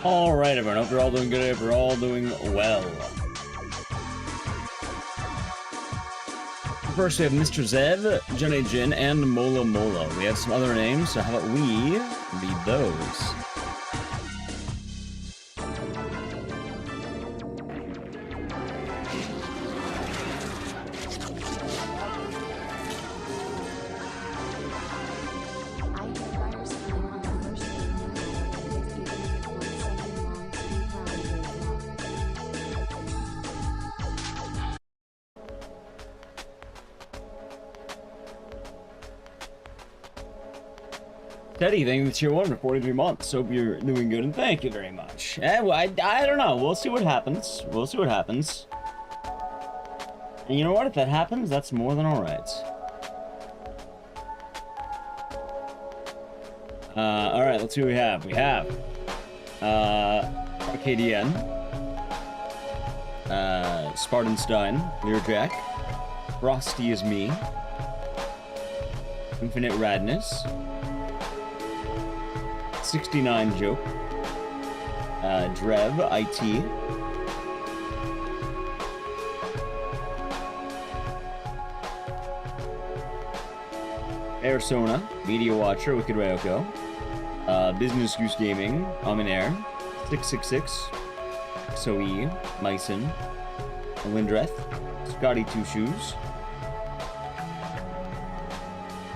Alright, everyone. Hope you're all doing good. Hope you're all doing well. First, we have Mr. Zev, Jenny Jin, and Mola Mola. We have some other names, so how about we read those? Teddy, thank you for tier 1 for 43 months. Hope you're doing good, and thank you very much. Well, I don't know. We'll see what happens. We'll see what happens. And you know what? If that happens, that's more than alright. Alright, let's see what we have. We have Arcadian, Spartanstein, Learjack, Frosty is me, Infinite Radness, 69 Joke, Drev, IT, Arizona, Media Watcher, Wicked Ryoko, Business Goose Gaming, Air, 666, Soe, Myson, Lindreth, Scotty Two Shoes,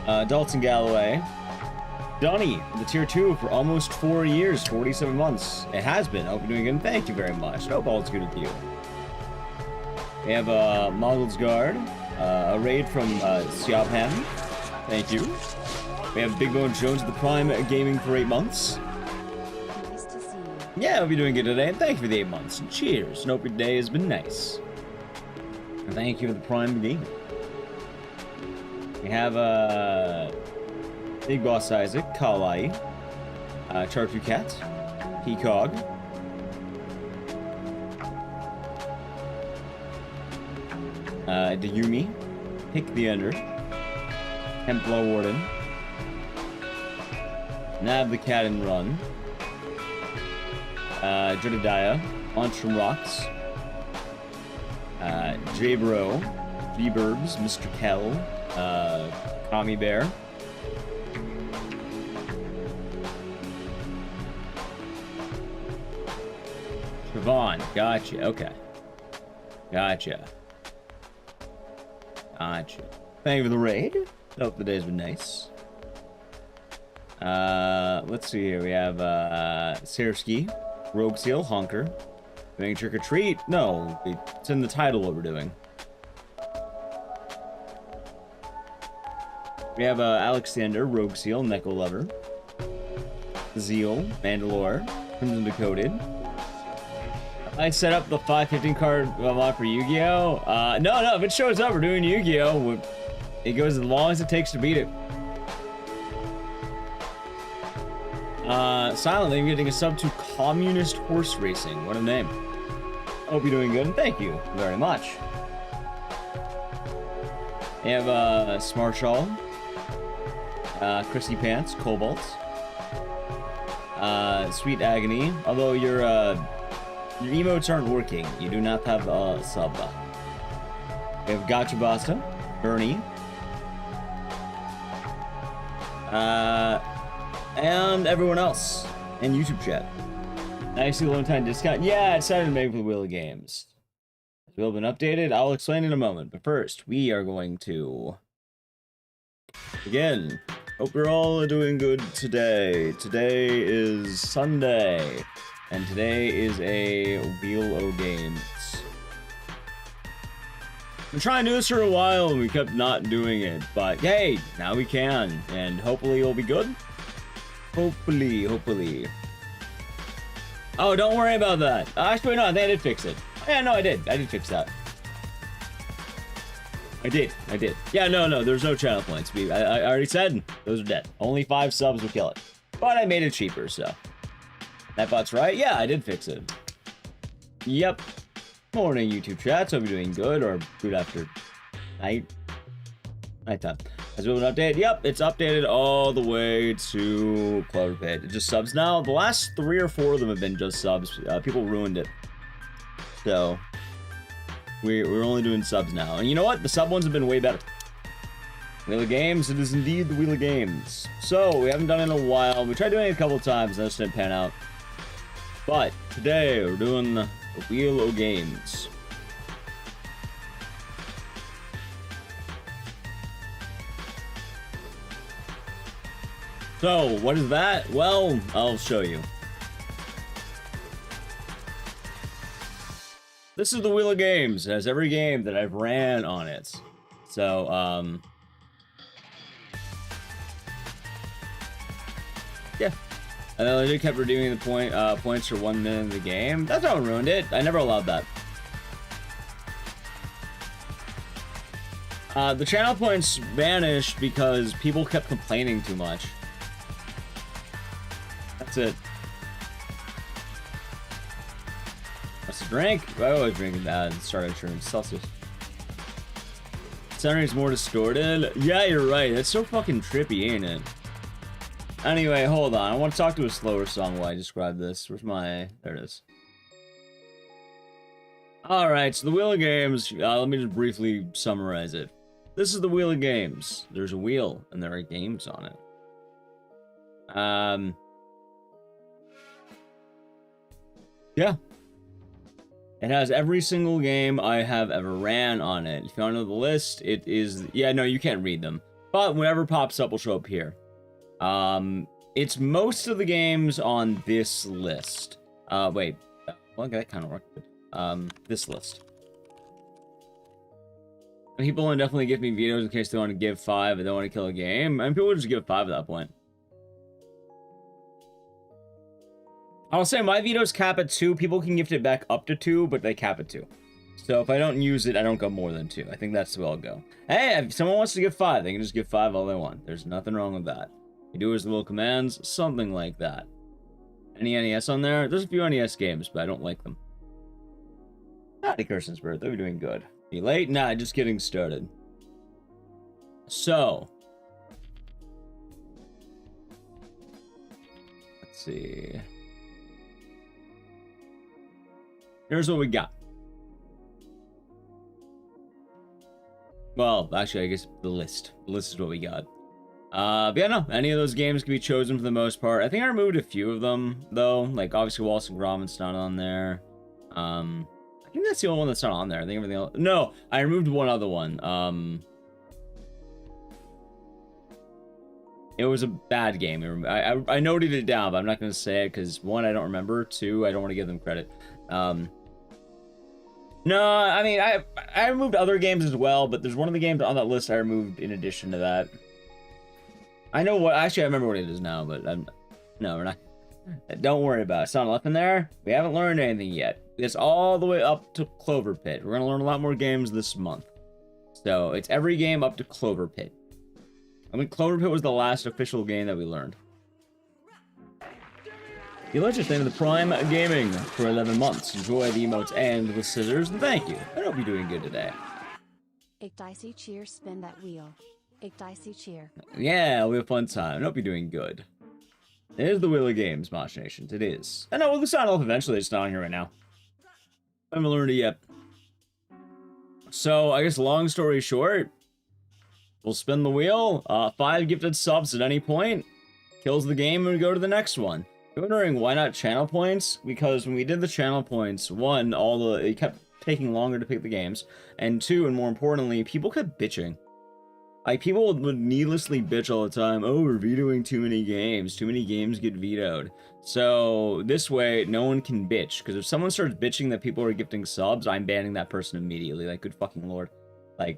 Dalton Galloway, Donnie, the tier 2 for almost 4 years, 47 months. It has been. I hope you're doing good, and thank you very much. Hope all is good with you. We have Model's Guard, a raid from Siobhan. Thank you. We have Big Bone Jones at the Prime Gaming for 8 months. Nice to see you. Yeah, I hope you're doing good today, and thank you for the 8 months. And cheers, and hope your day has been nice. And thank you for the Prime Gaming. We have Big Boss Isaac, Kalai, Chartu Cat, Peacog, Dayumi, Pick the Ender, Templar Warden, Nab the Cat and Run, Jedediah, Launch from Rocks, J-Bro, G-Burbs, Mr. Kell, Kami Bear, Vaughn, gotcha, okay. Gotcha. Thank you for the raid. Hope the day's been nice. Let's see here. We have, Sersky, Rogue Seal, Honker. Doing Trick or Treat? No, it's in the title what we're doing. We have, Alexander, Rogue Seal, Neko Lover. Zeal, Mandalore, Crimson Decoded. I set up the 515 card mod for Yu-Gi-Oh! No, if it shows up, we're doing Yu-Gi-Oh! It goes as long as it takes to beat it. Silently, I'm getting a sub to Communist Horse Racing. What a name. Hope you're doing good, and thank you very much. We have, Smarshall, Chrissy Pants, Cobalt, Sweet Agony, although your emotes aren't working. You do not have a sub. We have Gotcha Basta, Bernie, and everyone else in YouTube chat. Nice long time discount. Yeah, I decided to make for the Wheel of Games. Has Wheel been updated? I'll explain in a moment. But first, we are going to again. Hope you're all doing good today. Today is Sunday. And today is a Wheel o' Games. I've been trying to do this for a while and we kept not doing it, but hey, now we can, and hopefully it'll be good. Hopefully. Oh, don't worry about that. Actually, no, I think I did fix it. Yeah, no, I did fix that. I did. Yeah, no, there's no channel points. I already said, those are dead. Only 5 subs will kill it. But I made it cheaper, so. That bot's right? Yeah, I did fix it. Yep. Morning, YouTube chats. Hope you're doing good, or good after nighttime. Has it been updated? Yep, it's updated all the way to Clover Pit. It's just subs now. The last 3 or 4 of them have been just subs. People ruined it. So, we're only doing subs now. And you know what? The sub ones have been way better. Wheel of Games, it is indeed the Wheel of Games. So, we haven't done it in a while. We tried doing it a couple of times, and it just didn't pan out. But, today, we're doing the Wheel of Games. So, what is that? Well, I'll show you. This is the Wheel of Games. It has every game that I've ran on it. So, yeah. And then I just kept redeeming the points for 1 minute in the game. That's how I ruined it. I never allowed that. The channel points vanished because people kept complaining too much. That's it. What's the drink? I always drink that. Started drinking Celsius. Centering's more distorted. Yeah, you're right. That's so fucking trippy, ain't it? Anyway, hold on. I want to talk to a slower song while I describe this. Where's my... There it is. Alright, so the Wheel of Games. Let me just briefly summarize it. This is the Wheel of Games. There's a wheel, and there are games on it. Yeah. It has every single game I have ever ran on it. If you want to know the list, it is... Yeah, no, you can't read them. But whatever pops up will show up here. It's most of the games on this list. Wait. Well, that kind of worked. This list. People will definitely give me vetoes in case they want to give 5 and they want to kill a game. And people would just give 5 at that point. I'll say my vetoes cap at 2. People can gift it back up to 2, but they cap at 2. So if I don't use it, I don't go more than 2. I think that's the way I'll go. Hey, if someone wants to give 5, they can just give 5 all they want. There's nothing wrong with that. You do as the will commands, something like that. Any NES on there? There's a few NES games, but I don't like them. Howdy, Kirsten Spirit. They're doing good. You late? Nah, just getting started. So. Let's see. Here's what we got. Well, actually, I guess the list. The list is what we got. But yeah, no, any of those games can be chosen for the most part. I think I removed a few of them, though. Like, obviously, Wallace and Gromment's not on there. I think that's the only one that's not on there. I think everything else... No, I removed one other one. It was a bad game. I noted it down, but I'm not going to say it because, 1, I don't remember. 2, I don't want to give them credit. No, I mean, I removed other games as well, but there's one of the games on that list I removed in addition to that. I know what... Actually, I remember what it is now, but no, we're not... Don't worry about it. It's not left in there. We haven't learned anything yet. It's all the way up to Clover Pit. We're going to learn a lot more games this month. So, it's every game up to Clover Pit. I mean, Clover Pit was the last official game that we learned. The Legend of the Prime Gaming for 11 months. Enjoy the emotes and with scissors, and thank you. I hope you're doing good today. Ecdycis cheer, spin that wheel. Ecdycis cheer. Yeah, it'll be a fun time. I hope you're doing good. It is the Wheel of Games, Mosh Nations. It is. I know, we'll sign off eventually. It's not on here right now. I haven't learned it yet. So, I guess long story short, we'll spin the wheel. 5 gifted subs at any point. Kills the game and we go to the next one. You're wondering why not channel points? Because when we did the channel points, 1, it kept taking longer to pick the games. And 2, and more importantly, people kept bitching. Like, people would needlessly bitch all the time. Oh, we're vetoing too many games. Too many games get vetoed. So, this way, no one can bitch. Because if someone starts bitching that people are gifting subs, I'm banning that person immediately. Like, good fucking lord. Like,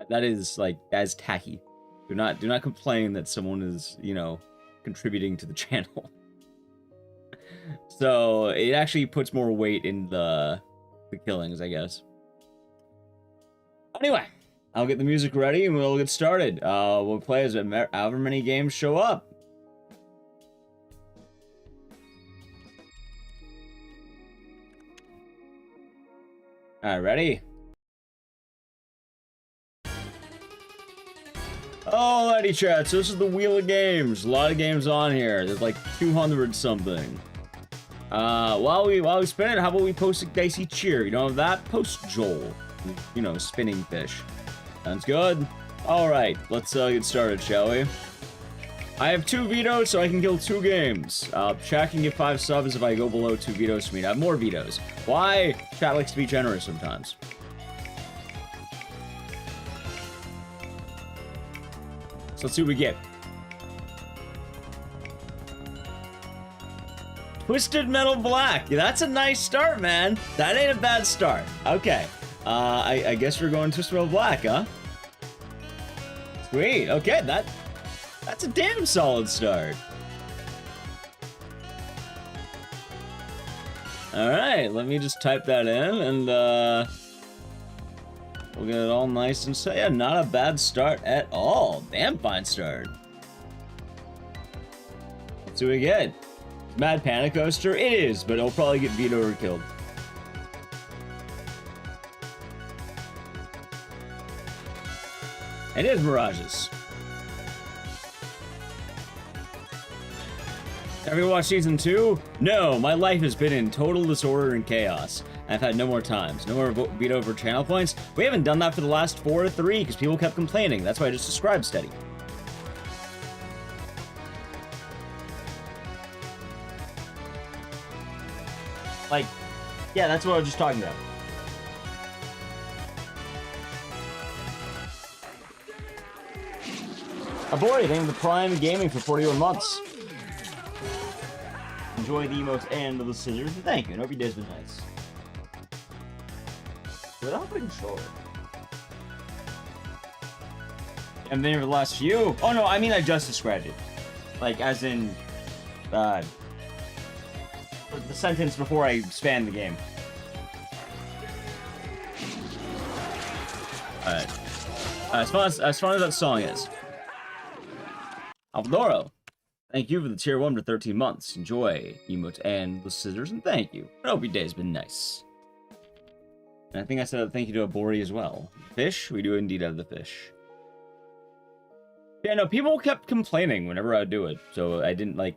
that is tacky. Do not complain that someone is, you know, contributing to the channel. So, it actually puts more weight in the killings, I guess. Anyway. I'll get the music ready and we'll get started. We'll play as however many games show up. Alright, ready? Alrighty, chat. So this is the Wheel of Games. A lot of games on here. There's like 200 something. While we spin it, how about we post Ecdycis cheer? You know that? Post Joel. You know, spinning fish. Sounds good. Alright, let's get started, shall we? I have 2 vetoes, so I can kill 2 games. Chat can get 5 subs if I go below 2 vetoes for me to have more vetoes. Why? Chat likes to be generous sometimes. So let's see what we get. Twisted Metal Black. Yeah, that's a nice start, man. That ain't a bad start. Okay. I guess we're going Twisted Metal Black, huh? Sweet. Okay, that's a damn solid start. Alright, let me just type that in and we'll get it all nice and so yeah, not a bad start at all. Damn fine start. Let's see what we get. Mad Panic Coaster? It is, but it'll probably get vetoed or killed. It is Mirages. Have you watched season 2? No, my life has been in total disorder and chaos. I've had no more times, no more veto over channel points. We haven't done that for the last 4 or 3 because people kept complaining. That's why I just described steady. Like, yeah, that's what I was just talking about. Aboard, thank you for Prime Gaming for 41 months. Enjoy the emotes and the scissors. Thank you, and hope your day's been nice. Without putting controller. And then for the last few. Oh no, I mean I just described it. Like, as in, the sentence before I span the game. Alright. As fun as that song is. Alvadoro, thank you for the tier 1 for 13 months. Enjoy emotes and the scissors, and thank you. I hope your day's been nice. And I think I said a thank you to Abori as well. Fish? We do indeed have the fish. Yeah, no, people kept complaining whenever I do it, so I didn't like.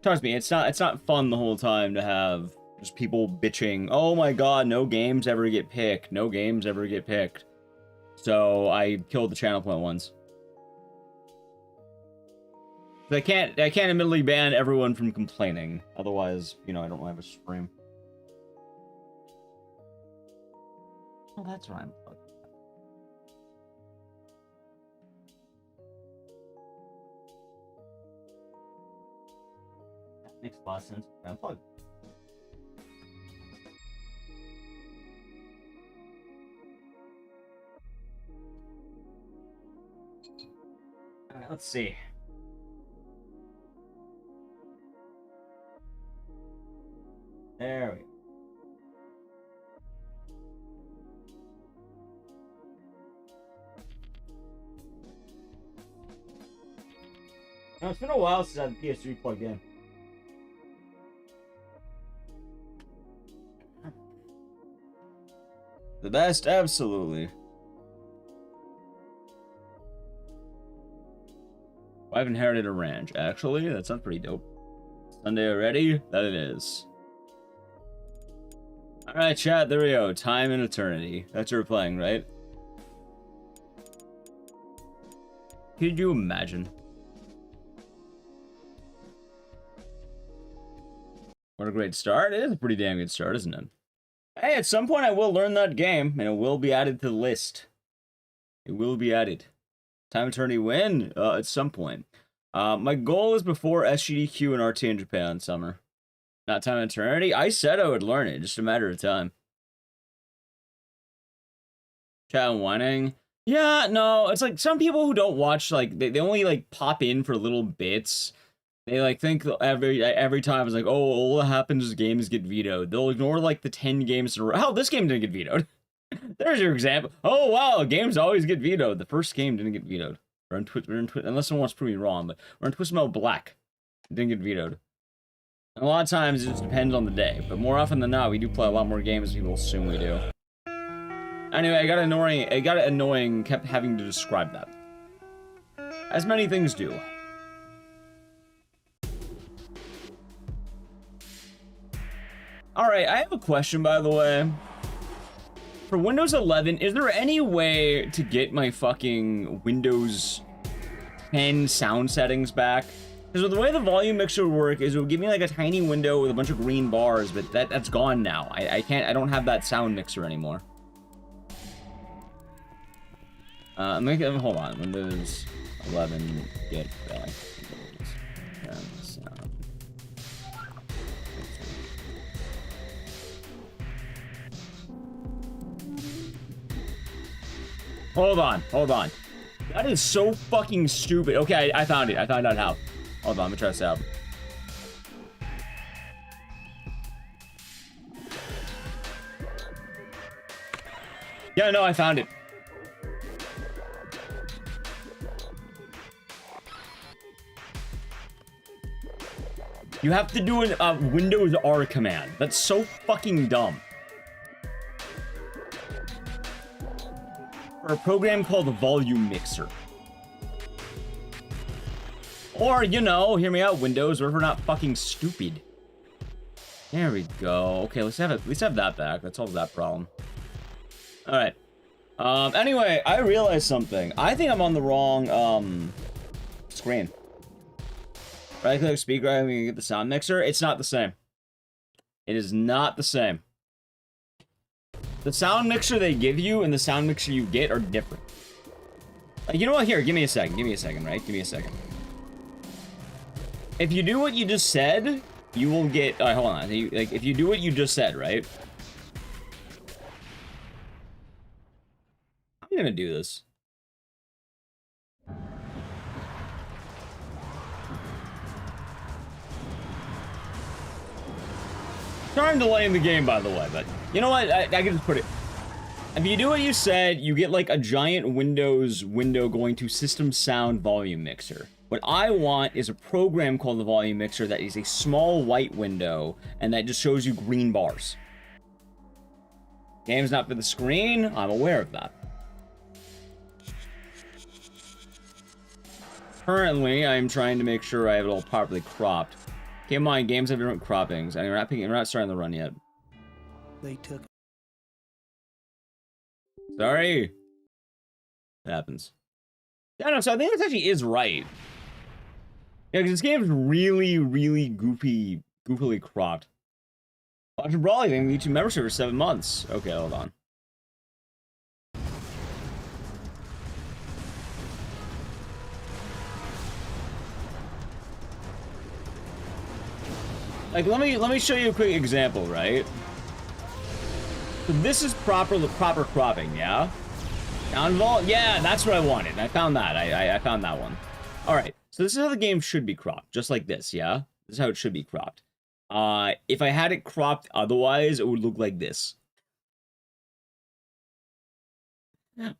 Trust me, it's not fun the whole time to have just people bitching. Oh my god, no games ever get picked. No games ever get picked. So I killed the channel point once. I can't admittedly ban everyone from complaining. Otherwise, you know, I don't have a stream. Oh, that's right. That makes a lot of sense. Unplug. Alright, let's see. There we go. Now, it's been a while since I had the PS3 plugged in. The best, absolutely. I've inherited a ranch. Actually, that sounds pretty dope. Sunday already? That it is. Alright, chat, there we go. Time and Eternity. That's what we're playing, right? Could you imagine? What a great start. It is a pretty damn good start, isn't it? Hey, at some point I will learn that game, and it will be added to the list. It will be added. Time Eternity win? At some point. My goal is before SGDQ and RT in Japan summer. Not Time Eternity? I said I would learn it, just a matter of time. Chat whining. Yeah, no, it's like some people who don't watch, like, they only, like, pop in for little bits. They, like, think every time it's like, oh, all that happens is games get vetoed. They'll ignore, like, the 10 games in a row. Hell, this game didn't get vetoed. There's your example. Oh, wow, games always get vetoed. The first game didn't get vetoed. We're in unless someone wants to prove me wrong, but we're in Twisted Metal Black. It didn't get vetoed. And a lot of times, it just depends on the day. But more often than not, we do play a lot more games than people assume we do. Anyway, it got annoying kept having to describe that. As many things do. Alright, I have a question, by the way. For Windows 11, is there any way to get my fucking Windows 10 sound settings back? Because the way the volume mixer would work is it would give me like a tiny window with a bunch of green bars, but that's gone now. I don't have that sound mixer anymore. Hold on, Windows 11 get back. Sound. Hold on. That is so fucking stupid. Okay, I found it. I found out how. Hold on, let me try this out. Yeah, no, I found it. You have to do a Windows R command. That's so fucking dumb. For a program called the Volume Mixer. Or, you know, hear me out, Windows, or if we're not fucking stupid. There we go. Okay, let's have that back. That solves that problem. Alright. Anyway, I realized something. I think I'm on the wrong, screen. Right-click Speedrun, we can get the sound mixer. It's not the same. It is not the same. The sound mixer they give you and the sound mixer you get are different. You know what? Here, give me a second, right? Give me a second. If you do what you just said, you will get... Alright, hold on. Like, if you do what you just said, right? I'm gonna do this. Sorry I'm delaying the game, by the way, but you know what? I can just put it. If you do what you said, you get like a giant Windows window going to System Sound Volume Mixer. What I want is a program called the Volume Mixer that is a small white window and that just shows you green bars. Game's not for the screen. I'm aware of that. Currently, I'm trying to make sure I have it all properly cropped. Keep in mind, games have different croppings. I mean, we're not starting the run yet. They took. Sorry. It happens. Yeah, no, so I think this actually is right. Yeah, because this game is really, really goofily cropped. Watching Brawley thing, the YouTube membership for 7 months. Okay, hold on. Like, let me show you a quick example, right? So this is proper cropping, yeah? Downvolt? Yeah, that's what I wanted. I found that. I found that one. Alright, so this is how the game should be cropped. Just like this, yeah? This is how it should be cropped. If I had it cropped otherwise, it would look like this.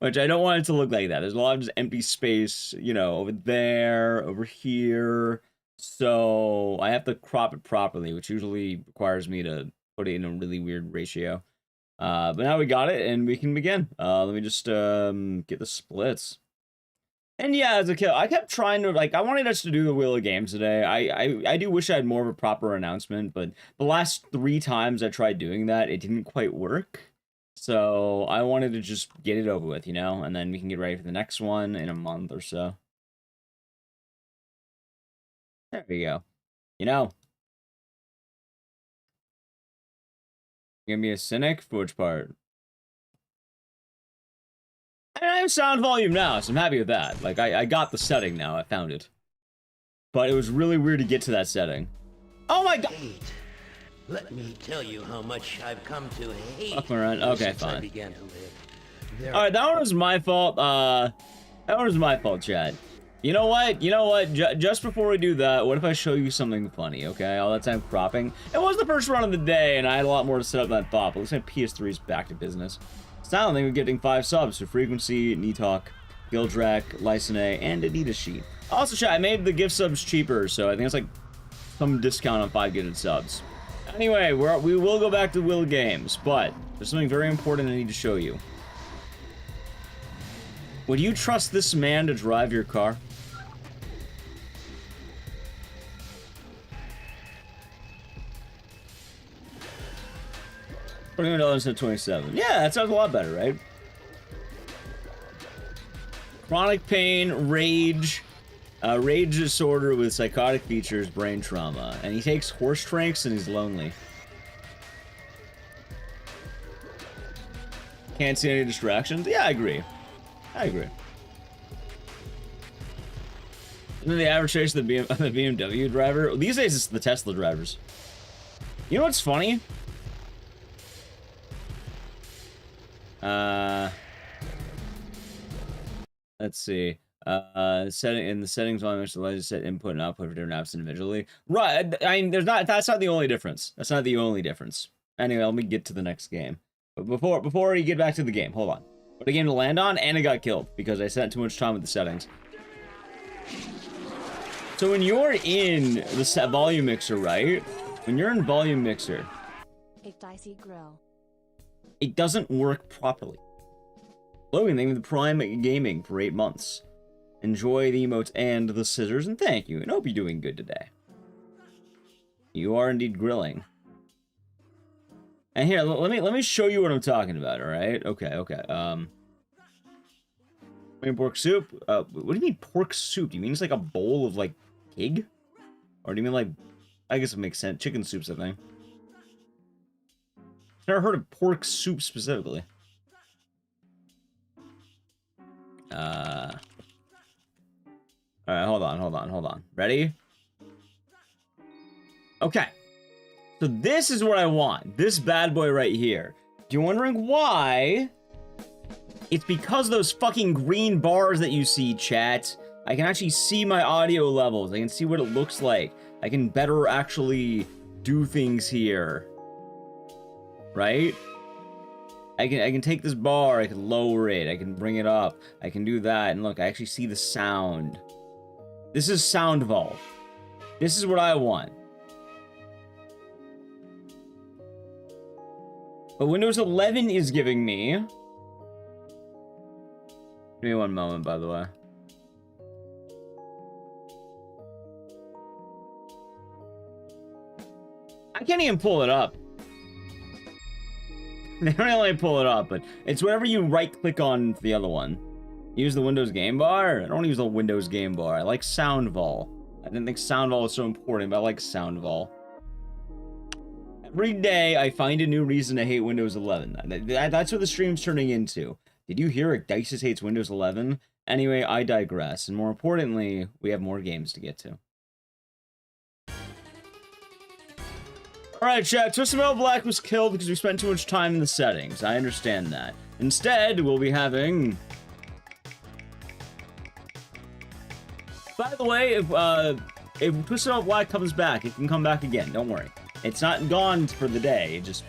Which I don't want it to look like that. There's a lot of just empty space, you know, over there, over here. So I have to crop it properly, which usually requires me to put it in a really weird ratio. But now we got it, and we can begin. Let me just get the splits. And yeah, as a kid, I kept trying to, like, I wanted us to do the Wheel of Games today. I do wish I had more of a proper announcement, but the last 3 times I tried doing that, it didn't quite work. So I wanted to just get it over with, you know? And then we can get ready for the next one in a month or so. There we go. You know. You're gonna be a cynic? For which part? And I have sound volume now, so I'm happy with that. Like, I got the setting now. I found it. But it was really weird to get to that setting. Oh my god! Hate. Let me tell you how much I've come to hate. Fuck around. Okay, since I fine. began to live. Alright, that one was my fault. That one was my fault, Chad. You know what? Just before we do that, what if I show you something funny, okay? All that time cropping. It was the first run of the day, and I had a lot more to set up than I thought, but looks like PS3 is back to business. Silently, we're getting 5 subs to Frequency, Netalk, Gildrak, Lysine, and Adidas Sheet. Also, chat, I made the gift subs cheaper, so I think it's like some discount on 5 gifted subs. Anyway, we will go back to Will Games, but there's something very important I need to show you. Would you trust this man to drive your car? $21 instead of 27. Yeah, that sounds a lot better, right? Chronic pain, rage, rage disorder with psychotic features, brain trauma. And he takes horse tranks and he's lonely. Can't see any distractions? Yeah, I agree. I agree. And then the average age of the BMW driver? These days it's the Tesla drivers. You know what's funny? Let's see. In the settings on which allows you to set input and output for different apps individually. Right. I mean, that's not the only difference. That's not the only difference. Anyway, let me get to the next game. But before you get back to the game, hold on. What a game to land on, and it got killed because I spent too much time with the settings. So when you're in the volume mixer, right? When you're in volume mixer, Ecdycis grill. It doesn't work properly. Logan, thank you for the Prime Gaming for 8 months. Enjoy the emotes and the scissors, and thank you, and hope you're doing good today. You are indeed grilling. And here, let me show you what I'm talking about, alright? Okay. Pork soup? What do you mean pork soup? Do you mean it's like a bowl of, like, pig? Or do you mean, like, I guess it makes sense. Chicken soup's a thing. Never heard of pork soup specifically. Alright, hold on. Ready? Okay. So this is what I want. This bad boy right here. If you're wondering why, it's because those fucking green bars that you see, chat. I can actually see my audio levels. I can see what it looks like. I can better actually do things here. Right? I can take this bar, I can lower it, I can bring it up, I can do that, and look, I actually see the sound. This is sound vault. This is what I want. But Windows 11 is giving me... Give me one moment, by the way. I can't even pull it up. They don't really pull it up, but it's whenever you right-click on the other one. Use the Windows game bar? I don't use the Windows game bar. I like Soundvol. I didn't think Soundvol was so important, but I like Soundvol. Every day, I find a new reason to hate Windows 11. That's what the stream's turning into. Did you hear Ecdycis hates Windows 11? Anyway, I digress. And more importantly, we have more games to get to. Alright, chat, Twisted Metal Black was killed because we spent too much time in the settings. I understand that. Instead, we'll be having... By the way, if Twisted Metal Black comes back, it can come back again. Don't worry. It's not gone for the day. It's just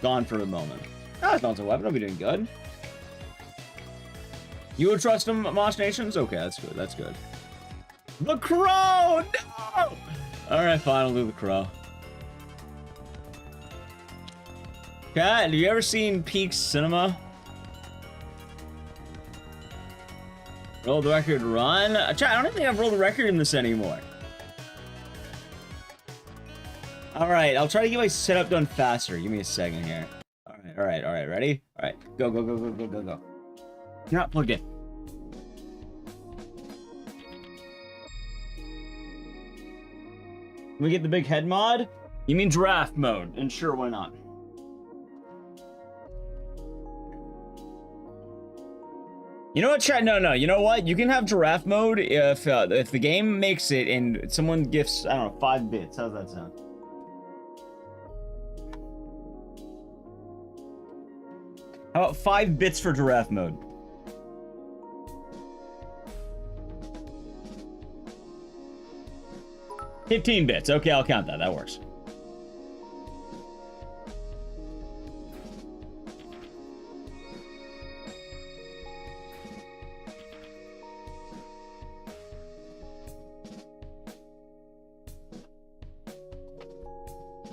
gone for the moment. Oh, it's not so weapon. I'll be doing good. You would trust him, Mosh Nations? Okay, that's good. That's good. The Crow! No! Alright, fine. I'll do the Crow. Kat, have you ever seen Peaks Cinema? Roll the record run? Chat, I don't think I've rolled the record in this anymore. Alright, I'll try to get my setup done faster. Give me a second here. Alright, ready? Alright, go. You're not plugged in. Can we get the big head mod? You mean draft mode? And sure, why not? You know what, chat? No. You know what? You can have giraffe mode if the game makes it and someone gifts, I don't know, 5 bits. How's that sound? How about 5 bits for giraffe mode? $15 bits. Okay, I'll count that. That works.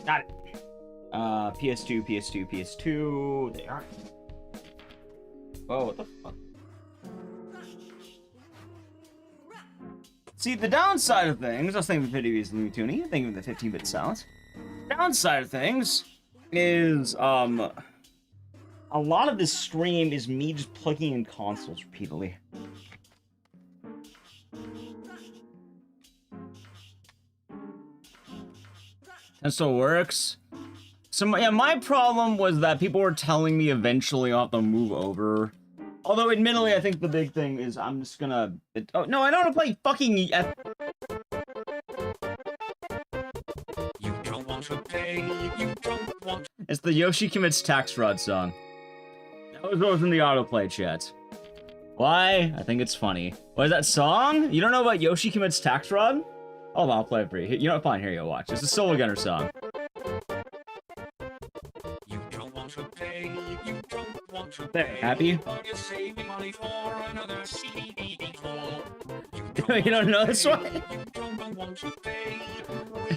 Got it. PS2. They are. Whoa, what the fuck? See, the downside of things, I was thinking of the video is Looney Tooney, thinking of the 15-bit sounds. Downside of things is, a lot of this stream is me just plugging in consoles repeatedly. That still works. So yeah, my problem was that people were telling me eventually I'll have to move over. Although, admittedly, I think the big thing is I'm just gonna... oh, no, I don't want to play fucking... You don't want to pay, you don't want... It's the Yoshi Commits Tax Fraud song. That was what was in the autoplay chat. Why? I think it's funny. What is that song? You don't know about Yoshi Commits Tax Fraud? Hold on, I'll play it for you. You know what? Fine, here you go, watch. It's a Soul Gunner song. You don't want to pay, you don't want to pay. Happy? You don't know this one?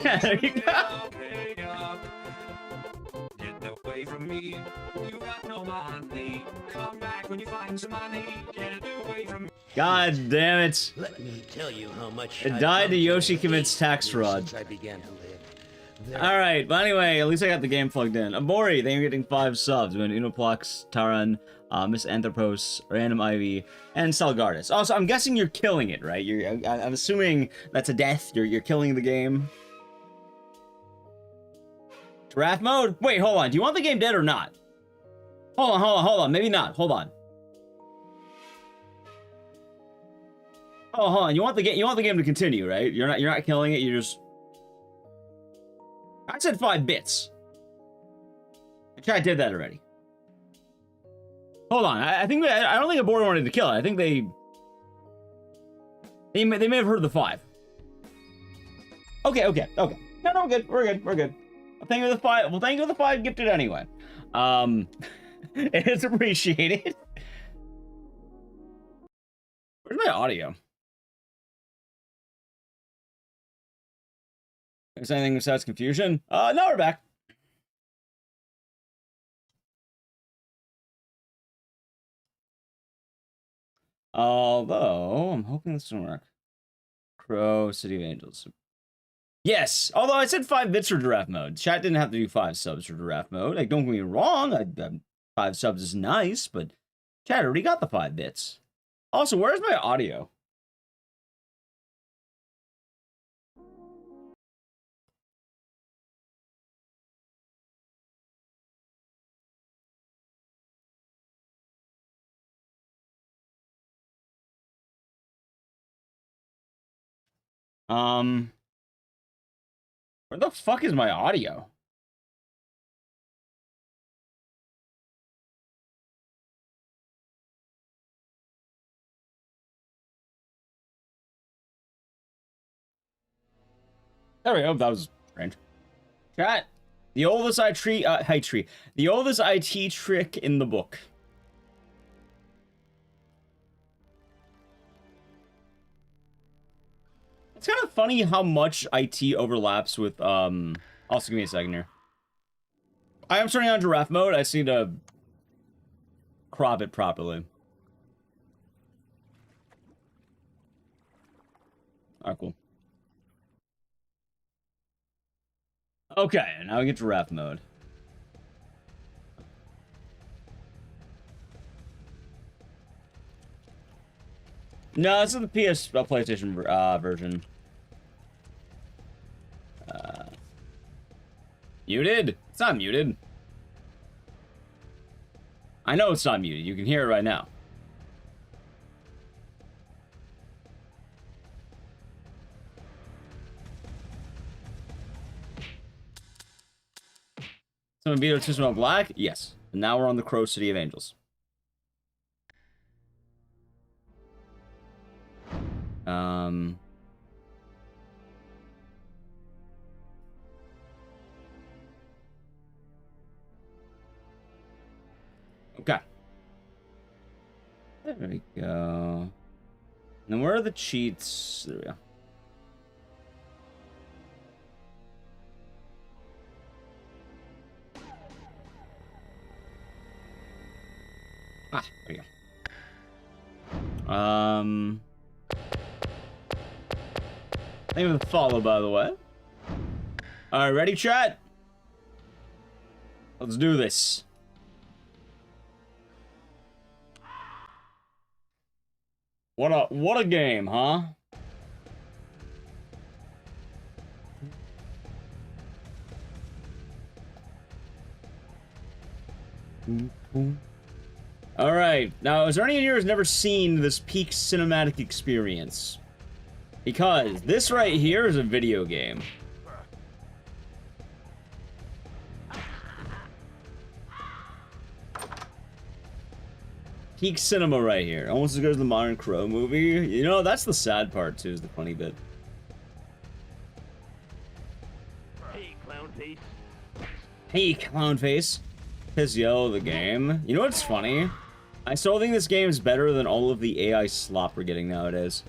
Yeah, there you go. Get away from me, you got no money. Come back when you find some money. Get away from me. God damn it. Let me tell you how much it died to Yoshi Commits Tax Fraud. Since I began to live. Alright, but anyway, at least I got the game plugged in. Abori, thank you for getting 5 subs. We have Unoplox, Taran, Miss Anthropos, Random Ivy, and Salgardus. Also, I'm guessing you're killing it, right? I'm assuming that's a death. You're killing the game. Giraffe mode? Wait, hold on. Do you want the game dead or not? Hold on. Maybe not. Hold on. Oh, hold on. You want the game to continue, right? You're not killing it. You're just... I said 5 bits. I did that already. Hold on. I don't think the board wanted to kill it. I think they may have heard the 5. Okay. No, we're good. We're good. Well, thank you for the 5. Well, thank you for the 5 gifted anyway. It is appreciated. Where's my audio? Is anything besides confusion? No, we're back. Although, I'm hoping this will work. Crow, City of Angels. Yes, although I said 5 bits for giraffe mode. Chat didn't have to do 5 subs for giraffe mode. Like, don't get me wrong, 5 subs is nice, but chat already got the 5 bits. Also, where's my audio? Where the fuck is my audio? There we go. That was strange. Chat. The oldest the oldest IT trick in the book. It's kind of funny how much IT overlaps with, also give me a second here. I am turning on giraffe mode. I just need to crop it properly. Alright, cool. Okay, now we get giraffe mode. No, this is the PlayStation version. Muted? It's not muted. I know it's not muted. You can hear it right now. Someone beat Autismo Black? Yes. And now we're on the Crow City of Angels. Okay. There we go. Now where are the cheats? There we go. Ah, there we go. Thank you for the follow, by the way. Alright, ready, chat? Let's do this. What a game, huh? All right. Now, is there any of you who's never seen this peak cinematic experience? Because this right here is a video game. Peak cinema right here. Almost as good as the Modern Crow movie. You know, that's the sad part, too, is the funny bit. Hey, clown face. Hey, clown face. Piss yo, the game. You know what's funny? I still think this game is better than all of the AI slop we're getting nowadays.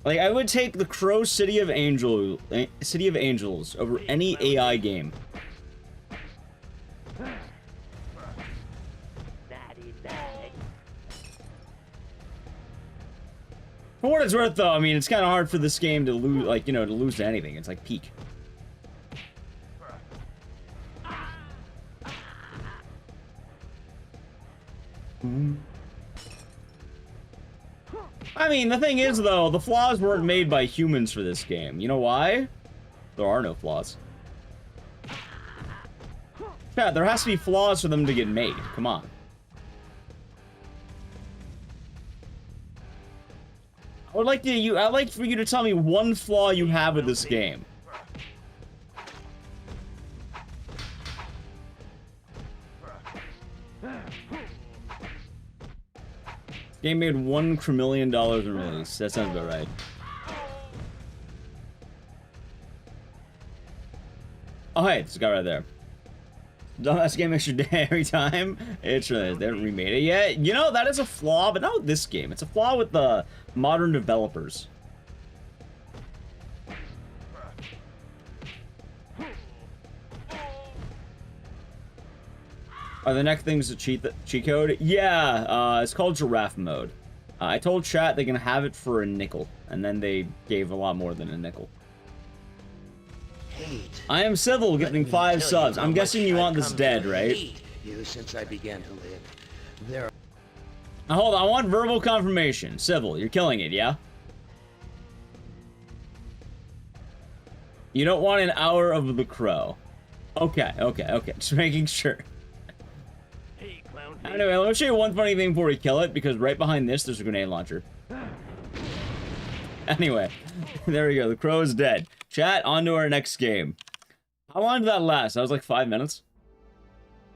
Like, I would take the Crow City of Angels over any AI game. For what it's worth, though, I mean, it's kind of hard for this game to lose, like, you know, to lose to anything. It's like peak. I mean, the thing is, though, the flaws weren't made by humans for this game. You know why? There are no flaws. Yeah, there has to be flaws for them to get made. Come on. I'd like for you to tell me one flaw you have with this game. Game made $1 million in release. That sounds about right. Oh, hey, this guy right there. Dumbass game makes your day every time. It's really, they haven't remade it yet. You know, that is a flaw, but not with this game. It's a flaw with the modern developers. Are the next things a cheat code? Yeah, it's called giraffe mode. I told chat they can have it for a nickel, and then they gave a lot more than a nickel. Hate. I am civil, getting 5 subs. I'm guessing you want this dead, right? Hate you since I began to live. There. Now, hold on, I want verbal confirmation. Civil, you're killing it, yeah? You don't want an hour of the Crow. Okay. Just making sure. Hey, clown. Anyway, let me show you one funny thing before we kill it, because right behind this, there's a grenade launcher. Anyway, there we go. The Crow is dead. Chat, on to our next game. How long did that last? That was like 5 minutes.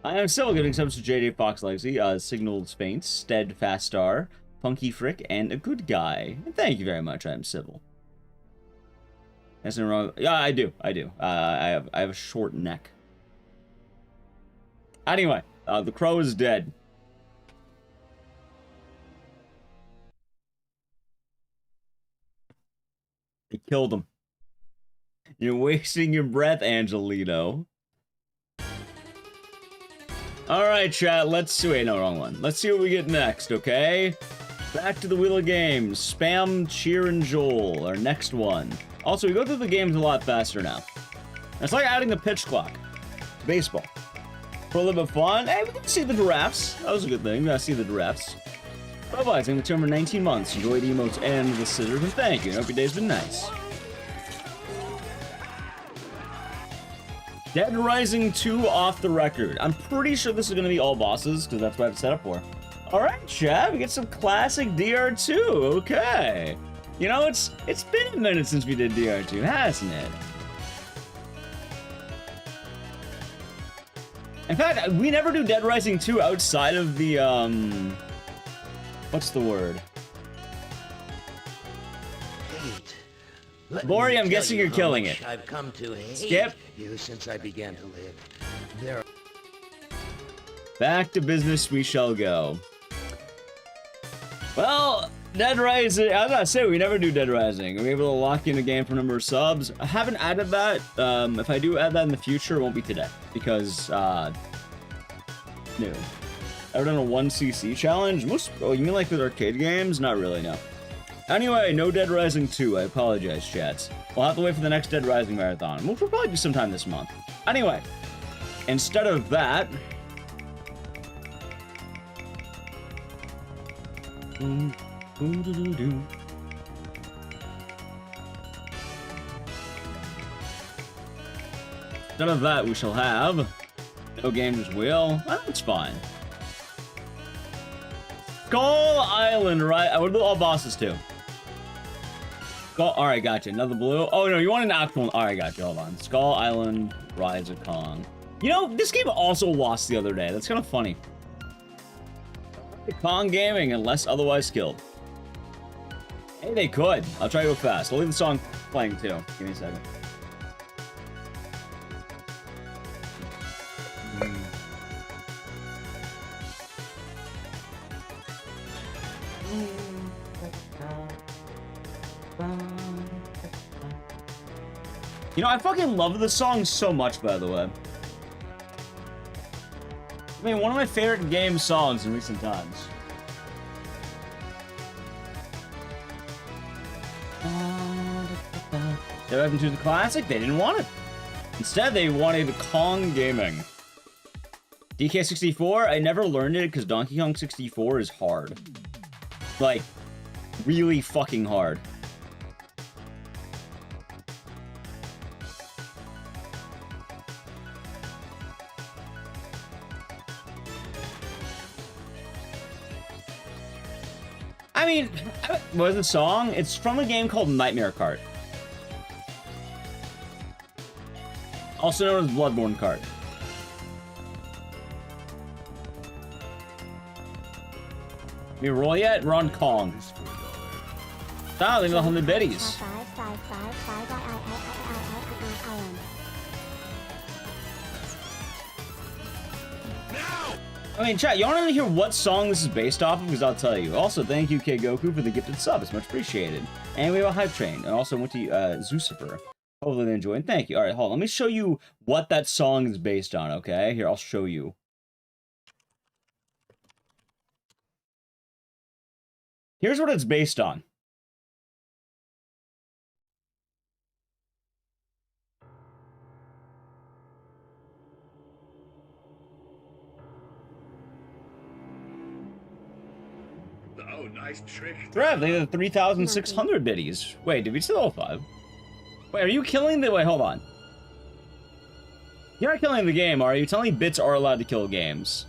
I am still giving subs to JJ Fox Legacy, Signaled Faint, Steadfast Star, Punky Frick, and A Good Guy. And thank you very much, I am civil. That's not wrong. Yeah, I do. I have a short neck. Anyway, the Crow is dead. They killed him. You're wasting your breath, Angelino. Alright, chat, let's see. Wait, no, wrong one. Let's see what we get next, okay? Back to the Wheel of Games. Spam, Cheer, and Joel, our next one. Also, we go through the games a lot faster now. It's like adding the pitch clock. Baseball. For a little bit of fun. Hey, we can see the giraffes. That was a good thing. We gotta see the giraffes. Bye-bye. It's been the term for 19 months. Enjoy the emotes and the scissors, and thank you. I hope your day's been nice. Dead Rising 2 off the record. I'm pretty sure this is going to be all bosses, because that's what I have it set up for. Alright, chat, we get some classic DR2. Okay. You know, it's been a minute since we did DR2, hasn't it? In fact, we never do Dead Rising 2 outside of the, what's the word? Hate. Let Lori, me I'm tell guessing you you're how killing much it. I've come to hate Skip. you since I began to live. There. Back to business we shall go. Well, Dead Rising, I was gonna say, we never do Dead Rising. We're able to lock in a game for number of subs. I haven't added that. If I do add that in the future, it won't be today. Because, no. Ever done a 1cc challenge? Oh, you mean like with arcade games? Not really, no. Anyway, no Dead Rising 2. I apologize, chats. We'll have to wait for the next Dead Rising marathon, which will probably be sometime this month. Anyway, instead of that, None of that we shall have. No game, just will. That's fine. Skull Island, right? I would do all bosses too. Alright, gotcha. Another blue. Oh no, you want an actual one. Alright, gotcha. Hold on. Skull Island, Rise of Kong. You know, this game also lost the other day. That's kind of funny. Kong Gaming, unless otherwise skilled. Hey, they could. I'll try to go fast. I'll leave the song playing too. Give me a second. You know, I fucking love this song so much, by the way. I mean, one of my favorite game songs in recent times. They went into the classic, they didn't want it. Instead, they wanted Kong Gaming. DK64, I never learned it because Donkey Kong 64 is hard. Like, really fucking hard. I mean, what is the song? It's from a game called Nightmare Kart. Also known as Bloodborne Kart. We roll yet? We're on Kong. Ah, leave 100 biddies. I mean, chat, you want to hear what song this is based off of? Because I'll tell you. Also, thank you, K Goku, for the gifted sub. It's much appreciated. And we have a Hype Train. And also went to Zucifer. Hopefully they enjoy it. Thank you. All right, hold on. Let me show you what that song is based on, okay? Here, I'll show you. Here's what it's based on. Oh, nice trick. Rev, they have 3,600 biddies. Wait, did we still have 5? Wait, are you killing the... Wait, hold on. You're not killing the game, are you? Telling me bits are allowed to kill games.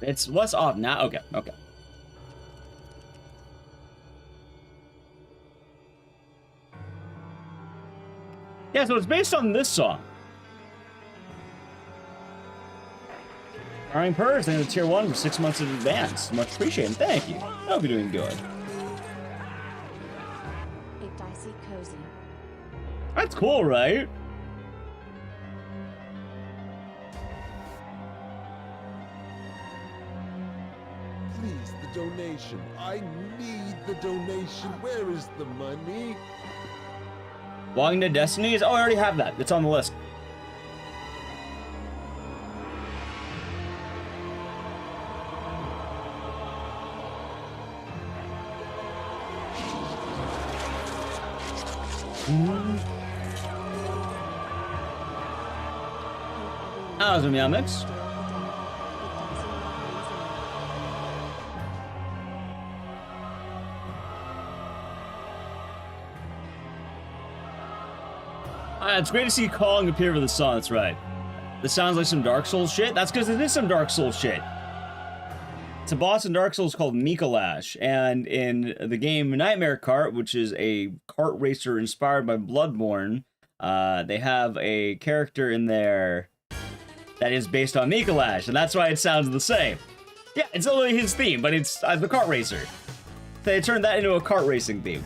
It's less off now. Okay, okay. Yeah, so it's based on this song. Earning purrs in the tier 1 for 6 months in advance. Much appreciated. Thank you. I hope you're doing good. Ecdycis cozy. That's cool, right? Please, the donation. I need the donation. Where is the money? Walking to Destinies? Oh, I already have that. It's on the list. How's it, Mix? It's great to see Kong appear for the song, that's right. This sounds like some Dark Souls shit. That's because it is some Dark Souls shit. It's a boss in Dark Souls called Mikolash, and in the game Nightmare Kart, which is a kart racer inspired by Bloodborne, they have a character in there that is based on Mikolash, and that's why it sounds the same. Yeah, it's only his theme, but it's the kart racer. They turned that into a kart racing theme.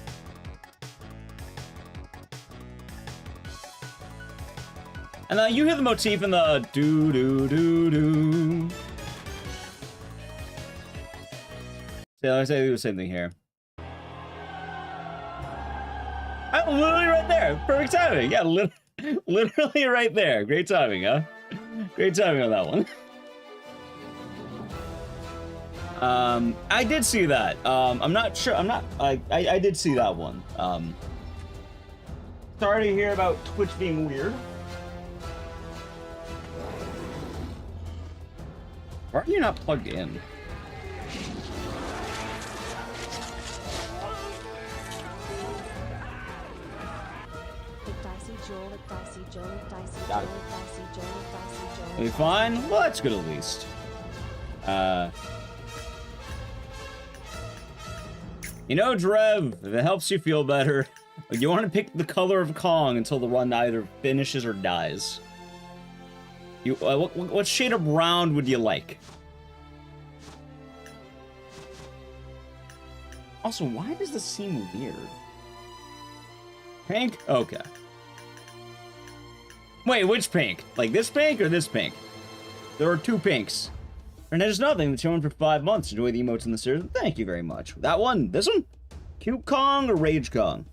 And you hear the motif in the do-do-do-do. So I say the same thing here. Oh, literally right there. Perfect timing. Yeah, literally right there. Great timing, huh? Great timing on that one. I did see that. I'm not sure. I did see that one. Sorry to hear about Twitch being weird. Why are you not plugged in? Joe, Ecdycis, Got Joe, it. Ecdycis, Joe, Ecdycis, Joe. Are we fine? Well, that's good at least. You know, Drev, if it helps you feel better, you want to pick the color of Kong until the run either finishes or dies. You, what shade of brown would you like? Also, why does this seem weird? Pink? Okay. Wait, which pink? Like this pink or this pink? There are two pinks. And there's nothing that's shown for 5 months. Enjoy the emotes in the series. Thank you very much. That one, this one? Cute Kong or Rage Kong?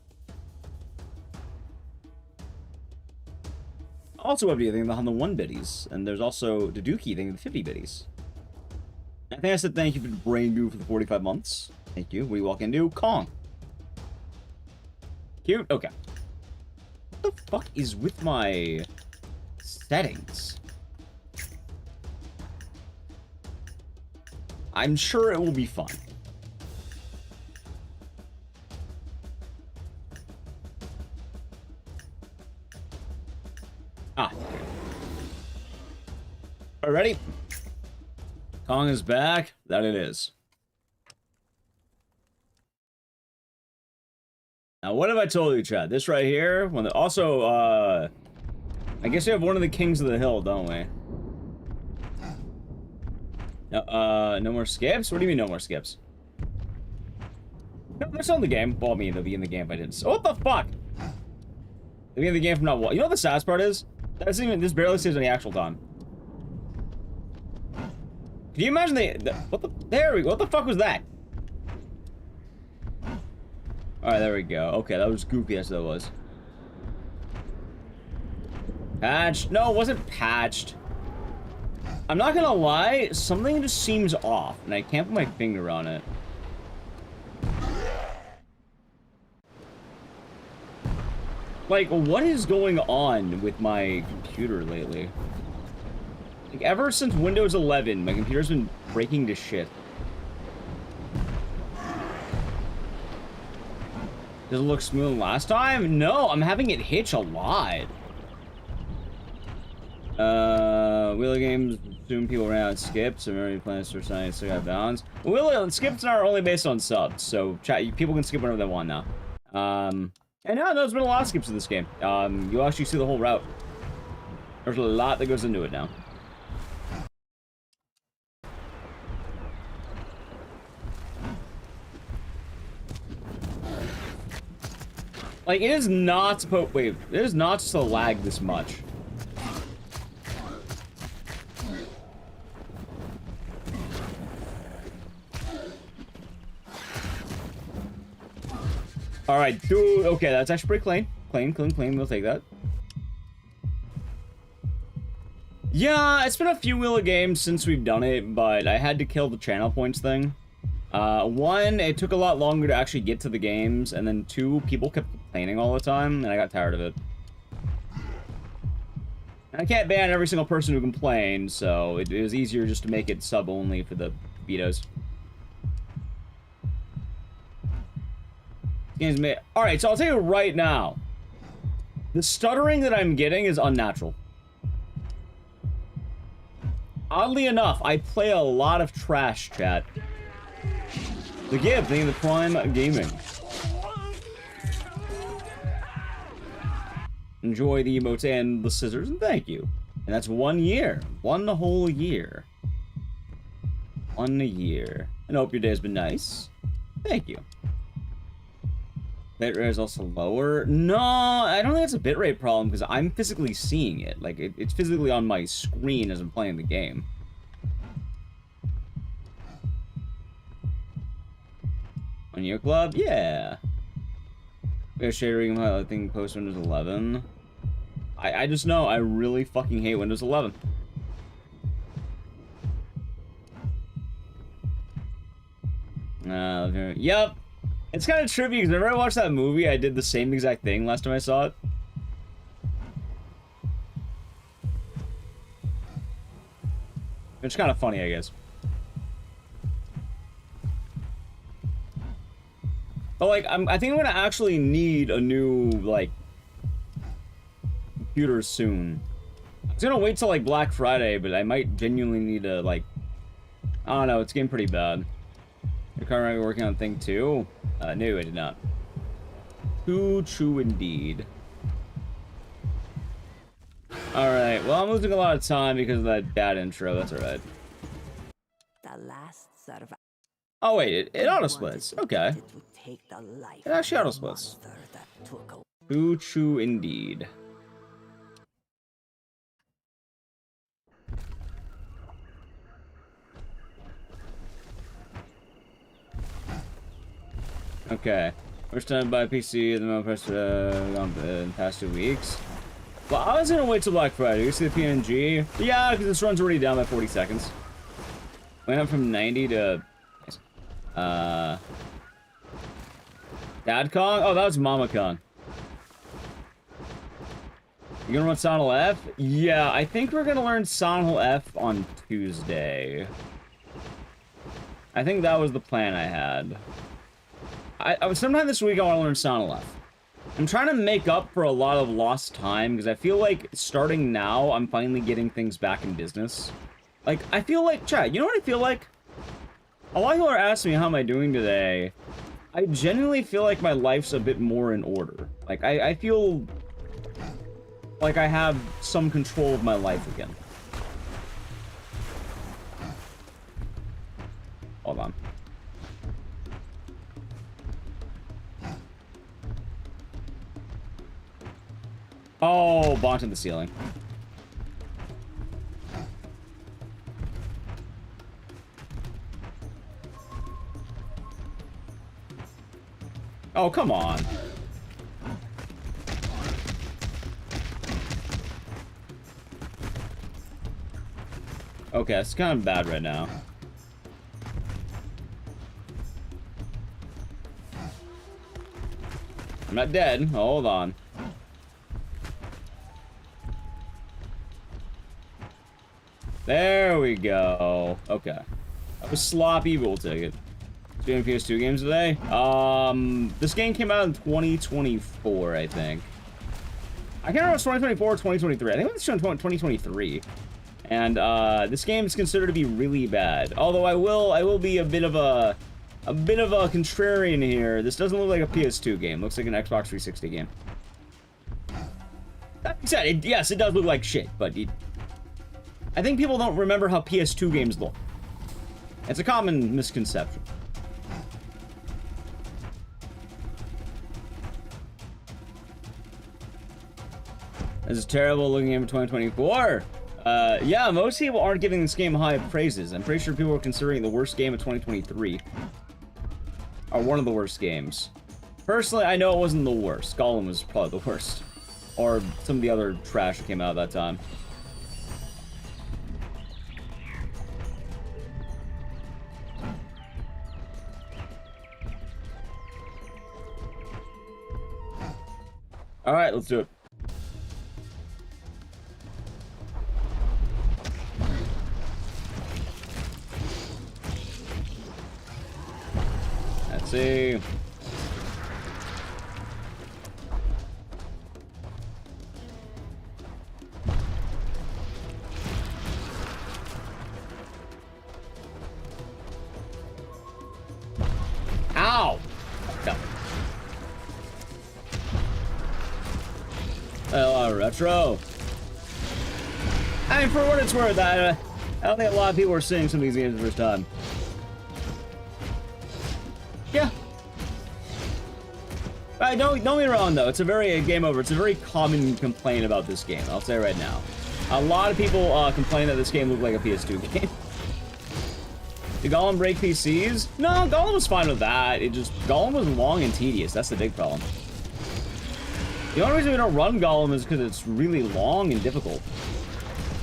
Also have anything on the 1 biddies. And there's also Daduki thing, the 50 biddies. I think I said thank you for the brain goo for the 45 months. Thank you. What do you walk into? Kong. Cute? Okay. What the fuck is with my settings? I'm sure it will be fun. Ah. All right, ready? Kong is back. That it is. Now, what have I told you, Chad? This right here. When also, I guess we have one of the kings of the hill, don't we? No more skips? What do you mean no more skips? No, they're still in the game. Well, I mean, they'll be in the game if I didn't. So, what the fuck? They'll be in the game from now. You know what the saddest part is? That's even, this barely saves any actual time. Can you imagine what the, there we go. What the fuck was that? Alright, there we go. Okay, that was goofy as that was. Patched? No, it wasn't patched. I'm not gonna lie, something just seems off, and I can't put my finger on it. Like, what is going on with my computer lately? Like, ever since Windows 11, my computer's been breaking to shit. Does it look smooth last time? No, I'm having it hitch a lot. Wheel of games, assume people ran out skips, and already plans to assign still got balance. Wheel skips are only based on subs, so chat, people can skip whenever they want now. And no, there's been a lot of skips in this game. You'll actually see the whole route. There's a lot that goes into it now. Like, it is not supposed, wait, it is not supposed to lag this much. Alright, dude, okay, that's actually pretty clean. Clean, we'll take that. Yeah, it's been a few Wheel of Games since we've done it, but I had to kill the channel points thing. One, it took a lot longer to actually get to the games, and then two, people kept complaining all the time, and I got tired of it. And I can't ban every single person who complained, so it was easier just to make it sub-only for the betos. Alright, so I'll tell you right now. The stuttering that I'm getting is unnatural. Oddly enough, I play a lot of trash, chat. The Gib, thank you the Prime Gaming. Enjoy the emotes and the scissors, and thank you. And that's 1 year. 1 whole year. 1 year. And I hope your day has been nice. Thank you. Bitrate is also lower. No, I don't think it's a bitrate problem because I'm physically seeing it. Like, it's physically on my screen as I'm playing the game. On your club? Yeah. We have shading highlighting post Windows 11. I just know I really fucking hate Windows 11. Yep. It's kind of trippy because whenever I watched that movie, I did the same exact thing last time I saw it. It's kind of funny, I guess. But like, I think I'm gonna actually need a new like computer soon. I was gonna wait till like Black Friday, but I might genuinely need to like, I don't know, it's getting pretty bad. You're currently working on thing 2? No, I did not. Too true indeed. Alright, well I'm losing a lot of time because of that bad intro, that's alright. The last survivor. Oh wait, it auto splits. Okay. It actually auto splits. Too true indeed. Okay. First time to buy PC, the most in the past 2 weeks. Well, I was gonna wait till Black Friday. You see the PNG? Yeah, because this run's already down by 40 seconds. Went up from 90 to... Dad Kong? Oh, that was Mama Kong. You gonna run Sonal F? Yeah, I think we're gonna learn Sonal F on Tuesday. I think that was the plan I had. Sometime this week I want to learn Sonal F. I'm trying to make up for a lot of lost time, because I feel like starting now, I'm finally getting things back in business. Like, I feel like, chat, you know what I feel like? A lot of people are asking me how am I doing today. I genuinely feel like my life's a bit more in order. Like, I feel like I have some control of my life again. Hold on. Oh, bonked in the ceiling. Oh, come on. Okay, it's kind of bad right now. I'm not dead. Hold on. There we go. Okay. That was sloppy, but we'll take it. Doing PS2 games today? This game came out in 2024, I think. I can't remember if it's 2024 or 2023. I think it's 2023. And, this game is considered to be really bad. Although I will be a bit of a contrarian here. This doesn't look like a PS2 game. It looks like an Xbox 360 game. That being said, yes, it does look like shit, but I think people don't remember how PS2 games look. It's a common misconception. This is terrible looking in 2024. Yeah, most people aren't giving this game high praises. I'm pretty sure people are considering it the worst game of 2023. Or one of the worst games. Personally, I know it wasn't the worst. Gollum was probably the worst. Or some of the other trash that came out at that time. Alright, let's do it. Let's see. Ow! Okay. Retro. I mean, for what it's worth, I don't think a lot of people are seeing some of these games the first time. Yeah. Don't get me wrong, though. It's a very, game over. It's a very common complaint about this game. I'll say right now. A lot of people complain that this game looked like a PS2 game. Did Gollum break PCs? No, Gollum was fine with that. Gollum was long and tedious. That's the big problem. The only reason we don't run Gollum is because it's really long and difficult.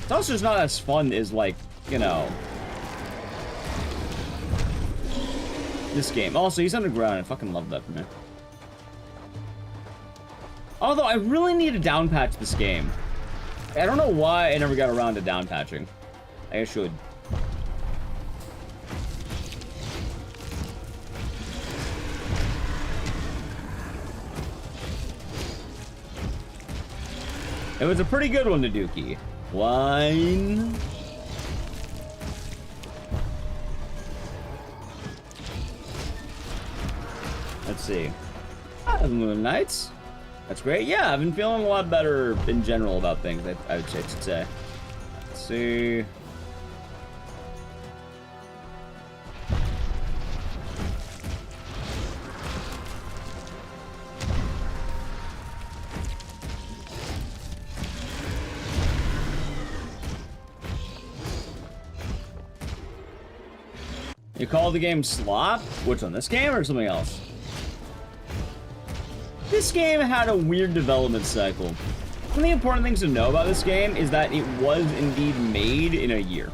It's also just not as fun as, like, you know, this game. Also, he's underground. I fucking love that for me. Although, I really need to downpatch this game. I don't know why I never got around to downpatching. I should. It was a pretty good one, Ecdycis. One. Let's see. Moon Knights. That's great. Yeah, I've been feeling a lot better in general about things, I would say. Let's see. You call the game slop? Which one? This game or something else? This game had a weird development cycle. One of the important things to know about this game is that it was indeed made in a year.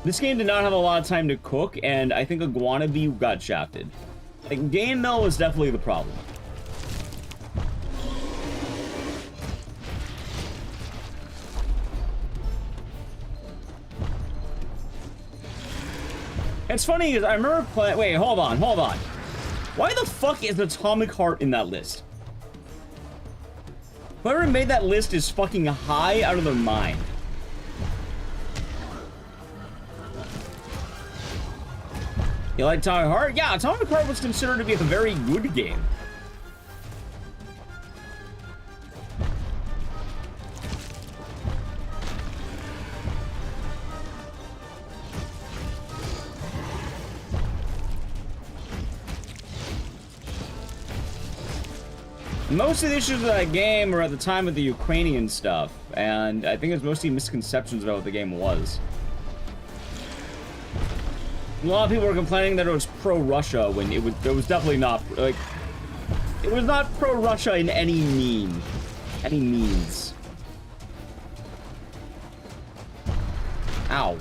This game did not have a lot of time to cook, and I think Iguana Bee got shafted. Like, game mill was definitely the problem. It's funny because I remember playing. Wait, hold on. Why the fuck is Atomic Heart in that list? Whoever made that list is fucking high out of their mind. You like Atomic Heart? Yeah, Atomic Heart was considered to be a very good game. Most of the issues with that game were at the time of the Ukrainian stuff, and I think it was mostly misconceptions about what the game was. A lot of people were complaining that it was pro-Russia when it was definitely not. Like, it was not pro-Russia in any means. Ow.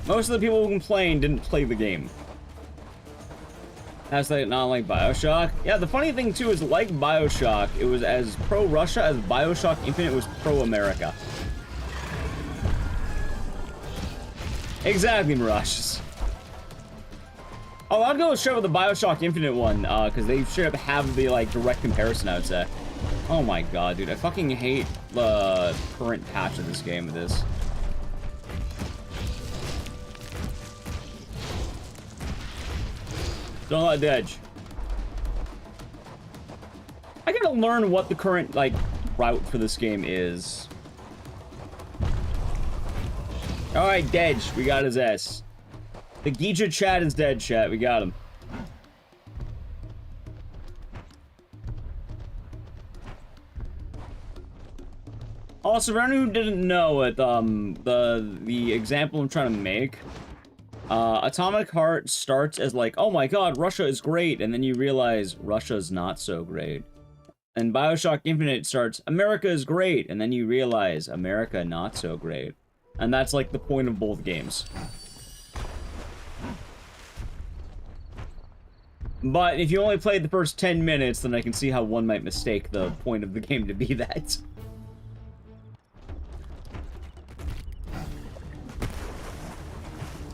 Most of the people who complained didn't play the game. That's like not like BioShock. Yeah, the funny thing too is, like BioShock, it was as pro-Russia as BioShock Infinite was pro-America. Exactly, Mirage. Oh, I'd go straight with the BioShock Infinite one, because they straight up have the like direct comparison, I would say. Oh my god, dude, I fucking hate the current patch of this game with this. Don't let edge. I gotta learn what the current, like, route for this game is. Alright, Dedge. We got his ass. The Geisha chat is dead, chat. We got him. Also, for anyone who didn't know it, the example I'm trying to make, Atomic Heart starts as like, oh my god, Russia is great, and then you realize Russia's not so great. And BioShock Infinite starts, America is great, and then you realize America not so great. And that's like the point of both games. But if you only played the first 10 minutes, then I can see how one might mistake the point of the game to be that.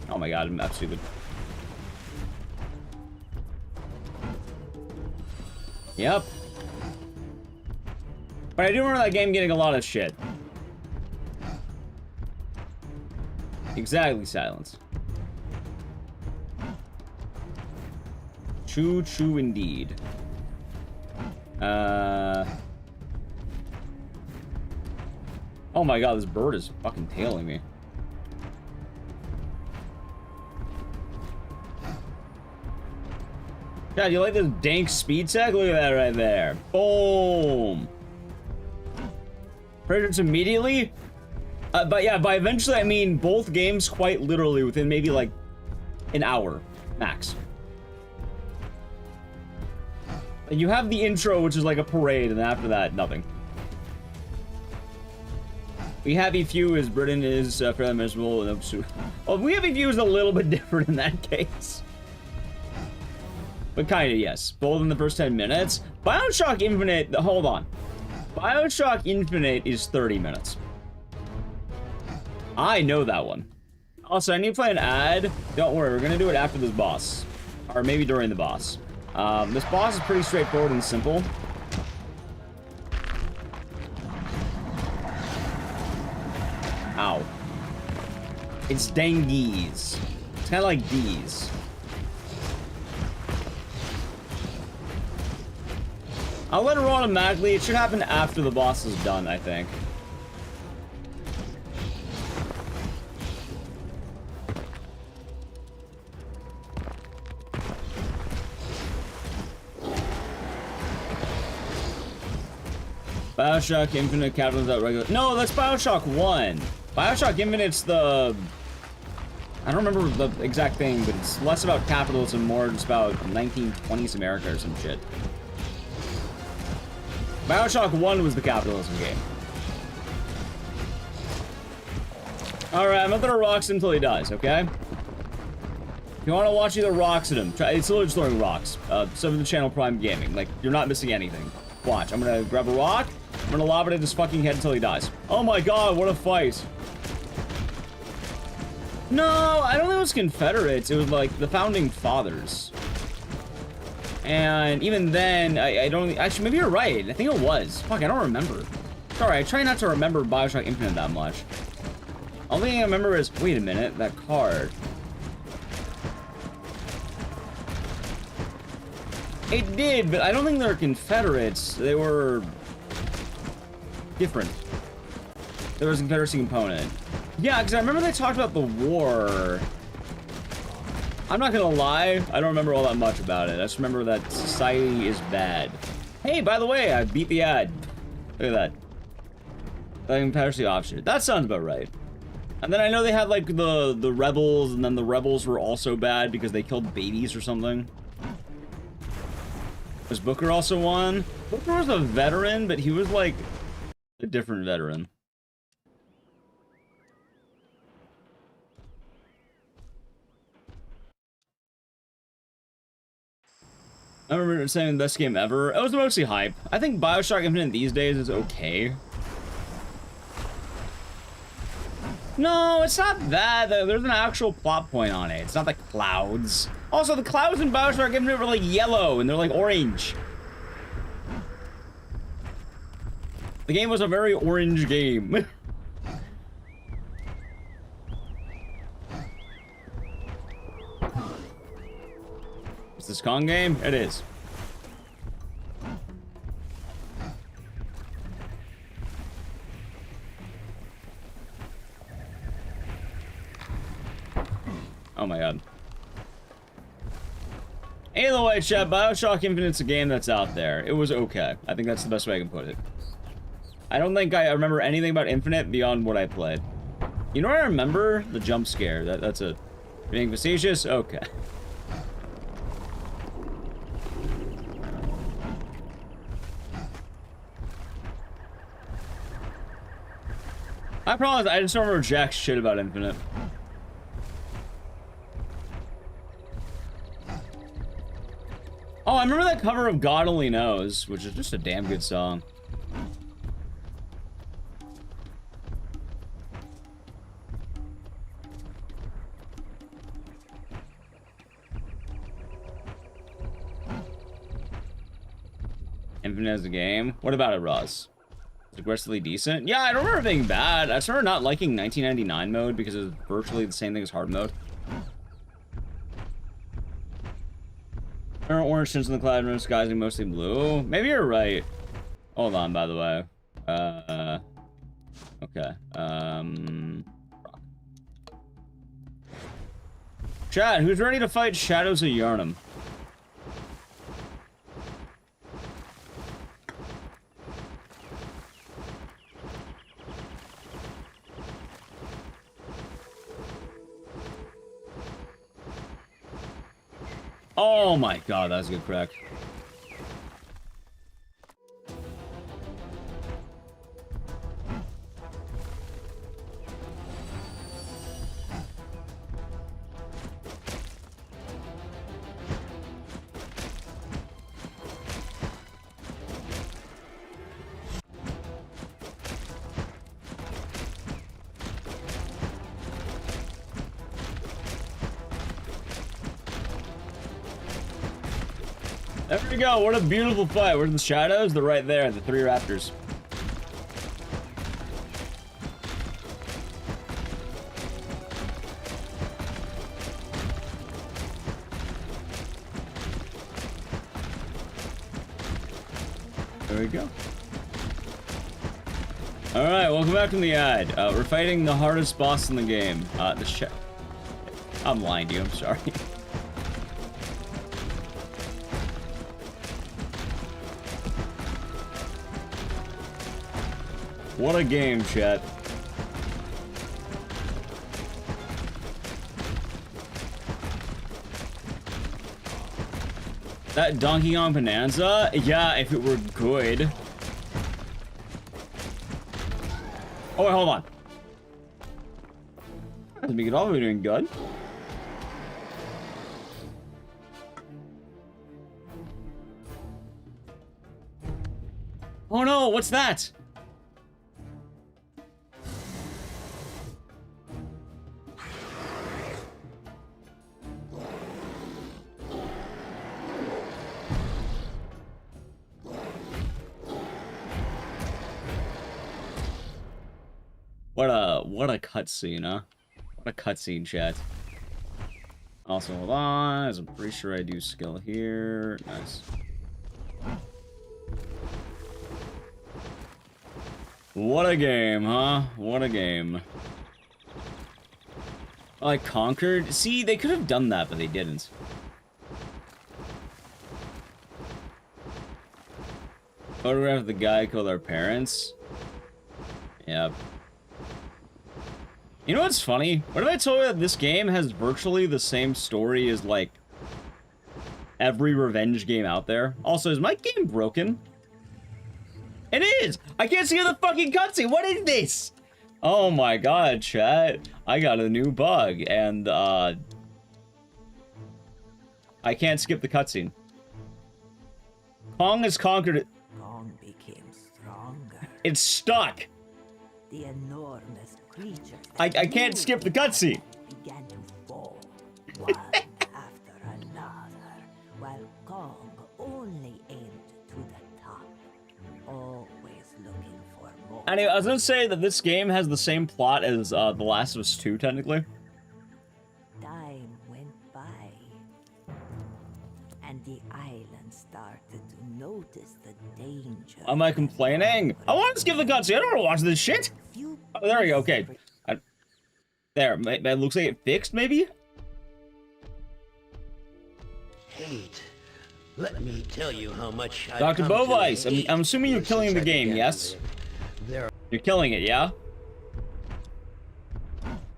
Oh my god, I'm stupid. Yep. But I do remember that game getting a lot of shit. Exactly, Silence. True, true indeed. Oh my god, this bird is fucking tailing me. God, you like this dank speed tech? Look at that right there. Boom. Predators immediately? But yeah, by eventually I mean both games quite literally within maybe like an hour, max. And you have the intro, which is like a parade, and after that, nothing. We have a few as Britain is fairly miserable. Well, we have a few is a little bit different in that case. But kinda, yes. Both in the first 10 minutes. BioShock Infinite, hold on. BioShock Infinite is 30 minutes. I know that one. Also, I need to play an ad. Don't worry, we're gonna do it after this boss. Or maybe during the boss. This boss is pretty straightforward and simple. Ow. It's Dengues. It's kind of like D's. I'll let it roll automatically. It should happen after the boss is done, I think. Bioshock Infinite capitals out regular. No, that's Bioshock 1. Bioshock Infinite's the... I don't remember the exact thing, but it's less about capitalism, more just about 1920s America or some shit. Bioshock 1 was the capitalism game. Alright, I'm not gonna rocks him until he dies, okay? If you want to watch either rocks at him, try, it's literally just throwing rocks. Sub to the channel Prime Gaming. Like, you're not missing anything. Watch, I'm gonna grab a rock, I'm gonna lob it at his fucking head until he dies. Oh my god, what a fight. No, I don't think it was Confederates. It was like the Founding Fathers. And even then, I don't... Actually, maybe you're right. I think it was. Fuck, I don't remember. Sorry, I try not to remember Bioshock Infinite that much. Only thing I remember is... Wait a minute, that card. It did, but I don't think they're Confederates. They were... different. There was a Confederacy component. Yeah, because I remember they talked about the war. I'm not gonna lie, I don't remember all that much about it. I just remember that society is bad. Hey, by the way, I beat the ad. Look at that. The Confederacy offshoot. That sounds about right. And then I know they had like the rebels, and then the rebels were also bad because they killed babies or something. Was Booker also one? Booker was a veteran, but he was like a different veteran. I remember saying the best game ever. It was mostly hype. I think Bioshock Infinite these days is okay. No, it's not that. There's an actual plot point on it. It's not the clouds. Also, the clouds in Bioshock Infinite were like yellow and they're like orange. The game was a very orange game. Is this Kong game? It is. Oh my god. Either way, chat, Bioshock Infinite's a game that's out there. It was okay. I think that's the best way I can put it. I don't think I remember anything about Infinite beyond what I played. You know what I remember? The jump scare. That's it. Being facetious? Okay. I promise, I just don't remember jack shit about Infinite. Oh, I remember that cover of God Only Knows, which is just a damn good song. Infinite as a game? What about it, Roz? It's aggressively decent? Yeah, I don't remember it being bad. I just remember not liking 1999 mode because it was virtually the same thing as hard mode. There are orange tints in the cloud and disguising mostly blue. Maybe you're right. Hold on, by the way. Okay. Chad, who's ready to fight Shadows of Yharnam? Oh my god, that's a good crack. There we go. What a beautiful fight. Where's the shadows? They're right there. The 3 raptors. There we go. Alright, welcome back from the ad. We're fighting the hardest boss in the game. I'm lying to you, I'm sorry. What a game, chat. That Donkey Kong Bonanza? Yeah, if it were good. Oh, wait, hold on. Doesn't make it all be doing good. Oh no, what's that? What a cutscene, huh? What a cutscene, chat. Also, hold on, as I'm pretty sure I do skill here. Nice. What a game, huh? What a game. I conquered. See, they could have done that, but they didn't. Photograph of the guy who killed our parents. Yep. You know what's funny? What if I told you that this game has virtually the same story as, like, every revenge game out there? Also, is my game broken? It is! I can't see the fucking cutscene! What is this? Oh my god, chat. I got a new bug, and, I can't skip the cutscene. Kong has conquered it. Kong became stronger. It's stuck! The enormous creatures I can't skip the cutscene! began to fall, one after another, while Kong only aimed to the top, always looking for more. Anyway, I was gonna say that this game has the same plot as The Last of Us 2, technically. Time went by, and the island started to notice the danger. Am I complaining? I want to skip the cutscene. I don't want to watch this shit. Oh, there we go. Okay. There. It looks like it fixed, maybe? Hate. Let me tell you how much I've Dr. come to Bovice, hate I'm assuming you're you killing since the I game, began yes? to live. There You're killing it, yeah?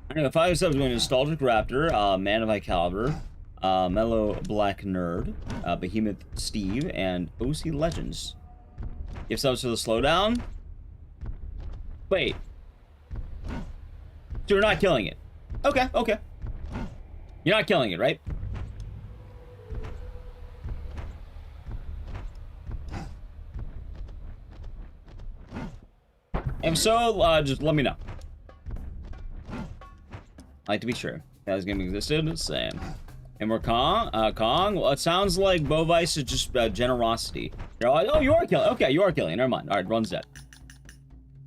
Anyway, 5 subs going to Nostalgic Raptor, Man of High Caliber, Mellow Black Nerd, Behemoth Steve, and OC Legends. Give subs to the slowdown. Wait. So you're not killing it. Okay, okay. You're not killing it, right? If so, just let me know. I'd like to be sure. That this game existed, same. And we're Kong? Kong? Well, it sounds like Bovice is just generosity. You're like, oh, you are killing. Okay, you are killing. Never mind. All right, Run's dead.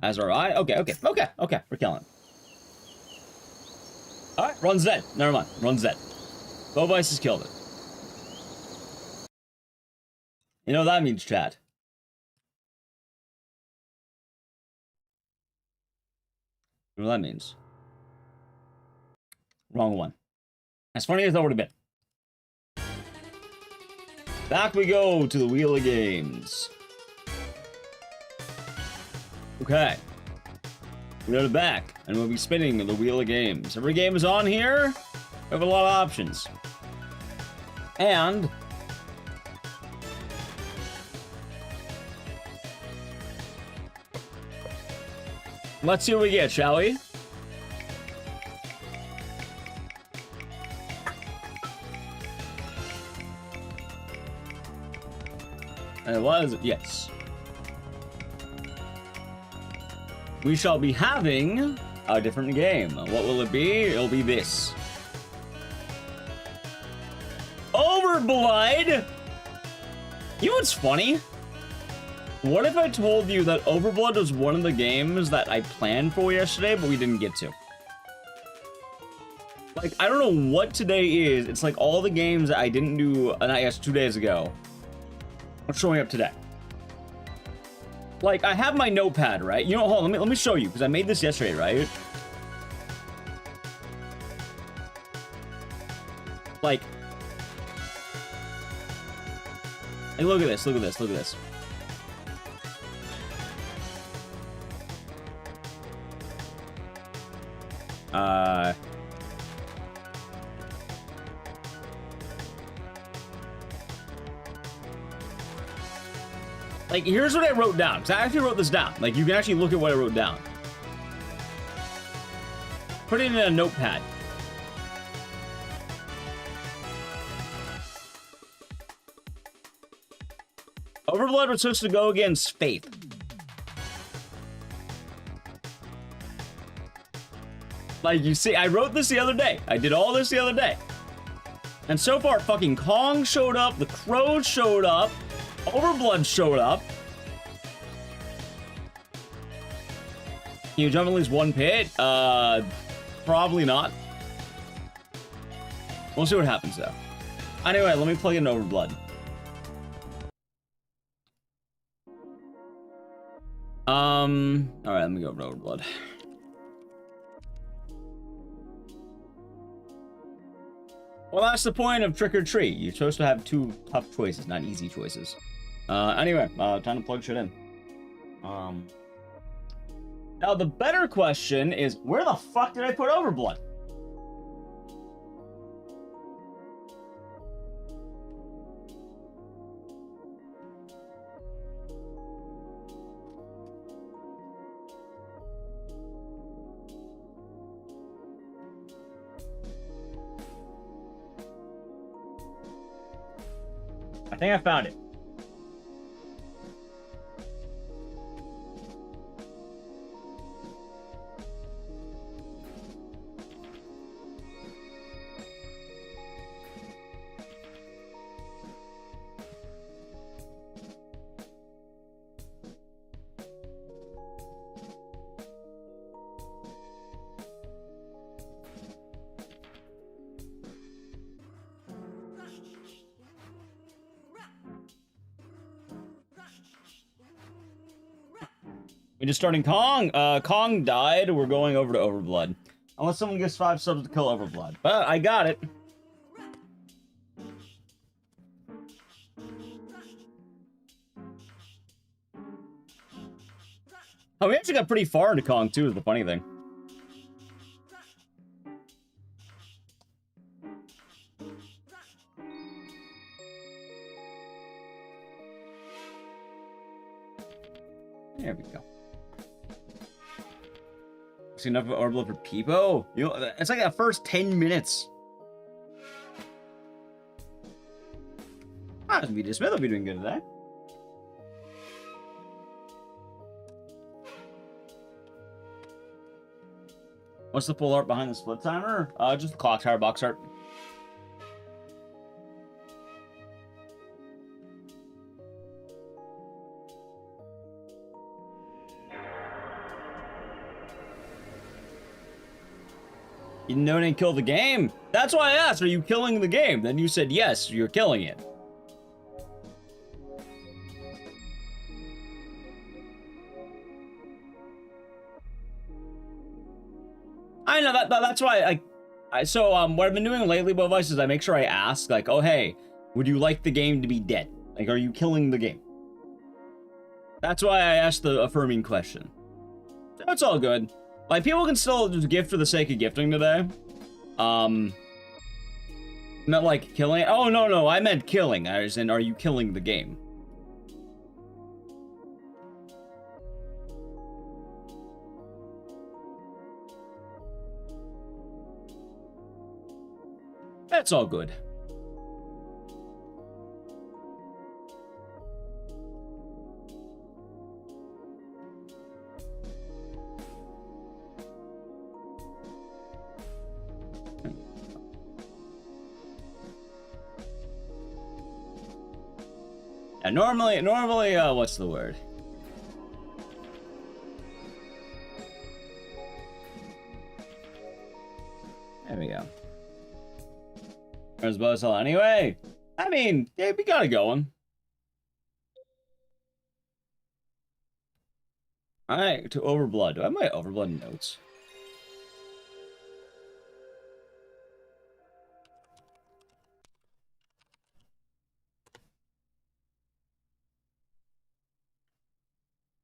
As are I. Okay, we're killing. All right, Run's dead. Never mind. Run's dead. Bovice has killed it. You know what that means, chat. You know what that means. Wrong one. As funny as that would have been. Back we go to the Wheel of Games. Okay. We go to back, and we'll be spinning the Wheel of Games. Every game is on here. We have a lot of options. And let's see what we get, shall we? And it was, yes. We shall be having a different game. What will it be? It'll be this. Overblood! You know what's funny? What if I told you that Overblood was one of the games that I planned for yesterday, but we didn't get to? Like, I don't know what today is. It's like all the games that I didn't do, I guess, 2 days ago are showing up today. Like, I have my notepad, right? You know, hold on, let me show you, because I made this yesterday, right? Like, hey, look at this, look at this, look at this. Like, here's what I wrote down, because I actually wrote this down. Like, you can actually look at what I wrote down. Put it in a notepad. Overblood was supposed to go against Faith. Like, you see, I wrote this the other day. I did all this the other day. And so far, fucking Kong showed up, the Crows showed up, Overblood showed up. Can you jump at least one pit? Probably not. We'll see what happens, though. Anyway, let me plug in Overblood. Alright, let me go over to Overblood. Well, that's the point of Trick or Treat. You're supposed to have two tough choices, not easy choices. Anyway, time to plug shit in. Now, the better question is, where the fuck did I put Overblood? I think I found it. We're just starting Kong. Kong died. We're going over to Overblood. Unless someone gets 5 subs to kill Overblood. But I got it. Oh, we actually got pretty far into Kong, too, is the funny thing. There we go. See enough of Overblood for Peepo? You know, it's like that first 10 minutes. Ah, VJ Smith will be doing good today. What's the full art behind the split timer? Just the clock tower box art. You didn't know and kill the game? That's why I asked, are you killing the game? Then you said, yes, you're killing it. I know, that's why so what I've been doing lately, Bovice, is I make sure I ask, like, oh, hey, would you like the game to be dead? Like, are you killing the game? That's why I asked the affirming question. That's all good. Like, people can still just gift for the sake of gifting today. Not like killing. Oh, no, I meant killing. As in, are you killing the game? That's all good. And normally, what's the word? There we go. There's Buzzsaw anyway. I mean, yeah, we got it going. Alright, to Overblood. Do I have my Overblood notes?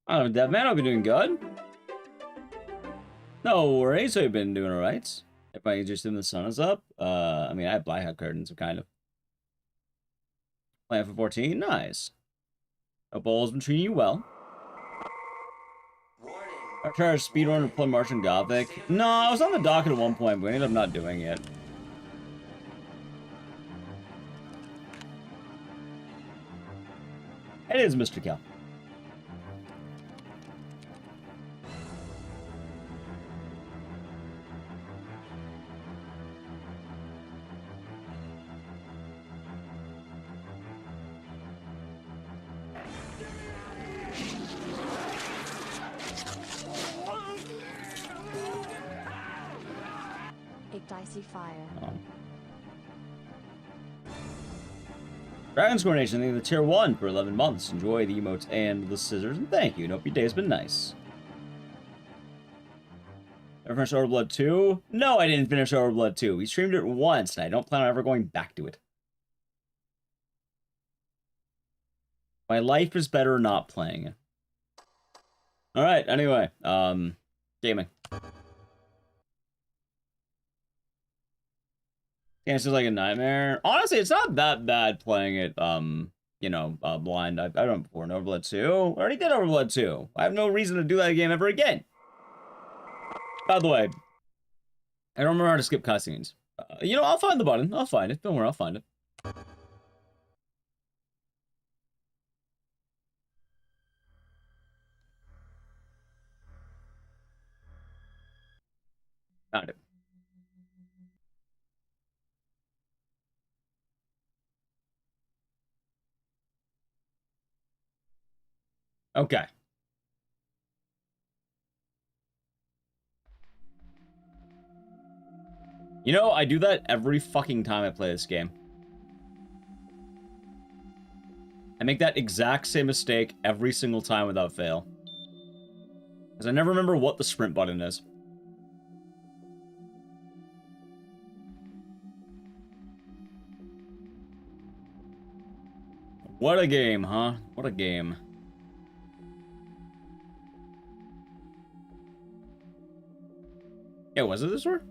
I don't know, Deadman, I'll be doing good. No worries, I've been doing alright. If I just in the sun is up. I mean, I have blackout curtains, kind of. Plan for 14, nice. Hope all's been treating you well. I tried to speedrun and play Martian Gothic. No, I was on the docket at one point, but we ended up not doing it. It is Mr. Kel. Ecdycis fire. Dragon's Coronation, thank you for the tier 1 for 11 months. Enjoy the emotes and the scissors, and thank you. And hope your day has been nice. Ever finished Overblood 2? No, I didn't finish Overblood 2. We streamed it once, and I don't plan on ever going back to it. My life is better not playing it. Alright, anyway, gaming. It's just like a nightmare. Honestly, it's not that bad playing it, you know, blind. I've done it before in Overblood 2. I already did Overblood 2. I have no reason to do that game ever again. By the way, I don't remember how to skip cutscenes. You know, I'll find the button. I'll find it. Don't worry, I'll find it. Found it. Okay. You know, I do that every fucking time I play this game. I make that exact same mistake every single time without fail. Because I never remember what the sprint button is. What a game, huh? What a game. Yeah, was it this one?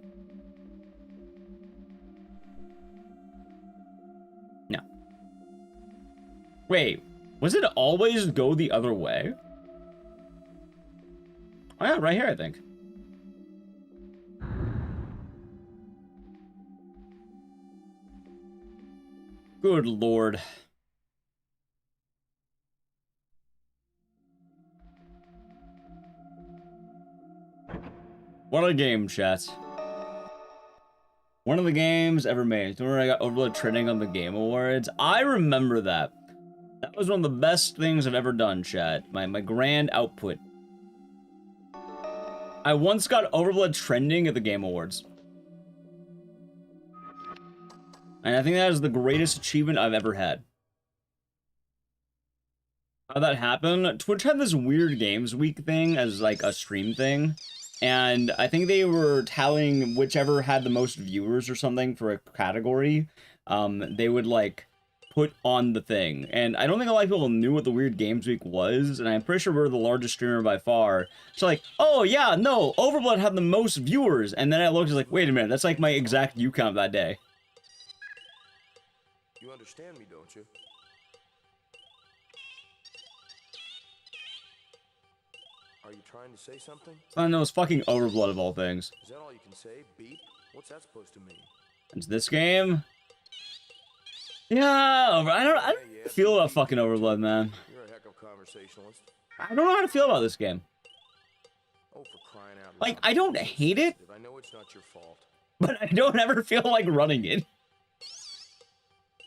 No. Wait, was it always go the other way? Oh yeah, right here, I think. Good lord. What a game, chat. One of the games ever made. Remember I got Overblood trending on the Game Awards? I remember that. That was one of the best things I've ever done, chat. My grand output. I once got Overblood trending at the Game Awards. And I think that is the greatest achievement I've ever had. How that happened? Twitch had this weird Games Week thing as like a stream thing. And I think they were tallying whichever had the most viewers or something for a category. They would like put on the thing. And I don't think a lot of people knew what the Weird Games Week was. And I'm pretty sure we're the largest streamer by far. So like, oh yeah, no, Overblood had the most viewers. And then I looked, like, wait a minute, that's like my exact view count that day. You understand me, don't you? Are you trying to say something? I know it's fucking Overblood of all things. Is that all you can say? Beep? What's that supposed to mean? It's this game. Yeah, I don't feel about fucking Overblood, man. You're a heck of a conversationalist. I don't know how to feel about this game. Oh, for crying out loud. Like, I don't hate it, I know it's not your fault. but I don't ever feel like running it.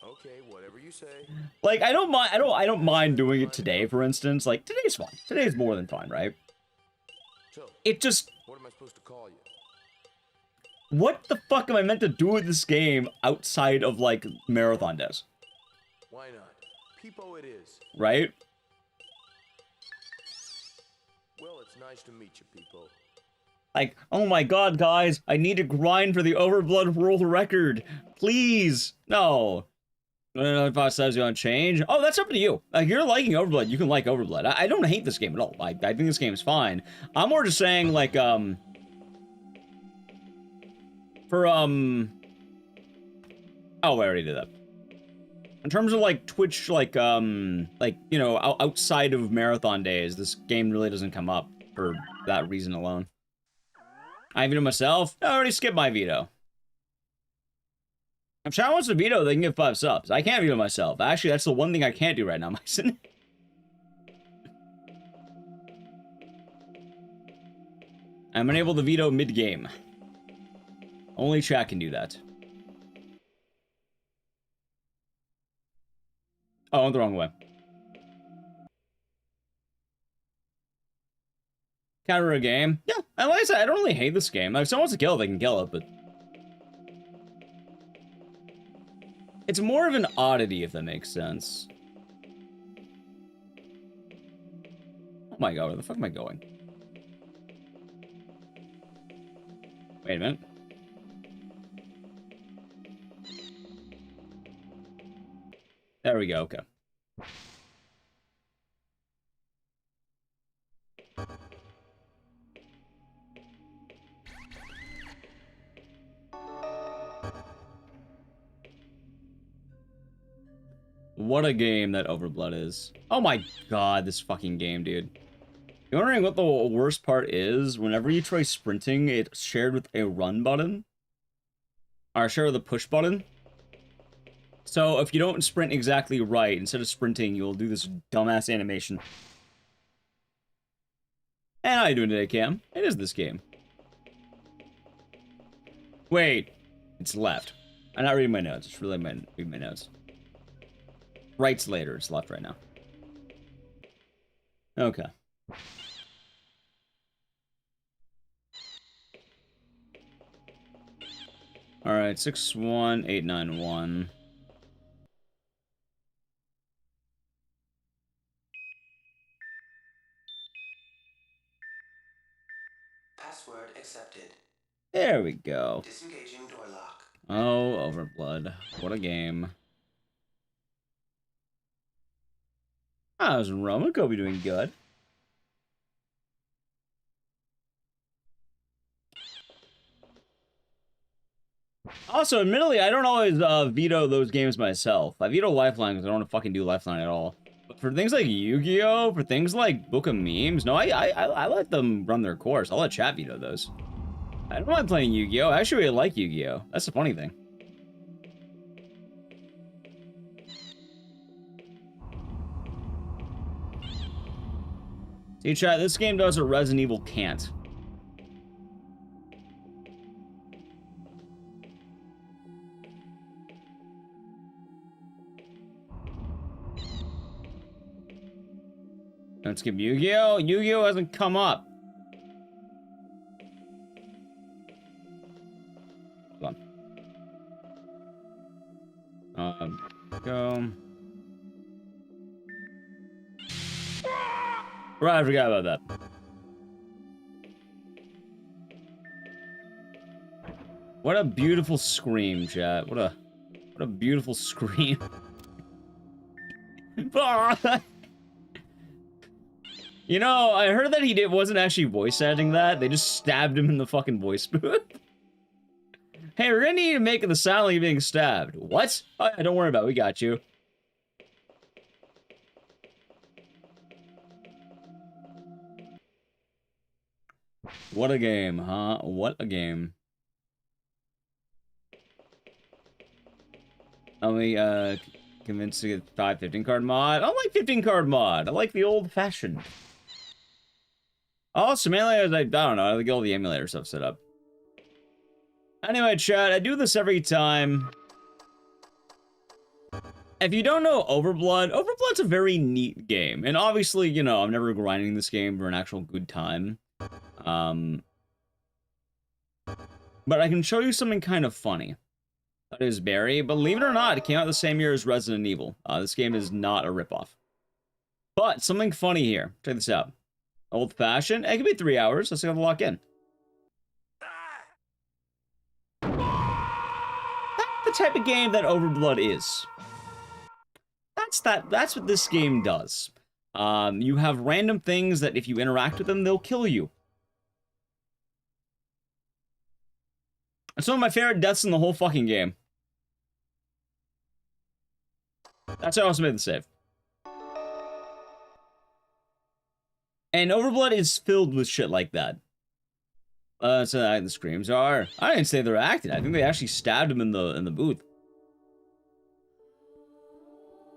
Okay. Okay, whatever you say. Like, I don't mind doing it today, for instance. Like, today's fine. Today's more than fine, right? So, It just... what am I supposed to call you? What the fuck am I meant to do with this game outside of, like, marathon days? Why not? Peepo it is. Right? Well, it's nice to meet you, Peepo. Like, oh my god, guys, I need to grind for the Overblood world record. Please. No. If I says you want to change, oh, that's up to you. Like, you're liking Overblood, you can like Overblood. I don't hate this game at all. I think this game is fine. I'm more just saying, like, oh, I already did that. In terms of, like, Twitch, like, you know, outside of marathon days, this game really doesn't come up for that reason alone. I veto myself? I already skipped my veto. If Chad wants to veto, they can get 5 subs. I can't veto myself. Actually, that's the one thing I can't do right now, Myson. I'm unable to veto mid-game. Only Chad can do that. Oh, I went the wrong way. Counter a game? Yeah, and like I said, I don't really hate this game. If someone wants to kill it, they can kill it, but... It's more of an oddity, if that makes sense. Oh my god, where the fuck am I going? Wait a minute. There we go, okay. What a game that Overblood is. Oh my god, this fucking game, dude. You're wondering what the worst part is? Whenever you try sprinting, it's shared with a run button. Or shared with a push button. So if you don't sprint exactly right, instead of sprinting, you'll do this dumbass animation. And how you doing today, Cam? It is this game. Wait. It's left. I'm not reading my notes. It's really reading my notes. Right's later. It's left right now. Okay. Alright, 61891. Password accepted. There we go. Disengaging door lock. Oh, Overblood. What a game. How's Roma Kobe doing good? Also, admittedly, I don't always veto those games myself. I veto Lifeline because I don't want to fucking do Lifeline at all. But for things like Yu-Gi-Oh!, for things like Book of Memes, no, I let them run their course. I'll let chat veto those. I don't mind playing Yu-Gi-Oh! I actually really like Yu-Gi-Oh! That's the funny thing. See, chat, this game does what Resident Evil can't. Let's skip Yu-Gi-Oh! Yu-Gi-Oh! Hasn't come up. Hold on. Go. Right, I forgot about that. What a beautiful scream, chat. What a beautiful scream. You know, I heard that he wasn't actually voice acting that. They just stabbed him in the fucking voice booth. Hey, we're gonna need to make the sound like you're being stabbed. What? Oh, don't worry about it. We got you. What a game, huh? What a game. Let me, convinced to get 5 15 card mod. I don't like 15 card mod. I like the old fashioned. Oh, some emulators, I don't know. I like all the emulator stuff set up. Anyway, chat, I do this every time. If you don't know Overblood's a very neat game. And obviously, you know, I'm never grinding this game for an actual good time. But I can show you something kind of funny. That is Barry. Believe it or not, it came out the same year as Resident Evil. This game is not a ripoff. But something funny here. Check this out. Old-fashioned. It could be 3 hours. Let's see how to lock in. That's the type of game that Overblood is. That's what this game does. You have random things that if you interact with them, they'll kill you. It's one of my favorite deaths in the whole fucking game. That's how I also made the save. And Overblood is filled with shit like that. So the screams are. I didn't say they're acting. I think they actually stabbed him in the booth.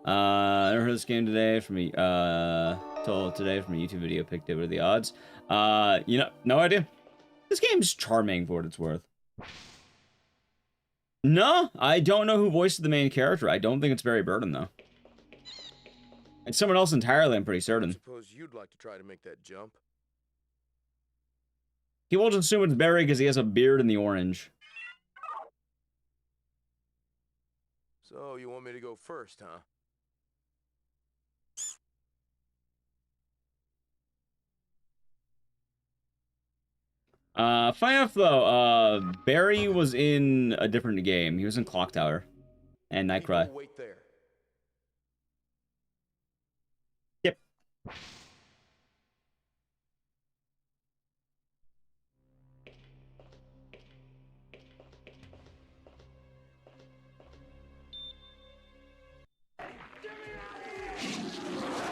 I never heard this game today from a today from a YouTube video picked it. What are the odds? You know, no idea. This game's charming for what it's worth. No, I don't know who voiced the main character. I don't think it's Barry Burton though. It's someone else entirely, I'm pretty certain. I suppose you'd like to try to make that jump. He will just assume it's Barry because he has a beard in the orange. So, you want me to go first, huh? Funny enough though, Barry was in a different game. He was in Clock Tower and Nightcry. People wait there. Yep.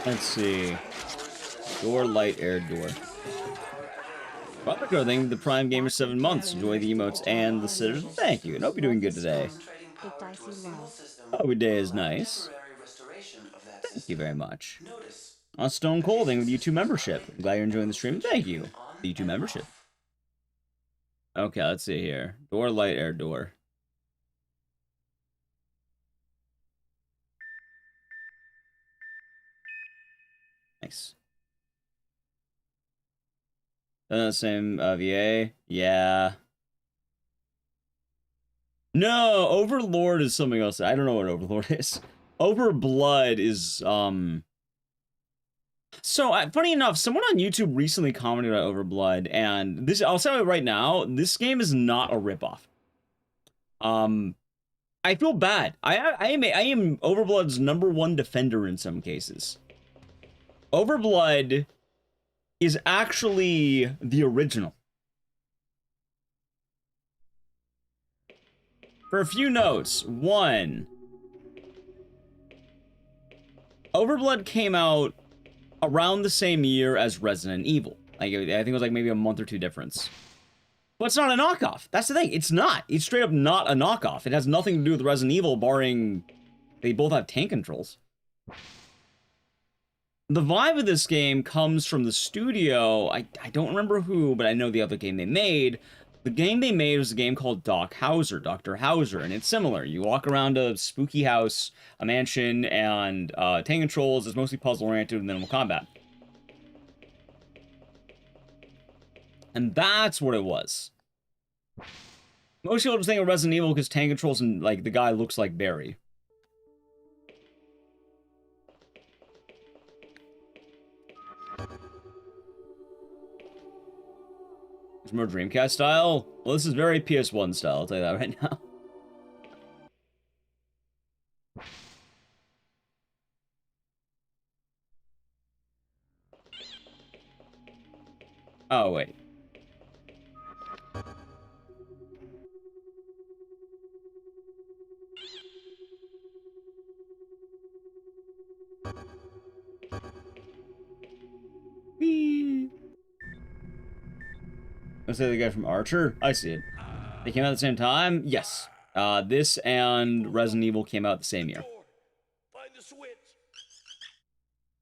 Let's see. Door, light, air, door. Robert thank you the Prime Gamer 7 months. Enjoy the emotes and the sitters. Thank you, and hope you're doing good today. Oh, day is nice. Thank you very much. On Stone Cold, thank you for the YouTube membership. I'm glad you're enjoying the stream. Thank you. The YouTube membership. Okay, let's see here. Door, light, air, door. Nice. Same VA. Yeah. No, Overlord is something else. I don't know what Overlord is. Overblood is So funny enough, someone on YouTube recently commented on Overblood, and this I'll tell you right now, this game is not a ripoff. I feel bad. I am Overblood's #1 defender in some cases. Overblood is actually the original. For a few notes. One, Overblood came out around the same year as Resident Evil. Like, I think it was like maybe a month or two difference. But it's not a knockoff. That's the thing. It's not. It's straight up not a knockoff. It has nothing to do with Resident Evil, barring they both have tank controls. The vibe of this game comes from the studio. I don't remember who, but I know the other game they made. The game they made was a game called Dr. Hauser, and it's similar. You walk around a spooky house, a mansion, and tank controls. It's mostly puzzle-oriented and minimal combat. And that's what it was. Most people just think of Resident Evil because tank controls and, like, the guy looks like Barry. It's more Dreamcast style? Well, this is very PS1 style, I'll tell you that right now. Oh, wait. Let's say the guy from Archer. I see it. They came out at the same time? Yes. This and Resident Evil came out the same year.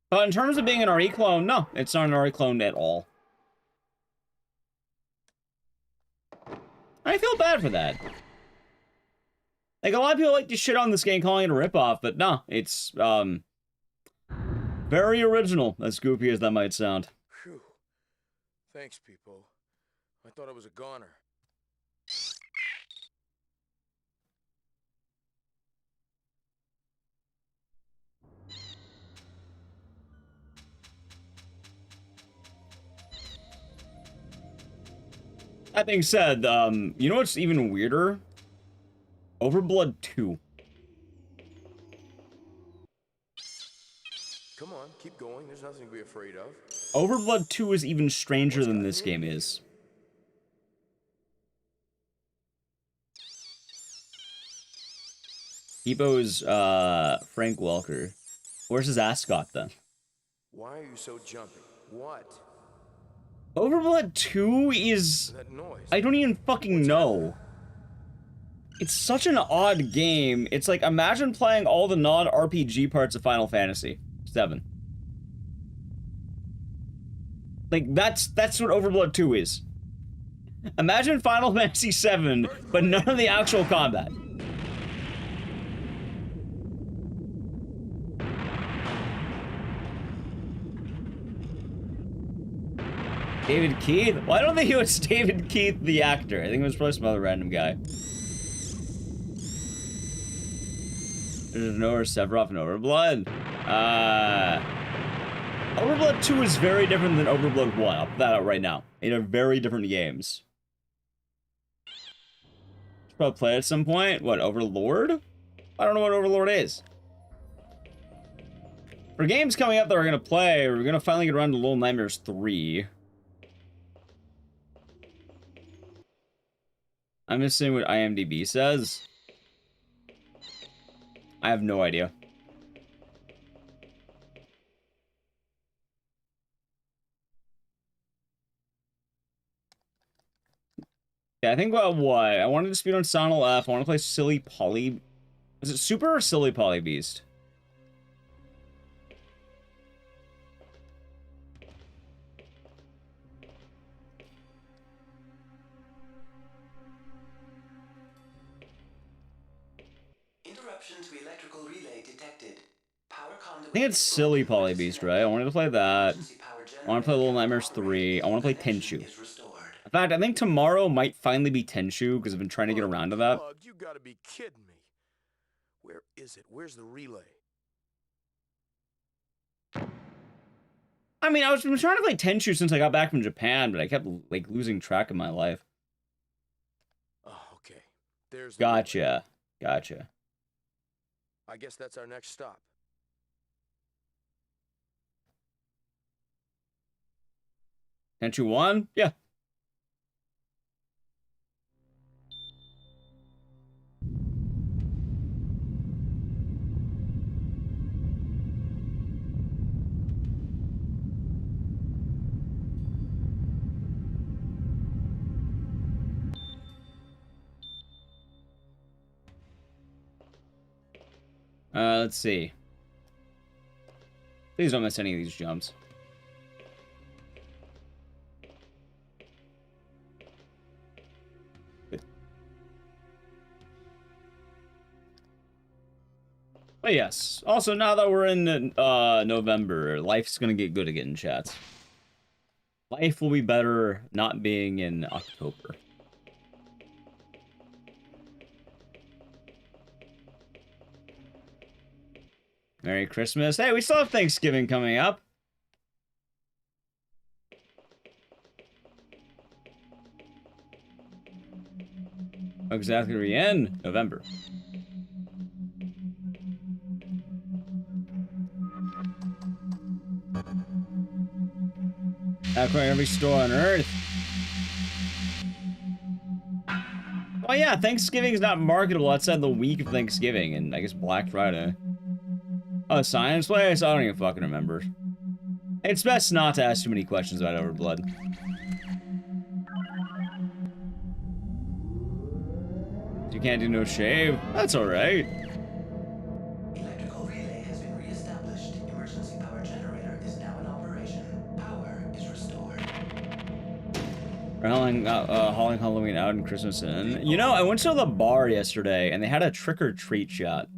But in terms of being an RE clone, no, it's not an RE clone at all. I feel bad for that. Like, a lot of people like to shit on this game calling it a ripoff, but no, it's, very original, as goofy as that might sound. Phew. Thanks, people. I thought I was a goner. That being said, you know what's even weirder? Overblood 2. Come on, keep going. There's nothing to be afraid of. Overblood 2 is even stranger than this game is. Debo's, Frank Welker. Where's his ascot, then? Why are you so jumpy? What? Overblood 2 is... That noise. I don't even fucking know. It's such an odd game. It's like, imagine playing all the non-RPG parts of Final Fantasy VII. Like, that's what Overblood 2 is. Imagine Final Fantasy VII, but none of the actual combat. David Keith? Well, I don't think it was David Keith, the actor. I think it was probably some other random guy. There's no Sephiroth and Overblood. Overblood 2 is very different than Overblood 1. I'll put that out right now. They are very different games. Should probably play it at some point. What, Overlord? I don't know what Overlord is. For games coming up that we're gonna play, we're gonna finally get around to Little Nightmares 3. I'm just seeing what IMDb says. I have no idea. Yeah, I think about what? I wanted to speed on Sonal F. I want to play Silly Poly... Is it Super or Silly Poly Beast? Interruption to electrical relay detected. Power conduit. I think it's Silly Poly Beast, right? I wanted to play that. I want to play Little Nightmares 3. I want to play Tenchu. In fact, I think tomorrow might finally be Tenchu, because I've been trying to get around to that. You gotta be kidding me. Where is it? Where's the relay? I mean, I've been trying to play Tenchu since I got back from Japan, but I kept, like, losing track of my life. Oh, okay. There's the Gotcha. Gotcha. I guess that's our next stop. Tenchu 1? Yeah. Let's see. Please don't miss any of these jumps. Good. But yes, also now that we're in November, life's gonna get good again, chats. Life will be better not being in October. Merry Christmas. Hey, we still have Thanksgiving coming up. Exactly, we end November. Acquiring every store on Earth. Oh yeah, Thanksgiving is not marketable outside the week of Thanksgiving, and I guess Black Friday. Oh, Science Place? I don't even fucking remember. It's best not to ask too many questions about Overblood. You can't do no shave? That's alright. Electrical relay has been re-established. Emergency power generator is now in operation. Power is restored. Or hauling Halloween out and Christmas in. You know, I went to the bar yesterday and they had a trick or treat shot.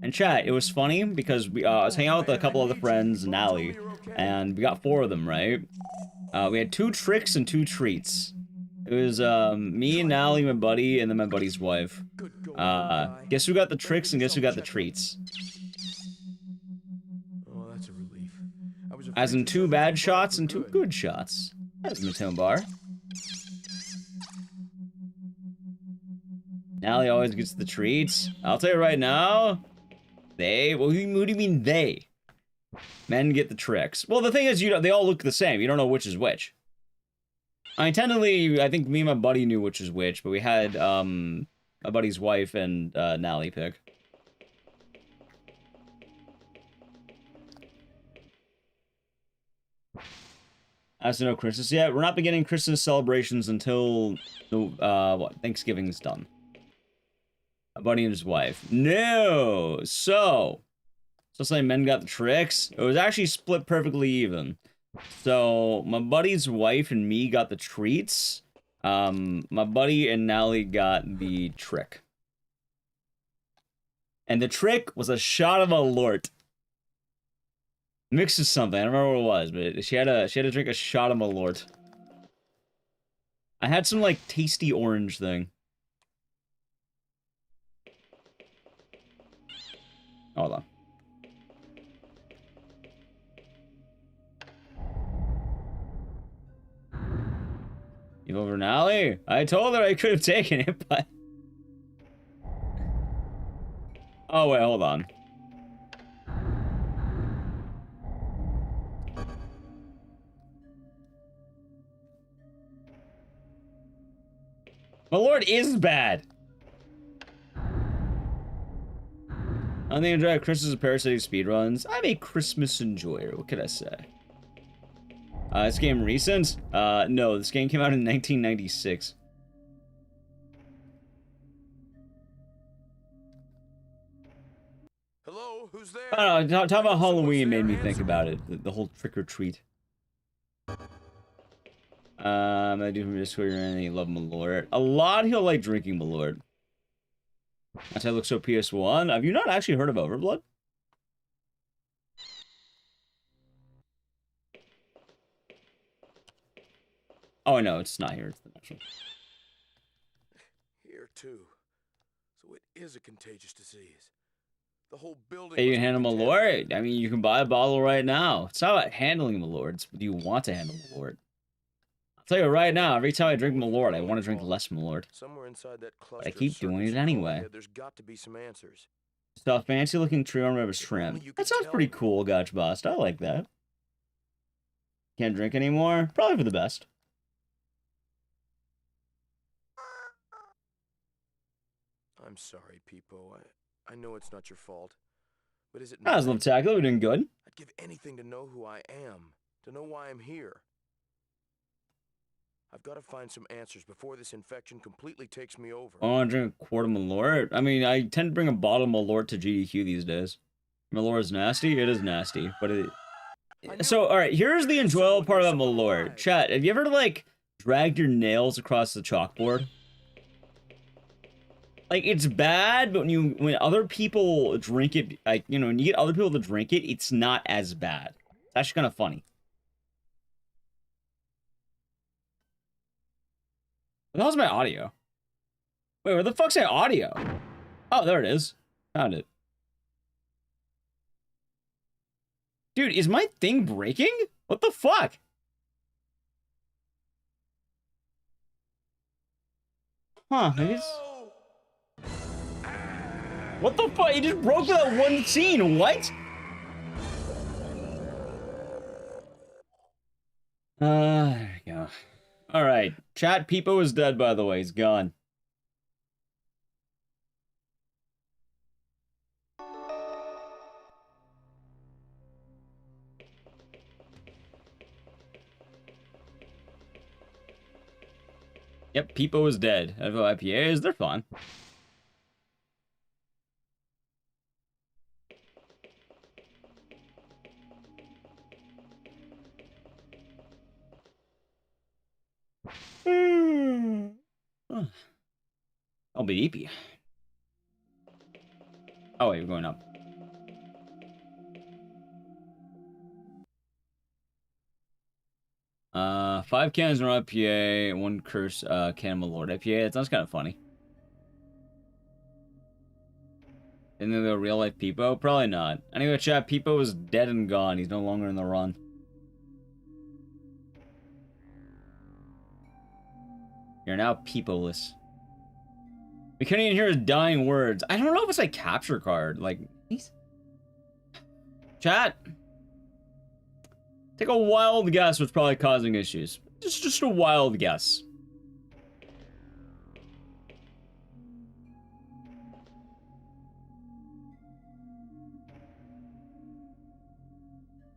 And chat, it was funny because I was hanging out with a couple other friends, Nally, and we got 4 of them, right? We had 2 tricks and 2 treats. It was me and Nally, my buddy, and then my buddy's wife. Guess who got the tricks and guess who got the treats? Oh, that's a relief. As in 2 bad shots and 2 good shots. That's Matone Bar. Nally always gets the treats. I'll tell you right now, they. Well, what do you mean they? Men get the tricks. Well, the thing is, they all look the same. You don't know which is which. I mean, technically, I think me and my buddy knew which was which, but we had my buddy's wife and Nally pick. As to no Christmas yet, we're not beginning Christmas celebrations until Thanksgiving's done. A buddy and his wife. No! So saying men got the tricks. It was actually split perfectly even. So, my buddy's wife and me got the treats. My buddy and Nally got the trick. And the trick was a shot of Malort. Mixed with something, I don't remember what it was, but she had to drink a shot of Malort. I had some, like, tasty orange thing. Hold on. You over Nally? I told her I could have taken it, but... Oh, wait, hold on. My lord is bad. I don't think I enjoy Christmas and parasitic speedruns. I'm a Christmas enjoyer. What could I say? This game recent? No, this game came out in 1996. Hello, who's there? I don't know, talk about Halloween made me think about it. The whole trick or treat. I do from Discord and you love Malort. A lot he'll like drinking Malort. That's why I look so PS1. Have you not actually heard of Overblood? Oh no, it's not here. It's the next one. Here too. So it is a contagious disease. The whole building. Hey, you can handle Malort? I mean, you can buy a bottle right now. It's not about handling Malort. It's do you want to handle Malort? I'll tell you right now, every time I drink Malort, I want to drink less Malort. Somewhere inside that cluster, But I keep doing it anyway. There's got to be some answers. Saw a fancy looking tree arm of a shrimp. That sounds pretty cool, Gotch Bust. I like that. Can't drink anymore? Probably for the best. I'm sorry, Peepo. I know it's not your fault. But is it That was a little tackle. We're doing good. I'd give anything to know who I am. To know why I'm here. I've got to find some answers before this infection completely takes me over. I want to drink a quart of Malort. I mean, I tend to bring a bottle of Malort to GDQ these days. Malort is nasty? It is nasty. But it... So, alright, here's the enjoyable part about Malort. Chat, have you ever, like, dragged your nails across the chalkboard? Like, it's bad, but when other people drink it, like, you know, when you get other people to drink it, it's not as bad. It's actually kind of funny. What the hell's my audio? Wait, where the fuck's my audio? Oh, there it is. Found it. Dude, is my thing breaking? What the fuck? Huh, maybe it's... What the fuck? It just broke that one scene. What? There we go. Alright. Chat, Peepo is dead, by the way. He's gone. Yep, Peepo is dead. Evo IPAs, they're fun. I'll be EP. Oh wait, we're going up. Five cannons are IPA, one curse cannon Lord IPA. That sounds kind of funny. Isn't there a real life Peepo? Probably not. Anyway, chat, Peepo is dead and gone. He's no longer in the run. You're now Peepo-less. We couldn't even hear his dying words. I don't know if it's like capture card. Like, chat. Take a wild guess what's probably causing issues. Just a wild guess.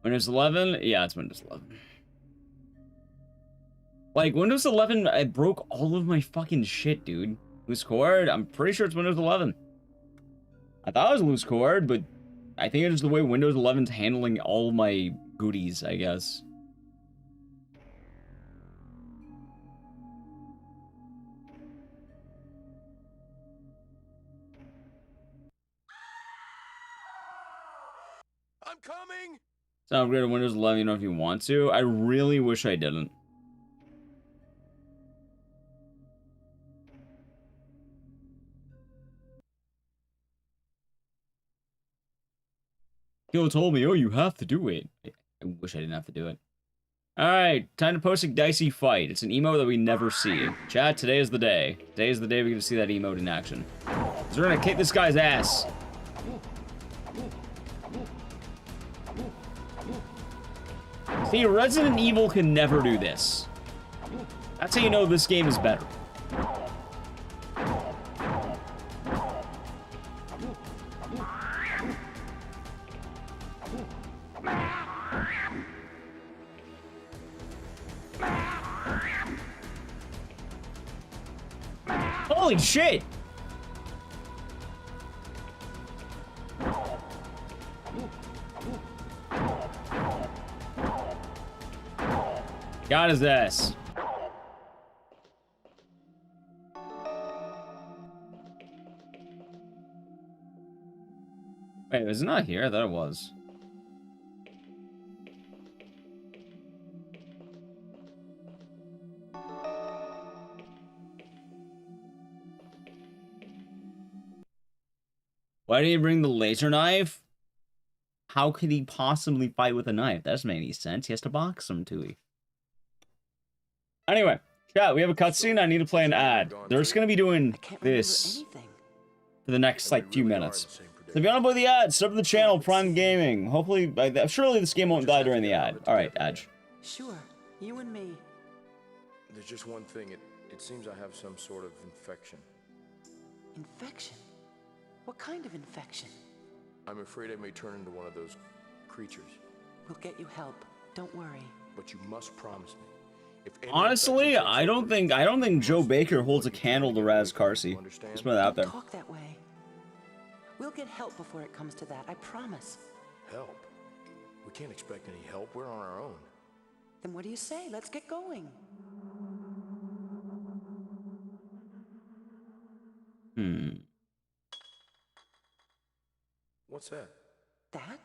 Windows 11? Yeah, it's Windows 11. Like, Windows 11, I broke all of my fucking shit, dude. Loose cord? I'm pretty sure it's Windows 11. I thought it was loose cord, but I think it's the way Windows 11's handling all my goodies, I guess. I'm coming! It's not upgraded to Windows 11, you know, if you want to. I really wish I didn't. Kilo told me, oh, you have to do it. I wish I didn't have to do it. Alright, time to post a dicey fight. It's an emote that we never see. Chat, today is the day. Today is the day we get to see that emote in action. Because we're gonna kick this guy's ass. See, Resident Evil can never do this. That's how you know this game is better. Holy shit! Got his ass. Wait, was it not here? I thought it was. Why did he bring the laser knife? How could he possibly fight with a knife? That doesn't make any sense. He has to box him, too. Anyway, chat, we have a cutscene. I need to play an ad. They're just going to be doing this for the next, like, few minutes. So if you want to play the ad, sub to the channel, Prime Gaming. Hopefully, surely this game won't die during the ad. All right, Edge. Sure, you and me. There's just one thing. It seems I have some sort of infection. Infection? What kind of infection? I'm afraid I may turn into one of those creatures. We'll get you help. Don't worry. But you must promise me. If Honestly, I don't think Joe Baker holds a candle to Raz Carsey. Just put that out there. Talk that way. We'll get help before it comes to that. I promise. Help? We can't expect any help. We're on our own. Then what do you say? Let's get going. What's that? That?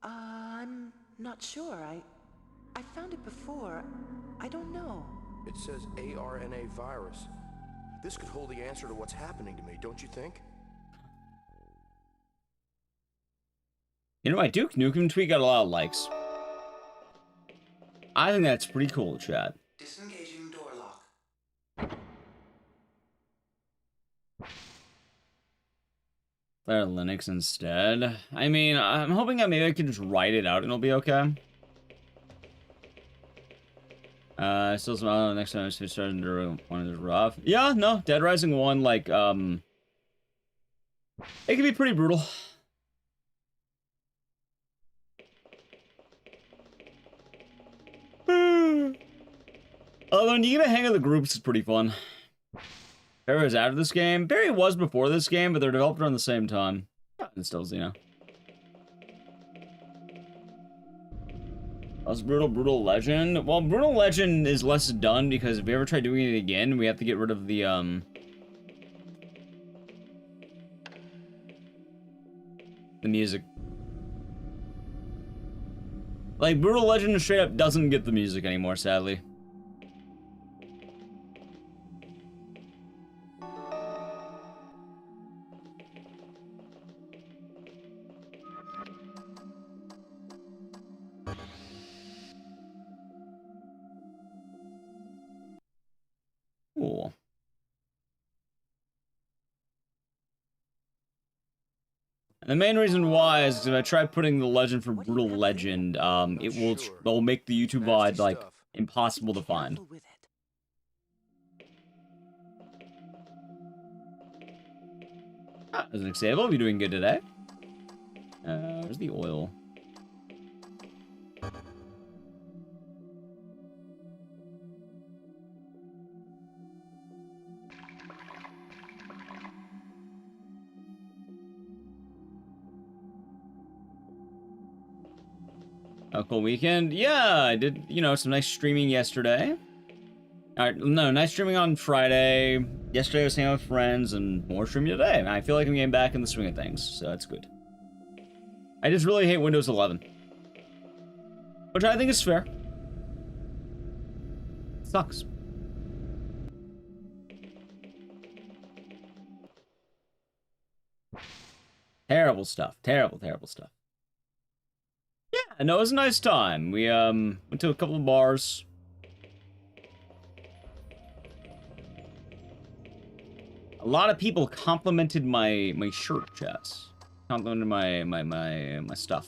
I'm not sure. I found it before. I don't know. It says ARNA virus. This could hold the answer to what's happening to me, don't you think? You know, my Duke Nukem tweet got a lot of likes. I think that's pretty cool, chat. Disengaging door lock. Play Linux instead. I mean, I'm hoping that maybe I can just write it out and it'll be okay. Still some next time it's starting to one is rough. Yeah, no, Dead Rising 1, like, it can be pretty brutal. Although, when you get a hang of the groups, it's pretty fun. Barry was after this game. Barry was before this game, but they're developed around the same time. And still, you know. How's Brutal Legend? Well, Brutal Legend is less done because if we ever try doing it again, we have to get rid of the music. Like, Brutal Legend straight up doesn't get the music anymore, sadly. Cool. And the main reason why is if I try putting the legend for Brutal Legend, it'll make the YouTube VOD like impossible to find. As an example, you're doing good today. Where's the oil? A cool weekend? Yeah, I did, you know, some nice streaming yesterday. Alright, no, nice streaming on Friday. Yesterday I was hanging out with friends, and more streaming today. And I feel like I'm getting back in the swing of things, so that's good. I just really hate Windows 11. Which I think is fair. Sucks. Terrible stuff. Terrible, terrible stuff. Yeah, no, it was a nice time. We went to a couple of bars. A lot of people complimented my shirt, Jess. Complimented my stuff.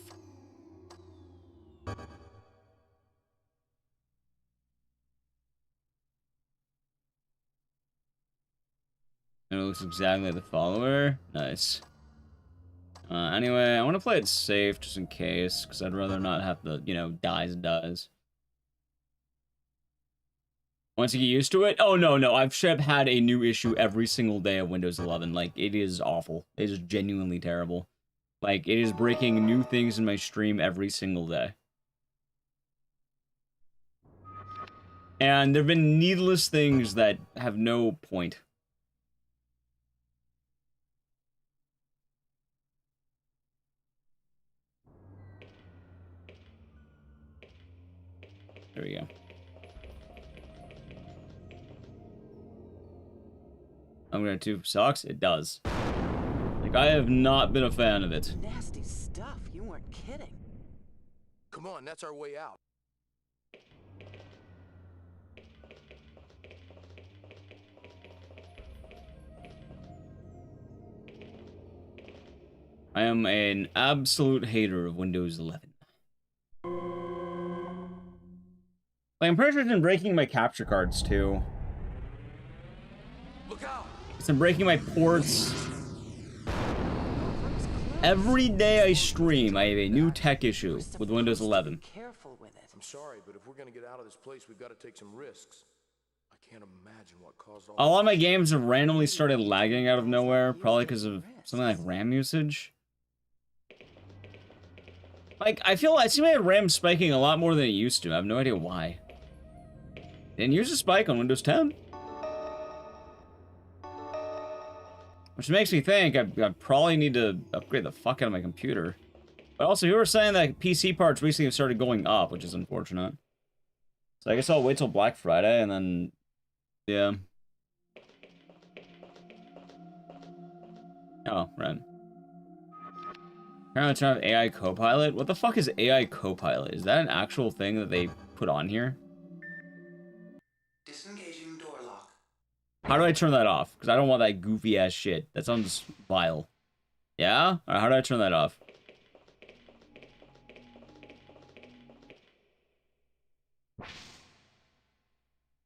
And it looks exactly like the follower. Nice. Anyway, I want to play it safe just in case, because I'd rather not have to, you know, dies. Once you get used to it, oh no, I've had a new issue every single day of Windows 11. Like, it is awful. It is genuinely terrible. Like, it is breaking new things in my stream every single day. And there have been needless things that have no point. There we go. I'm gonna too sucks. It does. Like, I have not been a fan of it. Nasty stuff. You weren't kidding. Come on, that's our way out. I am an absolute hater of Windows 11. Like, I'm pretty sure it's been breaking my capture cards too. Look out! It's been breaking my ports. Every day I stream, I have a new tech issue with Windows 11. Careful with it. I'm sorry, but if we're gonna get out of this place, we've got to take some risks. I can't imagine what caused all A lot of my games have randomly started lagging out of nowhere, probably because of something like RAM usage. Like, I see my RAM spiking a lot more than it used to. I have no idea why. Didn't use a spike on Windows 10. Which makes me think I probably need to upgrade the fuck out of my computer. But also, you were saying that PC parts recently have started going up, which is unfortunate. So I guess I'll wait till Black Friday and then... yeah. Oh, right. Apparently, trying to have AI Copilot. What the fuck is AI Copilot? Is that an actual thing that they put on here? Disengaging door lock. How do I turn that off? Because I don't want that goofy ass shit. That sounds vile. Yeah? Alright, how do I turn that off?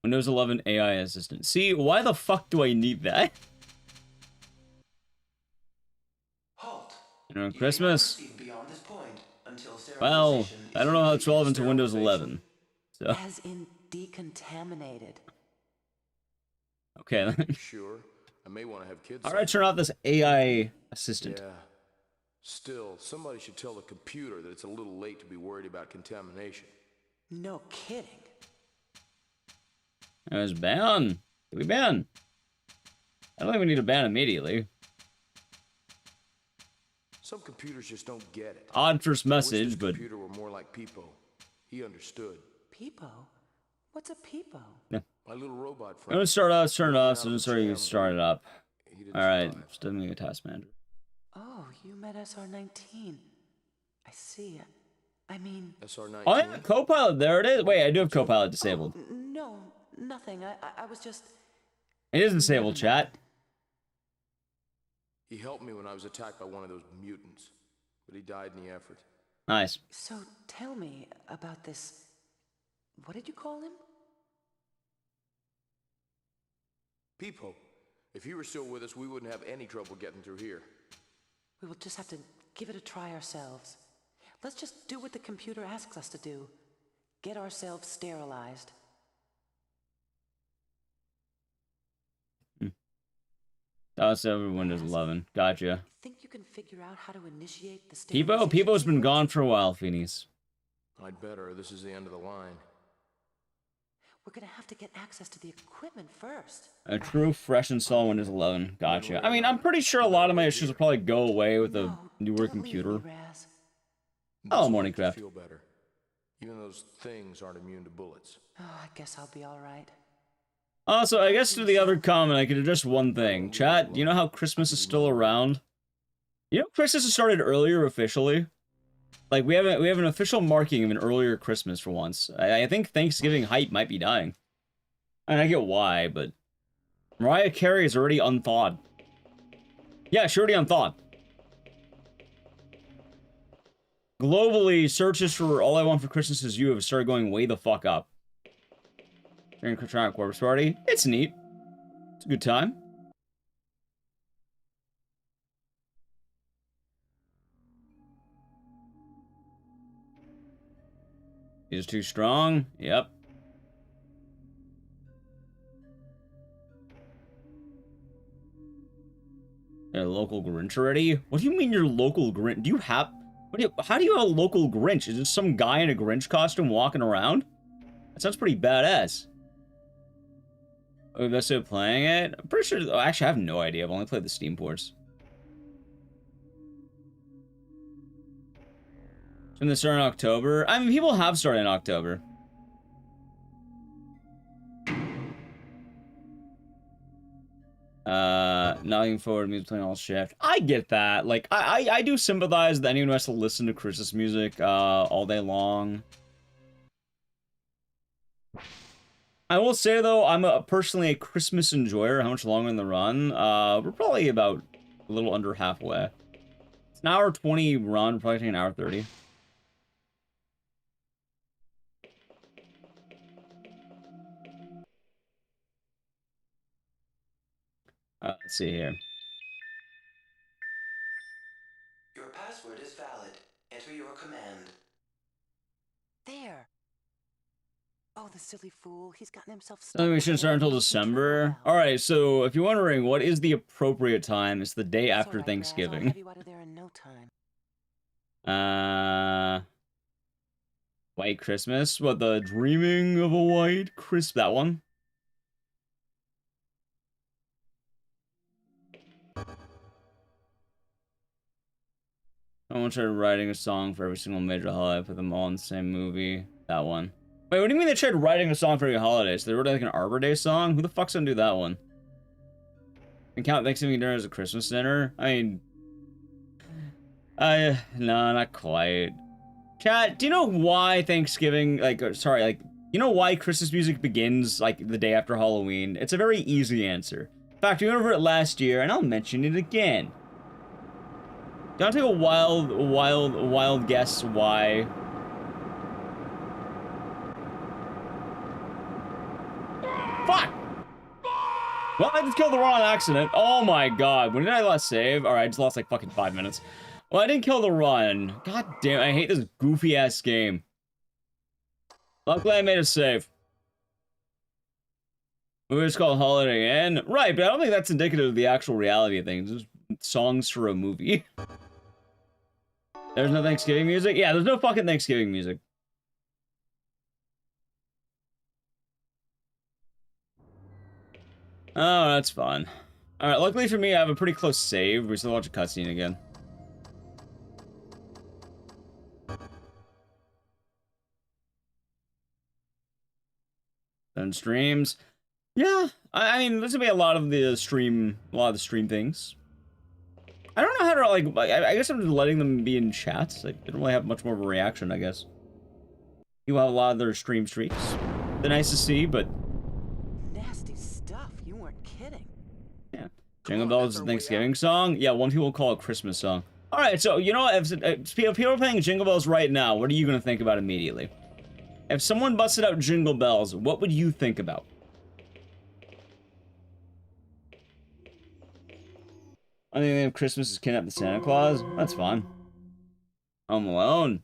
Windows 11 AI Assistant. See, why the fuck do I need that? Halt. You know, Christmas. Beyond this point until Well, I don't know how it's relevant to Windows 11. So. As in decontaminated. Okay, then. Sure, I may want to have kids. How do I turn off this AI assistant? Yeah. Still, somebody should tell the computer that it's a little late to be worried about contamination. No kidding. It was ban. Did we ban? I don't think we need to ban immediately. Some computers just don't get it. Odd first I wish this message, but computer were more like Peepo. He understood. Peepo? What's a peepo? yeah. My little robot I'm friend. gonna start off, turn it off, so Out of just so you the can jam, start it up. He didn't Alright, survive. still make a task manager. Oh, you met SR-19. I see. I mean... SR-19. Oh yeah, Copilot, there it is. Wait, I do have Copilot disabled. No, nothing. I was just... It is disabled, chat. He helped me when I was attacked by one of those mutants, but he died in the effort. Nice. So tell me about this... What did you call him? Peepo, if he were still with us, we wouldn't have any trouble getting through here. We will just have to give it a try ourselves. Let's just do what the computer asks us to do. Get ourselves sterilized. That's over Windows 11. Gotcha. Think you can figure out how to initiate the Peepo? sterilization Peepo's been sequence? gone for a while, Phoenix. I'd better. This is the end of the line. We're gonna have to get access to the equipment first. A true fresh install Windows 11. Gotcha. I mean, I'm pretty sure a lot of my issues will probably go away with a No, newer don't leave computer. me, Raz. Oh, This morning makes you craft. feel better. Even those things aren't immune to bullets. Oh, I guess I'll be all right. Also, I guess to the other comment, I could address one thing. Chat, do you know how Christmas is still around? You know, Christmas has started earlier officially. Like, we have an official marking of an earlier Christmas for once. I think Thanksgiving hype might be dying. I mean, I get why, but Mariah Carey is already unthawed. Yeah, she's already unthawed. Globally, searches for All I Want for Christmas Is You have started going way the fuck up. During Katana Corpse Party, it's neat. It's a good time. Is too strong? Yep. Your local Grinch already? What do you mean your local Grinch? Do you have... how do you have a local Grinch? Is it some guy in a Grinch costume walking around? That sounds pretty badass. Oh, that's still playing it? I'm pretty sure... actually, I have no idea. I've only played the Steam ports. Shouldn't they start in October? I mean, people have started in October. Not looking forward to music playing all shift. I get that. Like, I do sympathize that anyone who has to listen to Christmas music, all day long. I will say, though, I'm personally a Christmas enjoyer. How much longer in the run? We're probably about a little under halfway. It's an hour 20 run, probably taking an hour 30. Let's see here. Your password is valid. Enter your command. There. Oh, the silly fool. He's gotten himself stuck. We shouldn't start until December. Alright, so if you're wondering what is the appropriate time, it's the day after Thanksgiving. I'll have you out of there in no time. White Christmas? What, the Dreaming of a White Christmas? That one? Someone tried writing a song for every single major holiday, put them all in the same movie. That one. Wait, what do you mean they tried writing a song for every holiday? So they wrote like an Arbor Day song? Who the fuck's gonna do that one? And count Thanksgiving dinner as a Christmas dinner? I mean... no, not quite. Chat, do you know why Thanksgiving, you know why Christmas music begins, like, the day after Halloween? It's a very easy answer. In fact, we went over it last year, and I'll mention it again. Do you want to take a wild guess why? Fuck! Well, I just killed the Ron on accident. Oh my god, when did I last save? Alright, I just lost like fucking 5 minutes. Well, I didn't kill the Ron. God damn, I hate this goofy ass game. Luckily, I made a save. Movie is called Holiday Inn. Right, but I don't think that's indicative of the actual reality of things. It's just songs for a movie. There's no Thanksgiving music? Yeah, there's no fucking Thanksgiving music. Oh, that's fun. Alright, luckily for me, I have a pretty close save. We still watch a cutscene again. Then streams. Yeah, I mean, there's gonna be a lot of the stream things. I don't know how to, like, I guess I'm just letting them be in chats. Like, they don't really have much more of a reaction, I guess. You have a lot of their stream streaks. They're nice to see, but... Nasty stuff. You weren't kidding. Yeah. Jingle Bells is a Thanksgiving song? Yeah, one people call it a Christmas song. Alright, so, you know, if people are playing Jingle Bells right now, what are you gonna think about immediately? If someone busted out Jingle Bells, what would you think about? I think they have Christmas is kidnapped the Santa Claus. That's fun. Home Alone.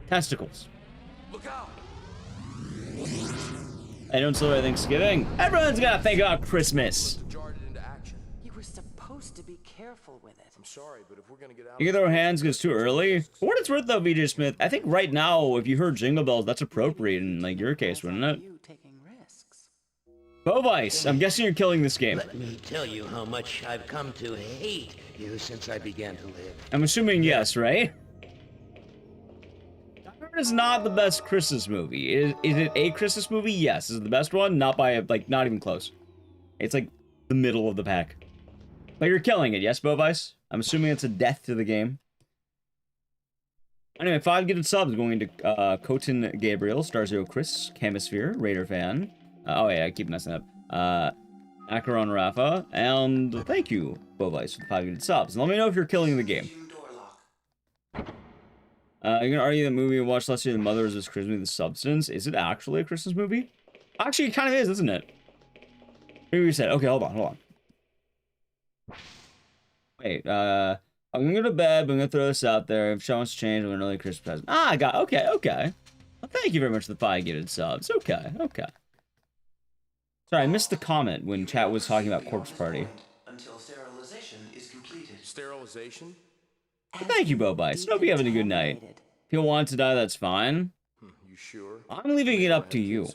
Testicles. Look out! I don't celebrate Thanksgiving. Everyone's gotta think about Christmas. You were supposed to be careful with it. I'm sorry, but if we're gonna get out, You can throw hands because it's too early. For what it's worth, though, VJ Smith, I think right now, if you heard Jingle Bells, that's appropriate in like your case, wouldn't it? You taking risks. Bovice, I'm guessing you're killing this game. Let me tell you how much I've come to hate you since I began to live. I'm assuming yes, right? Die Hard is not the best Christmas movie. Is it a Christmas movie? Yes. Is it the best one? Not by, like, not even close. It's like the middle of the pack. But you're killing it, yes, Bovice? I'm assuming it's a death to the game. Anyway, 5 gifted subs going to Coton Gabriel, Starzio Chris, Camisphere, Raider Fan. Oh yeah, I keep messing up. Acheron Rafa, and thank you, Bovice, for the 5 gifted subs. And let me know if you're killing the game. You're gonna argue that movie we watched last year, The Mother is this Christmas movie, The Substance. Is it actually a Christmas movie? Actually, it kind of is, isn't it? Maybe we said, okay, hold on. Wait, I'm gonna go to bed, but I'm gonna throw this out there. If Sean wants to change, I'm gonna early Christmas present. Ah, I got, okay. Well, thank you very much for the 5 gifted subs. Okay. Sorry, I missed the comment when chat was talking about Corpse Party. Until sterilization is completed. Sterilization? But thank you, Bovice. Hope you're having a good night. If you want to die, that's fine. You sure? I'm leaving it up to you.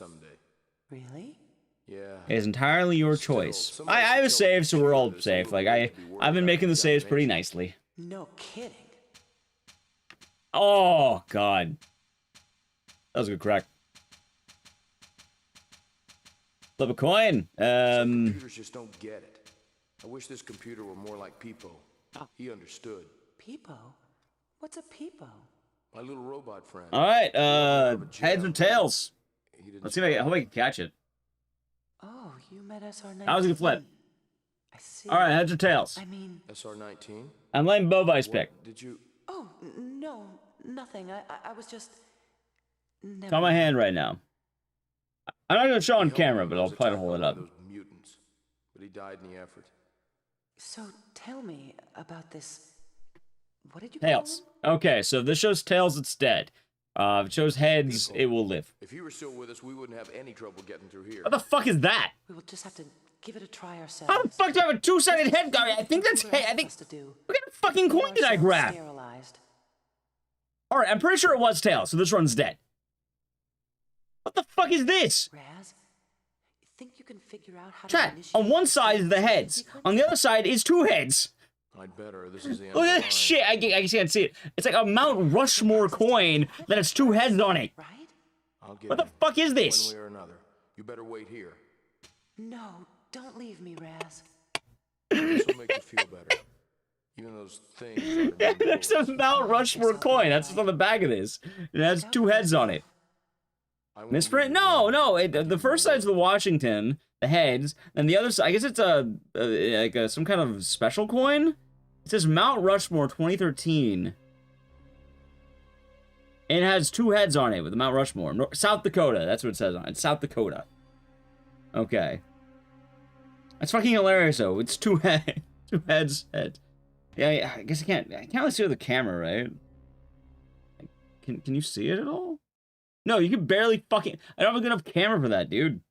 Really? Yeah. It is entirely your choice. I have a save, so we're all safe. Like, I've been making the saves pretty nicely. No kidding. Oh, God. That was a good crack. Flip a coin. Some computers just don't get it. I wish this computer were more like Peepo. He understood. Peepo? What's a Peepo? My little robot friend. Alright, heads or tails? Let's see if I can catch it. Oh, you met SR-19. That was a good flip. I see. Alright, heads or tails? I mean... SR-19? I'm letting Bovice pick. Did you... Oh, no, nothing. I was just... It's on my hand right now. I'm not gonna show on camera, but I'll try to hold it up. Those mutants, but he died in the effort. So, tell me about this... What did you Tails. call him? Okay, so if this shows tails, it's dead. If it shows heads, it will live. If he were still with us, we wouldn't have any trouble getting through here. What the fuck is that? We will just have to give it a try ourselves. How the fuck do I have a two-sided head guy? I think that's head. I think... What kind of fucking coin did I grab? Alright, I'm pretty sure it was tails, so this one's dead. What the fuck is this? Raz, you think you can figure out how Chat, to on one side is the heads. On the other side is 2 heads. I'd better. This is the end. Look at this shit. I can't see it. It's like a Mount Rushmore coin that has 2 heads on it. Right? I'll get What the fuck is this? one way or another. You better wait here. No, don't leave me, Raz. This will make you feel better. Even those things. Yeah, there's a Mount Rushmore coin. That's just on the back of this. It has 2 heads on it. Misprint? No. The first side's the Washington, the heads, and the other side. I guess it's some kind of special coin. It says Mount Rushmore 2013. And it has 2 heads on it with the Mount Rushmore. South Dakota. That's what it says on it. South Dakota. Okay. That's fucking hilarious, though. It's 2 heads. 2 heads. Yeah, I guess I can't really see with the camera, right? Can you see it at all? No, you can barely fucking... I don't have a good enough camera for that, dude.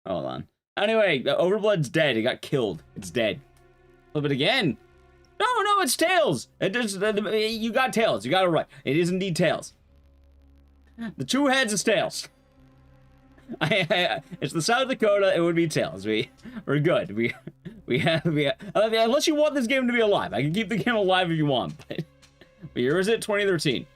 Hold on. Anyway, Overblood's dead. It got killed. It's dead. Flip it again. No, it's tails. You got tails. You got it right. It is indeed tails. The 2 heads is tails. It's the South Dakota. It would be Tails. We're good. Unless you want this game to be alive, I can keep the game alive if you want. But here is it, 2013.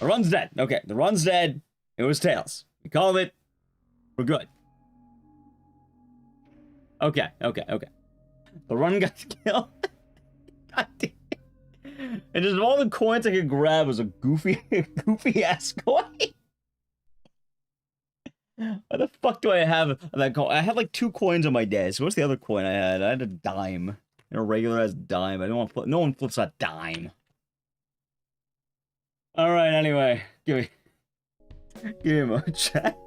The run's dead. Okay, the run's dead. It was Tails. We called it. We're good. Okay. The run got killed. God damn. And just all the coins I could grab was a goofy ass coin. Why the fuck do I have that coin? I had like 2 coins on my desk. What's the other coin I had? I had a dime. A regular ass dime. I don't want to flip. No one flips a dime. All right. Anyway, give me a moment, chat.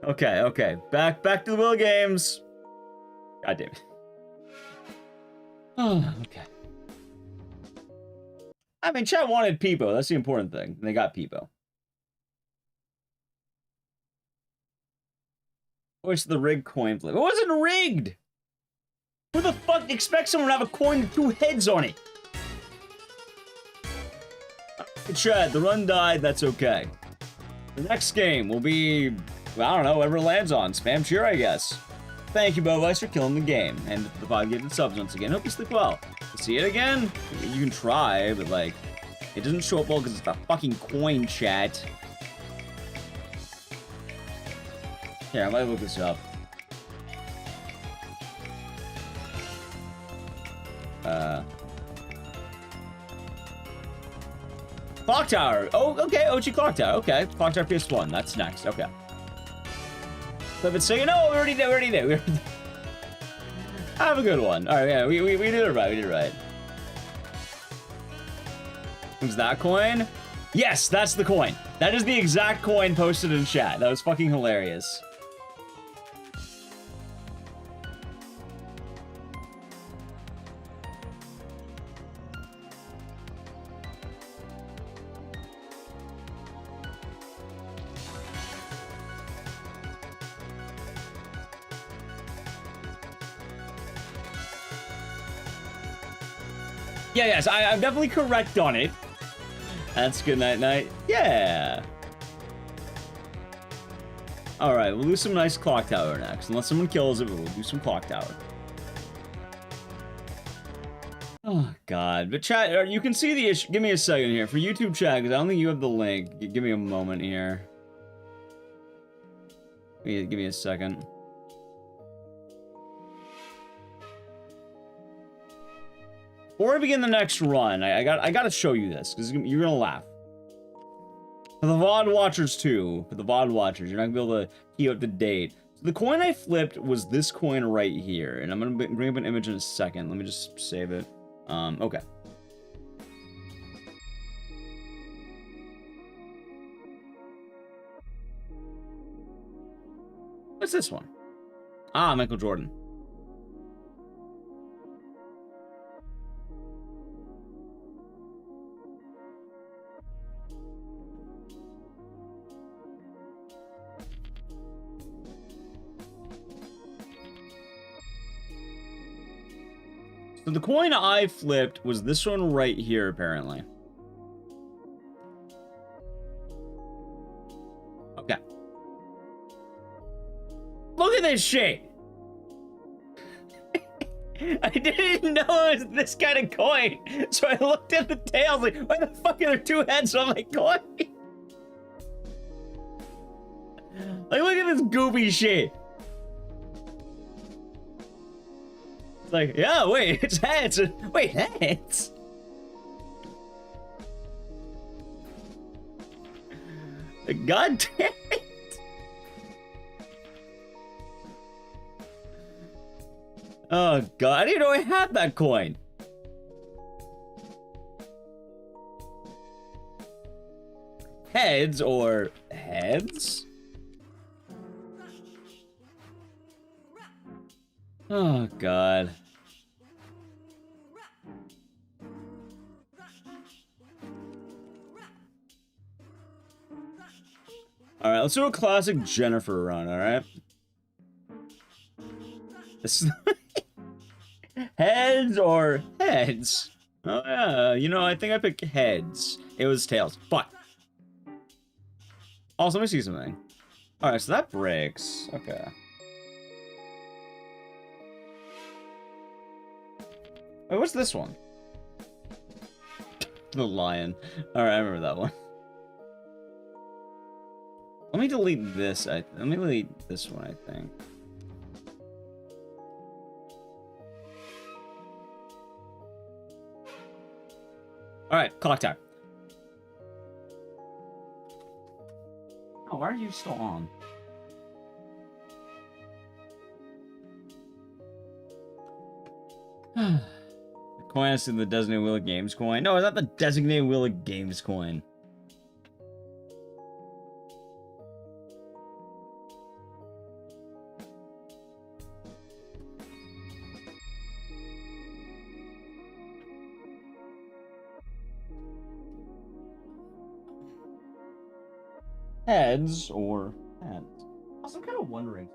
Okay. Back to the Will games. God damn it. Oh, okay. I mean, chat wanted Peepo. That's the important thing. They got Peepo. Where's the rigged coin flip? It wasn't rigged! Who the fuck expects someone to have a coin with 2 heads on it? Chat, the run died. That's okay. The next game will be, I don't know, whatever it lands on. Spam cheer, I guess. Thank you, Bovice, for killing the game. And the 5 gifted subs once again. Hope you sleep well. See it again? You can try, but like, it doesn't show up well because it's a fucking coin, chat. Here, I might look this up. Clock Tower. Oh, okay, OG Clock Tower. Okay, Clock Tower PS1. That's next. Okay. So if it's saying, no, we already did. Have a good one. All right, yeah, we did it right. We did it right. Was that coin? Yes, that's the coin. That is the exact coin posted in chat. That was fucking hilarious. Yeah, yes, I'm definitely correct on it. That's good night. Yeah. All right, we'll do some nice Clock Tower next. Unless someone kills it, we'll do some Clock Tower. Oh, God. But chat, you can see the issue. Give me a second here. For YouTube chat, because I don't think you have the link. Give me a moment here. Give me a second. Before we begin the next run, I gotta show you this, because you're gonna laugh. For the VOD watchers too, you're not gonna be able to keep up to date. So the coin I flipped was this coin right here, and I'm gonna bring up an image in a second. Let me just save it. Okay. What's this one? Ah, Michael Jordan. So the coin I flipped was this one right here, apparently. Okay. Look at this shit! I didn't know it was this kind of coin, so I looked at the tails like, why the fuck are there 2 heads on my coin? Like, look at this goopy shit. Like, yeah, wait, it's heads. Wait, heads? God damn it. Oh, God, I didn't know I had that coin. Heads or heads? Oh, God. Alright, let's do a classic Jennifer run, alright? This is... Heads or heads? Oh yeah, you know, I think I picked heads. It was tails. Fuck. Also, let me see something. Alright, so that breaks. Okay. Wait, what's this one? The lion. Alright, I remember that one. Let me delete this. Let me delete this one, I think. Alright, clock tower. Oh, why are you still on? The coin is in the designated Wheel of Games coin. No, it's not the designated Wheel of Games coin. Heads or heads? Also, I'm kind of wondering.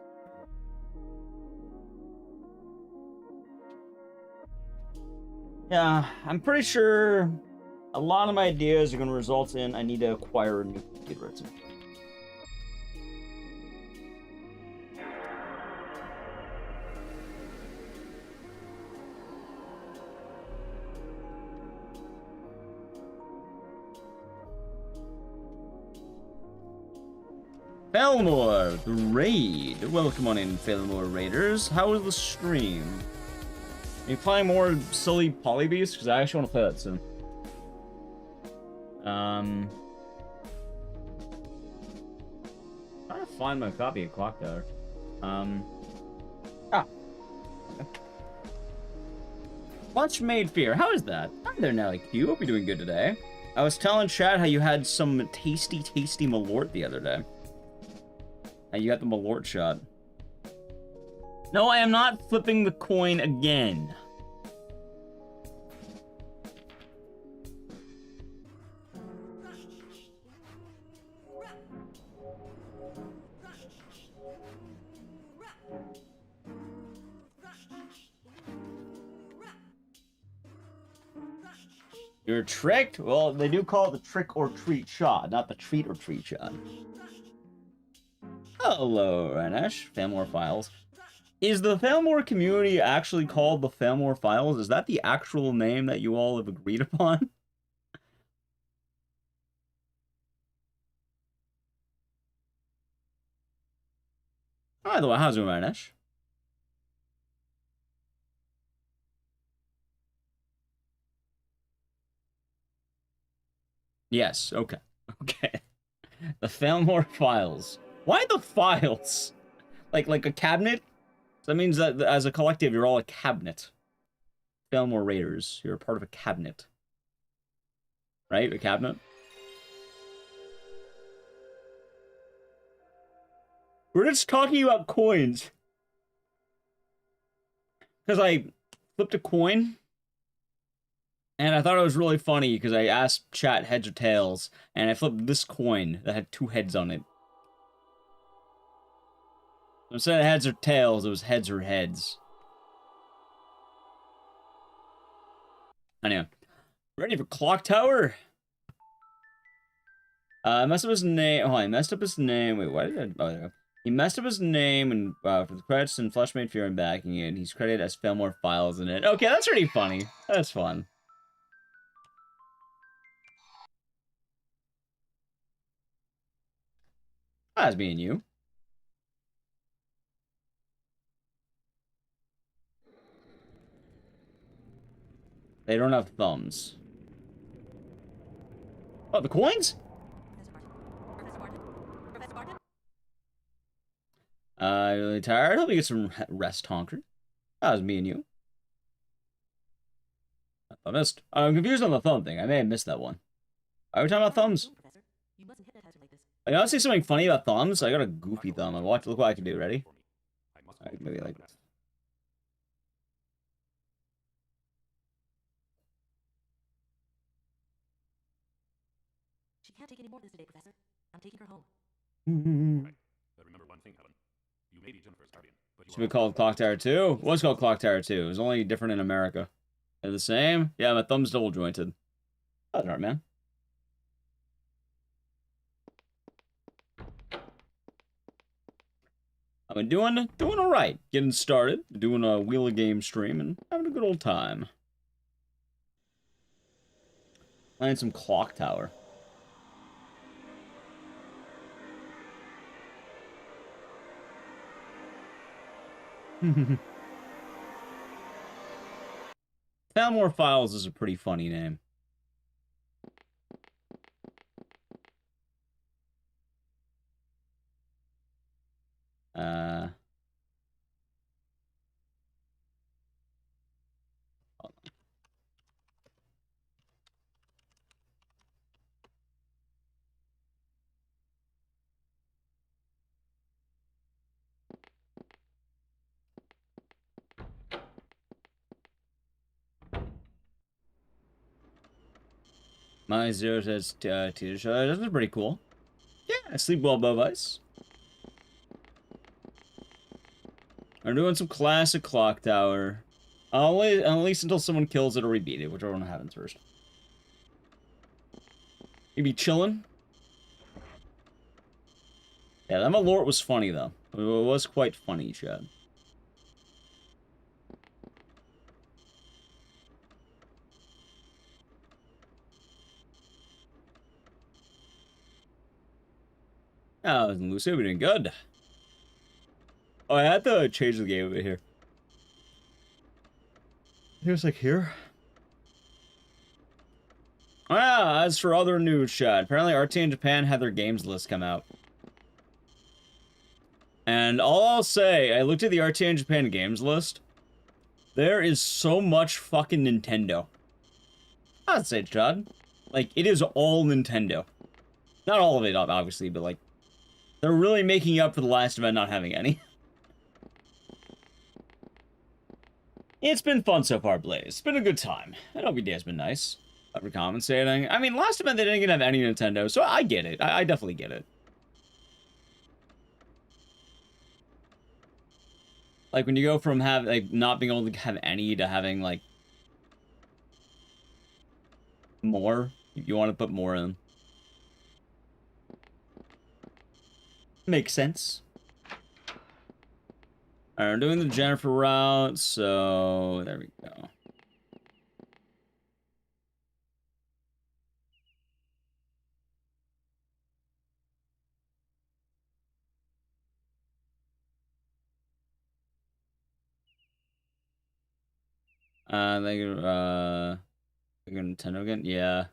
Yeah, I'm pretty sure a lot of my ideas are going to result in I need to acquire a new computer. Felmore, the raid. Welcome on in, Felmore Raiders. How was the stream? Are you playing more silly Polybeast? Because I actually want to play that soon. Trying to find my copy of Clock Tower. Okay. Lunch Made Fear. How is that? Hi there, Nelly Q. Hope you're doing good today. I was telling Chad how you had some tasty Malort the other day. And you got the Malort shot. No, I am not flipping the coin again. You're tricked? Well, they do call it the trick or treat shot, not the treat or treat shot. Hello, Ranesh. Famore Files. Is the Famore community actually called the Famore Files? Is that the actual name that you all have agreed upon? By the way, how's it going, Ranesh? Yes, okay. Okay. The Famore Files. Why the files? Like a cabinet? So that means that as a collective, you're all a cabinet. Famore Raiders. You're a part of a cabinet. Right? A cabinet? We're just talking about coins. Because I flipped a coin. And I thought it was really funny because I asked chat heads or tails. And I flipped this coin that had 2 heads on it. Instead of heads or tails, it was heads or heads. Anyway. Ready for Clock Tower? I messed up his name. Oh, I messed up his name. Wait, why did I... Oh, there we go. He messed up his name and for the credits and Fleshmade Fear and backing it. He's credited as Felmore Files in it. Okay, that's pretty funny. That's fun. That's me and you. They don't have thumbs. Oh, the coins? Really tired. Hope you get some rest, Honker. That was me and you. I missed. I'm confused on the thumb thing. I may have missed that one. Are we talking about thumbs? I gotta say something funny about thumbs. I got a goofy thumb. And watch. Look what I can do. Ready? Right, maybe like this. She can't take any more of this today, Professor. I'm taking her home. Mm-hmm. Right. But remember one thing, Helen. Should be called Clock Tower 2? It was called Clock Tower 2. It was only different in America. They're the same? Yeah, my thumb's double jointed. That's alright, man. I've been doing alright. Getting started, doing a Wheel of Game stream, and having a good old time. Playing some Clock Tower. Found More Files is a pretty funny name. My zero says teaser show. This is pretty cool. Yeah, I sleep well above ice. I'm doing some classic Clock Tower. At least until someone kills it or we beat it, whichever one happens first. You be chilling. Yeah, that Malort was funny though. It was quite funny, Chad. Oh, Lucy, we're doing good. Oh, I had to change the game a bit here. Here's like here. Oh, yeah, as for other news, Chad, apparently RT in Japan had their games list come out. And all I'll say, I looked at the RT in Japan games list. There is so much fucking Nintendo. I'd say, Chad. Like, it is all Nintendo. Not all of it, obviously, but like, they're really making up for the last event not having any. It's been fun so far, Blaze. It's been a good time. I know every day has been nice. Overcompensating. I mean, last event they didn't even have any Nintendo, so I get it. I definitely get it. Like, when you go from not being able to have any to having, like, more, you want to put more in. Makes sense. Alright, we're doing the Jennifer route, so there we go. They go Nintendo again? Yeah.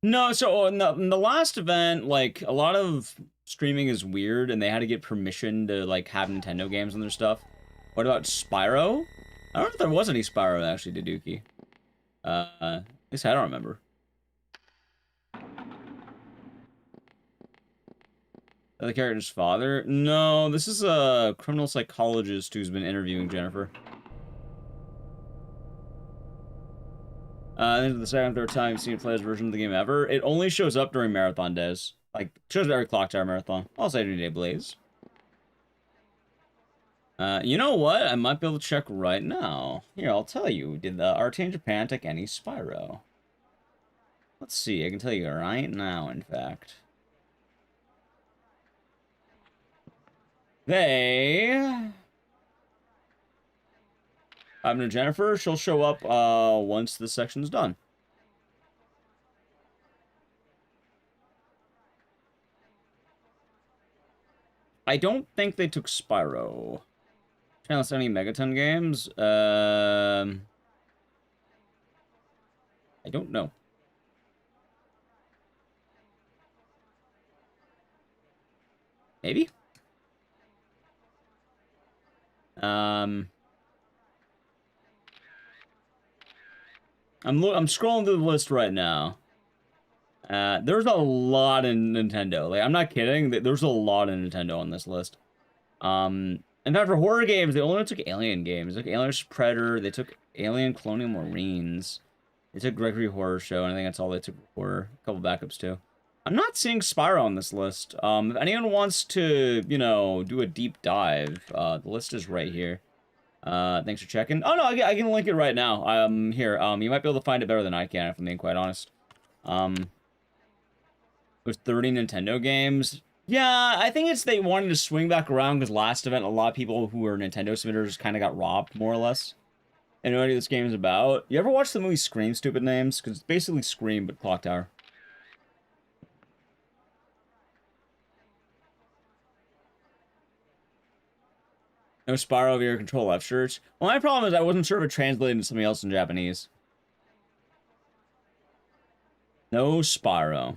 No, so in the last event, like, a lot of streaming is weird, and they had to get permission to, like, have Nintendo games on their stuff. What about Spyro? I don't know if there was any Spyro, actually, Ecdycis. At least I don't remember. The character's father? No, this is a criminal psychologist who's been interviewing Jennifer. This is the second or third time you've seen a player's version of the game ever. It only shows up during marathon days. Like, shows up every Clock Tower marathon. Also every day, Blaze. You know what? I might be able to check right now. Here, I'll tell you. Did the RT in Japan take any Spyro? Let's see. I can tell you right now, in fact. They... to Jennifer, she'll show up once this section's done. I don't think they took Spyro. Trying to send any Megaton games? I don't know. Maybe? I'm scrolling through the list right now. There's a lot in Nintendo. Like, I'm not kidding. There's a lot in Nintendo on this list. In fact, for horror games, they only took Alien games. They took Alien vs. Predator. They took Alien Colonial Marines. They took Gregory Horror Show, and I think that's all they took for horror. A couple backups, too. I'm not seeing Spyro on this list. If anyone wants to, you know, do a deep dive, the list is right here. Thanks for checking. Oh no, I can link it right now. Here, you might be able to find it better than I can, if I'm being quite honest. There's 30 Nintendo games. Yeah, I think it's they wanted to swing back around because last event, a lot of people who were Nintendo submitters kind of got robbed, more or less. And know what this game is about. You ever watch the movie Scream, Stupid Names? Because it's basically Scream, but Clock Tower. No Spyro via Control F shirts. Well, my problem is I wasn't sure if it translated into something else in Japanese. No Spyro.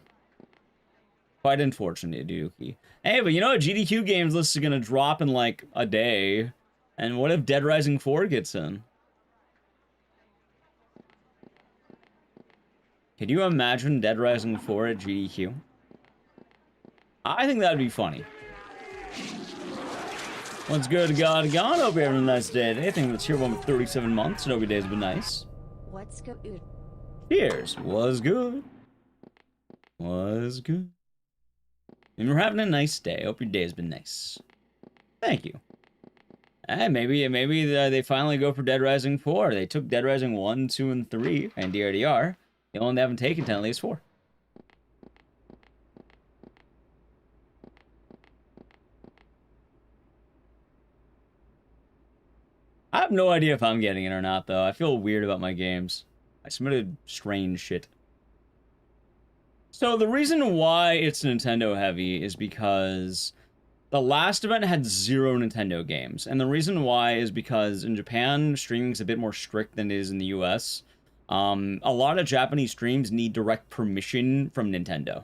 Quite unfortunate, Dookie. Hey, but you know what? GDQ games list is gonna drop in like a day. And what if Dead Rising 4 gets in? Could you imagine Dead Rising 4 at GDQ? I think that'd be funny. What's good, God gone? Hope you're having a nice day today. I think that's here one with 37 months, and hope your day's been nice. What's good? Cheers. Was good. Was good. And we're having a nice day. Hope your day's been nice. Thank you. And maybe they finally go for Dead Rising 4. They took Dead Rising 1, 2, and 3, and DRDR. The only one they haven't taken technically is 4. I have no idea if I'm getting it or not, though. I feel weird about my games. I submitted strange shit. So the reason why it's Nintendo heavy is because the last event had 0 Nintendo games. And the reason why is because in Japan, streaming is a bit more strict than it is in the US. A lot of Japanese streams need direct permission from Nintendo.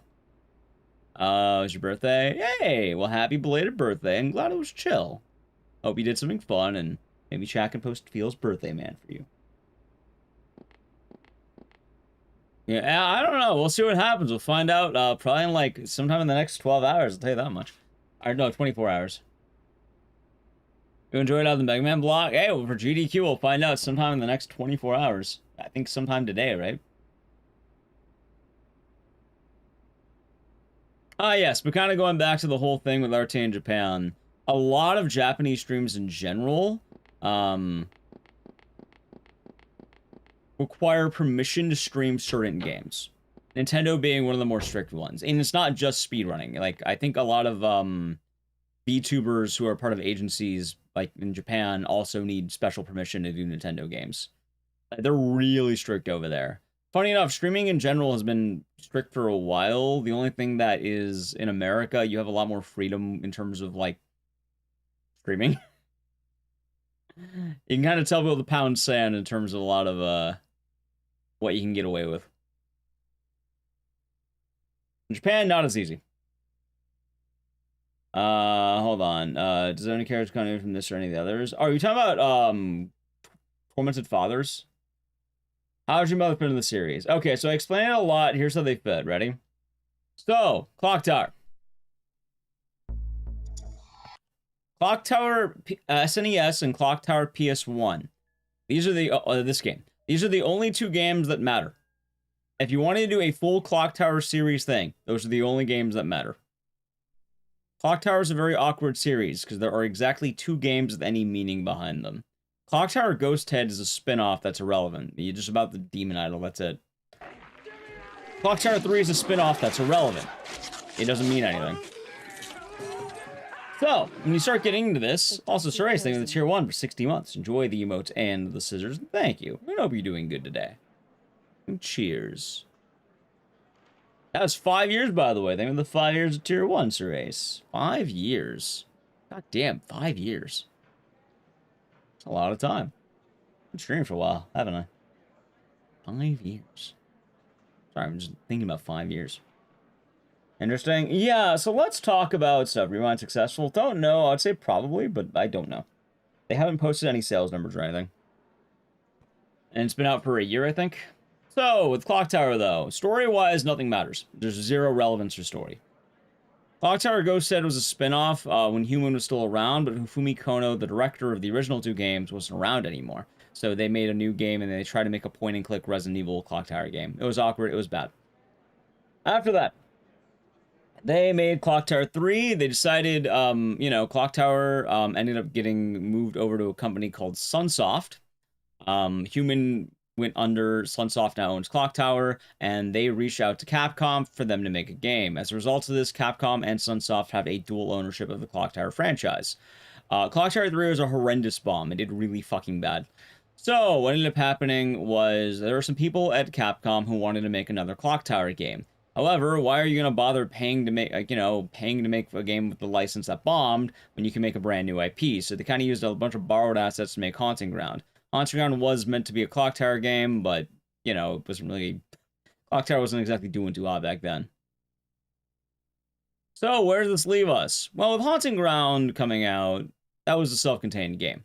It was your birthday? Hey, well, happy belated birthday. I'm glad it was chill. Hope you did something fun, and maybe Shaq can post Feel's birthday man for you. Yeah, I don't know. We'll see what happens. We'll find out probably in like sometime in the next 12 hours. I'll tell you that much. Or no, 24 hours. You enjoyed out the Mega Man block? Hey, well, for GDQ, we'll find out sometime in the next 24 hours. I think sometime today, right? Yes, but kind of going back to the whole thing with RT in Japan. A lot of Japanese streams in general require permission to stream certain games. Nintendo being one of the more strict ones. And it's not just speedrunning. Like, I think a lot of VTubers who are part of agencies, like in Japan, also need special permission to do Nintendo games. They're really strict over there. Funny enough, streaming in general has been strict for a while. The only thing that is, in America, you have a lot more freedom in terms of, like, streaming. You can kind of tell people to pound sand in terms of a lot of what you can get away with. In Japan, not as easy. Hold on. Does any character come in from this or any of the others? Are you talking about Tormented Fathers? How's your mother fit in the series? Okay, so I explained it a lot. Here's how they fit. Ready? So, Clock Tower. Clock Tower SNES and Clock Tower PS1. These are the this game. These are the only 2 games that matter. If you wanted to do a full Clock Tower series thing, those are the only games that matter. Clock Tower is a very awkward series because there are exactly 2 games with any meaning behind them. Clock Tower Ghost Head is a spin-off that's irrelevant. You're just about the demon idol, that's it. Clock Tower 3 is a spin-off that's irrelevant. It doesn't mean anything. So, when you start getting into this, also Surrey's thing in the tier 1 for 60 months. Enjoy the emotes and the scissors. Thank you. I hope you're doing good today. And cheers. That was 5 years, by the way. Thank you for the 5 years of tier 1, Surrey's. 5 years. God damn, 5 years. It's a lot of time. I've been streaming for a while, haven't I? 5 years. Sorry, I'm just thinking about 5 years. Interesting. Yeah, so let's talk about stuff. Rewind successful. Don't know. I'd say probably, but I don't know. They haven't posted any sales numbers or anything. And it's been out for a year, I think. So, with Clock Tower, though, story-wise, nothing matters. There's 0 relevance for story. Clock Tower Ghost Head was a spin-off when Human was still around, but Fumi Kono, the director of the original 2 games, wasn't around anymore. So they made a new game, and they tried to make a point-and-click Resident Evil Clock Tower game. It was awkward. It was bad. After that, They made Clock Tower 3. They decided, you know, Clock Tower ended up getting moved over to a company called Sunsoft. Human went under, Sunsoft now owns Clock Tower, and they reached out to Capcom for them to make a game. As a result of this, Capcom and Sunsoft have a dual ownership of the Clock Tower franchise. Clock Tower 3 was a horrendous bomb. It did really fucking bad. So, what ended up happening was there were some people at Capcom who wanted to make another Clock Tower game. However, why are you going to bother paying to make, like, you know, paying to make a game with the license that bombed when you can make a brand new IP? So they kind of used a bunch of borrowed assets to make Haunting Ground. Haunting Ground was meant to be a Clock Tower game, but, you know, it wasn't really... Clock Tower wasn't exactly doing too hot back then. So, where does this leave us? Well, with Haunting Ground coming out, that was a self-contained game.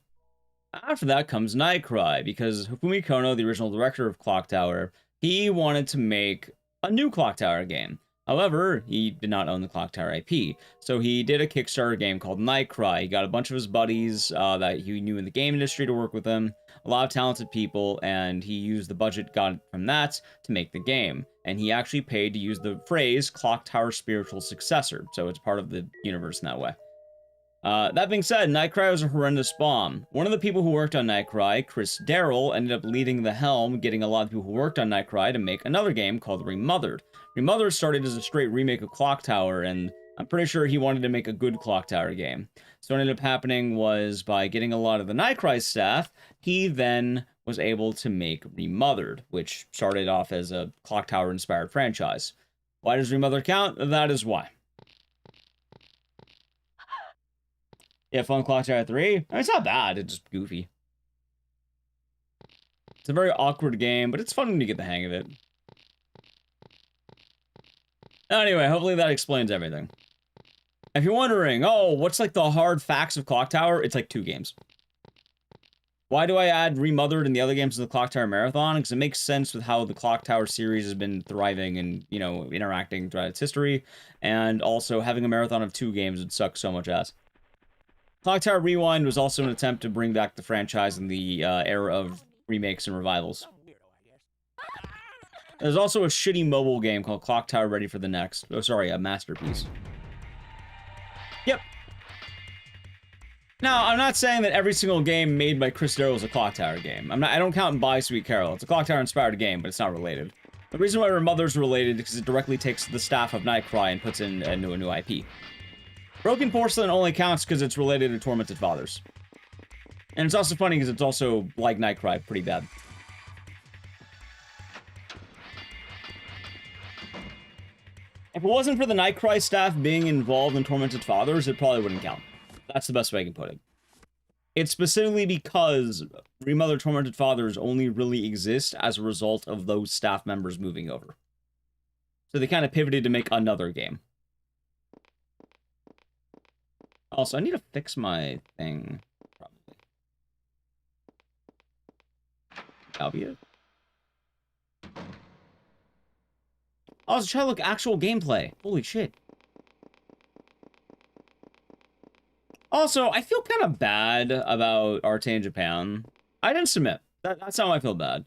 After that comes Nightcry, because Hifumi Kono, the original director of Clock Tower, he wanted to make a new Clock Tower game. However, he did not own the Clock Tower IP, so he did a Kickstarter game called Nightcry. He got a bunch of his buddies that he knew in the game industry to work with him, a lot of talented people, and he used the budget got from that to make the game. And he actually paid to use the phrase Clock Tower spiritual successor, so it's part of the universe in that way. That being said, Nightcry was a horrendous bomb. One of the people who worked on Nightcry, Chris Darrell, ended up leading the helm, getting a lot of people who worked on Nightcry to make another game called Remothered. Remothered started as a straight remake of Clock Tower, and I'm pretty sure he wanted to make a good Clock Tower game. So what ended up happening was, by getting a lot of the Nightcry staff, he then was able to make Remothered, which started off as a Clock Tower-inspired franchise. Why does Remothered count? That is why. Yeah, fun Clock Tower 3. I mean, it's not bad, it's just goofy. It's a very awkward game, but it's fun when you get the hang of it. Anyway, hopefully that explains everything. If you're wondering, oh, what's like the hard facts of Clock Tower? It's like 2 games. Why do I add Remothered and the other games to the Clock Tower Marathon? Because it makes sense with how the Clock Tower series has been thriving and, you know, interacting throughout its history. And also, having a marathon of 2 games would suck so much ass. Clock Tower Rewind was also an attempt to bring back the franchise in the era of remakes and revivals. There's also a shitty mobile game called Clock Tower Ready for the Next. Oh, sorry, a masterpiece. Yep. Now, I'm not saying that every single game made by Chris Darrell is a Clock Tower game. I don't count Bye Sweet Carol. It's a Clock Tower inspired game, but it's not related. The reason why Remothered's related is because it directly takes the staff of Nightcry and puts in a new IP. Broken Porcelain only counts because it's related to Tormented Fathers. And it's also funny because it's also, like Nightcry, pretty bad. If it wasn't for the Nightcry staff being involved in Tormented Fathers, it probably wouldn't count. That's the best way I can put it. It's specifically because Remothered Tormented Fathers only really exist as a result of those staff members moving over. So they kind of pivoted to make another game. Also, I need to fix my thing, probably. That'll be it. Oh, let's try to look actual gameplay. Holy shit. Also, I feel kind of bad about Arte in Japan. I didn't submit. That's how I feel bad.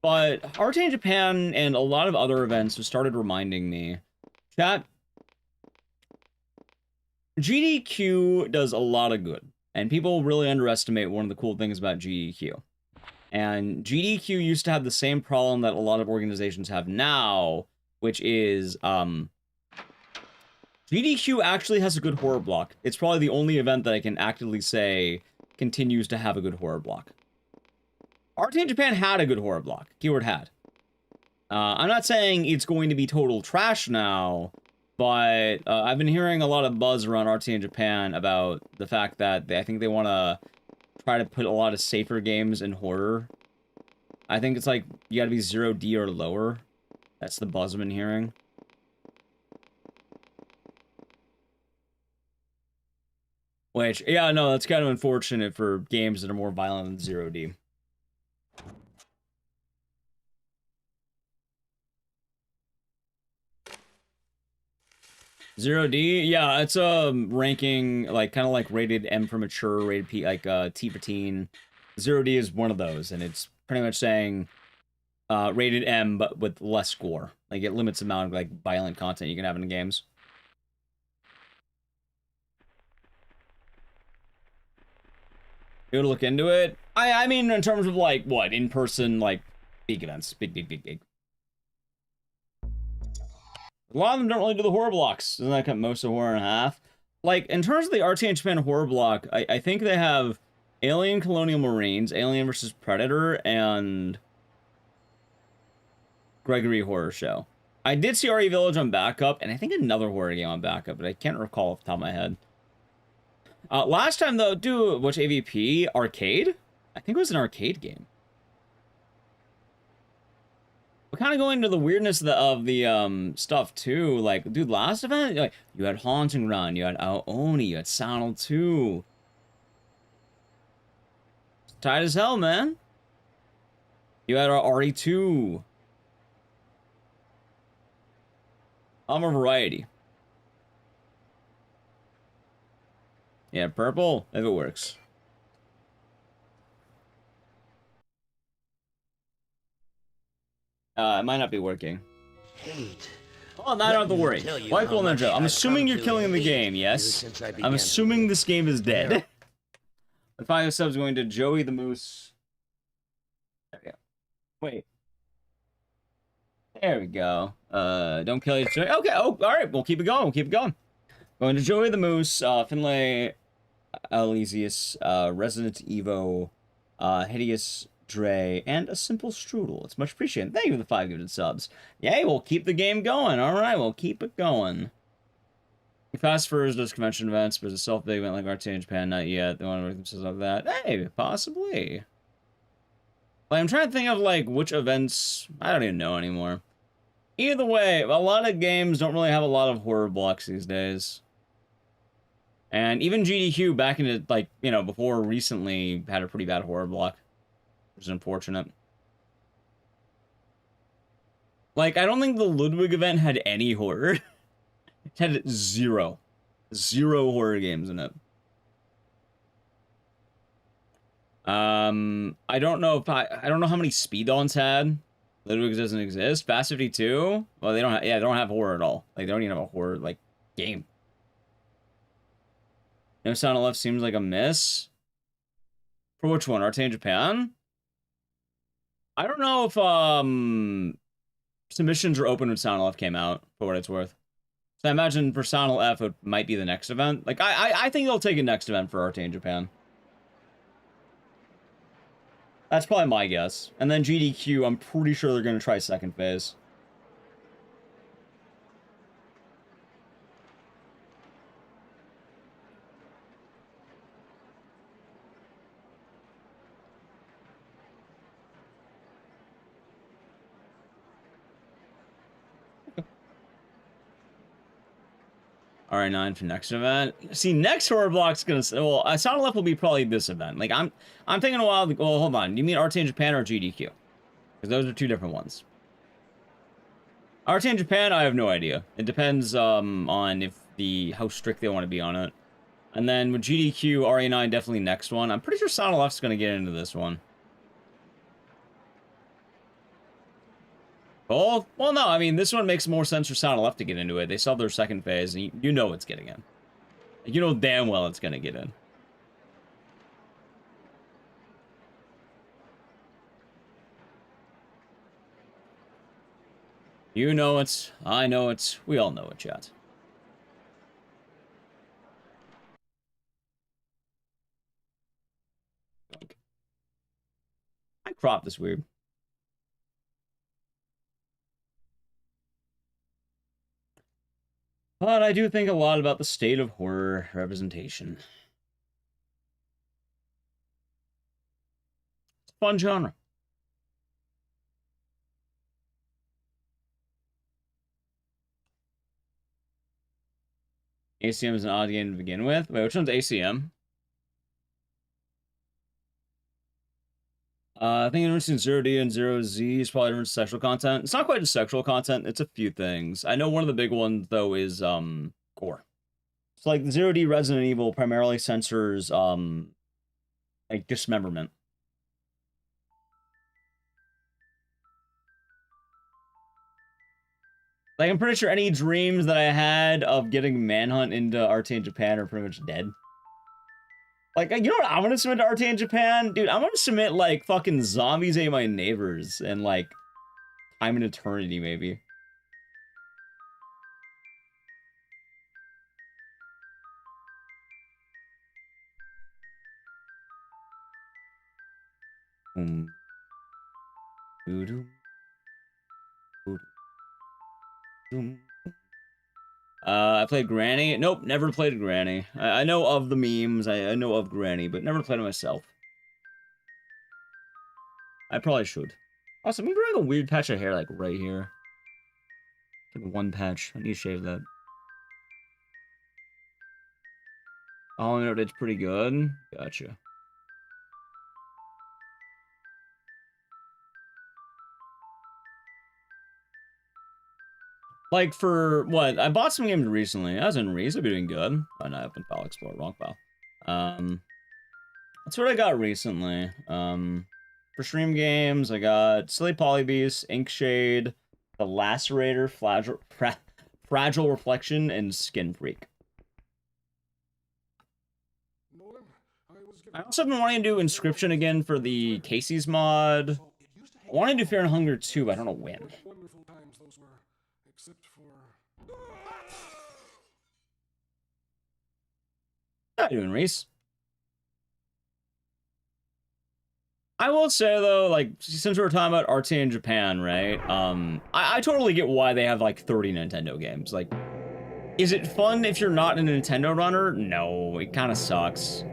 But Arte in Japan and a lot of other events have started reminding me. Chat, GDQ does a lot of good, and people really underestimate one of the cool things about GDQ. And GDQ used to have the same problem that a lot of organizations have now, which is, GDQ actually has a good horror block. It's probably the only event that I can actively say continues to have a good horror block. Arte in Japan had a good horror block. Keyword had. I'm not saying it's going to be total trash now, but I've been hearing a lot of buzz around Arte in Japan about the fact that I think they want to try to put a lot of safer games in horror. I think it's like, you gotta be 0D or lower. That's the buzz I've been hearing. Which, yeah, no, that's kind of unfortunate for games that are more violent than 0D. Zero D, yeah, it's a ranking like kind of like rated M for mature, rated P like T for teen. 0D is one of those, and it's pretty much saying rated M but with less gore. Like it limits the amount of like violent content you can have in the games. You would look into it. I mean, in terms of like what in person, like big events, big. A lot of them don't really do the horror blocks. Doesn't that cut most of horror in half? Like in terms of the RTA Japan horror block, I think they have Alien Colonial Marines, Alien vs Predator, and Gregory Horror Show. I did see RE Village on backup, and I think another horror game on backup, but I can't recall off the top of my head. Last time though, which AVP arcade? I think it was an arcade game. We're kind of going into the weirdness of the stuff too. Like, dude, last event, like you had Haunting Run, you had Aoni, you had Sonal 2. It's tight as hell, man. You had our RE2. I'm a variety. Yeah, purple, if it works. It might not be working. Hate. Oh, no, I don't have to worry. Michael Ninja, I'm assuming you're killing the game, yes? I'm assuming this game is dead. The 5 subs going to Joey the Moose. There we go. Wait. There we go. Don't kill each other. Okay, oh, alright, we'll keep it going, Going to Joey the Moose, Finlay, Elysius, Resident Evo, Hideous Dre, and a simple strudel. It's much appreciated. Thank you for the 5 gifted subs. Yay, we'll keep the game going. Alright, we'll keep it going. Fast Furs does convention events, but it's a self-big event like RTA in Japan, not yet. They want to work themselves like that. Hey, possibly. Like, I'm trying to think of, like, which events... I don't even know anymore. Either way, a lot of games don't really have a lot of horror blocks these days. And even GDQ back into, like, you know, before recently had a pretty bad horror block. Which is unfortunate. Like, I don't think the Ludwig event had any horror. It had zero horror games in it. I don't know if I don't know how many speed-ons had. Ludwig doesn't exist. Fast 52? Well, they don't have, yeah, they don't have horror at all. Like, they don't even have a horror, like, game. No Sound of Left seems like a miss. For which one? RTA in Japan? I don't know if, submissions are open when Sound of Left came out, for what it's worth. So I imagine for Sound of F, it might be the next event. Like, I think they'll take a next event for RTA in Japan. That's probably my guess. And then GDQ, I'm pretty sure they're going to try second phase. RA9 for next event. See, next horror block's gonna say, well, Sound of Left will be probably this event. Like, I'm thinking a while. Well, hold on. You mean RTA in Japan or GDQ? Because those are two different ones. RTA in Japan, I have no idea. It depends on if how strict they want to be on it. And then with GDQ, RA9 definitely next one. I'm pretty sure Sound of Left's gonna get into this one. Oh, well, no, I mean, this one makes more sense for Sound of Left to get into it. They still have their second phase, and you know it's getting in. You know damn well it's gonna get in. You know it, I know it, we all know it, chat. I cropped this weird. But I do think a lot about the state of horror representation. It's a fun genre. ACM is an odd game to begin with. Wait, which one's ACM? I think interesting 0D and 0Z is probably different sexual content. It's not quite just sexual content, it's a few things. I know one of the big ones, though, is gore. So, like, 0D Resident Evil primarily censors, like, dismemberment. Like, I'm pretty sure any dreams that I had of getting Manhunt into RTA in Japan are pretty much dead. Like, you know what I'm gonna submit to RTA in Japan? Dude, I'm gonna submit, like, fucking Zombies Ate My Neighbors and, like, Time and Eternity, maybe. I played Granny. Nope, never played Granny. I know of the memes. I know of Granny, but never played it myself. I probably should. Also, I'm growing a weird patch of hair, like, right here. Like, one patch. I need to shave that. Oh, no, it's pretty good. Gotcha. Like, for what? I bought some games recently. I was in Reese. I've been doing good. Oh, no, I opened File Explorer. Wrong file. That's what I got recently. For stream games, I got Silly Polybeast, Inkshade, The Lacerator, Fragile Reflection, and Skin Freak. I also been wanting to do Inscription again for the Casey's mod. I want to do Fear and Hunger too, but I don't know when. How you doing, Reese? I will say, though, like, since we were talking about RT in Japan, right? I totally get why they have, like, 30 Nintendo games. Like, is it fun if you're not a Nintendo runner? No, it kind of sucks.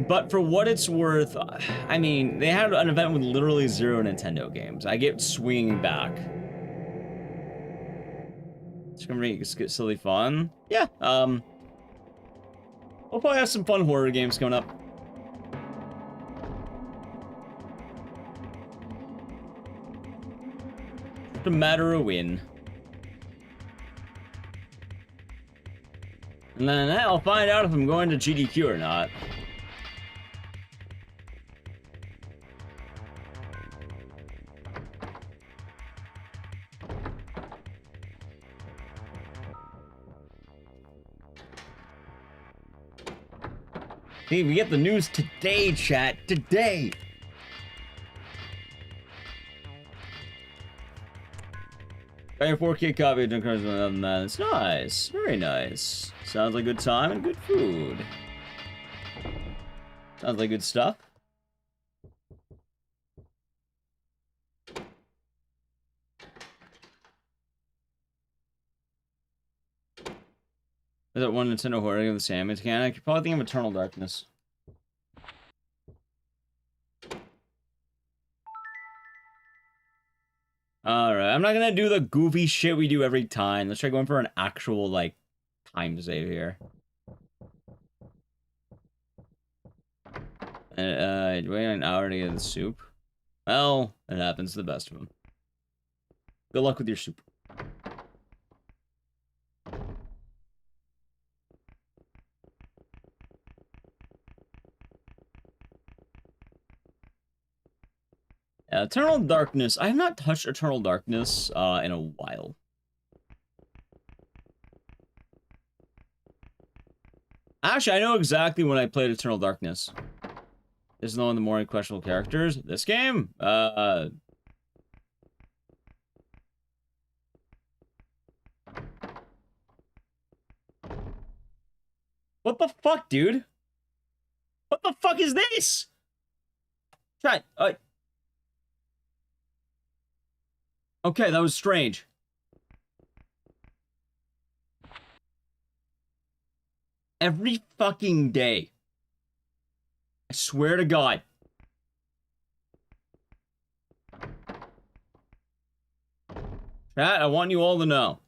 But for what it's worth, I mean, they had an event with literally 0 Nintendo games. I get swinging back. It's gonna be silly fun. Yeah, we'll probably have some fun horror games coming up. Just a matter of when. And then I'll find out if I'm going to GDQ or not. See, we get the news today, chat. Today. Got your 4K copy of Junk Cars and that. It's nice. Very nice. Sounds like good time and good food. Sounds like good stuff. Is that one Nintendo horror game the same mechanic? You're probably thinking of Eternal Darkness. Alright, I'm not gonna do the goofy shit we do every time. Let's try going for an actual, like, time save here. Wait an hour to get the soup. Well, it happens to the best of them. Good luck with your soup. Eternal Darkness. I have not touched Eternal Darkness in a while. Actually, I know exactly when I played Eternal Darkness. This is the one of the more questionable characters. This game? What the fuck, dude? What the fuck is this? Chat, okay, that was strange. Every fucking day. I swear to God. Chat, I want you all to know.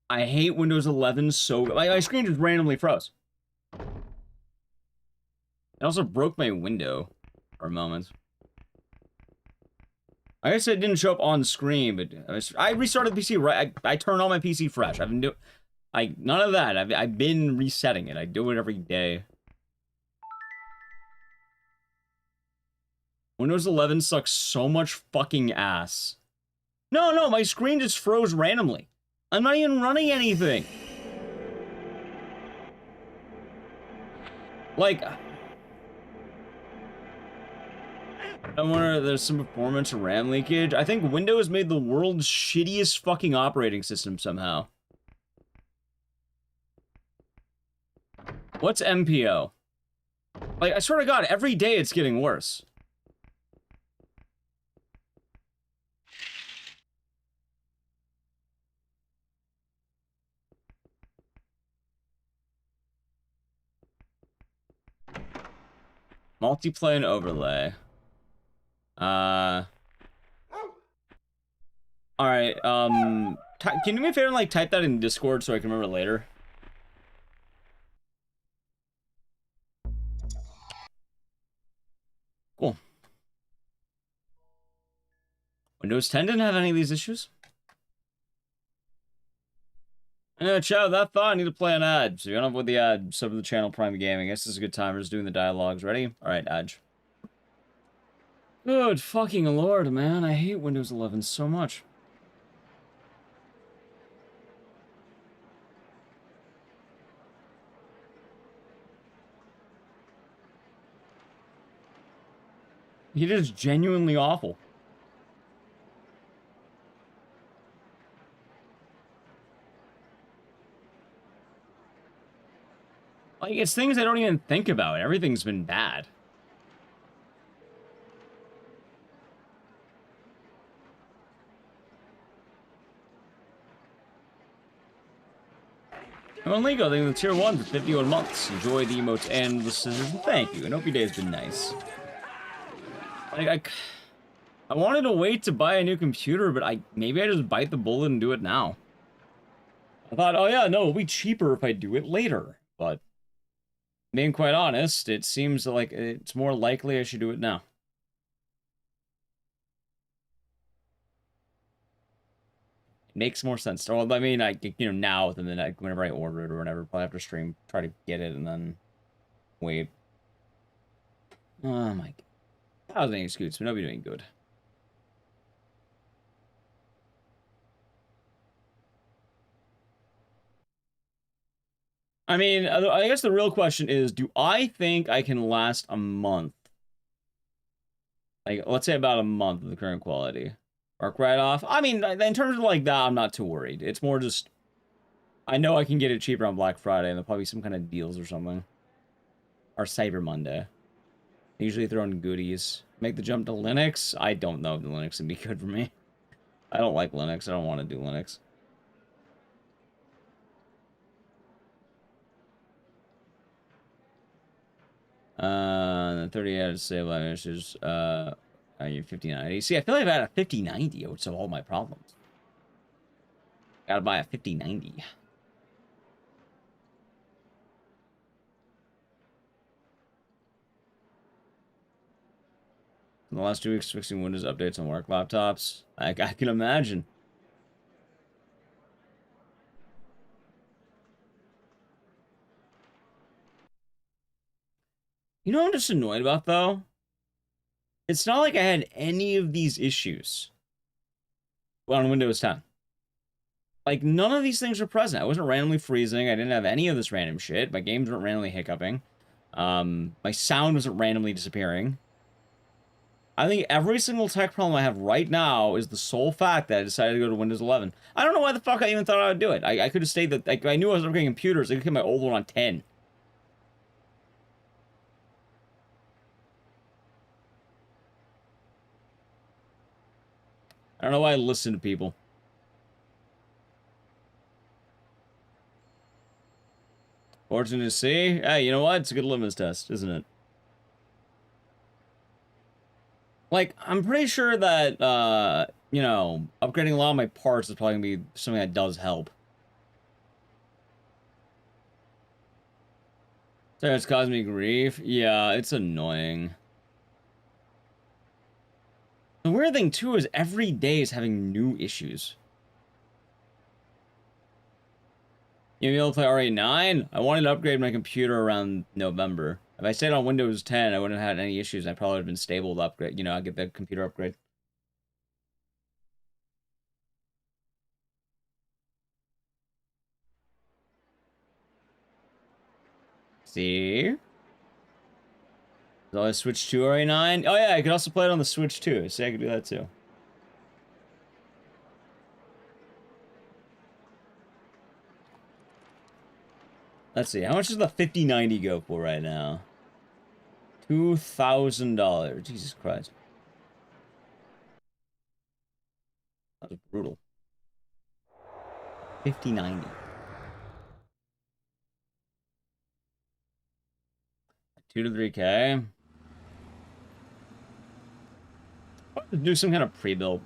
I hate Windows 11 so... My screen just randomly froze. It also broke my window for a moment. I guess it didn't show up on screen, but I restarted the PC, right? I turned on my PC fresh. I've been doing... none of that. I've been resetting it. I do it every day. Windows 11 sucks so much fucking ass. No, my screen just froze randomly. I'm not even running anything. Like, I wonder if there's some performance or RAM leakage. I think Windows made the world's shittiest fucking operating system somehow. What's MPO? Like, I swear to God, every day it's getting worse. Multiplayer and overlay. Alright, can you do me a favor and, like, type that in Discord so I can remember later? Cool. Windows 10 didn't have any of these issues. Yeah, Chow, that thought I need to play an ad. So you're on with the ad, sub to the channel, Prime Gaming. I guess this is a good time. We're just doing the dialogues. Ready? Alright, ad. Good fucking lord, man. I hate Windows 11 so much. It is genuinely awful. Like, it's things I don't even think about. Everything's been bad. Well, Lego, thank you for the tier 1 for 51 months. Enjoy the emotes and the scissors. Thank you, and hope your day's been nice. Like, I wanted to wait to buy a new computer, but maybe I just bite the bullet and do it now. I thought, oh yeah, no, it'll be cheaper if I do it later. But, being quite honest, it seems like it's more likely I should do it now. Makes more sense. Well, I mean, now than the next, whenever I order it or whenever, probably after stream, try to get it and then wait. Oh my God. 1,000 scoots, but nobody doing good. I mean, I guess the real question is, do I think I can last a month? Like, let's say about a month of the current quality. Arc write-off? I mean, in terms of like that, I'm not too worried. It's more just, I know I can get it cheaper on Black Friday, and there'll probably be some kind of deals or something. Or Cyber Monday. They usually throw in goodies. Make the jump to Linux? I don't know if the Linux would be good for me. I don't like Linux. I don't want to do Linux. The 30 out of save issues. Your 5090. See, I feel like if I had a 5090, it would solve all my problems. Gotta buy a 5090. In the last 2 weeks, fixing Windows updates on work laptops. I can imagine. You know what I'm just annoyed about, though? It's not like I had any of these issues on Windows 10. Like, none of these things were present. I wasn't randomly freezing. I didn't have any of this random shit. My games weren't randomly hiccuping. My sound wasn't randomly disappearing. I think every single tech problem I have right now is the sole fact that I decided to go to Windows 11. I don't know why the fuck I even thought I would do it. I could have stayed that, like, I knew I was upgrading computers. I could get my old one on 10. I don't know why I listen to people. Fortunate to see. Hey, you know what? It's a good litmus test, isn't it? Like, I'm pretty sure that, you know, upgrading a lot of my parts is probably gonna be something that does help. So it's caused me grief. Yeah, it's annoying. The weird thing, too, is every day is having new issues. You be able to play RA9? I wanted to upgrade my computer around November. If I stayed on Windows 10, I wouldn't have had any issues. I probably would have been stable to upgrade. You know, I'd get the computer upgrade. See? So I Switch 2 RA9. Oh yeah, I could also play it on the Switch too. So I could do that too. Let's see. How much does the 5090 go for right now? $2,000. Jesus Christ. That was brutal. 5090. 2 to 3K. Do some kind of pre-build.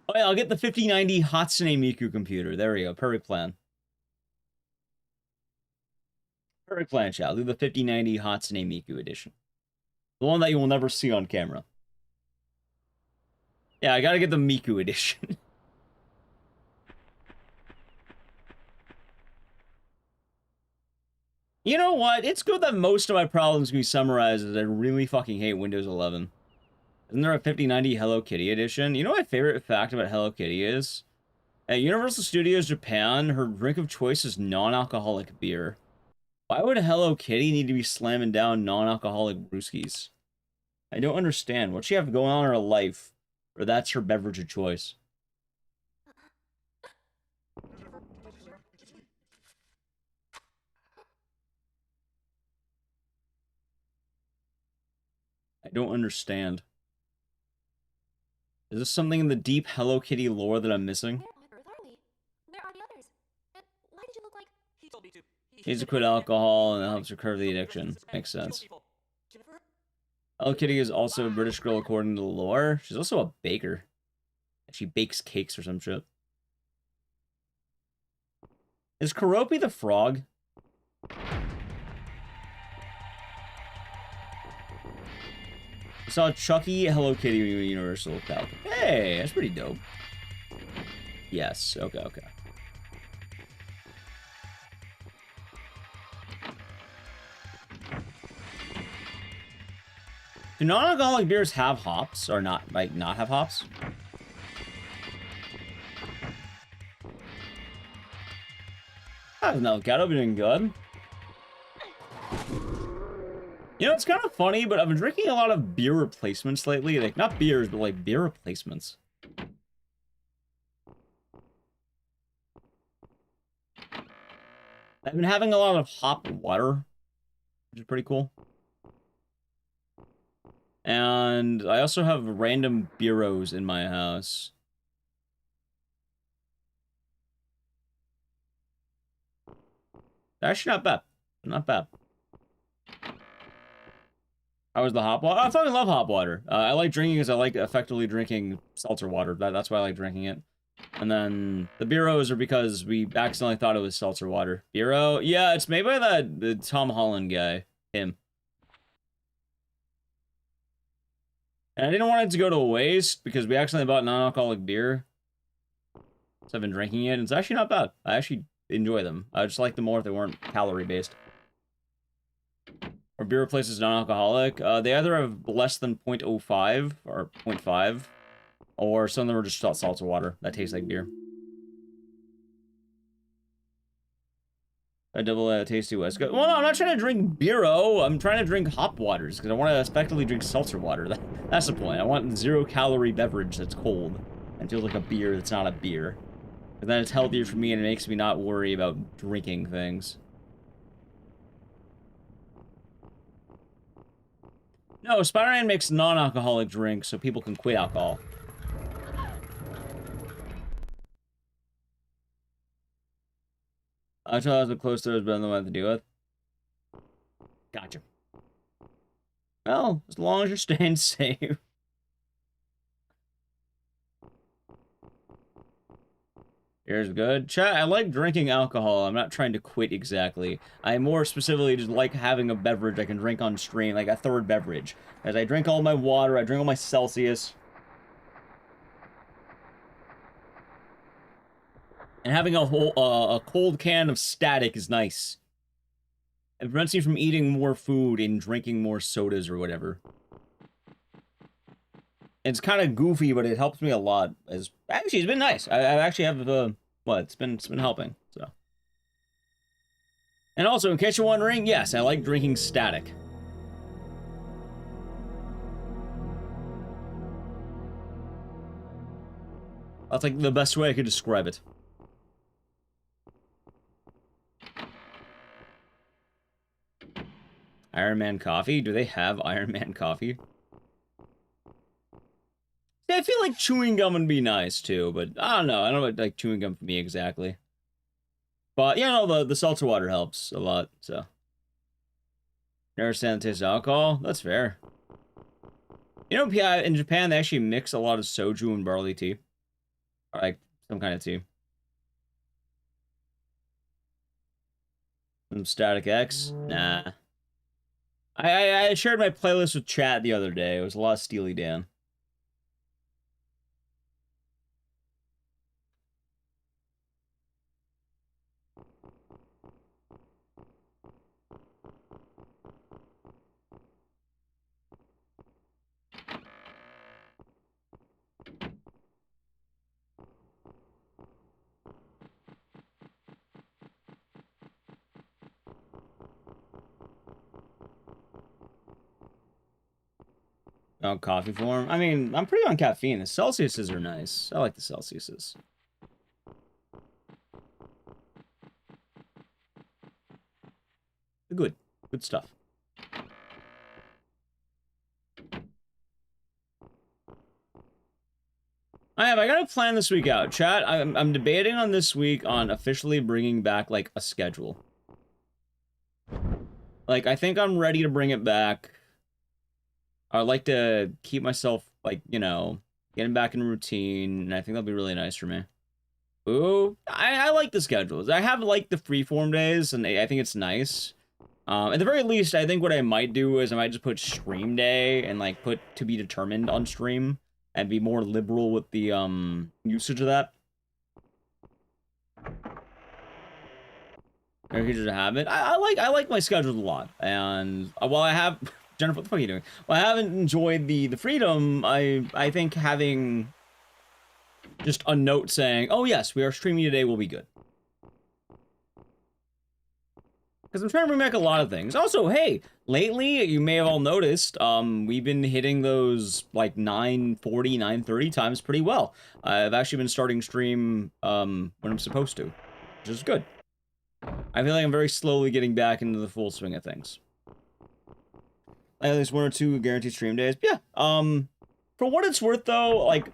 Oh yeah, I'll get the 5090 Hatsune Miku computer. There we go. Perfect plan. Perfect plan, chat. I'll do the 5090 Hatsune Miku edition. The one that you will never see on camera. Yeah, I gotta get the Miku edition. You know what? It's good that most of my problems can be summarized as I really fucking hate Windows 11. Isn't there a 5090 Hello Kitty edition? You know what my favorite fact about Hello Kitty is? At Universal Studios Japan, her drink of choice is non-alcoholic beer. Why would Hello Kitty need to be slamming down non-alcoholic brewskis? I don't understand. What's she have going on in her life? Or that's her beverage of choice? I don't understand. Is this something in the deep Hello Kitty lore that I'm missing? Where are the others? And why did you look like... He told me to. Needs to quit alcohol and it helps her curb the addiction. Makes sense. Hello Kitty is also a British girl according to the lore. She's also a baker. She bakes cakes or some shit. Is Karopi the frog? I saw Chucky, Hello Kitty, Universal Falcon. Hey, that's pretty dope. Yes, okay. Do non-alcoholic beers have hops or not? Like, not have hops? I don't know. Gotta be doing good. You know, it's kind of funny, but I've been drinking a lot of beer replacements lately. Like, not beers, but like beer replacements. I've been having a lot of hop water, which is pretty cool. And I also have random bureaus in my house. Actually, not bad. Not bad. How was the hop water? I fucking love hop water. I like drinking because I like effectively drinking seltzer water. That's why I like drinking it. And then the bureaus are because we accidentally thought it was seltzer water. Bureau? Yeah, it's made by the Tom Holland guy. Him. And I didn't want it to go to waste because we accidentally bought non-alcoholic beer. So I've been drinking it, and it's actually not bad. I actually enjoy them. I just like them more if they weren't calorie-based. Or beer replaces non-alcoholic. They either have less than 0.05 or 0.5, or some of them are just seltzer water that tastes like beer. A double tasty West Coast. Well, no, I'm not trying to drink beero. I'm trying to drink hop waters because I want to effectively drink seltzer water. That's the point. I want 0-calorie beverage that's cold and feels like a beer that's not a beer. And then it's healthier for me and it makes me not worry about drinking things. No, Spider-Man makes non-alcoholic drinks so people can quit alcohol. I tell us close to it, but I don't know what to do with. Gotcha. Well, as long as you're staying safe. Here's good. Chat, I like drinking alcohol. I'm not trying to quit exactly. I more specifically just like having a beverage I can drink on stream, like a third beverage. As I drink all my water, I drink all my Celsius. And having a whole a cold can of Static is nice. It prevents me from eating more food and drinking more sodas or whatever. It's kind of goofy, but it helps me a lot. Actually, it's been nice. I actually have well, it's been helping. So, And also, in case you're wondering, yes, I like drinking static. That's like the best way I could describe it. Iron Man coffee? Do they have Iron Man coffee? Yeah, I feel like chewing gum would be nice too, but I don't know. I don't like chewing gum for me exactly. But yeah, no, the seltzer water helps a lot, so. Never understand the taste of alcohol? That's fair. You know, in Japan, they actually mix a lot of soju and barley tea. Or like some kind of tea. Some Static X? Nah. I shared my playlist with chat the other day. It was a lot of Steely Dan. Oh, coffee form? I mean, I'm pretty on caffeine. The Celsiuses are nice. I like the Celsiuses. They're good. Good stuff. I got a plan this week out. Chat, I'm debating on this week on officially bringing back, like, a schedule. Like, I think I'm ready to bring it back. I'd like to keep myself, like, you know, getting back in routine, and I think that'll be really nice for me. Ooh, I like the schedules. I have, like, the freeform days, and I think it's nice. At the very least, I think what I might do is I might just put stream day and, like, put to be determined on stream, and be more liberal with the, usage of that. Or you just have it. I like my schedule a lot, and while I have... Jennifer, what the fuck are you doing? Well, I haven't enjoyed the freedom. I think having just a note saying, oh yes, we are streaming today will be good. Because I'm trying to bring back a lot of things. Also, hey, lately, you may have all noticed, we've been hitting those, like, 9:40, 9:30 times pretty well. I've actually been starting stream, when I'm supposed to, which is good. I feel like I'm very slowly getting back into the full swing of things. At least 1 or 2 guaranteed stream days. Yeah. For what it's worth, though, like,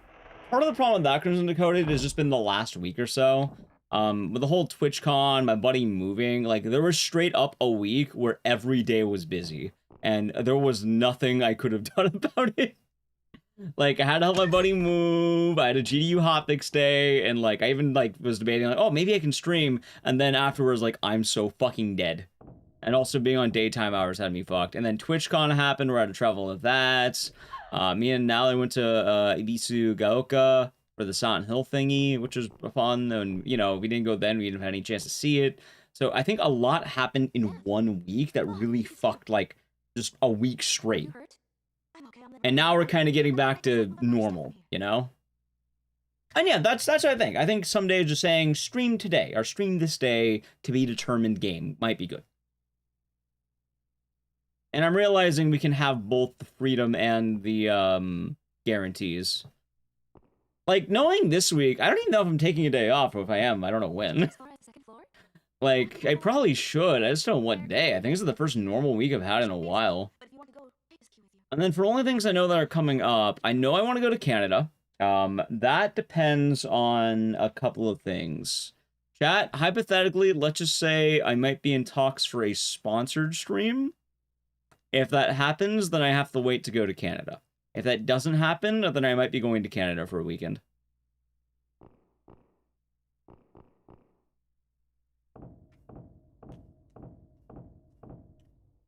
part of the problem with that Crimson Decoded has just been the last week or so. With the whole TwitchCon, my buddy moving, like, there was straight up a week where every day was busy. And there was nothing I could have done about it. Like, I had to help my buddy move, I had a GDU hotfix day, and, like, I even, like, was debating, like, oh, maybe I can stream. And then afterwards, like, I'm so fucking dead. And also being on daytime hours had me fucked. And then TwitchCon happened, where I had to travel with that. Me and Nally went to Ecdycis Gaoka for the Silent Hill thingy, which was fun. And, you know, we didn't go then, we didn't have any chance to see it. So I think a lot happened in 1 week that really fucked, like, just a week straight. And now we're kind of getting back to normal, you know? And yeah, that's what I think. I think some days just saying, stream today, or stream this day to be determined game might be good. And I'm realizing we can have both the freedom and the, guarantees. Like, knowing this week, I don't even know if I'm taking a day off, or if I am, I don't know when. Like, I probably should, I just don't know what day. I think this is the first normal week I've had in a while. And then for only things I know that are coming up, I know I want to go to Canada. That depends on a couple of things. Chat, hypothetically, let's just say I might be in talks for a sponsored stream. If that happens, then I have to wait to go to Canada. If that doesn't happen, then I might be going to Canada for a weekend.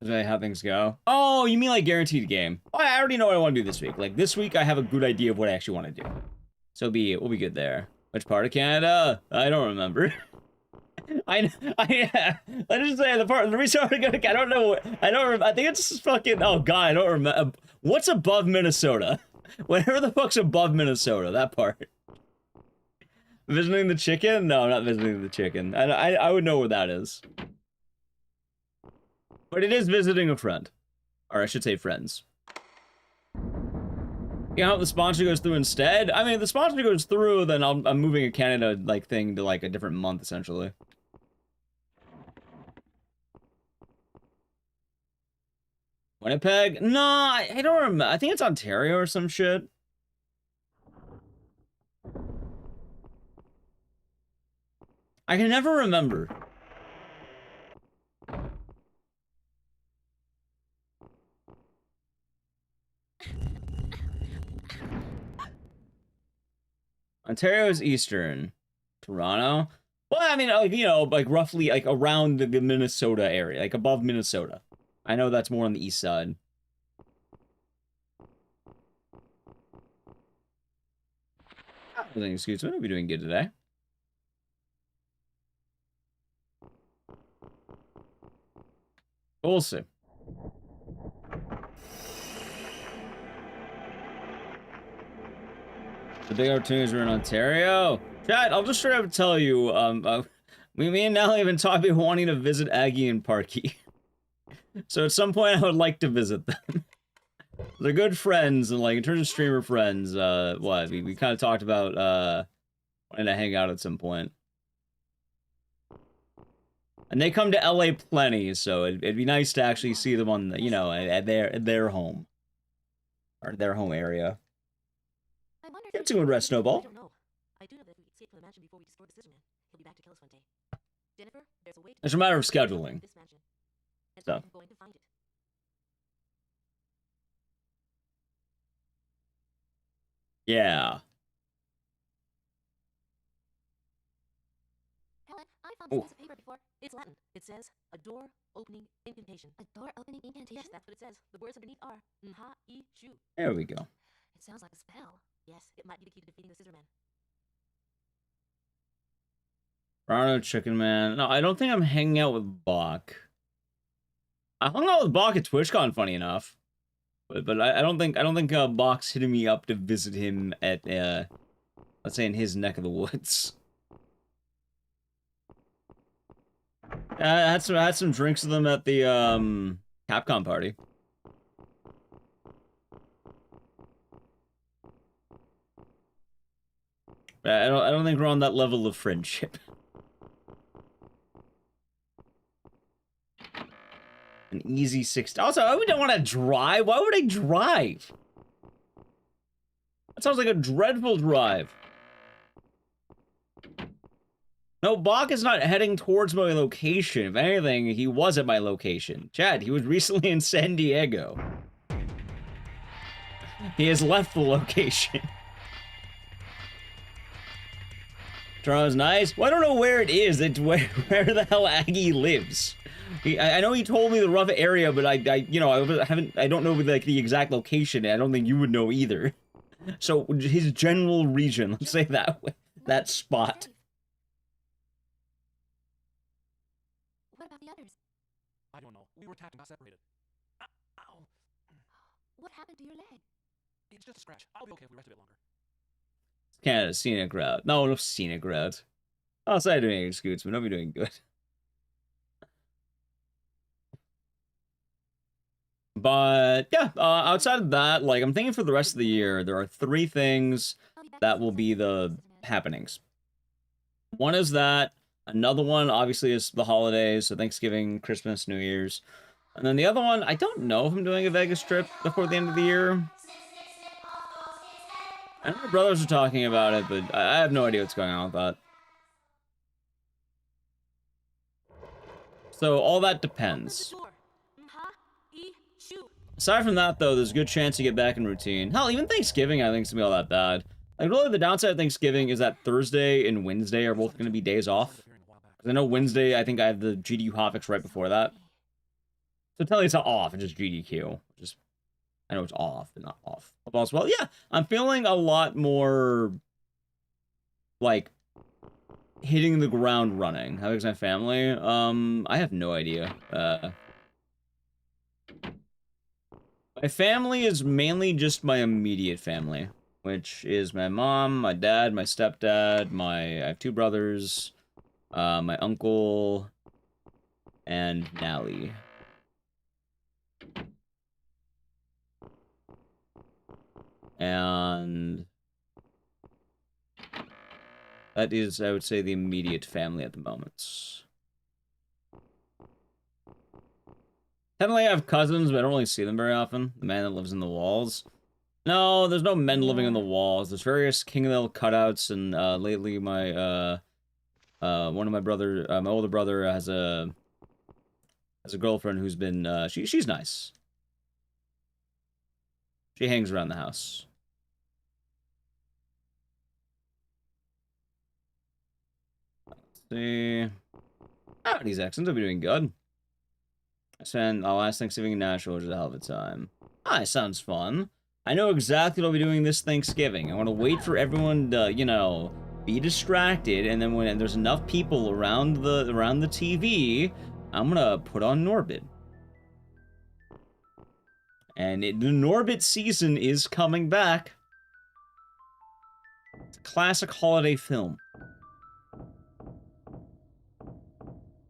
Is that how things go? Oh, you mean like guaranteed game? Oh, I already know what I want to do this week. Like, this week I have a good idea of what I actually want to do. So we'll be good there. Which part of Canada? I don't remember. Let's just say the reason I go to, I think it's fucking, oh god, I don't remember. What's above Minnesota? Whatever the fuck's above Minnesota, that part. Visiting the chicken? No, not visiting the chicken. I would know where that is. But it is visiting a friend. Or I should say friends. You know, if the sponsor goes through instead? I mean, if the sponsor goes through, then I'm moving a Canada, like, thing to, like, a different month, essentially. Winnipeg? No, I don't remember. I think it's Ontario or some shit. I can never remember. Ontario is eastern. Toronto? Well, I mean, like, you know, like roughly like around the Minnesota area, like above Minnesota. I know that's more on the east side. Excuse me, we'll be doing good today. We'll see. The big opportunities are in Ontario. Chat, I'll just straight up tell you, me and Nelly have been talking about wanting to visit Aggie and Parky. So at some point I would like to visit them. They're good friends, and like in terms of streamer friends, we kind of talked about wanting to hang out at some point. And they come to LA plenty, so it'd be nice to actually see them on the, you know, at their home. Or their home area. Get to and rest, Snowball. I don't know. I do know that if we escape from the mansion before we destroy the scissor man, he'll be back to kill us one day. Jennifer, there's a way to... It's a matter of scheduling. This mansion. And So. I'm going to find it. Yeah. Helen, I found this piece of paper before. It's Latin. It says, a door opening incantation. A door opening incantation? Yes, that's what it says. The words underneath are, Mha-I-Shu. There we go. It sounds like a spell. Yes, it might be the key to defeating the scissor man. Rano Chicken Man. No, I don't think I'm hanging out with Bach. I hung out with Bach at TwitchCon, funny enough. But I don't think Bach's hitting me up to visit him at let's say in his neck of the woods. I had some drinks with them at the Capcom party. But I don't think we're on that level of friendship. An easy 60. Also, I don't want to drive. Why would I drive? That sounds like a dreadful drive. No, Bach is not heading towards my location. If anything, he was at my location. Chad, he was recently in San Diego. He has left the location. Toronto's nice. Well, I don't know where it is. It's where the hell Aggie lives. I know he told me the rough area, but I don't know like the exact location. I don't think you would know either. So his general region, let's say that way, that spot. What about the others? I don't know. We were attacked and got separated. Ow. What happened to your leg? It's just a scratch. I'll be okay if we rest a bit longer. Canada scenic route. No scenic route. Outside doing any scoots, but nobody doing good. But yeah, outside of that, like I'm thinking for the rest of the year, there are 3 things that will be the happenings. One is that. Another one, obviously, is the holidays, so Thanksgiving, Christmas, New Year's. And then the other one, I don't know if I'm doing a Vegas trip before the end of the year. I know my brothers are talking about it, but I have no idea what's going on with that. So all that depends. Aside from that, though, there's a good chance to get back in routine. Hell, even Thanksgiving, I think, is going to be all that bad. Like, really, the downside of Thanksgiving is that Thursday and Wednesday are both going to be days off. Because I know Wednesday, I think I have the GDQ Hotfix right before that. So tell you it's not off, it's just GDQ. Just, I know it's off, but not off. Well, yeah, I'm feeling a lot more, like, hitting the ground running. How big's my family? I have no idea. My family is mainly just my immediate family, which is my mom, my dad, my stepdad, I have 2 brothers, my uncle, and Nally. And that is, I would say, the immediate family at the moment. Technically, I have cousins, but I don't really see them very often. The man that lives in the walls. No, there's no men living in the walls. There's various King of the Hill cutouts, and lately my one of my my older brother has a girlfriend who's been she's nice. She hangs around the house. Let's see. Oh, these accents will be doing good. I spent our last Thanksgiving in Nashville, which is a hell of a time. Ah, it sounds fun. I know exactly what I'll be doing this Thanksgiving. I want to wait for everyone to, you know, be distracted, and then when there's enough people around the TV, I'm gonna put on Norbit. And the Norbit season is coming back. It's a classic holiday film.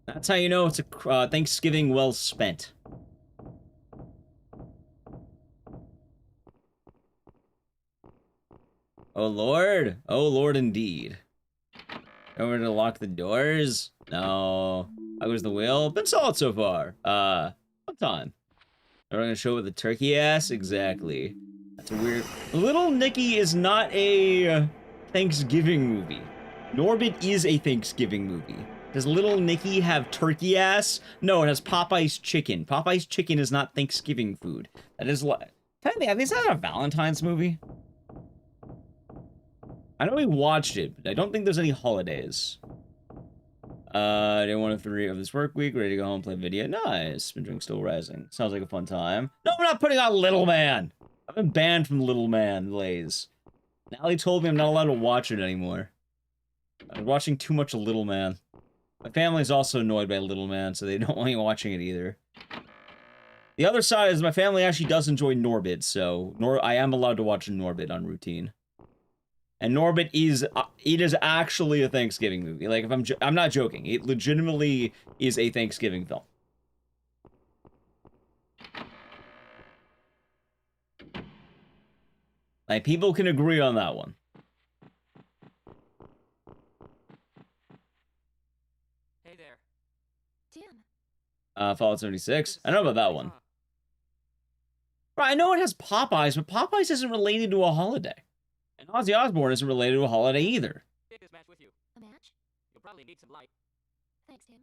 That's how you know it's a Thanksgiving well spent. Oh Lord indeed. Over to lock the doors? No. How goes the wheel? Been solid so far. Fun time. Are we gonna show with the turkey ass? Exactly. That's a weird... Little Nicky is not a Thanksgiving movie. Norbit is a Thanksgiving movie. Does Little Nicky have turkey ass? No, it has Popeye's chicken. Popeye's chicken is not Thanksgiving food. That is like... Technically, is that a Valentine's movie? I know we watched it, but I don't think there's any holidays. Day 1 of 3 of this work week. Ready to go home and play video. Nice. Been drinking still rising. Sounds like a fun time. No, I'm not putting on Little Man. I've been banned from Little Man Lays. Nally told me I'm not allowed to watch it anymore. I'm watching too much Little Man. My family's also annoyed by Little Man, so they don't want me watching it either. The other side is my family actually does enjoy Norbit, so I am allowed to watch Norbit on routine. And Norbit is, it is actually a Thanksgiving movie. Like, if I'm not joking. It legitimately is a Thanksgiving film. Like, people can agree on that one. Hey there. Tim. Fallout 76. I know about that one. Right, I know it has Popeyes, but Popeyes isn't related to a holiday. And Ozzy Osbourne isn't related to a holiday either. Take this match with you. A match? You'll probably need some light. Thanks, Tim.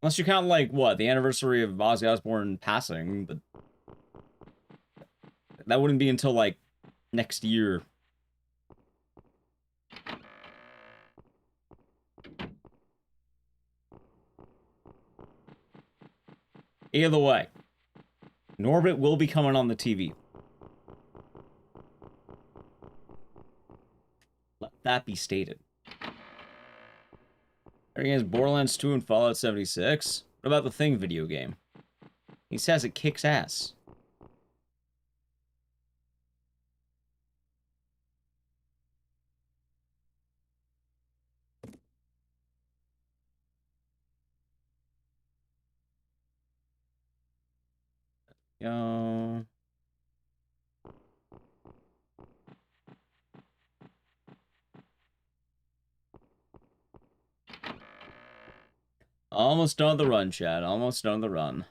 Unless you count, like, what, the anniversary of Ozzy Osbourne passing, but... that wouldn't be until, like, next year. Either way, Norbit will be coming on the TV. Let that be stated. There against Borderlands 2 and Fallout 76. What about the Thing video game? He says it kicks ass. Yo. Almost done the run, Chad. Almost done the run.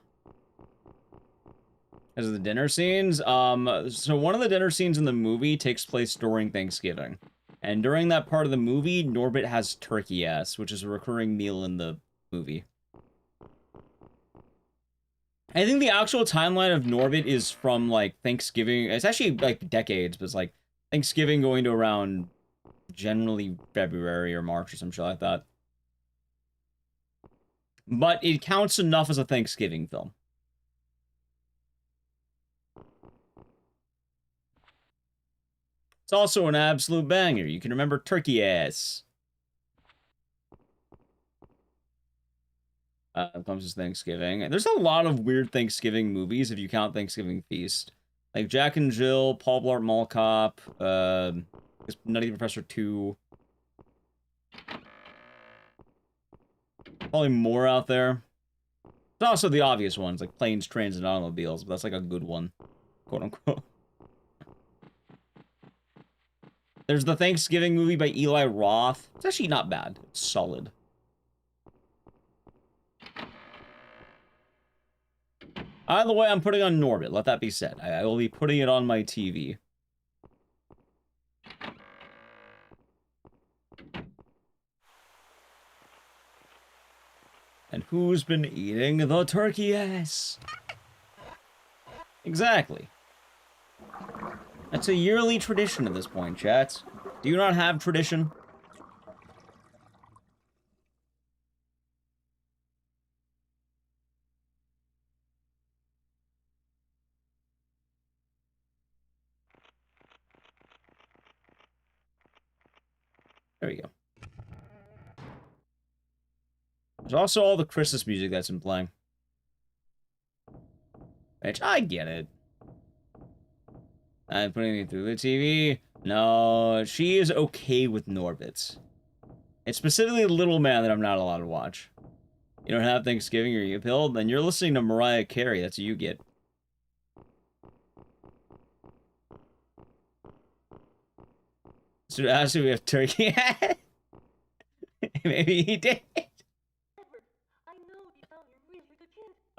Because of the dinner scenes, so one of the dinner scenes in the movie takes place during Thanksgiving. And during that part of the movie, Norbit has turkey ass, which is a recurring meal in the movie. I think the actual timeline of Norbit is from, like, Thanksgiving. It's actually, like, decades, but it's, like, Thanksgiving going to around generally February or March or some shit like that. But it counts enough as a Thanksgiving film. It's also an absolute banger. You can remember turkey ass. Comes as Thanksgiving. There's a lot of weird Thanksgiving movies if you count Thanksgiving Feast. Like Jack and Jill, Paul Blart Mall Cop, Nutty Professor 2. Probably more out there. There's also the obvious ones, like planes, trains, and automobiles, but that's like a good one, quote unquote. There's the Thanksgiving movie by Eli Roth. It's actually not bad. It's solid. Either way, I'm putting on Norbit. Let that be said. I will be putting it on my TV. And who's been eating the turkey ass? Exactly. That's a yearly tradition at this point, chat. Do you not have tradition? There you go. There's also all the Christmas music that's been playing. Which, I get it. I'm putting it through the TV. No, she is okay with Norbits. It's specifically Little Man that I'm not allowed to watch. You don't have Thanksgiving or you pilled, then you're listening to Mariah Carey. That's what you get. So actually we have turkey. Maybe he did.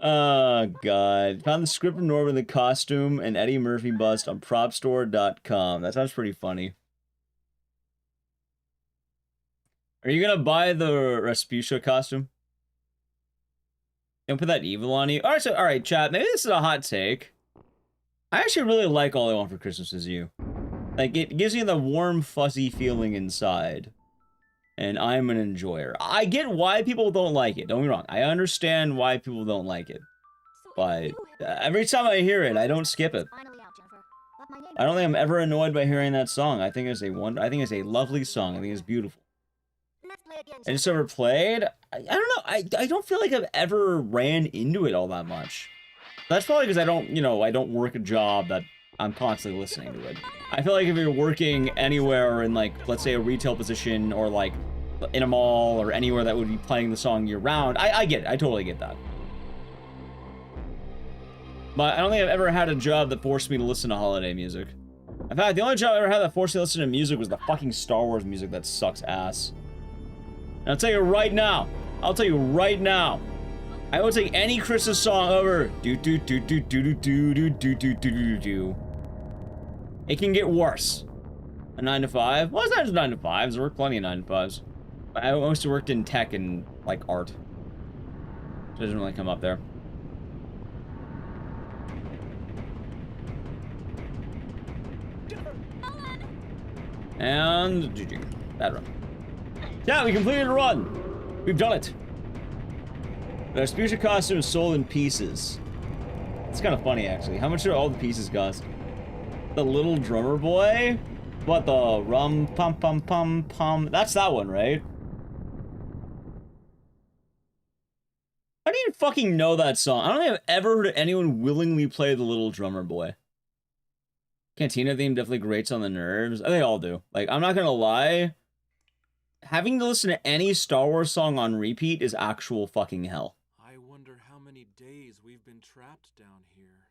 Oh, God. Found the script of Norbit, the costume, and Eddie Murphy bust on propstore.com. That sounds pretty funny. Are you gonna buy the Rasputia costume? Don't put that evil on you. Alright, chat. Maybe this is a hot take. I actually really like All I Want for Christmas Is You. Like, it gives me the warm, fuzzy feeling inside. And I'm an enjoyer. I get why people don't like it. Don't get me wrong. I understand why people don't like it. But every time I hear it, I don't skip it. I don't think I'm ever annoyed by hearing that song. I think it's I think it's a lovely song. I think it's beautiful. I just never played. I don't know. I don't feel like I've ever ran into it all that much. That's probably because I don't, you know, I don't work a job that I'm constantly listening to it. I feel like if you're working anywhere in, like, let's say a retail position or, like, in a mall or anywhere that would be playing the song year-round, I get it. I totally get that. But I don't think I've ever had a job that forced me to listen to holiday music. In fact, the only job I ever had that forced me to listen to music was the fucking Star Wars music that sucks ass. And I'll tell you right now, I will take any Christmas song over. It can get worse. A 9 to 5? Well, it's not just 9 to 5s. There were plenty of 9 to 5s. But I mostly worked in tech and, like, art. So it doesn't really come up there. And GG. Bad run. Yeah, we completed a run. We've done it. The Rasputia costume is sold in pieces. It's kind of funny, actually. How much do all the pieces cost? The little drummer boy? What, the rum pum pum pum pum? That's that one, right? How do you fucking know that song? I don't think I've ever heard anyone willingly play the little drummer boy. Cantina theme definitely grates on the nerves. They all do. Like, I'm not gonna lie. Having to listen to any Star Wars song on repeat is actual fucking hell. I wonder how many days we've been trapped down here.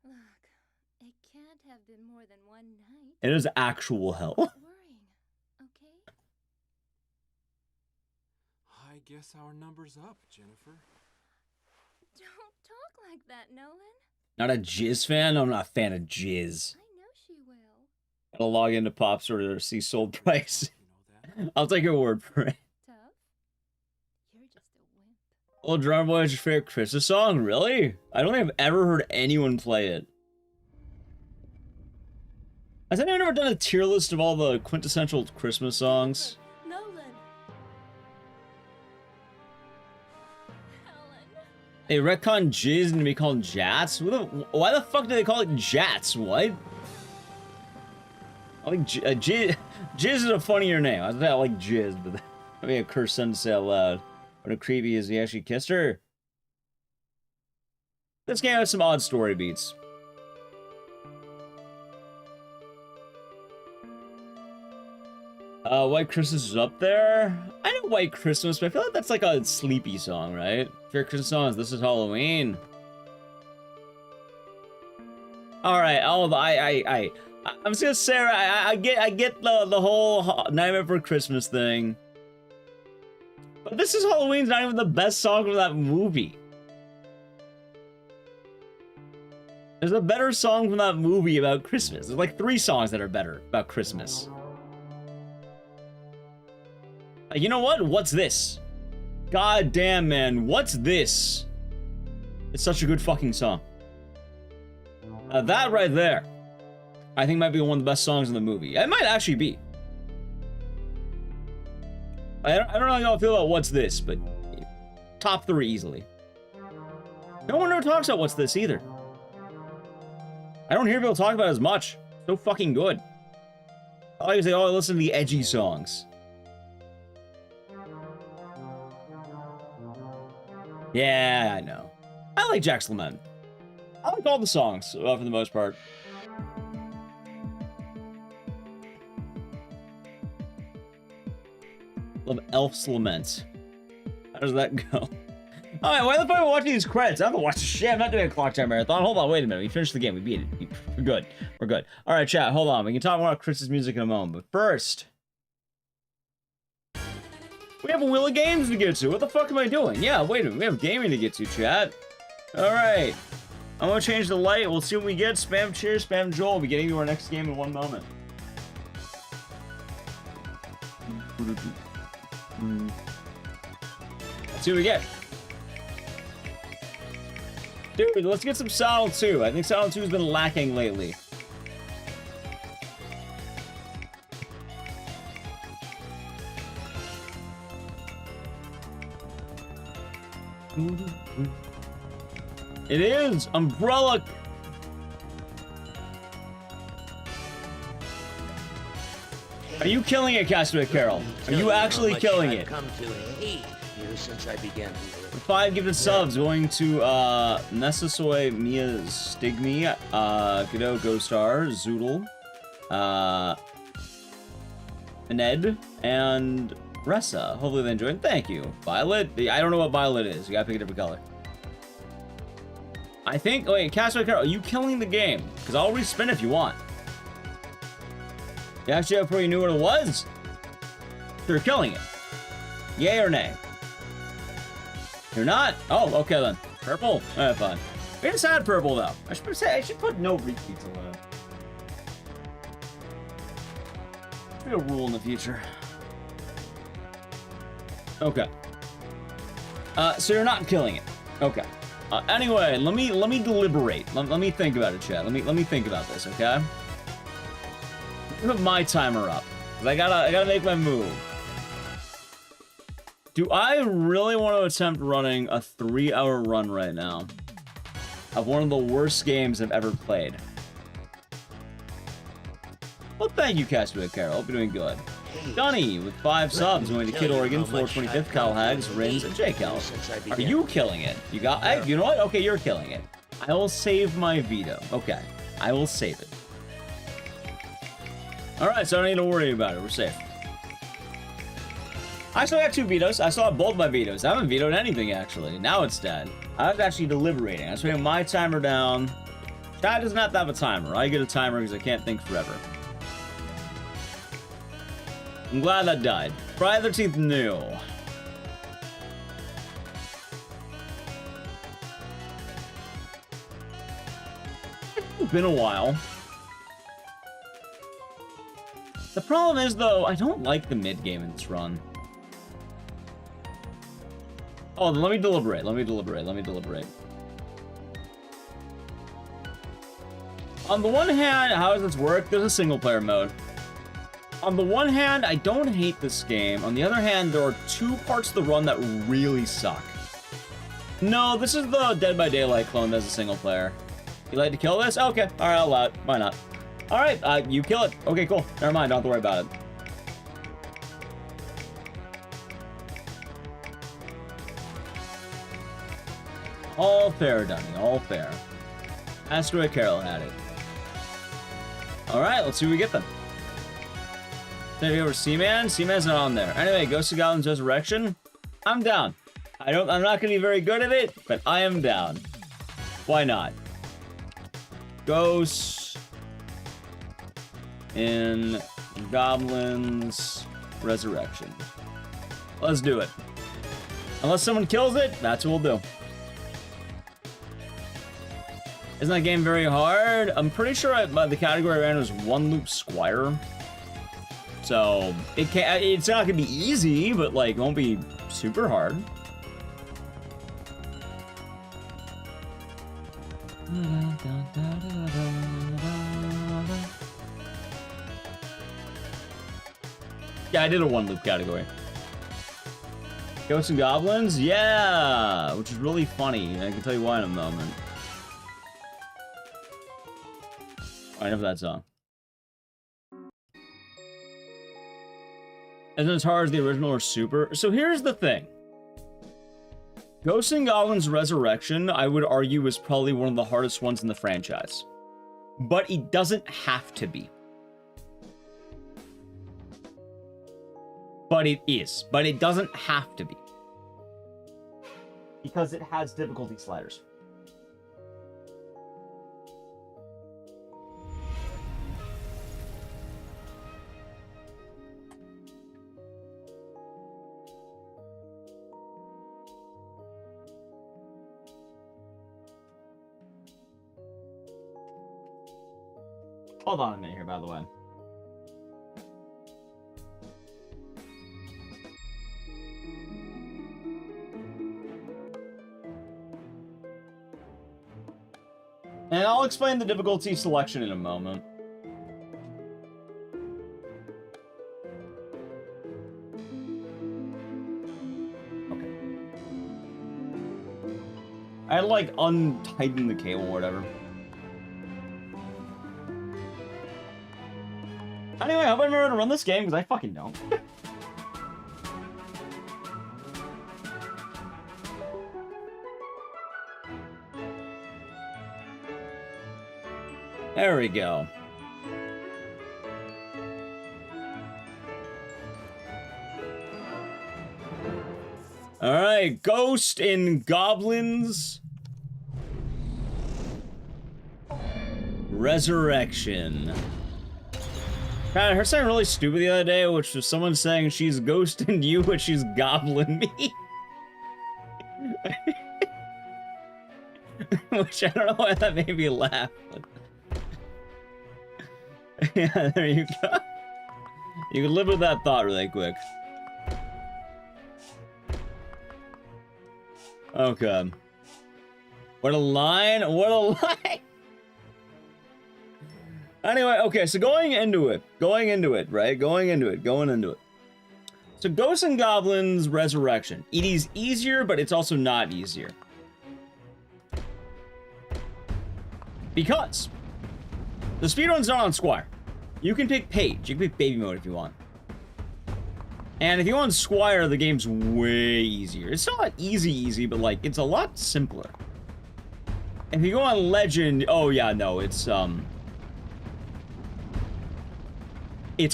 Look, it can't have been more than one night. It is actual hell. Stop worrying, okay? I guess our number's up, Jennifer. Don't talk like that, Nolan. Not a Jizz fan? I'm not a fan of Jizz. I know she will. Gotta log into Pop Store to see sold price. I'll take your word for it. Tough? You're just a wimp. Little Drummer Boy is your favorite Christmas song? Really? I don't think I've ever heard anyone play it. Has anyone ever done a tier list of all the quintessential Christmas songs? Nolan. They retcon Jizz and to be called Jats? Why the fuck do they call it Jats? What? I think Jizz is a funnier name. I like Jizz, but I mean a curse sentence to say out loud. What a creepy is he actually kissed her? This game has some odd story beats. White Christmas is up there. I know White Christmas, but I feel like that's like a sleepy song, right? Favorite Christmas songs, This Is Halloween. Alright, I'm just gonna say, I get the whole Nightmare Before Christmas thing. But This Is Halloween's not even the best song from that movie. There's a better song from that movie about Christmas. There's like 3 songs that are better about Christmas. You know what? What's this? God damn, man. What's this? It's such a good fucking song. That right there, I think might be one of the best songs in the movie. It might actually be. I don't know how I feel about What's This, but top 3 easily. No one ever talks about What's This either. I don't hear people talk about it as much. So fucking good. I like to say, oh, I listen to the edgy songs. Yeah, I know. I like Jack's Lament. I like all the songs, for the most part. Love Elf's Lament. How does that go? Alright, why the fuck am I watching these credits? I have to watch the shit. I'm not doing a clock time marathon. Hold on, wait a minute. We finished the game. We beat it. We're good. We're good. Alright, chat, hold on. We can talk more about Chris's music in a moment. But first, we have a wheel of games to get to. What the fuck am I doing? Yeah, wait a minute. We have gaming to get to, chat. Alright. I'm gonna change the light. We'll see what we get. Spam cheers, spam Joel. We'll be getting to our next game in 1 moment. Let's see what we get. Dude, let's get some Silent 2. I think Silent 2 has been lacking lately. It is Umbrella. Are you killing it, Castaway Carol? Are you actually killing it? Come to hate you since I began. 5 gifted subs going to Nessasoy, Mia Stigmy, Godot Ghostar, Zoodle, Ned, and Ressa. Hopefully they enjoyed. Thank you. Violet? I don't know what Violet is. You gotta pick a different color. I think... Oh, wait, Castaway Carol, are you killing the game? Because I'll respin if you want. You actually have before you knew what it was? So you're killing it. Yay or nay? You're not? Oh, okay then. Purple? Alright, fine. We just had purple though. I should put no repeats on that. Be a rule in the future. Okay. So you're not killing it. Okay. Anyway, let me deliberate. Let me think about it, chat. Let me think about this, okay? Let me put my timer up. 'Cause I gotta make my move. Do I really want to attempt running a 3-hour run right now of one of the worst games I've ever played? Well, thank you, Castaway Carol. Hope you're doing good. Donnie with 5 subs going to Kid Oregon, 425th, Kyle Hags, Rins, and J Cal. Are you killing it? You got... Hey, you know what? Okay, you're killing it. I will save my veto. Okay, I will save it. Alright, so I don't need to worry about it. We're safe. I still got 2 vetoes. I still have both my vetoes. I haven't vetoed anything, actually. Now it's dead. I was actually deliberating. I was putting my timer down. Chat doesn't have to have a timer. I get a timer because I can't think forever. I'm glad that died. Friday the 13th new. It's been a while. The problem is, though, I don't like the mid-game in this run. Oh, then let me deliberate. Let me deliberate. On the one hand, how does this work? There's a single-player mode. On the one hand, I don't hate this game. On the other hand, there are 2 parts of the run that really suck. No, this is the Dead by Daylight clone that's a single-player. You like to kill this? Okay, alright, I'll allow it. Why not? Alright, you kill it. Okay, cool. Never mind, don't have to worry about it. All fair, Dunny, all fair. Asteroid Carol had it. Alright, let's see what we get then. Maybe over Seaman? Seaman's not on there. Anyway, Ghost of Goblins Resurrection. I'm down. I'm not gonna be very good at it, but I am down. Why not? Ghosts in Goblins Resurrection. Let's do it. Unless someone kills it, that's what we'll do. Isn't that game very hard? I'm pretty sure the category I ran was one loop Squire. So it's not gonna be easy, but like it won't be super hard. Yeah, I did a one loop category. Ghosts and Goblins? Yeah! Which is really funny. I can tell you why in a moment. I know that song. Isn't as hard as the original or super? So here's the thing. Ghosts and Goblins Resurrection, I would argue, is probably one of the hardest ones in the franchise. But it doesn't have to be. But it is. But it doesn't have to be. Because it has difficulty sliders. Hold on a minute here, by the way. And I'll explain the difficulty selection in a moment. Okay. I had to, like, untighten the cable or whatever. Anyway, I hope I remember to run this game, because I fucking don't. There we go. Alright, Ghost in Goblins Resurrection. God, I heard something really stupid the other day, which was someone saying she's ghosting you, but she's goblin me. Which I don't know why that made me laugh. But... yeah, there you go. You can live with that thought really quick. Okay. What a line! What a line! Anyway, okay, so going into it, right? Going into it. So Ghosts and Goblins Resurrection. It is easier, but it's also not easier. Because the speedrun's not on Squire. You can pick Page, you can pick Baby Mode if you want. And if you want Squire, the game's way easier. It's not easy, but like, it's a lot simpler. If you go on Legend, oh yeah, no, it's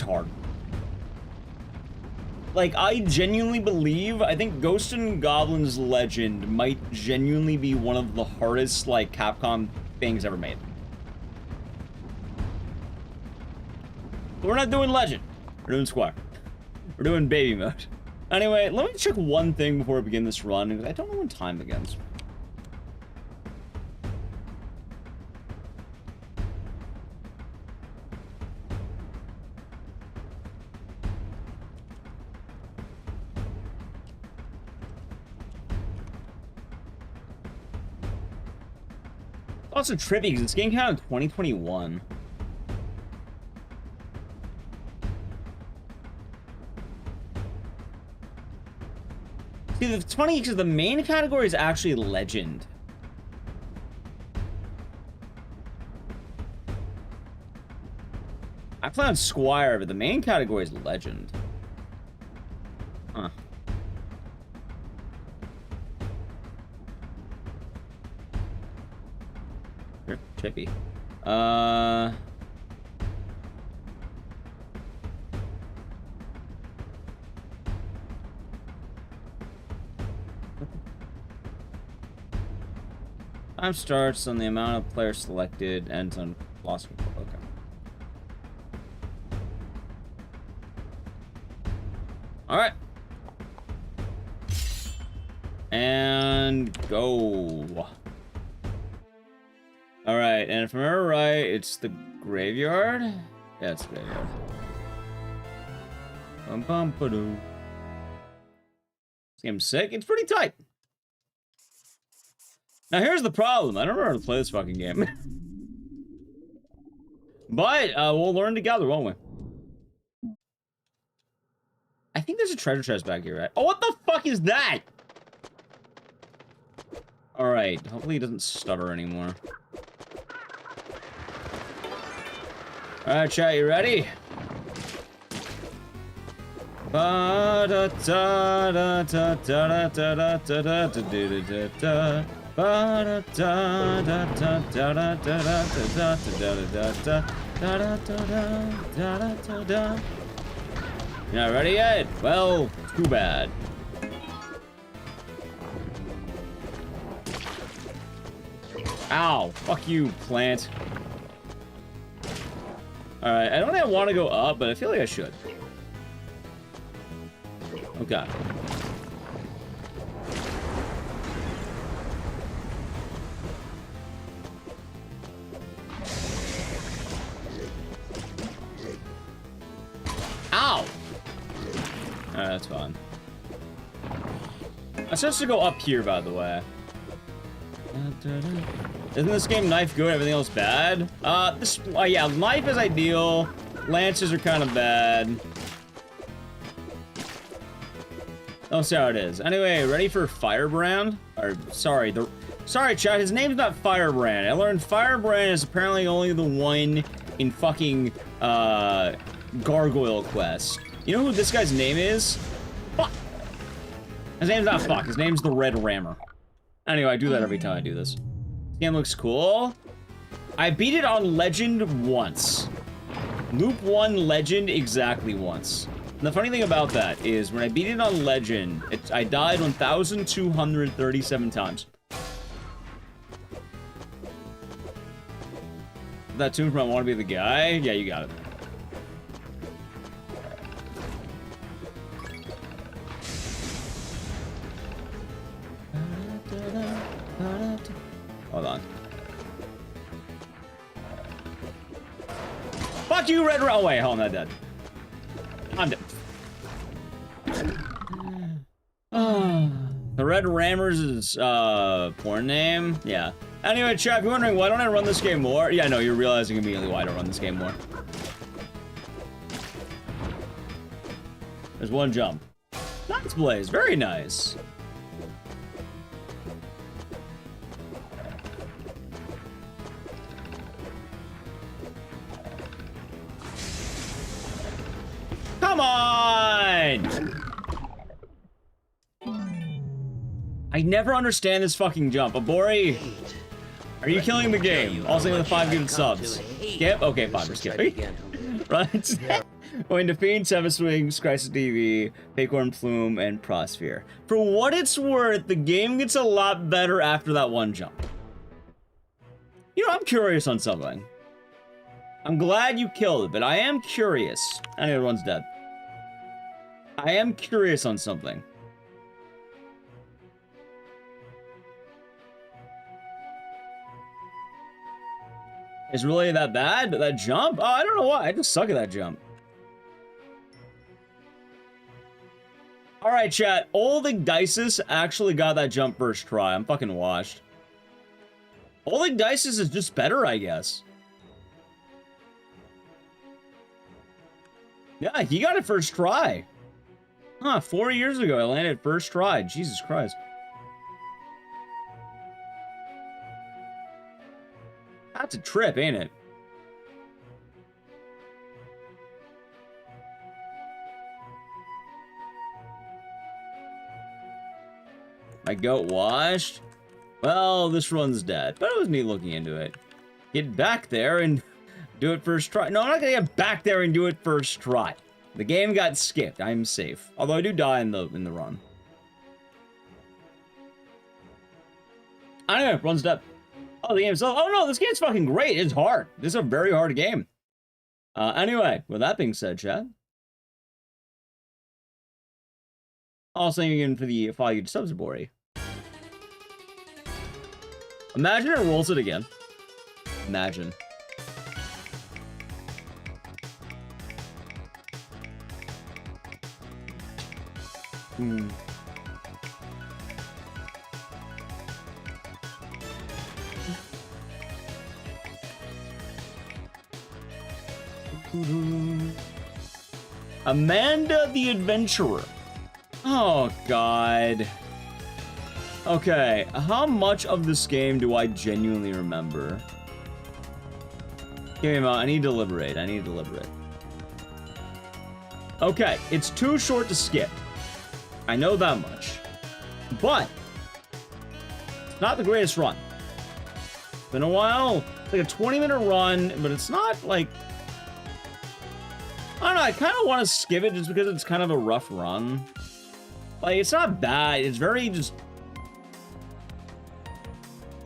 hard. Like, I genuinely believe, I think Ghosts and Goblins Legend might genuinely be one of the hardest, like, Capcom things ever made. But we're not doing Legend. We're doing Squire. We're doing Baby Mode. Anyway, let me check one thing before we begin this run, because I don't know when time begins. Also trippy because it's getting out in 2021. See, it's funny because the main category is actually Legend. I play on Squire, but the main category is Legend. Huh. Trippy. Time starts on the amount of players selected, ends on lost control. Okay. Alright. And go. Alright, and if I remember right, it's the graveyard? Yeah, it's the graveyard. Bum bum ba-doo. This game's sick. It's pretty tight. Now here's the problem. I don't remember how to play this fucking game. But we'll learn together, won't we? I think there's a treasure chest back here, right? Oh, what the fuck is that? Alright, hopefully he doesn't stutter anymore. Alright, chat, you ready? Ba da da da da da da da da da da da da. Ba da da da da da da da da da da da da. You're not ready yet? Well, too bad. Ow! Fuck you, plant. Alright, I don't think I want to go up, but I feel like I should. Okay. Ow! Alright, that's fine. I'm supposed to go up here, by the way. Isn't this game knife good, everything else bad? Yeah, knife is ideal. Lances are kind of bad. Oh, see how it is. Anyway, ready for Firebrand? Or, sorry, chat, his name's not Firebrand. I learned Firebrand is apparently only the one in fucking, Gargoyle Quest. You know who this guy's name is? Fuck! His name's not Fuck, his name's the Red Rammer. Anyway, I do that every time I do this. This game looks cool. I beat it on Legend once. Loop 1 Legend exactly once. And the funny thing about that is, when I beat it on Legend, I died 1,237 times. That tune from I Want to Be the Guy? Yeah, you got it. Hold on. Fuck you, Red. Oh wait, hold on, I'm not dead. I'm dead. The Red Rammers is porn name. Yeah. Anyway, chat, if you're wondering why don't I run this game more? Yeah, no, you're realizing immediately why I don't run this game more. There's one jump. Nice, Blaze. Very nice. Come on! I never understand this fucking jump. Abori, are you killing the game? Also with the 5 good subs. Skip? Okay, fine, we're skipping. Right? Going to Fiend, Seven Swings, Crisis TV, Acorn Plume, and Prosphere. For what it's worth, the game gets a lot better after that one jump. You know, I'm curious on something. I'm glad you killed it, but I am curious. I know everyone's dead. I am curious on something. Is it really that bad? That jump? Oh, I don't know why. I just suck at that jump. Alright, chat. Old Ecdycis actually got that jump first try. I'm fucking washed. Old Ecdycis is just better, I guess. Yeah, he got it first try. Huh, 4 years ago I landed first try. Jesus Christ. That's a trip, ain't it? My goat washed? Well, this run's dead, but it was neat looking into it. Get back there and do it first try. No, I'm not gonna get back there and do it first try. The game got skipped. I'm safe. Although I do die in the run. I don't know, run's dead. Oh, the game itself. Oh no, this game's fucking great. It's hard. This is a very hard game. Anyway, with that being said, chat. Also, thank you again for the 5 subs, Bori. Imagine it rolls it again. Imagine. Amanda the Adventurer. Oh, God. Okay, how much of this game do I genuinely remember? Give me a moment. I need to deliberate. Okay, it's too short to skip. I know that much. But it's not the greatest run. It's been a while. It's like a 20-minute run, but it's not like... I don't know, I kind of want to skip it just because it's kind of a rough run. Like, it's not bad. It's very just...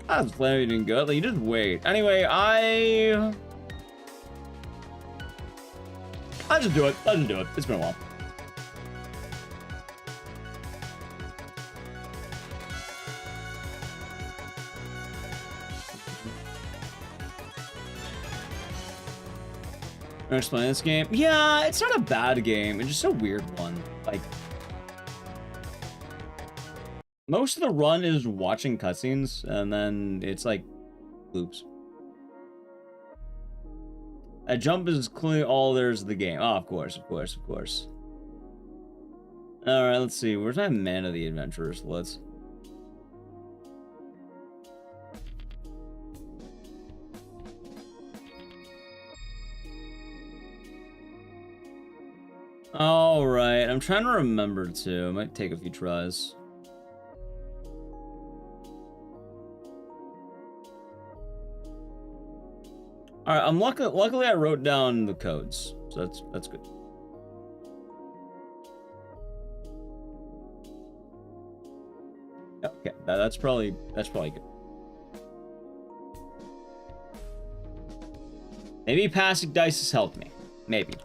That's plenty good. Like, you just wait. Anyway, I'll just do it. It's been a while. I'm just playing this game. Yeah, it's not a bad game. It's just a weird one. Like, most of the run is watching cutscenes, and then it's like loops. A jump is clearly all there's the game. Oh, of course. Alright, let's see. Where's my Man of the Adventurers? Let's... Alright, I'm trying to remember too. It might take a few tries. Alright, luckily I wrote down the codes, so that's good. Okay, that's probably good. Maybe past Ecdycis helped me. Maybe.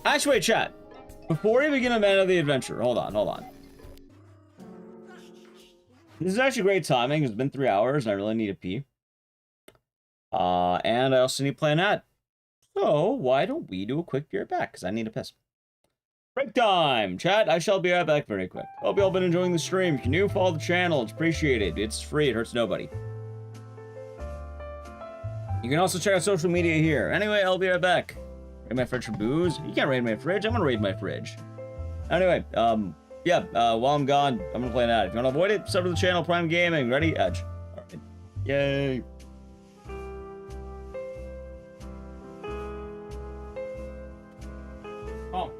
Actually, wait, chat. Before we begin a Man of the Adventure, hold on. This is actually great timing. It's been 3 hours, and I really need to pee. And I also need to play an ad. So why don't we do a quick beer back? Because I need to piss. Break time, chat. I shall be right back very quick. Hope you all been enjoying the stream. If you're new, follow the channel. It's appreciated. It's free. It hurts nobody. You can also check out social media here. Anyway, I'll be right back. Raid my fridge for booze? You can't raid my fridge. I'm gonna raid my fridge. Anyway, yeah, while I'm gone, I'm gonna play an ad. If you wanna avoid it, sub to the channel, Prime Gaming. Ready? Edge. Alright. Yay. Oh.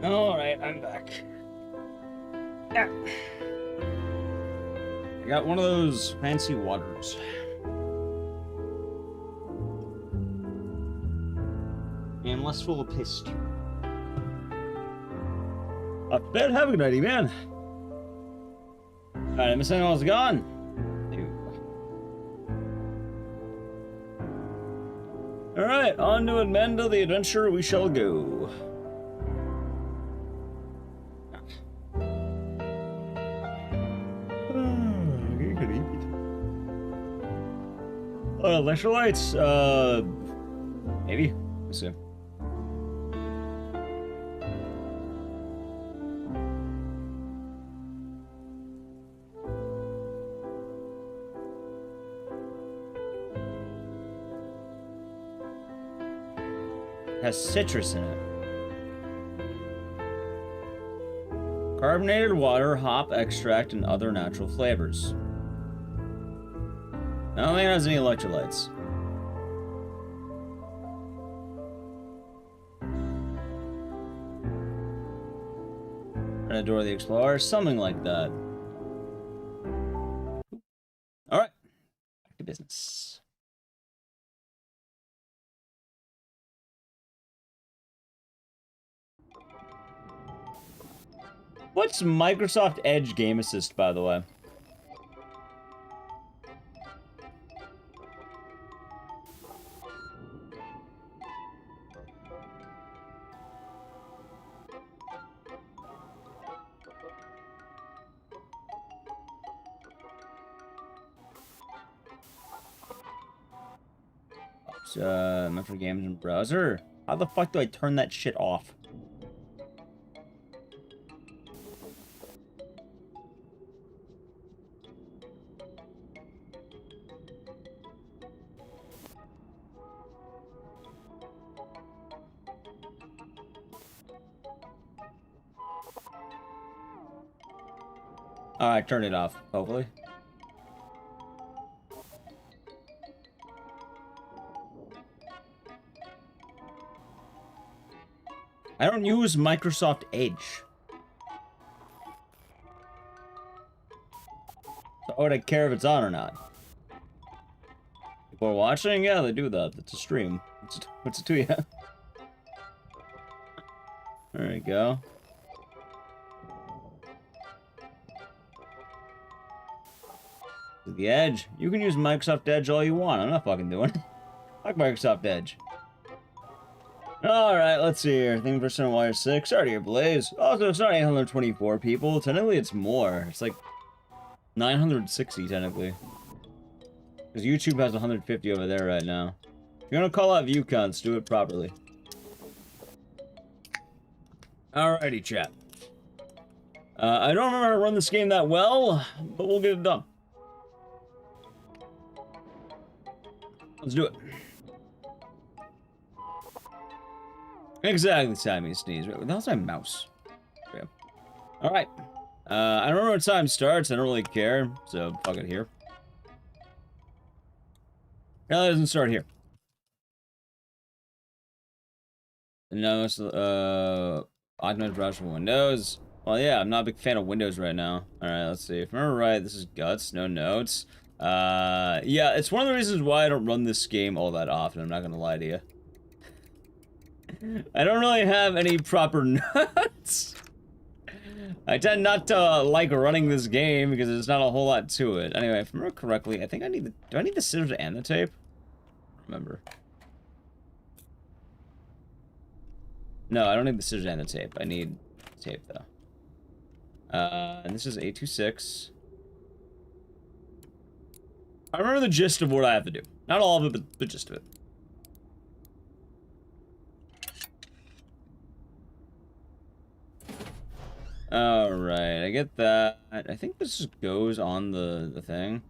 Alright, I'm back. Yeah. I got one of those fancy waters. And less full of piss, too. I bet have a good night, man. Alright, Miss Animal's gone. Alright, on to Amanda the adventure we shall go. Electrolytes, maybe. Let's see. Has citrus in it. Carbonated water, hop extract, and other natural flavors. I don't think it has any electrolytes. Dora the Explorer, something like that. Alright, back to business. What's Microsoft Edge Game Assist, by the way? Meant for games in browser. How the fuck do I turn that shit off? Alright, turn it off, hopefully. I don't use Microsoft Edge. So would I care if it's on or not? People are watching? Yeah, they do that. It's a stream. What's it to you? There we go. The Edge. You can use Microsoft Edge all you want. I'm not fucking doing it. Fuck Microsoft Edge. Alright, let's see here. Thing percent wire 6. Sorry to your Blaze. Also, it's not 824 people. Technically, it's more. It's like 960, technically. Because YouTube has 150 over there right now. If you're gonna call out view counts, do it properly. Alrighty, chat. I don't remember how to run this game that well, but we'll get it done. Let's do it. Exactly, Sammy sneeze. Wait, that was my mouse. Okay. Alright. I don't remember what time starts. I don't really care, so fuck it here. No, it doesn't start here. No, it's, augmented browser for Windows. Well, yeah, I'm not a big fan of Windows right now. Alright, let's see. If I remember right, this is Guts, no notes. Yeah, it's one of the reasons why I don't run this game all that often, I'm not gonna lie to you. I don't really have any proper notes. I tend not to like running this game because there's not a whole lot to it. Anyway, if I remember correctly, I think I need the... Do I need the scissors and the tape? Remember. No, I don't need the scissors and the tape. I need tape, though. And this is 826. I remember the gist of what I have to do. Not all of it, but the gist of it. Alright, I get that. I think this just goes on the thing.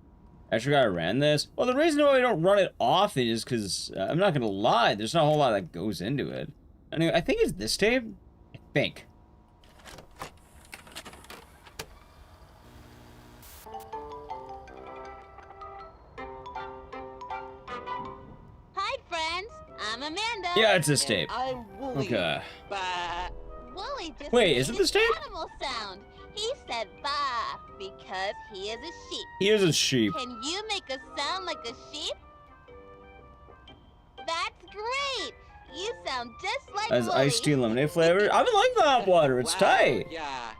I forgot I ran this. Well, the reason why I don't run it often is because, I'm not gonna lie, there's not a whole lot that goes into it. Anyway, I think it's this tape. I think. Hi, friends. I'm Amanda. Yeah, it's this tape. I'm Wooly. Okay. But... Wooly? Billy just Wait, made is it an this tape? animal sound. He said "ba" because he is a sheep. He is a sheep. Can you make a sound like a sheep? That's great. You sound just like As Wooly. iced tea lemonade flavor. I've been liking the hot water. It's tight. Yeah.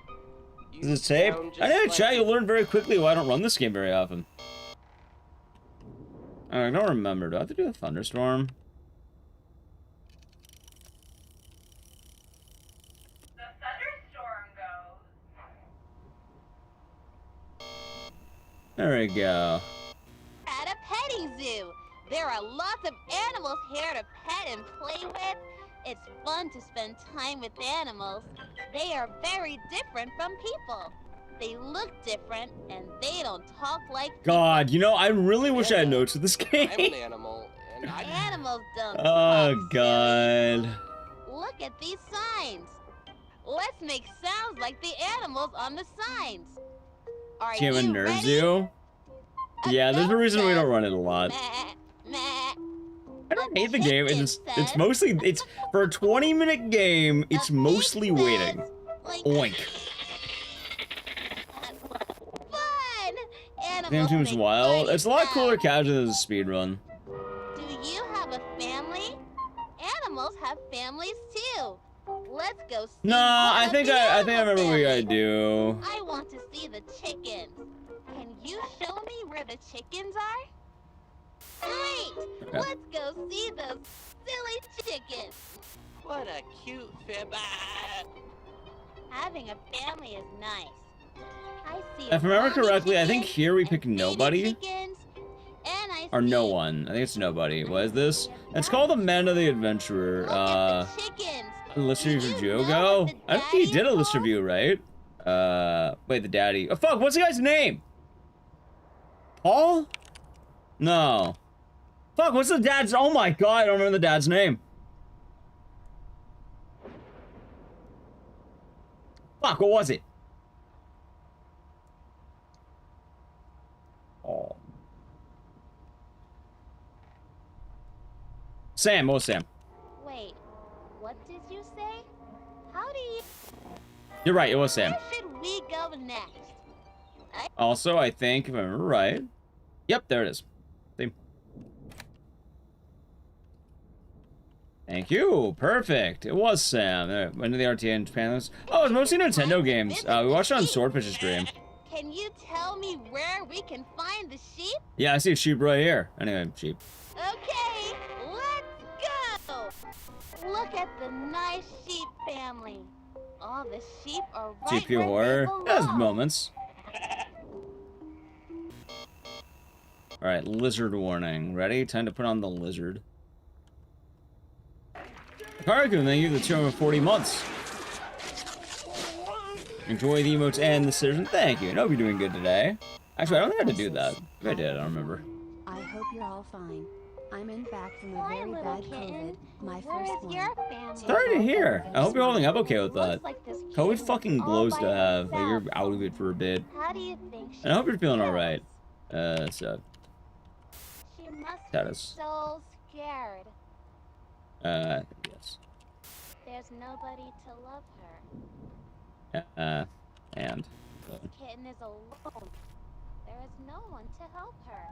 Is this tape? I know, chat. You'll learn very quickly why I don't run this game very often. I don't remember. Do I have to do a thunderstorm? The thunderstorm goes. There we go. At a petting zoo. There are lots of animals here to pet and play with. It's fun to spend time with animals. They are very different from people. They look different, and they don't talk like people. God, you know, I really wish I had notes of this game. I'm an animal, and Animals don't Oh, talk, God. silly. Look at these signs. Let's make sounds like the animals on the signs. Are Do you have a you nerd ready? zoo? Yeah, there's a reason we don't run it a lot. Meh, meh. I don't hate the game. It's mostly, it's for a 20-minute game. It's mostly waiting. Oink. Fun! Damn Animals Team's make wild. funny It's a lot cooler sounds. casual than a speedrun. Do you have a family? Animals have families too. Let's go see No, one I of think the I animal remember what I families. do. I want to see the chickens. Can you show me where the chickens are? Great! Okay. Let's go see those silly chickens. what a cute fib. Having a family is nice. I see If I remember mommy correctly, I think chickens here we and pick baby nobody. chickens, and I Or no see one. I think it's nobody. What is this? It's called The Man of the Adventurer. Look at the chickens. A list Do review you for know Jogo? what the I don't think he daddy did a is list called? review, right? Wait, the daddy. Oh, fuck, what's the guy's name? Paul? No. Fuck, what's the dad's? Oh my god, I don't remember the dad's name. Fuck, what was it? Oh. Sam, what was Sam? Wait, what did you say? How do you... You're right, it was Sam. Where should we go next? Also, I think, if I remember right. Yep, there it is. See? Thank you. Perfect. It was Sam. When did the RTA in Japan was? Oh, it's mostly Nintendo games. We watched it on Swordfish's stream. Can you tell me where we can find the sheep? Yeah, I see a sheep right here. Anyway, sheep. Okay, let's go! Look at the nice sheep family. All the sheep are right GPU where horror. they Has belong. moments. Alright, lizard warning. Ready? Time to put on the lizard. Karaku, thank you for the 240 months. Enjoy the emotes and the citizen. Thank you. I hope you're doing good today. Actually, I don't think I had to do that. If I did, I don't remember. I hope you're all fine. I'm in back from a Hi, very little bad kitten. COVID. My Where first is one. your family? Sorry to hear. I hope you're holding up okay with that. Looks like this COVID kitten's fucking all blows by to have. Like, herself. you're out of it for a bit. How do you think she And I hope you're feeling feels? alright. So, She must status. be so scared. Yes. There's nobody to love her. And. This kitten is alone. There is no one to help her.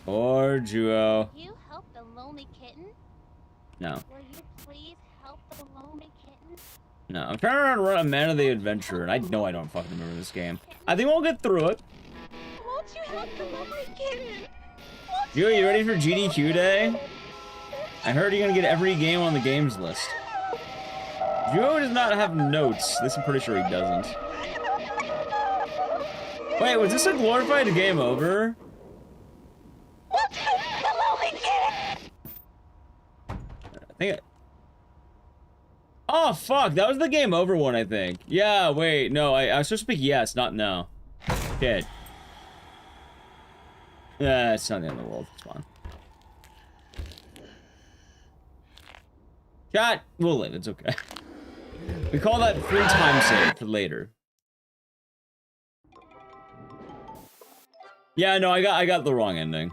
Or Juo. You help the lonely kitten? No. Will you please help the lonely kitten? No. I'm trying to run a Man of the Adventurer, and I know I don't fucking remember this game. I think we'll get through it. Won't you help the lonely kitten? Juo, you ready for GDQ day? I heard you're gonna get every game on the games list. Juo does not have notes. This I'm pretty sure he doesn't. Wait, was this a glorified game over? Won't you help the lonely kitten? I think Oh, fuck. That was the game over one, I think. Yeah, wait. No, I was supposed to pick yes, not no. Shit. Yeah, it's not the end of the world. It's fine. Chat, we'll live. It's okay. We call that free time save for later. Yeah, no, I got the wrong ending.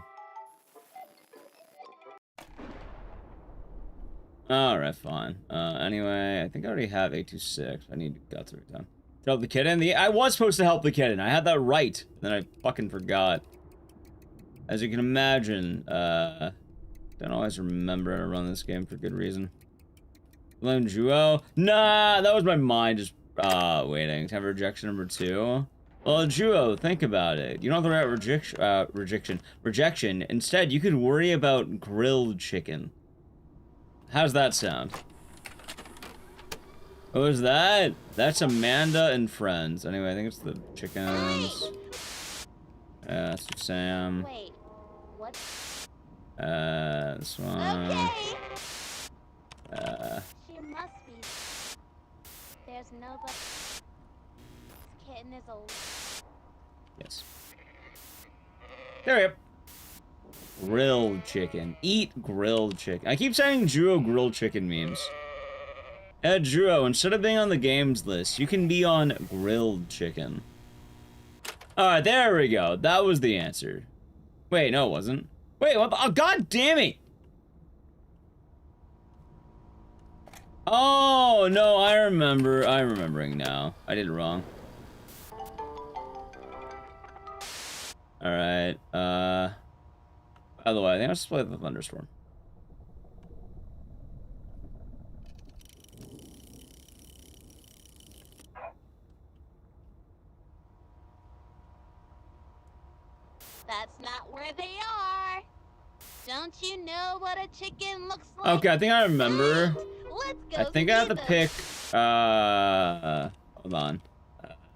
Alright, fine. Anyway, I think I already have 826. I need guts every time. To help the kitten? I was supposed to help the kitten. I had that right. Then I fucking forgot. As you can imagine, don't always remember how to run this game for good reason. Lone Juo? Nah, that was my mind just, waiting. Time for rejection number 2. Well, Juo, think about it. You don't have the right rejection. Instead, you could worry about grilled chicken. How's that sound? What was that? That's Amanda and friends. Anyway, I think it's the chickens. That's Sam. Wait, what? This one. Okay. Uh, She must be. There's nobody. This kitten is a. yes. There we go. Grilled chicken. Eat grilled chicken. I keep saying Juo grilled chicken memes. Juo, instead of being on the games list, you can be on grilled chicken. Alright, there we go. That was the answer. Wait, no, it wasn't. Wait, what the? Oh, god damn it! Oh, no, I remember. I'm remembering now. I did it wrong. Alright, by the way, I think I'll just play the Thunderstorm. That's not where they are. Don't you know what a chicken looks like? Okay, I think I remember. Let's go. I think I have to see pick, hold on.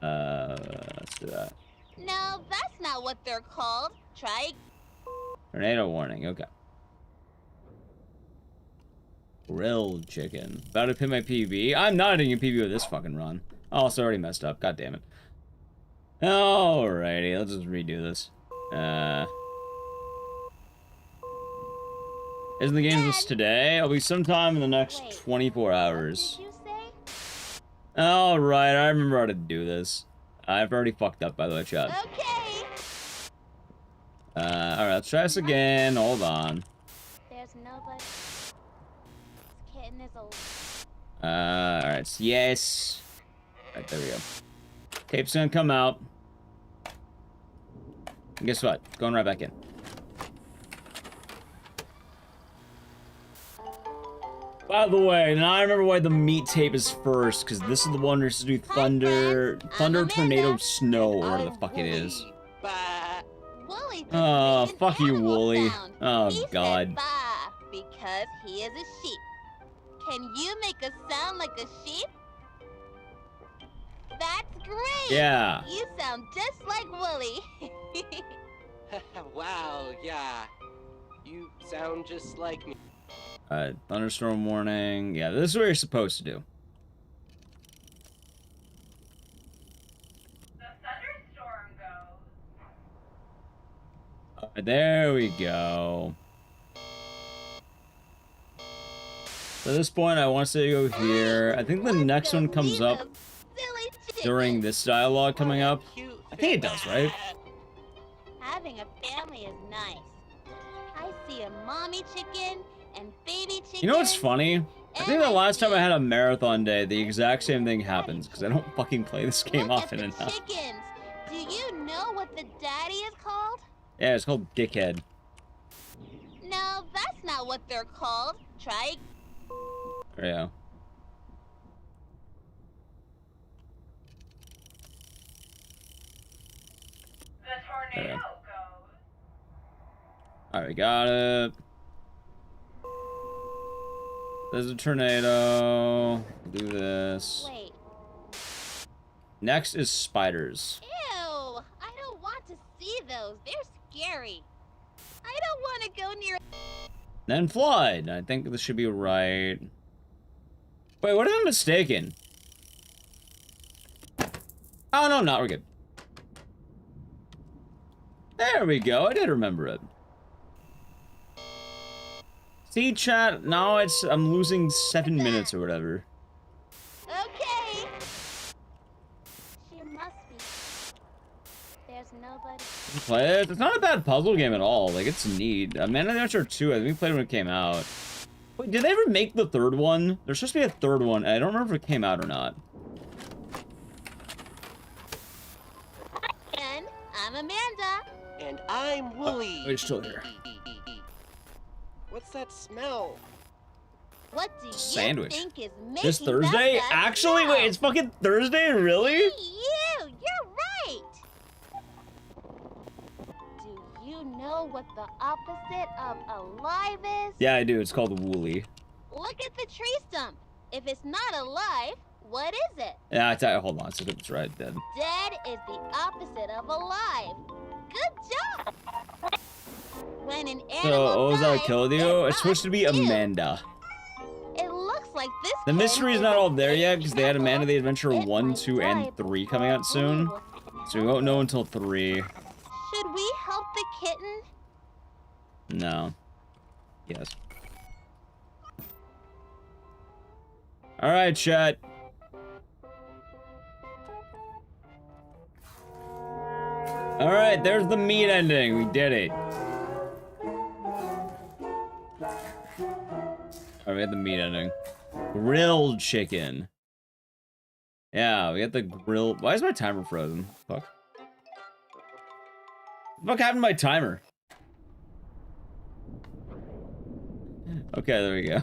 Let's do that. No, that's not what they're called. Try. Tornado warning, okay. Grilled chicken. About to pin my PB. I'm not hitting a PB with this fucking run. Oh, it's already messed up. God damn it. Alrighty, let's just redo this. Isn't the games list today? It'll be sometime in the next 24 hours. Alright, I remember how to do this. I've already fucked up, by the way, chat. Okay. Alright, let's try this again. Hold on. There's nobody. This kitten is a. Alright, so yes. Alright, there we go. Tape's gonna come out. And guess what? Going right back in. By the way, now I remember why the meat tape is first, because this is the one that's to do thunder, tornado, snow, or whatever the fuck it is. Oh, fuck you, Wooly. Oh, God. Bah, because he is a sheep. Can you make a sound like a sheep? That's great! Yeah. You sound just like Wooly. Wow, yeah. You sound just like me. Thunderstorm warning. Yeah, this is what you're supposed to do. The thunderstorm goes. There we go. So at this point, I want to say go here. I think the next one comes up during this dialogue coming up. I think it does, right? Having a family is nice. I see a mommy chicken and baby chicken. You know what's funny? I think the last time I had a marathon day, the exact same thing happens, because I don't fucking play this game often enough. Chickens. Do you know what the daddy is called? Yeah, it's called Dickhead. No, that's not what they're called. Try. There you go. The tornado goes. Alright, we got it. There's a tornado. Do this. Wait. Next is spiders. Ew! I don't want to see those. They're scary. I don't want to go near. Then flood. I think this should be right. Wait, what am I mistaken? Oh, no, not. We're good. There we go. I did remember it. See, chat, now I'm losing 7 minutes or whatever. Okay. She must be. There's nobody. Play it. It's not a bad puzzle game at all. Like, it's neat. Man of the Archer 2, I think we played when it came out. Wait, did they ever make the third one? There's supposed to be a third one. I don't remember if it came out or not. And I'm Amanda. And I'm Wooly. Oh, it's still here. What's that smell? What do Sandwich. you think is making This Thursday? that Actually, smell? wait, it's fucking Thursday? Really? Hey, you're right. Do you know what the opposite of alive is? Yeah, I do. It's called Woolly. Look at the tree stump. If it's not alive, what is it? Yeah, hold on. So it's right, dead. Dead is the opposite of alive. Good job. When an animal So, what was that dies, that killed you? It's supposed to be rots too. Amanda. It looks like this. The mystery is not all there yet because they had Amanda the Adventure It 1, might 2, die and 3 coming out soon. So we won't know until 3. Should we help the kitten? No. Yes. Alright, chat. Alright, there's the meat ending. We did it. Alright, we had the meat ending. Grilled chicken. Yeah, we got the grill. Why is my timer frozen? Fuck. What happened to my timer? Okay, there we go.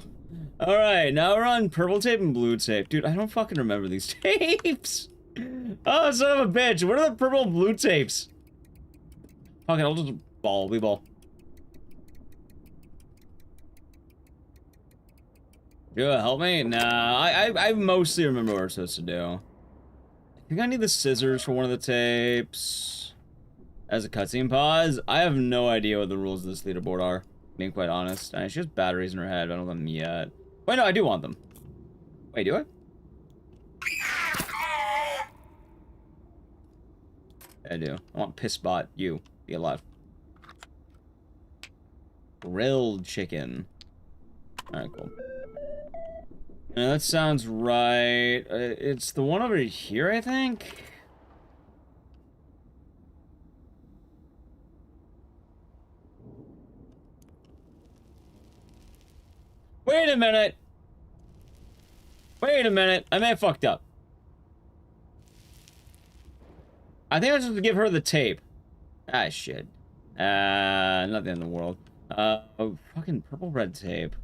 Alright, now we're on purple tape and blue tape. Dude, I don't fucking remember these tapes. Oh, son of a bitch. What are the purple and blue tapes? Fucking, I'll just ball. Yeah, help me? Nah, I mostly remember what we're supposed to do. I think I need the scissors for one of the tapes. As a cutscene pause, I have no idea what the rules of this leaderboard are, being quite honest. She has batteries in her head, I don't want them yet. Wait, no, I do want them. Wait, do I? I do. I want Pissbot, you. Be alive. Grilled chicken. Alright, cool. Yeah, that sounds right. It's the one over here, I think? Wait a minute! Wait a minute, I may have fucked up. I think I was supposed to give her the tape. Ah, shit. Not the end of the world. Fucking purple red tape.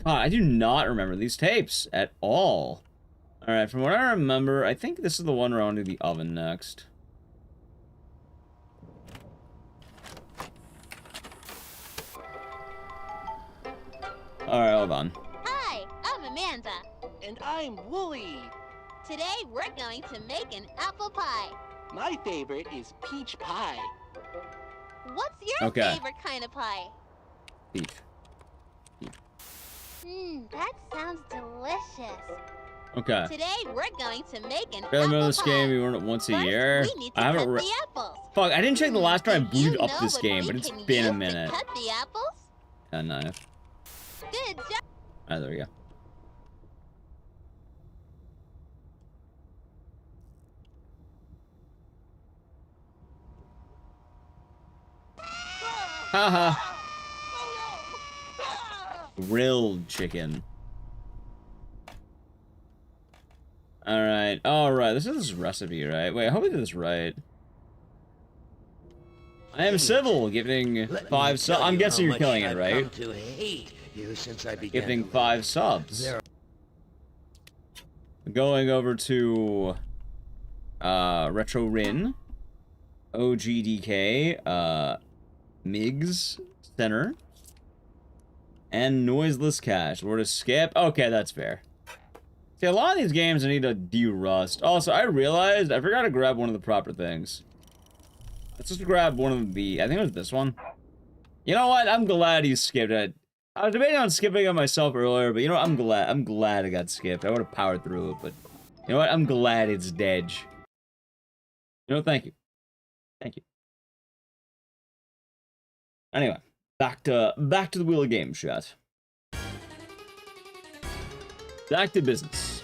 God, I do not remember these tapes at all. Alright, from what I remember, I think this is the one where I want to do the oven next. Alright, hold on. Hi, I'm Amanda. And I'm Wooly. Today we're going to make an apple pie. My favorite is peach pie. What's your Okay. favorite kind of pie? Peach. That sounds delicious. Okay. Today we're going to make an I apple remember this pie. game, we run it once a year. We need to I haven't cut the apples. Fuck, I didn't check the last time I Do you booted up know this what game, we but it's can been a use to minute. Cut the apples? A knife. Good job. Alright, there we go. Haha. Grilled chicken. Alright, alright, this is this recipe, right? Wait, I hope I did this right. I am civil, giving 5 subs. I'm guessing you're killing it, right? I've come to hate you since I began Giving to 5 subs. Going over to Retro Rin, OGDK, Migs Center, and Noiseless Cash. We're to skip. Okay, that's fair. See, a lot of these games I need to de-rust. Also, I realized I forgot to grab one of the proper things. Let's just grab one of the... I think it was this one. You know what? I'm glad he skipped it. I was debating on skipping it myself earlier, but you know what? I'm glad it got skipped. I would have powered through it, but... You know what? I'm glad it's dead. You know, thank you. Thank you. Anyway, back to the Wheel of Games, chat. Back to business.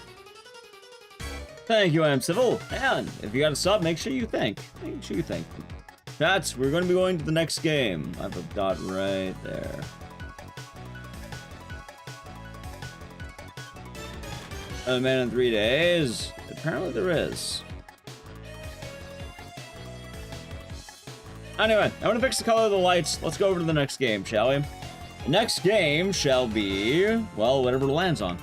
Thank you, I am civil. And if you got a sub, make sure you thank. Make sure you thank. Chats, we're going to be going to the next game. I have a dot right there. A man in 3 days? Apparently there is. Anyway, I want to fix the color of the lights. Let's go over to the next game, shall we? The next game shall be, well, whatever it lands on.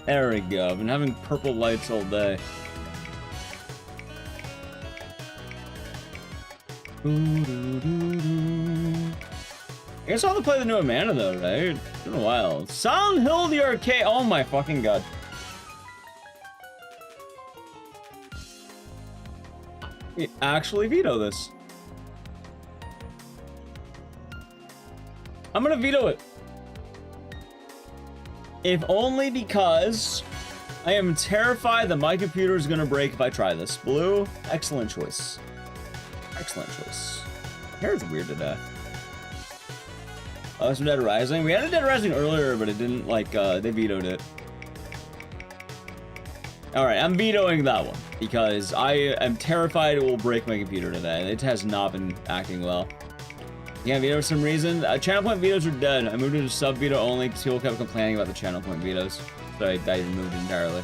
There we go. I've been having purple lights all day. I guess I'll have to play the new Amanda though, right? It's been a while. Silent Hill the arcade. Oh my fucking god. We actually veto this. I'm gonna veto it. If only because I am terrified that my computer is gonna break if I try this. Blue, excellent choice. Excellent choice. My hair is weird today. Oh, some Dead Rising. We had a Dead Rising earlier, but it didn't, like, they vetoed it. Alright, I'm vetoing that one, because I am terrified it will break my computer today. It has not been acting well. Yeah, veto for some reason. Channel point vetoes are dead. I moved it to sub veto only because people kept complaining about the channel point vetoes. So I removed it entirely.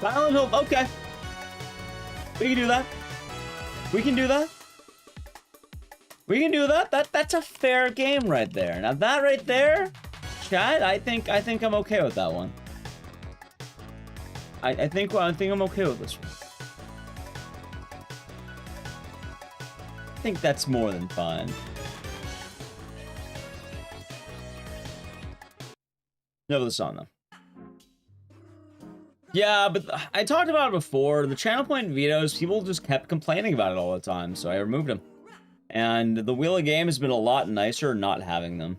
Silent Hill, okay. We can do that. We can do that. We can do that. That's a fair game right there. Now that right there, chat, I think I'm okay with that one. I think I'm okay with this one. I think that's more than fine. No, the song though. Yeah, but I talked about it before. The channel point vetoes, people just kept complaining about it all the time, so I removed them. And the Wheel of Game has been a lot nicer not having them.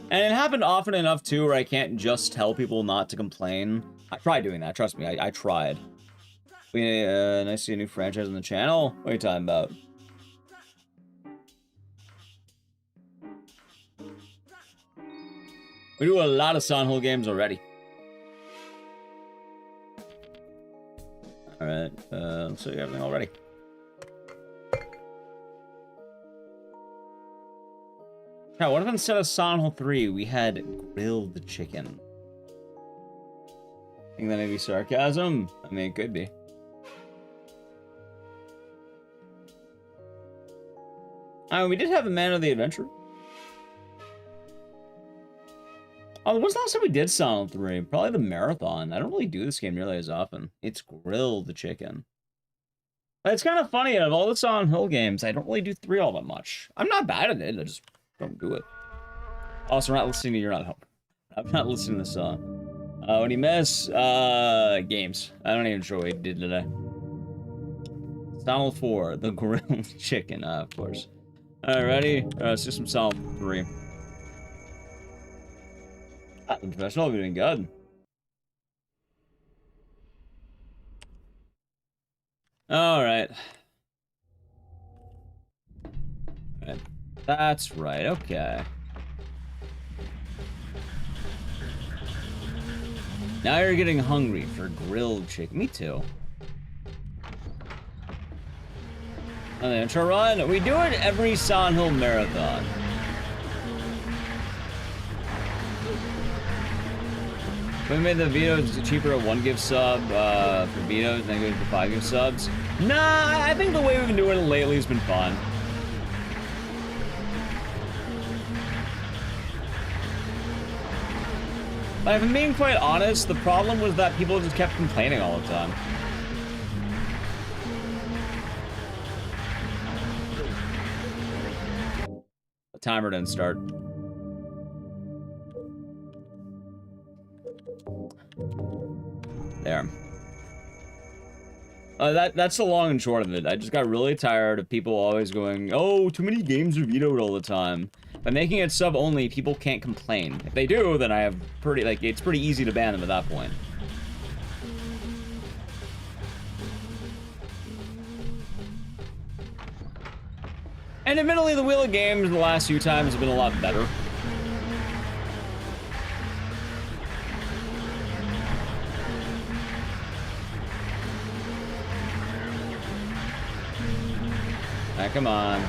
And it happened often enough too where I can't just tell people not to complain. I tried doing that, trust me, I tried. Nice to see a new franchise on the channel. What are you talking about? We do a lot of Silent Hill games already. Alright, let's see everything already. Now, what if instead of Silent Hill 3, we had grilled chicken? Think that may be sarcasm? I mean, it could be. We did have a Man of the Adventure. Oh, when's the last time we did Silent Hill 3? Probably the marathon. I don't really do this game nearly as often. It's grilled chicken. It's kind of funny, out of all the Silent Hill games, I don't really do 3 all that much. I'm not bad at it, I just don't do it. Also, we're not listening to You're Not Home. I'm not listening to the song. What do you miss? Games. I don't even sure what we did today. Silent 4, the grilled chicken, of course. Alright, ready? Let's do some Silent 3. The professional will be doing good. Alright. Alright. That's right, okay. Now you're getting hungry for grilled chicken. Me too. On the intro run, we do it every Silent Hill marathon. We made the vetoes cheaper at 1 gift sub for vetoes, and then go to 5 gift subs. Nah, I think the way we've been doing it lately has been fun. But if I'm being quite honest, the problem was that people just kept complaining all the time. The timer didn't start. There. That's the long and short of it. I just got really tired of people always going, oh, too many games are vetoed all the time. By making it sub-only, people can't complain. If they do, then I have pretty, like, it's pretty easy to ban them at that point. And admittedly, the Wheel of Games the last few times have been a lot better. Come on.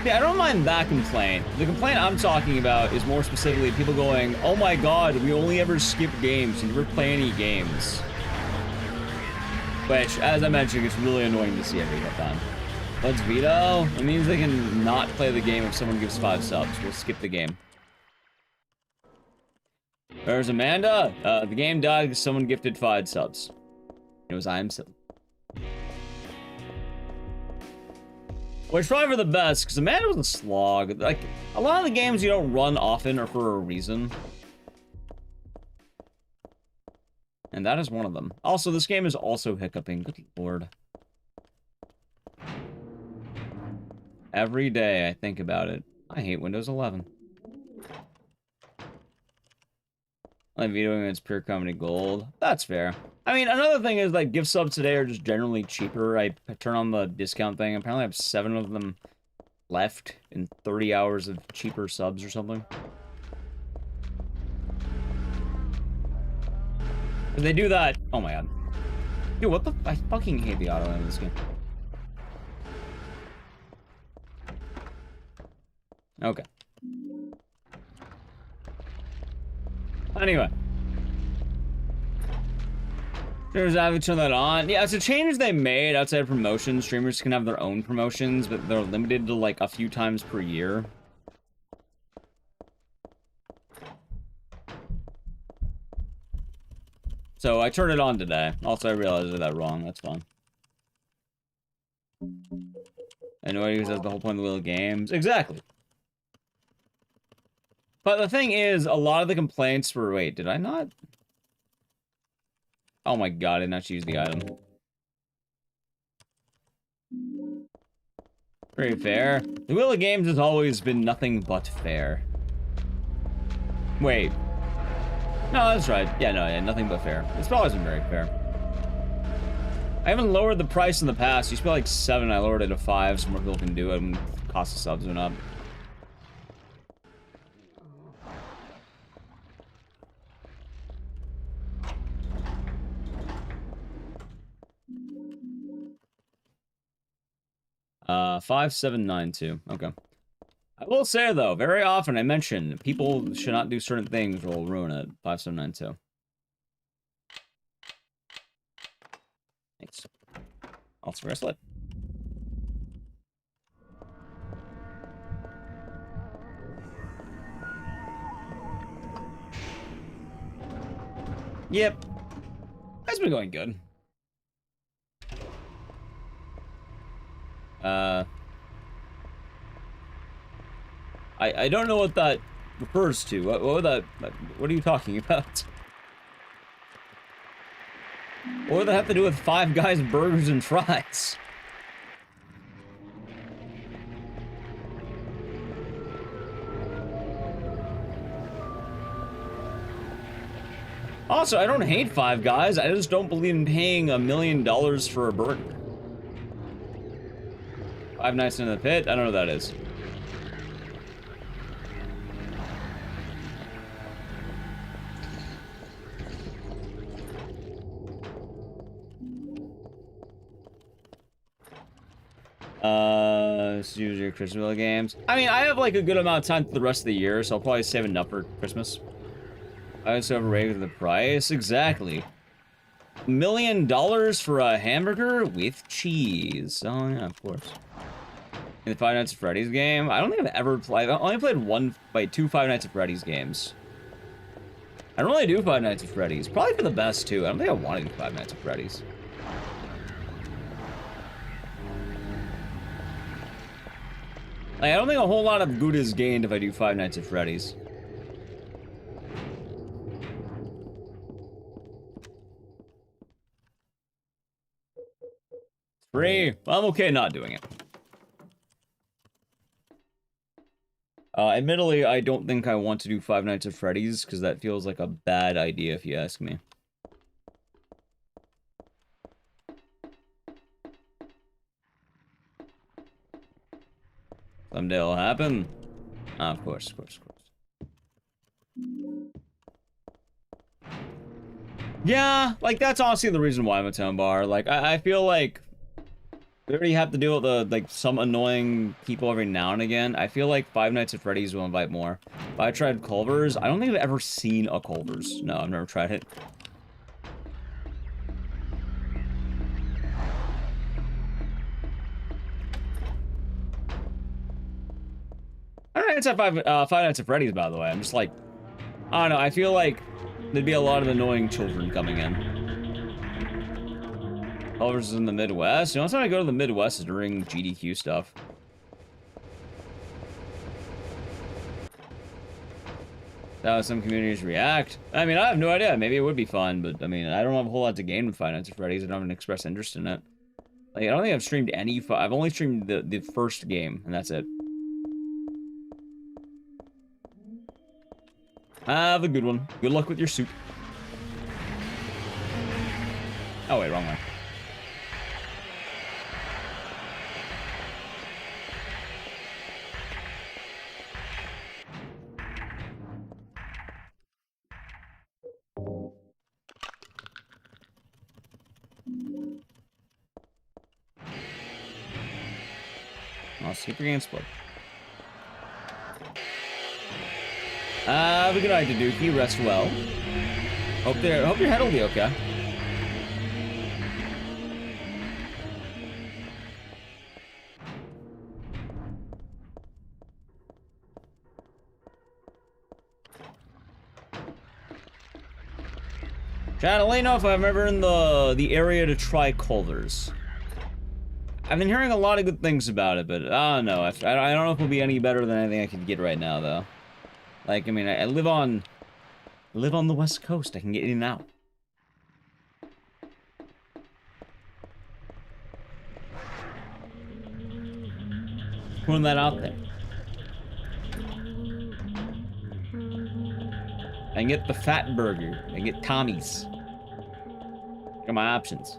See, I don't mind that complaint. The complaint I'm talking about is more specifically people going, oh my god, we only ever skip games, and never play any games. Which, as I mentioned, it's really annoying to see every time. Let's veto. It means they can not play the game if someone gives 5 subs. We'll skip the game. There's Amanda. The game died because someone gifted 5 subs. It was I am silly. Which is probably for the best, because Amanda was a slog. Like, a lot of the games you don't run often are for a reason. And that is one of them. Also, this game is also hiccuping. Good lord. Every day I think about it. I hate Windows 11. I'm vetoing it's pure comedy gold. That's fair. I mean, another thing is, like, gift subs today are just generally cheaper. I turn on the discount thing. Apparently I have 7 of them left in 30 hours of cheaper subs or something. If they do that... Oh my god. Dude, what the... I fucking hate the auto in this game. Okay. Anyway. Streamers haven't turned that on. Yeah, it's a change they made outside of promotions. Streamers can have their own promotions, but they're limited to like a few times per year. So I turned it on today. Also, I realized I did that wrong. That's fine. I know I use that's the whole point of the Wheel of Games. Exactly. But the thing is, a lot of the complaints were... Wait, did I not? Oh my god, I did not use the item. Very fair. The Wheel of Games has always been nothing but fair. Wait. No, that's right. Yeah, no, yeah, nothing but fair. It's always been very fair. I haven't lowered the price in the past. It used to be like 7, I lowered it to 5 so more people can do it, and cost of subs went up. Uh, 5792. Okay. I will say, though, very often I mention people should not do certain things or will ruin it. 5792. Thanks. Also, wrestling. Yep. That's been going good. I don't know what that refers to. What are you talking about? What would that have to do with Five Guys burgers and fries? Also, I don't hate Five Guys. I just don't believe in paying $1 million for a burger. Five Nights in the Pit? I don't know what that is. This is usually Christmas games. I mean, I have like a good amount of time for the rest of the year, so I'll probably save enough for Christmas. I was overrated the price. Exactly. $1 million for a hamburger with cheese. Oh yeah, of course. In the Five Nights at Freddy's game, I don't think I've ever played. I've only played 2 Five Nights at Freddy's games. I don't really do Five Nights at Freddy's. Probably for the best too. I don't think I want to do Five Nights at Freddy's. Like, I don't think a whole lot of good is gained if I do Five Nights at Freddy's. Free. I'm okay not doing it. Admittedly, I don't think I want to do Five Nights at Freddy's, because that feels like a bad idea if you ask me. Someday it'll happen. Ah, of course, of course, of course. Yeah, like, that's honestly the reason why I'm a town bar. Like, I feel like We already have to deal with the like some annoying people every now and again. I feel like Five Nights at Freddy's will invite more. If I tried Culver's, I don't think I've ever seen a Culver's. No, I've never tried it. I don't know, it's at Five Nights at Freddy's, by the way. I'm just like, I don't know. I feel like there'd be a lot of annoying children coming in. Culver's is in the Midwest. The only time I go to the Midwest is during GDQ stuff. That's how some communities react. I mean, I have no idea. Maybe it would be fun, but I mean, I don't have a whole lot to gain with Five Nights at Freddy's. I don't have an express interest in it. Like, I don't think I've streamed any. I've only streamed the first game, and that's it. Have a good one. Good luck with your soup. Oh wait, wrong way. I'll skip your game split. Have a good night, Ecdycis. Rest well. Hope your head will be okay. Chad, let me know if I'm ever in the area to try Culver's. I've been hearing a lot of good things about it, but I don't know. I don't know if it'll be any better than anything I can get right now, though. Like, I mean, I live on the West Coast. I can get in and out. Putting that out there. I can get the fat burger. I can get Tommy's. Look at my options.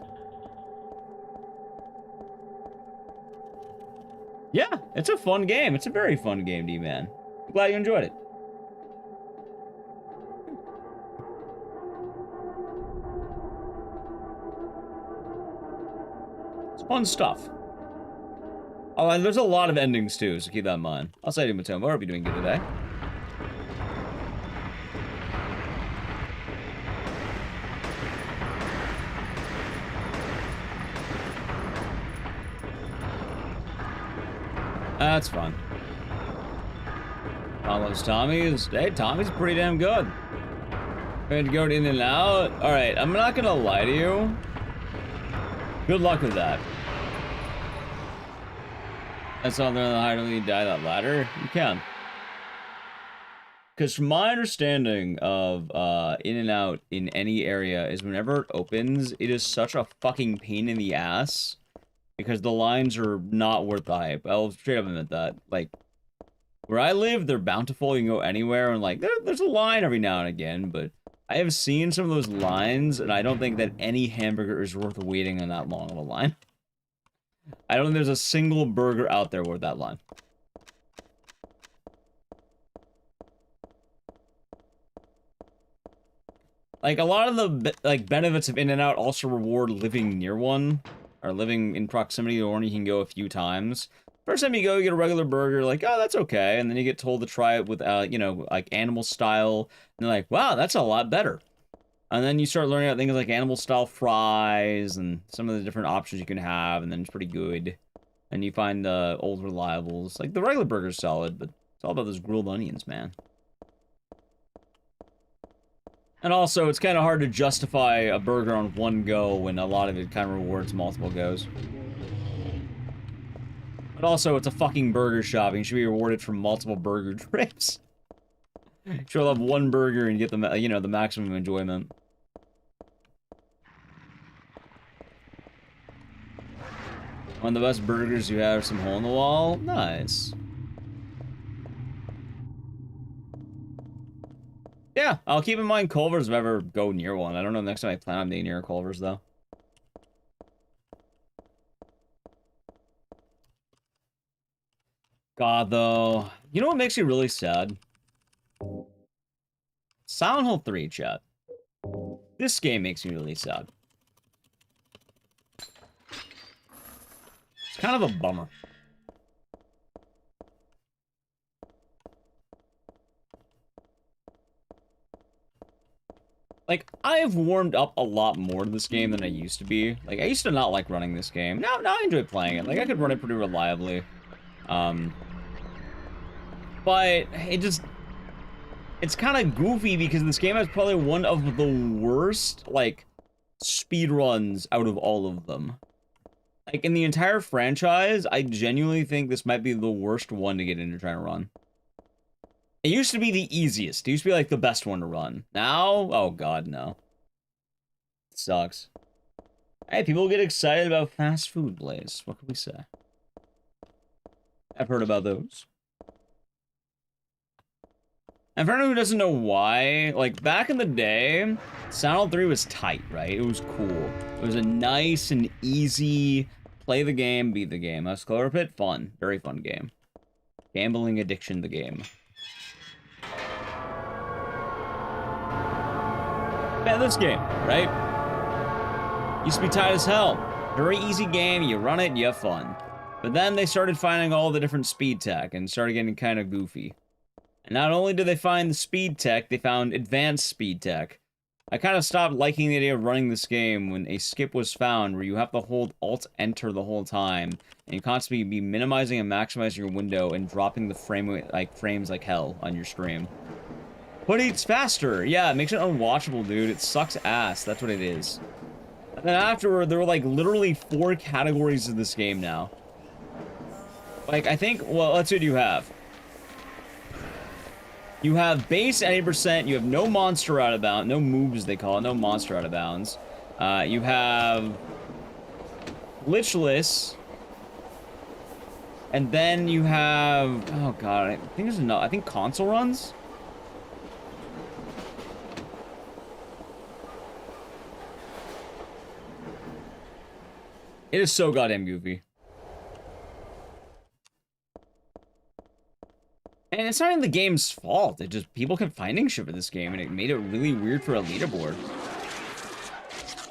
Yeah, it's a fun game. It's a very fun game, D-Man. I'm glad you enjoyed it. It's fun stuff. Oh, and there's a lot of endings too, so keep that in mind. I'll say to you, Matoma, I hope you're doing good today. That's fun. Follows Tommy's. Hey, Tommy's pretty damn good. Going to go in and out. All right, I'm not gonna lie to you. Good luck with that. That's all there on the higher you die that ladder. You can. Because from my understanding of in and out in any area is whenever it opens, it is such a fucking pain in the ass. Because the lines are not worth the hype. I'll straight up admit that. Like, where I live, they're bountiful. You can go anywhere, and like, there's a line every now and again, but I have seen some of those lines, and I don't think that any hamburger is worth waiting on that long of a line. I don't think there's a single burger out there worth that line. Like, a lot of the, like, benefits of In-N-Out also reward living near one. Or living in proximity to one, you can go a few times. First time you go, you get a regular burger, like, oh, that's okay. And then you get told to try it with, you know, like, animal style. And they're like, wow, that's a lot better. And then you start learning about things like animal style fries and some of the different options you can have. And then it's pretty good. And you find old reliables. Like, the regular burger's solid, but it's all about those grilled onions, man. And also, it's kind of hard to justify a burger on one go when a lot of it kind of rewards multiple goes. But also, it's a fucking burger shop, and you should be rewarded for multiple burger trips. You should have one burger and get the, you know, the maximum enjoyment. One of the best burgers you have, some hole in the wall. Nice. Yeah, I'll keep in mind Culver's if I ever go near one. I don't know next time I plan on being near Culver's, though. God, though. You know what makes me really sad? Silent Hill 3, chat. This game makes me really sad. kind of a bummer. Like, I've warmed up a lot more to this game than I used to be. Like, I used to not like running this game. Now I enjoy playing it. Like, I could run it pretty reliably. But it's kind of goofy because this game has probably one of the worst, like, speedruns out of all of them. Like, in the entire franchise, I genuinely think this might be the worst one to get into trying to run. It used to be the easiest. It used to be, like, the best one to run. Now? Oh, God, no. It sucks. Hey, people get excited about fast food plays. What can we say? I've heard about those. And for anyone who doesn't know why, like, back in the day, Silent 3 was tight, right? It was cool. It was a nice and easy play the game, beat the game. Clover Pit, fun. Very fun game. Gambling addiction, the game. Yeah, this game, right? Used to be tight as hell. Very easy game, you run it, you have fun. But then they started finding all the different speed tech and started getting kind of goofy. And not only did they find the speed tech, they found advanced speed tech. I kind of stopped liking the idea of running this game when a skip was found where you have to hold Alt-Enter the whole time, and you constantly be minimizing and maximizing your window and dropping the frames like hell on your stream. But it's faster. Yeah, it makes it unwatchable, dude. It sucks ass. That's what it is. And then afterward, there were like literally 4 categories of this game now. Like, I think, well, let's see what you have. You have base at 80%, you have no monster out of bounds, no moves they call it, no monster out of bounds. You have glitchless. And then you have, oh god, I think there's another, I think console runs? It is so goddamn goofy. And it's not even the game's fault. It just, people kept finding shit for this game, and it made it really weird for a leaderboard.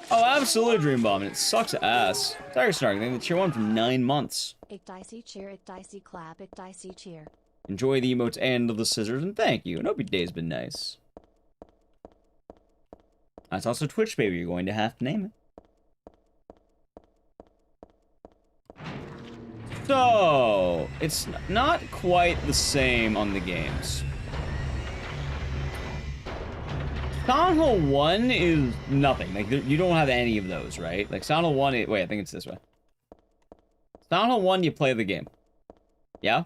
Oh, absolutely, Dream Bomb, and it sucks ass. Tiger Snark, I think the tier 1 for 9 months. Ecdycis cheer, Ecdycis clap, Ecdycis cheer. Enjoy the emotes and the scissors, and thank you. And hope your day's been nice. That's also Twitch, baby. You're going to have to name it. So, it's not quite the same on the games. Silent Hill 1 is nothing. Like, you don't have any of those, right? Like, Silent Hill 1, wait, I think it's this way. Silent Hill 1, you play the game. Yeah?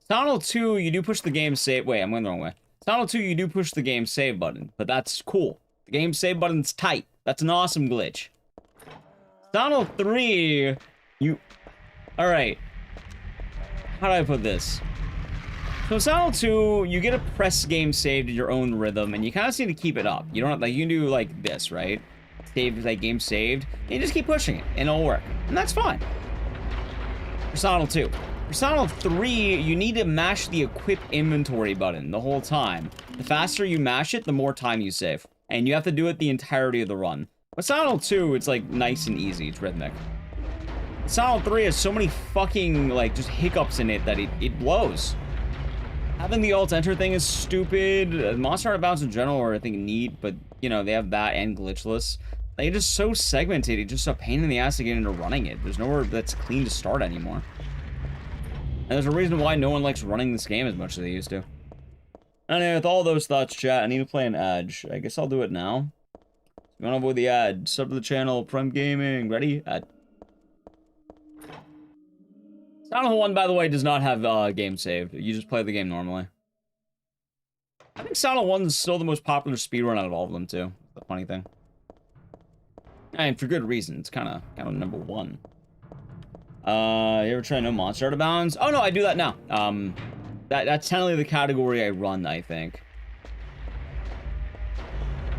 Silent Hill 2, you do push the game save... Wait, I'm going the wrong way. Silent Hill 2, you do push the game save button, but that's cool. The game save button's tight. That's an awesome glitch. Silent Hill 3, you... Alright. How do I put this? So Silent Hill 2, you get to press game saved at your own rhythm, and you kind of seem to keep it up. You don't have, like, you can do like this, right? Save, like, game saved, and you just keep pushing it, and it'll work. And that's fine. For Silent Hill 2. For Silent Hill 3, you need to mash the equip inventory button the whole time. The faster you mash it, the more time you save. And you have to do it the entirety of the run. But Silent Hill 2, it's like nice and easy, it's rhythmic. Silent 3 has so many fucking, like, just hiccups in it that it blows. Having the alt-enter thing is stupid. Monster Out of Bounds in general are, I think, neat, but, you know, they have that and glitchless. They're just so segmented, it's just a pain in the ass to get into running it. There's nowhere that's clean to start anymore. And there's a reason why no one likes running this game as much as they used to. Anyway, with all those thoughts, chat, I need to play an ad. I guess I'll do it now. If you want to avoid the ad, sub to the channel, Prime Gaming. Ready? Ad. Silent Hill 1, by the way, does not have game saved. You just play the game normally. I think Silent Hill 1 is still the most popular speedrun out of all of them, too. The funny thing. And for good reason. It's kind of number 1. You ever try No Monster Out of Bounds? Oh, no, I do that now. That's technically the category I run, I think.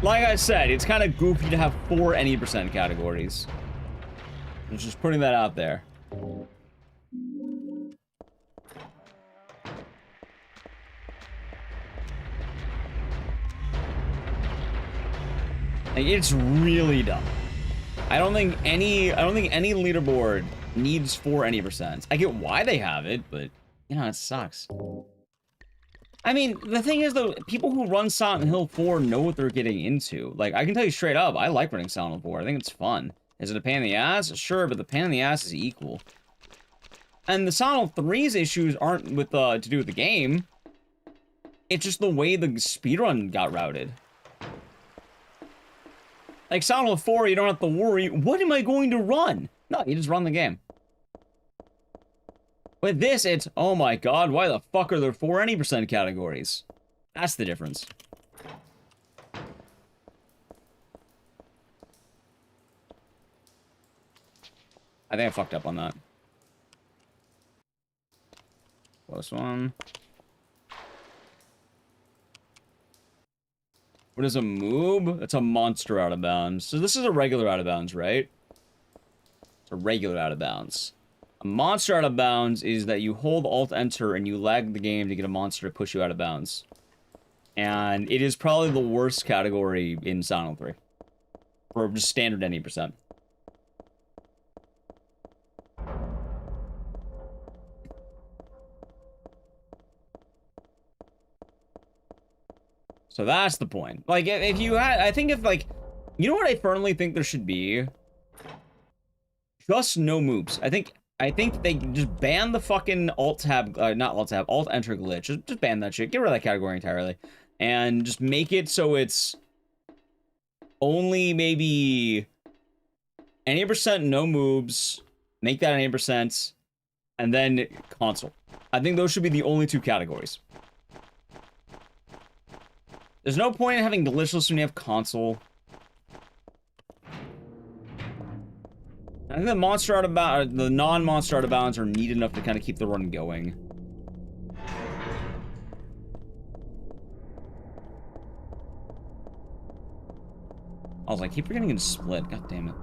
Like I said, it's kind of goofy to have 4 any percent categories. I'm just putting that out there. Like, it's really dumb. I don't think any leaderboard needs 4 any percents. I get why they have it, but you know, it sucks. I mean, the thing is though, people who run Silent Hill 4 know what they're getting into. Like, I can tell you straight up, I like running Silent Hill 4. I think it's fun. Is it a pain in the ass? Sure, but the pain in the ass is equal. And the Silent Hill 3's issues aren't with to do with the game. It's just the way the speedrun got routed. Like, Silent Hill 4, you don't have to worry, what am I going to run? No, you just run the game. With this, it's, oh my god, why the fuck are there 4 any percent categories? That's the difference. I think I fucked up on that. Close one. What is a moob? It's a monster out of bounds. So this is a regular out of bounds, right? It's a regular out of bounds. A monster out of bounds is that you hold Alt-Enter and you lag the game to get a monster to push you out of bounds. And it is probably the worst category in Silent Hill 3. For just standard any percent. So that's the point. Like, if you had, I think if, like, you know what I firmly think there should be? Just no moves. I think they just ban the fucking Alt-Tab, not Alt-Tab, Alt-Enter glitch. Just ban that shit. Get rid of that category entirely. And just make it so it's only maybe any percent no moves. Make that an 8%. And then console. I think those should be the only 2 categories. There's no point in having glitchless when you have console. I think the monster out of bounds, the non-monster out of bounds are neat enough to kind of keep the run going. I was like, keep forgetting to split. God damn it.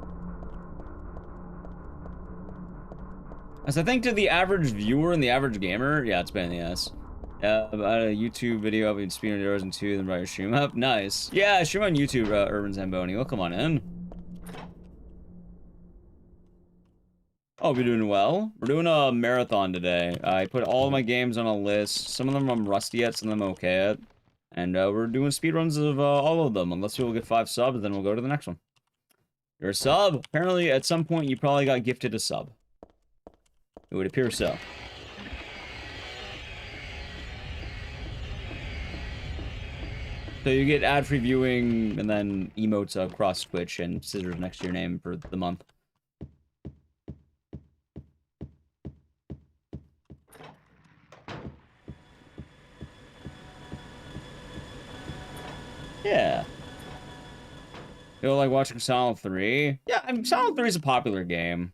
As I think to the average viewer and the average gamer, yeah, it's been the ass. About a YouTube video of Speedrun Heroes and 2, then brought your stream up. Nice. Yeah, stream on YouTube, Urban Zamboni. Well, come on in. Oh, we're doing well. We're doing a marathon today. I put all of my games on a list. Some of them I'm rusty at, some of them I'm okay at. And we're doing speedruns of all of them. Unless we'll get 5 subs, then we'll go to the next one. You're a sub? Apparently, at some point, you probably got gifted a sub. It would appear so. So you get ad-free viewing, and then emotes across Twitch, and scissors next to your name for the month. Yeah. You like watching Silent 3? Yeah, I mean, Silent 3 is a popular game.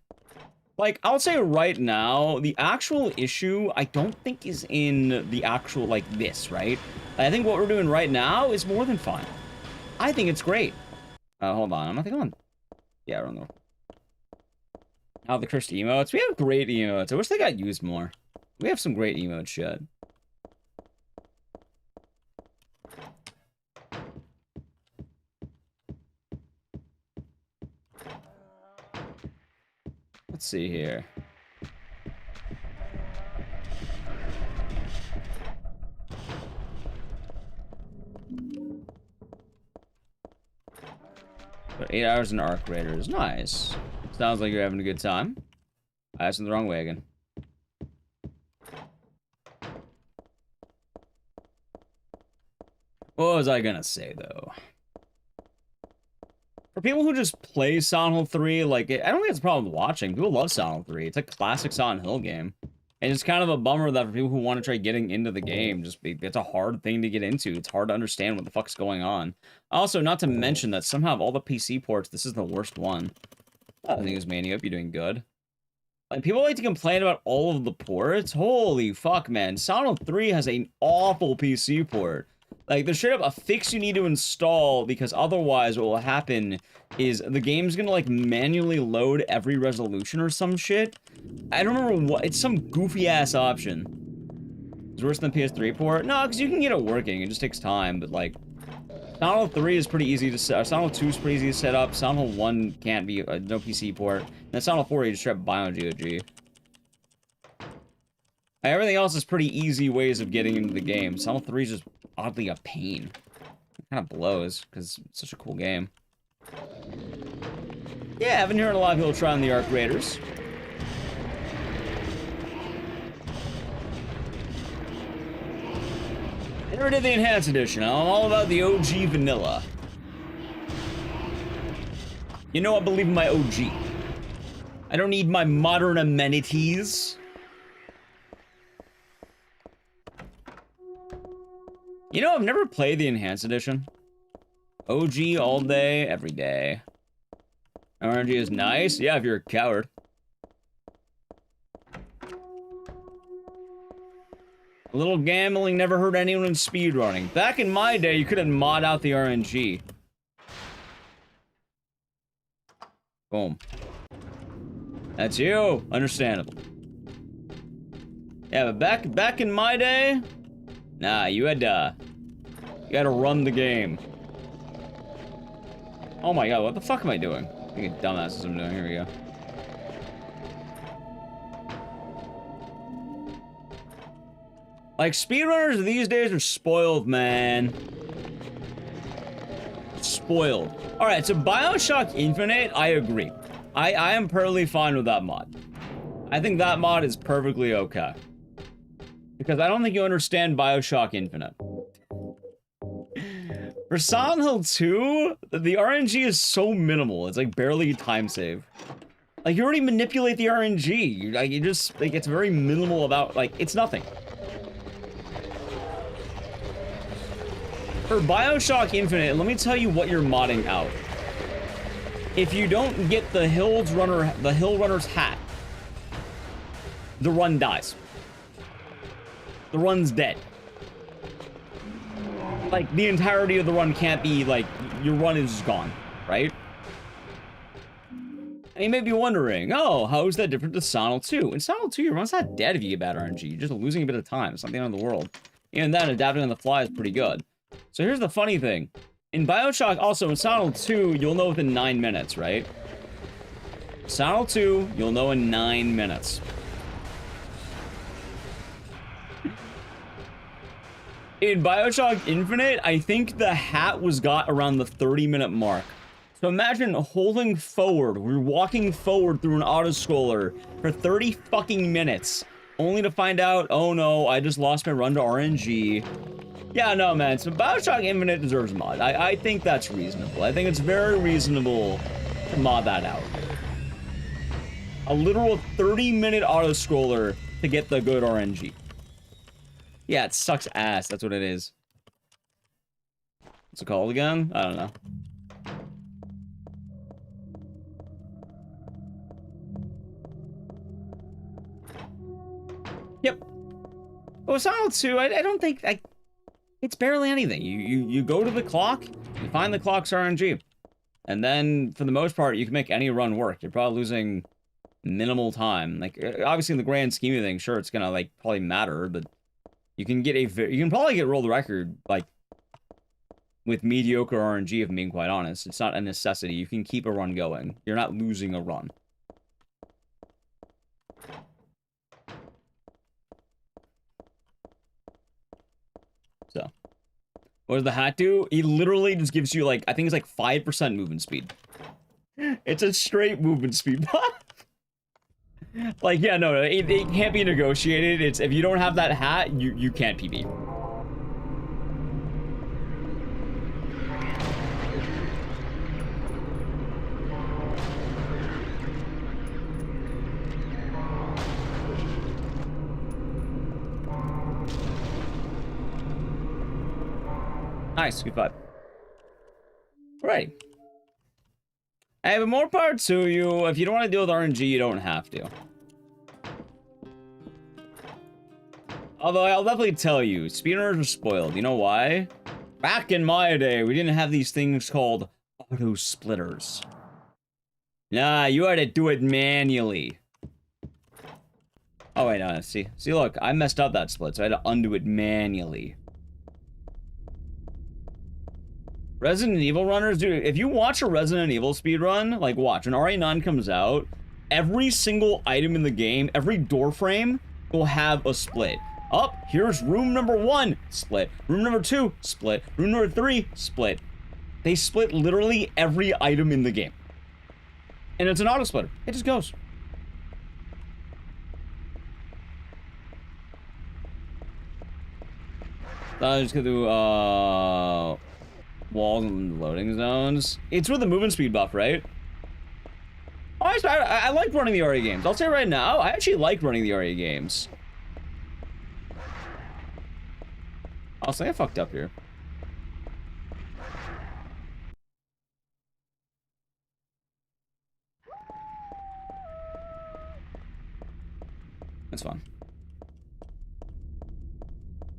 Like, I'll say right now, the actual issue, I don't think is in the actual, like, this, right? I think what we're doing right now is more than fine. I think it's great. Hold on, I'm I think on. Yeah, I don't know. How the cursed emotes? We have great emotes. I wish they got used more. We have some great emote shit. Let's see here. But 8 hours in Arc Raiders. Nice. Sounds like you're having a good time. I asked in the wrong way again. What was I gonna say, though? For people who just play Silent Hill 3, like, I don't think it's a problem with watching. People love Silent Hill 3. It's a classic Silent Hill game. And it's kind of a bummer that for people who want to try getting into the game, it's a hard thing to get into. It's hard to understand what the fuck's going on. Also, not to mention that somehow of all the PC ports, this is the worst one. I think it's Manny. Hope you're doing good. Like, people like to complain about all of the ports. Holy fuck, man. Silent Hill 3 has an awful PC port. Like, there's straight up a fix you need to install, because otherwise what will happen is the game's gonna, like, manually load every resolution or some shit. I don't remember what, it's some goofy-ass option. It's worse than the PS3 port? No, because you can get it working, it just takes time, but, like, Sound Hole 3 is pretty easy to set. Sound Hole 2 is pretty easy to set up. Sound Hole 1 can't be no PC port. And then Sound Hole 4 you just try BioGOG. Everything else is pretty easy ways of getting into the game. Sound Hole 3 is just oddly a pain. It kind of blows because it's such a cool game. Yeah, I've been hearing a lot of people try on the Arc Raiders. Never did the Enhanced Edition. I'm all about the OG vanilla. You know I believe in my OG. I don't need my modern amenities. You know, I've never played the Enhanced Edition. OG all day, every day. RNG is nice. Yeah, if you're a coward. A little gambling never hurt anyone in speedrunning. Back in my day, you couldn't mod out the RNG. Boom. That's you. Understandable. Yeah, but back in my day, nah, you had to run the game. Oh my god, what the fuck am I doing? I think dumbasses I'm doing. Here we go. Like, speedrunners these days are spoiled, man. Spoiled. Alright, so BioShock Infinite, I agree. I am perfectly fine with that mod. I think that mod is perfectly okay. Because I don't think you understand BioShock Infinite. For Silent Hill 2, the RNG is so minimal. It's like barely a time save. Like, you already manipulate the RNG. You just, like, it's very minimal about, like, it's nothing. For BioShock Infinite, let me tell you what you're modding out. If you don't get the Hill Runner's hat, the run dies. The run's dead. Like, the entirety of the run can't be, like, your run is gone, right? And you may be wondering, oh, how is that different to Silent Hill 2? In Silent Hill 2, your run's not dead if you get bad RNG. You're just losing a bit of time. It's not the end of the world. Even then, adapting on the fly is pretty good. So here's the funny thing. In BioShock, also, in Silent Hill 2, you'll know within 9 minutes, right? Silent Hill 2, you'll know in 9 minutes. In BioShock Infinite, I think the hat was got around the 30-minute mark. So imagine holding forward, we're walking forward through an autoscroller for 30 fucking minutes, only to find out, oh no, I just lost my run to RNG. Yeah, no, man, so BioShock Infinite deserves a mod. I think that's reasonable. I think it's very reasonable to mod that out. A literal 30-minute autoscroller to get the good RNG. Yeah, it sucks ass. That's what it is. What's it called again? I don't know. Yep. Well, Silent 2, I don't think... it's barely anything. You go to the clock, you find the clock's RNG. And then, for the most part, you can make any run work. You're probably losing minimal time. Like, obviously, in the grand scheme of things, sure, it's gonna, like, probably matter, but... You can probably get world record, like, with mediocre RNG, if I'm being quite honest. It's not a necessity. You can keep a run going. You're not losing a run. So. What does the hat do? He literally just gives you, like, I think it's like 5% movement speed. It's a straight movement speed buff. Like, yeah, no, it can't be negotiated. It's, if you don't have that hat, you can't PB. Nice, good vibe. Right. Hey, but more power to you. If you don't want to deal with RNG, you don't have to. Although, I'll definitely tell you, speedrunners are spoiled. You know why? Back in my day, we didn't have these things called auto splitters. Nah, you had to do it manually. Oh, wait, no, see, look, I messed up that split, so I had to undo it manually. Resident Evil runners, dude, if you watch a Resident Evil speedrun, like watch, when RE9 comes out, every single item in the game, every door frame will have a split. Up, here's room number 1, split. Room number 2, split. Room number 3, split. They split literally every item in the game. And it's an auto splitter. It just goes. I just go through, walls and loading zones. It's with the movement speed buff, right? Honestly, I like running the RE games. I'll say right now, I actually like running the RE games. I'll say I fucked up here. That's fine.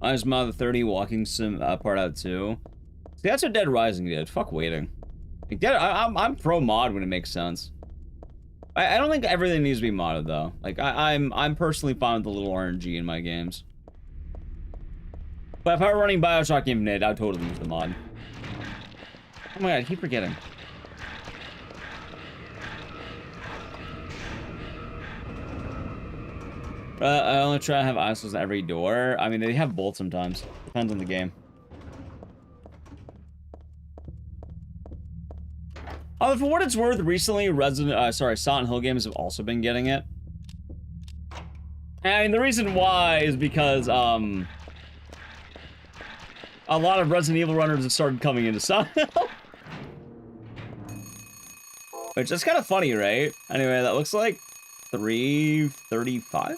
I just modded the 30 walking sim part out too. See, that's what Dead Rising did. Fuck waiting. Like, I'm pro mod when it makes sense. I don't think everything needs to be modded though. Like I'm personally fine with a little RNG in my games. But if I were running Bioshock Infinite, I'd totally use the mod. Oh my god, I keep forgetting. I only try to have ISOs at every door. I mean, they have both sometimes. Depends on the game. For what it's worth, recently Silent Hill games have also been getting it. And the reason why is because a lot of Resident Evil runners have started coming into Silent Hill. Which is kind of funny, right? Anyway, that looks like 335.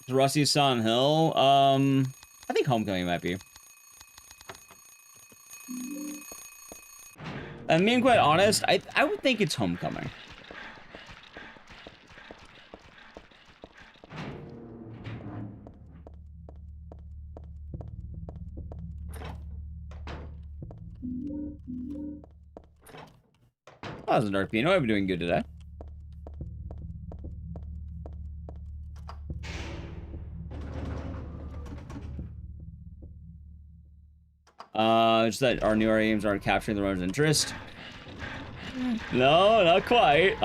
Rusty Silent Hill. I think Homecoming might be. And being quite honest, I would think it's Homecoming. Oh, that was an RP. I've been doing good today. Just that our newer games aren't capturing the runner's interest. No, not quite.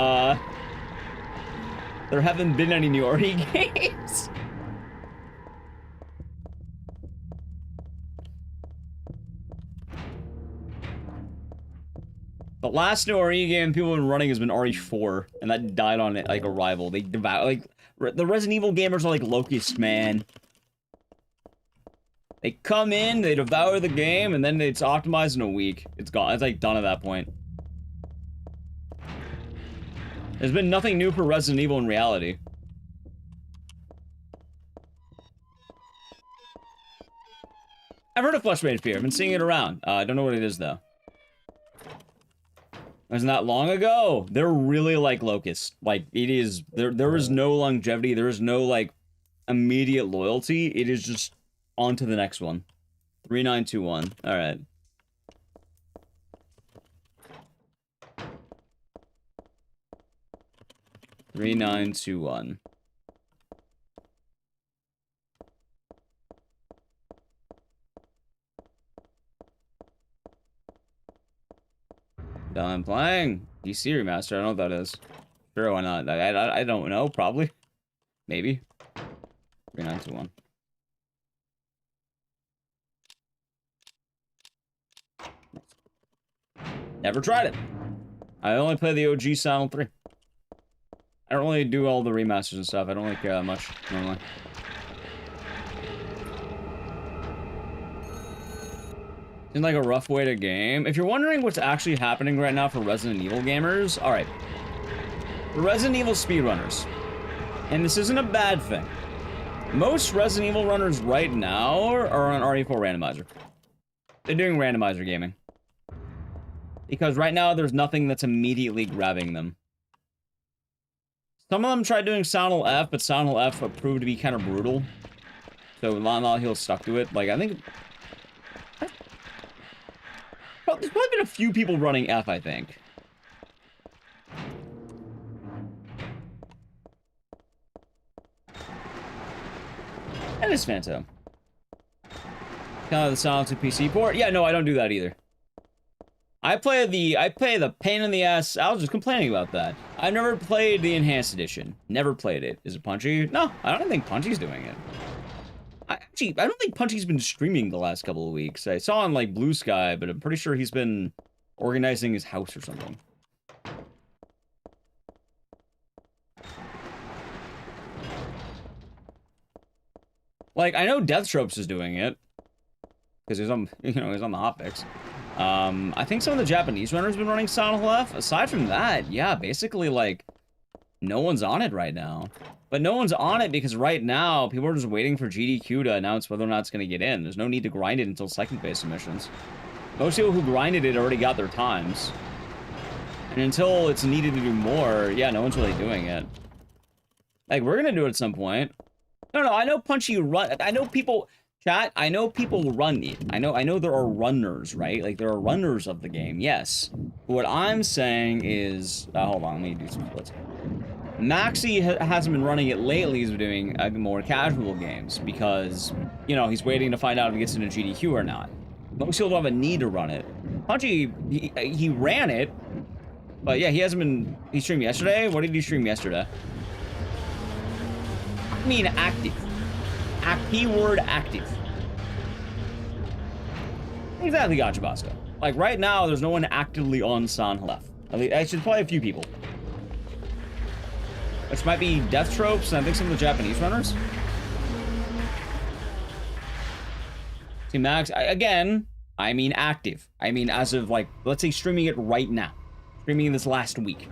There haven't been any new RE games. The last new RE game people have been running has been RE4, and that died on it like arrival. They devour like the Resident Evil gamers are like locusts, man. They come in, they devour the game, and then it's optimized in a week. It's gone. It's like done at that point. There's been nothing new for Resident Evil in reality. I've heard of Flesh Made Fear. I've been seeing it around. I don't know what it is though. Wasn't that long ago? They're really like locusts. Like it is. There is no longevity. There is no like immediate loyalty. It is just on to the next one. 3921. All right. Three, 9, 2, 1. Done playing. DC remaster. I don't know what that is. Sure, why not? I don't know. Probably. Maybe. 3, 9, 2, 1. Never tried it. I only play the OG Silent 3. I don't really do all the remasters and stuff. I don't really care that much, normally. Seems like a rough way to game. If you're wondering what's actually happening right now for Resident Evil gamers, alright. The Resident Evil speedrunners. And this isn't a bad thing. Most Resident Evil runners right now are on RE4 randomizer. They're doing randomizer gaming. Because right now, there's nothing that's immediately grabbing them. Some of them tried doing Silent Hill F, but Silent Hill F proved to be kind of brutal. So not he'll stuck to it. Like, I think... There's probably been a few people running F, I think. That is Phantom. Kind of the Silent 2 PC port. Yeah, no, I don't do that either. I play the pain in the ass. I was just complaining about that. I've never played the enhanced edition. Never played it. Is it Punchy? No, I don't think Punchy's doing it. I don't think Punchy's been streaming the last couple of weeks. I saw on like Blue Sky, but I'm pretty sure he's been organizing his house or something. Like, I know Death Tropes is doing it. Because he's on, he's on the hot picks. I think some of the Japanese runners have been running Silent Hill. Aside from that, yeah, basically, like, no one's on it right now. But no one's on it because right now, people are just waiting for GDQ to announce whether or not it's going to get in. There's no need to grind it until second phase submissions. Most people who grinded it already got their times. And until it's needed to do more, yeah, no one's really doing it. Like, we're going to do it at some point. No, I know Punchy run. I know people... Chat, I know people run it. I know there are runners, right? Like, there are runners of the game, yes. But what I'm saying is... hold on, let me do some splits. Maxi hasn't been running it lately. He's been doing more casual games because, he's waiting to find out if he gets into GDQ or not. Most people don't have a need to run it. Punchy, he ran it. But yeah, he hasn't been... He streamed yesterday? What did he stream yesterday? I mean, active. Keyword active. Exactly, Gotcha Bosco. Like, right now, there's no one actively on Silent Hill. At least, I should probably a few people. Which might be Death Tropes, and I think some of the Japanese runners. See, Max, again, I mean active. I mean, as of, like, let's say streaming it right now. Streaming this last week.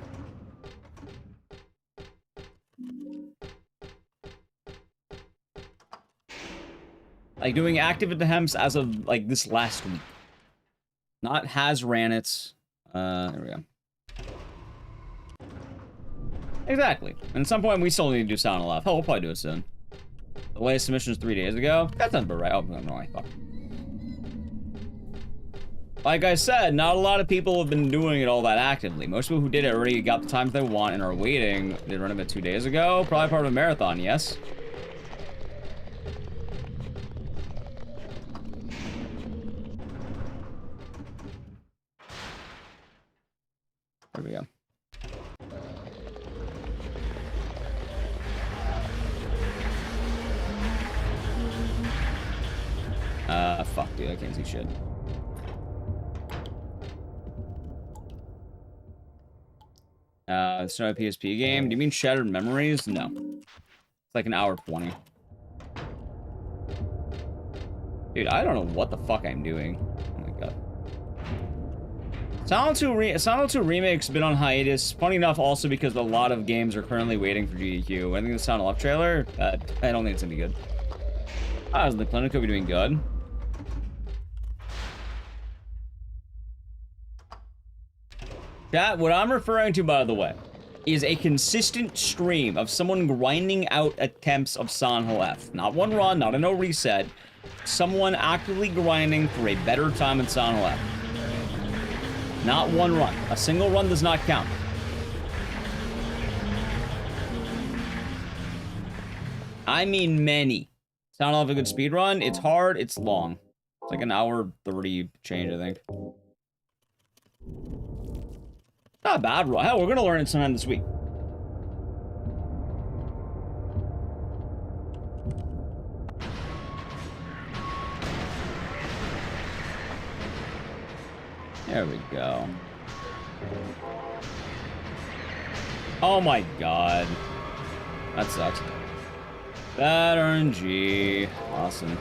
Like, doing active attempts as of, like, this last week. Not has ran it. There we go. Exactly. And at some point, we still need to do Sound Alive. Hell, we'll probably do it soon. The latest submission is 3 days ago. That's not right. Oh, no, I thought. Like I said, not a lot of people have been doing it all that actively. Most people who did it already got the times they want and are waiting. They run it 2 days ago. Probably part of a marathon, yes? There we go. Fuck, dude, I can't see shit. It's not a PSP game. Do you mean Shattered Memories? No. It's like an hour 20. Dude, I don't know what the fuck I'm doing. Oh my god. Silent 2 Remake's been on hiatus. Funny enough, also because a lot of games are currently waiting for GDQ. I think the Silent Hill trailer, I don't think it's gonna be good. The Clinic could be doing good. Chat, what I'm referring to, by the way, is a consistent stream of someone grinding out attempts of Silent Hill F. Not one run, not a no reset. Someone actively grinding for a better time in Silent Hill F. Not one run. A single run does not count. I mean many. Silent Hill F a good speed run. It's hard, it's long. It's like an hour 30 change, I think. Not a bad run. Hell, we're gonna learn it sometime this week. There we go. Oh my god. That sucks. Bad RNG. Awesome.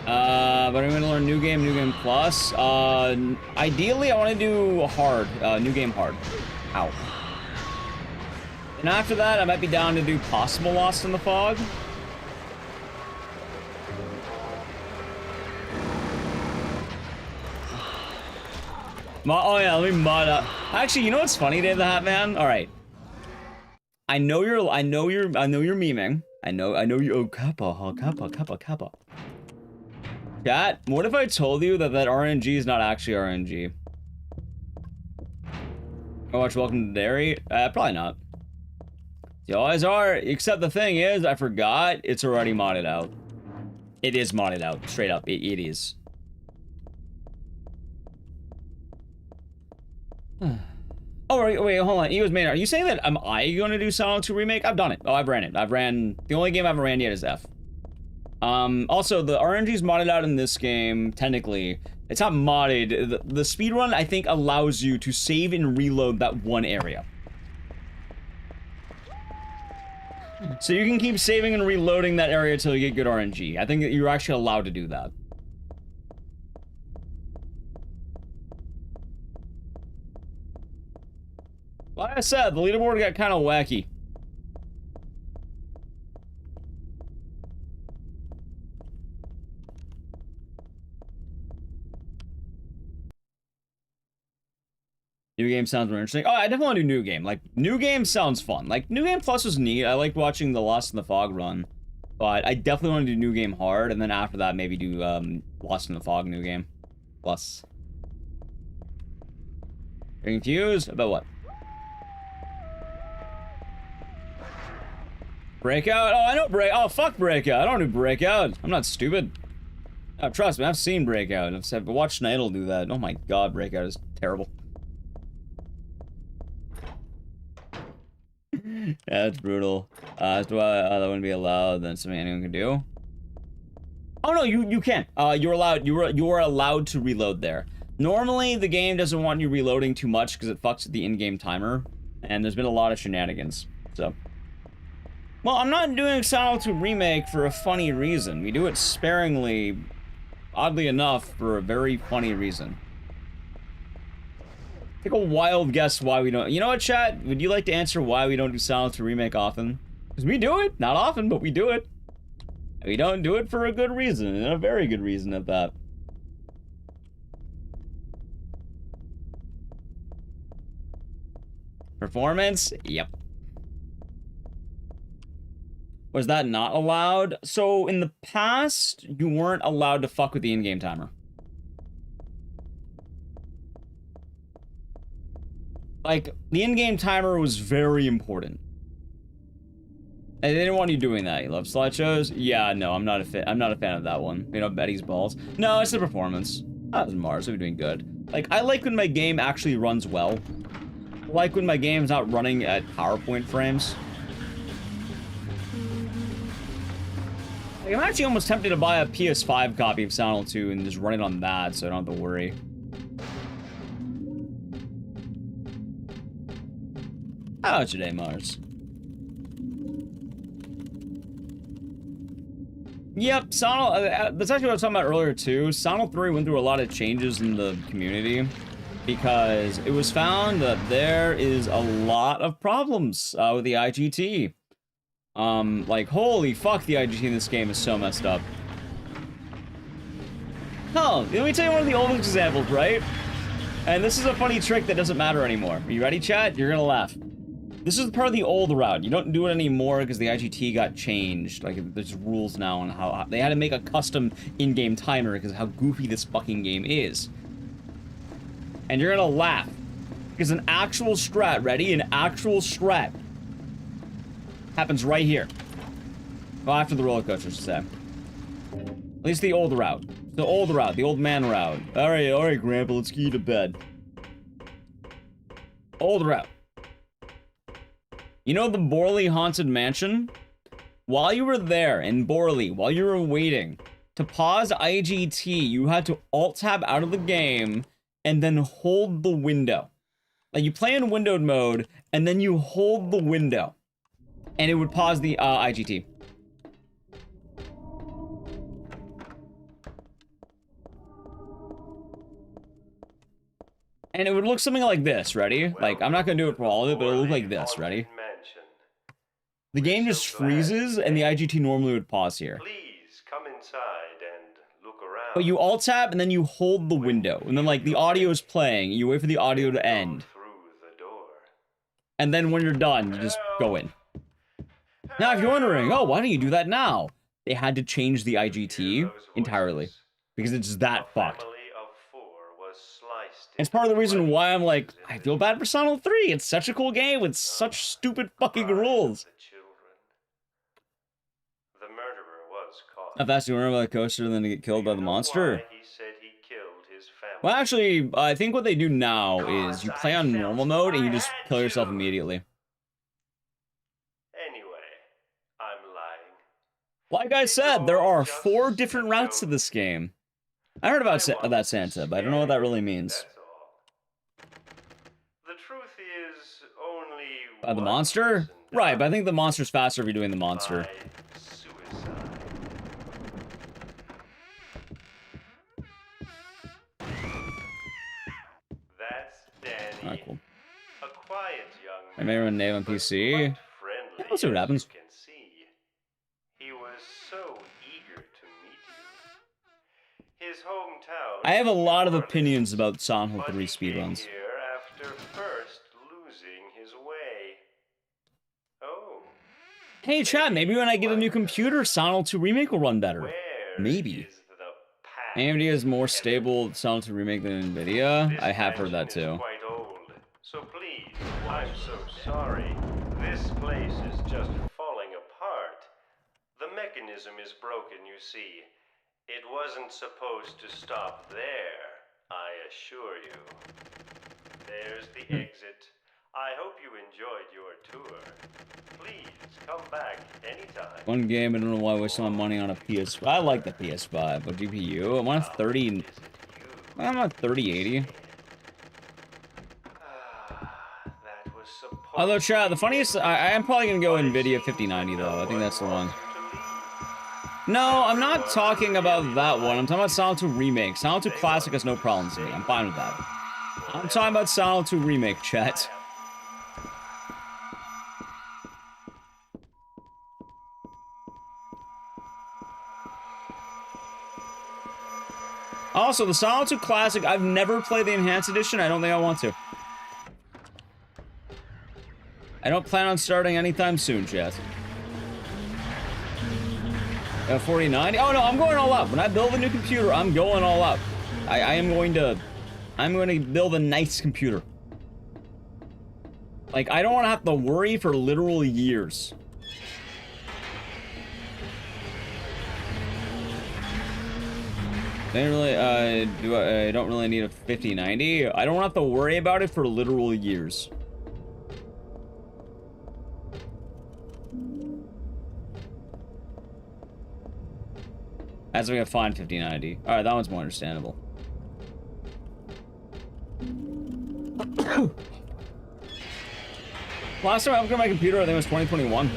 But I'm gonna learn New Game Plus. Ideally, I want to do hard. New Game hard. Ow. And after that, I might be down to do Possible Lost in the Fog. Oh yeah, let me mod up. Actually, you know what's funny, Dave the Hat Man? All right. I know you're memeing. I know you. Oh, Kappa. Chat, what if I told you that RNG is not actually RNG? I watch Welcome to Dairy? Probably not. You always are, except the thing is, I forgot, it's already modded out. It is modded out, straight up, it is. Oh, wait, hold on, Ego's Main, are you saying that, am I gonna do Silent 2 Remake? I've done it, I've ran it, the only game I haven't ran yet is F. Also, the RNG is modded out in this game, technically. It's not modded, the speedrun, I think, allows you to save and reload that one area. So you can keep saving and reloading that area until you get good RNG. I think that you're actually allowed to do that. Like I said, the leaderboard got kind of wacky. New game sounds more interesting. Oh, I definitely want to do new game. Like, new game sounds fun. Like, new game plus was neat. I liked watching the Lost in the Fog run. But I definitely want to do new game hard, and then after that, maybe do Lost in the Fog new game plus. You're confused? About what? Breakout? Oh, I know Oh, fuck Breakout. I don't do Breakout. I'm not stupid. Oh, trust me, I've seen Breakout. I've watched Snidel do that. Oh my god, Breakout is terrible. Yeah, that's brutal. That's why that wouldn't be allowed. Then something anyone can do. Oh no, you can. You're allowed. You are allowed to reload there. Normally, the game doesn't want you reloading too much because it fucks with the in-game timer, and there's been a lot of shenanigans. So, well, I'm not doing Silent 2 Remake for a funny reason. We do it sparingly, oddly enough, for a very funny reason. Take a wild guess why we don't. You know what, chat? Would you like to answer why we don't do Silent 2 Remake often? Because we do it. Not often, but we do it. We don't do it for a good reason, and a very good reason at that. Performance? Yep. Was that not allowed? So, in the past, you weren't allowed to fuck with the in-game timer. Like, the in-game timer was very important. And they didn't want you doing that. You love slideshows? Yeah, no, I'm not a fan of that one. You know, Betty's balls. No, it's the performance. That was Mars, we're doing good. Like, I like when my game actually runs well. I like when my game's not running at PowerPoint frames. Like, I'm actually almost tempted to buy a PS5 copy of Silent 2 and just run it on that, so I don't have to worry. How about today, Mars? Yep, Sonal, that's actually what I was talking about earlier, too. Sonal 3 went through a lot of changes in the community because it was found that there is a lot of problems with the IGT. Like, holy fuck, the IGT in this game is so messed up. Oh, let me tell you one of the oldest examples, right? And this is a funny trick that doesn't matter anymore. Are you ready, chat? You're gonna laugh. This is part of the old route. You don't do it anymore because the IGT got changed. Like, there's rules now on how they had to make a custom in-game timer because of how goofy this fucking game is. And you're gonna laugh because an actual strat, ready? An actual strat happens right here. Well, after the roller coaster, I should say. At least the old route. The old route, the old man route. All right, Grandpa, let's get you to bed. Old route. You know the Borley Haunted Mansion? While you were there in Borley, while you were waiting to pause IGT, you had to alt-tab out of the game and then hold the window. Like, you play in windowed mode, and then you hold the window. And it would pause the IGT. And it would look something like this, ready? Like, I'm not gonna do it for all of it, but it'll look like this, ready? The game just freezes, and the IGT normally would pause here. Please come inside and look around. But you alt-tab, and then you hold the window. And then, like, the audio is playing. You wait for the audio to end. And then when you're done, you just go in. Now, if you're wondering, oh, why don't you do that now? They had to change the IGT entirely. Because it's that fucked. Family of 4 was sliced It's part of the reason why I'm like, I feel bad for Silent Hill 3. It's such a cool game with such stupid fucking rules. The murderer was caught. How fast do you run by the coaster and then to get killed by the monster? Why he said he killed his family. Well, actually, I think what they do now is you play on normal mode and you just kill yourself immediately. Anyway, I'm lying. Like I said, there are 4 different routes to this game. I heard about that Santa, but I don't know what that really means. The truth is only By the monster? Right, but I think the monster's faster if you're doing the monster. suicide. That's Danny. Alright, cool. A quiet young I may run Nave on PC. friendly. Yeah, let's see what happens. As you can see. He was so eager to meet you. His hometown. I have a lot of opinions about Silent Hill 3 speedruns. Here after first losing his way. Oh. Hey, chat, maybe when I get a new computer, Silent Hill 2 Remake will run better. Maybe. AMD is more stable Silent Hill 2 Remake than NVIDIA. I have heard that too. Quite old. So please, I'm so sorry. This place is just falling apart. The mechanism is broken, you see. It wasn't supposed to stop there, I assure you. There's the exit. I hope you enjoyed your tour. Please come back anytime. One game, I don't know why I waste my money on a PS5. I like the PS5, but GPU, I'm on 30. I'm on 3080. Although, chat, the funniest, I am probably gonna go NVIDIA 5090 though. I think that's the one. No, I'm not talking about that one. I'm talking about Silent Hill Remake. Silent Hill Classic has no problems with me. I'm fine with that. I'm talking about Silent Hill Remake, chat. Also, the Silent Hill Classic, I've never played the Enhanced Edition. I don't think I want to. I don't plan on starting anytime soon, chat. 4090? Oh no, I'm going all out. When I build a new computer, I'm going all out. I'm going to build a nice computer. Like, I don't want to have to worry for literal years. I don't really need a 5090. I don't have to worry about it for literal years. As we have fine 5090. Alright, that one's more understandable. Last time I upgraded my computer, I think it was 2021.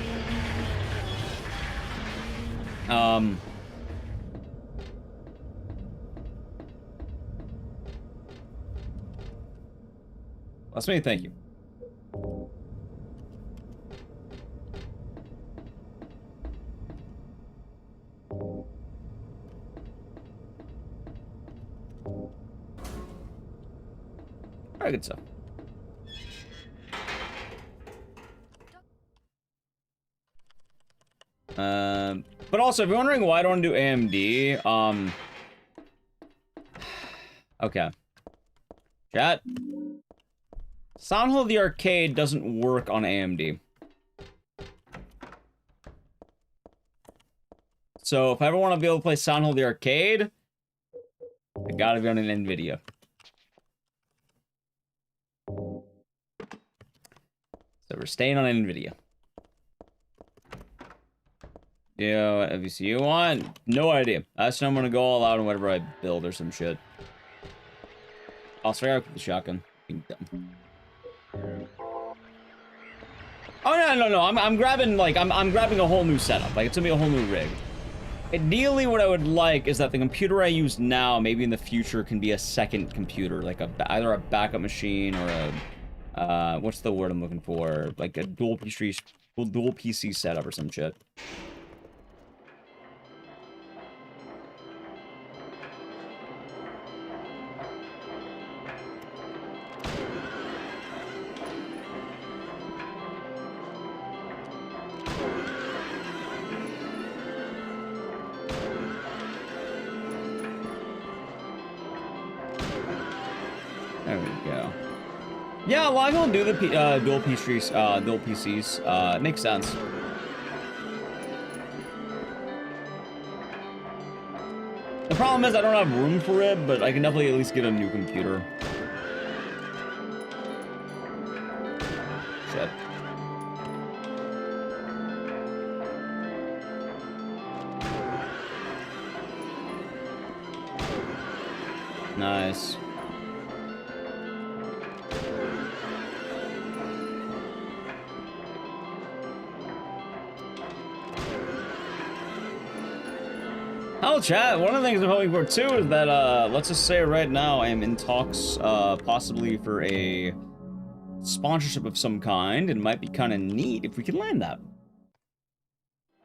That's me, thank you. Alright, good stuff. But also, if you're wondering why I don't do AMD, okay. Chat. Silent Hill the Arcade doesn't work on AMD. So if I ever want to be able to play Silent Hill the Arcade, I gotta be on an NVIDIA. So we're staying on NVIDIA. Yeah, what VCU want? No idea. That's when I'm gonna go all out on whatever I build or some shit. I'll start out with the shotgun. Oh no! I'm grabbing like I'm grabbing a whole new setup. Like it's gonna be a whole new rig. Ideally, what I would like is that the computer I use now, maybe in the future, can be a second computer, like either a backup machine or a what's the word I'm looking for? Like a dual PC setup or some shit. There Yeah. Yeah, a lot of people do the dual PCs. It makes sense. The problem is I don't have room for it, but I can definitely at least get a new computer. Shit. Nice. Hello, chat. One of the things I'm hoping for too is that, let's just say right now I am in talks, possibly for a sponsorship of some kind, and might be kind of neat if we can land that.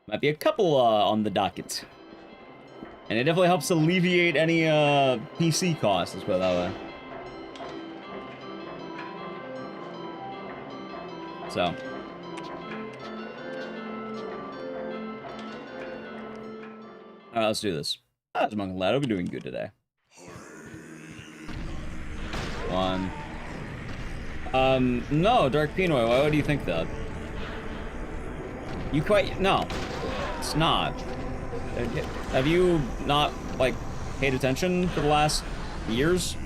Might be a couple, on the docket. And it definitely helps alleviate any, PC costs, let's put it that way. So. Alright, let's do this. How's Monk Lad? Hope you're doing good today. One. No, Dark Pinoy, why would you think that? You quite... No. It's not. Have you not, like, paid attention for the last years?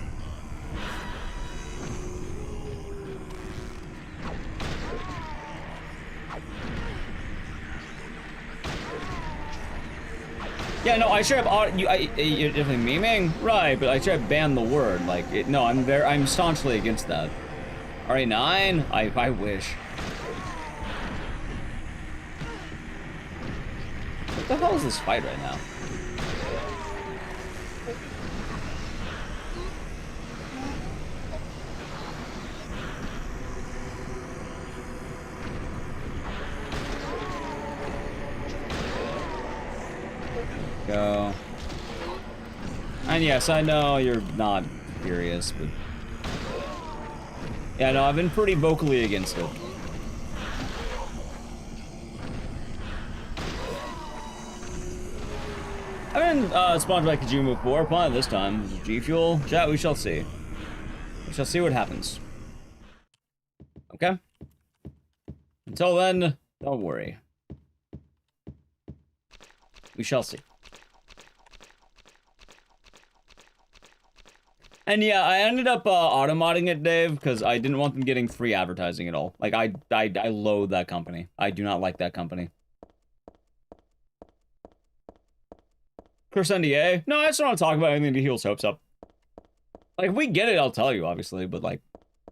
Yeah, no, I should have. You're definitely memeing, right? But I should have banned the word. Like, no, I'm staunchly against that. RA9, I wish. What the hell is this fight right now? Go. And yes, I know you're not furious, but... Yeah, no, I've been pretty vocally against it. I've been sponsored by Kojima before, probably this time. G Fuel. Chat, we shall see. We shall see what happens. Okay? Until then, don't worry. We shall see. And yeah, I ended up auto-modding it, Dave, because I didn't want them getting free advertising at all. Like, I loathe that company. I do not like that company. Chris NDA? No, I just don't want to talk about anything to heal hopes up. Like, if we get it, I'll tell you, obviously, but, like,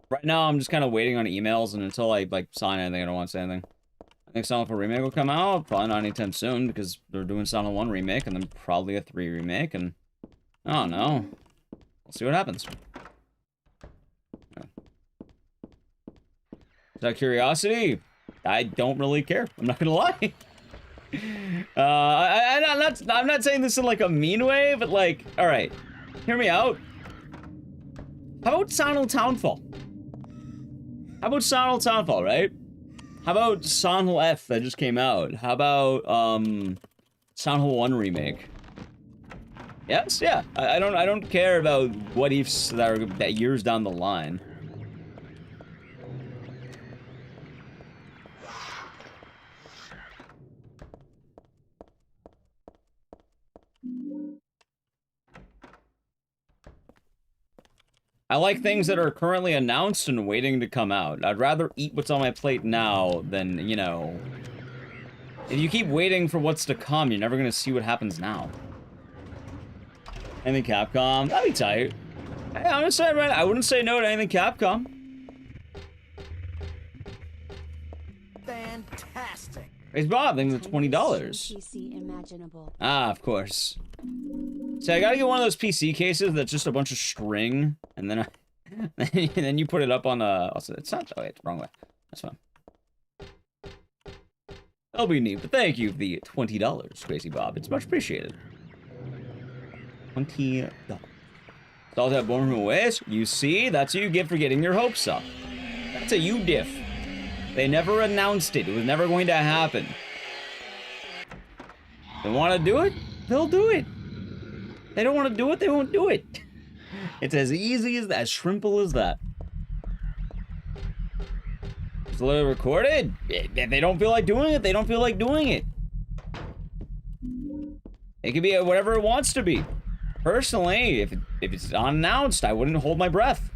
right now, I'm just kind of waiting on emails, and until I, like, sign anything, I don't want to say anything. I think Silent Hill Remake will come out, probably not anytime soon, because they're doing Silent Hill 1 Remake, and then probably a 3 Remake, and... I don't know. We'll see what happens. Yeah. Is that curiosity? I don't really care. I'm not gonna lie. I'm not saying this in like a mean way, but like, all right, hear me out. How about Silent Hill Townfall? How about Silent Hill Townfall, right? How about Silent Hill F that just came out? How about Silent Hill 1 Remake? Yes, yeah. I don't care about what ifs that are that years down the line. I like things that are currently announced and waiting to come out. I'd rather eat what's on my plate now than, you know... If you keep waiting for what's to come, you're never gonna see what happens now. Anything Capcom? That'd be tight. I'm gonna say right, I wouldn't say no to anything Capcom. Fantastic. It's Bob, things at $20. PC imaginable. Ah, of course. See, I gotta get one of those PC cases that's just a bunch of string, and then then you put it up on a... Also, it's not... Oh, wait, it's the wrong way. That's fine. That'll be neat, but thank you for the $20, Crazy Bob. It's much appreciated. $20. All that born from ways. You see, that's what you get for getting your hopes up. That's a you diff. They never announced it. It was never going to happen. They want to do it? They'll do it. They don't want to do it, they won't do it. It's as easy as that, as simple as that. Just let it record it. If they don't feel like doing it, they don't feel like doing it. It can be whatever it wants to be. Personally, if it's unannounced, I wouldn't hold my breath.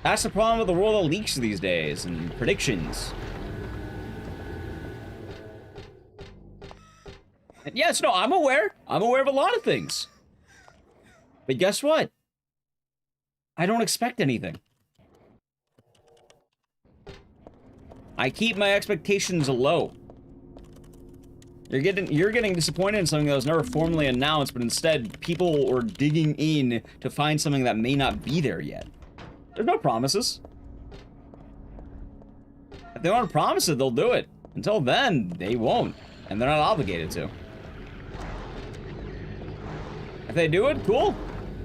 That's the problem with the world of leaks these days and predictions. And yes, no, I'm aware. I'm aware of a lot of things. But guess what? I don't expect anything. I keep my expectations low. You're getting disappointed in something that was never formally announced, but instead people are digging in to find something that may not be there yet. There's no promises. If they want to promise it, they'll do it. Until then, they won't. And they're not obligated to. If they do it, cool.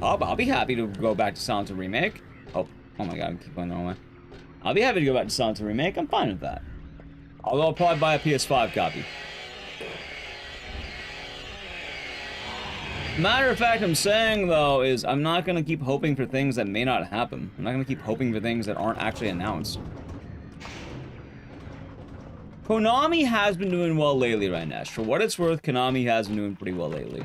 I'll be happy to go back to Silent Hill Remake. Oh my god, I keep going the wrong way. I'll be happy to go back to Silent Hill Remake. I'm fine with that. Although I'll probably buy a PS5 copy. Matter of fact, I'm saying, though, is I'm not going to keep hoping for things that may not happen. I'm not going to keep hoping for things that aren't actually announced. Konami has been doing well lately, Rainesh. For what it's worth, Konami has been doing pretty well lately.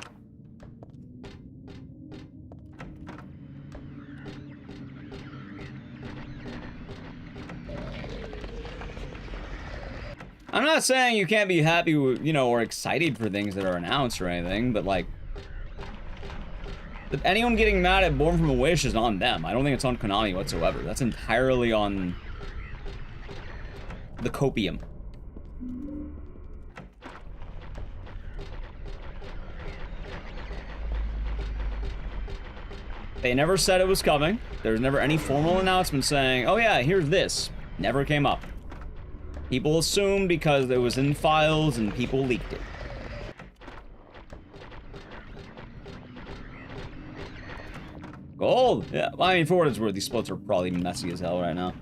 I'm not saying you can't be happy with, you know, or excited for things that are announced or anything, but, like, anyone getting mad at Born From a Wish is on them. I don't think it's on Konami whatsoever. That's entirely on the copium. They never said it was coming. There was never any formal announcement saying, oh yeah, here's this. Never came up. People assumed because it was in files and people leaked it. Gold! Yeah, I mean, for what it's worth, these splits are probably messy as hell right now.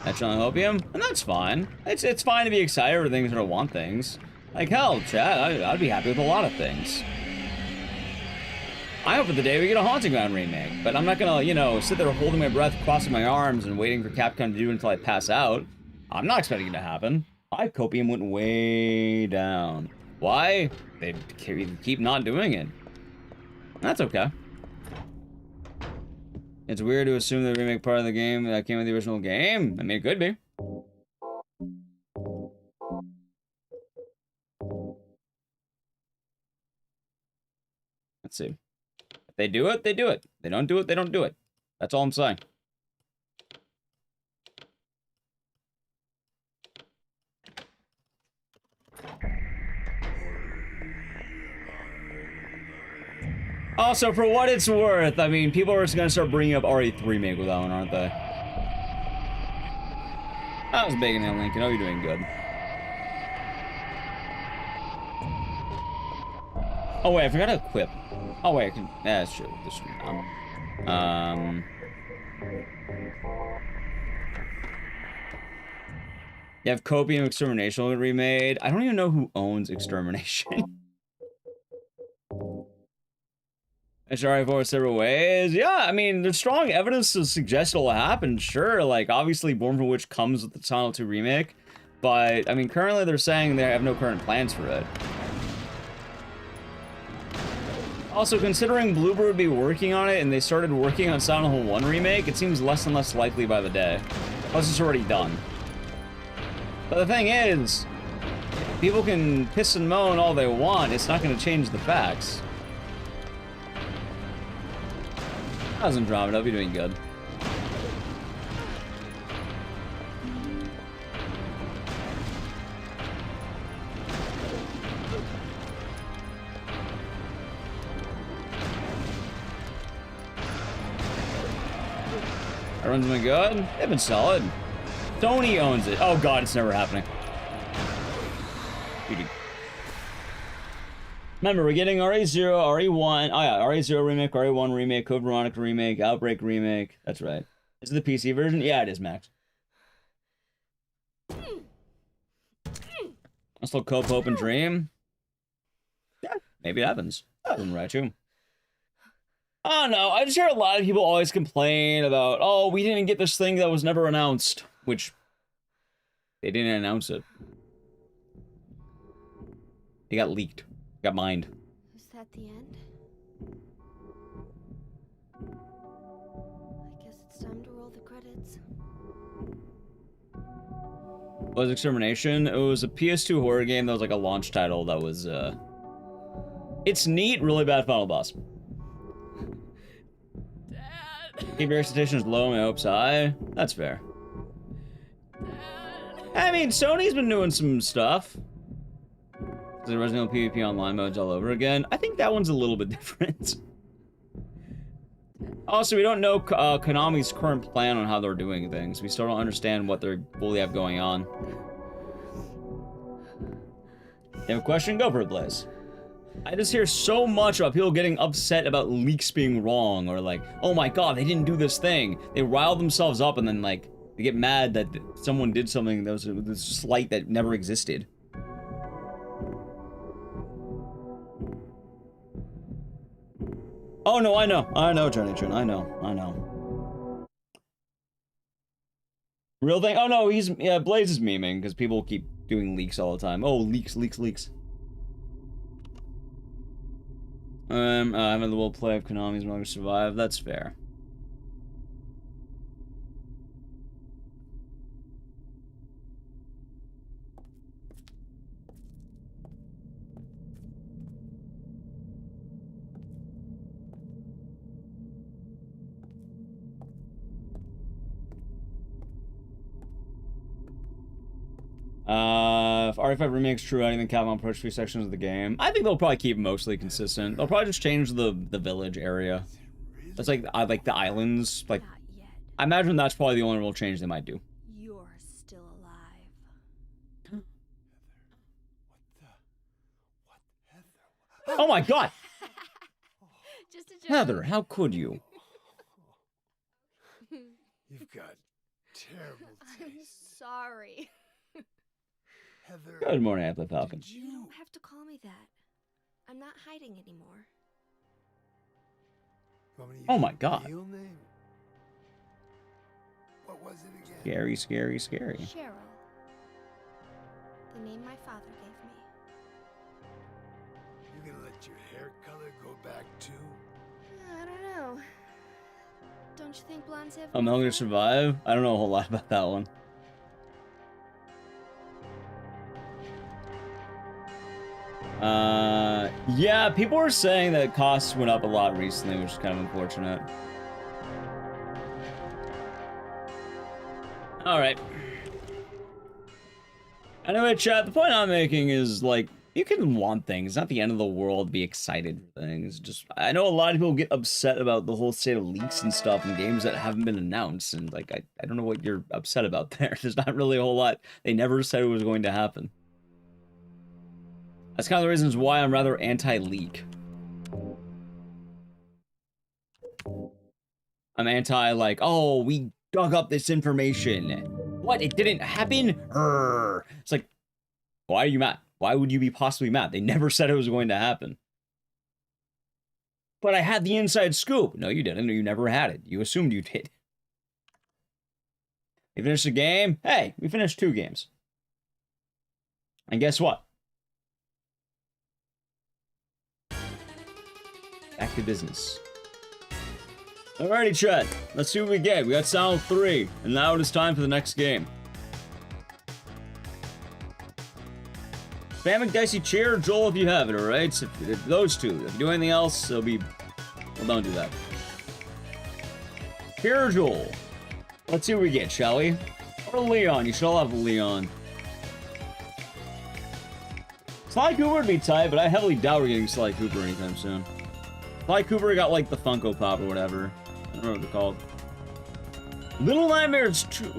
That's on opium, and that's fine. It's fine to be excited for things or to want things. Like, hell, chat, I'd be happy with a lot of things. I hope for the day we get a Haunting Ground remake, but I'm not gonna, you know, sit there holding my breath, crossing my arms, and waiting for Capcom to do it until I pass out. I'm not expecting it to happen. My copium went way down. Why? They keep not doing it. That's okay. It's weird to assume the remake part of the game that came with the original game. I mean, it could be. Let's see. If they do it, they do it. If they don't do it, they don't do it. That's all I'm saying. Also, for what it's worth, I mean, people are just gonna start bringing up RE3 remake with that one, aren't they? I was begging that link. I know you're doing good. Oh wait, I forgot to equip. Oh wait, I can. Yeah, that's true. This one. You have Copium Extermination remade. I don't even know who owns Extermination. HRI4 several ways. Yeah, I mean, there's strong evidence to suggest it'll happen, sure. Like, obviously, Born From Which comes with the Silent Hill 2 remake. But, I mean, currently they're saying they have no current plans for it. Also, considering Bloober would be working on it and they started working on Silent Hill 1 remake, it seems less and less likely by the day. Plus, it's already done. But the thing is, people can piss and moan all they want, it's not going to change the facts. How's Andromeda? I'll be doing good. Everyone's been good? They've been solid. Sony owns it. Oh god, it's never happening. Remember, we're getting RE0, RE1, oh yeah, RE0 remake, RE1 remake, Code Veronica remake, Outbreak remake. That's right. Is it the PC version? Yeah, it is, Max. I still Cope, Hope, and Dream. Yeah, maybe it happens. That wasn't right too. I don't know. I just hear a lot of people always complain about, oh, we didn't get this thing that was never announced, which they didn't announce it. It got leaked. It got mined. Is that the end? I guess it's time to roll the credits. Was Extermination? It was a PS2 horror game that was like a launch title that was, it's neat, really bad final boss. Keep your expectations low and my hopes high. That's fair. I mean, Sony's been doing some stuff. The Resident Evil PvP online modes all over again. I think that one's a little bit different. Also, we don't know Konami's current plan on how they're doing things. We still don't understand what they fully have going on. You have a question? Go for it, Blaze. I just hear so much about people getting upset about leaks being wrong, or like, oh my god, they didn't do this thing. They rile themselves up and then like, they get mad that someone did something that was a slight that never existed. Oh no, I know, Johnny Chin, I know. Real thing? Oh no, yeah, Blaze is memeing, because people keep doing leaks all the time. Oh, leaks. I'm in the will play of Konami's Metal Gear Survive. That's fair. If RE5 remake's true, I think Capcom approach 3 sections of the game. I think they'll probably keep mostly consistent. They'll probably just change the village area. That's like the islands. Like, I imagine that's probably the only real change they might do. You're still alive. Oh my god! Just a joke. Heather, how could you? You've got terrible I'm sorry. Heather. Good morning, Apple Falcon. You don't have to call me that. I'm not hiding anymore. Oh my god. Real name? What was it again? Scary. Cheryl. The name my father gave me. You gonna let your hair color go back too? I don't know. Don't you think blondes have... I'm Metal Gear Survive? I don't know a whole lot about that one. Yeah, people were saying that costs went up a lot recently, which is kind of unfortunate. Alright. Anyway, chat, the point I'm making is, like, you can want things. It's not the end of the world, be excited for things. Just, I know a lot of people get upset about the whole state of leaks and stuff and games that haven't been announced, and, like, I don't know what you're upset about there. There's not really a whole lot. They never said it was going to happen. That's kind of the reasons why I'm rather anti-leak. I'm anti, like, oh, we dug up this information. What? It didn't happen? Urgh. It's like, why are you mad? Why would you be possibly mad? They never said it was going to happen. But I had the inside scoop. No, you didn't. You never had it. You assumed you did. You finished a game? Hey, we finished 2 games. And guess what? Back to business. Alrighty, chat. Let's see what we get. We got Silent 3, and now it is time for the next game. Spam Ecdycis cheer, Joel, if you have it, alright? So if those two. If you do anything else, it'll be... Well, don't do that. Cheer, Joel. Let's see what we get, shall we? Or Leon. You should all have Leon. Sly Cooper would be tight, but I heavily doubt we're getting Sly Cooper anytime soon. Sly Cooper got, like, the Funko Pop or whatever. I don't know what they're called. Little Nightmares 2...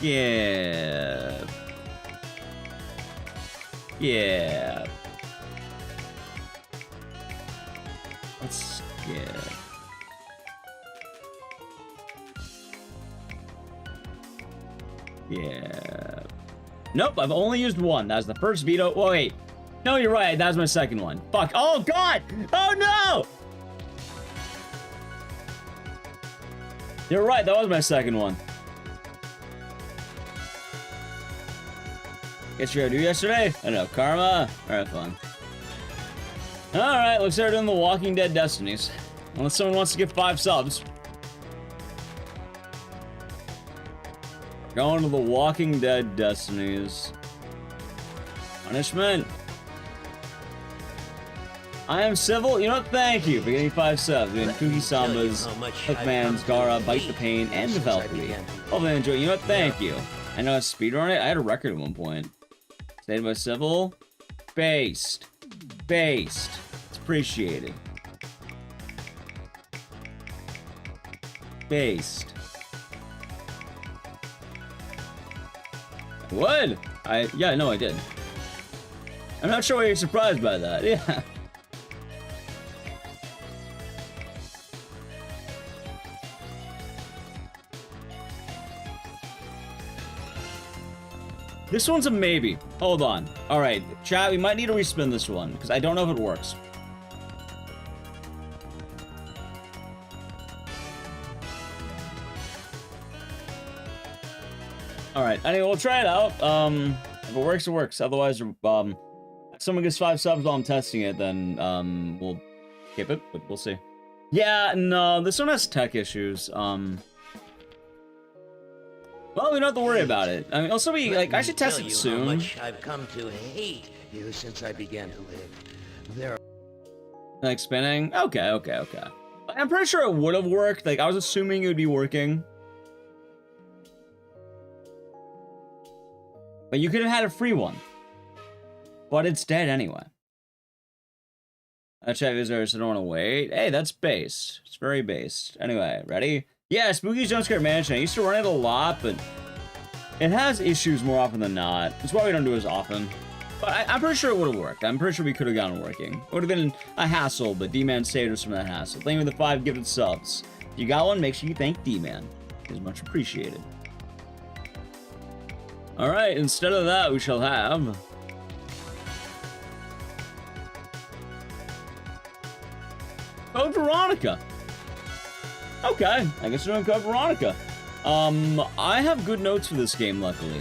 Yeah. Yeah. Let's... Yeah. Yeah. Nope, I've only used one. That was the first veto. Oh, wait. No, you're right. That was my second one. Fuck. Oh, God. Oh, no. You're right. That was my second one. Guess you gotta do yesterday? I don't know. Karma? Alright, fine. Alright, looks like we're doing the Walking Dead Destinies. Unless someone wants to get 5 subs. Going to the Walking Dead Destinies. Punishment. I am civil. You know what? Thank you for getting 5 subs. Doing Kooky Sambas, Hookman's, Gara, Bite the Pain, and the Valkyrie. Hopefully enjoy. You know what? Thank you. I know I speedrun it. I had a record at one point. Stayed by civil. Based. Based. It's appreciated. Based. What? Yeah, no, I did. I'm not sure why you're surprised by that. Yeah. This one's a maybe. Hold on. Alright, chat, we might need to respin this one, because I don't know if it works. Alright, anyway, we'll try it out. If it works, it works. Otherwise, if someone gets 5 subs while I'm testing it, then we'll keep it, but we'll see. Yeah, no, this one has tech issues. Well, we don't have to worry about it. I mean, also, I should test it soon. How much I've come to hate you since I began to live. There. Like spinning? Okay. I'm pretty sure it would have worked. Like, I was assuming it would be working. But you could have had a free one. But it's dead anyway. I check visitors, I don't want to wait. Hey, that's based. It's very based. Anyway, ready? Yeah, Spooky's Jump Scare Mansion. I used to run it a lot, but it has issues more often than not. That's why we don't do it as often. But I'm pretty sure it would have worked. I'm pretty sure we could have gotten it working. It would have been a hassle, but D-Man saved us from that hassle. Thank you for the 5 gifted subs. If you got one, make sure you thank D-Man. It's much appreciated. Alright, instead of that, we shall have... Code Veronica. Okay, I guess we're doing Code Veronica. I have good notes for this game, luckily.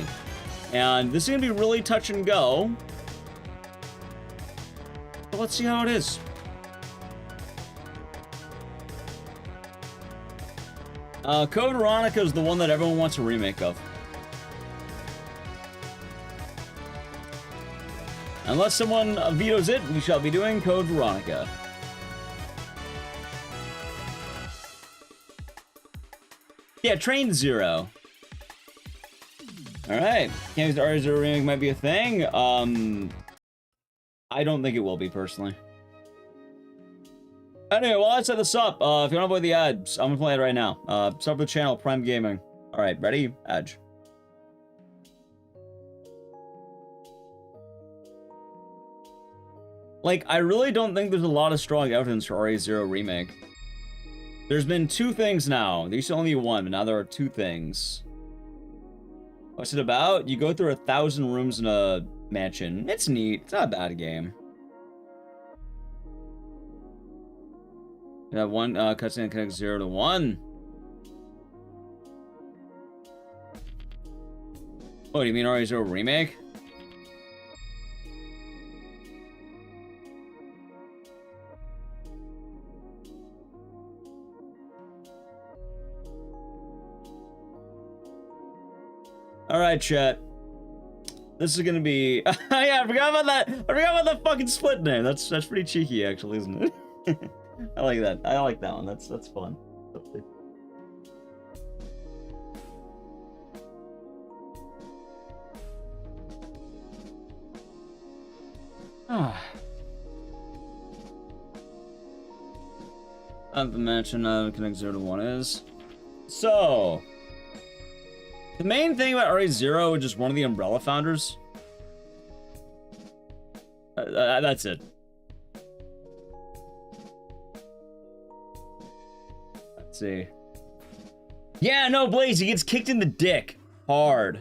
And this is gonna be really touch and go. But let's see how it is. Code Veronica is the one that everyone wants a remake of. Unless someone vetoes it, we shall be doing Code Veronica. Yeah, Train Zero. Alright. Can't use the R0 remake might be a thing. I don't think it will be, personally. Anyway, while I set this up, if you want to avoid the ads, I'm gonna play it right now. Sub the channel, Prime Gaming. Alright, ready? Edge. Like, I really don't think there's a lot of strong evidence for RE0 remake. There's been 2 things now. There used to only be 1, but now there are 2 things. What's it about? You go through 1,000 rooms in a mansion. It's neat. It's not a bad game. You have 1 cutscene that connects 0 to 1. Oh, do you mean RE0 remake? Alright, chat. This is gonna be... yeah, I forgot about that. I forgot about that fucking split name. That's pretty cheeky, actually, isn't it? I like that. I like that one. That's fun. I've mentioned Connect 0 to 1 is. So... The main thing about RE0 is just one of the Umbrella founders. That's it. Let's see. Yeah, no, Blaze, he gets kicked in the dick. Hard.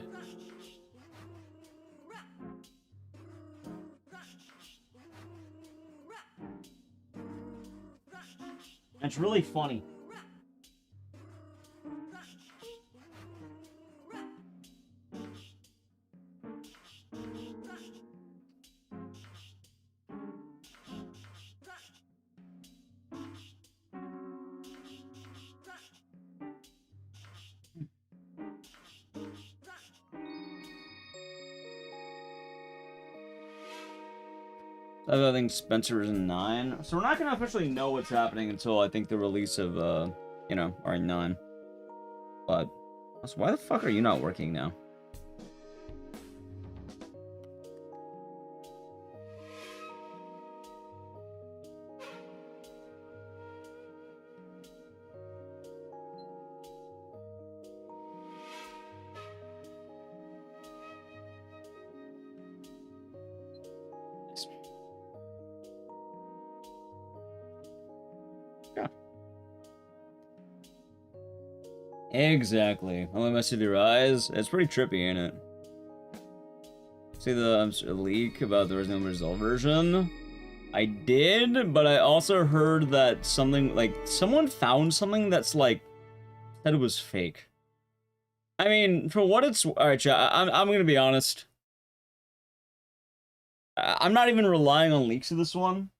It's really funny. I think Spencer is in 9. So we're not going to officially know what's happening until I think the release of, you know, RE9. But, so why the fuck are you not working now? Exactly. Only mess with your eyes. It's pretty trippy, ain't it? See the leak about the Resident Evil Result version? I did, but I also heard that something, like, someone found something that's, like, said it was fake. I mean, for what it's... Alright, chat, I'm gonna be honest. I'm not even relying on leaks of this one.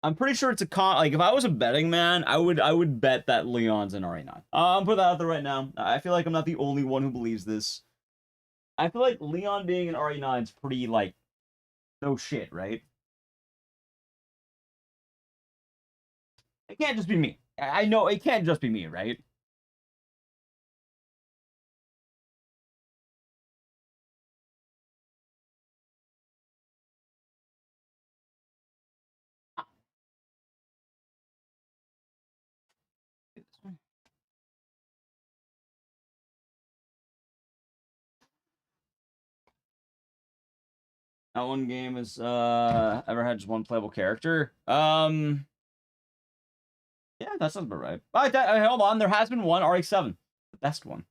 I'm pretty sure it's a like, if I was a betting man, I would bet that Leon's in RE9. I'm putting that out there right now. I feel like I'm not the only one who believes this. I feel like Leon being in RE9 is pretty, like, no shit, right? It can't just be me. I know it can't just be me, right? That one game has ever had just one playable character. Yeah, that sounds about right. Hold on, there has been one, RE7, the best one.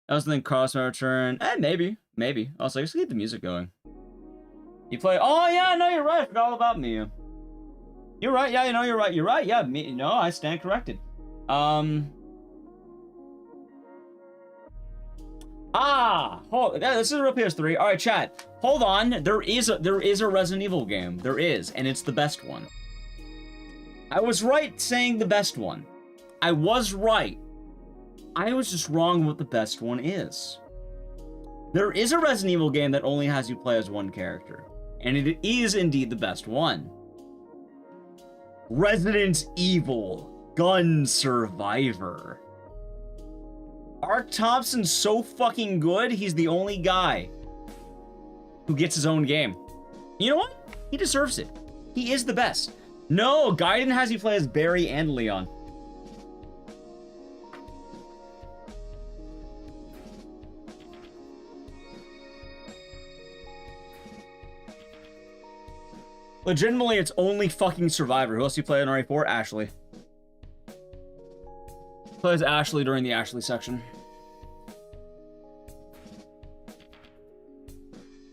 I was thinking Cross my return. Maybe. Also, just keep the music going. You play. Oh yeah, no, you're right. I forgot all about Mia. You're right. Yeah, you know, you're right. You're right. Yeah, me. No, I stand corrected. This is a real PS3. All right, chat. Hold on. There is a Resident Evil game. There is, and it's the best one. I was right saying the best one. I was right. I was just wrong what the best one is. There is a Resident Evil game that only has you play as one character, and it is indeed the best one. Resident Evil Gun Survivor. Ark Thompson's so fucking good, he's the only guy who gets his own game. You know what? He deserves it. He is the best. No, Gaiden has you play as Barry and Leon. Legitimately, it's only fucking Survivor. Who else do you play on RE4? Ashley. Plays Ashley during the Ashley section.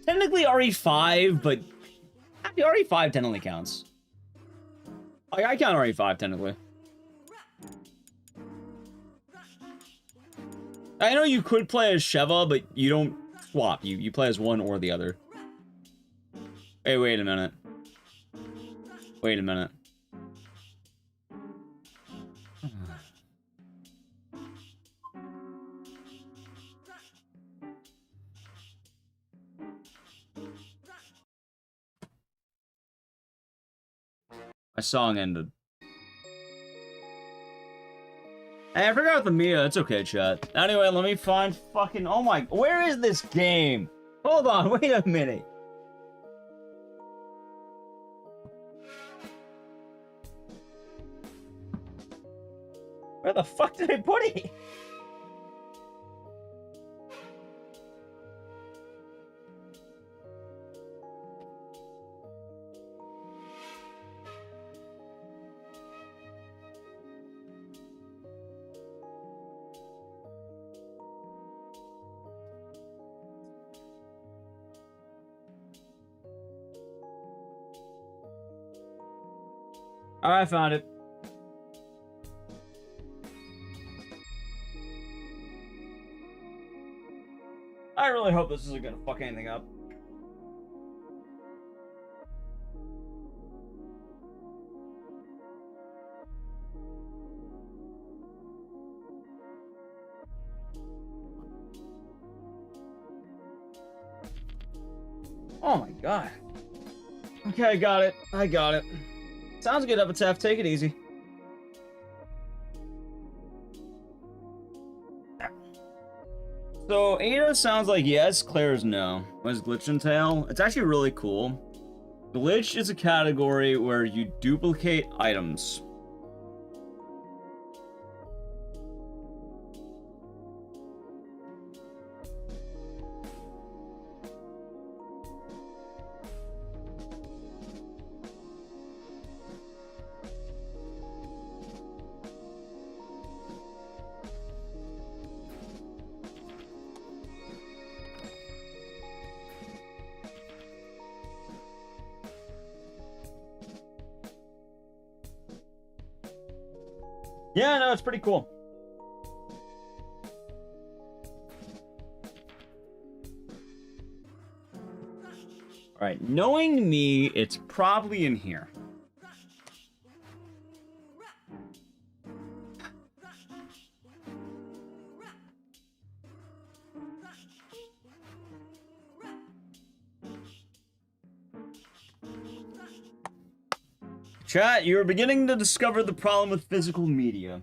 Technically RE5, but the RE5 technically counts. I count RE5 technically. I know you could play as Sheva, but you don't swap. You play as one or the other. Hey, wait a minute. Wait a minute. My song ended. Hey, I forgot about the Mia. It's okay, chat. Anyway, let me find fucking... Oh my... Where is this game? Hold on, wait a minute. Where the fuck did I put it? Alright, I found it. I really hope this isn't gonna fuck anything up. Oh my god. Okay, I got it. I got it. Sounds good, Epitaph. Take it easy. So, Ada sounds like yes, Claire's no. What does Glitch entail? It's actually really cool. Glitch is a category where you duplicate items. Yeah, no, it's pretty cool. Alright, knowing me, it's probably in here. Chat, you're beginning to discover the problem with physical media.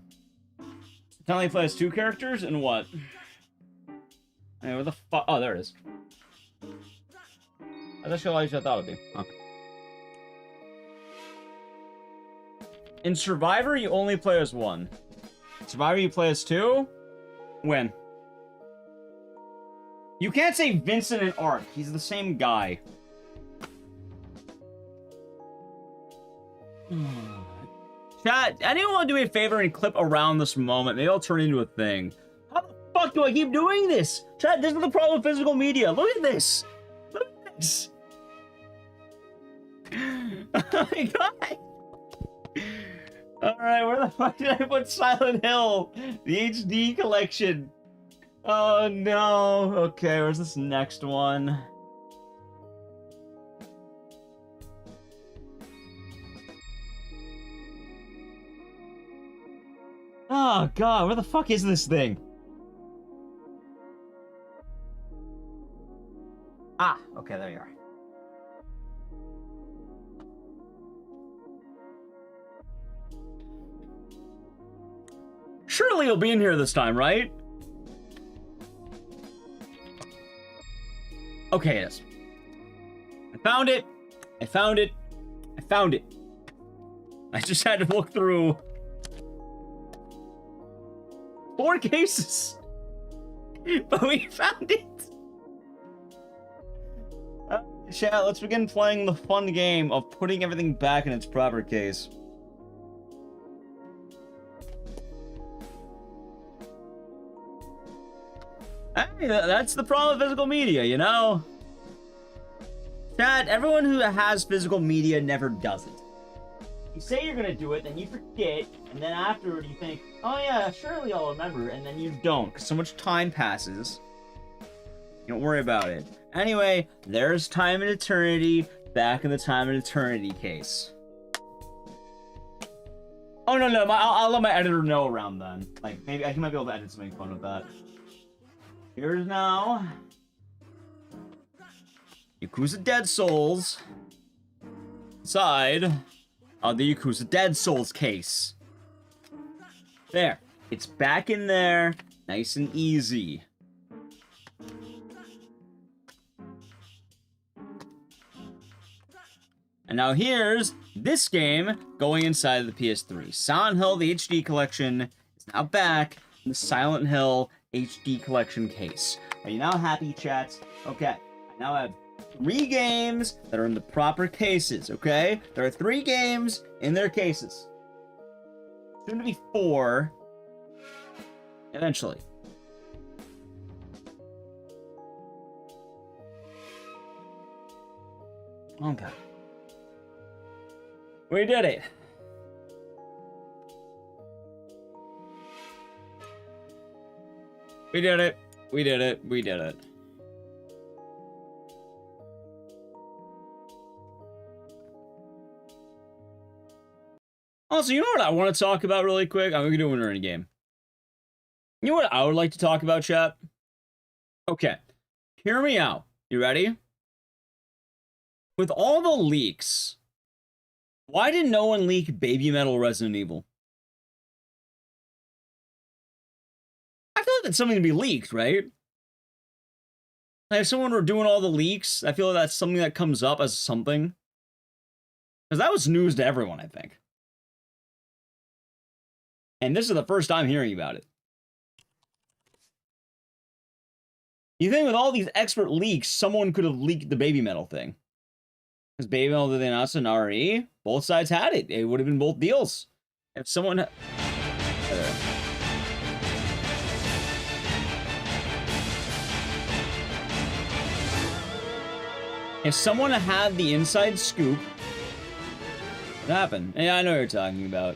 It only plays 2 characters, and what? Hey, where the fuck? Oh, there it is. That's actually what I thought it'd be. Huh. In Survivor, you only play as 1. Survivor, you play as 2? When? You can't say Vincent and Art. He's the same guy. Chat, anyone want to do me a favor and clip around this moment? Maybe I'll turn it into a thing. How the fuck do I keep doing this? Chat, this is the problem with physical media. Look at this. Look at this. Oh my god. Alright, where the fuck did I put Silent Hill? The HD collection. Oh no. Okay, where's this next one? Oh god, where the fuck is this thing? Ah, okay, there you are. Surely you'll be in here this time, right? Okay, it is. I found it. I found it. I found it. I just had to look through 4 cases. But we found it. Chat, let's begin playing the fun game of putting everything back in its proper case. Hey, that's the problem with physical media, you know? Chat, everyone who has physical media never does it. You say you're gonna do it, then you forget, and then afterward you think, oh yeah, surely I'll remember, and then you don't, because so much time passes. You don't worry about it. Anyway, there's time and eternity back in the time and eternity case. Oh no, I'll let my editor know around then. Like, maybe I might be able to edit something fun with that. Here's now Yakuza Dead Souls inside of the Yakuza Dead Souls case. There. It's back in there, nice and easy. And now here's this game going inside of the PS3. Silent Hill, the HD collection, is now back in the Silent Hill HD collection case. Are you now happy, chat? Okay. I now have 3 games that are in the proper cases, okay? There are 3 games in their cases. Soon to be 4. Eventually. Okay. We did it. We did it. We did it. We did it. Also, you know what I want to talk about really quick? I'm going to do it in a game. You know what I would like to talk about, chat? Okay. Hear me out. You ready? With all the leaks, why did no one leak Baby Metal Resident Evil? I feel like that's something to be leaked, right? Like if someone were doing all the leaks, I feel like that's something that comes up as something. Because that was news to everyone, I think. And this is the first time hearing about it. You think with all these expert leaks, someone could have leaked the Baby Metal thing? Because Baby Metal did they announced an RE? Both sides had it. It would have been both deals. If someone... If someone had the inside scoop, what happened? Yeah, I know what you're talking about.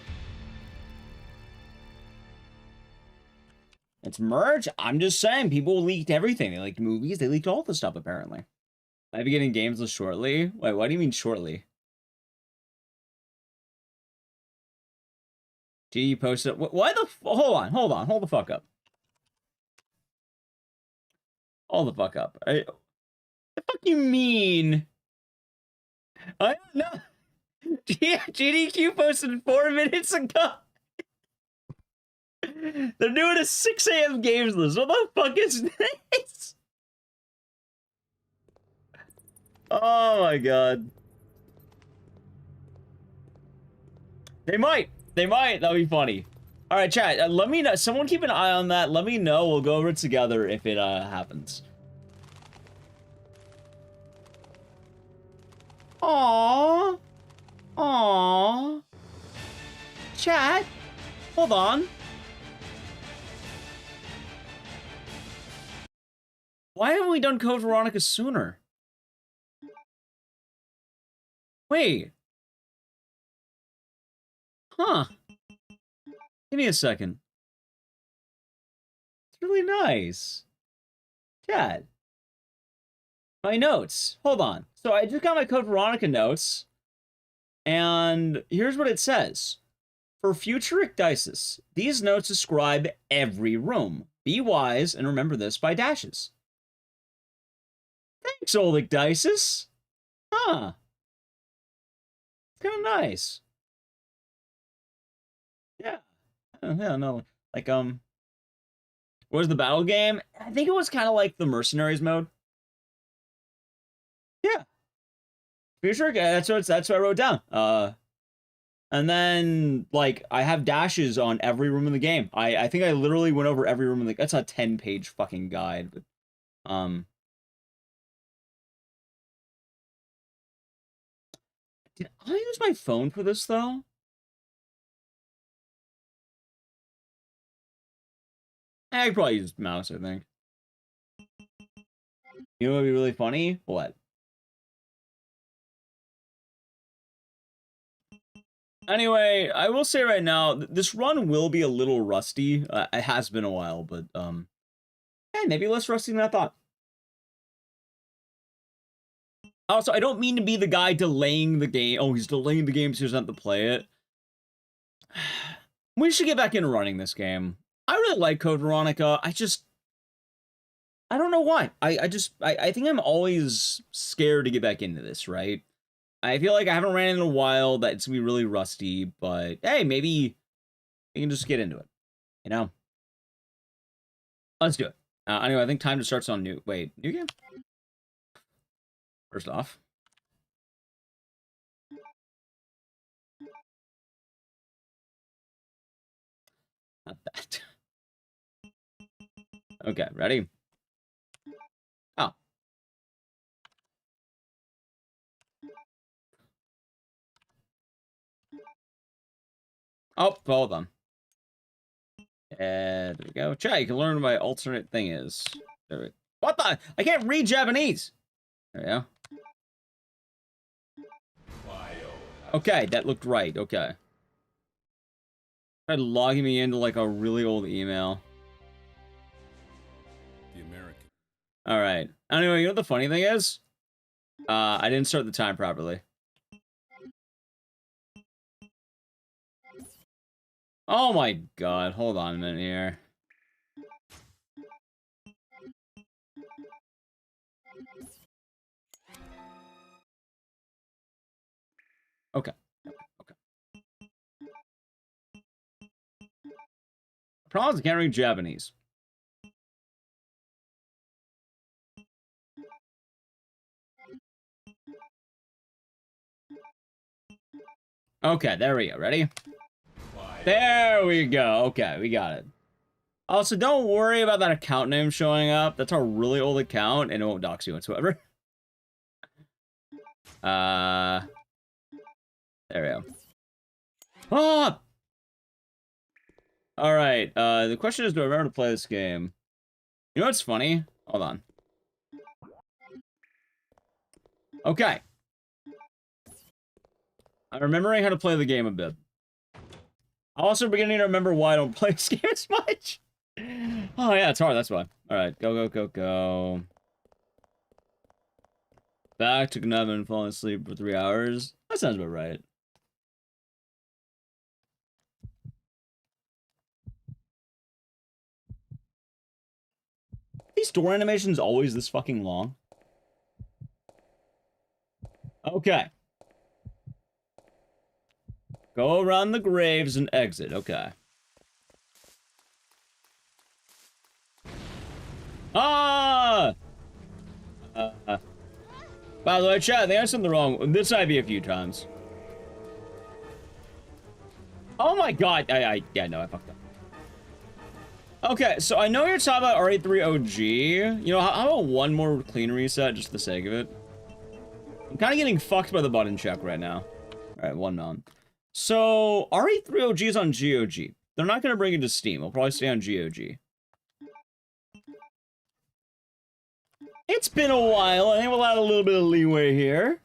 It's merch? I'm just saying, people leaked everything. They leaked movies, they leaked all the stuff, apparently. Might be getting games shortly? Wait, what do you mean shortly? G posted... Why the... Hold the fuck up. Hold the fuck up. The fuck you mean? I don't know. GDQ posted 4 minutes ago. They're doing a 6 a.m. games list. What the fuck is this? Oh my god. They might. They might. That'll be funny. Alright, chat. Let me know. Someone keep an eye on that. Let me know. We'll go over it together if it happens. Aww. Aww. Chat. Hold on. Why haven't we done Code Veronica sooner? Wait. Huh. Give me a second. It's really nice. Chat. My notes. Hold on. So I just got my Code Veronica notes. And here's what it says. For future Ecdycis, these notes describe every room. Be wise and remember this by dashes. Thanks, old Ecdycis. Huh. It's kind of nice. Yeah. Yeah, no. Like, what was the battle game? I think it was kind of like the Mercenaries mode. Yeah. Future, that's what I wrote down. And then, like, I have dashes on every room in the game. I think I literally went over every room in the... That's a 10-page fucking guide, but, Did I use my phone for this, though? I could probably use mouse, I think. You know what would be really funny? What? Anyway, I will say right now, this run will be a little rusty. It has been a while, but, hey, maybe less rusty than I thought. Also, I don't mean to be the guy delaying the game. Oh, he's delaying the game so he doesn't have to play it. We should get back into running this game. I really like Code Veronica. I don't know why. I think I'm always scared to get back into this, right? I feel like I haven't ran in a while, that it's gonna be really rusty, but hey, maybe we can just get into it, you know? Let's do it. Anyway, I think time to start on new game? First off. Not that. Okay, ready? Oh. Oh, hold on. There we go. Chat, you can learn what my alternate thing is. There we go. What the? I can't read Japanese. There we go. Okay, that looked right. Okay. Tried logging me into like a really old email. All right. Anyway, you know what the funny thing is? I didn't start the time properly. Oh my god, hold on a minute here. Okay. Okay. Problem is I can't read Japanese. Okay, there we go. Ready? There we go. Okay, we got it. Also, don't worry about that account name showing up. That's a really old account, and it won't dox you whatsoever. There we go. Ah! Alright, the question is, do I remember to play this game? You know what's funny? Hold on. Okay. I'm remembering how to play the game a bit. I'm also beginning to remember why I don't play this game as much. Oh yeah, it's hard, that's why. Alright, go, go, go, go. Back to Gnub and falling asleep for 3 hours. That sounds about right. These door animations always this fucking long? Okay. Go around the graves and exit. Okay. Ah! By the way, chat, they answered the wrong. This might be a few times. Oh my god. Yeah, no, I fucked up. Okay, so I know you're talking about RE3 OG. You know, how about one more clean reset just for the sake of it? I'm kind of getting fucked by the button check right now. Alright, one non. So, RE3 OG is on GOG. They're not going to bring it to Steam. It'll probably stay on GOG. It's been a while. I think we'll add a little bit of leeway here.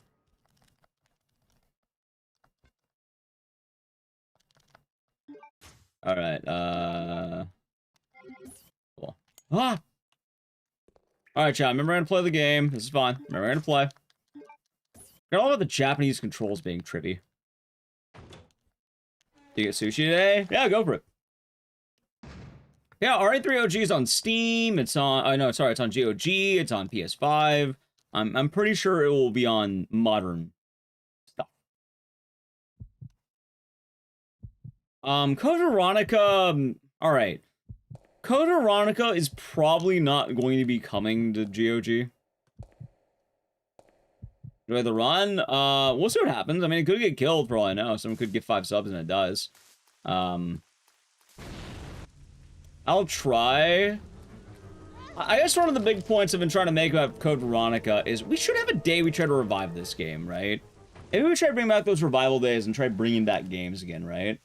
Alright, cool. Ah! Alright, chat, remember how to play the game. This is fine. Remember how to play. Got all about the Japanese controls being trippy. Do you get sushi today? Yeah, go for it. Yeah, RE3 OG is on Steam. It's on, oh no, sorry, it's on GOG. It's on PS5. I'm pretty sure it will be on modern stuff. Code Veronica, all right. Code Veronica is probably not going to be coming to GOG. Enjoy the run. We'll see what happens. I mean, it could get killed for all I know. Someone could get 5 subs and it does. I'll try. I guess one of the big points I've been trying to make about Code Veronica is we should have a day we try to revive this game, right? Maybe we try to bring back those revival days and try bringing back games again, right?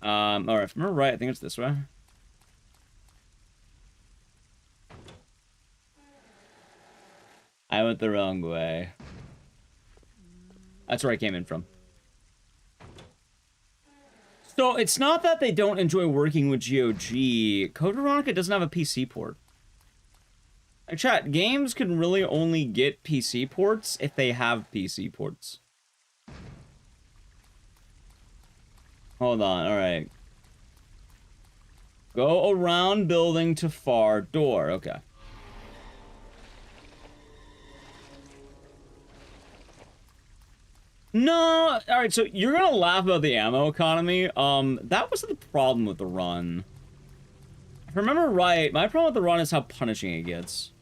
Alright, if I remember right, I think it's this way. I went the wrong way. That's where I came in from. So, it's not that they don't enjoy working with GOG. Code Veronica doesn't have a PC port. Like, chat, games can really only get PC ports if they have PC ports. Hold on, alright. Go around building to far door, okay. No, alright, so you're gonna laugh about the ammo economy. That wasn't the problem with the run. If I remember right, my problem with the run is how punishing it gets.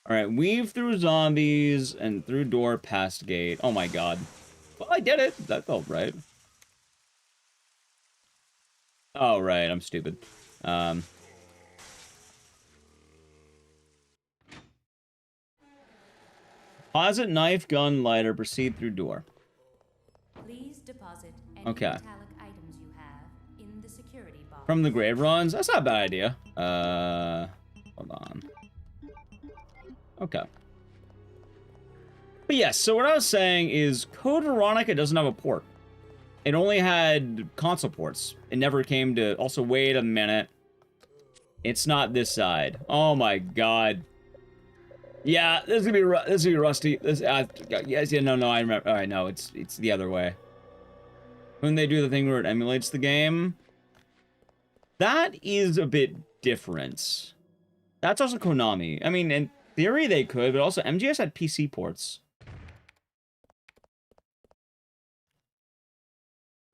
Alright, weave through zombies and through door past gate. Oh my god. Well, I did it. That felt right. Oh, right, I'm stupid. Deposit knife, gun, lighter, proceed through door. Please deposit any Okay. metallic items you have in the security box. From the grave runs? That's not a bad idea. Hold on. Okay. But yes, so what I was saying is Code Veronica doesn't have a port. It only had console ports. It never came to... Also, wait a minute. It's not this side. Oh my god. Yeah, this is gonna be rusty. This, yes, yeah, no, I remember. All right, no, it's the other way. When they do the thing where it emulates the game, that is a bit different. That's also Konami. I mean, in theory they could, but also MGS had PC ports.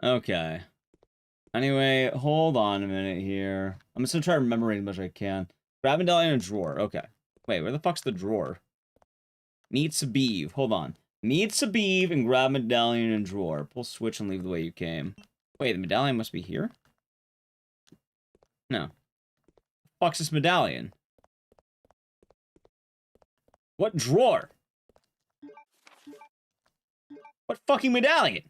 Okay. Anyway, hold on a minute here. I'm just gonna try to remember as much as I can. Grab medallion and drawer. Okay. Wait, where the fuck's the drawer? Meet Sabiv. Hold on. Meet Sabiv and grab medallion and drawer. Pull switch and leave the way you came. Wait, the medallion must be here? No. Fuck's this medallion? What drawer? What fucking medallion?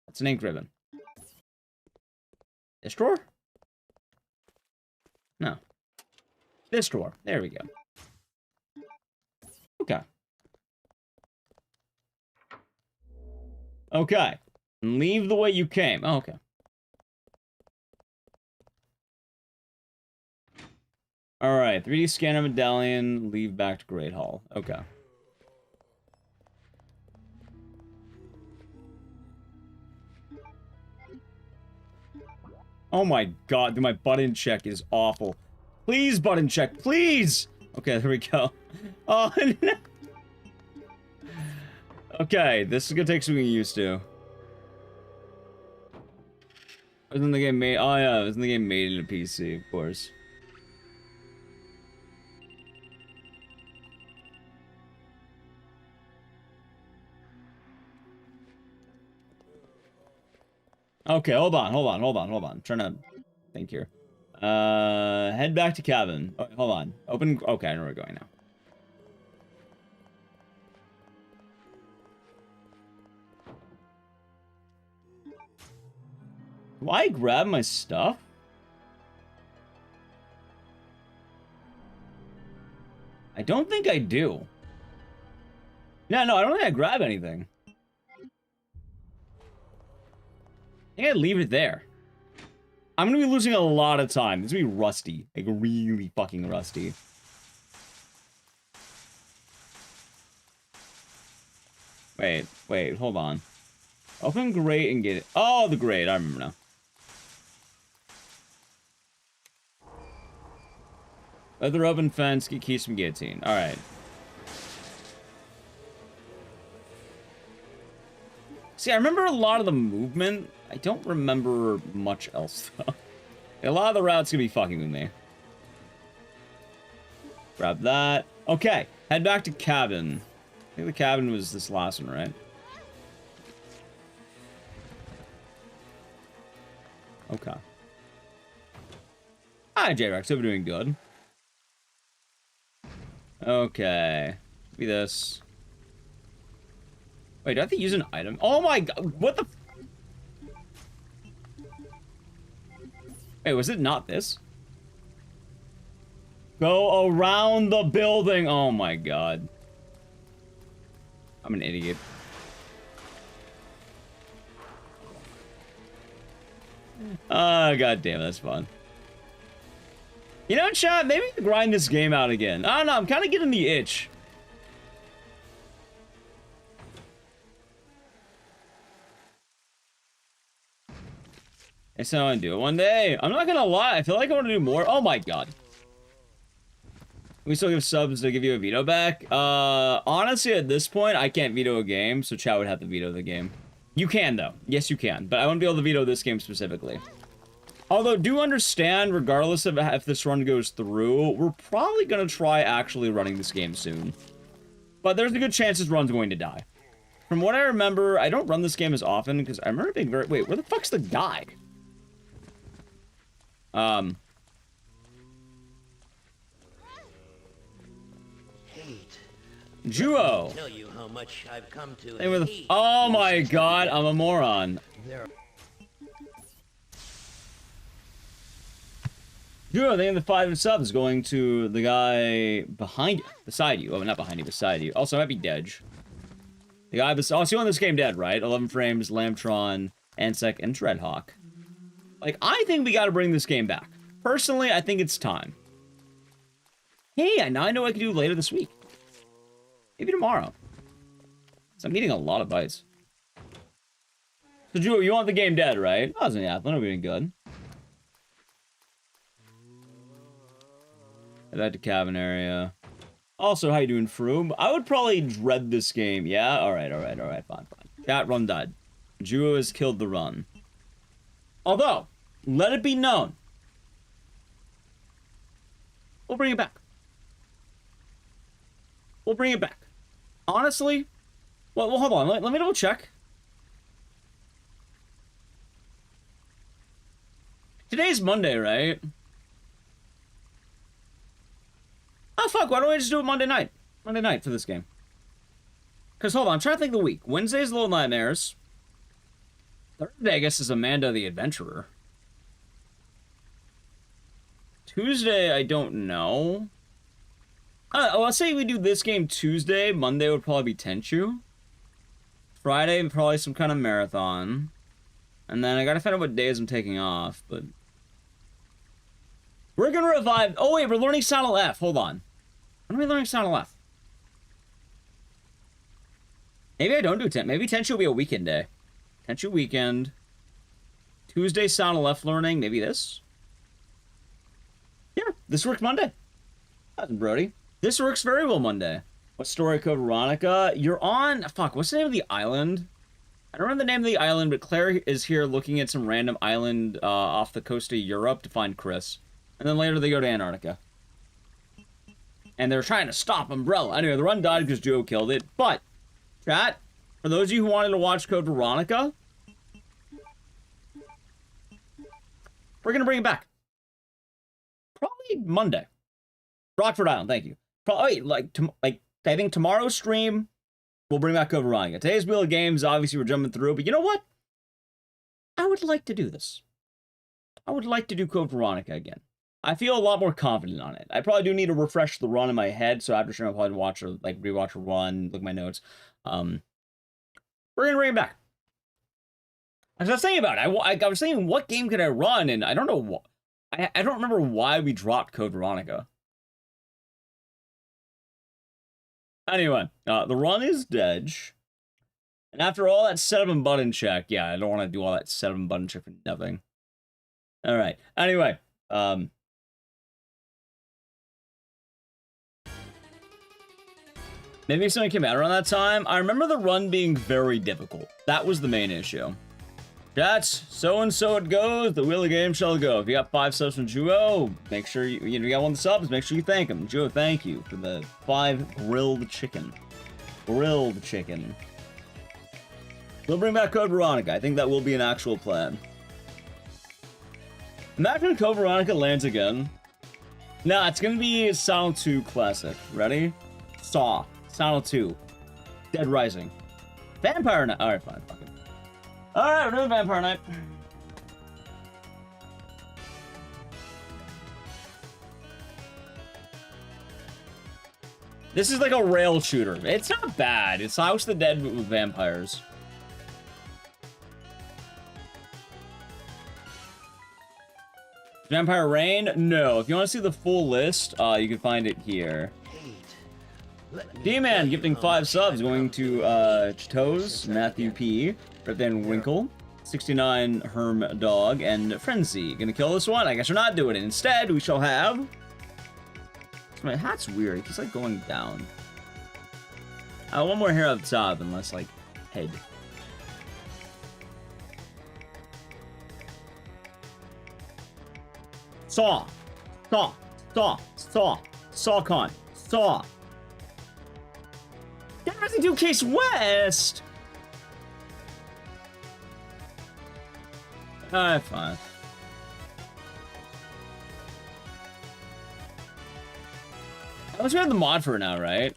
That's an ink ribbon. This drawer? No. This drawer. There we go. Okay. Okay. Leave the way you came. Oh, okay. Alright, 3D scanner medallion, leave back to Great Hall. Okay. Oh my god, my button check is awful. Please, button check, please! Okay, there we go. Oh, no. Okay, this is gonna take some getting used to. Wasn't the game made? Oh yeah, wasn't the game made in a PC, of course. Okay, hold on. I'm trying to think here. Head back to cabin. Oh, hold on. Open. Okay, I know where we're going now. Do I grab my stuff? I don't think I do. No, I don't think I grab anything. I think I'd leave it there. I'm gonna be losing a lot of time. This is gonna be rusty. Like, really fucking rusty. Wait, hold on. Open grate and get it. Oh, the grate. I remember now. Other open fence, get keys from guillotine. Alright. See, I remember a lot of the movement. I don't remember much else, though. A lot of the routes gonna be fucking with me. Grab that. Okay, head back to cabin. I think the cabin was this last one, right? Okay. Hi, J-Rex. Hope you're doing good. Okay. Be this. Wait, do I have to use an item? Oh my god, what the... Wait, was it not this? Go around the building! Oh my god. I'm an idiot. Oh, god damn, that's fun. You know, chat, maybe grind this game out again. I don't know, I'm kind of getting the itch. I said I want to do it one day. I'm not gonna lie, I feel like I want to do more. Oh my god. We still give subs to give you a veto back? Honestly, at this point, I can't veto a game, so chat would have to veto the game. You can, though. Yes, you can. But I won't be able to veto this game specifically. Although, do understand, regardless of if this run goes through, we're probably gonna try actually running this game soon. But there's a good chance this run's going to die. From what I remember, I don't run this game as often, because I remember being very... Wait, where the fuck's the guy? Juo. Tell you how much I've come to hate. Oh my god, I'm a moron. Juo, the end of the 5 subs going to the guy behind you, beside you. Oh, not behind you, beside you. Also, I might be Dej. The guy was also on this game dead, right? 11 frames, Lambtron, Ansec, and Dreadhawk. Like, I think we gotta bring this game back. Personally, I think it's time. Hey, now I know what I can do later this week. Maybe tomorrow. So I'm eating a lot of bites. So, Drew, you want the game dead, right? I was in the athlete, I'm doing good. Back to cabin area. Also, how you doing, Froome? I would probably dread this game. Yeah? Alright, fine. Chat, run died. Juo has killed the run. Although, let it be known. We'll bring it back. We'll bring it back. Honestly, well hold on. Let me double check. Today's Monday, right? Oh, fuck, why don't we just do it Monday night? Monday night for this game. Because, hold on, I'm trying to think of the week. Wednesday's Little Nightmares. Thursday, I guess, is Amanda the Adventurer. Tuesday, I don't know. Let's say we do this game Tuesday. Monday would probably be Tenchu. Friday, probably some kind of marathon. And then I gotta find out what days I'm taking off, but... We're gonna revive... Oh, wait, we're learning Saddle F. Hold on. When are we learning Saddle F? Maybe I don't do 10. Maybe Tenchu will be a weekend day. Tenchu weekend. Tuesday, Saddle F learning. Maybe this? Yeah, this works Monday. That's Brody. This works very well Monday. What story code, Veronica? You're on... Fuck, what's the name of the island? I don't remember the name of the island, but Claire is here looking at some random island off the coast of Europe to find Chris. And then later they go to Antarctica. And they're trying to stop Umbrella. Anyway, the run died because Joe killed it. But, chat, for those of you who wanted to watch Code Veronica, we're going to bring it back. Probably Monday. Rockford Island, thank you. Probably, I think tomorrow's stream, we'll bring back Code Veronica. Today's Wheel of Games, obviously we're jumping through, but you know what? I would like to do this. I would like to do Code Veronica again. I feel a lot more confident on it. I probably do need to refresh the run in my head, so after stream I'll probably watch or rewatch a run, look at my notes. We're gonna bring it back. As I was saying about it, I was saying what game could I run, and I don't know what. I don't remember why we dropped Code Veronica. Anyway, the run is dead. And after all that setup and button check, yeah, I don't want to do all that setup and button check for nothing. All right. Anyway, maybe something came out around that time. I remember the run being very difficult. That was the main issue. That's so-and-so it goes. The wheel of game shall go. If you got 5 subs from Juo, make sure you got 1 subs, make sure you thank him. Juo, thank you for the 5 grilled chicken. Grilled chicken. We'll bring back Code Veronica. I think that will be an actual plan. Imagine Code Veronica lands again. Nah, it's gonna be Silent 2 Classic. Ready? Saw. Silent 2. Dead Rising. Vampire Night. Alright, fine. Fuck it. Alright, we're doing Vampire Night. This is like a rail shooter. It's not bad. It's House of the Dead with vampires. Vampire Reign? No. If you want to see the full list, you can find it here. D-Man gifting 5 subs, going to Chitos, Matthew P, Ripvan Winkle, 69 Herm Dog, and Frenzy. Gonna kill this one? I guess we're not doing it. Instead, we shall have... My hat's weird. It keeps like going down. One more hair up top, and less like head. Saw. Saw. Saw. Saw. Sawcon. Saw. Dead Rising 2 Case West! Alright, fine. Let's grab the mod for it now, right?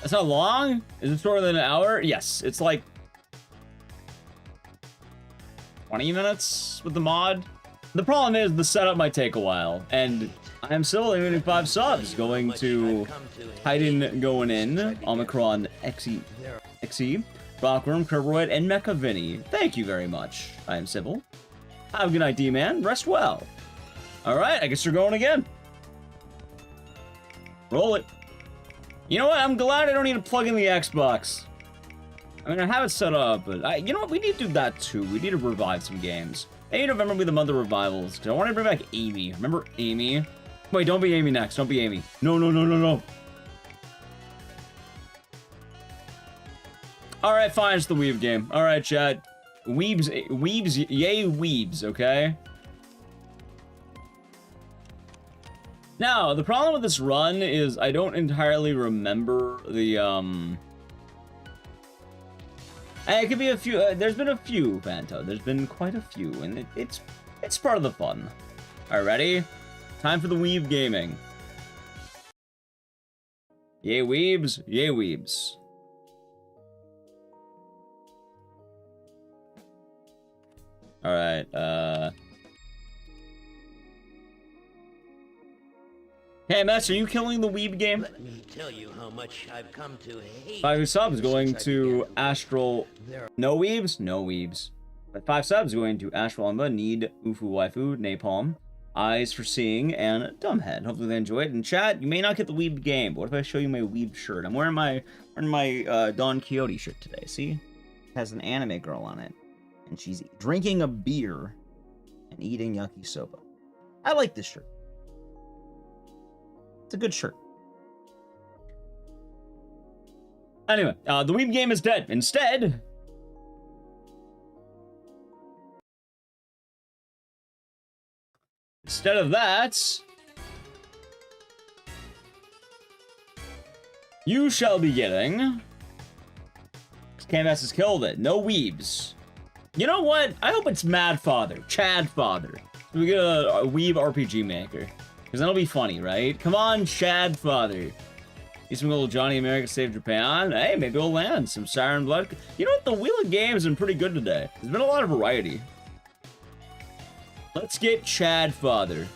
That's not long? Is it shorter than an hour? Yes, it's like 20 minutes with the mod. The problem is the setup might take a while, and I am still leaving 5 subs. Going to Titan going in. Omicron XE. Rockworm, Kerberoid, and Mecha Vinny. Thank you very much. I am Sybil. Have a good night, D-Man. Rest well. Alright, I guess we're going again. Roll it. You know what? I'm glad I don't need to plug in the Xbox. I mean, I have it set up, but you know what? We need to do that too. We need to revive some games. Hey, November will be the month of revivals. Because I want to bring back Amy. Remember Amy? Wait, don't be Amy next. Don't be Amy. No, no, no, no, no. Alright, fine. It's the Weeb game. Alright, chat. Weebs, yay Weebs, okay? Now, the problem with this run is I don't entirely remember the, it could be a few, there's been a few, Vanto. There's been quite a few, and it's part of the fun. Alright, ready? Time for the Weeb gaming. Yay Weebs, yay Weebs. Alright, Hey, Master, are you killing the Weeb game? Let me tell you how much I've come to hate. 5 subs going to Astral. No Weebs? No Weebs. But 5 subs going to Astral Umba, Need, Ufu Waifu, Napalm, Eyes for Seeing, and Dumbhead. Hopefully they enjoy it. In chat, you may not get the Weeb game, but what if I show you my Weeb shirt? I'm wearing my Don Quixote shirt today. See? It has an anime girl on it. And she's drinking a beer and eating yakisoba. I like this shirt. It's a good shirt. Anyway, the Weeb game is dead. Instead of that, you shall be getting... Canvas has killed it. No Weebs. You know what? I hope it's Mad Father. Chad Father. We get a Weeb RPG maker. Because that'll be funny, right? Come on, Chad Father. Need some little Johnny America Save Japan. Hey, maybe we'll land some Siren Blood. You know what? The Wheel of Games has been pretty good today. There's been a lot of variety. Let's get Chad Father.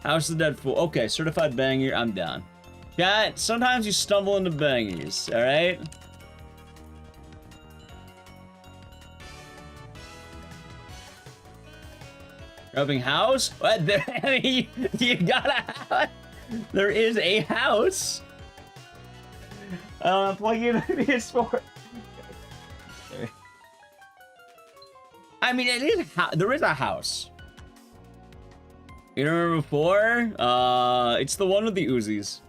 House of the Dead Fool. Okay, certified banger. I'm down. Chat, sometimes you stumble into bangers, alright? Rubbing house? What? You got a house? There is a house. Plug in PS4. I mean, it is. There is a house. You remember before? It's the one with the Uzis.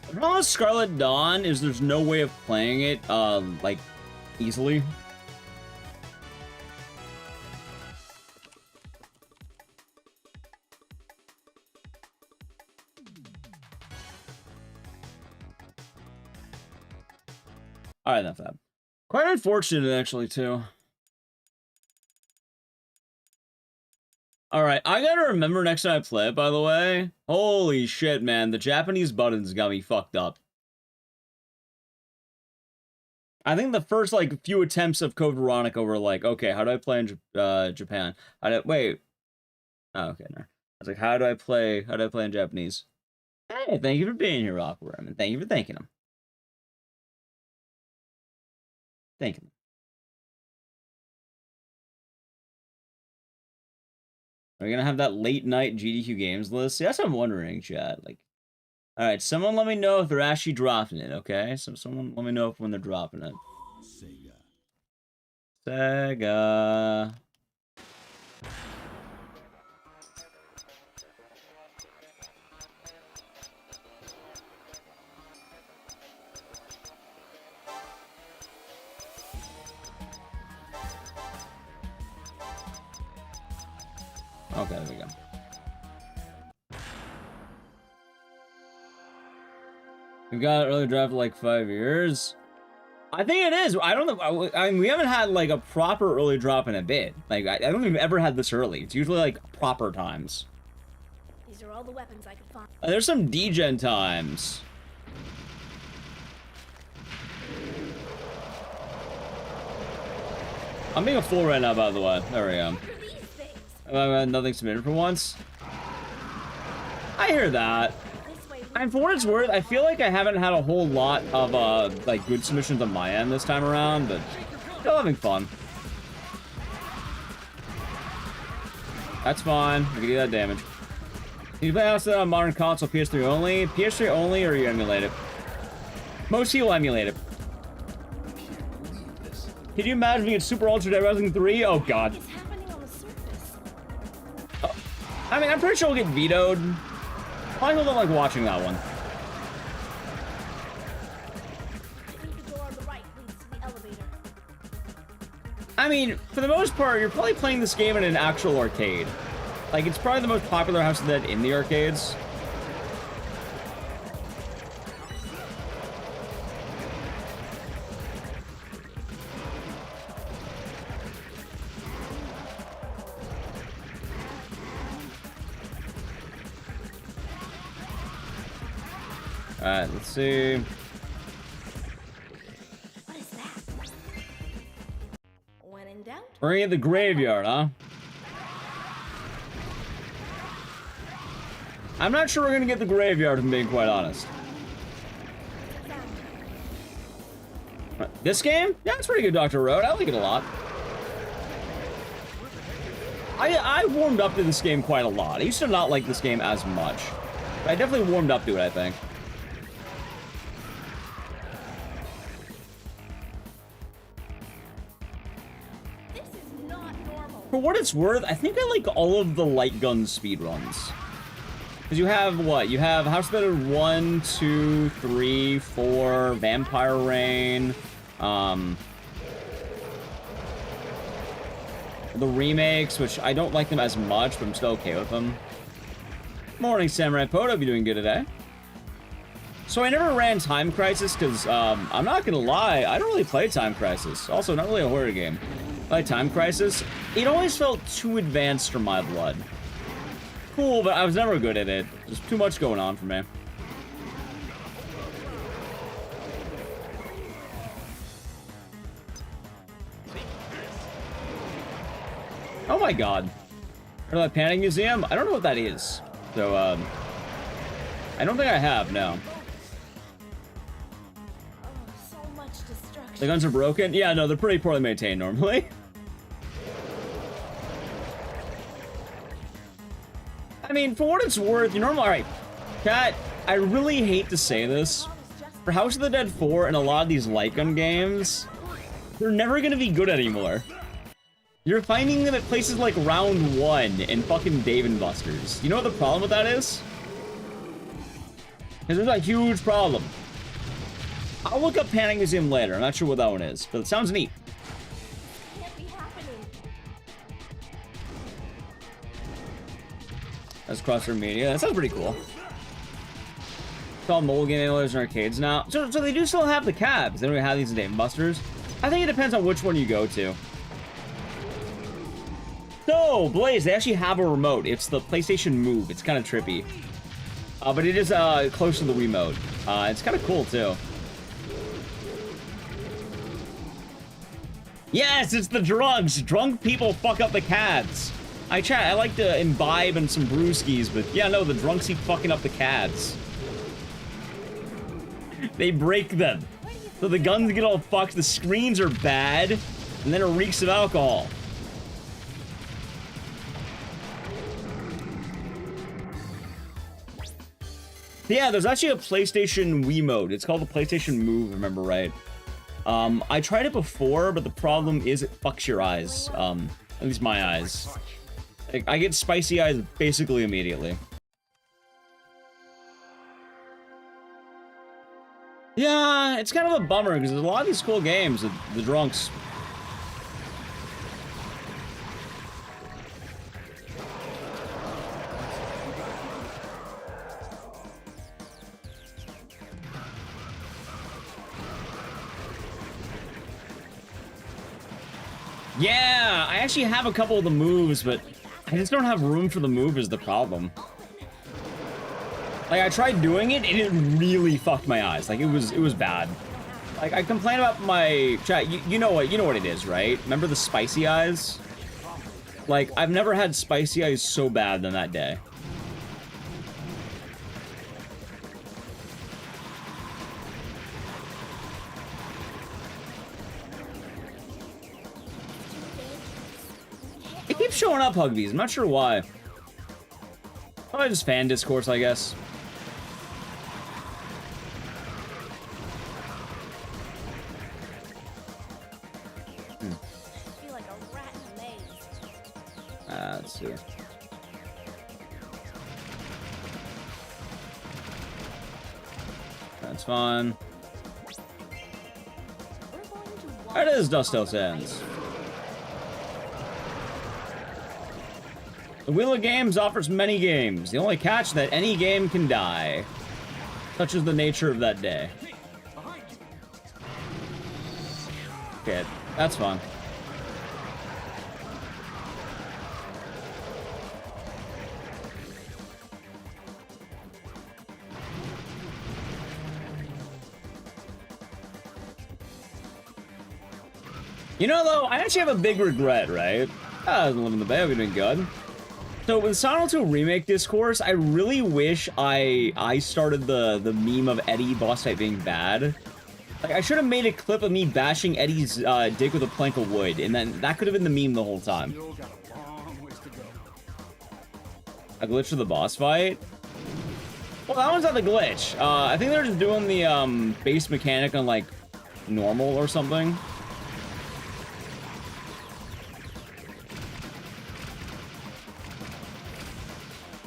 The problem with Scarlet Dawn is there's no way of playing it, like, easily. Alright, enough of that. Quite unfortunate, actually, too. Alright, I gotta remember next time I play it, by the way. Holy shit, man. The Japanese buttons got me fucked up. I think the first, like, few attempts of Code Veronica were like, okay, how do I play in Japan? Wait. Oh, okay, no. I was like, how do I play in Japanese? Hey, thank you for being here, Rockworm, and thank you for thanking him. Thank you. Are we gonna have that late night GDQ games list? See, that's what I'm wondering, chat. Like, all right, someone let me know if they're actually dropping it, okay? So someone let me know when they're dropping it. Sega. Okay, there we go. We've got early draft for like 5 years. I think it is. I don't know. I mean, we haven't had like a proper early drop in a bit. Like, I don't think we've ever had this early. It's usually like proper times. These are all the weapons I could find. There's some degen times. I'm being a fool right now, by the way. There we go. Nothing submitted for once. I hear that. And for what it's worth, I feel like I haven't had a whole lot of, like, good submissions on my end this time around, but still having fun. That's fine. We can do that damage. Do you play outside on modern console, PS3 only? PS3 only, or you emulate it? Most people emulate it. Can you imagine being Super Ultra Dead Rising 3? Oh, God. Oh, I mean, I'm pretty sure we'll get vetoed. Probably don't like watching that one. I mean, for the most part, you're probably playing this game in an actual arcade. Like, it's probably the most popular House of the Dead in the arcades. Alright, let's see. What is that? When in doubt? We're in the graveyard, huh? I'm not sure we're gonna get the graveyard, if I'm being quite honest. This game? Yeah, it's pretty good, Dr. Road. I like it a lot. I warmed up to this game quite a lot. I used to not like this game as much. But I definitely warmed up to it, I think. For what it's worth, I think I like all of the light gun speedruns. Because you have what? You have House of the Dead 1, 2, 3, 4, Vampire Rain, the remakes, which I don't like them as much, but I'm still okay with them. Morning, Samurai Poto. Hope you're doing good today. So I never ran Time Crisis because, I'm not gonna lie, I don't really play Time Crisis. Also, not really a horror game. Like Time Crisis, it always felt too advanced for my blood. Cool, but I was never good at it. There's too much going on for me. Oh my god. Heard of that Panic Museum? I don't know what that is. So, I don't think I have, no. The guns are broken? Yeah, no, they're pretty poorly maintained normally. I mean, for what it's worth, you're normal. Alright, Cat, I really hate to say this. For House of the Dead 4 and a lot of these light gun games, they're never gonna be good anymore. You're finding them at places like Round 1 and fucking Dave & Buster's. You know what the problem with that is? Because there's a huge problem. I'll look up Panic Museum later. I'm not sure what that one is, but it sounds neat. That's Crosshair Media. That sounds pretty cool. It's all mobile game analyzers in arcades now. So they do still have the cabs. They don't have these in Dave & Buster's. I think it depends on which one you go to. So, Blaze, they actually have a remote. It's the PlayStation Move. It's kind of trippy. But it is close to the Wiimote. It's kind of cool, too. Yes, it's the drugs. Drunk people fuck up the CADs. I like to imbibe in some brewskis, but yeah, no, the drunks keep fucking up the CADs. They break them. So the guns get all fucked, the screens are bad, and then it reeks of alcohol. Yeah, there's actually a PlayStation Wiimote. It's called the PlayStation Move, if I remember right. I tried it before, but the problem is it fucks your eyes. At least my eyes. I get spicy eyes basically immediately. Yeah, it's kind of a bummer, because there's a lot of these cool games with the drunks. Yeah, I actually have a couple of the moves, but I just don't have room for the move is the problem. Like, I tried doing it, and it really fucked my eyes. Like, it was bad. Like, I complain about my chat. You know what it is, right? Remember the spicy eyes? Like, I've never had spicy eyes so bad than that day. It keeps showing up, Hugbees. I'm not sure why. Probably just fan discourse, I guess. Let's see. That's fine. There it is, Dusto Sands. The Wheel of Games offers many games. The only catch that any game can die. Such is the nature of that day. Okay, that's fine. You know, though, I actually have a big regret, right? I was living the bay, I've been doing good. So with Silent Hill Remake discourse, I really wish I started the meme of Eddie boss fight being bad. Like, I should have made a clip of me bashing Eddie's dick with a plank of wood, and then that could have been the meme the whole time. A glitch for the boss fight? Well, that one's not the glitch. I think they're just doing the base mechanic on, like, normal or something.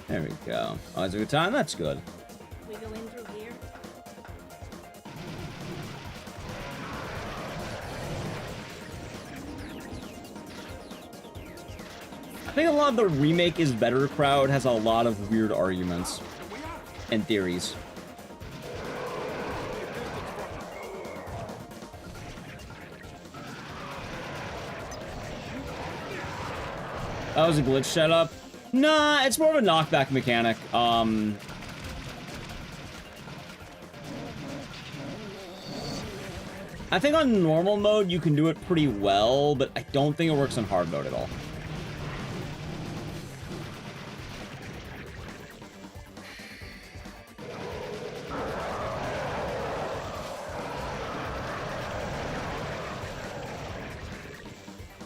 There we go. Oh, it's a good time? That's good. We go in through here. I think a lot of the remake is better crowd has a lot of weird arguments and theories. That was a glitch setup. Nah, it's more of a knockback mechanic. I think on normal mode you can do it pretty well, but I don't think it works on hard mode at all.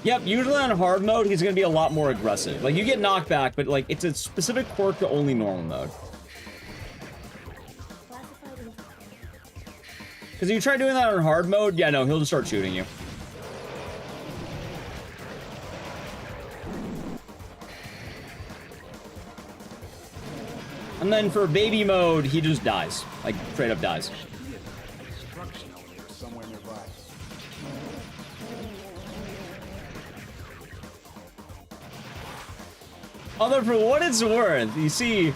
Yep, usually on hard mode, he's going to be a lot more aggressive. Like, you get knocked back, but, like, it's a specific quirk to only normal mode. Because if you try doing that on hard mode, yeah, no, he'll just start shooting you. And then for baby mode, he just dies. Like, straight up dies. Although, for what it's worth, you see,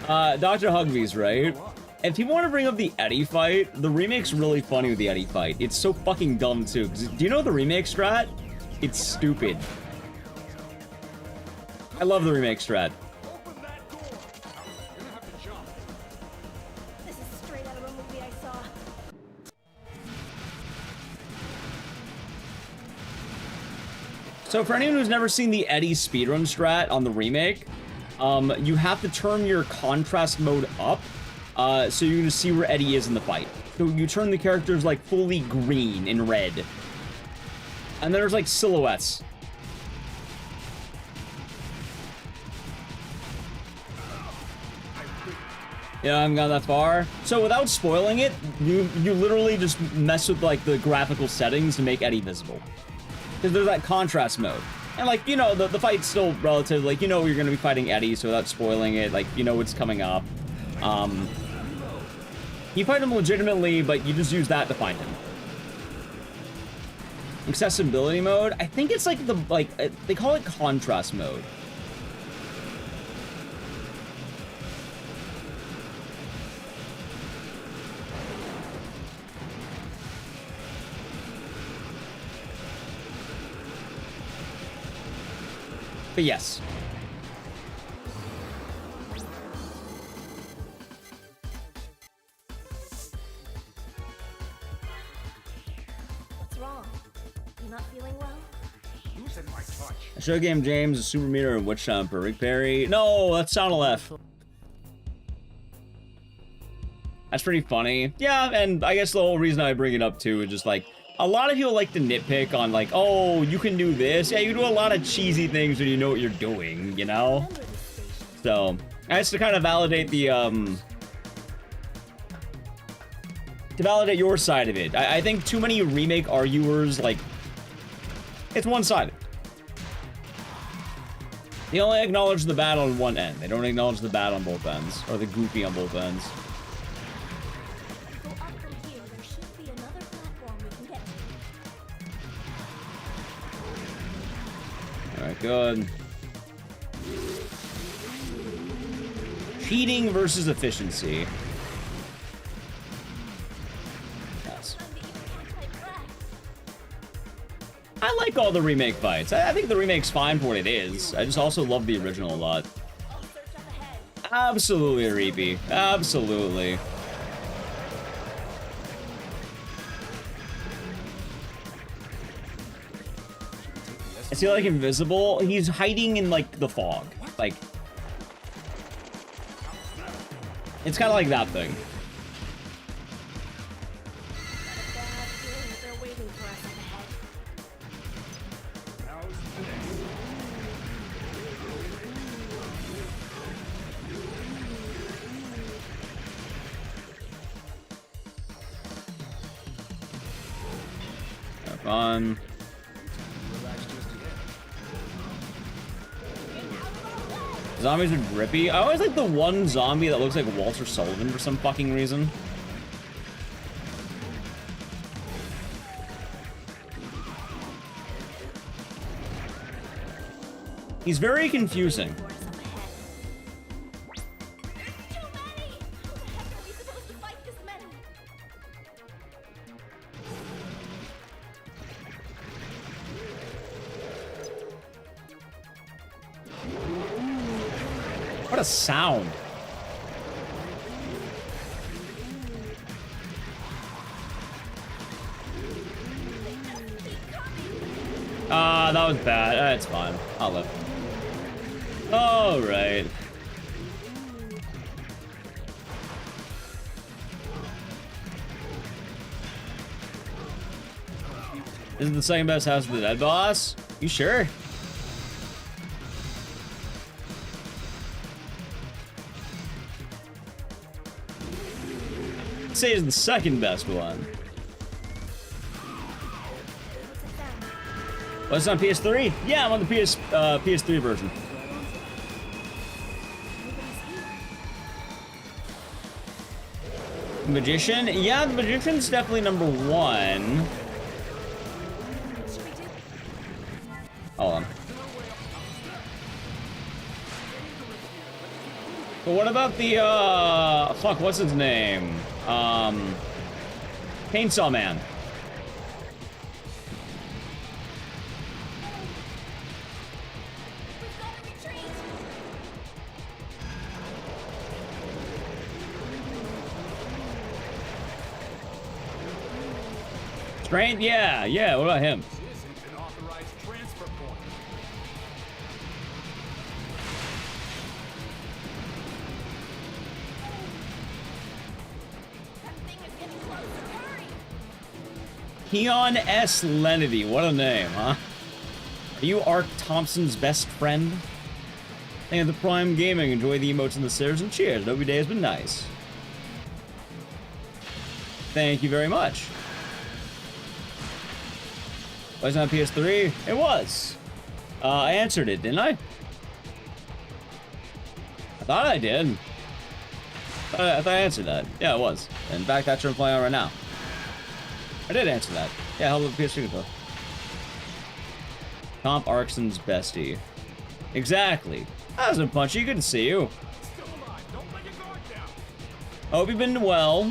Dr. Hugbees, right? If people want to bring up the Eddie fight, the remake's really funny with the Eddie fight. It's so fucking dumb, too. 'Cause do you know the remake strat? It's stupid. I love the remake strat. This is straight out of a movie I saw. So for anyone who's never seen the Eddie speedrun strat on the remake, you have to turn your contrast mode up so you can see where Eddie is in the fight. So you turn the characters like fully green and red. And then there's like silhouettes. Yeah, I haven't gone that far. So without spoiling it, you literally just mess with like the graphical settings to make Eddie visible. Because there's that contrast mode. And, like, you know, the fight's still relative. Like, you know you're going to be fighting Eddie, so without spoiling it, like, you know what's coming up. You fight him legitimately, but you just use that to find him. Accessibility mode? I think it's, like, they call it contrast mode. But yes. What's wrong? You not feeling well? Loosen my touch. I show game James a super meter and Witch Thumper. Rick Perry. No, that's Sound Left. That's pretty funny. Yeah, and I guess the whole reason I bring it up too is just like, a lot of people like to nitpick on like, oh, you can do this. Yeah, you do a lot of cheesy things when you know what you're doing, you know? So, that's to kind of validate the, to validate your side of it. I think too many remake arguers, like, it's one-sided. They only acknowledge the bad on one end. They don't acknowledge the bad on both ends, or the goofy on both ends. Go up from here. There should be another platform we can get to. Alright, good. Cheating versus efficiency. Yes. I like all the remake fights. I think the remake's fine for what it is. I just also love the original a lot. Absolutely, Reapy. Absolutely. Is he like invisible? He's hiding in like the fog. Like, it's kind of like that thing. They're waiting for us up ahead. Have fun. Zombies are drippy. I always like the one zombie that looks like Walter Sullivan for some fucking reason. He's very confusing. What a sound. That was bad. It's fine. I'll live. All right. This is the second best House of the Dead boss? You sure? I'd say it's the second best one. Oh, it's on PS3? Yeah, I'm on the PS3 version. Magician? Yeah, the Magician's definitely number one. Hold on. But what about the, fuck, what's his name? Chainsaw Man. Strength? Yeah, what about him? Keon S. Lenity, what a name, huh? Are you Ark Thompson's best friend? Thank you for the Prime Gaming. Enjoy the emotes and the stairs and cheers. Hope your day has been nice. Thank you very much. Was it on PS3? It was. I answered it, didn't I? I thought I did. I thought I answered that. Yeah, it was. In fact, that's what I'm playing on right now. I did answer that. Yeah, hell of a PS3 controller. Comp Arkson's bestie. Exactly. That wasn't Punchy. Good to see you. Hope you've been well.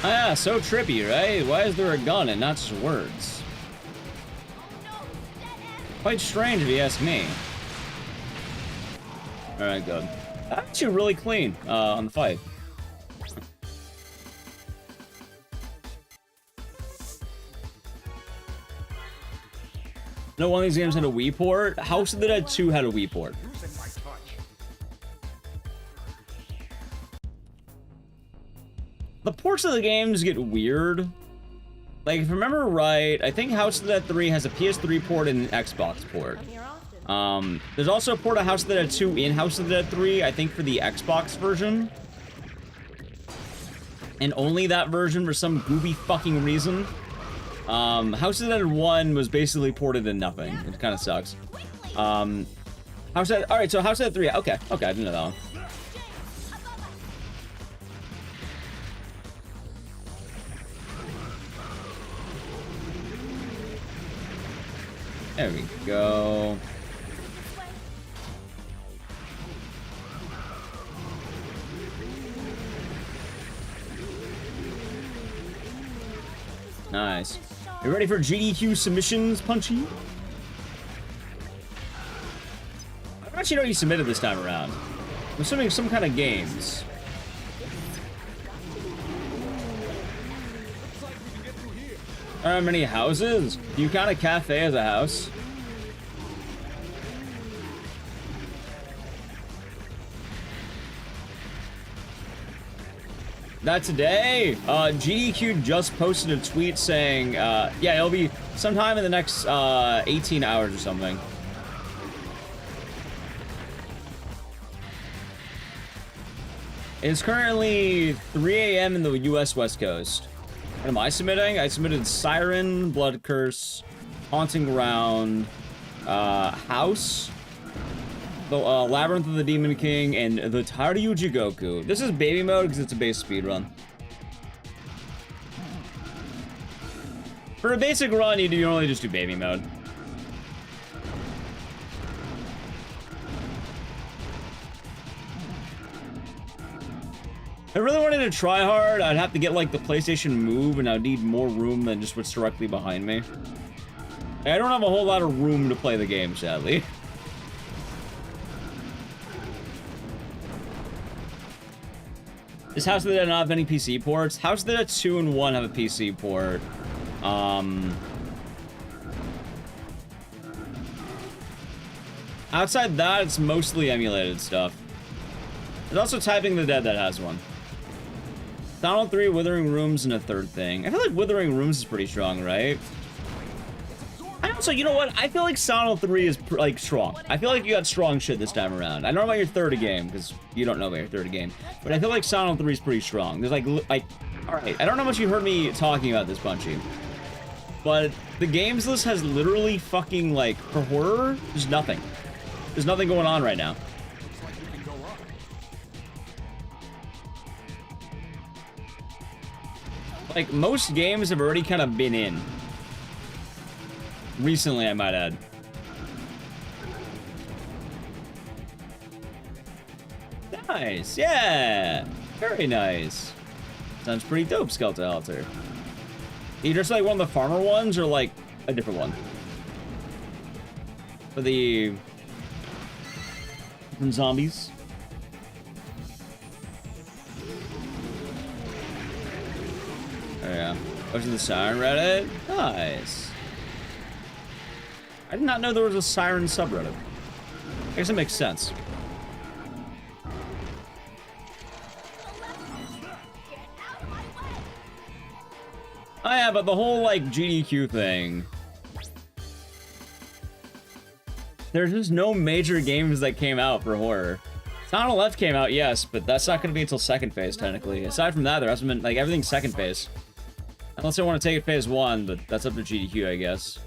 Oh, yeah, so trippy, right? Why is there a gun and not just words? Quite strange if you ask me. Alright, good. Actually really clean on the fight. No, one of these games had a Wii port. House of the Dead 2 had a Wii port. The ports of the games get weird. Like, if I remember right, I think House of the Dead 3 has a PS3 port and an Xbox port. There's also a port of House of the Dead 2 in House of the Dead 3, I think for the Xbox version. And only that version for some goofy fucking reason. House of the Dead 1 was basically ported in nothing. It kind of sucks. House of Dead, alright, so House of the Dead 3, okay, I didn't know that one. There we go. Nice. You ready for GDQ submissions, Punchy? I don't actually know you submitted this time around. I'm assuming some kind of games. How many houses? Do you count a cafe as a house? Not today. GDQ just posted a tweet saying, yeah, it'll be sometime in the next 18 hours or something. It's currently 3 a.m. in the US West Coast. What am I submitting? I submitted Siren, Blood Curse, Haunting Ground, House, the Labyrinth of the Demon King, and the Taryu Jigoku. This is baby mode because it's a base speedrun. For a basic run, you normally just do baby mode. If I really wanted to try hard, I'd have to get like the PlayStation Move, and I'd need more room than just what's directly behind me. I don't have a whole lot of room to play the game, sadly. Does House of the Dead not have any PC ports? House of the Dead 2 and 1 have a PC port. Outside that, it's mostly emulated stuff. There's also Typing the Dead that has one. Silent 3, Withering Rooms, and a third thing. I feel like Withering Rooms is pretty strong, right? I also, you know what? I feel like Silent 3 is, like, strong. I feel like you got strong shit this time around. I don't know about your third game, because you don't know about your third game. But I feel like Silent 3 is pretty strong. There's, like, alright. I don't know how much you heard me talking about this, Punchy. But the games list has literally fucking, like, for horror, there's nothing. There's nothing going on right now. Like, most games have already kind of been in. Recently, I might add. Nice, yeah! Very nice. Sounds pretty dope, Skeleton Altar. You just like one of the farmer ones, or like a different one? For the... from zombies? Oh yeah. Go to the Siren Reddit? Nice. I did not know there was a Siren subreddit. I guess it makes sense. Oh yeah, but the whole, like, GDQ thing. There's just no major games that came out for horror. Sound of Left came out, yes, but that's not going to be until second phase, technically. Aside from that, there hasn't been, like, everything's second phase. Unless I want to take it phase 1, but that's up to GDQ, I guess.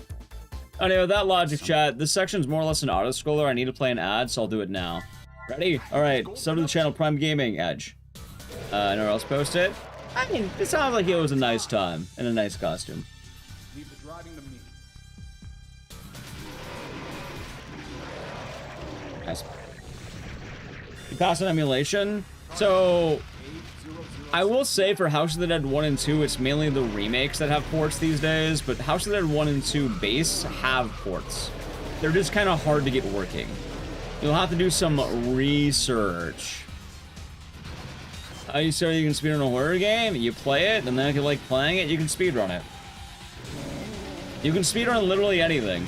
Anyway, with that logic, chat, this section's more or less an auto-scroller. I need to play an ad, so I'll do it now. Ready? Alright, sub to the channel, Prime Gaming, Edge. Anywhere else post it? I mean, it sounds like it was a nice time, and a nice costume. Leave the driving to me. Nice. You pass an emulation? So... I will say for House of the Dead 1 and 2, it's mainly the remakes that have ports these days, but House of the Dead 1 and 2 base have ports. They're just kind of hard to get working. You'll have to do some research. You say you can speedrun a horror game, you play it, and then if you like playing it, you can speedrun it. You can speedrun literally anything.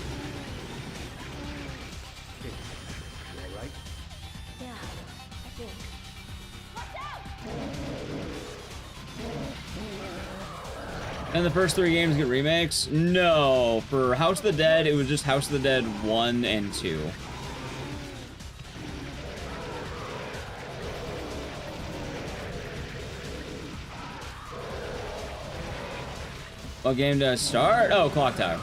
And the first 3 games get remakes? No. For House of the Dead, it was just House of the Dead 1 and 2. What game does start? Oh, Clock Tower.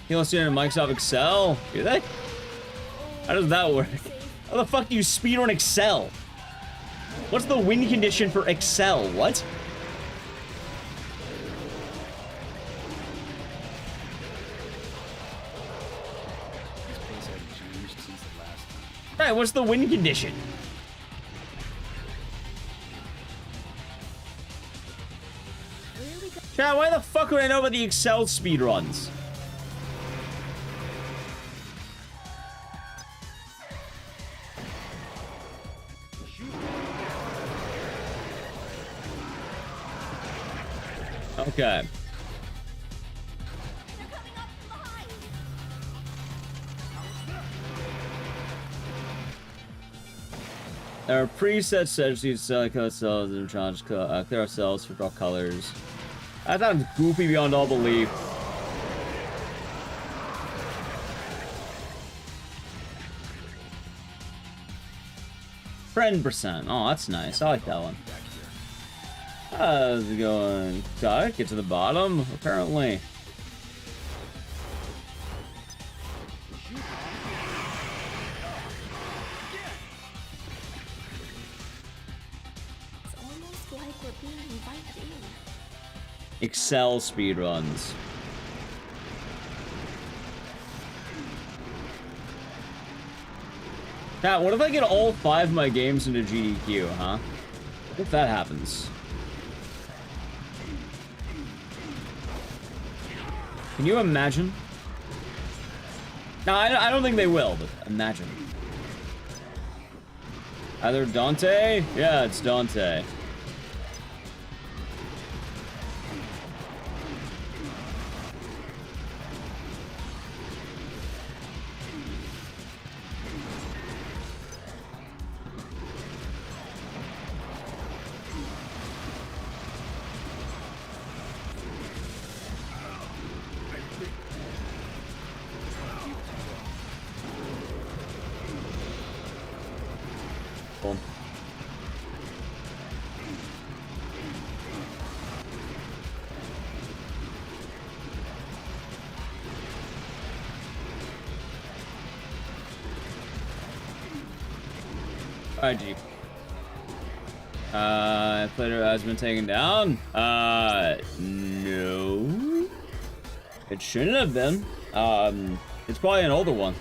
You listen to Microsoft Excel? Do they? How does that work? How the fuck do you speedrun Excel? What's the win condition for Excel? What? Right, what's the win condition? Chat, why the fuck would I know about the Excel speedruns? Okay. There are preset strategies, color cells, and challenge clear our cells for draw colors. That sounds goofy beyond all belief. Friend percent. Oh, that's nice. I like that one. How's it going? Got it? Get to the bottom, apparently. It's almost like we're being invited in. Excel speedruns. Pat, what if I get all 5 of my games into GDQ, huh? What if that happens? Can you imagine? No, I don't think they will, but imagine. Either Dante? Yeah, it's Dante. Alright, Jeep. Player has been taken down? No. It shouldn't have been. It's probably an older one.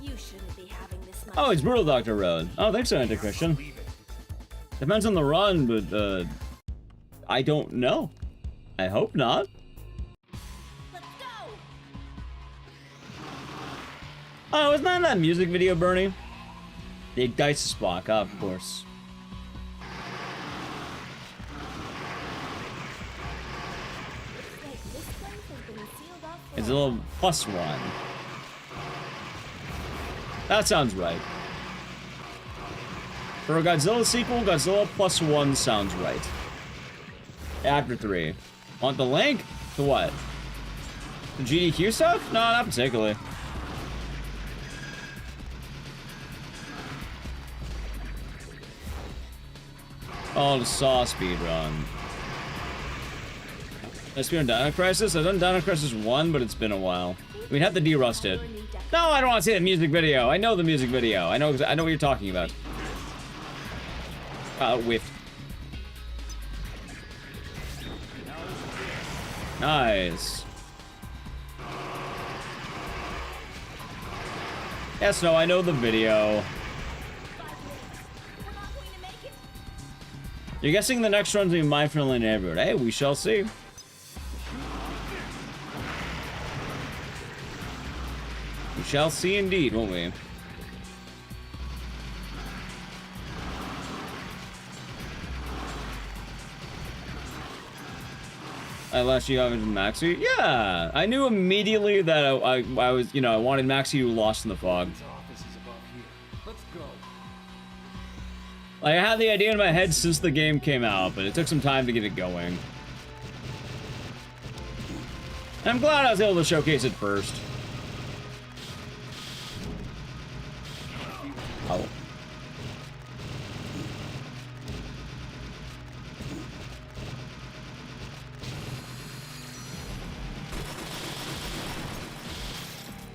You shouldn't be having this much. Oh, it's Brutal Dr. Road. Oh, thanks, Anti-Christian. Depends on the run, but, I don't know. I hope not. Let's go. Oh, wasn't that in that music video, Bernie? The Ecdycis block, of course. Wait, this place has been sealed off for It's a little +1. That sounds right. For a Godzilla sequel, Godzilla +1 sounds right. After 3. Want the link? To what? The GDQ stuff? No, not particularly. Oh, the Saw speedrun. I speedrun Dino Crisis? I've done Dino Crisis 1, but it's been a while. We'd have to de-rust it. No, I don't want to see the music video. I know the music video. I know what you're talking about. Whiff. Nice. Yes, no, I know the video. You're guessing the next run's gonna be My Friendly Neighborhood. Hey, we shall see. We shall see indeed, won't we? I last you got into Maxie? Yeah! I knew immediately that I was, you know, I wanted Maxie who lost in the fog. Like, I had the idea in my head since the game came out, but it took some time to get it going. And I'm glad I was able to showcase it first. Oh.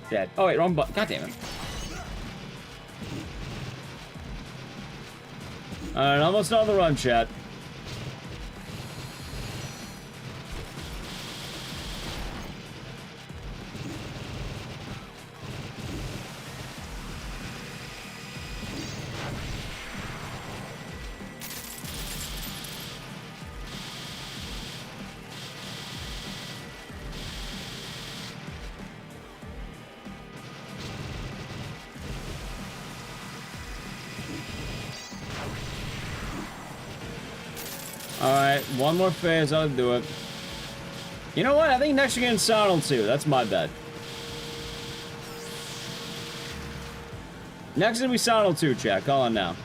Dead. Oh wait, wrong button. God damn it. Alright, almost on the run, chat. Alright, one more phase, I'll do it. You know what? I think next we're getting Silent 2. That's my bet. Next is gonna be Silent 2, chat. Call on now.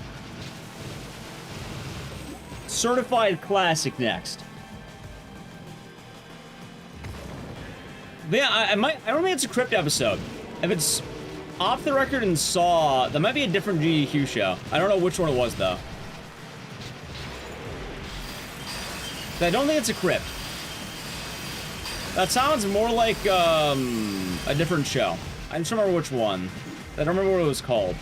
Certified classic next. Yeah, I don't think it's a Crypt episode. If it's off the record and Saw, that might be a different GDQ show. I don't know which one it was though. I don't think it's a Crypt. That sounds more like a different show. I just remember which one. I don't remember what it was called.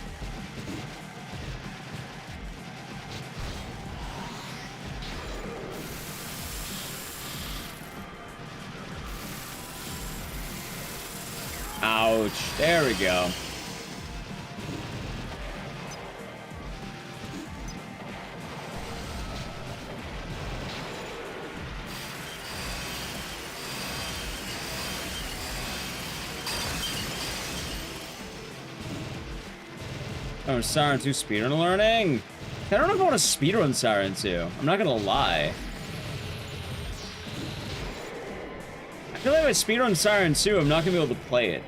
Ouch. There we go. Oh, Siren 2 speedrun learning? I don't know if I want to speedrun Siren 2. I'm not gonna lie. I feel like if I speedrun Siren 2, I'm not gonna be able to play it.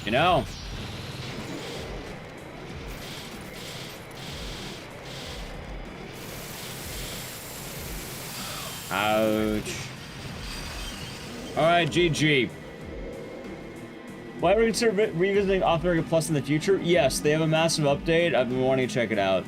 You know? Ouch. Alright, GG. Why are we consider revisiting Off America Plus in the future? Yes, they have a massive update. I've been wanting to check it out.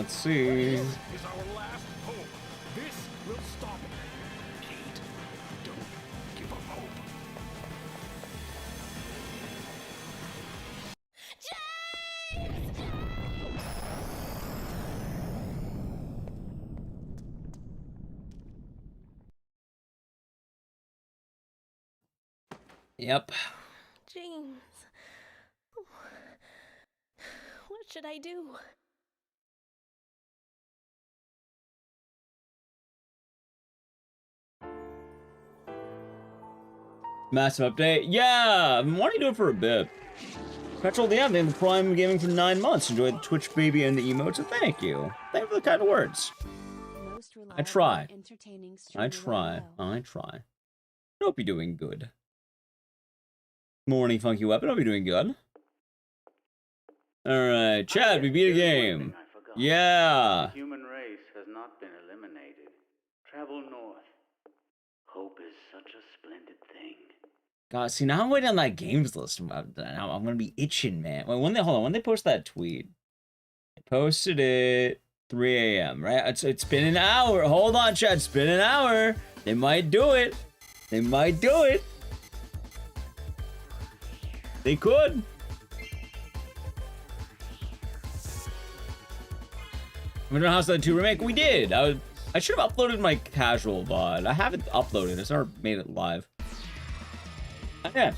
Let's see. This is our last hope. This will stop it. Kate, don't give up hope. Yep. James. What should I do? Massive update? Yeah! I've been wanting to do it for a bit. Petrol, yeah, they have the Prime Gaming for 9 months. Enjoy the Twitch baby and the emotes, so thank you. Thank you for the kind words. I try. I try. I try. Hope you're doing good. Morning, Funky Weapon. Hope you're doing good. Alright, Chad, we beat a game. Yeah! The human race has not been eliminated. Travel north. Hope is such a splendid thing. God, see, now I'm waiting on that games list. Now I'm gonna be itching, man. Wait, hold on, when they post that tweet? They posted it 3 a.m., right? It's been an hour. Hold on, chat. It's been an hour. They might do it. They might do it. They could. Winter House 2 remake. We did. I should have uploaded my casual VOD. I haven't uploaded. I never made it live. Yeah.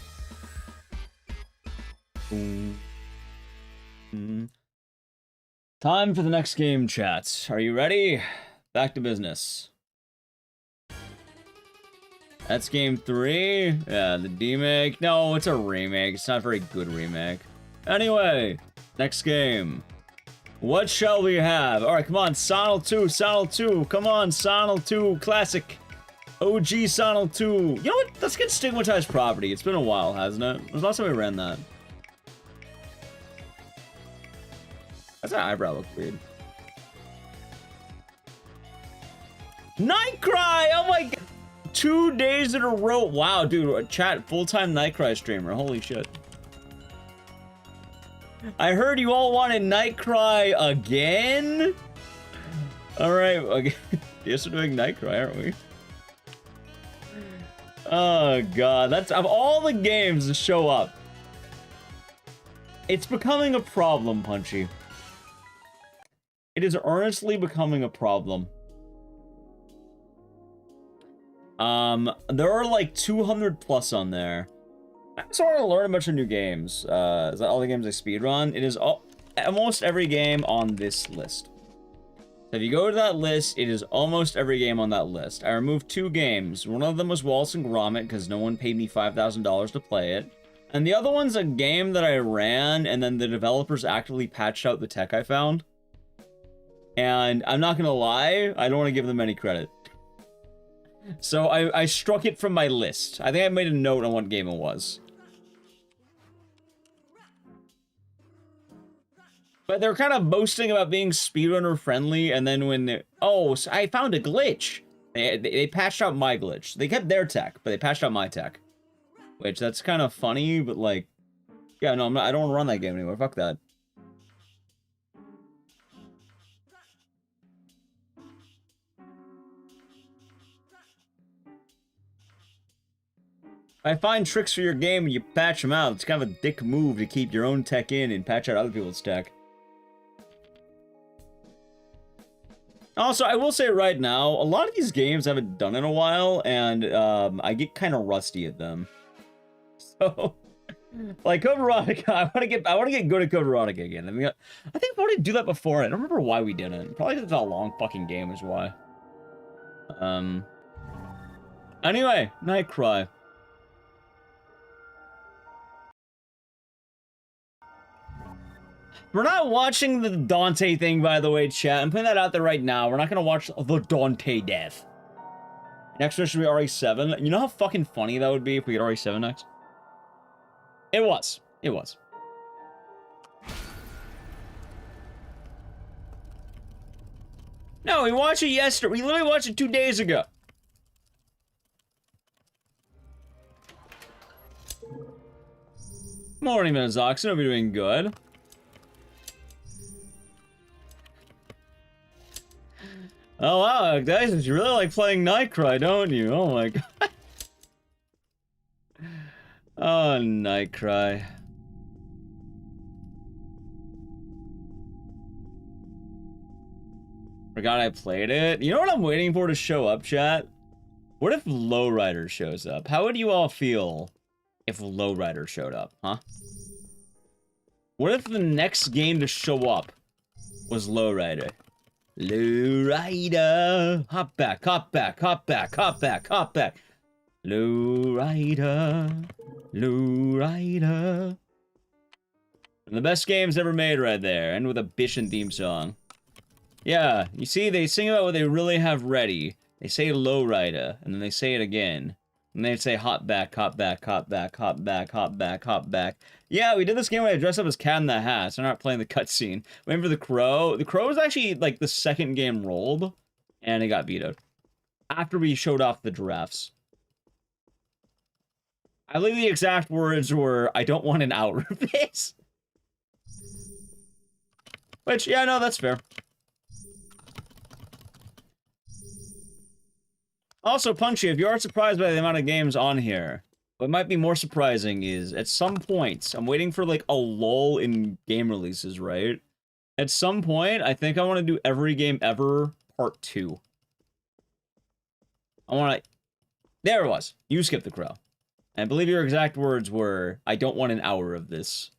Time for the next game, chat. Are you ready? Back to business. That's game 3. Yeah, the demake. No, it's a remake. It's not a very good remake. Anyway, next game. What shall we have? All right, come on, Sonal 2, Sonal 2. Come on, Sonal 2, classic. OG Sonal 2. You know what? Let's get Stigmatized Property. It's been a while, hasn't it? When was the last time we ran that? That's an eyebrow look weird. Nightcry! Oh my god! 2 days in a row. Wow, dude. Chat, full-time Nightcry streamer. Holy shit. I heard you all wanted Nightcry again? Alright, okay. Yes, we're doing Nightcry, aren't we? Oh god, that's of all the games to show up. It's becoming a problem, Punchy. It is earnestly becoming a problem. There are like 200 plus on there. I just want to learn a bunch of new games. Is that all the games I speedrun? It is almost every game on this list. So if you go to that list, it is almost every game on that list. I removed 2 games. One of them was Wallace and Gromit because no one paid me $5,000 to play it. And the other one's a game that I ran and then the developers actively patched out the tech I found. And I'm not gonna lie, I don't want to give them any credit. So I struck it from my list. I think I made a note on what game it was. But they're kind of boasting about being speedrunner friendly, and then when they... Oh, so I found a glitch. They patched out my glitch. They kept their tech, but they patched out my tech. Which, that's kind of funny, but like... Yeah, no, I don't want to run that game anymore. Fuck that. I find tricks for your game and you patch them out. It's kind of a dick move to keep your own tech in and patch out other people's tech. Also, I will say right now, a lot of these games I haven't done in a while, and I get kind of rusty at them. So, like Code Veronica, I want to get good at Code Veronica again. I mean, I think I wanted to do that before. I don't remember why we didn't. Probably because it's a long fucking game is why. Anyway, Nightcry. We're not watching the Dante thing, by the way, chat. I'm putting that out there right now. We're not going to watch the Dante death. Next one should be RE7. You know how fucking funny that would be if we get RE7 next? It was. It was. No, we watched it yesterday. We literally watched it 2 days ago. Morning, Minazoxen. Hope you're doing good. Oh wow, Ecdycis, you really like playing Nightcry, don't you? Oh my god. Oh, Nightcry. Forgot I played it. You know what I'm waiting for to show up, chat? What if Lowrider shows up? How would you all feel if Lowrider showed up, huh? What if the next game to show up was Lowrider? Lowrider, hop back, hop back, hop back, hop back, hop back. Lowrider, Lowrider. The best games ever made right there, and with a Bishan theme song. Yeah, you see, they sing about what they really have ready. They say Lowrider, and then they say it again. And they say hop back, hop back, hop back, hop back, hop back, hop back. Yeah, we did this game where I dressed up as Cat in the Hat, so I'm not playing the cutscene. Waiting for the Crow. The Crow was actually, like, the second game rolled, and it got vetoed. After we showed off the giraffes. I believe the exact words were, I don't want an hour of this. Which, yeah, no, that's fair. Also, Punchy, if you are surprised by the amount of games on here, what might be more surprising is, at some point, I'm waiting for, like, a lull in game releases, right? At some point, I think I want to do Every Game Ever Part 2. I want to... There it was. You skipped the crow. And I believe your exact words were, I don't want an hour of this.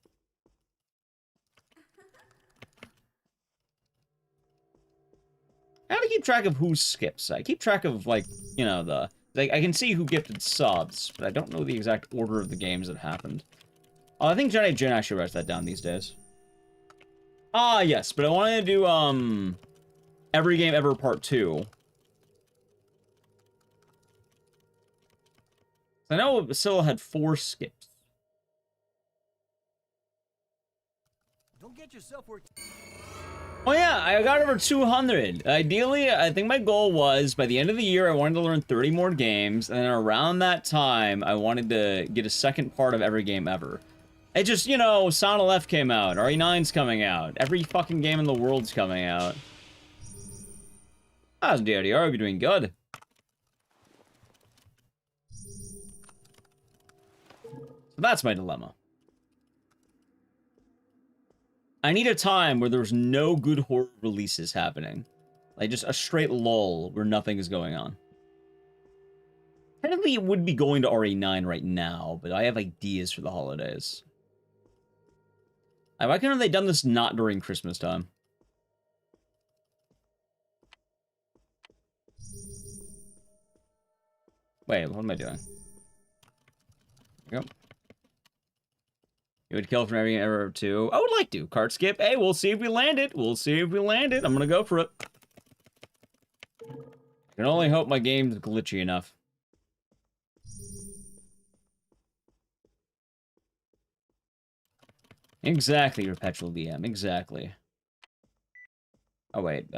How do I keep track of who skips? I keep track of, like, you know, the... Like, I can see who gifted subs, but I don't know the exact order of the games that happened. Oh, I think Jedi Jin actually writes that down these days. Ah, yes, but I wanted to do, Every Game Ever Part 2. I know Basilla had 4 skips. Don't get yourself worked. Oh yeah, I got over 200. Ideally, I think my goal was, by the end of the year, I wanted to learn 30 more games, and then around that time, I wanted to get a second part of Every Game Ever. It just, you know, Sound of Left came out, RE9's coming out, every fucking game in the world's coming out. How's DRDR? You're doing good. So that's my dilemma. I need a time where there's no good horror releases happening. Like, just a straight lull where nothing is going on. Technically, it would be going to RE9 right now, but I have ideas for the holidays. Why couldn't they done this not during Christmas time? Wait, what am I doing? There we go. You would kill from every error of 2. I would like to. Card skip. Hey, we'll see if we land it. We'll see if we land it. I'm gonna go for it. I can only hope my game's glitchy enough. Exactly, Perpetual DM. Exactly. Oh, wait.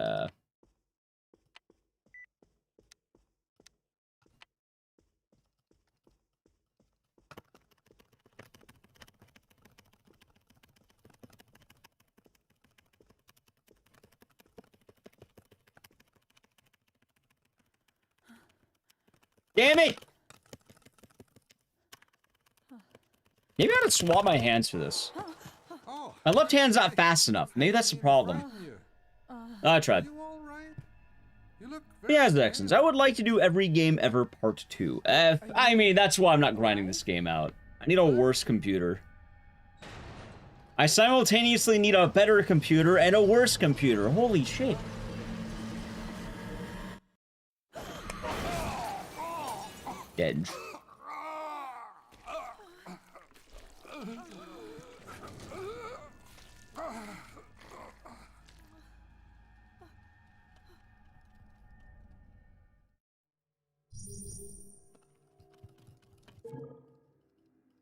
Damn it! Maybe I ought to swap my hands for this. My left hand's not fast enough. Maybe that's the problem. I tried. Yeah, Ecdycis, I would like to do Every Game Ever Part 2. I mean, that's why I'm not grinding this game out. I need a worse computer. I simultaneously need a better computer and a worse computer. Holy shit. Dead.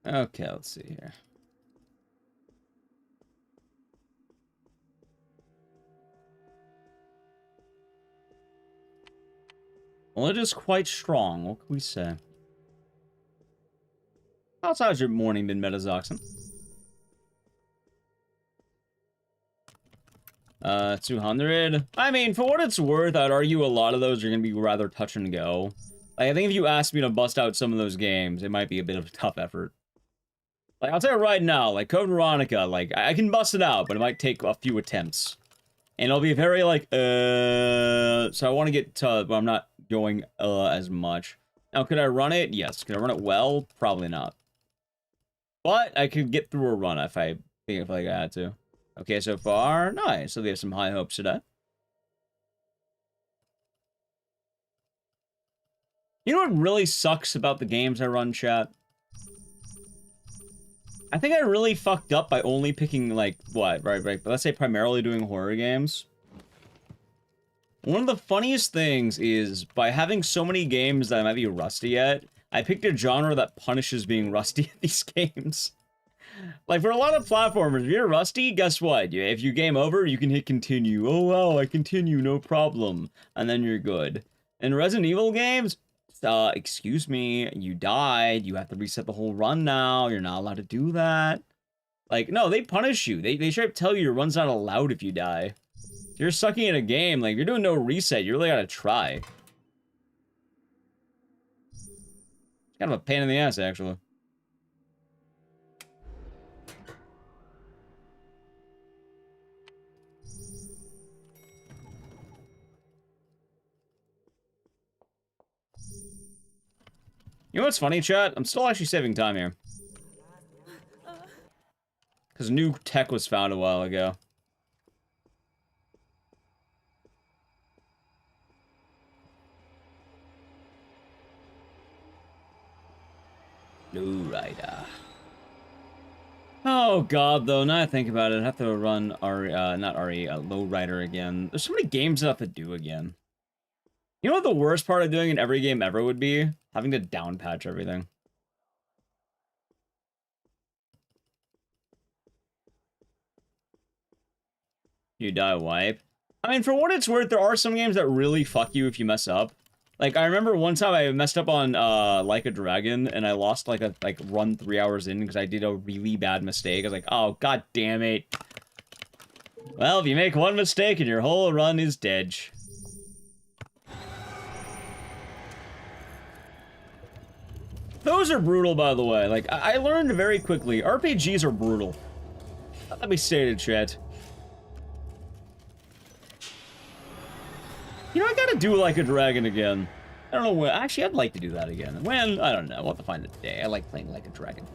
Okay, let's see here. Well, it is quite strong. What can we say? How's your morning been, Metazoxen? 200. I mean, for what it's worth, I'd argue a lot of those are going to be rather touch and go. Like, I think if you asked me to bust out some of those games, it might be a bit of a tough effort. Like, I'll tell you right now, like, Code Veronica, like, I can bust it out, but it might take a few attempts. And it'll be very, like, so I want to get to, but I'm not going, as much. Now, could I run it? Yes. Could I run it well? Probably not. But I could get through a run if I had to. Okay, so far, nice. So we have some high hopes today. You know what really sucks about the games I run, chat? I think I really fucked up by only picking, like, what? Right, but let's say primarily doing horror games. One of the funniest things is, by having so many games that I might be rusty at, I picked a genre that punishes being rusty at these games. Like, for a lot of platformers, if you're rusty, guess what? If you game over, you can hit continue. Oh, wow, I continue, no problem. And then you're good. In Resident Evil games, excuse me, you died. You have to reset the whole run now. You're not allowed to do that. Like, no, they punish you. They straight up tell you your run's not allowed if you die. If you're sucking in a game, like, you're doing no reset. You really gotta try. It's kind of a pain in the ass, actually. You know what's funny, chat? I'm still actually saving time here. Because new tech was found a while ago. Lowrider. Oh god, though, now I think about it, I have to run Lowrider again. There's so many games I have to do again. You know what the worst part of doing in every game ever would be? Having to down patch everything. You die wipe. I mean, for what it's worth, there are some games that really fuck you if you mess up. Like, I remember one time I messed up on, Like a Dragon, and I lost, run 3 hours in because I did a really bad mistake. I was like, oh, god damn it. Well, if you make one mistake and your whole run is dead. Those are brutal, by the way. Like, I learned very quickly, RPGs are brutal. Let me stated, chat. You know, I gotta do Like a Dragon again. I don't know when. Actually, I'd like to do that again. When? I don't know. We'll have to find a day. I like playing Like a Dragon.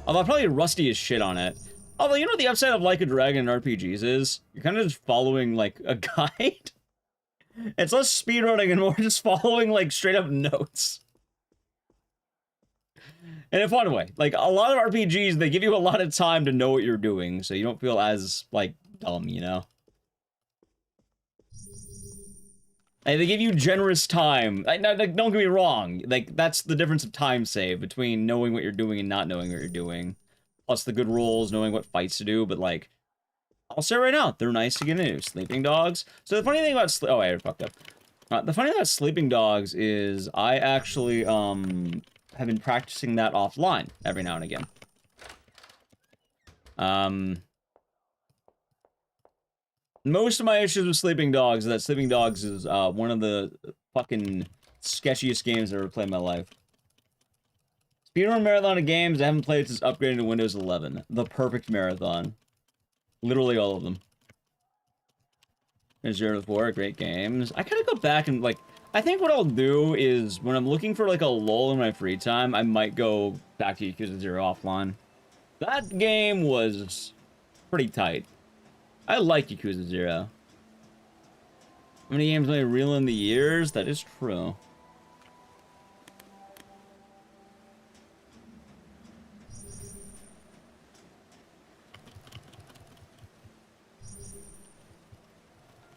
Although I'm probably rusty as shit on it. Although, you know what the upside of Like a Dragon in RPGs is? You're kind of just following, like, a guide. It's less speedrunning and more just following, like, straight up notes. In a fun way. Like, a lot of RPGs, they give you a lot of time to know what you're doing, so you don't feel as, like, dumb, you know? Like, they give you generous time. Like, don't get me wrong. Like, that's the difference of time save between knowing what you're doing and not knowing what you're doing. Plus the good rules, knowing what fights to do, but, like, I'll say right now, they're nice to get into. Sleeping Dogs. So the funny thing about oh, I fucked up. The funny thing about Sleeping Dogs is I actually, have been practicing that offline every now and again. Most of my issues with Sleeping Dogs is that Sleeping Dogs is one of the fucking sketchiest games I've ever played in my life. Speedrun marathon of games I haven't played since upgrading to Windows 11. The perfect marathon. Literally all of them. There's 0 to 4, great games. I gotta go back and, like, I think what I'll do is, when I'm looking for, like, a lull in my free time, I might go back to Yakuza 0 offline. That game was pretty tight. I like Yakuza 0. How many games am I reel in the years? That is true.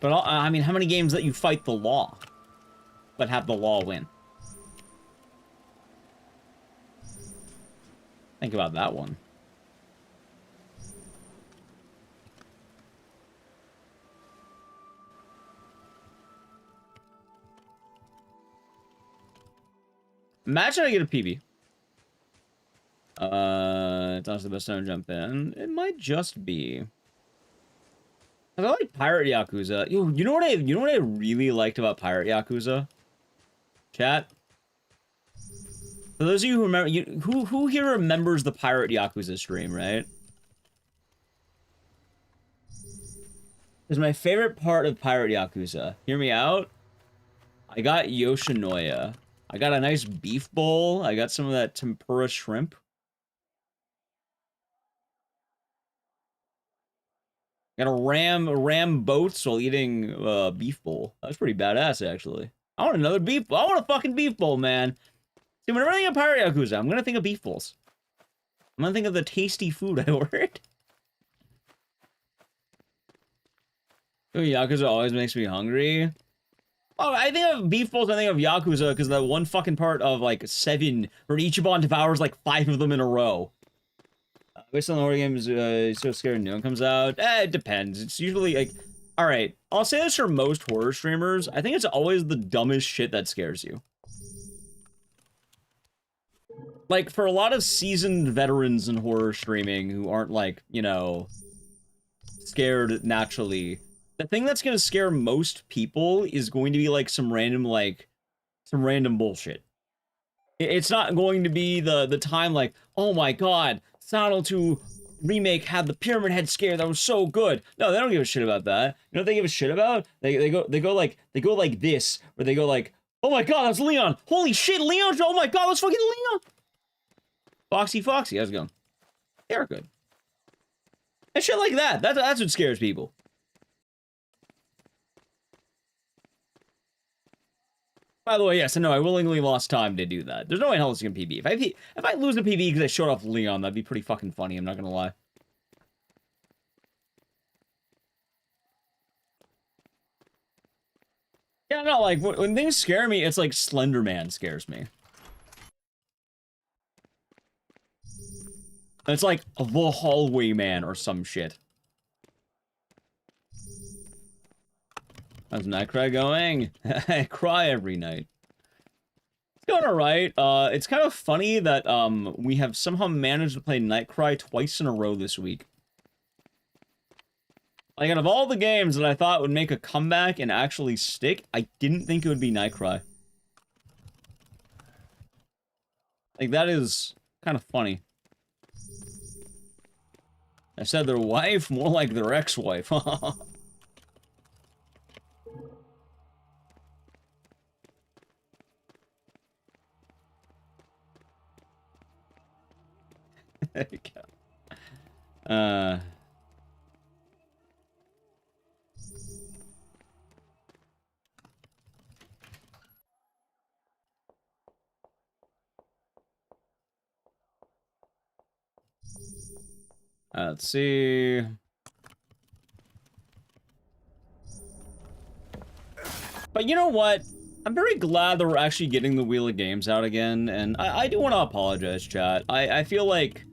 But, I mean, how many games let you fight the law, but have the law win? Think about that one. Imagine I get a PB. It's honestly the best time to jump in. It might just be. I like Pirate Yakuza. You know what I really liked about Pirate Yakuza? Chat. For those of you who remember, who here remembers the Pirate Yakuza stream, right? Because my favorite part of Pirate Yakuza, hear me out. I got Yoshinoya. I got a nice beef bowl. I got some of that tempura shrimp. Got a ram boats while eating beef bowl. That's pretty badass, actually. I want another beef bowl. I want a fucking beef bowl, man. See, whenever I think of Pirate Yakuza, I'm gonna think of beef bowls. I'm gonna think of the tasty food I ordered. Oh, Yakuza always makes me hungry. Oh, I think of beef bowls, I think of Yakuza, because that one fucking part of, like, 7, where Ichiban devours, like, 5 of them in a row. Based on the horror games, so scared when new one comes out. It depends. It's usually, like... Alright, I'll say this for most horror streamers. I think it's always the dumbest shit that scares you. like, for a lot of seasoned veterans in horror streaming who aren't, like, you know, scared naturally, the thing that's gonna scare most people is going to be, like, some random bullshit. It's not going to be the time, like, oh my god, Silent Hill 2 remake had the Pyramid Head scare that was so good. No, they don't give a shit about that. You know what they give a shit about? They go like this, where they go like, oh my god, that's Leon. Holy shit, Leon. Oh my god, that's fucking Leon. Foxy, how's it going? They're good. And shit like that. That's what scares people. By the way, yes, I know, I willingly lost time to do that. There's no way in hell it's gonna PB. If I lose a PB because I showed off Leon, that'd be pretty fucking funny, I'm not gonna lie. Yeah, no, like, when things scare me, it's like Slender Man scares me. It's like the Hallway Man or some shit. How's Nightcry going? I cry every night. It's going alright. It's kind of funny that, we have somehow managed to play Nightcry twice in a row this week. Like, out of all the games that I thought would make a comeback and actually stick, I didn't think it would be Nightcry. Like, that is kind of funny. I said their wife, more like their ex-wife. There you go. Let's see. But you know what? I'm very glad that we're actually getting the Wheel of Games out again, and I do want to apologize, chat. I feel like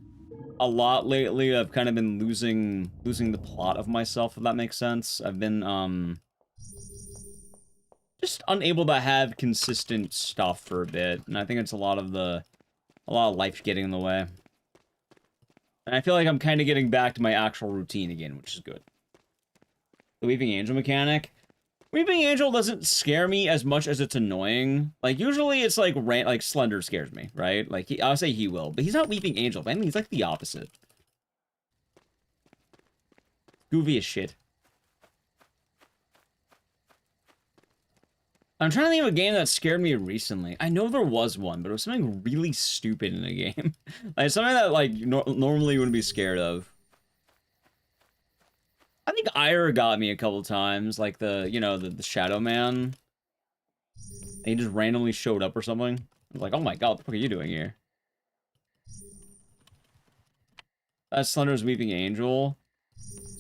a lot lately I've kind of been losing the plot of myself, if that makes sense. I've been, just unable to have consistent stuff for a bit, and I think it's a lot of life getting in the way. And I feel like I'm kind of getting back to my actual routine again, which is good. The Weeping Angel mechanic. Weeping Angel doesn't scare me as much as it's annoying. Like, usually it's like Slender scares me, right? Like, I'll say he will, but he's not Weeping Angel. I mean, he's like the opposite. Goofy as shit. I'm trying to think of a game that scared me recently. I know there was one, but it was something really stupid in a game. Like, something that, like, normally you wouldn't be scared of. I think Ira got me a couple times, like the Shadow Man. And he just randomly showed up or something. I was like, oh my god, what the fuck are you doing here? That's Slender's Weeping Angel.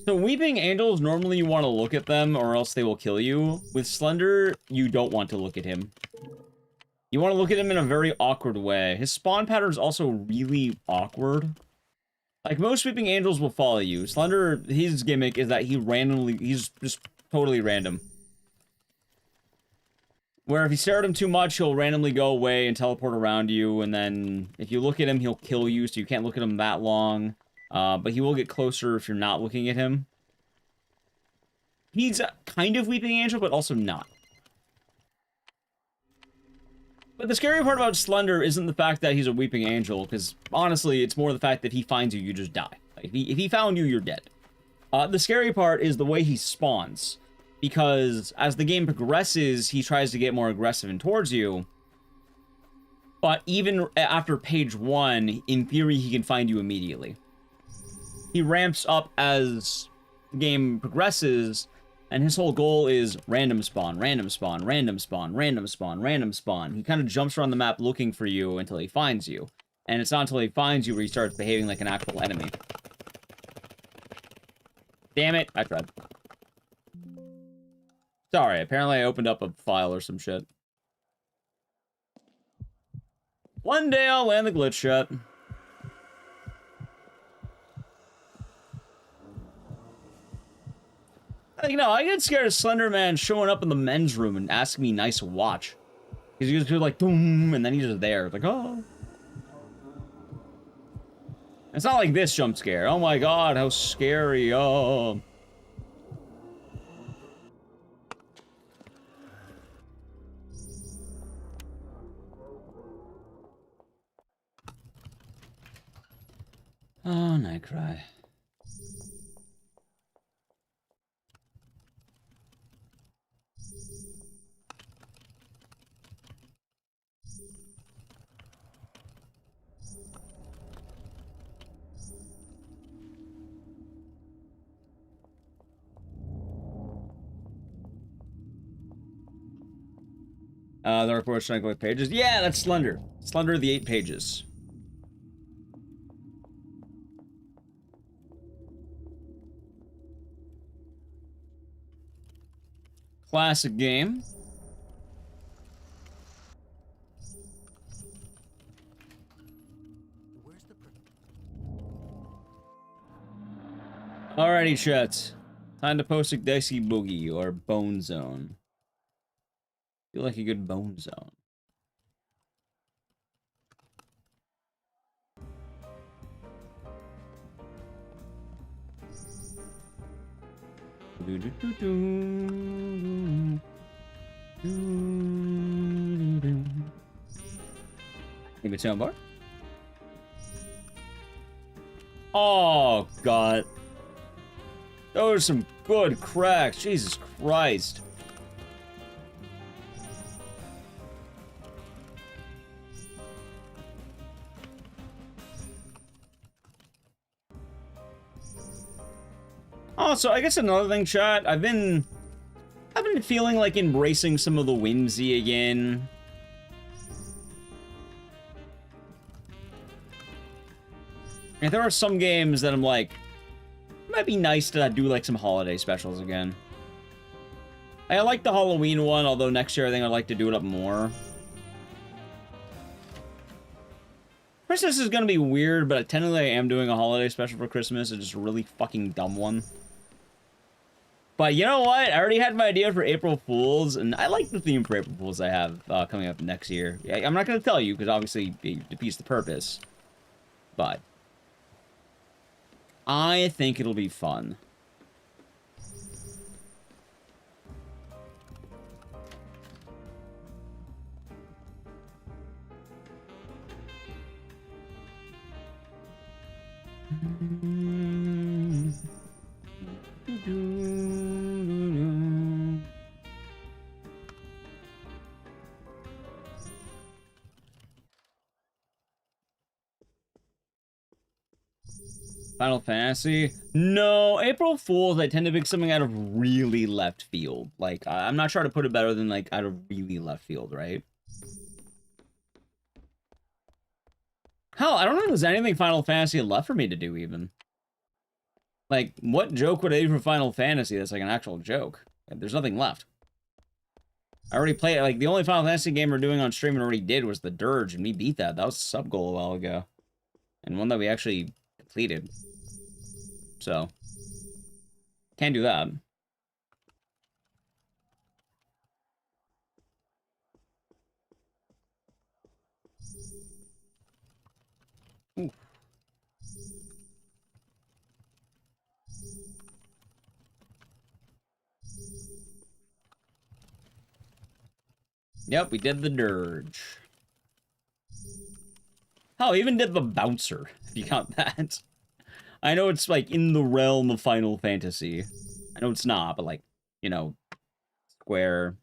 So Weeping Angels, normally you want to look at them or else they will kill you. With Slender, you don't want to look at him. You want to look at him in a very awkward way. His spawn pattern is also really awkward. Like, most Weeping Angels will follow you. Slender, his gimmick is that he's just totally random. Where if you stare at him too much, he'll randomly go away and teleport around you, and then if you look at him, he'll kill you, so you can't look at him that long. But he will get closer if you're not looking at him. He's kind of Weeping Angel, but also not. But the scary part about Slender isn't the fact that he's a Weeping Angel, because honestly, it's more the fact that he finds you, you just die. Like, if he found you, you're dead. The scary part is the way he spawns, because as the game progresses, he tries to get more aggressive and towards you. But even after page 1, in theory, he can find you immediately. He ramps up as the game progresses, and his whole goal is random spawn, random spawn, random spawn, random spawn, random spawn. He kind of jumps around the map looking for you until he finds you. And it's not until he finds you where he starts behaving like an actual enemy. Damn it, I tried. Sorry, apparently I opened up a file or some shit. One day I'll land the glitch shut. Like, no, I get scared of Slender Man showing up in the men's room and asking me nice to watch. Because he just goes like, boom, and then he's just there. It's like, oh. It's not like this jump scare. Oh my god, how scary. Oh. Oh, Nightcry. The report showing what pages? Yeah, that's Slender. Slender, the 8 pages. Classic game. Alrighty, chat. Time to post a Dicey Boogie or Bone Zone. Feel like a good Bone Zone. Give me sound bar. Oh god. Those are some good cracks. Jesus Christ. Also, I guess another thing, chat, I've been feeling like embracing some of the whimsy again. And there are some games that I'm like, it might be nice to do like some holiday specials again. I like the Halloween one, although next year I think I'd like to do it up more. Christmas is gonna be weird, but technically I am doing a holiday special for Christmas. It's just a really fucking dumb one. But you know what? I already had my idea for April Fools, and I like the theme for April Fools I have coming up next year. Yeah, I'm not going to tell you, because obviously it defeats the purpose. But I think it'll be fun. Final Fantasy? No, April Fools, I tend to pick something out of really left field. Like, I'm not trying to put it better than, like, out of really left field, right? Hell, I don't know if there's anything Final Fantasy left for me to do, even. Like, what joke would I do for Final Fantasy that's, like, an actual joke? There's nothing left. I already played, like, the only Final Fantasy game we're doing on stream and already did was the Dirge, and we beat that. That was a sub-goal a while ago. And one that we actually completed. So, can't do that. Ooh. Yep, we did the Dirge. Oh, we even did the Bouncer, if you count that. I know it's, like, in the realm of Final Fantasy. I know it's not, but, like, you know, Square,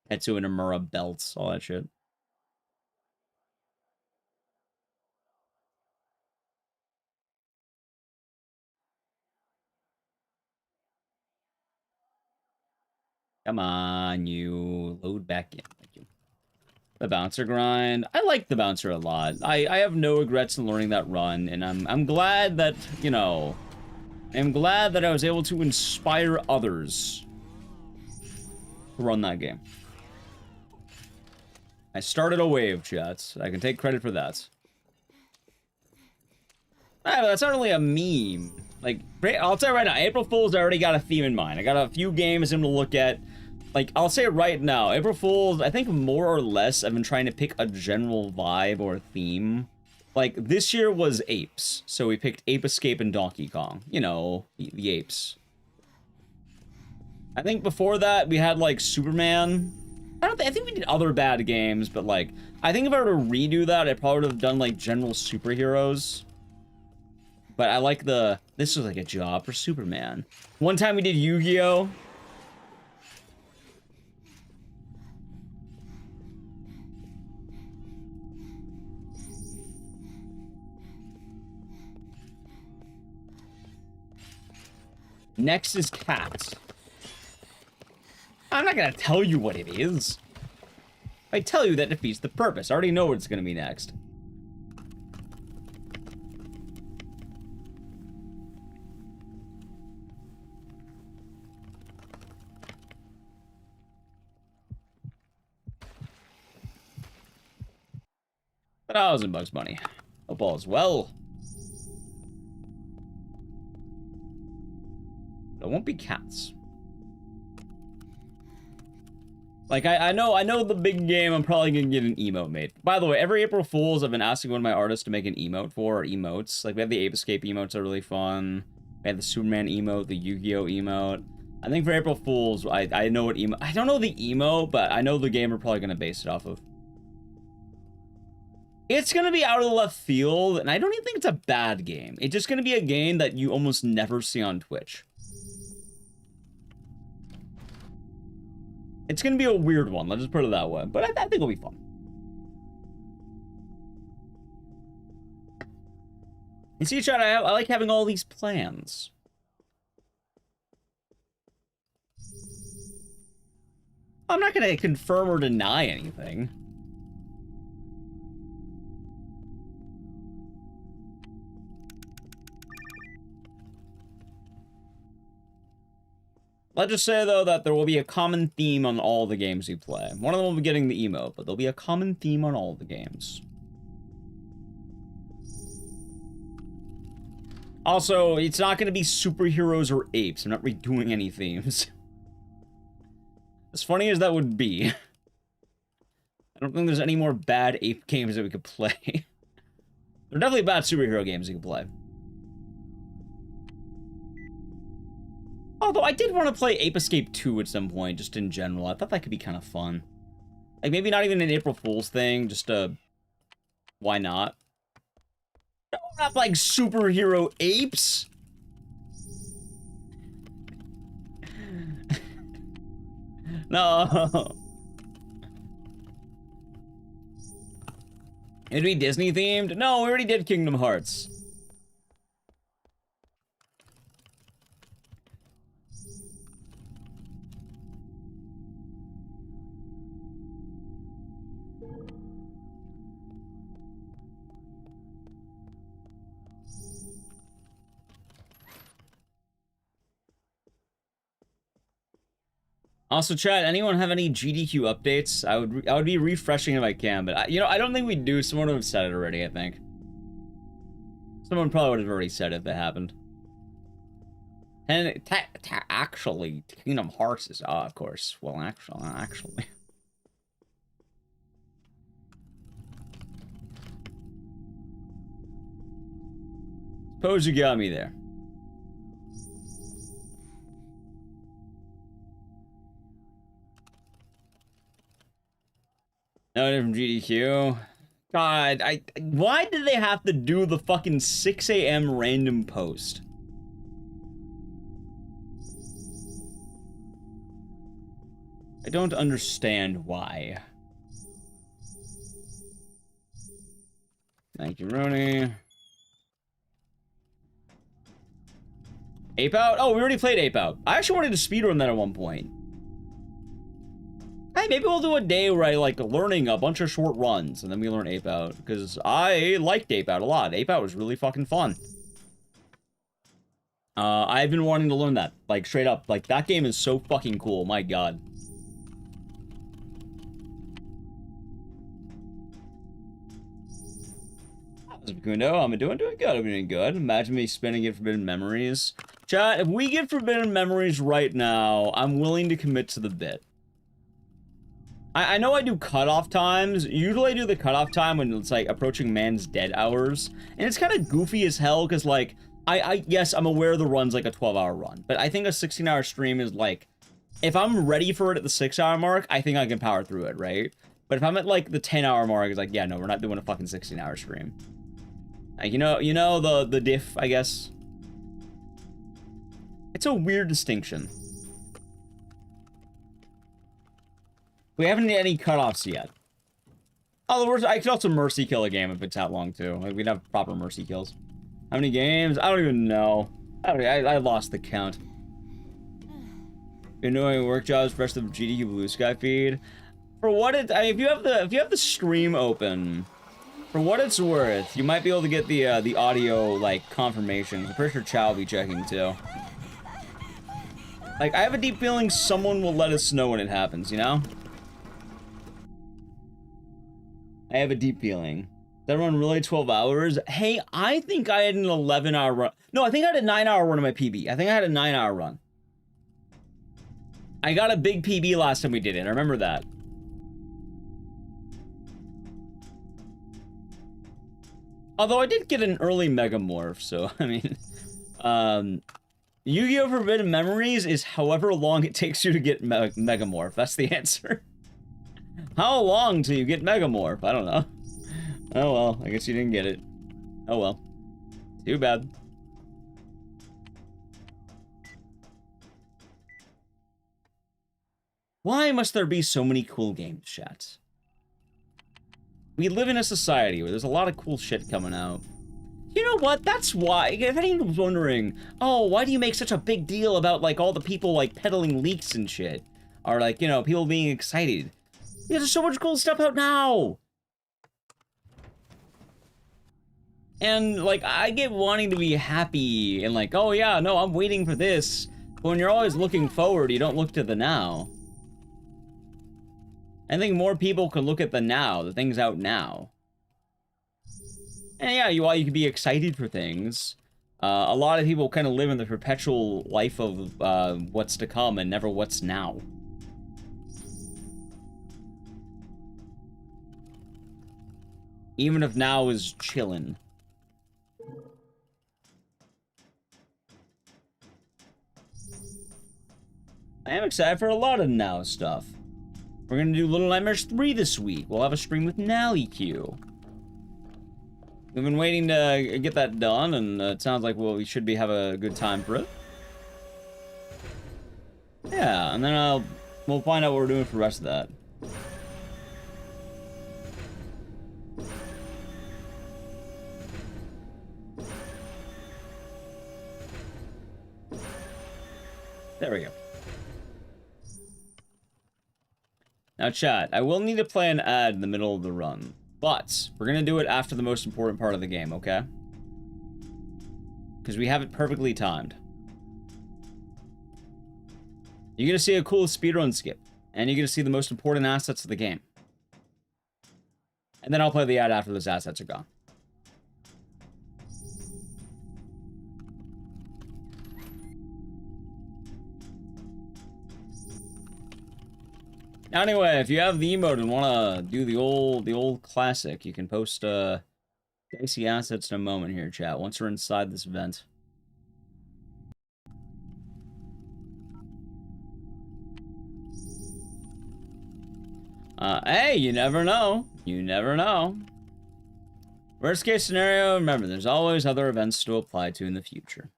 Tetsu and Amura belts, all that shit. Come on, you. Load back in. Thank you. The Bouncer grind. I like the Bouncer a lot. I have no regrets in learning that run, and I'm glad that, you know, I'm glad that I was able to inspire others to run that game. I started a wave, chat. I can take credit for that. That's not really a meme. Like, I'll tell you right now, April Fool's already got a theme in mind. I got a few games I'm gonna look at. Like, I'll say it right now, April Fool's, I think more or less, I've been trying to pick a general vibe or theme Like, this year was apes, so we picked Ape Escape and Donkey Kong. You know, the apes. I think before that, we had, like, Superman. I think we did other bad games, but, like, I think if I were to redo that, I probably would have done, like, general superheroes. But I like this was like a job for Superman. One time we did Yu-Gi-Oh! Next is Cats. I'm not gonna tell you what it is. If I tell you, that defeats the purpose. I already know what it's gonna be next. $1,000 Bunny. Hope all is well. It won't be Cats. Like, I know the big game, I'm probably gonna get an emote made. By the way, every April Fool's, I've been asking one of my artists to make an emote for, or emotes. Like, we have the Ape Escape emotes are really fun. We have the Superman emote, the Yu-Gi-Oh emote. I think for April Fool's, I know what emote... I don't know the emote, but I know the game we're probably gonna base it off of. It's gonna be out of the left field, and I don't even think it's a bad game. It's just gonna be a game that you almost never see on Twitch. It's gonna be a weird one, let's just put it that way. But I think it'll be fun. You see, Chad, I like having all these plans. I'm not gonna confirm or deny anything. Let's just say, though, that there will be a common theme on all the games you play. One of them will be getting the emote, but there'll be a common theme on all the games. Also, it's not going to be superheroes or apes. I'm not redoing any themes. As funny as that would be, I don't think there's any more bad ape games that we could play. There are definitely bad superhero games you can play. Although I did want to play Ape Escape 2 at some point, just in general. I thought that could be kind of fun. Like, maybe not even an April Fool's thing, just why not? No, not like superhero apes! No! It'd be Disney themed? No, we already did Kingdom Hearts. Also, chat, anyone have any GDQ updates? I would be refreshing if I can, but I don't think we do. Someone would have said it already, I think. Someone probably would have already said it if it happened. And actually, Kingdom Hearts is, of course. Well, actually. Suppose you got me there. No different GDQ. God, why did they have to do the fucking 6 a.m. random post? I don't understand why. Thank you, Rooney. Ape Out? Oh, we already played Ape Out. I actually wanted to speedrun that at one point. Hey, maybe we'll do a day where I like learning a bunch of short runs, and then we learn Ape Out, because I liked Ape Out a lot. Ape Out was really fucking fun. I've been wanting to learn that, like, straight up. Like, that game is so fucking cool, my god. How's it going? I'm doing good. I'm doing good. Imagine me spinning it Forbidden Memories. Chat, if we get Forbidden Memories right now, I'm willing to commit to the bit. I know I do cutoff times. Usually I do the cutoff time when it's like approaching man's dead hours. And it's kind of goofy as hell because like, yes, I'm aware the run's like a 12-hour run. But I think a 16-hour stream is like, if I'm ready for it at the 6-hour mark, I think I can power through it, right? But if I'm at like the 10-hour mark, it's like, yeah, no, we're not doing a fucking 16-hour stream. Like, you know the diff, I guess. It's a weird distinction. We haven't had any cutoffs yet. Oh, the worst, I could also mercy kill a game if it's that long too. Like, we'd have proper mercy kills. How many games? I don't even know. I lost the count. Been doing work jobs for the rest of the GDQ Blue Sky feed. For what it, if you have the stream open, for what it's worth, you might be able to get the audio like confirmations. I'm pretty sure Chow will be checking too. Like, I have a deep feeling someone will let us know when it happens, you know? I have a deep feeling. That run really 12 hours? Hey, I think I had an 11-hour run. No, I think I had a 9-hour run on my PB. I think I had a 9-hour run. I got a big PB last time we did it. I remember that. Although I did get an early Megamorph, so, I mean... Yu-Gi-Oh! Forbidden Memories is however long it takes you to get Megamorph. That's the answer. How long till you get Megamorph? I don't know. Oh well, I guess you didn't get it. Oh well. Too bad. Why must there be so many cool games, chat? We live in a society where there's a lot of cool shit coming out. You know what? That's why. If anyone's wondering, oh, why do you make such a big deal about, like, all the people, like, peddling leaks and shit? Or, like, you know, people being excited. Yeah, there's so much cool stuff out now! And, like, I get wanting to be happy and, like, oh, yeah, no, I'm waiting for this. But when you're always looking forward, you don't look to the now. I think more people could look at the now, the things out now. And yeah, while you can be excited for things, a lot of people kind of live in the perpetual life of what's to come and never what's now. Even if now is chillin'. I am excited for a lot of now stuff. We're gonna do Little Nightmares 3 this week. We'll have a stream with NallyQ. We've been waiting to get that done, and it sounds like we should have a good time for it. Yeah, and then we'll find out what we're doing for the rest of that. There we go. Now, chat, I will need to play an ad in the middle of the run. But, we're gonna do it after the most important part of the game, okay? Because we have it perfectly timed. You're gonna see a cool speedrun skip. And you're gonna see the most important assets of the game. And then I'll play the ad after those assets are gone. Now, anyway, if you have the emote and want to do the old classic, you can post dicey assets in a moment here, chat, once we're inside this event. Hey, you never know. You never know. Worst case scenario, remember, there's always other events to apply to in the future.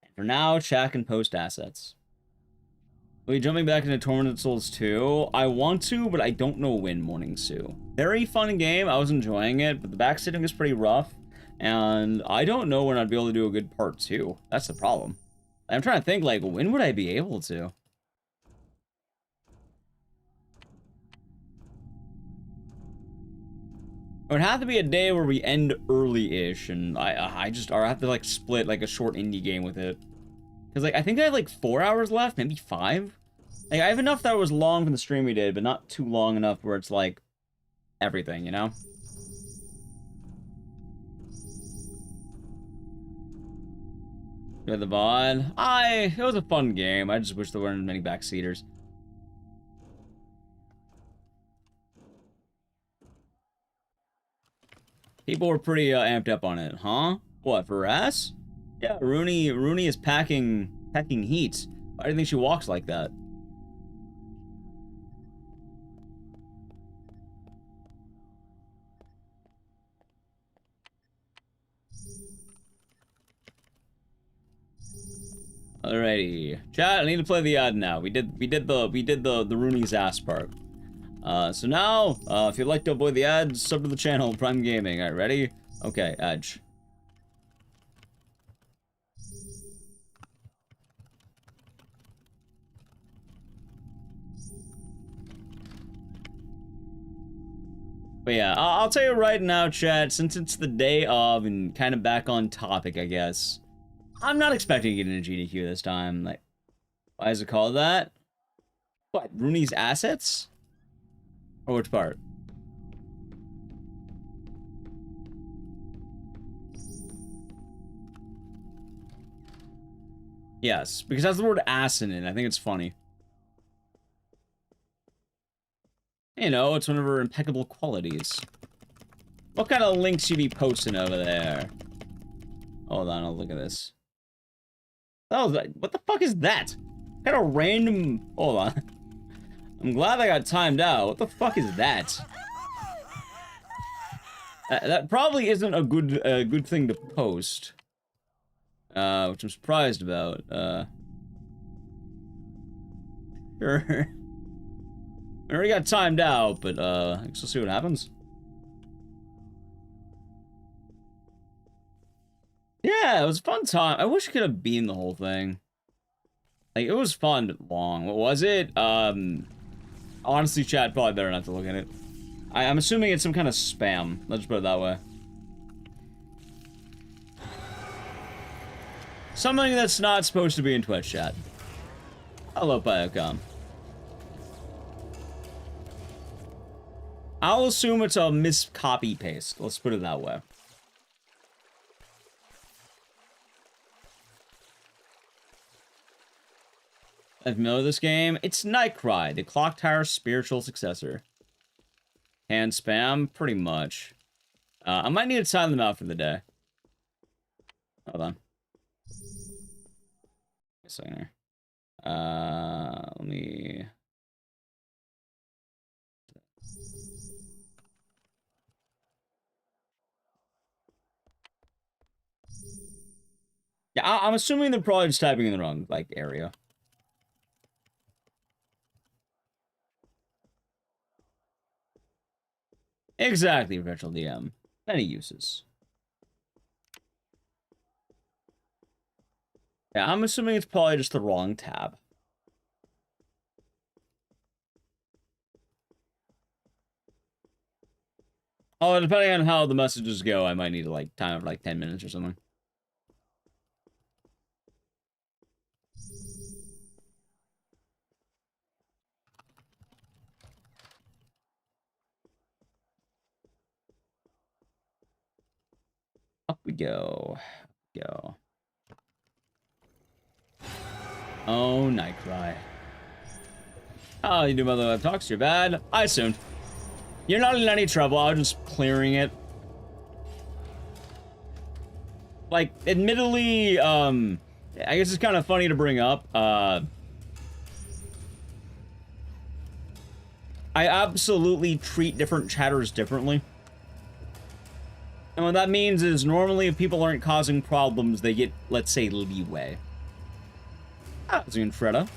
And for now, chat can post assets. Are we jumping back into Tormented Souls 2? I want to, but I don't know when, Morning Sue. Very fun game, I was enjoying it, but the backsitting is pretty rough. And I don't know when I'd be able to do a good part 2. That's the problem. I'm trying to think, like, when would I be able to? It would have to be a day where we end early-ish, and I have to, like, split, like, a short indie game with it. Because, like, I think I have, like, 4 hours left, maybe 5? Like, I have enough that was long from the stream we did, but not too long enough where it's, like, everything, you know? Good the VOD. It was a fun game. I just wish there weren't many backseaters. People were pretty amped up on it, huh? What, for ass? Yeah, Rooney is packing heat. Why do you think she walks like that? Alrighty, chat. I need to play the ad now. We did the Rooney's ass part. So now, if you'd like to avoid the ads, sub to the channel, Prime Gaming. Alright, ready? Okay, Edge. But yeah, I'll tell you right now, chat, since it's the day of and kind of back on topic, I guess, I'm not expecting to get into GDQ this time. Like, why is it called that? What, Rooney's assets? Or which part? Yes, because that's the word ass in it. I think it's funny. You know, it's one of her impeccable qualities. What kind of links you be posting over there? Hold on, I'll look at this. Oh, what the fuck is that? What kind of random... Hold on. I'm glad I got timed out. What the fuck is that? That probably isn't a good thing to post. Which I'm surprised about. Sure. I already got timed out, but I guess we'll see what happens. Yeah, it was a fun time. I wish I could have been the whole thing. Like, it was fun, but long. What was it? Honestly, chat, probably better not to look at it. I'm assuming it's some kind of spam. Let's put it that way. Something that's not supposed to be in Twitch chat. Hello, Biocom. I'll assume it's a mis-copy paste. Let's put it that way. I'm familiar with this game. It's Nightcry, the Clock Tower's spiritual successor. And spam, pretty much. I might need to sign them out for the day. Hold on. A second here. Let me... Yeah, I'm assuming they're probably just typing in the wrong, like, area. Exactly, virtual DM. Many uses. Yeah, I'm assuming it's probably just the wrong tab. Oh, depending on how the messages go, I might need to, like, time it for, like, 10 minutes or something. Up we go. Go. Oh, Nightcry. Oh, you do mother web talks, you're bad. I assumed. You're not in any trouble, I was just clearing it. Like, admittedly, I guess it's kind of funny to bring up. I absolutely treat different chatters differently. And what that means is normally if people aren't causing problems, they get, let's say, leeway. Freda.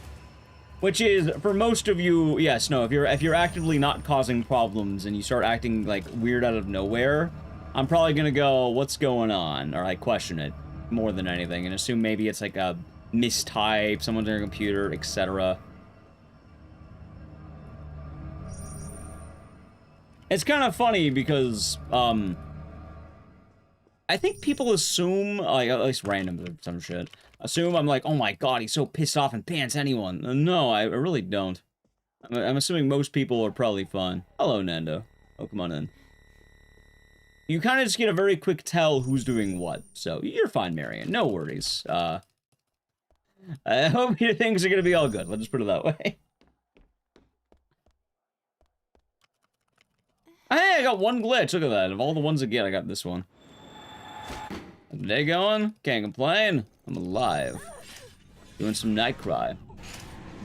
Which is, for most of you, yes, no, if you're actively not causing problems and you start acting, like, weird out of nowhere, I'm probably gonna go, what's going on? Or, like, question it more than anything and assume maybe it's, like, a mistype, someone's on your computer, etc. It's kind of funny because, I think people assume, like, at least random or some shit, assume I'm like, oh my god, he's so pissed off and pants anyone. No, I really don't. I'm assuming most people are probably fine. Hello, Nando. Oh, come on in. You kind of just get a very quick tell who's doing what. So, you're fine, Marion. No worries. I hope your things are gonna be all good. Let's just put it that way. Hey, I got one glitch. Look at that. Of all the ones I get, I got this one. How's the day going? Can't complain. I'm alive. Doing some Nightcry.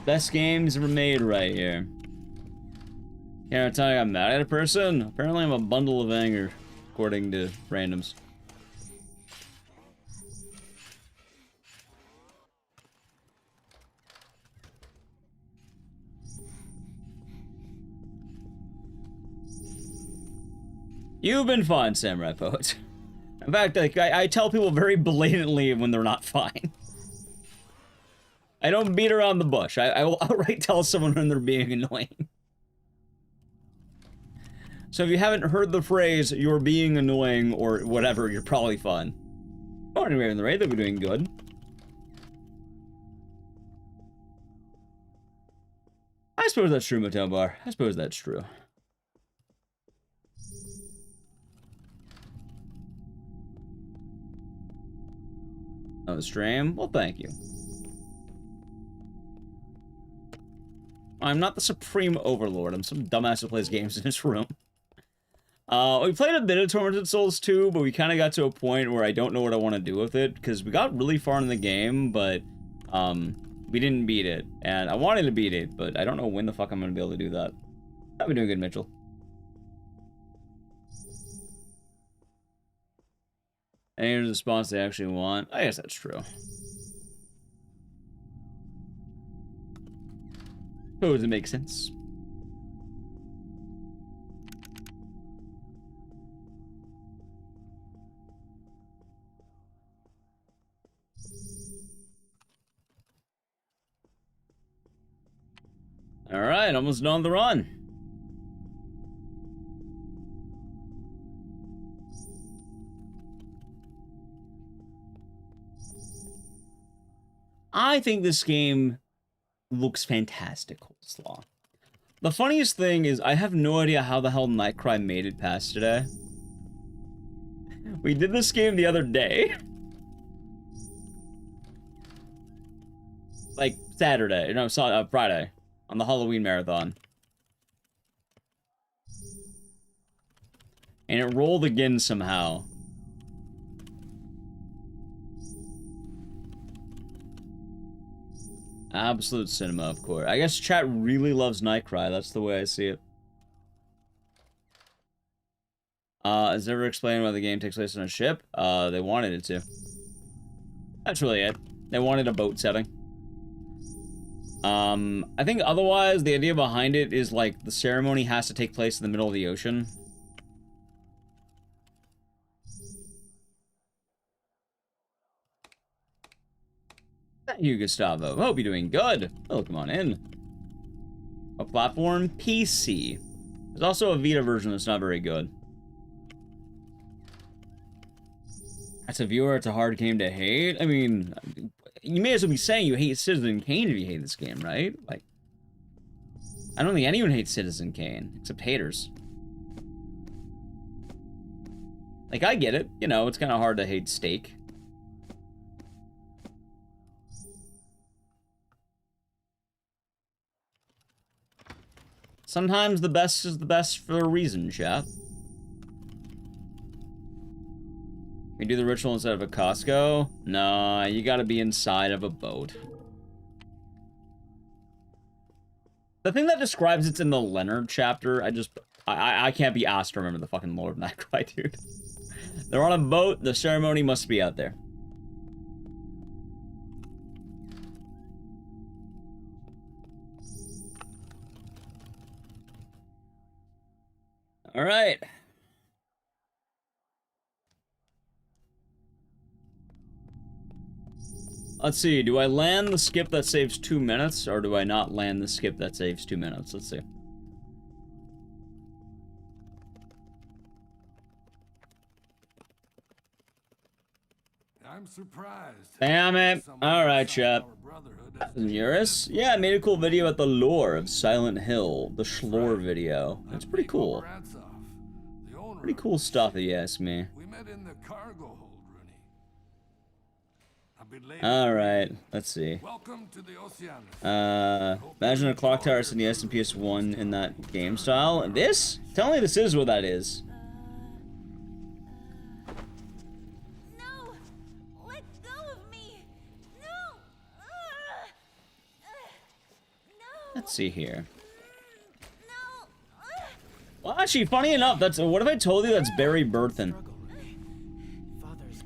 Best games ever made right here. Can't tell you I'm mad at a person. Apparently I'm a bundle of anger, according to randoms. You've been fine, Samurai Poet. In fact, like, I tell people very blatantly when they're not fine. I don't beat around the bush. I will outright tell someone when they're being annoying. So if you haven't heard the phrase, you're being annoying or whatever, you're probably fine. Morning, Raven the Raid, they'll be doing good. I suppose that's true, Motel Bar. I suppose that's true. Oh, the stream? Well, thank you. I'm not the supreme overlord. I'm some dumbass who plays games in his room. We played a bit of Tormented Souls 2, but we kind of got to a point where I don't know what I want to do with it, because we got really far in the game, but, we didn't beat it. And I wanted to beat it, but I don't know when the fuck I'm going to be able to do that. I've been doing good, Mitchell. Any response they actually want? I guess that's true. Suppose it makes sense. Alright, almost done the run. I think this game looks fantastic, Coleslaw. The funniest thing is I have no idea how the hell Nightcry made it past today. We did this game the other day. Like, Saturday. No, Friday. On the Halloween marathon. And it rolled again somehow. Absolute cinema, of course. I guess chat really loves Nightcry. That's the way I see it. Is it ever explained why the game takes place on a ship? They wanted it to. That's really it. They wanted a boat setting. I think otherwise, the idea behind it is, like, the ceremony has to take place in the middle of the ocean. Thank you, Gustavo. Hope you're doing good. Welcome on in. A platform? PC. There's also a Vita version that's not very good. As a viewer, it's a hard game to hate. I mean, you may as well be saying you hate Citizen Kane if you hate this game, right? Like, I don't think anyone hates Citizen Kane, except haters. Like, I get it. You know, it's kind of hard to hate Steak. Sometimes the best is the best for a reason, chap. We do the ritual instead of a Costco? No, you gotta be inside of a boat. The thing that describes it's in the Leonard chapter, I can't be asked to remember the fucking lore of that guy, dude. They're on a boat, the ceremony must be out there. All right. Let's see, do I land the skip that saves 2 minutes, or do I not land the skip that saves 2 minutes? Let's see. I'm surprised. Damn it. Alright, chap. Eurus? Yeah, I made a cool video at the lore of Silent Hill, the Schlore video. It's pretty cool. Pretty cool stuff, if you ask me. We met in the cargo hold, Rooney. All right, let's see. Welcome to the Oceanus. Imagine a clock tower in the PS1 in that game style. And this? Tell me this is what that is. No! Let go of me! No! Let's see here. Well, actually, funny enough, that's what if I told you that's Barry Burton?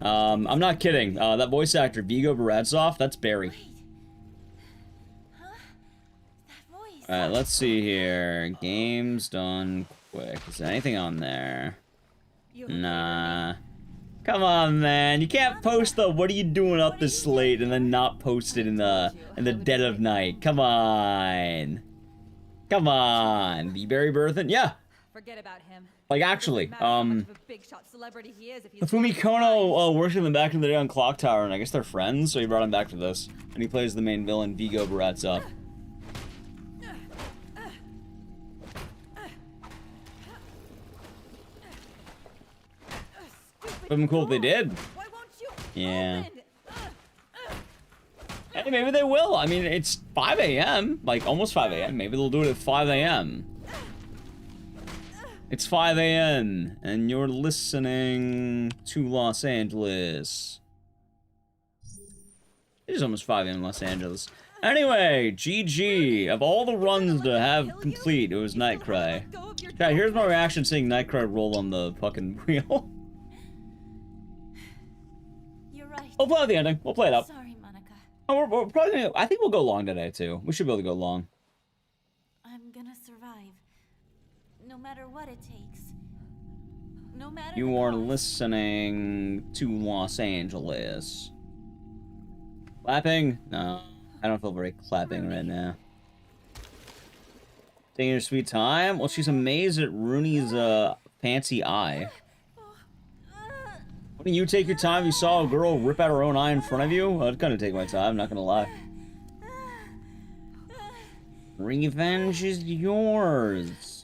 I'm not kidding. That voice actor, Viggo Baradzov, that's Barry. Alright, let's see here. Games done quick. Is there anything on there? Nah. Come on, man. You can't post the "what are you doing up this late" and then not post it in the dead of night. Come on. Come on. The Barry Burton? Yeah. Forget about him. Like, actually, Big shot celebrity he is if he's Fumikono worked with him back in the day on Clock Tower, and I guess they're friends, so he brought him back for this. And he plays the main villain, Viggo Baradzov. Would've been cool if they did. Yeah. Hey, maybe they will. I mean, it's 5 a.m. Like, almost 5 a.m. Maybe they'll do it at 5 a.m. It's 5 a.m. and you're listening to Los Angeles. It is almost 5 a.m. in Los Angeles. Anyway, GG. Of all the runs to have complete, it was Nightcry. Yeah, here's my reaction seeing Nightcry roll on the fucking wheel. You're right. We'll play out the ending. We'll play it up. Sorry, Monica. Oh, we're probably gonna, I think we'll go long today, too. We should be able to go long. I'm gonna survive. No matter what it takes. No matter You are listening to Los Angeles. Clapping? No, I don't feel very clapping right now. Taking your sweet time? Well, she's amazed at Rooney's fancy eye. Wouldn't you take your time if you saw a girl rip out her own eye in front of you? I'd kind of take my time, not gonna lie. Revenge is yours.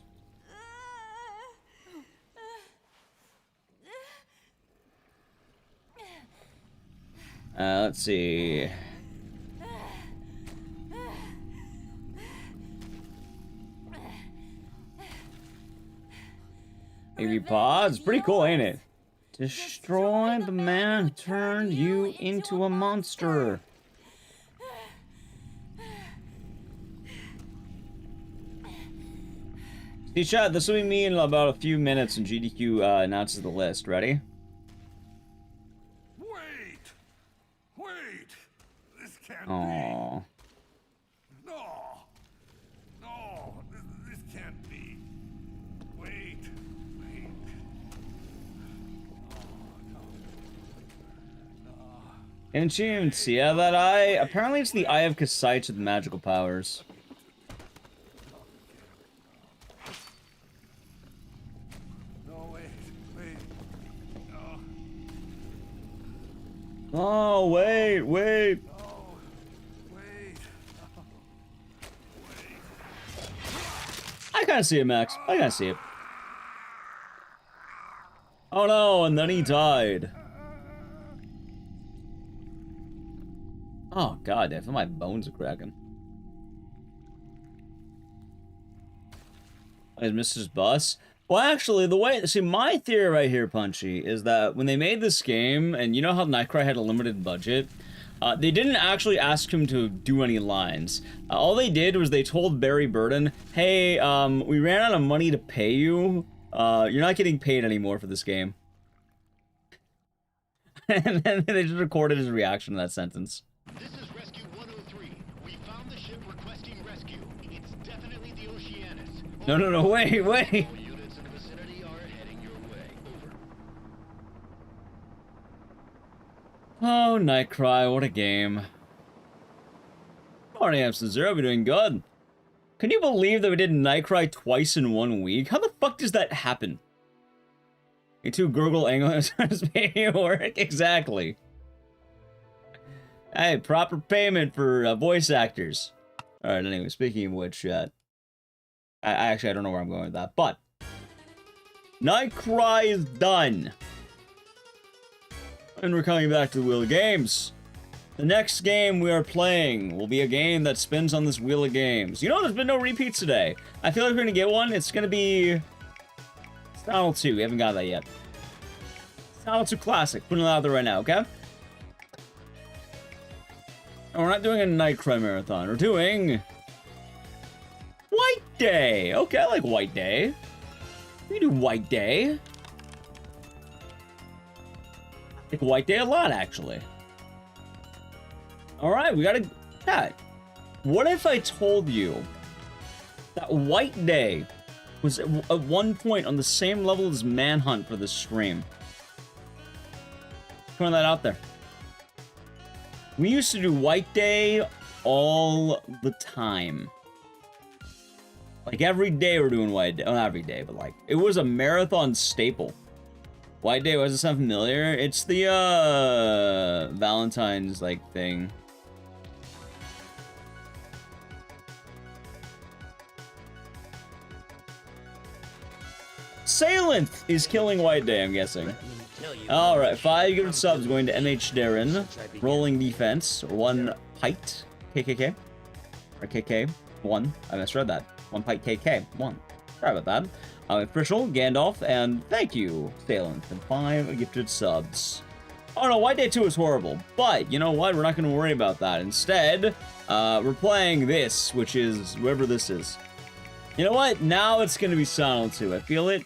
Let's see. Baby pods, pretty cool, ain't it? Destroy the man who turned you into a monster. See, chat, this will be me in about a few minutes when GDQ announces the list. Ready? Aww. No, this can't be. Wait. Didn't see that eye? Apparently it's the Eye of Ecdycis with magical powers. No, wait. Oh, wait. I kinda see it, Max. I kinda see it. Oh no, and then he died. Oh god, I feel my bones are cracking. Is Mrs. Bus? Well, actually, the way... See, my theory right here, Punchy, is that when they made this game, and you know how Nightcry had a limited budget, they didn't actually ask him to do any lines. All they did was they told Barry Burton, hey, we ran out of money to pay you. You're not getting paid anymore for this game. And then they just recorded his reaction to that sentence. This is Rescue 103. We found the ship requesting rescue. It's definitely the Oceanus. No, wait. All units in the vicinity are heading your way. Over. Oh, Nightcry, what a game. Morning, Absent Zero, we're doing good. Can you believe that we did Nightcry twice in 1 week? How the fuck does that happen? A two gurgle angles making it work? Exactly. Hey, proper payment for voice actors. Alright, anyway, speaking of which, I don't know where I'm going with that, but Nightcry is done. And we're coming back to the Wheel of Games. The next game we are playing will be a game that spins on this wheel of games. You know, there's been no repeats today. I feel like we're gonna get one. It's gonna be Style 2. We haven't got that yet. Style 2 Classic. Putting it out there right now, okay? And we're not doing a Nightcry Marathon. We're doing White Day. Okay, I like White Day. We do White Day. I like White Day a lot, actually. Alright, we gotta chat. What if I told you that White Day was at one point on the same level as Manhunt for this stream? Throwing that out there. We used to do White Day all the time. Like every day we're doing White Day. Well, not every day, but like it was a marathon staple. White Day, does it sound familiar? It's the Valentine's like thing. Salant is killing White Day, I'm guessing. Alright, 5 gifted subs going to MH Darren. Rolling defense, 1 Pite, KKK. Or KK, 1. I misread that. 1 Pite KK, 1. Sorry about that. Official, Gandalf, and thank you, Salant. And 5 gifted subs. Oh no, White Day 2 is horrible. But, you know what? We're not going to worry about that. Instead, we're playing this, which is whoever this is. You know what? Now it's going to be Silent 2. I feel it.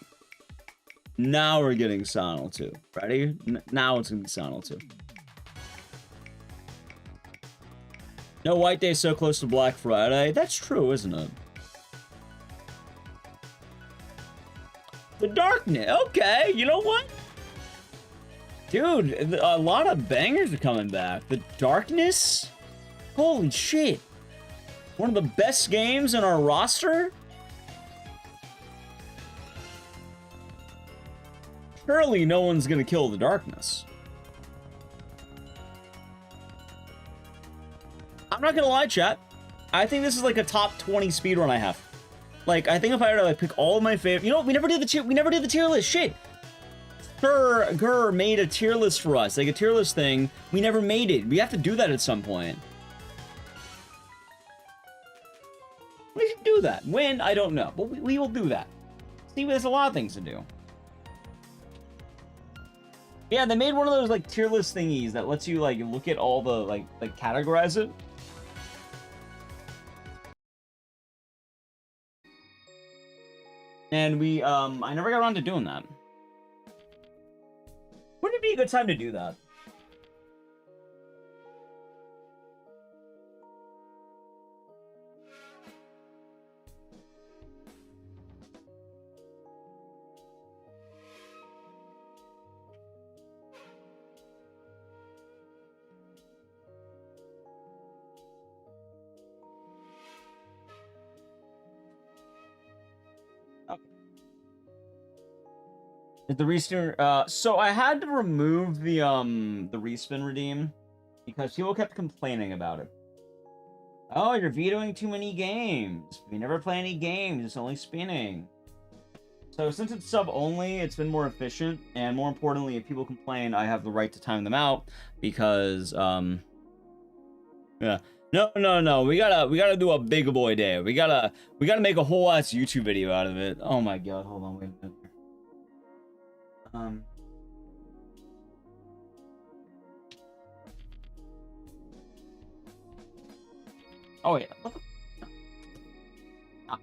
Now we're getting Silent 2. Ready? Now it's going to be Silent 2. No, White Day so close to Black Friday. That's true, isn't it? The Darkness. Okay, you know what? Dude, a lot of bangers are coming back. The Darkness? Holy shit. One of the best games in our roster? Surely no one's gonna kill the Darkness. I'm not gonna lie, chat. I think this is like a top 20 speedrun I have. Like, I think if I were to like pick all of my favorite, you know what? We never did the tier list. Shit. Gurr made a tier list for us, like a tier list thing. We never made it. We have to do that at some point. We should do that. When? I don't know, but we will do that. See, there's a lot of things to do. Yeah, they made one of those like tier list thingies that lets you like look at all the like categorize it. And we I never got around to doing that. Wouldn't it be a good time to do that? The respin, so I had to remove the respin redeem because people kept complaining about it. Oh, you're vetoing too many games. We never play any games, it's only spinning. So since it's sub only, it's been more efficient, and more importantly, if people complain, I have the right to time them out because yeah. No, we gotta do a big boy day. We gotta make a whole ass YouTube video out of it. Oh my god, hold on, wait a minute. Oh yeah. Ah.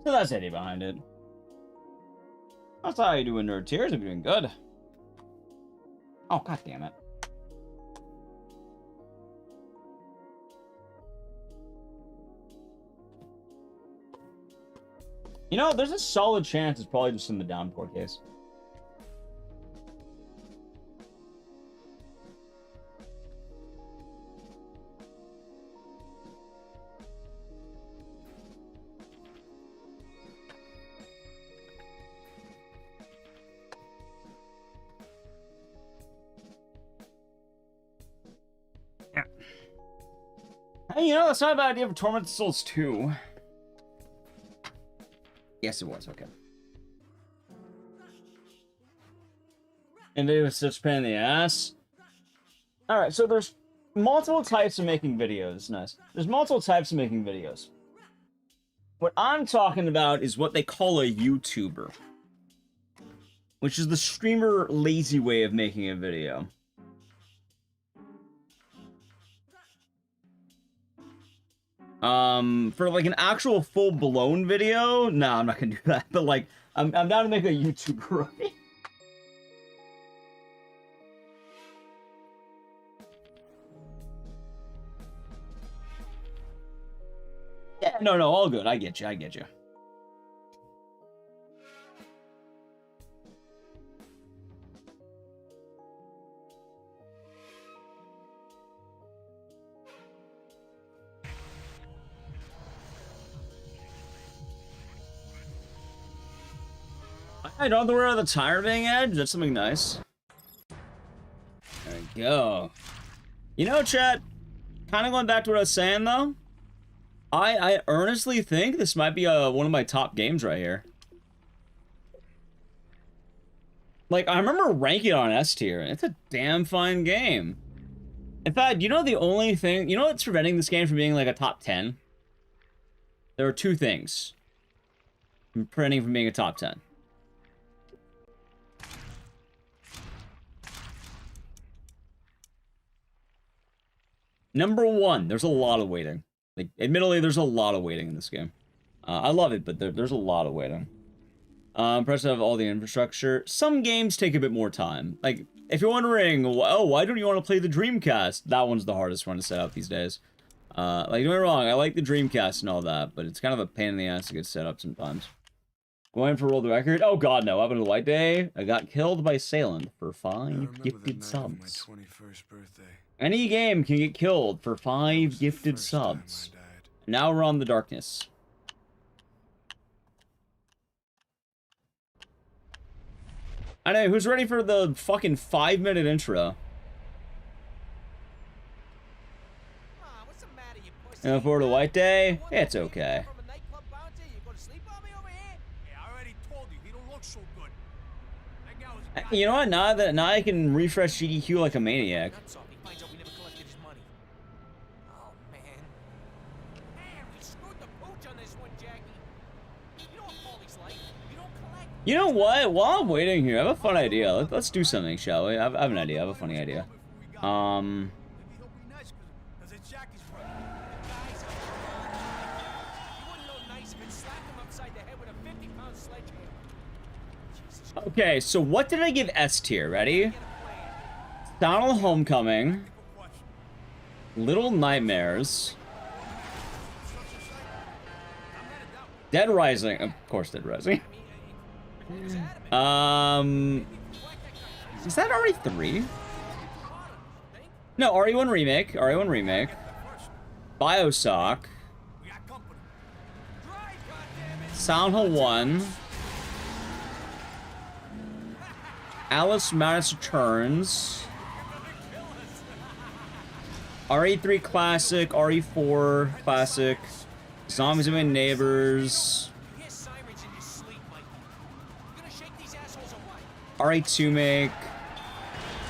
So that's the idea behind it. That's how you do in nerd tiers. I'm doing good. Oh god damn it. You know, there's a solid chance it's probably just in the downpour case. Yeah. Hey, you know, that's not a bad idea for Tormented Souls 2. Yes, it was. Okay. And it was such a pain in the ass. Alright, so there's multiple types of making videos. Nice. There's multiple types of making videos. What I'm talking about is what they call a YouTuber. Which is the streamer lazy way of making a video. For like an actual full-blown video, no, I'm not gonna do that. But like, I'm down to make a YouTuber, right? Yeah, no, all good. I get you. I don't have to wear out the tire being edge. That's something nice. There we go. You know, chat, kind of going back to what I was saying, though. I earnestly think this might be one of my top games right here. Like, I remember ranking it on S tier. It's a damn fine game. In fact, you know the only thing... You know what's preventing this game from being, like, a top 10? There are two things preventing it from being a top 10. Number one, there's a lot of waiting. Like, admittedly, there's a lot of waiting in this game. I love it, but there's a lot of waiting. Impressive of all the infrastructure. Some games take a bit more time. Like, if you're wondering, oh, why don't you want to play the Dreamcast? That one's the hardest one to set up these days. Like, don't get me wrong, I like the Dreamcast and all that, but it's kind of a pain in the ass to get set up sometimes. Going for world record? Oh god, no. Up on the White Day, I got killed by Salem for 5 gifted subs. My 21st birthday. Any game can get killed for 5 gifted subs. Now we're on the darkness. I know, who's ready for the fucking 5-minute intro? And for the White Day, it's okay. You know what? Now I can refresh GDQ like a maniac. You know what? While I'm waiting here, I have a fun idea. Let's do something, shall we? I have an idea. I have a funny idea. Okay, so what did I give S tier? Ready? Donald Homecoming. Little Nightmares. Dead Rising. Of course, Dead Rising. Is that RE3? No, RE1 Remake. RE1 Remake. Bioshock. Silent Hill 1. Alice Madness Returns. RE3 Classic. RE4 Classic. Zombies and My Neighbors. RE2 Make.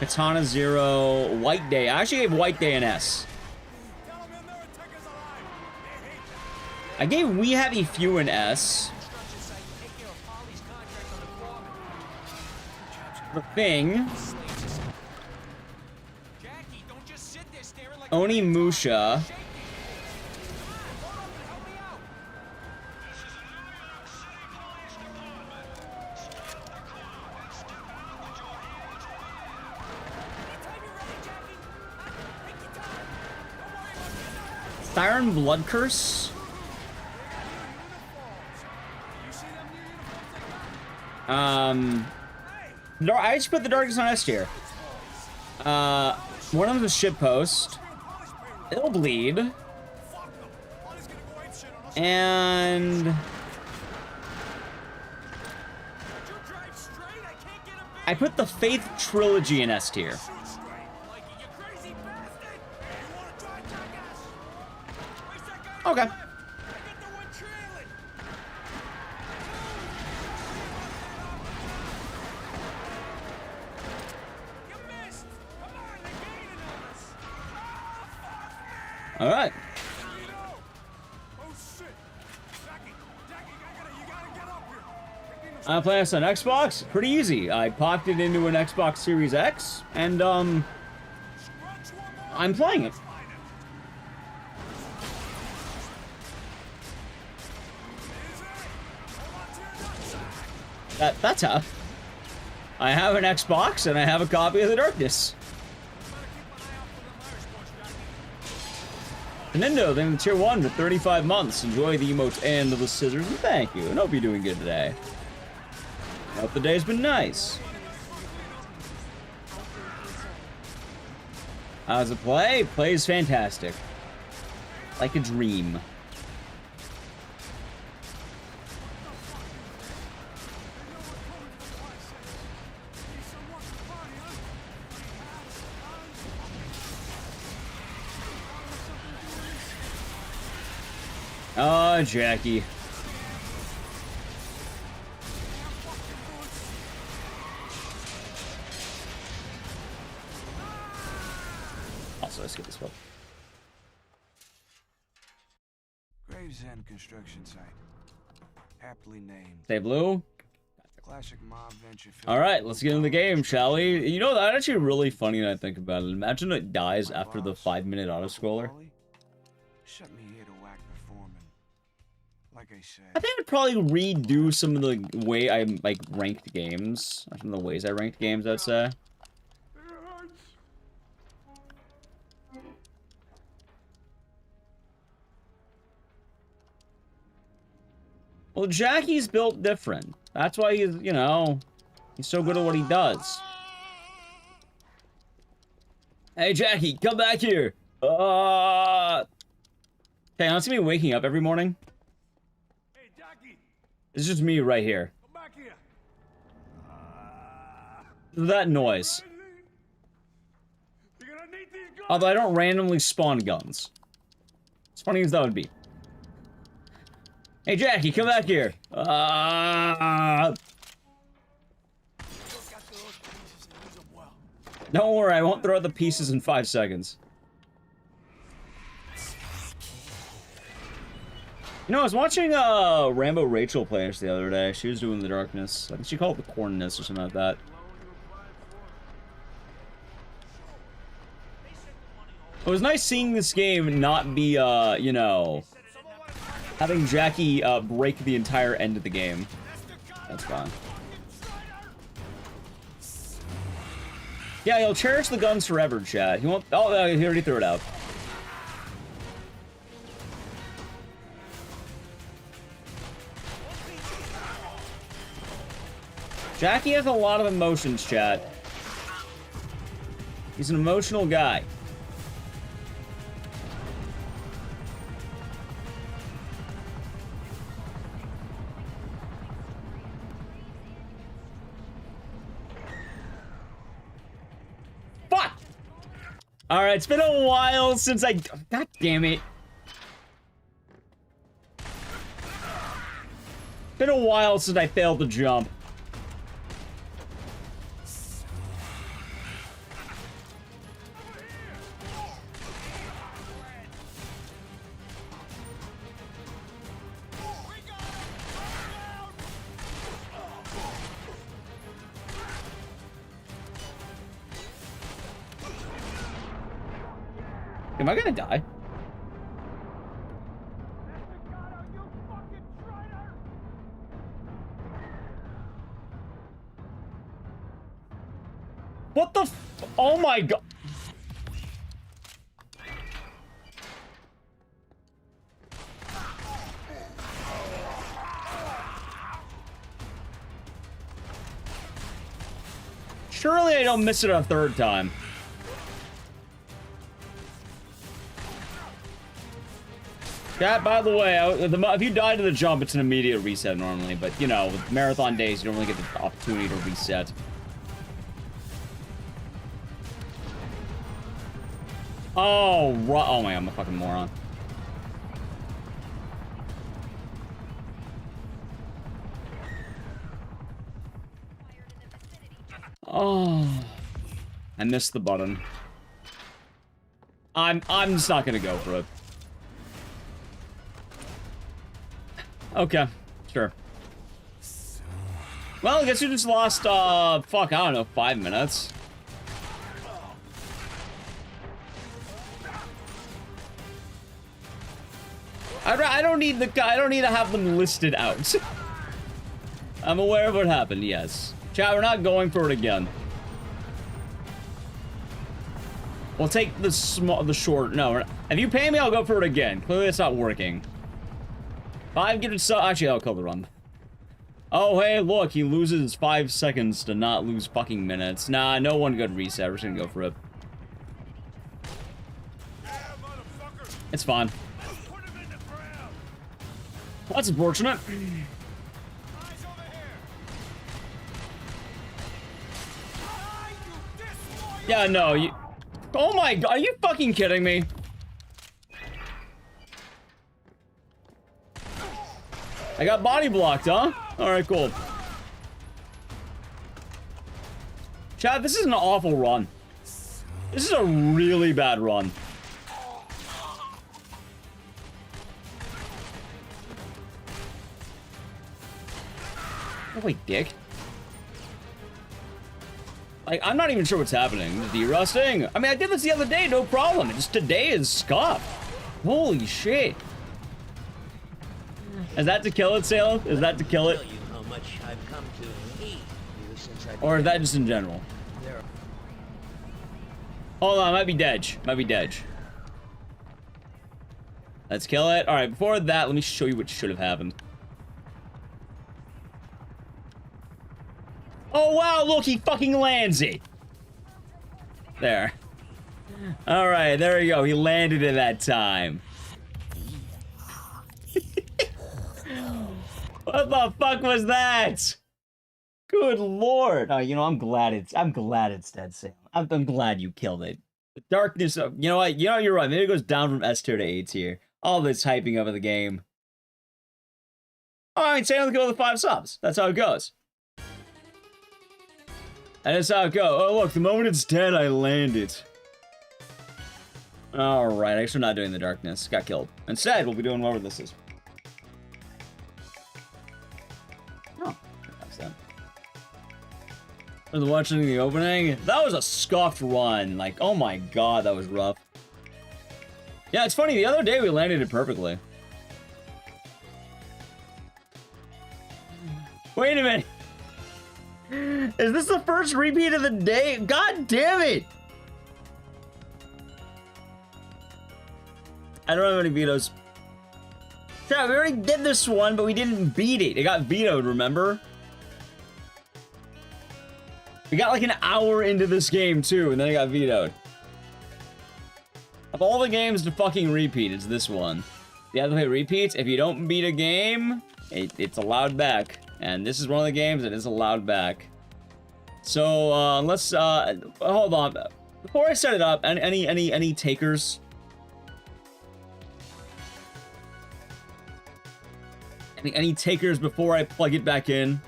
Katana Zero. White Day. I actually gave White Day an S. I gave We Happy Few an S. The Thing. Onimusha. Siren Blood Curse. I just put the Darkness on S tier. One of them is Shitpost. It'll bleed. And I put the Faith Trilogy in S tier. Okay. All right. I'm playing this on Xbox. Pretty easy. I popped it into an Xbox Series X, and I'm playing it. That's how. I have an Xbox, and I have a copy of The Darkness. Nintendo, then Tier 1 for 35 months. Enjoy the emotes and the scissors, and thank you. And hope you're doing good today. Hope the day's been nice. How's it play? Plays fantastic. Like a dream. Oh, Jackie. Also, let's get this one. Gravesend construction site. Aptly named. Stay blue. Classic mob venture. All right, let's get into the game, shall we? You know, that's actually really funny when I think about it. Imagine it dies after the 5-minute auto-scroller. Shut me here to whack the foreman. Like I said. I think I'd probably redo some of the way I like ranked games. Or some of the ways I ranked games, I'd say. Well, Jackie's built different. That's why he's, you know, he's so good at what he does. Hey, Jackie, come back here. Okay, now see me waking up every morning. Hey, Jackie. It's just me right here. Come back here. That noise. Although I don't randomly spawn guns. As funny as that would be. Hey, Jackie, come back here. Don't worry, I won't throw out the pieces in 5 seconds. You know, I was watching Rambo Rachel play this the other day. She was doing The Darkness. I think she called it the Cornness or something like that. It was nice seeing this game not be, you know, having Jackie break the entire end of the game. That's fine. Yeah, he'll cherish the guns forever, chat. He won't. Oh, he already threw it out. Jackie has a lot of emotions, chat. He's an emotional guy. Fuck! Alright, it's been a while since I... God damn it. Been a while since I failed to jump. Am I gonna die? What the f- Oh my god. Surely I don't miss it a third time. Chat, by the way, if you die to the jump, it's an immediate reset normally, but, you know, with marathon days, you don't really get the opportunity to reset. Oh, oh my god, I'm a fucking moron. Oh, I missed the button. I'm just not gonna go for it. Okay, sure. Well, I guess you just lost, fuck, I don't know, 5 minutes. I don't need to have them listed out. I'm aware of what happened, yes. Chat, we're not going for it again. We'll take the short, no, if you pay me, I'll go for it again. Clearly it's not working. 5 gifted subs, actually, I'll kill the run. Oh, hey, look, he loses 5 seconds to not lose fucking minutes. Nah, no one good reset. We're just gonna go for it. It's fine. That's unfortunate. Yeah, no, you... Oh my god, are you fucking kidding me? I got body blocked, huh? Alright, cool. Chad, this is an awful run. This is a really bad run. Oh, wait, dick. Like, I'm not even sure what's happening. De-rusting? I mean, I did this the other day, no problem. Just today is scuffed. Holy shit. Is that to kill it, Salem? Is that to kill it? Or is that just in general? Hold on, might be Dedge. Might be Dedge. Let's kill it. Alright, before that, let me show you what should have happened. Oh, wow, look, he fucking lands it. There. Alright, there we go. He landed it that time. What the fuck was that? Good lord. Oh, you know, I'm glad it's dead, Sam. I'm glad you killed it. The darkness of, you know what? You know, you're right. Maybe it goes down from S tier to A tier. All this hyping up of the game. Alright, Sam, let's go with the 5 subs. That's how it goes. And that's how it goes. Oh, look, the moment it's dead, I land it. Alright, I guess we're not doing the darkness. Got killed. Instead, we'll be doing whatever this is. Oh, that's that. Was watching the opening? That was a scuffed run. Like, oh my god, that was rough. Yeah, it's funny. The other day, we landed it perfectly. Wait a minute. Is this the first repeat of the day? God damn it! I don't have any vetoes. Yeah, we already did this one, but we didn't beat it. It got vetoed, remember? We got like an hour into this game, too, and then it got vetoed. Of all the games to fucking repeat, it's this one. The other way repeats, if you don't beat a game, it's allowed back. And this is one of the games that is allowed back. So, let's, hold on. Before I set it up, any takers? Any takers before I plug it back in?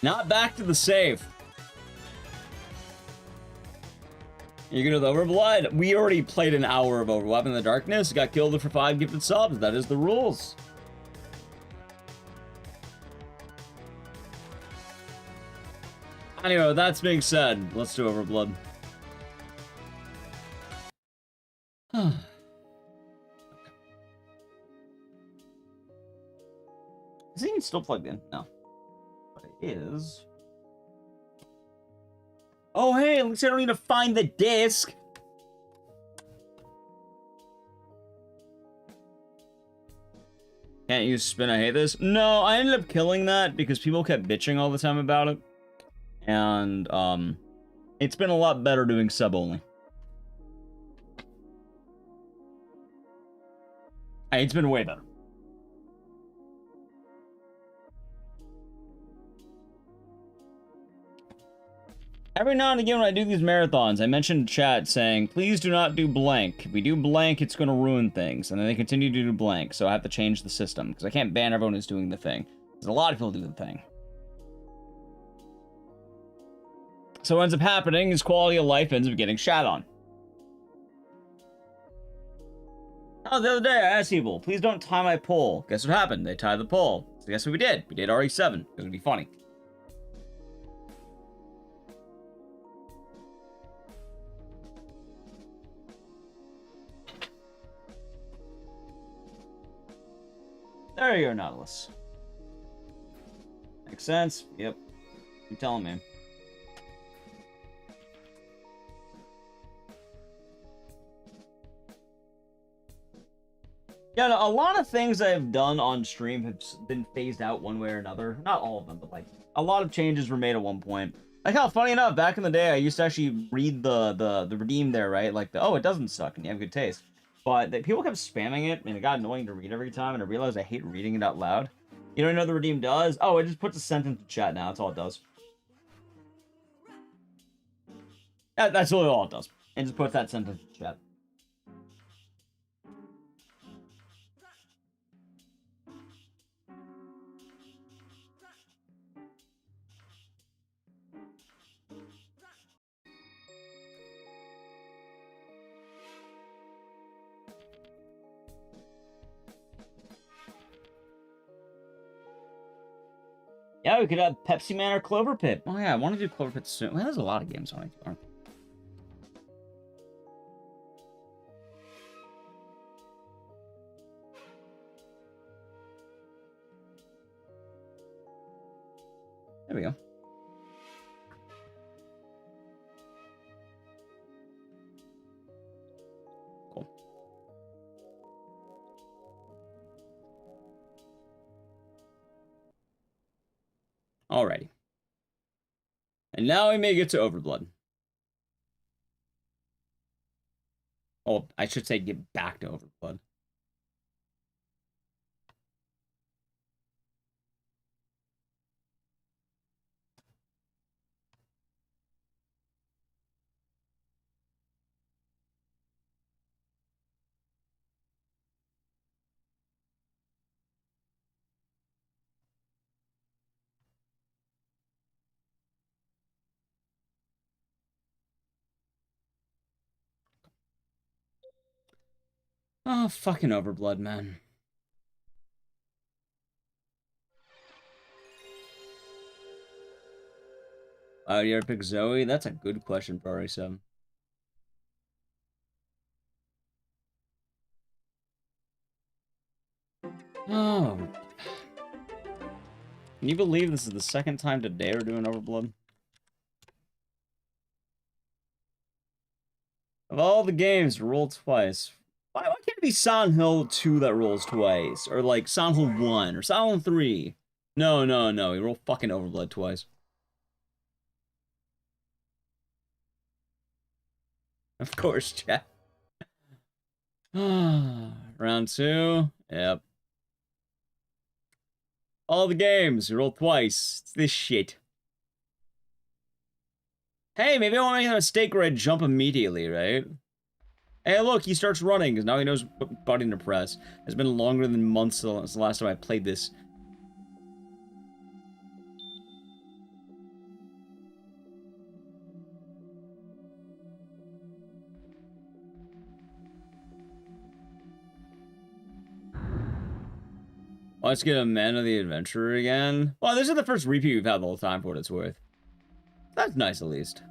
Not back to the save. You're gonna do the Overblood? We already played an hour of Overwhelm in the Darkness. Got killed for 5 gifted subs. That is the rules. Anyway, that's being said, let's do Overblood. Is it even still plugged in? No. But it is. Oh, hey, at least I don't need to find the disc. Can't use spin, I hate this. No, I ended up killing that because people kept bitching all the time about it. And, it's been a lot better doing sub only. It's been way better. Every now and again when I do these marathons, I mention chat saying, please do not do blank. If we do blank, it's going to ruin things. And then they continue to do blank, so I have to change the system. Because I can't ban everyone who's doing the thing. Because a lot of people do the thing. So what ends up happening is quality of life ends up getting shat on. Oh, the other day I asked people, please don't tie my pole. Guess what happened? They tied the pole. So guess what we did? We did RE7. It would be funny. There you go, Nautilus. Makes sense? Yep. You're telling me. Yeah, a lot of things I've done on stream have been phased out one way or another. Not all of them, but like a lot of changes were made at one point. Like how funny enough, back in the day, I used to actually read the redeem there, right? Like oh, it doesn't suck and you have good taste. But people kept spamming it, and it got annoying to read every time, and I realized I hate reading it out loud. You know what the redeem does? Oh, it just puts a sentence in chat now. That's all it does. That's really all it does. It just puts that sentence in chat. Yeah, we could have Pepsi Man or Clover Pit. Oh yeah, I want to do Clover Pit soon. Well, there's a lot of games on it, aren't there? There we go. Cool. Alrighty. And now we may get to Overblood. Oh, I should say get back to Overblood. Oh, fucking Overblood, man. You ever pick Zoe? That's a good question for RE7. Oh. Can you believe this is the second time today we're doing Overblood? Of all the games to roll twice, why can't it be Silent Hill 2 that rolls twice? Or like Silent Hill 1 or Silent Hill 3? No, we roll fucking Overblood twice. Of course, chat. Round 2. Yep. All the games, you roll twice. It's this shit. Hey, maybe I won't make a mistake where I jump immediately, right? Hey, look, he starts running, because now he knows what button to press. It's been longer than months since the last time I played this. Let's get a Man of the Adventurer again. Well, this is the first repeat we've had the whole time for what it's worth. That's nice, at least.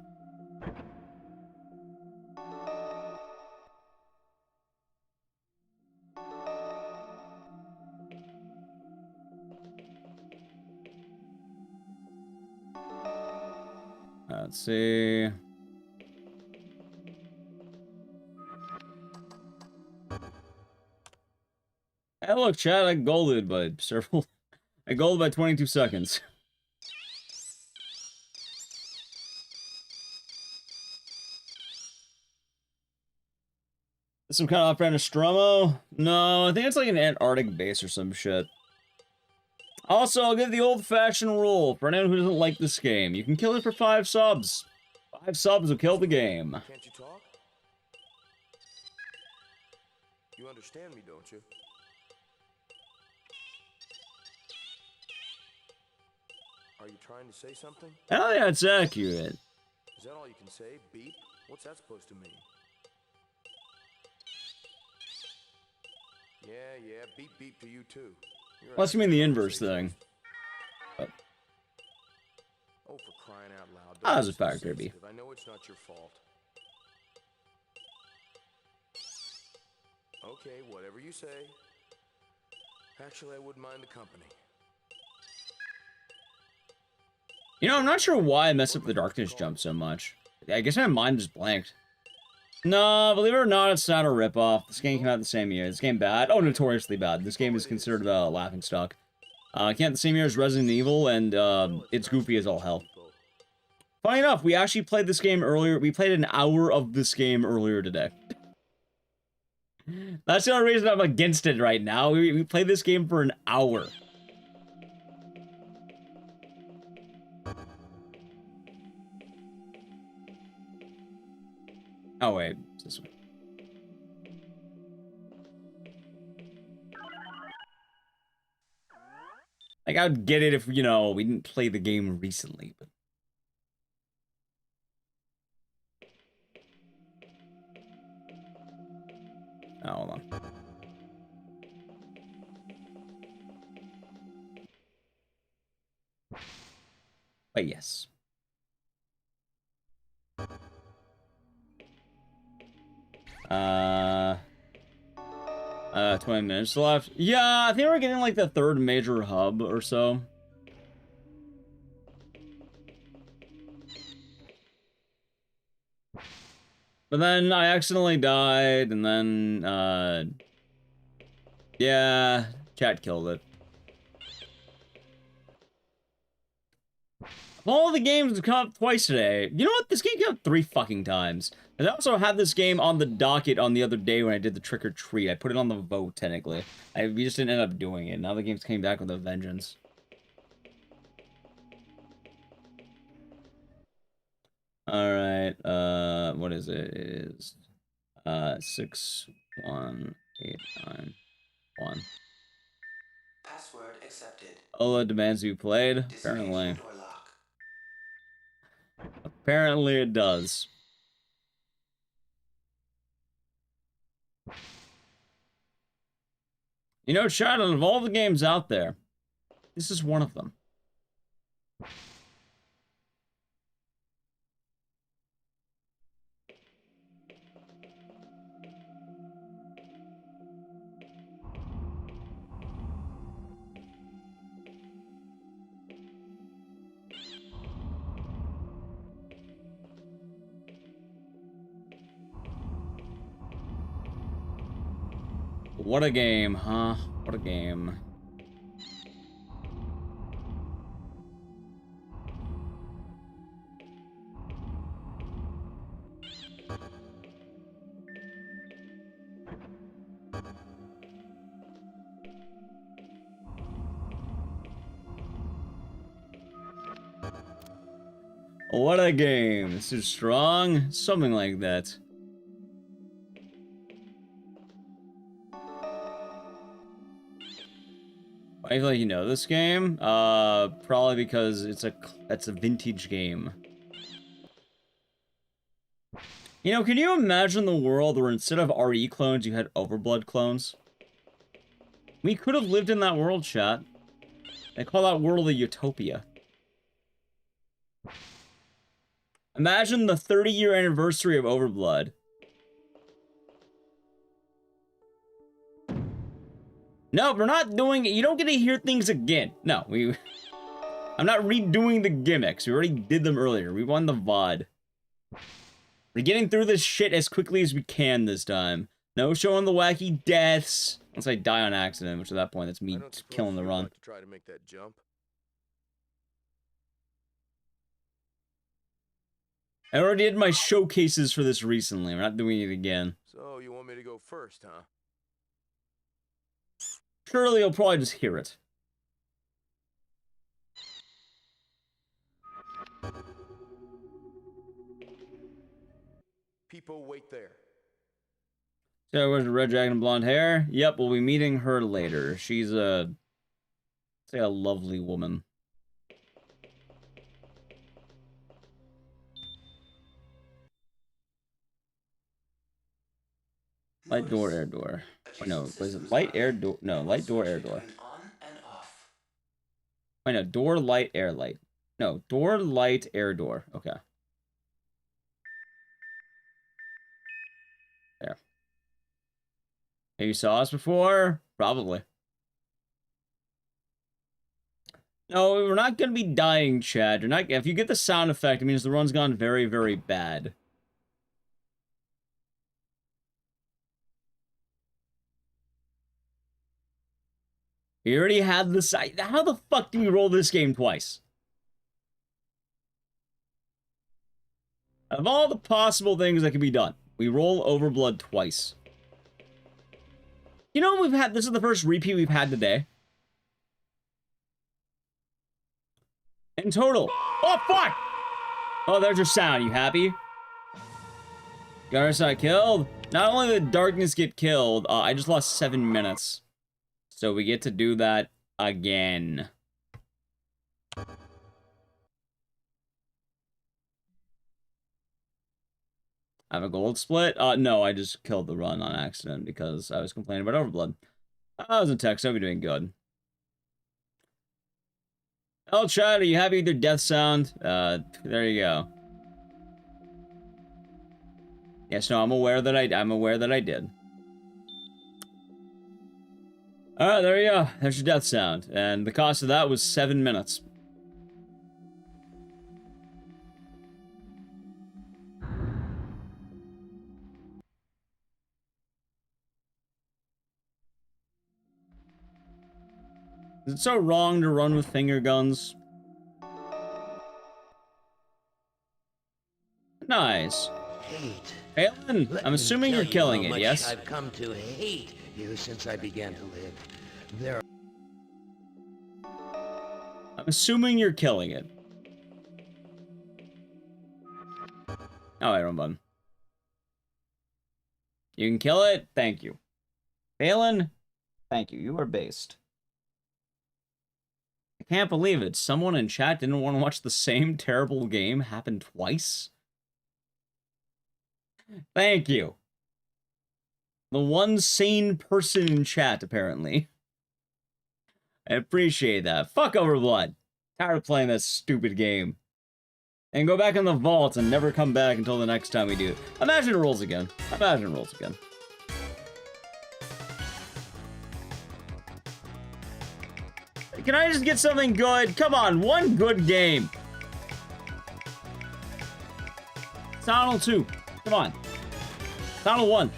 Let's see. Hey, look, chat, I golded by several. I golded by 22 seconds. Some kind of off-brand Nostromo? No, I think it's like an Antarctic base or some shit. Also, I'll give the old-fashioned rule for anyone who doesn't like this game. You can kill it for 5 subs. 5 subs will kill the game. Can't you talk? You understand me, don't you? Are you trying to say something? Hell yeah, it's accurate. Is that all you can say? Beep? What's that supposed to mean? Yeah, beep beep to you too. Unless you mean the inverse thing. But Oh, for crying out loud. Ah, that's a fact, Kirby. I know it's not your fault. Okay, whatever you say. Actually, I wouldn't mind the company. You know, I'm not sure why I messed up the darkness jump so much. I guess my mind just blanked. No, believe it or not, it's not a ripoff. This game came out the same year. This game bad? Oh, notoriously bad. This game is considered a laughingstock. Came out the same year as Resident Evil, and it's goofy as all hell. Funny enough, we actually played this game earlier. We played an hour of this game earlier today. That's the only reason I'm against it right now. We played this game for an hour. Oh, wait. It's this way. Like, I would get it if, you know, we didn't play the game recently, but... Oh, hold on. But yes. 20 minutes left. Yeah, I think we're getting like the third major hub or so. But then I accidentally died, and then, yeah, chat killed it. Of all the games to come up twice today, you know what? This game came up 3 fucking times. And I also had this game on the docket on the other day when I did the trick or treat. I put it on the vote, technically. We just didn't end up doing it. Now the game's came back with a vengeance. Alright, what is it? It is, 61891. Password accepted. Ola demands you played. Apparently. Apparently it does. You know, chat, out of all the games out there, this is one of them. What a game, huh? What a game. What a game. This is strong. Something like that. I feel like you know this game. Probably because it's a vintage game. You know, can you imagine the world where instead of RE clones, you had Overblood clones? We could have lived in that world, chat. They call that world a utopia. Imagine the 30-year anniversary of Overblood. No, we're not doing it. You don't get to hear things again. No, I'm not redoing the gimmicks. We already did them earlier. We won the VOD. We're getting through this shit as quickly as we can this time. No showing the wacky deaths. Unless I die on accident, which at that point, that's me killing the run. To try to make that jump. I already did my showcases for this recently. We're not doing it again. So, you want me to go first, huh? Surely you'll probably just hear it. People, wait there. So, where's the red dragon and blonde hair? Yep, we'll be meeting her later. She's a lovely woman. Light door, air door. Oh, no, was it light, air door? No, light door, air door. Wait, no, door, light, air, light. No, door, light, air, door. Okay. There. Have you saw us before? Probably. No, we're not gonna be dying, Chad. You're not. If you get the sound effect, it means the run's gone very, very bad. You already had the site. How the fuck do you roll this game twice? Of all the possible things that can be done, we roll Overblood twice. You know, this is the first repeat we've had today. In total. Oh, fuck! Oh, there's your sound. You happy? Garrison killed. Not only did Darkness get killed, I just lost 7 minutes. So we get to do that again. I have a gold split? No, I just killed the run on accident because I was complaining about Overblood. I was in text, I'll be doing good. Oh, Chad, are you happy with your death sound? There you go. Yes, no, I'm aware that I did. Alright, there you go. There's your death sound. And the cost of that was 7 minutes. Is it so wrong to run with finger guns? Nice. Hate. Phelan, I'm assuming you're killing it, yes? I've come to hate you since I began to live. There. I'm assuming you're killing it. Oh, wait, wrong button. You can kill it? Thank you. Phelan, thank you. You are based. I can't believe it. Someone in chat didn't want to watch the same terrible game happen twice. Thank you. The one sane person in chat, apparently. I appreciate that. Fuck Overblood. Tired of playing that stupid game. And go back in the vault and never come back until the next time we do it. Imagine it rolls again. Imagine it rolls again. Can I just get something good? Come on, one good game. Sonal 2. Come on. Sonal 1.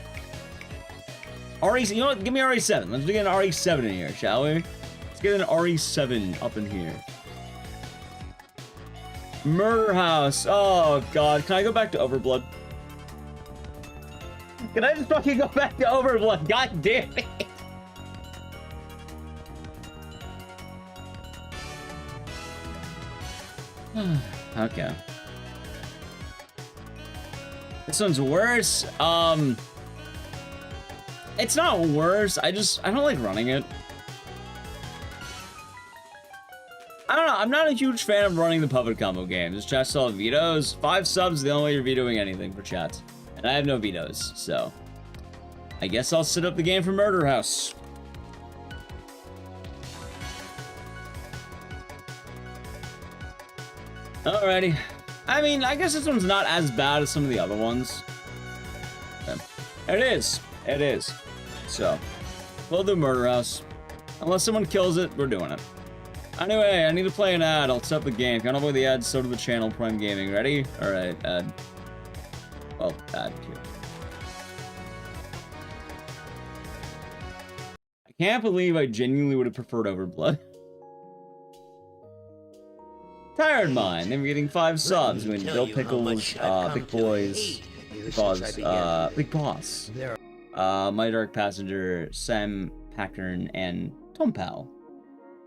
RE, you know what? Give me RE7. Let's get an RE7 in here, shall we? Let's get an RE7 up in here. Murder House. Oh, God. Can I go back to Overblood? Can I just fucking go back to Overblood? God damn it. Okay. This one's worse. It's not worse. I don't like running it. I don't know. I'm not a huge fan of running the puppet combo games. Does chat still have vetoes? 5 subs is the only way you're vetoing anything for chat. And I have no vetoes, so I guess I'll set up the game for Murder House. Alrighty. I mean, I guess this one's not as bad as some of the other ones. Okay. It is. It is. So, we'll do Murder House. Unless someone kills it, we're doing it. Anyway, I need to play an ad. I'll set up the game. If you want to avoid the ads, so to the channel, Prime Gaming. Ready? Alright, ad. Well, ad here. I can't believe I genuinely would have preferred Overblood. Tired Mind, they're getting 5 subs when Bill Pickles, Big Boys, Big Boss, My Dark Passenger, Sam Packern, and Tom Powell.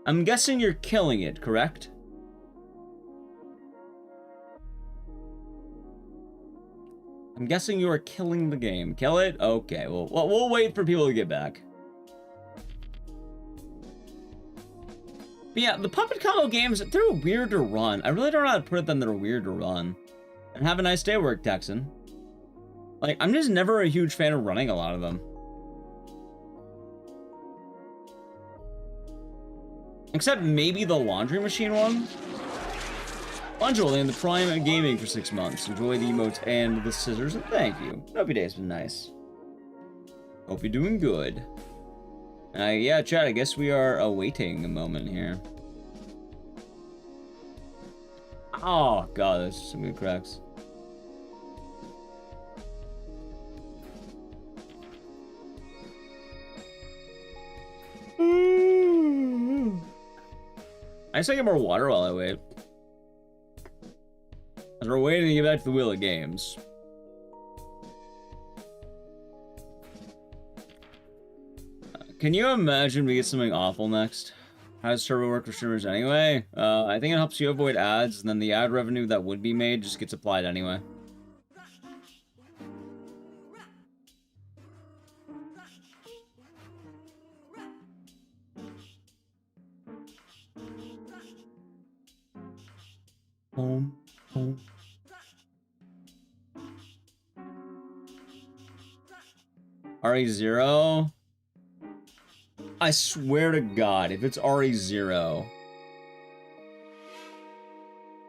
I'm guessing you're killing it, correct? I'm guessing you are killing the game. Kill it? Okay, well, we'll wait for people to get back. But yeah, the puppet combo games, they're weird to run. I really don't know how to put it than they're weird to run. And have a nice day at work, Texan. Like, I'm just never a huge fan of running a lot of them. Except maybe the laundry machine one. Angela in the Prime of Gaming for 6 months. Enjoy the emotes and the scissors, and thank you. Hope your day's been nice. Hope you're doing good. Yeah, chat, I guess we are awaiting a moment here. Oh, God, there's some good cracks. I just get more water while I wait. As we're waiting to get back to the Wheel of Games. Can you imagine we get something awful next? How does Turbo work for streamers anyway? I think it helps you avoid ads, and then the ad revenue that would be made just gets applied anyway. Home. RE0? I swear to God, if it's RE0,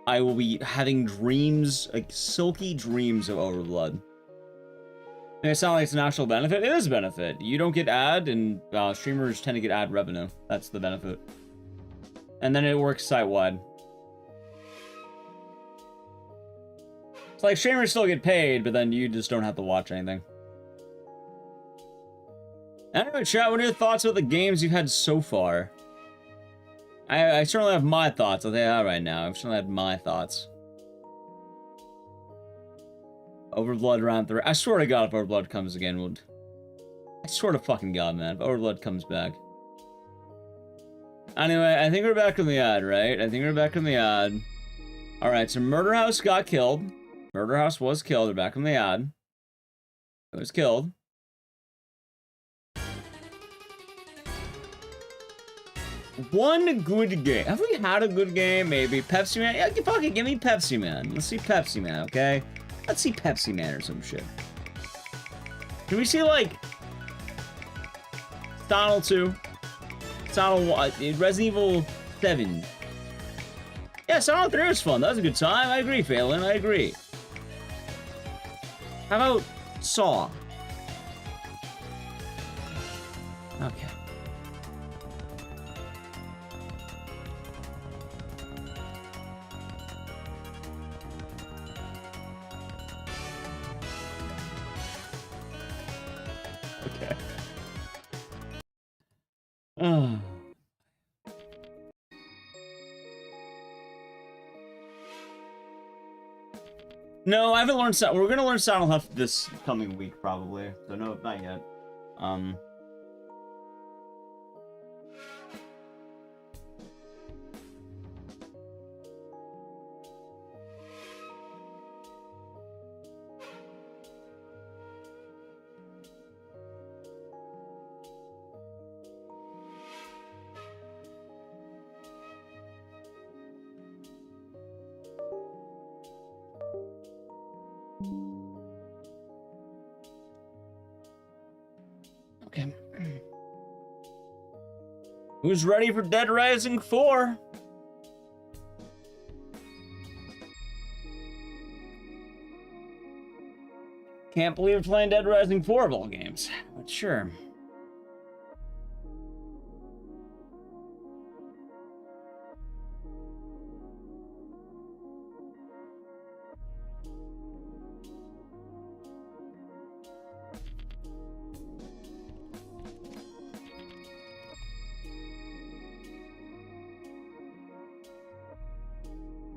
I will be having dreams, like silky dreams of Overblood. And it sounds like it's an actual benefit. It is a benefit. You don't get ad, and streamers tend to get ad revenue. That's the benefit. And then it works site-wide. It's like streamers still get paid, but then you just don't have to watch anything. Anyway, chat, what are your thoughts about the games you've had so far? I certainly have my thoughts. I'll tell you that right now. I've certainly had my thoughts. Overblood round 3. I swear to God, if Overblood comes again, I swear to fucking God, man, if Overblood comes back. Anyway, I think we're back on the ad, right? I think we're back on the ad. Alright, so Murder House got killed. Murder House was killed. They're back on the ad. It was killed. One good game. Have we had a good game? Maybe Pepsi Man? Yeah, fuck it, give me Pepsi Man. Let's see Pepsi Man, okay? Let's see Pepsi Man or some shit. Can we see, like, Donald 2? Donald 1, Resident Evil 7. Yeah, Donald 3 was fun. That was a good time. I agree, Phelan. I agree. How about Saw? Okay. Okay. Oh. No, I haven't learned Sound. We're gonna learn Silent Huff this coming week, probably. So no, not yet. Okay. Who's ready for Dead Rising 4? Can't believe we're playing Dead Rising 4 of all games, but sure.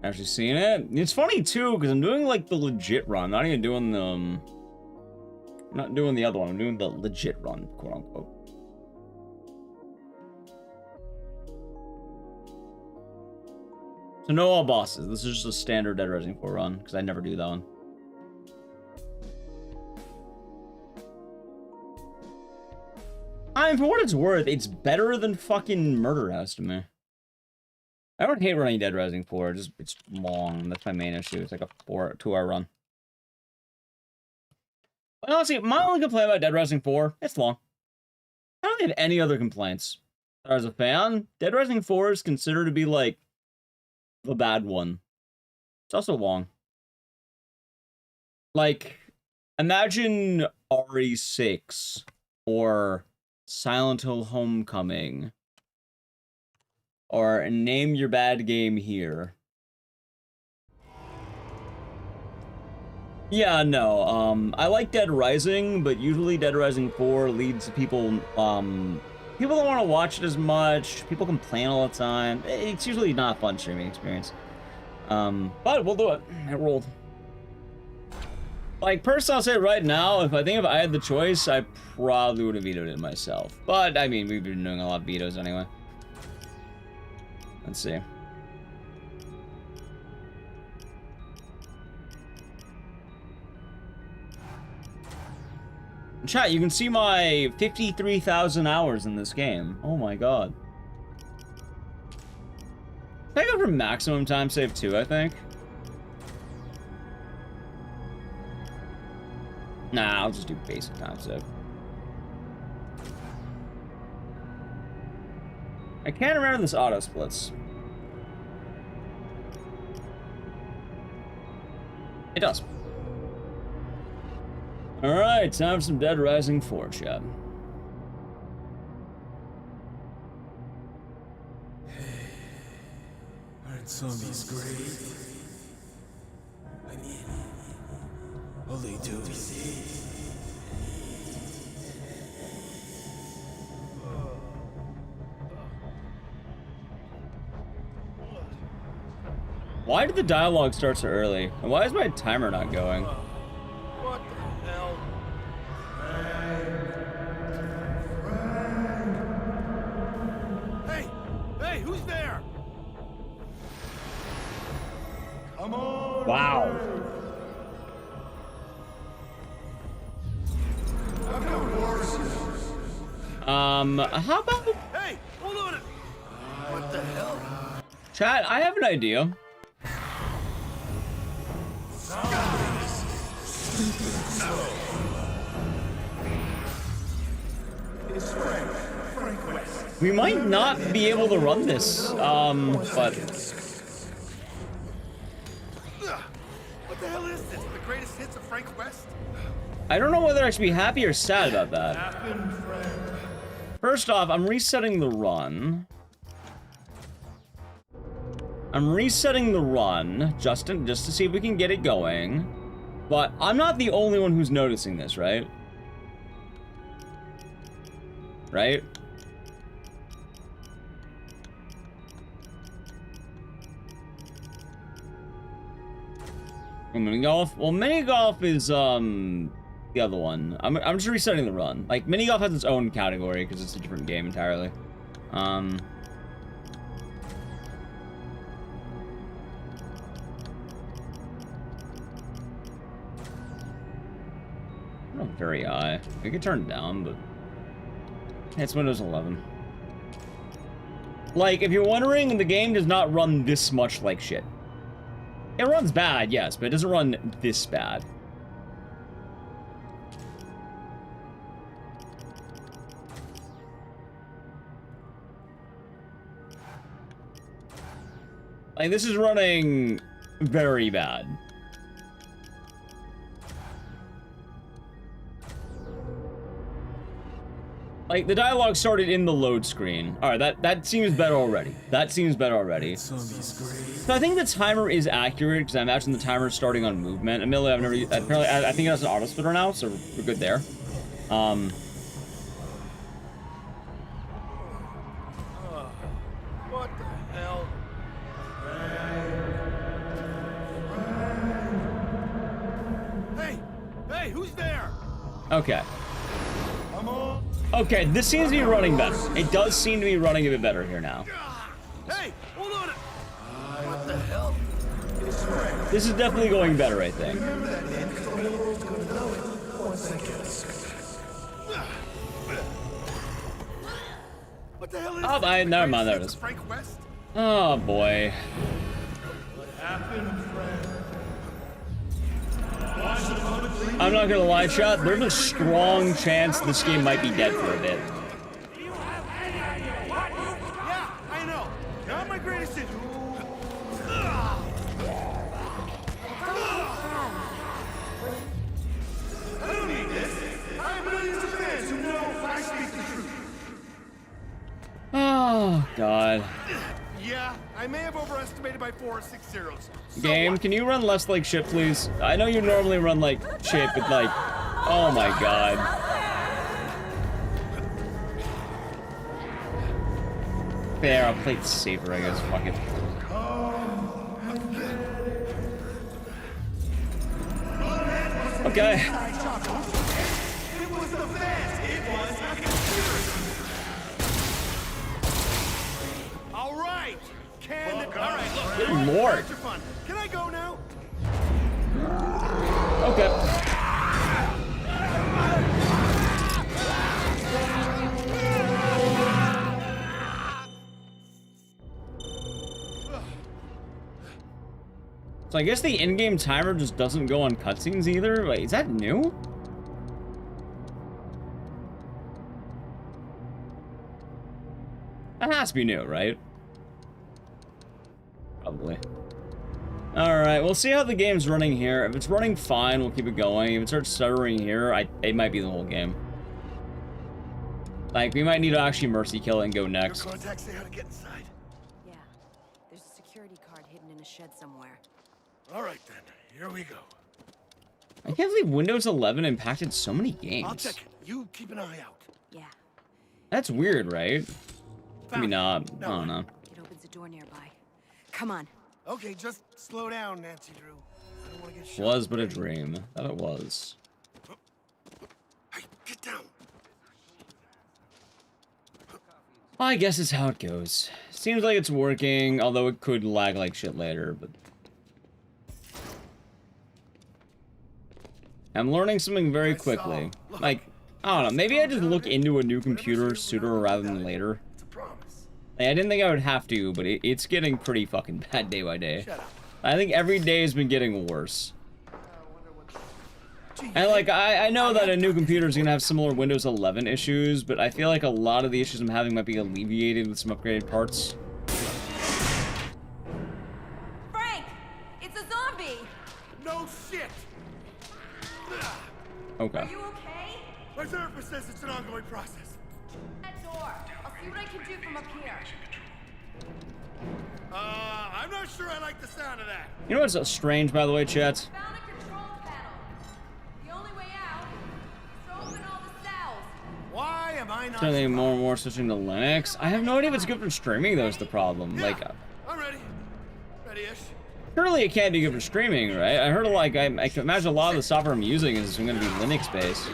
Actually seen it. It's funny too, because I'm doing like the legit run, not even doing the not doing the other one, I'm doing the legit run, quote unquote. So no all bosses. This is just a standard Dead Rising 4 run, because I never do that one. I mean, for what it's worth, it's better than fucking Murder House to me. I don't hate running Dead Rising 4, it's long. That's my main issue. It's like a 2-hour run. But honestly, my only complaint about Dead Rising 4, it's long. I don't have any other complaints As a fan, Dead Rising 4 is considered to be like the bad one. It's also long. Like, imagine RE6 or Silent Hill Homecoming or name your bad game here. Yeah, no, I like Dead Rising, but usually Dead Rising 4 leads to people, people don't want to watch it as much, people complain all the time. It's usually not a fun streaming experience. But we'll do it. It rolled. Like, personally, I'll say right now, if I had the choice, I probably would have vetoed it myself. But, I mean, we've been doing a lot of vetoes anyway. Let's see. Chat, you can see my 53,000 hours in this game. Oh my god. I go for maximum time save too, I think. Nah, I'll just do basic time save. I can't remember this auto splits. It does. Alright, time for some Dead Rising 4, chat. Aren't zombies great? I mean, all they do is eat. Why did the dialogue start so early? And why is my timer not going? What the hell? Hey! Hey, who's there? Come on! Wow. I've got horses. How about... Hey, hold on! What the hell? Chat, I have an idea. We might not be able to run this, but... What the hell is this? The greatest hits of Frank West? I don't know whether I should be happy or sad about that. First off, I'm resetting the run. I'm resetting the run, just to see if we can get it going. But I'm not the only one who's noticing this, right? Right? Mini golf? Well, mini golf is, the other one. I'm just resetting the run. Like, mini golf has its own category because it's a different game entirely. Oh, not very high. We could turn it down, but it's Windows 11. Like, if you're wondering, the game does not run this much like shit. It runs bad, yes, but it doesn't run this bad. Like, this is running very bad. Like, the dialogue started in the load screen. Alright, that seems better already. That seems better already. So I think the timer is accurate, because I imagine the timer is starting on movement. Admittedly, I've never... Apparently, I think it has an auto splitter now, so we're good there. What the hell? Hey! Hey, who's there? Okay. Okay, this seems to be running better. It does seem to be running a bit better here now. Hey, hold on! What the hell? This is definitely going better, I think. What the hell is Oh, this? never mind, there it is. Frank West? Oh, boy. What happened, friend? I'm not gonna lie, chat, there's a strong chance this game might be dead for a bit. no. Not my greatest hit. I don't need this. I have millions of fans who know I speak the truth. Oh, God. Yeah, I may have overestimated by 4 or 6 zeros. Game, can you run less like shit, please? I know you normally run like shit, but like, oh my God. Fair, I'll play it safer, I guess. Fuck it. Okay. It was the fans. It was a computer. All right. All right, look. Good Lord. Fun. Can I go now? Okay. So I guess the in-game timer just doesn't go on cutscenes either? Wait, is that new? That has to be new, right? Probably. Alright, we'll see how the game's running here. If it's running fine, we'll keep it going. If it starts stuttering here, it might be the whole game. Like, we might need to actually mercy kill it and go next. Your contacts say how to get inside. Yeah, there's a security card hidden in a shed somewhere. All right then, here we go. I can't believe Windows 11 impacted so many games. I'll check it. You keep an eye out. Yeah. That's weird, right? Maybe not. I don't know. It opens a door nearby. Come on. Okay, just slow down, Nancy Drew. I don't want to get shot. Was but a dream. That it was. Hey, get down. Well, I guess it's how it goes. Seems like it's working, although it could lag like shit later, but... I'm learning something very quickly. Like, I don't know, maybe I just look into a new computer sooner rather than later. Like, I didn't think I would have to, but it's getting pretty fucking bad day by day. I think every day has been getting worse. And like, I know that a new computer is gonna have similar Windows 11 issues, but I feel like a lot of the issues I'm having might be alleviated with some upgraded parts. Frank! It's a zombie! No shit! Okay. Are you okay? My therapist says it's an ongoing process. That door. I'll see what I can do from up here. I'm not sure I like the sound of that. You know what's strange, by the way, chat? Found a control panel. The only way out is to open all the cells. Why am I not? Starting more and more switching to Linux. I have no idea if it's good for streaming, though, is the problem. Like, I'm ready. Ready-ish. surely it can't be good for streaming, right? I heard, like, I can imagine a lot of the software I'm using is going to be Linux-based.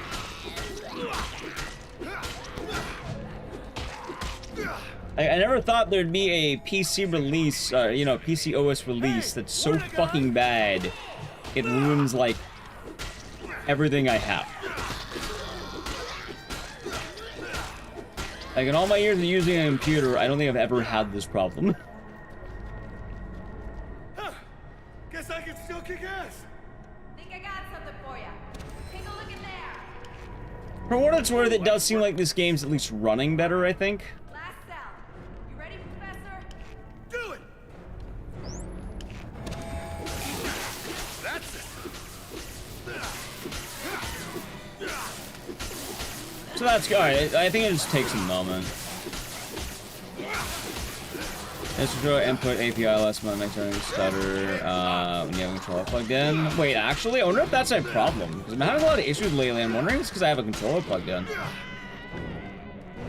I never thought there'd be a PC release, you know, PC OS release that's so fucking bad it ruins, like, everything I have. Like, in all my years of using a computer, I don't think I've ever had this problem. Guess I can still kick ass. Think I got something for you. Take a look in there. For what it's worth, it does seem like this game's at least running better, I think. Last cell. You ready, Professor? Do it. That's it. So that's good. Alright, I think it just takes a moment. Intro input API less might make something stutter when you have a controller plugged in. Wait, actually, I wonder if that's my problem. Because I'm having a lot of issues lately. I'm wondering if it's because I have a controller plugged in.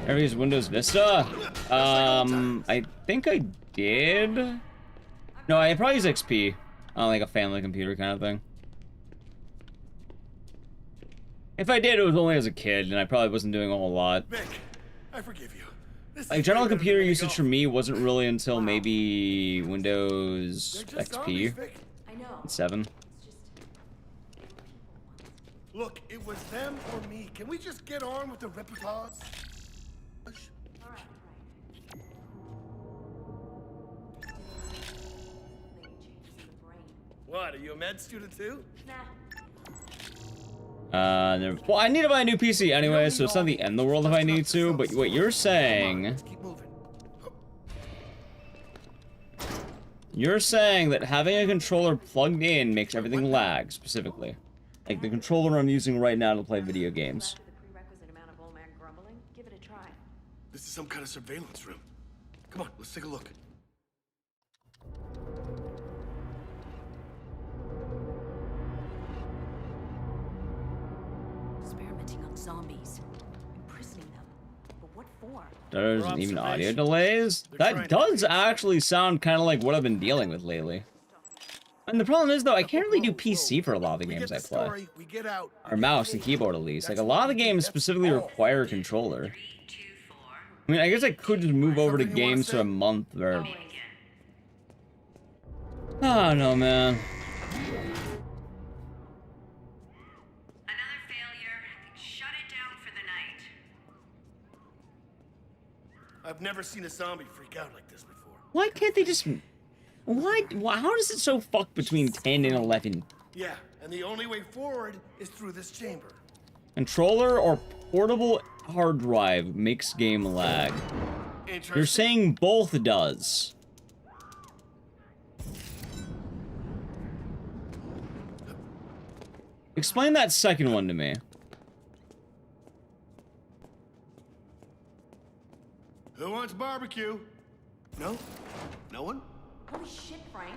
Ever use Windows Vista? I think I did. No, I probably use XP on like a family computer kind of thing. If I did, it was only as a kid, and I probably wasn't doing a whole lot. Vic, I forgive you. Like, general computer usage for me wasn't really until maybe Windows XP. I know. 7. Look, it was them or me. Can we just get on with the repertoire? What, are you a med student too? Nah. Well, I need to buy a new PC anyway, so it's not the end of the world if I need to, but what you're saying... You're saying that having a controller plugged in makes everything lag, specifically. Like the controller I'm using right now to play video games. Give it a try. This is some kind of surveillance room. Come on, let's take a look. Experimenting on zombies. Imprisoning them. But what for? There's even audio delays? That does actually sound kind of like what I've been dealing with lately. And the problem is, though, I can't really do PC for a lot of the games I play. Or mouse and keyboard, at least. Like, a lot of the games specifically require a controller. I mean, I guess I could just move over to games for a month, or... Oh, no, man. I've never seen a zombie freak out like this before. Why can't they just... Why? How is it so fucked between 10 and 11? Yeah, and the only way forward is through this chamber. Controller or portable hard drive makes game lag. You're saying both does. Explain that second one to me. Who wants barbecue? No? No one? Holy shit, Frank.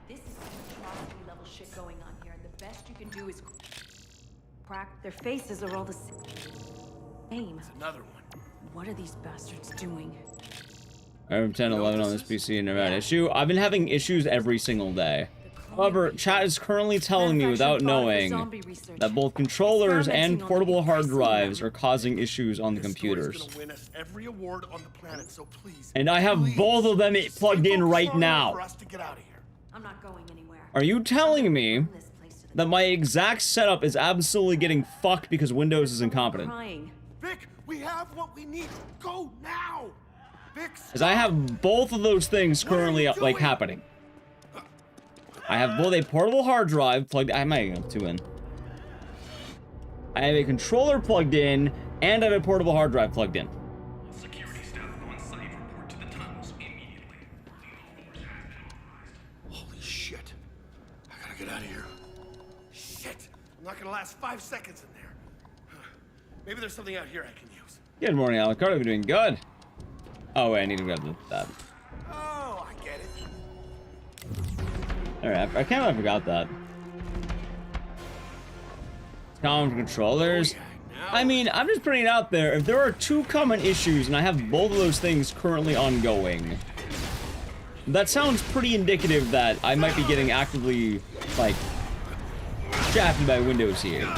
This is some atrocity level shit going on here, and the best you can do is crack. Their faces are all the same. Another one. What are these bastards doing? I have 10, 11 on this PC and never had issue. I've been having issues every single day. However, chat is currently telling me without knowing that both controllers and portable hard drives are causing issues on the computers. And I have both of them plugged in right now. I'm not going anywhere. Are you telling me that my exact setup is absolutely getting fucked because Windows is incompetent? Vic, we have what we need. Go now. Because I have both of those things currently like happening. I have both a portable hard drive plugged. I might have two in. I have a controller plugged in, and I have a portable hard drive plugged in. Security staff on site report to the tunnels immediately. Holy shit. I gotta get out of here. Shit. I'm not gonna last 5 seconds in there. Maybe there's something out here I can use. Good morning, Alucard. We're doing good. Oh, wait, I need to grab that. Oh, I get it. Alright, I can't believe I forgot that. Common controllers. I mean, I'm just putting it out there. If there are two common issues and I have both of those things currently ongoing, that sounds pretty indicative that I might be getting actively, like, shafted by Windows here.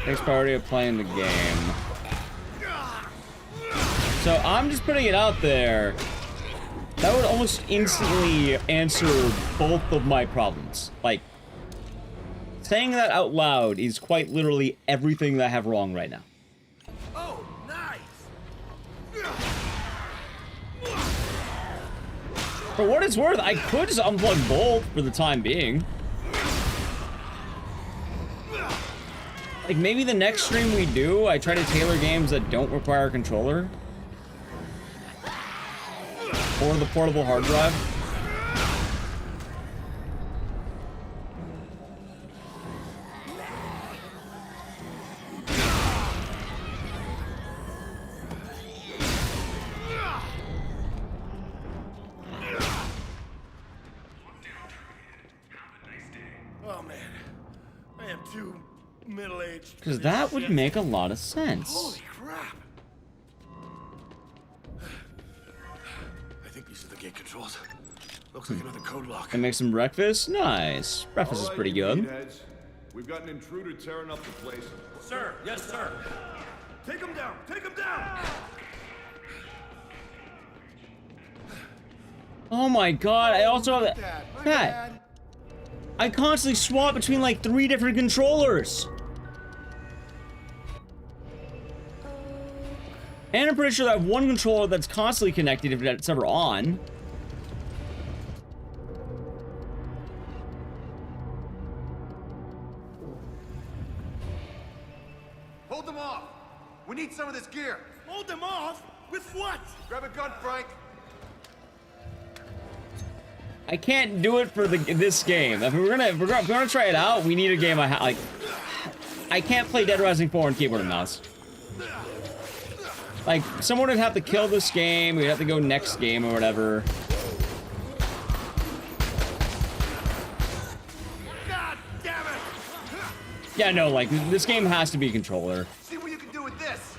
Next priority of playing the game. So I'm just putting it out there. That would almost instantly answer both of my problems. Like, saying that out loud is quite literally everything that I have wrong right now. Oh, nice. For what it's worth, I could just unplug both for the time being. Like, maybe the next stream we do, I try to tailor games that don't require a controller. Or the portable hard drive. Oh, man. I am too middle-aged. Because that would make a lot of sense. Holy crap. I think these are the gate controls. Looks like another code lock. And make some breakfast? Nice. Breakfast is pretty good. Meatheads. We've got an intruder tearing up the place. Sir, yes, sir. Take him down! Take him down! Oh my god, I also have that. I constantly swap between like 3 different controllers. And I'm pretty sure that I have one controller that's constantly connected if it's ever on. need some of this gear. Hold them off? With what? Grab a gun, Frank. I can't do it for this game. If we're gonna try it out, we need a game like. I can't play Dead Rising 4 on keyboard and mouse. Like, someone would have to kill this game. We'd have to go next game or whatever. God damn it! Yeah, no, like, this game has to be a controller. See what you can do with this.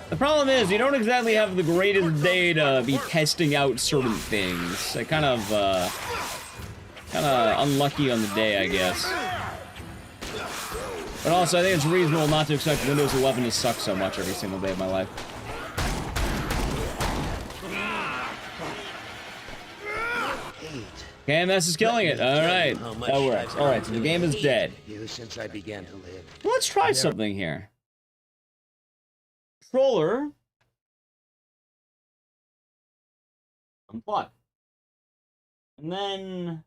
The problem is, you don't exactly have the greatest day to be testing out certain things. Kind of unlucky on the day, I guess. But also, I think it's reasonable not to expect Windows 11 to suck so much every single day of my life. KMS is killing it. All right, that works. All right, so the game is dead. Since I began to live. Let's try something here. Controller. Unplug. And then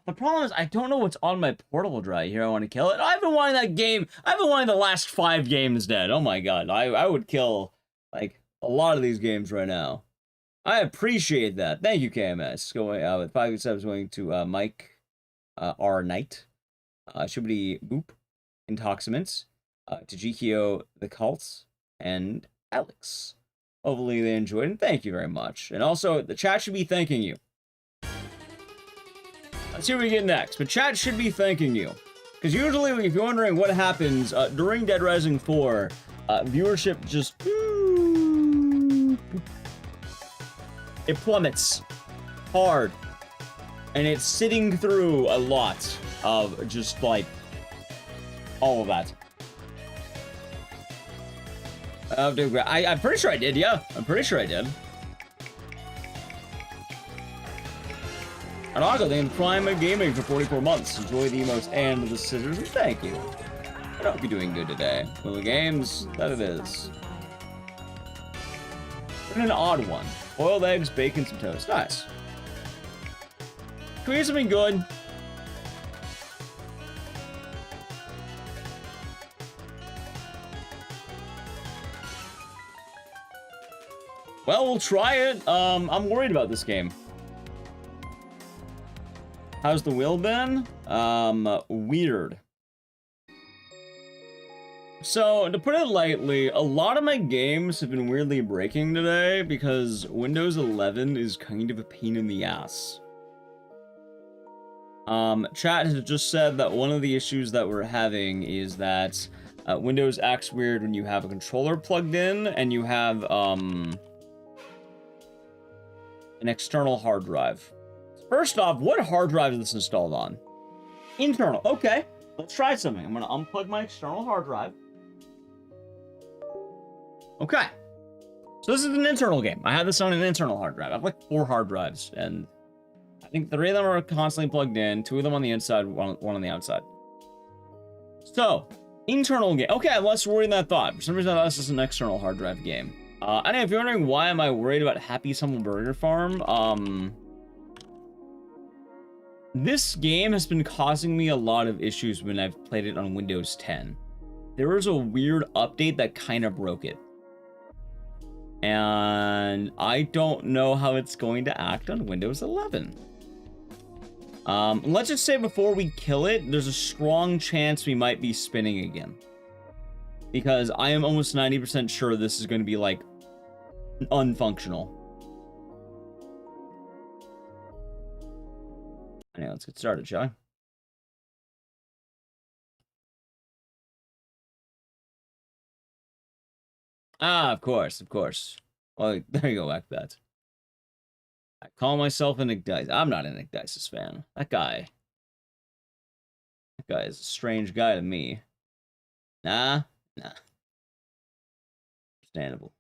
the problem is I don't know what's on my portable drive here. I want to kill it. I've been wanting that game. I've been wanting the last 5 games dead. Oh my god. I would kill like a lot of these games right now. I appreciate that. Thank you, KMS. Going with 5 subs going to Mike R Knight, Shibidi Boop, Intoximants, to GKO the Cults, and Alex. Hopefully they enjoyed, and thank you very much. And also, the chat should be thanking you. Let's see what we get next. But chat should be thanking you. Because usually, if you're wondering what happens during Dead Rising 4, viewership just... It plummets. Hard. And it's sitting through a lot of just, like, all of that. I'm pretty sure I did, yeah. I'm pretty sure I did. And also, thank Prime Gaming for 44 months. Enjoy the emotes and the scissors, and thank you. I hope you're doing good today. Well, the games, that it is. And an odd one. Boiled eggs, bacon, some toast. Nice. Can we get something good? Well, we'll try it. I'm worried about this game. How's the wheel been? Weird. So, to put it lightly, a lot of my games have been weirdly breaking today because Windows 11 is kind of a pain in the ass. Chat has just said that one of the issues that we're having is that Windows acts weird when you have a controller plugged in and you have, an external hard drive. First off, what hard drive is this installed on? Internal. Okay, let's try something. I'm gonna unplug my external hard drive. Okay. So this is an internal game. I have this on an internal hard drive. I have like 4 hard drives, and I think 3 of them are constantly plugged in, 2 of them on the inside, one on the outside. So, internal game. Okay, I'm less worried than I thought. For some reason, I thought this is an external hard drive game. I know if you're wondering why am I worried about Happy Summer Burger Farm, this game has been causing me a lot of issues when I've played it on Windows 10. There was a weird update that kind of broke it. And I don't know how it's going to act on Windows 11. Let's just say before we kill it, there's a strong chance we might be spinning again. Because I am almost 90% sure this is going to be, like, unfunctional. Anyway, let's get started, shall we? Ah, of course, of course. Well, there you go, Ecdycis. I call myself an Ecdycis. I'm not an Ecdycis fan. That guy is a strange guy to me. Nah. Understandable.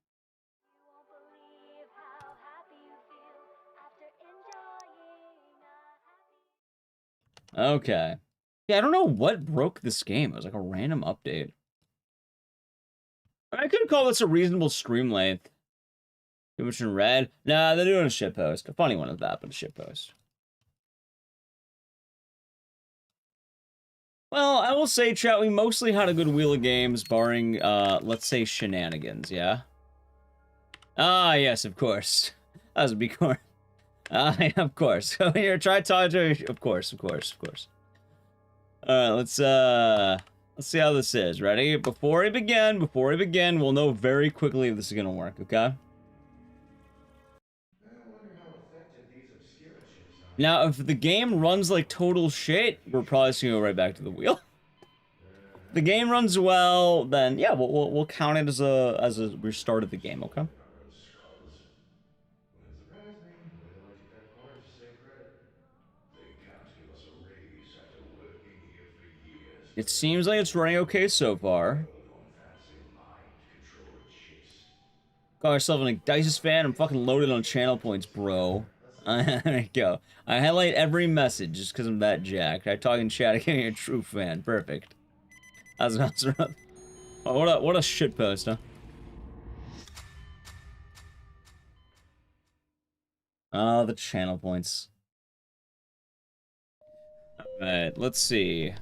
Okay. Yeah, I don't know what broke this game. It was like a random update. I could call this a reasonable stream length. Too much in red. Nah, they're doing a shitpost. A funny one of that, but a shitpost. Well, I will say, chat, we mostly had a good wheel of games, barring, let's say, shenanigans, yeah? Ah, yes, of course. That was a big corn. Yeah, of course. Here, try talking to... Of course. Alright, let's see how this is. Ready? Before we begin, we'll know very quickly if this is gonna work, okay? Now, if the game runs like total shit, we're probably just gonna go right back to the wheel. If the game runs well, then yeah, we'll count it as a restart of the game, okay? It seems like it's running okay so far. Call yourself an Ecdycis fan? I'm fucking loaded on channel points, bro. There you go. I highlight every message just because I'm that jacked. I talk in chat again, you're a true fan. Perfect. That's awesome. Oh, what a shit post, huh? Oh, the channel points. Alright, let's see.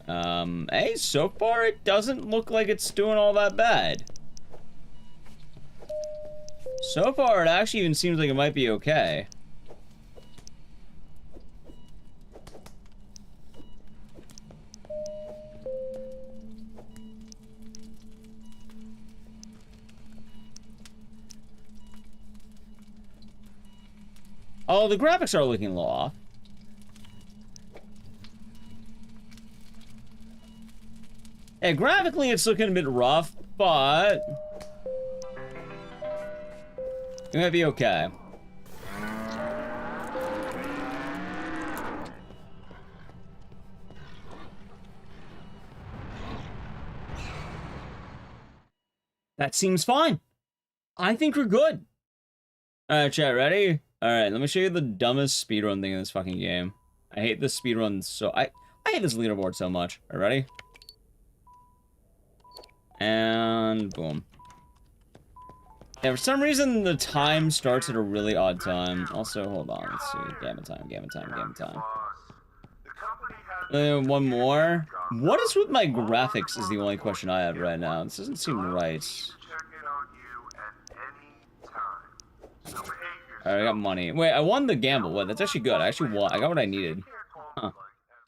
Hey, so far it doesn't look like it's doing all that bad. So far, it actually even seems like it might be okay. Oh, the graphics are looking low off. Yeah, graphically it's looking a bit rough, but it might be okay. That seems fine. I think we're good. Alright, chat, ready? Alright, let me show you the dumbest speedrun thing in this fucking game. I hate this speedrun so... I hate this leaderboard so much. Alright, ready? And boom. Yeah, for some reason the time starts at a really odd time. Also, hold on, let's see. Gamma time. One more. What is with my graphics is the only question I have right now. This doesn't seem right. Alright, I got money. Wait, I won the gamble. What? That's actually good. I actually won. I got what I needed. Huh.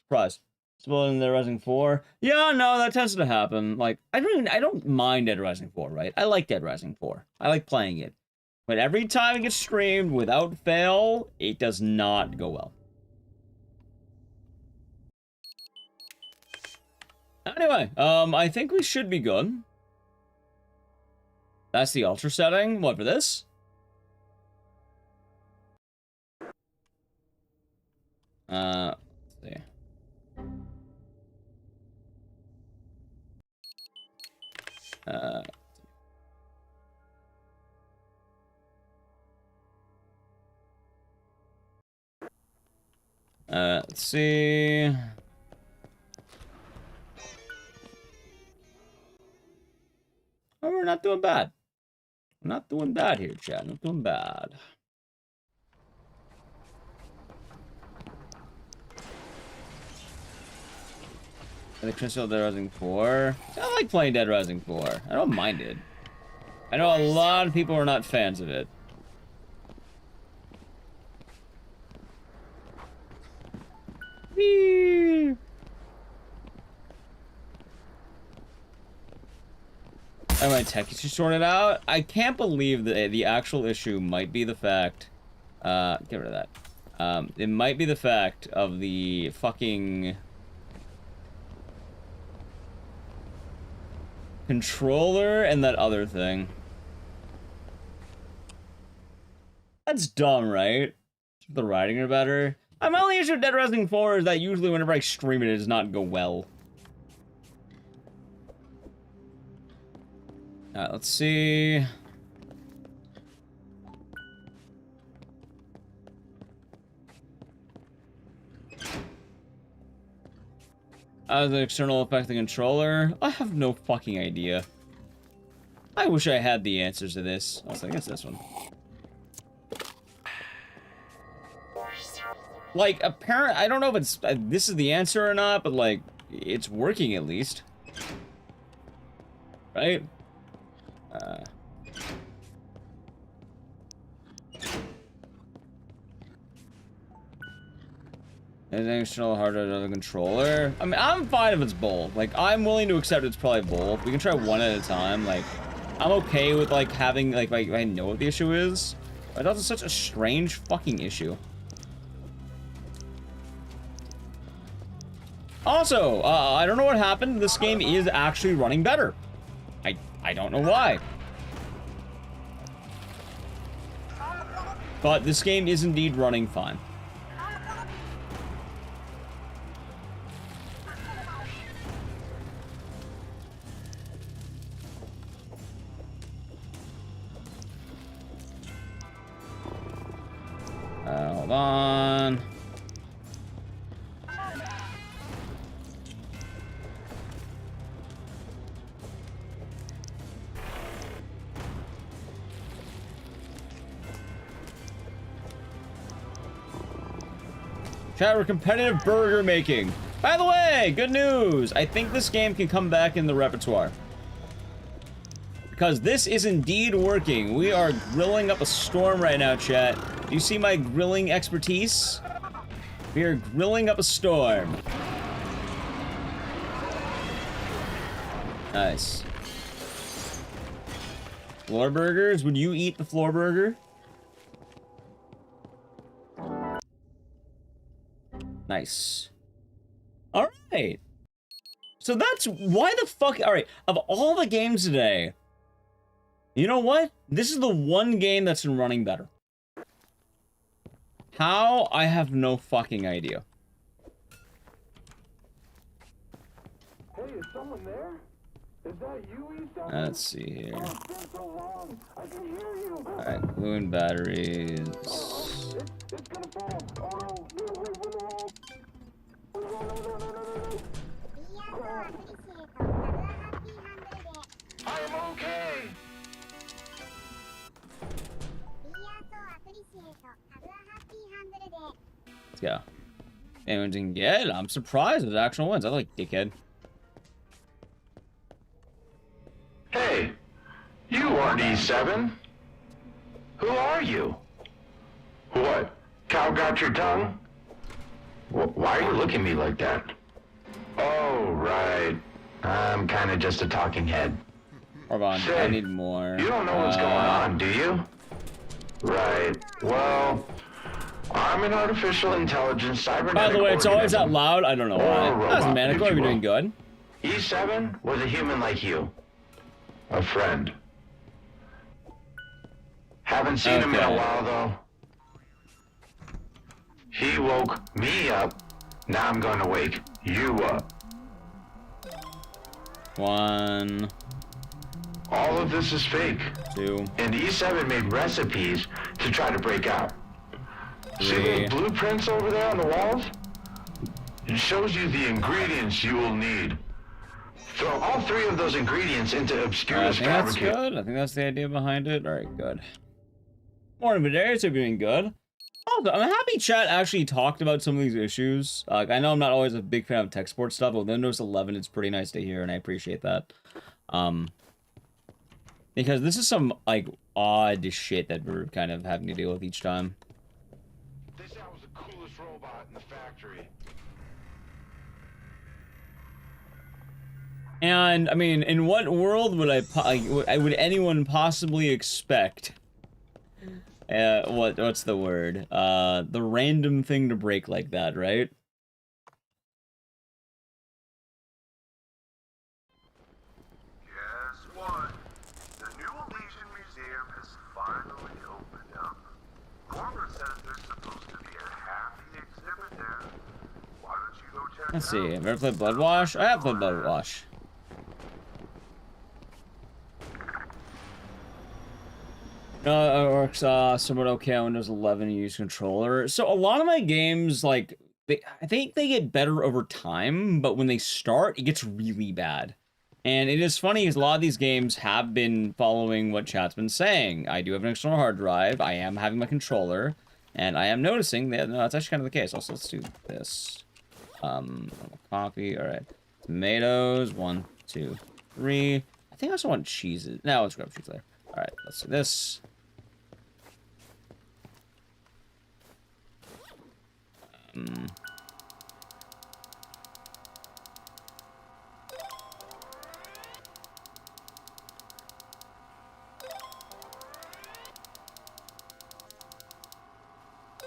Surprise. Spoiling Dead Rising 4. Yeah, no, that tends to happen. Like, I don't mind Dead Rising 4, right? I like Dead Rising 4. I like playing it. But every time it gets streamed without fail, it does not go well. Anyway, I think we should be good. That's the ultra setting. What, for this? Let's see. Let's see. Oh, we're not doing bad. We're not doing bad here, chat. Not doing bad. The Crystal Dead Rising 4. I like playing Dead Rising 4. I don't mind it. I know a lot of people are not fans of it. Whee! Alright, Ecdycis just sorted out. I can't believe that the actual issue might be the fact. Get rid of that. It might be the fact of the fucking controller and that other thing. That's dumb, right? The writing are better. My only issue with Dead Rising 4 is that usually whenever I stream it, it does not go well. Alright, let's see. As an external effect the controller? I have no fucking idea. I wish I had the answers to this. Also, I guess this one. Like, apparent, I don't know if it's, this is the answer or not, but like, it's working at least. Right? Anything external hardware to the controller? I mean, I'm fine if it's both. Like, I'm willing to accept it's probably both. We can try one at a time. Like, I'm okay with, like, having, like, I know what the issue is. But that's such a strange fucking issue. Also, I don't know what happened. This game is actually running better. I don't know why. But this game is indeed running fine. Hold on. Chat, we're competitive burger making. By the way, good news. I think this game can come back in the repertoire. Because this is indeed working. We are grilling up a storm right now, chat. Do you see my grilling expertise? We are grilling up a storm. Nice. Floor burgers? Would you eat the floor burger? Nice. Alright. So that's why the fuck. Alright, of all the games today, you know what? This is the one game that's been running better. How? I have no fucking idea. Hey, is someone there? Is that you, E7? Let's see here. Oh, it's been so long. I can hear you. Alright, glue and batteries. It's gonna fall. Oh no, no, wait, no, no. Oh, no, no, no, no, no, no. I am okay. Let's go. Anyone didn't get it? I'm surprised with actual wins. I like dickhead. Hey, you aren't E7. Who are you? What? Cow got your tongue? Why are you looking at me like that? Oh, right. I'm kind of just a talking head. Hold on, Say, I need more. You don't know what's going on, do you? Right. Well, I'm an artificial intelligence cybernetic By the way, it's always organism. out loud. I don't know why. That's Manico. Are you doing good? E7 was a human like you. A friend. Haven't seen him in a while, though. He woke me up. Now I'm going to wake you up. One. All of this is fake. Two. And E7 made recipes to try to break out. See those blueprints over there on the walls? It shows you the ingredients you will need. Throw all three of those ingredients into Obscurus I think that's Fabricate. good. I think that's the idea behind it. Alright, good. Morning, Vidarius. You're doing good. Also, I'm happy chat actually talked about some of these issues. Like, I know I'm not always a big fan of tech support stuff, but with Windows 11, it's pretty nice to hear, and I appreciate that. Because this is some, like, odd shit that we're kind of having to deal with each time. They said I was the coolest robot in the factory. And, I mean, in what world would would anyone possibly expect, what's the word? The random thing to break like that, right? Guess what? The new Elysian Museum has finally opened up. Corporate says there's supposed to be a happy exhibit there. Why don't you go check Let's it see. out? Have you ever played Blood Wash? I have played Blood Wash. It works somewhat okay on Windows 11 and use controller. So a lot of my games, like, I think they get better over time, but when they start, it gets really bad. And it is funny because a lot of these games have been following what chat's been saying. I do have an external hard drive. I am having my controller, and I am noticing that no, that's actually kind of the case. Also, let's do this. Copy. All right. Tomatoes. 1, 2, 3. I think I also want cheeses. No, let's grab cheese later. All right, let's do this.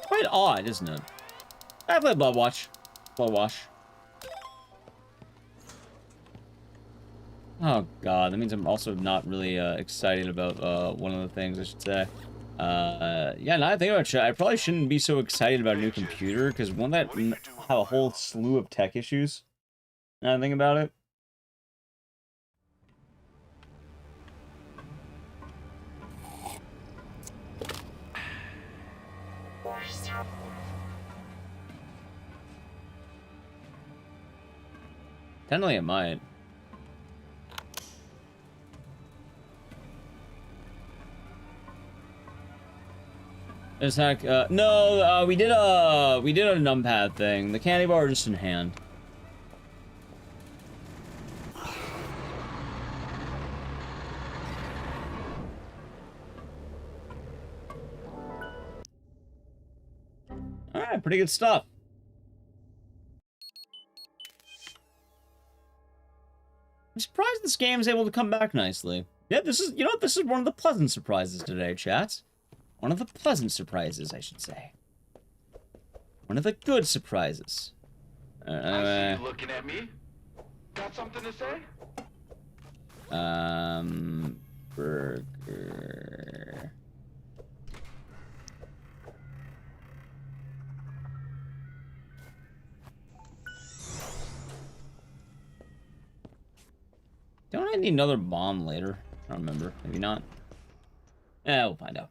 Quite odd, isn't it? I play Blood Wash. Oh god, that means I'm also not really excited about one of the things I should say. Yeah, now I think about it, I probably shouldn't be so excited about a new computer because won't that have a whole slew of tech issues? Now I think about it. Technically, it might. It's not, no, we did a numpad thing. The candy bar just in hand. All right, pretty good stuff. I'm surprised this game is able to come back nicely. Yeah, this is, you know, this is one of the pleasant surprises today, chat. One of the pleasant surprises, I should say. One of the good surprises. I see you looking at me. Got something to say? Burger. Don't I need another bomb later? I don't remember. Maybe not. Yeah, we'll find out.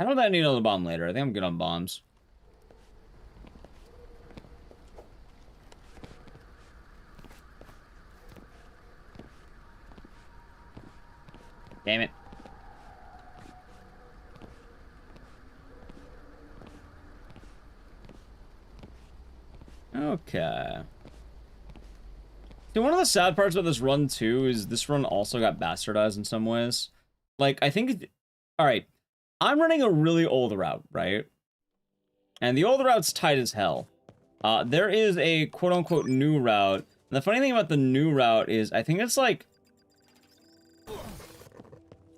I don't think I need another bomb later. I think I'm good on bombs. Damn it. Okay. See, one of the sad parts about this run, too, is this run also got bastardized in some ways. Like, I think... Alright. I'm running a really old route, right? And the old route's tight as hell. There is a quote-unquote new route. And the funny thing about the new route is, I think it's like...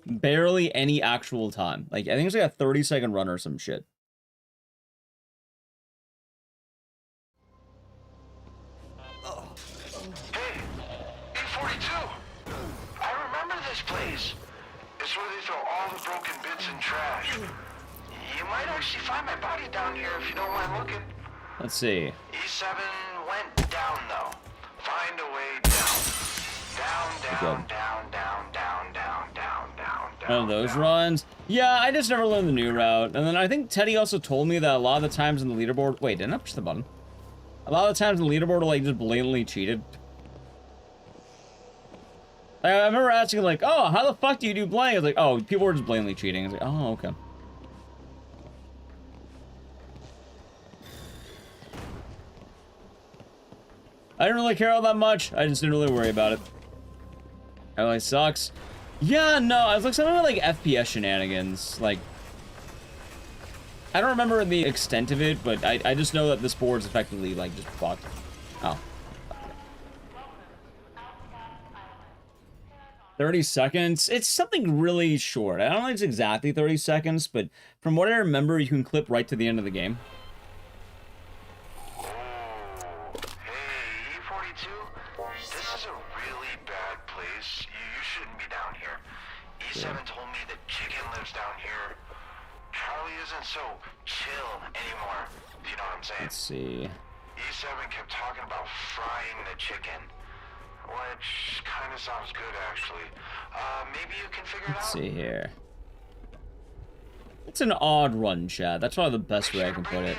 barely any actual time. Like, I think it's like a 30-second run or some shit. Place. It's where they throw all the broken bits and trash. You might actually find my body down here if you don't mind looking. Let's see. E7 went down though. Find a way down. Down. Oh, those runs? Yeah, I just never learned the new route. And then I think Teddy also told me that a lot of the times in the leaderboard... Wait, didn't I push the button? A lot of the times in the leaderboard are like just blatantly cheated. I remember asking, like, oh, how the fuck do you do blank? I was like, oh, people were just blatantly cheating. I was like, oh, okay. I didn't really care all that much. I just didn't really worry about it. That really sucks. Yeah, no, I was like, something about, like, FPS shenanigans. Like, I don't remember the extent of it, but I just know that this board's effectively, like, just fucked. Oh. 30 seconds? It's something really short. I don't think it's exactly 30 seconds, but from what I remember, you can clip right to the end of the game. Hey, E42, this is a really bad place. You shouldn't be down here. E7 told me that Chicken lives down here. Charlie isn't so chill anymore, if you know what I'm saying. Let's see. E7 kept talking about frying the chicken. Which kind of sounds good, actually. Maybe you can figure it out? Let's see here. It's an odd run, Chad. That's probably the best way I can put it.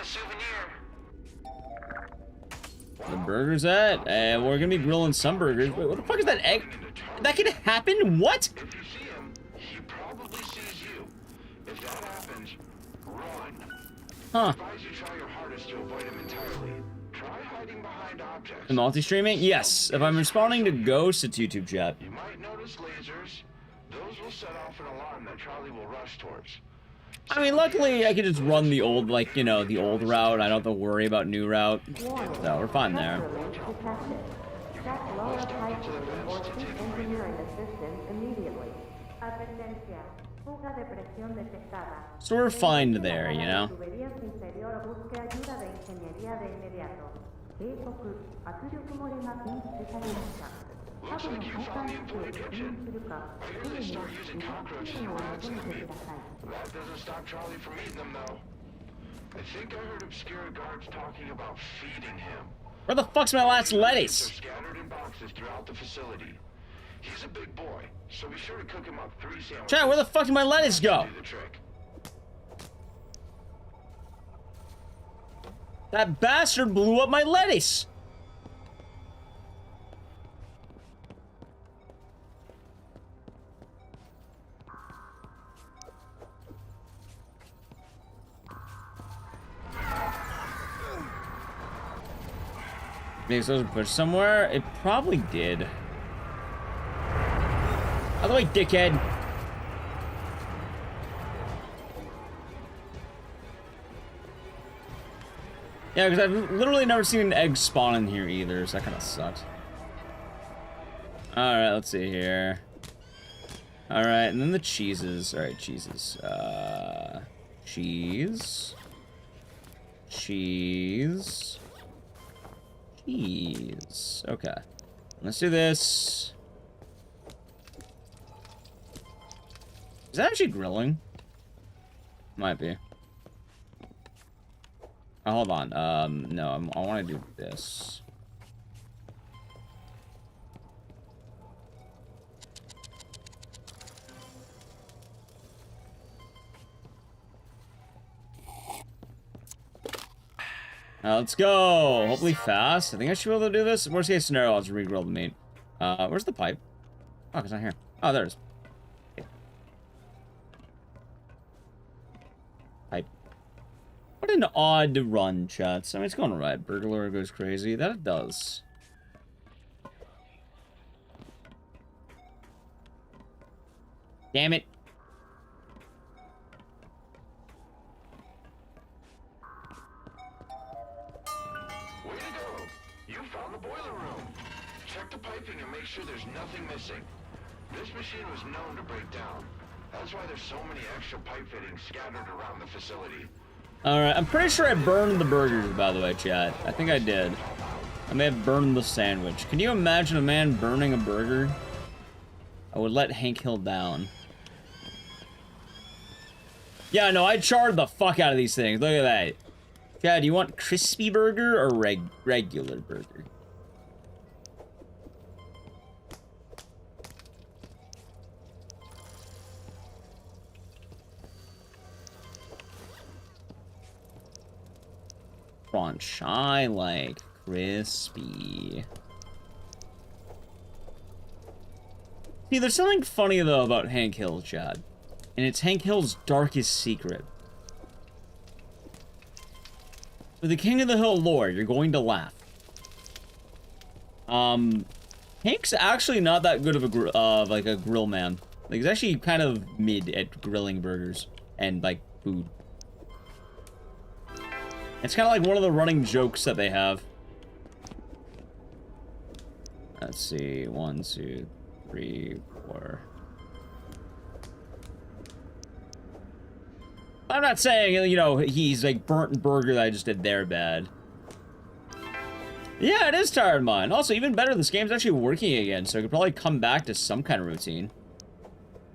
The burger's at? We're gonna be grilling some burgers. Wait, what the fuck is that egg? That can happen? What? If you see him, he probably sees you. If that happens, run. Huh. Advise you try your hardest to avoid him entirely. Try hiding behind objects. And multi-streaming? Yes. If I'm responding to ghosts, it's YouTube chat. You might notice lasers. Those will set off an alarm that Charlie will rush towards. I mean, luckily, I could just run the old, like, you know, the old route. I don't have to worry about new route. So, we're fine there. So we're fine there, you know? Looks like you found the employee kitchen. I hear they start using cockroaches and rats in the meat. That doesn't stop Charlie from eating them, though. I think I heard obscure guards talking about feeding him. Where the fuck's my last lettuce? They're scattered in boxes throughout the facility. He's a big boy, so be sure to cook him up 3 sandwiches. Chad, where the fuck did my lettuce go? Do the trick. That bastard blew up my lettuce! Maybe it's supposed to push somewhere? It probably did. Out of the way, dickhead! Yeah, because I've literally never seen an egg spawn in here either, so that kind of sucks. Alright, let's see here. Alright, and then the cheeses. Alright, cheeses. Cheese. Cheese. Cheese. Okay. Let's do this. Is that actually grilling? Might be. Oh, hold on. No, I want to do this. Let's go. Hopefully fast. I think I should be able to do this. Worst case scenario, I'll just re-grill the meat. Where's the pipe? Oh, it's not here. Oh, there it is. Okay. Pipe. What an odd run, chats. I mean, it's going right. Burglar goes crazy. That it does. Damn it. Way to go! You found the boiler room. Check the piping and make sure there's nothing missing. This machine was known to break down. That's why there's so many extra pipe fittings scattered around the facility. Alright, I'm pretty sure I burned the burgers, by the way, chat. I think I did. I may have burned the sandwich. Can you imagine a man burning a burger? I would let Hank Hill down. Yeah, no, I charred the fuck out of these things. Look at that. Chad, do you want crispy burger or regular burger? Crunch. I like crispy. See, there's something funny, though, about Hank Hill, Chad. And it's Hank Hill's darkest secret. For the King of the Hill lore, you're going to laugh. Hank's actually not that good of a like a grill man. Like, he's actually kind of mid at grilling burgers and like food. It's kind of like one of the running jokes that they have. Let's see, 1, 2, 3, 4. I'm not saying, you know, he's like burnt burger that I just did there bad. Yeah, it is tired mine. Also, even better, this game's actually working again, so I could probably come back to some kind of routine.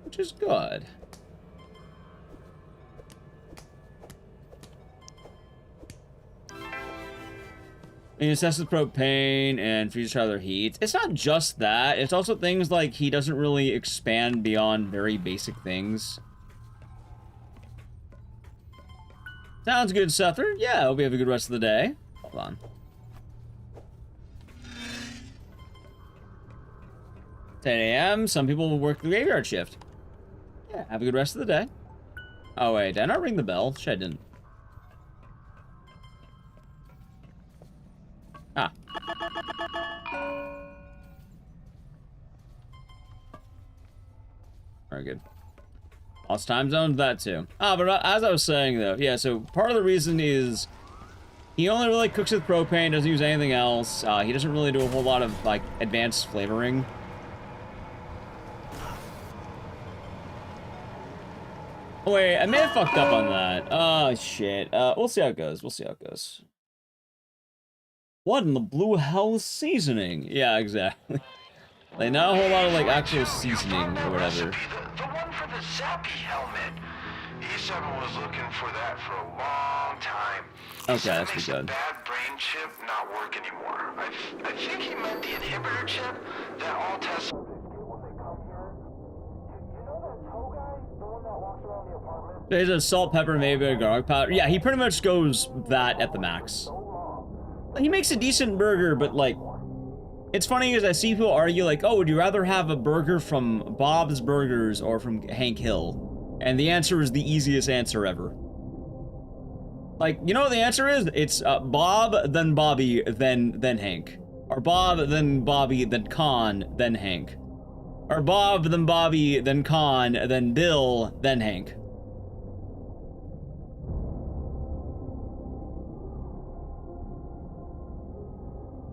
Which is good. He assesses propane and freezes other heat. It's not just that. It's also things like he doesn't really expand beyond very basic things. Sounds good, Sether. Yeah, hope you have a good rest of the day. Hold on. 10 a.m. Some people will work the graveyard shift. Yeah, have a good rest of the day. Oh, wait. Did I not ring the bell? Shit, I didn't. Very good. Lost time zones, that too. But as I was saying though, yeah, so part of the reason is he only really cooks with propane, doesn't use anything else. He doesn't really do a whole lot of, like, advanced flavoring. Oh, wait, I may have fucked up on that. Oh, shit. We'll see how it goes. We'll see how it goes. What in the blue hell seasoning? Yeah, exactly. Like, not a whole lot of, like, actual seasoning or whatever. The one for the Zappy helmet. E7 was looking for that for a long time. Okay, that's pretty good. Bad brain chip not work anymore. I think he meant the inhibitor chip that all tests when they come here. You know that toe guy? The one that walks around the apartment? There's a salt, pepper, maybe a garlic powder. Yeah, he pretty much goes that at the max. He makes a decent burger, but like, it's funny because I see people argue like, oh, would you rather have a burger from Bob's Burgers or from Hank Hill? And the answer is the easiest answer ever. Like, you know what the answer is? It's Bob, then Bobby, then Hank. Or Bob, then Bobby, then Con, then Hank. Or Bob, then Bobby, then Con, then Bill, then Hank.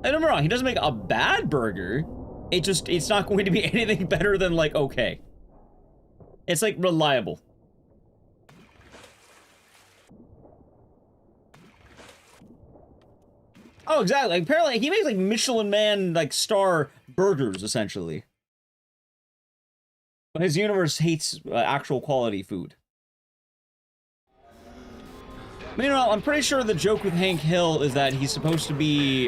And don't get me wrong, he doesn't make a bad burger. It's not going to be anything better than, like, okay. It's, like, reliable. Oh, exactly. Like, apparently, he makes, like, Michelin Man, like, star burgers, essentially. But his universe hates actual quality food. Meanwhile, I'm pretty sure the joke with Hank Hill is that he's supposed to be,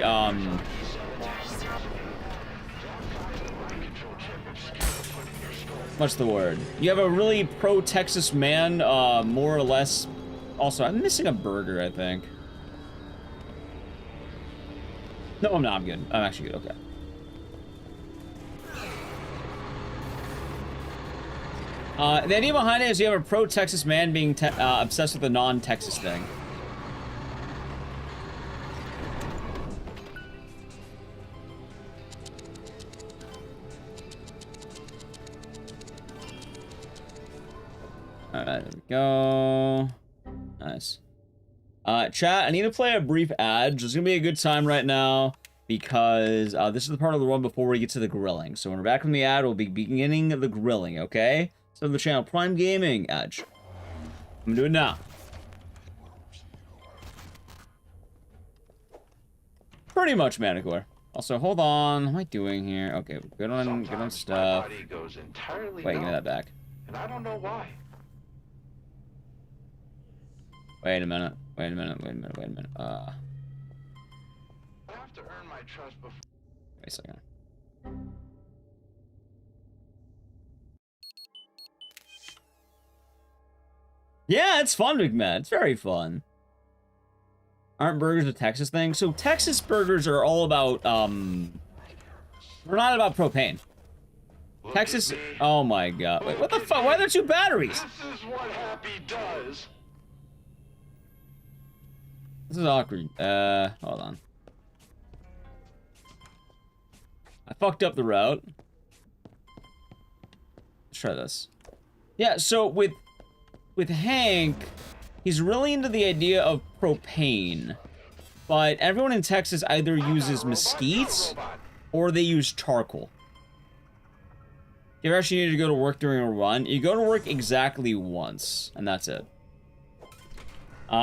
what's the word? You have a really pro-Texas man, more or less. Also, I'm missing a burger, I think. No, I'm not. I'm good. I'm actually good. Okay. The idea behind it is you have a pro-Texas man being obsessed with a non-Texas thing. Alright, there we go. Nice. Chat, I need to play a brief ad. It's gonna be a good time right now because this is the part of the run before we get to the grilling. So when we're back from the ad, we'll be beginning the grilling, okay? So the channel Prime Gaming Edge. I'm gonna do it now. Pretty much, Manicore. Also, hold on. What am I doing here? Okay, good on stuff. My body goes entirely Wait, give me numb, that back. and I don't know why. Wait a minute. Wait a minute. Wait a minute. Wait a minute. I have to earn my trust before. Wait a second. Yeah, it's fun, Big Matt. It's very fun. Aren't burgers a Texas thing? So Texas burgers are all about, they're not about propane. Texas, oh my god. Wait, what the fuck? Why are there two batteries? This is what Happy does. This is awkward. Hold on. I fucked up the route. Let's try this. Yeah, so with Hank, he's really into the idea of propane. But everyone in Texas either uses mesquite or they use charcoal. If you actually need to go to work during a run, you go to work exactly once, and that's it.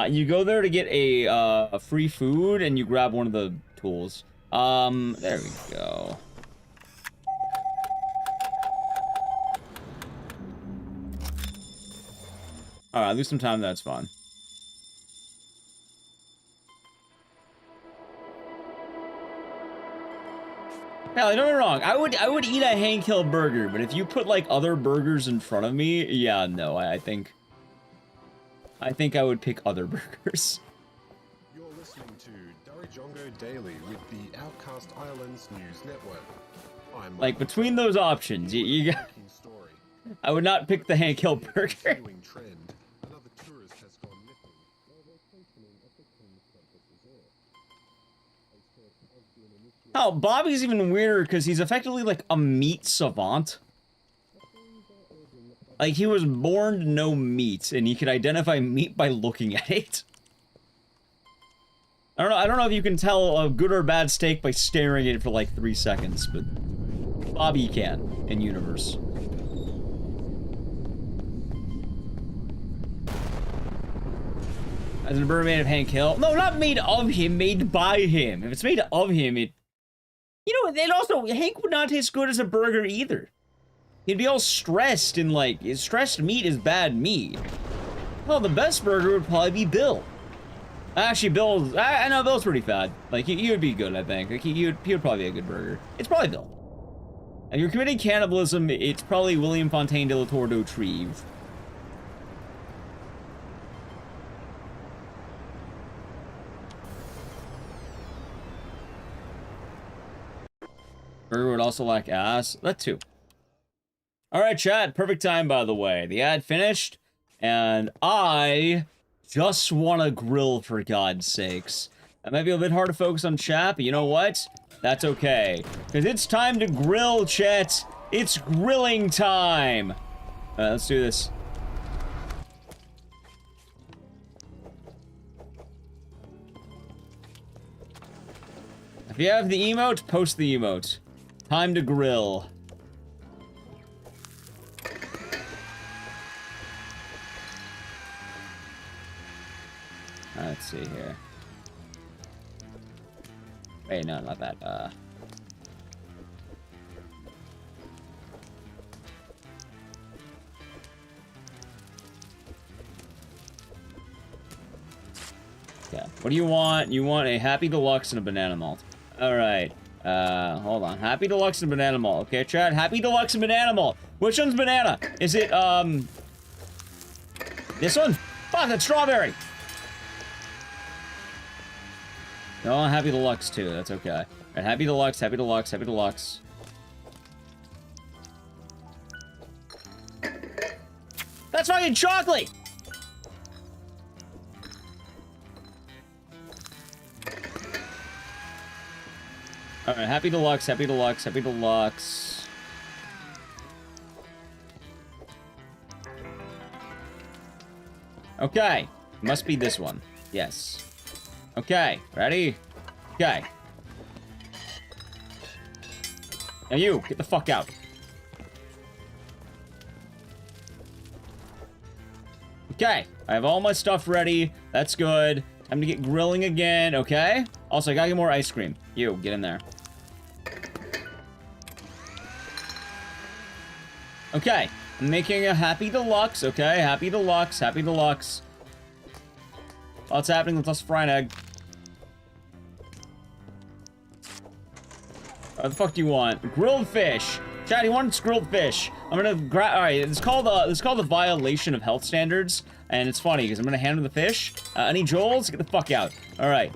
You go there to get a free food, and you grab one of the tools. There we go. Alright, lose some time, that's fine. Hell, don't get me wrong, I would eat a Hank Hill burger, but if you put, like, other burgers in front of me, yeah, no, I think I would pick other burgers. You're listening to Darijongo Daily with the Outcast Islands News Network. I'm Like, between those options, you got... I would not pick the Hank Hill burger. Oh, Bobby's even weirder because he's effectively like a meat savant. Like, he was born to know meat, and he could identify meat by looking at it. I don't know if you can tell a good or bad steak by staring at it for like 3 seconds, but Bobby can in universe. As a burger made of Hank Hill? No, not made of him, made by him. If it's made of him, it... You know, and also, Hank would not taste good as a burger either. He'd be all stressed and like, stressed meat is bad meat. Well, the best burger would probably be Bill. Actually, Bill's... I know Bill's pretty fat. Like, he would be good, I think. Like, he would probably be a good burger. It's probably Bill. If you're committing cannibalism, it's probably William Fontaine de la Tour d'Autrive. Burger would also lack ass. That too. Alright, chat. Perfect time, by the way. The ad finished, and I just want to grill, for God's sakes. It might be a bit hard to focus on chat, but you know what? That's okay. Because it's time to grill, chat. It's grilling time. Let's do this. If you have the emote, post the emote. Time to grill. Let's see here. Wait, no, not that. Yeah. What do you want? You want a Happy Deluxe and a banana malt. Alright. Hold on. Happy Deluxe and banana malt. Okay, chat. Happy Deluxe and banana malt. Which one's banana? Is it, this one? Fuck, that's strawberry! No, Happy Deluxe too. That's okay. Alright, Happy Deluxe, Happy Deluxe, Happy Deluxe. That's fucking chocolate! Alright, Happy Deluxe, Happy Deluxe, Happy Deluxe. Okay. Must be this one. Yes. Okay. Ready? Okay. Now you, get the fuck out. Okay. I have all my stuff ready. That's good. Time to get grilling again, okay? Also, I gotta get more ice cream. You, get in there. Okay, I'm making a Happy Deluxe, okay? Happy Deluxe, Happy Deluxe. What's happening? Let's fry an egg. What the fuck do you want? Grilled fish. Chad, he wants grilled fish. I'm gonna grab. All right, it's called a violation of health standards, and it's funny because I'm gonna hand him the fish. Any Joels? Get the fuck out. All right.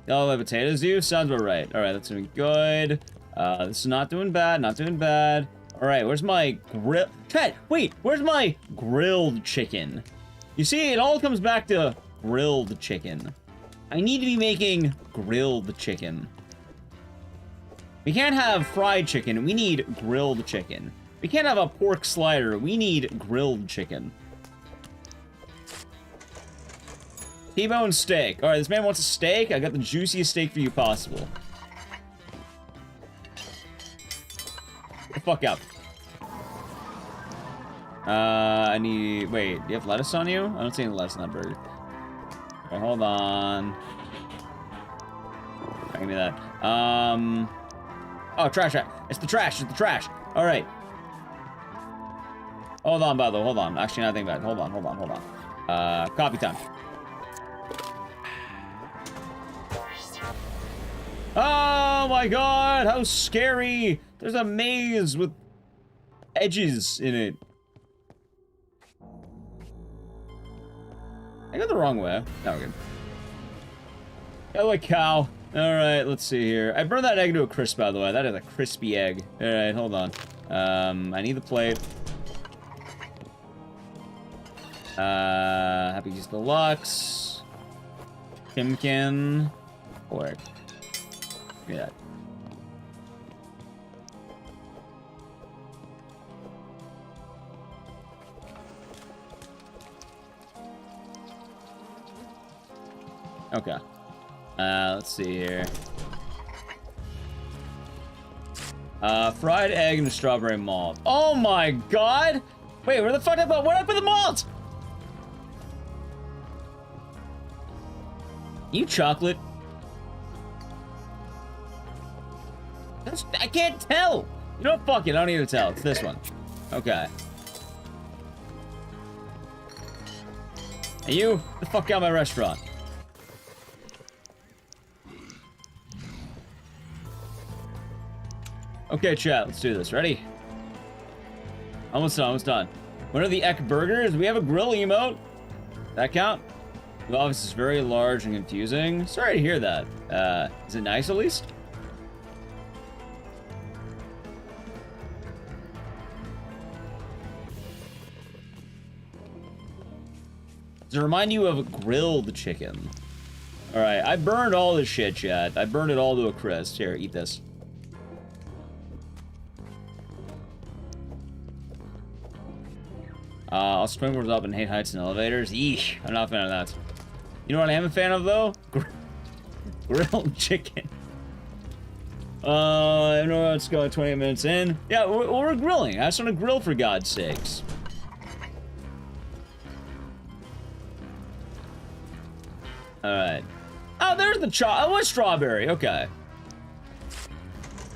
Yellow red potatoes, you? Sounds about right. All right, that's doing good. This is not doing bad. Not doing bad. All right, where's my grill? Chad, wait. Where's my grilled chicken? You see, it all comes back to grilled chicken. I need to be making grilled chicken. We can't have fried chicken, we need grilled chicken. We can't have a pork slider, we need grilled chicken. T-bone steak. Alright, this man wants a steak. I got the juiciest steak for you possible. Get the fuck out. I need... Wait, do you have lettuce on you? I don't see any lettuce on that burger. Alright, hold on. Give me that. Oh, trash. It's the trash. It's the trash. All right. Hold on, by the way. Hold on. Actually, not thinking about it. Hold on. Coffee time. Oh my god, how scary. There's a maze with edges in it. I got the wrong way. No, we're good. Go like cow. Alright, let's see here. I burned that egg to a crisp, by the way. That is a crispy egg. Alright, hold on. I need the plate. Happy Use Deluxe. Kimkin. Pork. Yeah. Okay. Let's see here. Fried egg and a strawberry malt. Oh my god! Wait, where the fuck did I put the malt? You chocolate. I can't tell. You know what? Fuck it. I don't need to tell. It's this one. Okay. Hey, you, get the fuck out of my restaurant. Okay, chat. Let's do this. Ready? Almost done. Almost done. What are the Ek burgers? We have a grill emote. That count? The office is very large and confusing. Sorry to hear that. Is it nice at least? To remind you of a grilled chicken. Alright, I burned all this shit, chat. I burned it all to a crisp. Here, eat this. I'll springboard up and hate heights and elevators. Yeesh, I'm not a fan of that. You know what I am a fan of, though? Grilled chicken. I don't know, let's go 28 minutes in. Yeah, we're grilling. I just want to grill, for God's sakes. Alright. Oh, there's the oh, what's strawberry? Okay.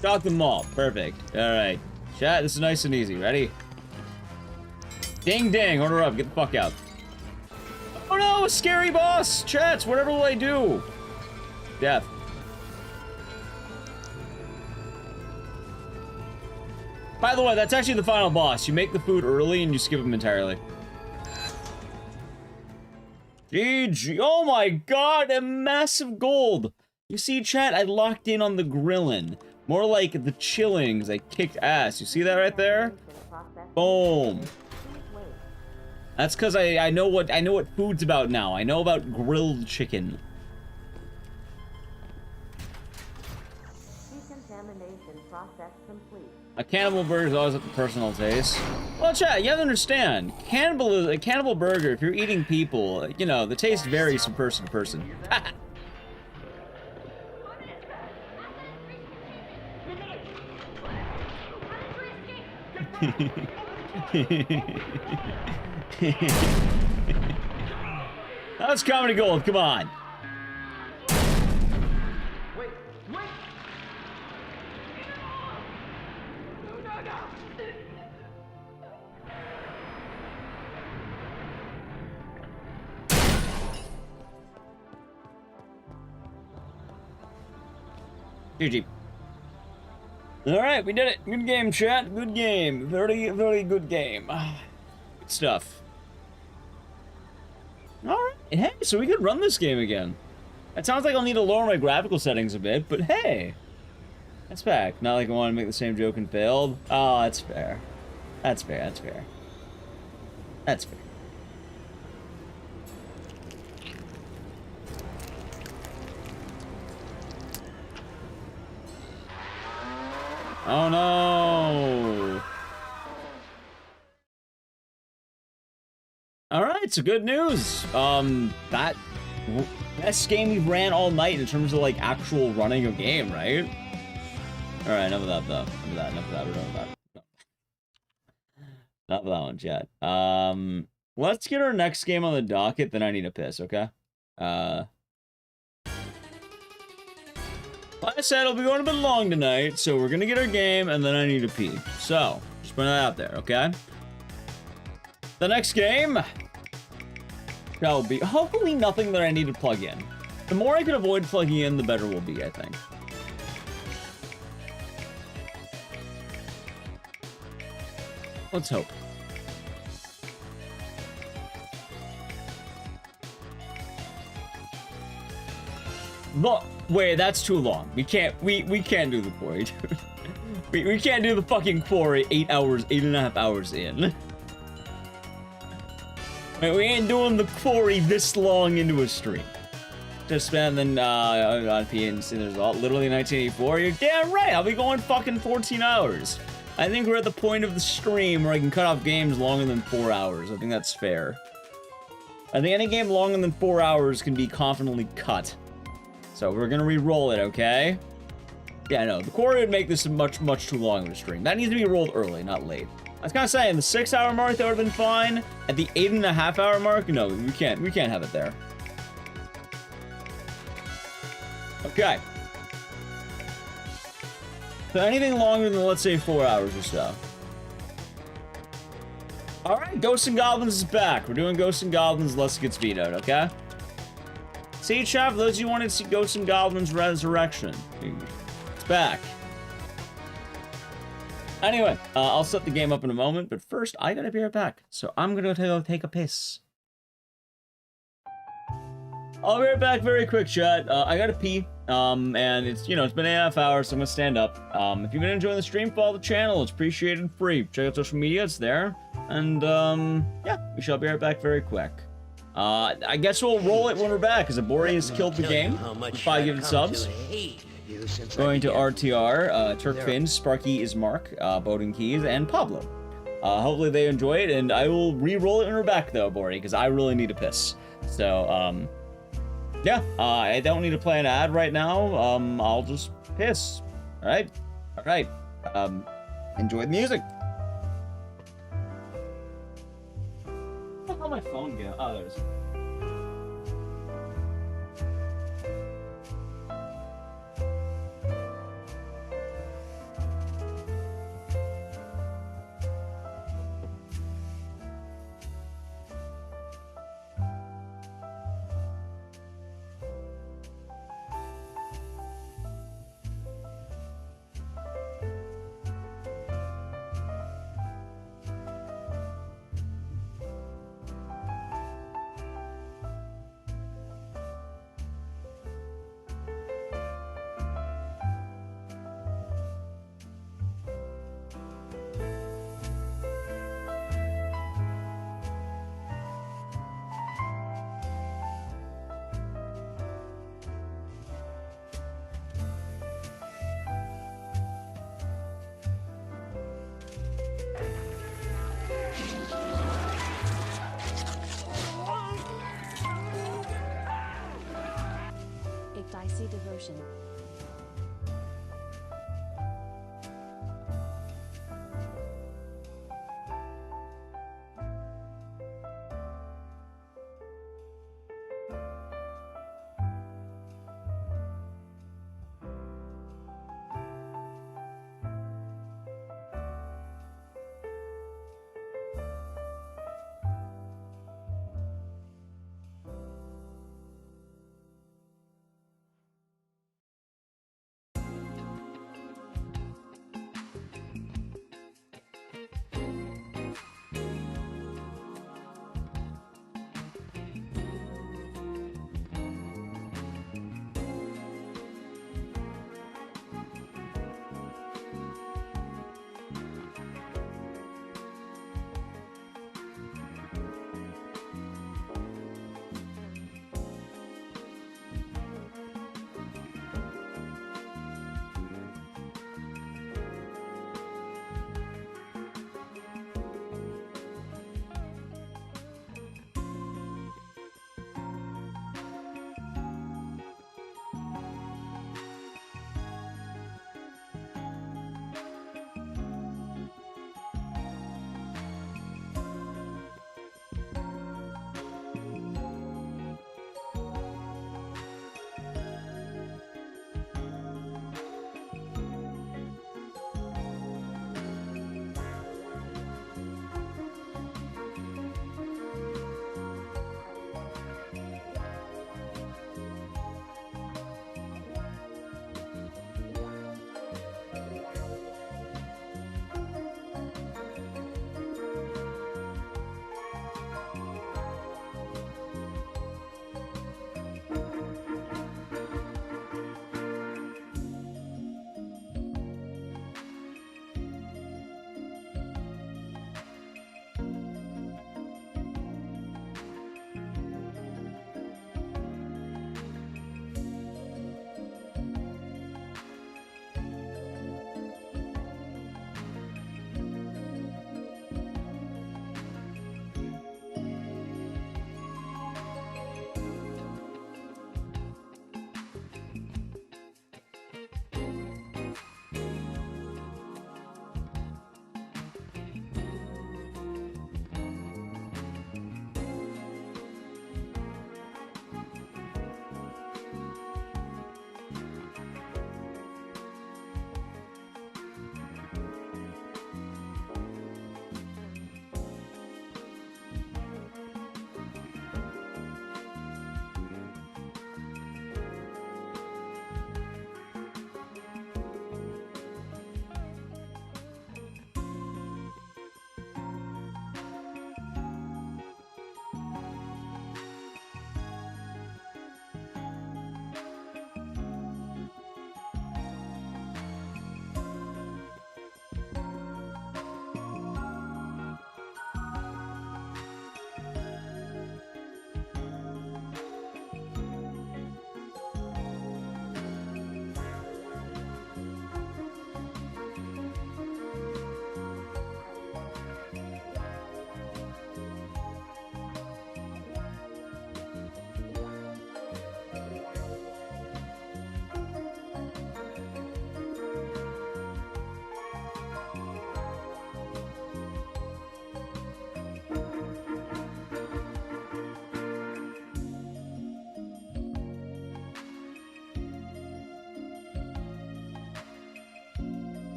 Chocolate malt. Perfect. Alright. Chat, this is nice and easy. Ready? Ding ding. Order up. Get the fuck out. Oh no, a scary boss! Chats, whatever will I do? Death. By the way, that's actually the final boss. You make the food early and you skip them entirely. GG. Oh my god, a massive gold. You see, chat, I locked in on the grillin'. More like the chilling, because I kicked ass. You see that right there? Boom. That's because I know what food's about now. I know about grilled chicken. Decontamination process complete. A cannibal burger is always up to personal taste. Well, chat, you have to understand. A cannibal burger, if you're eating people, you know, the taste varies from person to person. That's comedy gold, come on. Wait. GG. Alright, we did it. Good game, chat. Good game. Very, very good game. Good stuff. Alright, hey, so we could run this game again. It sounds like I'll need to lower my graphical settings a bit, but hey. That's back. Not like I want to make the same joke and failed. Oh, that's fair. That's fair, that's fair. That's fair. Oh no! Alright, so good news. That best game we've ran all night in terms of like actual running a game, right? Alright, enough of that though. Enough of that. Enough of that one, chat. Let's get our next game on the docket, then I need a piss, okay? Like I said, it'll be going a bit long tonight, so we're gonna get our game, and then I need to pee. So, just put that out there, okay? The next game shall be hopefully nothing that I need to plug in. The more I can avoid plugging in, the better we'll be, I think. Let's hope. Look, wait, that's too long. We can't do the quarry. we can't do the fucking quarry 8.5 hours in. Wait, we ain't doing the quarry this long into a stream. Just spending on PNC the result, literally 1984. You're damn right, I'll be going fucking 14 hours. I think we're at the point of the stream where I can cut off games longer than 4 hours. I think that's fair. I think any game longer than 4 hours can be confidently cut. So we're gonna re-roll it, okay? Yeah, no, the quarry would make this much, much too long of a stream. That needs to be rolled early, not late. I was kind of saying, the 6 hour mark, that would have been fine. At the 8.5 hour mark, no, we can't have it there. Okay. So anything longer than, let's say, 4 hours or so. Alright, Ghosts and Goblins is back. We're doing Ghosts and Goblins, let's get vetoed, okay? See, chat, for those of you who wanted to see Ghosts and Goblins Resurrection. It's back. Anyway, I'll set the game up in a moment, but first, I gotta be right back. So I'm gonna go take a piss. I'll be right back very quick, chat. I gotta pee. And it's, you know, it's been 8.5 hours, so I'm gonna stand up. If you've been enjoying the stream, follow the channel. It's appreciated and free. Check out social media, it's there. And, yeah, we shall be right back very quick. I guess we'll roll it when we're back, because Abori has killed the game with 5 gifted subs. Going to RTR, Turkfin, Sparky is Mark, Bowden Keys, and Pablo. Hopefully they enjoy it, and I will re-roll it when we're back, though, Abori, because I really need to piss. So, yeah, I don't need to play an ad right now. I'll just piss. Alright? Alright. Enjoy the music. How'd my phone go? Oh, there's... Ecdycis devotion.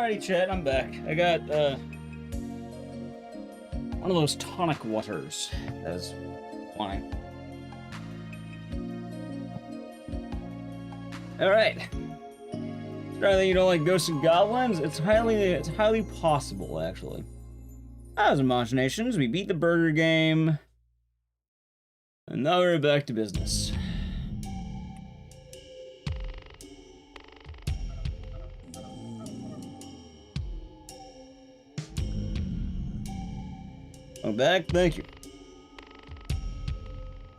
Alrighty, chat, I'm back. I got one of those tonic waters that's wanting. Alright. Try that you don't like ghosts and goblins? It's highly possible, actually. As imaginations, we beat the burger game. And now we're back to business. I'm back, thank you.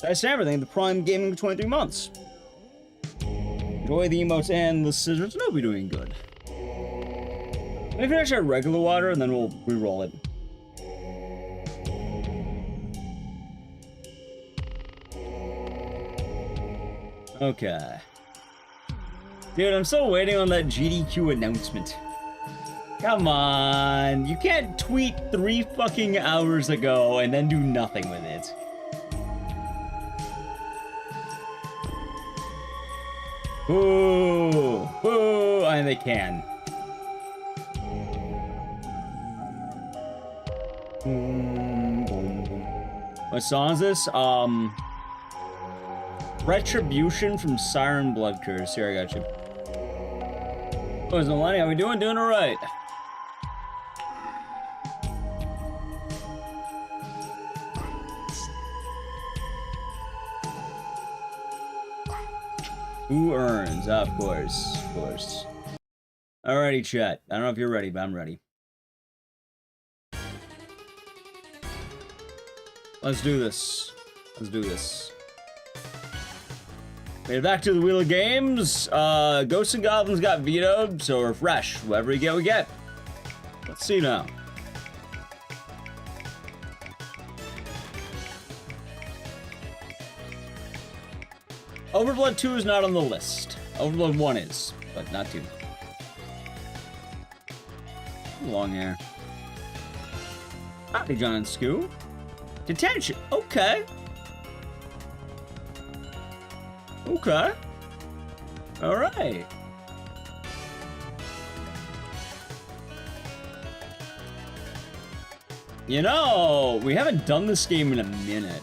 I say everything, the Prime Gaming for 23 months. Enjoy the emotes and the scissors, and I'll be doing good. Let me finish our regular water and then we'll re-roll it. Okay. Dude, I'm still waiting on that GDQ announcement. Come on, you can't tweet 3 fucking hours ago and then do nothing with it. Ooh, ooh, and they can. What song is this? Retribution from Siren Blood Curse. Here, I got you. What's the money? How we doing? Doing alright. Who earns? Of course, of course. Alrighty, chat. I don't know if you're ready, but I'm ready. Let's do this. Let's do this. Okay, back to the Wheel of Games. Ghosts and Goblins got vetoed, so we're fresh. Whatever we get, we get. Let's see now. Overblood 2 is not on the list. Overblood 1 is, but not 2. Long hair. Howdy, John and Scoo. Detention. Okay. Okay. All right. You know, we haven't done this game in a minute.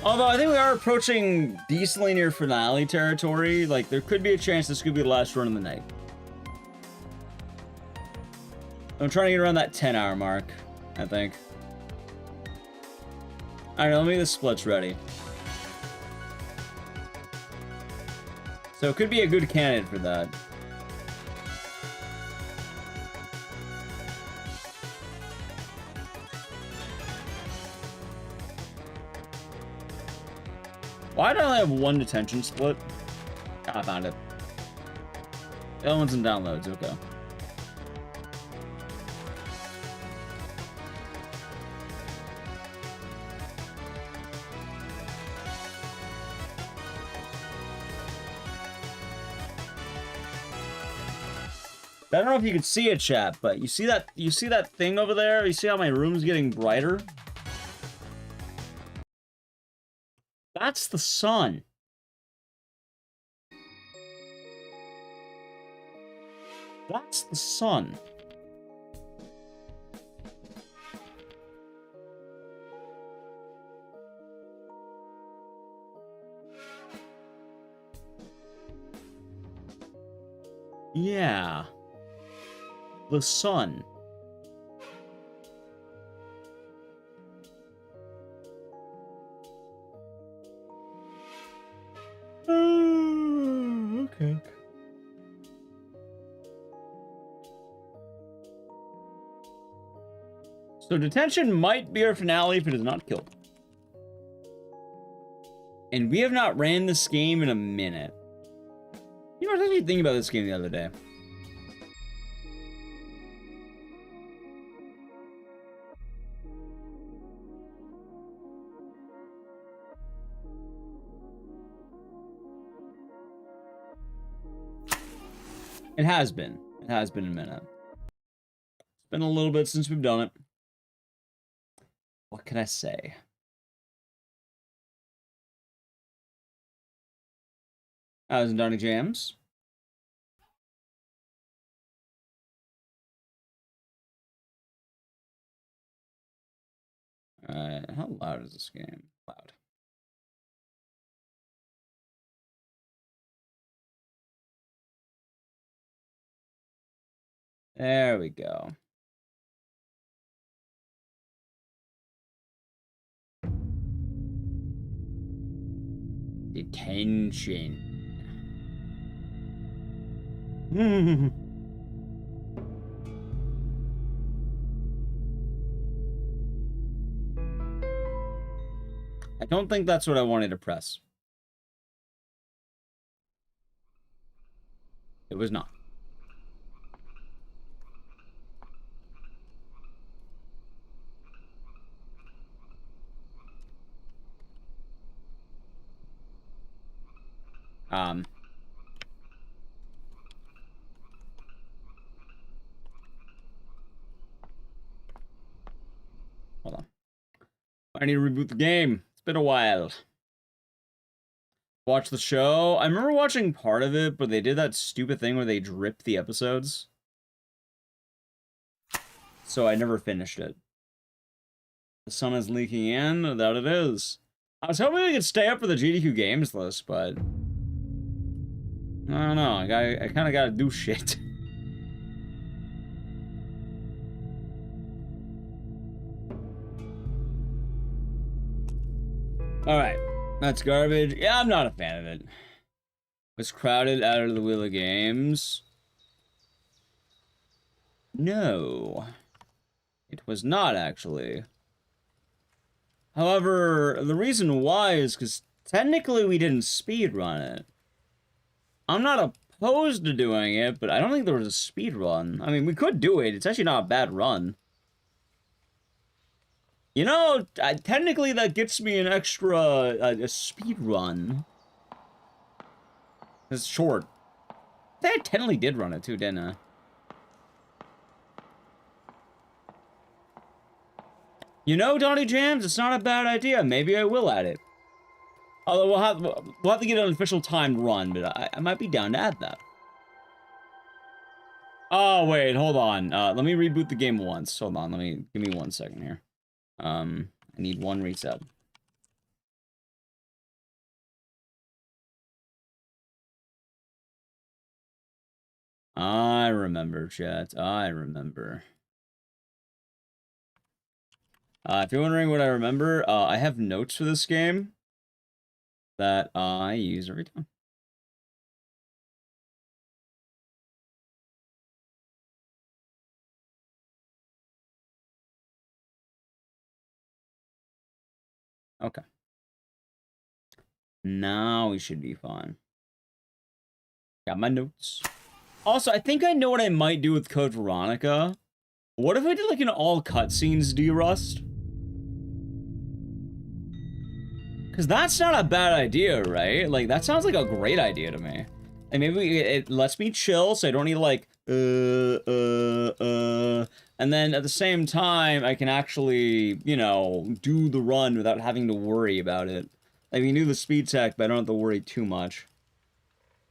Although I think we are approaching decently near finale territory. Like, there could be a chance this could be the last run of the night. I'm trying to get around that 10-hour mark, I think. Alright, let me get the splits ready. So it could be a good candidate for that. Why do I only have 1 detention split? I found it. The other one's in downloads, okay. I don't know if you can see it, chat, but you see that thing over there? You see how my room's getting brighter? That's the sun. That's the sun. Yeah. The sun. Okay. So detention might be our finale if it is not killed. And we have not ran this game in a minute. You know, I was actually thinking about this game the other day. It has been. It has been a minute. It's been a little bit since we've done it. What can I say? How's Donnie Jams? Alright, how loud is this game? Loud. There we go. Detention. I don't think that's what I wanted to press. It was not. Hold on. I need to reboot the game. It's been a while. Watch the show. I remember watching part of it, but they did that stupid thing where they dripped the episodes. So I never finished it. The sun is leaking in. That it is. I was hoping we could stay up for the GDQ games list, but I don't know. I kind of got to do shit. All right, that's garbage. Yeah, I'm not a fan of it. Was crowded out of the wheel of games? No, it was not actually. However, the reason why is because technically we didn't speedrun it. I'm not opposed to doing it, but I don't think there was a speedrun. I mean, we could do it. It's actually not a bad run. You know, technically that gets me an extra a speed run. It's short. I technically did run it too, didn't I? You know, Donnie Jams, it's not a bad idea. Maybe I will add it. Although we'll have to get an official timed run, but I might be down to add that. Oh wait, hold on. Let me reboot the game once. Hold on, give me 1 second here. I need one reset. I remember, chat. I remember. If you're wondering what I remember, I have notes for this game that I use every time. Okay. Now we should be fine. Got my notes. Also, I think I know what I might do with Code Veronica. What if I did like an all cutscenes derust? Because that's not a bad idea, right? Like, that sounds like a great idea to me. And maybe it lets me chill, so I don't need to like, and then at the same time, I can actually, you know, do the run without having to worry about it. Like, we can do the speed tech, but I don't have to worry too much.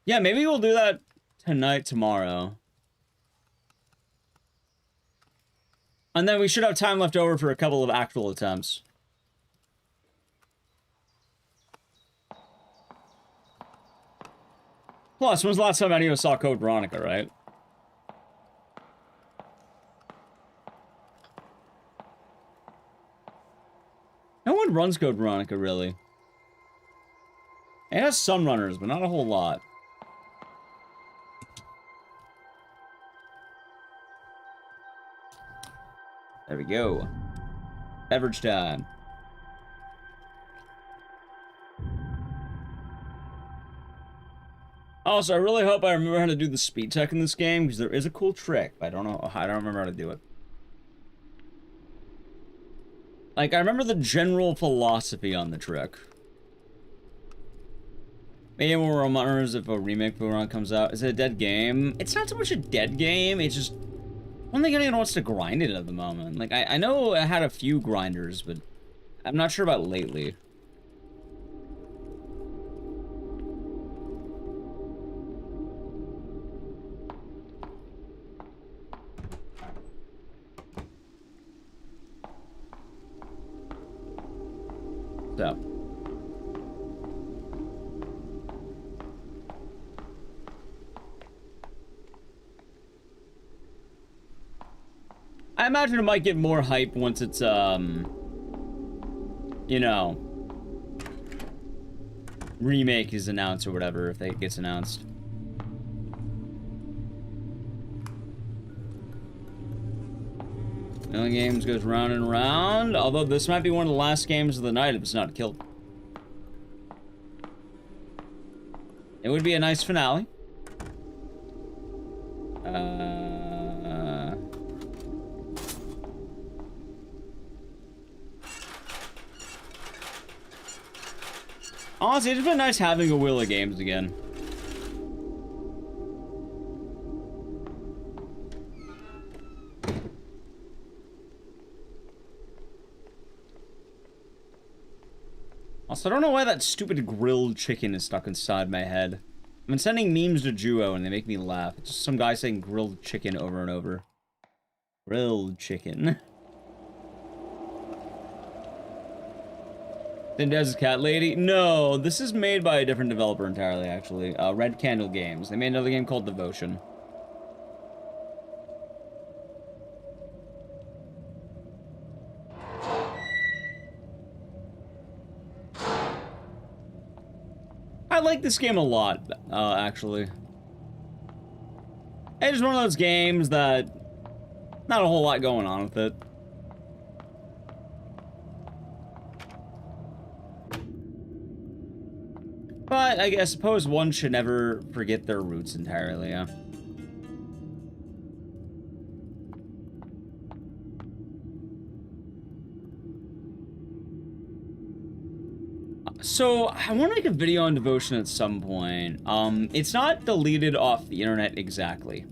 Yeah, maybe we'll do that tonight, tomorrow. And then we should have time left over for a couple of actual attempts. Plus, when's the last time anyone saw Code Veronica, right? No one runs Code Veronica, really. It has some runners, but not a whole lot. There we go. Beverage time. Also, I really hope I remember how to do the speed tech in this game, because there is a cool trick, but I don't remember how to do it. Like, I remember the general philosophy on the trick. Maybe more remembers if a remake Boomerang comes out. Is it a dead game? It's not so much a dead game, it's just... I don't think anyone wants to grind it at the moment. Like, I know I had a few grinders, but I'm not sure about lately. So. I imagine it might get more hype once it's, you know, remake is announced or whatever, if it gets announced. Million Games goes round and round, although this might be one of the last games of the night if it's not killed. It would be a nice finale. Honestly, it's been nice having a wheel of games again. Also, I don't know why that stupid grilled chicken is stuck inside my head. I've been sending memes to Juo and they make me laugh. It's just some guy saying grilled chicken over and over. Grilled chicken. Dindez's Cat Lady? No, this is made by a different developer entirely, actually. Red Candle Games. They made another game called Devotion. I like this game a lot, actually. It's just one of those games that... not a whole lot going on with it. But I suppose one should never forget their roots entirely, yeah. So, I want to make a video on Devotion at some point. It's not deleted off the internet exactly.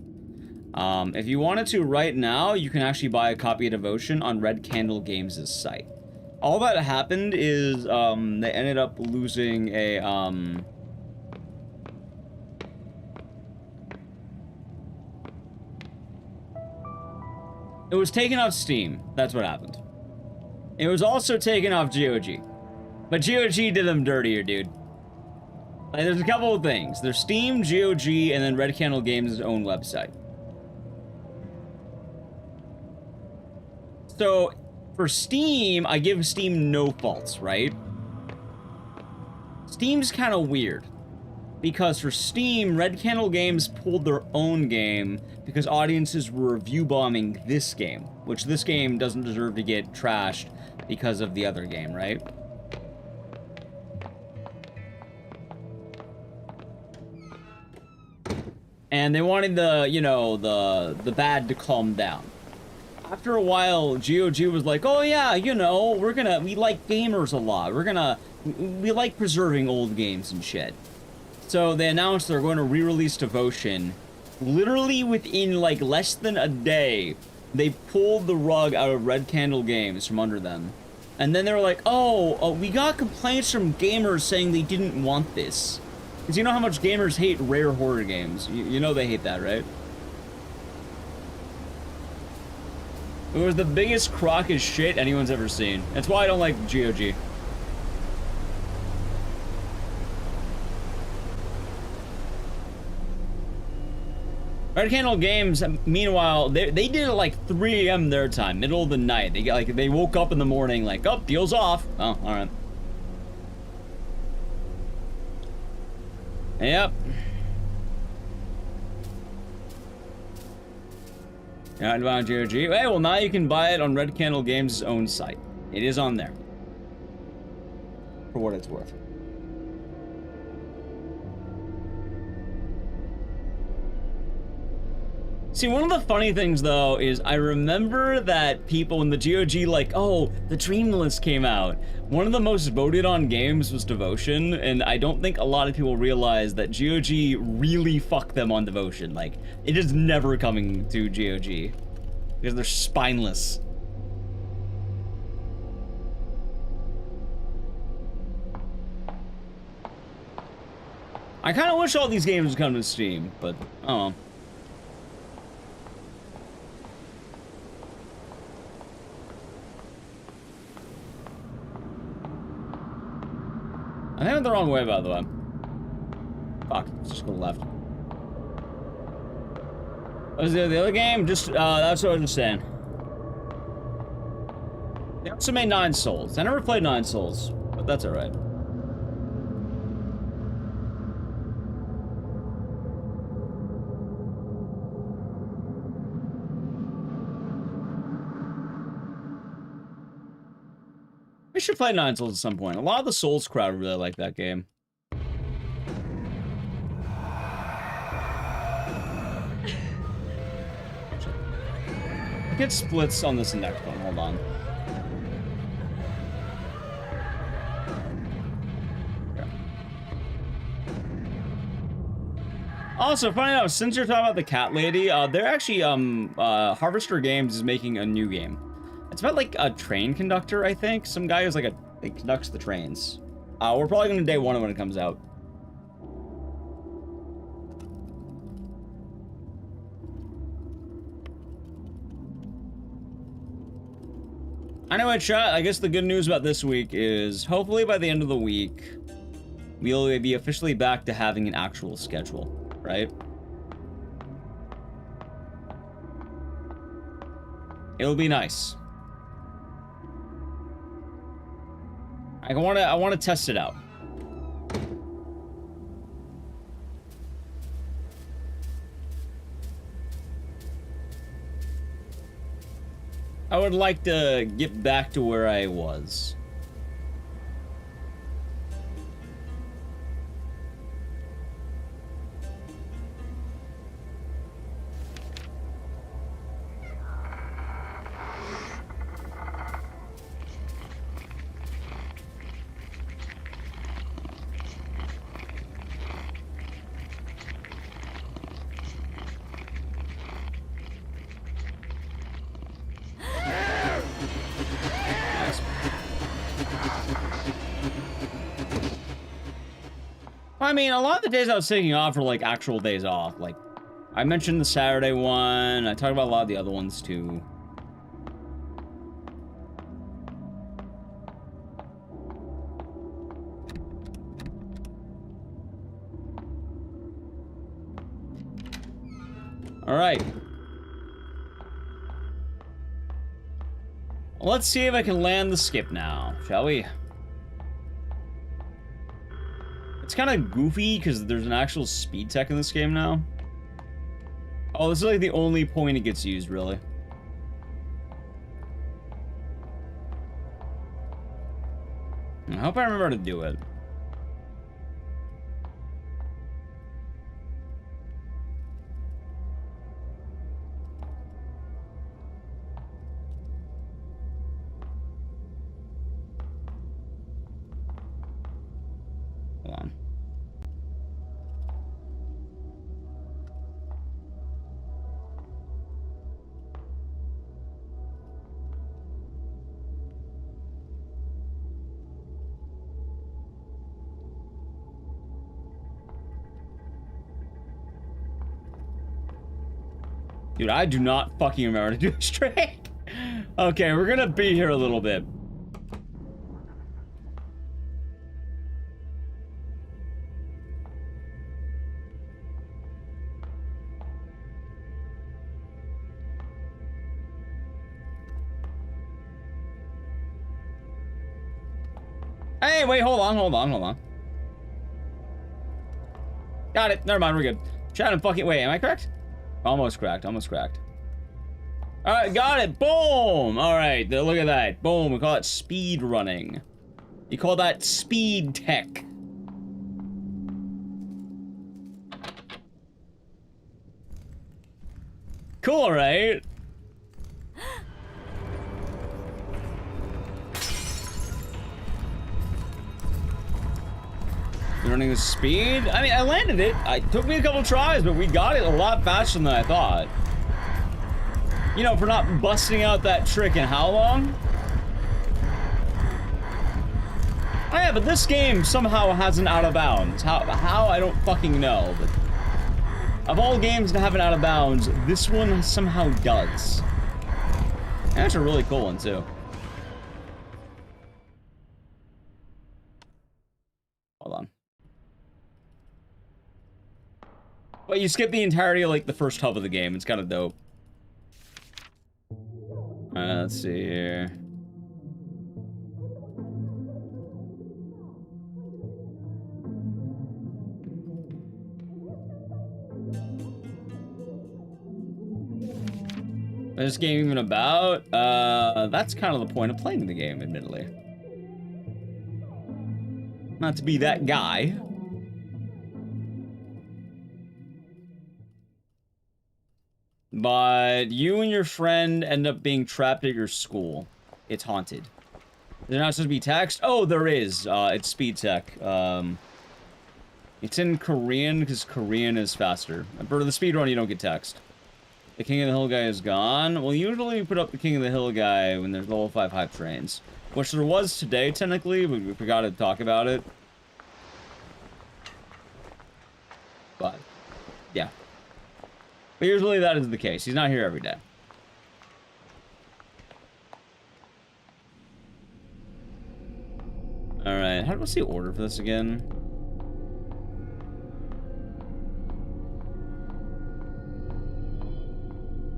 If you wanted to right now, you can actually buy a copy of Devotion on Red Candle Games' site. All that happened is, they ended up losing a, it was taken off Steam. That's what happened. It was also taken off GOG. But GOG did them dirtier, dude. Like, there's a couple of things. There's Steam, GOG, and then Red Candle Games' own website. So, for Steam, I give Steam no faults, right? Steam's kind of weird. Because for Steam, Red Candle Games pulled their own game because audiences were review bombing this game, which this game doesn't deserve to get trashed because of the other game, right? And they wanted the, you know, the bad to calm down. After a while, GOG was like, oh yeah, you know, we like gamers a lot. We like preserving old games and shit. So they announced they're going to re-release Devotion. Literally within, like, less than a day, they pulled the rug out of Red Candle Games from under them. And then they were like, oh, we got complaints from gamers saying they didn't want this. Because you know how much gamers hate rare horror games. You know they hate that, right? It was the biggest crock of shit anyone's ever seen. That's why I don't like GOG. Red Candle Games, meanwhile, they did it like 3 AM their time, middle of the night. They woke up in the morning like, oh, deal's off. Oh, alright. Yep. Not about GOG. Hey, well, now you can buy it on Red Candle Games' own site. It is on there. For what it's worth. See, one of the funny things, though, is I remember that people in the GOG, like, oh, the Dream List came out. One of the most voted on games was Devotion, and I don't think a lot of people realize that GOG really fucked them on Devotion. Like, it is never coming to GOG. Because they're spineless. I kind of wish all these games would come to Steam, but, oh. I went the wrong way, by the way. Fuck, let's just go left. What was the other game? Just, that's what I was just saying. They also made 9 Souls. I never played 9 Souls, but that's alright. We should play 9 Souls at some point. A lot of the Souls crowd really like that game. Get splits on this next one. Hold on. Okay. Also, funny enough, since you're talking about the cat lady, they're actually Harvester Games is making a new game. It's about like a train conductor, I think. Some guy who's like conducts the trains. We're probably gonna day 1 when it comes out. Anyway, chat, I guess the good news about this week is hopefully by the end of the week, we'll be officially back to having an actual schedule, right? It'll be nice. I want to test it out. I would like to get back to where I was. I mean, a lot of the days I was taking off were like actual days off. Like, I mentioned the Saturday one. I talked about a lot of the other ones too. All right. Let's see if I can land the skip now, shall we? It's kind of goofy because there's an actual speed tech in this game now. Oh, this is like the only point it gets used, really. I hope I remember how to do it. Hold on. Dude, I do not fucking remember to do this trick. Okay, we're gonna be here a little bit. Hey, wait, hold on. Got it. Never mind, we're good. Chat and fucking wait, am I correct? Almost cracked. Alright, got it. Boom! Alright, look at that. Boom, we call it speed running. You call that speed tech. Cool, right? Running the speed? I mean, I landed it. It took me a couple tries, but we got it a lot faster than I thought. You know, for not busting out that trick in how long? Oh yeah, but this game somehow has an out of bounds. How I don't fucking know, but of all games to have an out of bounds, this one somehow does. And that's a really cool one too. But you skip the entirety of, like, the first hub of the game. It's kind of dope. Let's see here. What's this game even about? That's kind of the point of playing the game, admittedly. Not to be that guy. But you and your friend end up being trapped at your school. It's haunted. There's not supposed to be text? Oh, there is. It's speed tech. It's in Korean because Korean is faster. For the speedrun, you don't get text. The King of the Hill guy is gone. Well, usually we put up the King of the Hill guy when there's level 5 hype trains. Which there was today, technically, but we forgot to talk about it. But, yeah. But usually that is the case. He's not here every day. Alright, how do I see order for this again?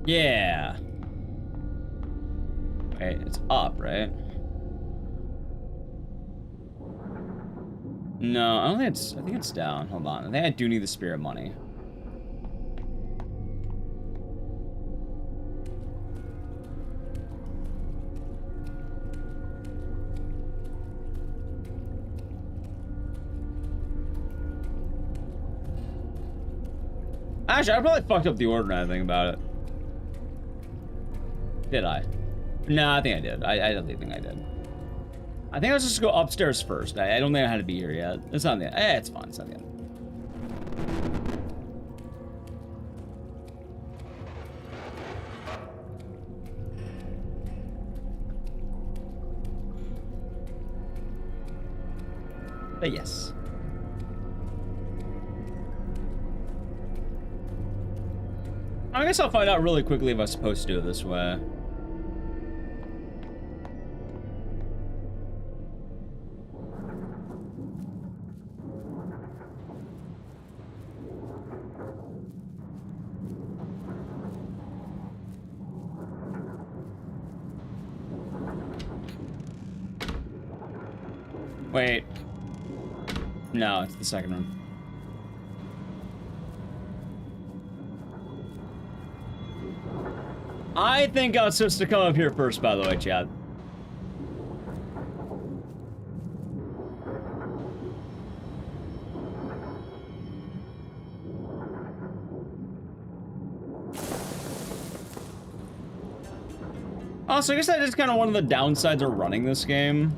Yeah. Wait, it's up, right? No, I don't think it's... I think it's down. Hold on. I think I do need the spirit money. Actually, I probably fucked up the order now that I think about it. Did I? No, I think I did. I don't think I did. I think I was just go upstairs first. I don't think I had to be here yet. It's not the end. It's fine. It's not the end. But yes. I guess I'll find out really quickly if I'm supposed to do it this way. Wait. No, it's the second one. I think I was supposed to come up here first, by the way, Chad. Also, I guess that is kind of one of the downsides of running this game.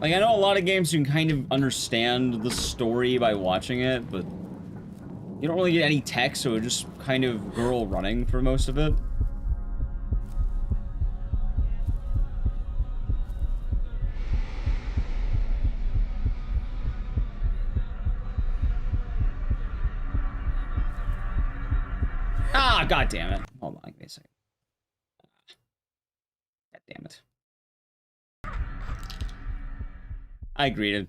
Like, I know a lot of games you can kind of understand the story by watching it, but you don't really get any text, so it's just kind of girl running for most of it. Ah, god damn it. Hold on, give me a second. God damn it. I greeted.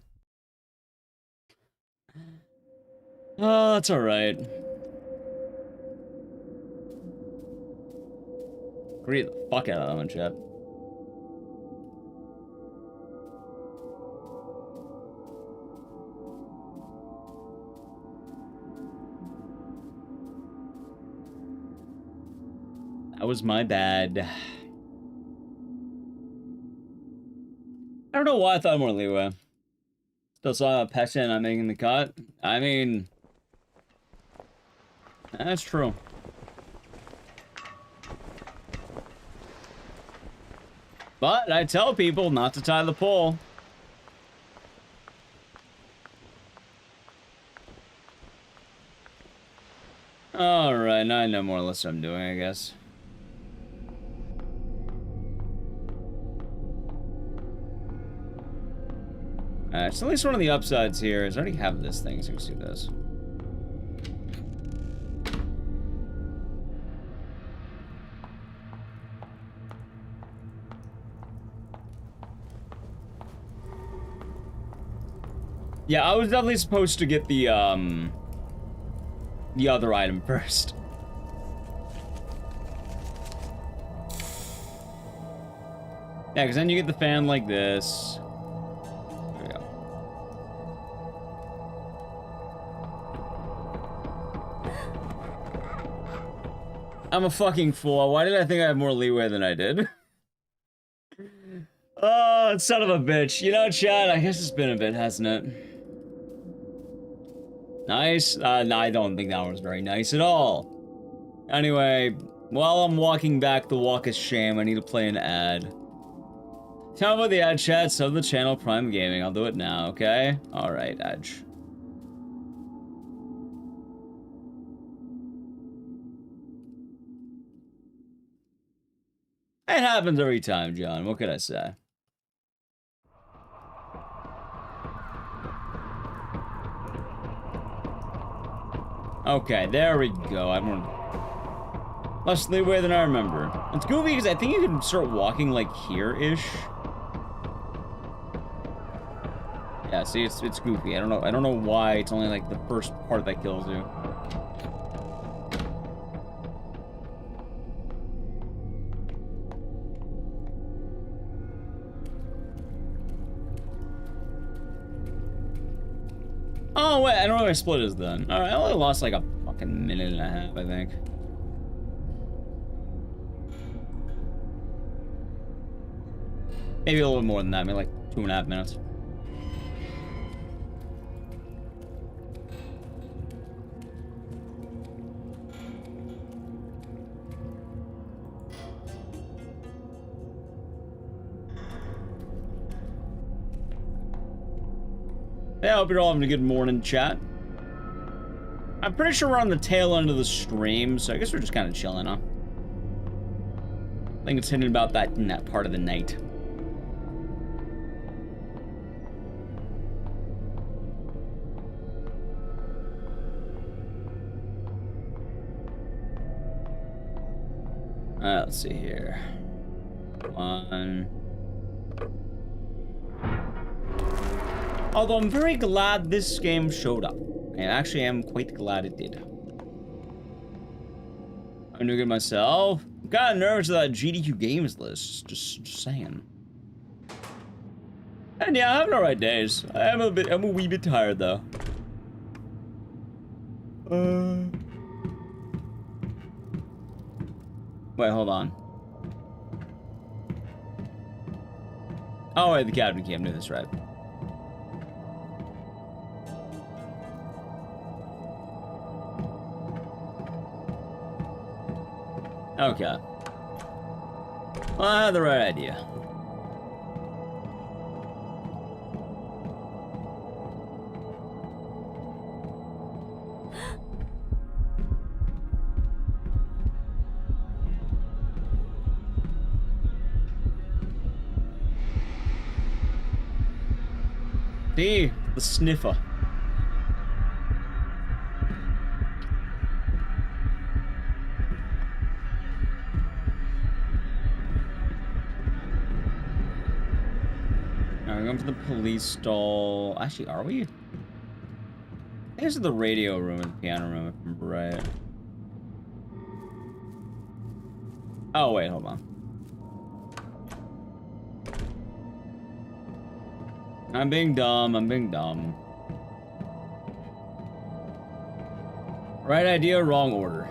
Oh, that's alright. Greet the fuck out of them in chat. That was my bad. I don't know why I thought more leeway. Still saw a peasant not making the cut. I mean, that's true. But I tell people not to tie the pole. Alright, now I know more or less what I'm doing, I guess. Alright, so at least one of the upsides here is I already have this thing, so let's do this. Yeah, I was definitely supposed to get the the other item first. Yeah, because then you get the fan like this. There we go. I'm a fucking fool. Why did I think I have more leeway than I did? Oh, son of a bitch. You know, Chad, I guess it's been a bit, hasn't it? Nice? No, I don't think that one was very nice at all. Anyway, while I'm walking back the walk of shame, I need to play an ad. Tell me about the ad, chat. Sub the channel Prime Gaming. I'll do it now, okay? Alright, Edge. It happens every time, John. What could I say? Okay, there we go. I don't... Less leeway than I remember. It's goofy because I think you can start walking like here-ish. Yeah, see, it's goofy. I don't know why it's only like the first part that kills you. Oh, wait, I don't know what my split is then. Alright, I only lost like a fucking minute and a half, I think. Maybe a little more than that, maybe like 2.5 minutes. Yeah, I hope you're all having a good morning, chat. I'm pretty sure we're on the tail end of the stream, so I guess we're just kind of chilling, huh? I think it's hitting about that in that part of the night. Let's see here. One. Although I'm very glad this game showed up. I actually am quite glad it did. I'm doing good myself. I'm kind of nervous of that GDQ games list. Just saying. And yeah, I'm having alright days. I'm a wee bit tired though. Wait, hold on. Oh wait, the captain came to this, right? Okay. Well, I had the right idea. See? The sniffer. Alright, we're going to the police stall. Actually, are we? I think this is the radio room and piano room, if I remember right. Oh, wait, hold on. I'm being dumb, I'm being dumb. Right idea, wrong order.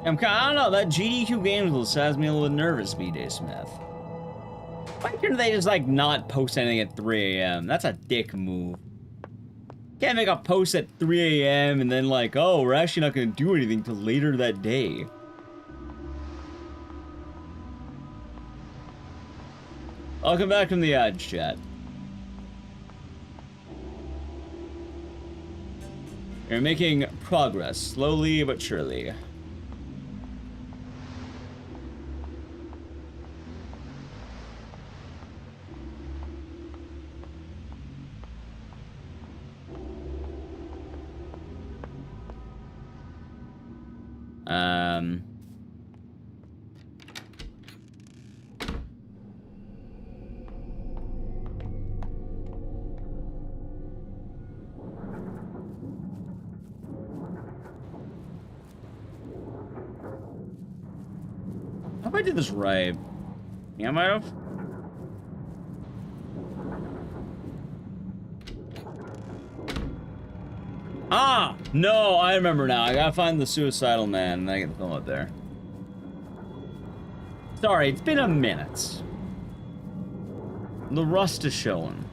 I don't know, that GDQ games list has me a little nervous, BJ Smith. Why couldn't they just, like, not post anything at 3 a.m.? That's a dick move. Can't make a post at 3 a.m. and then, like, oh, we're actually not gonna do anything till later that day. I'll come back from the ads, chat. You're making progress, slowly but surely. hope I did this right. Yeah, I might have. Ah! No, I remember now. I gotta find the suicidal man, and I get the film up there. Sorry, it's been a minute. The rust is showing.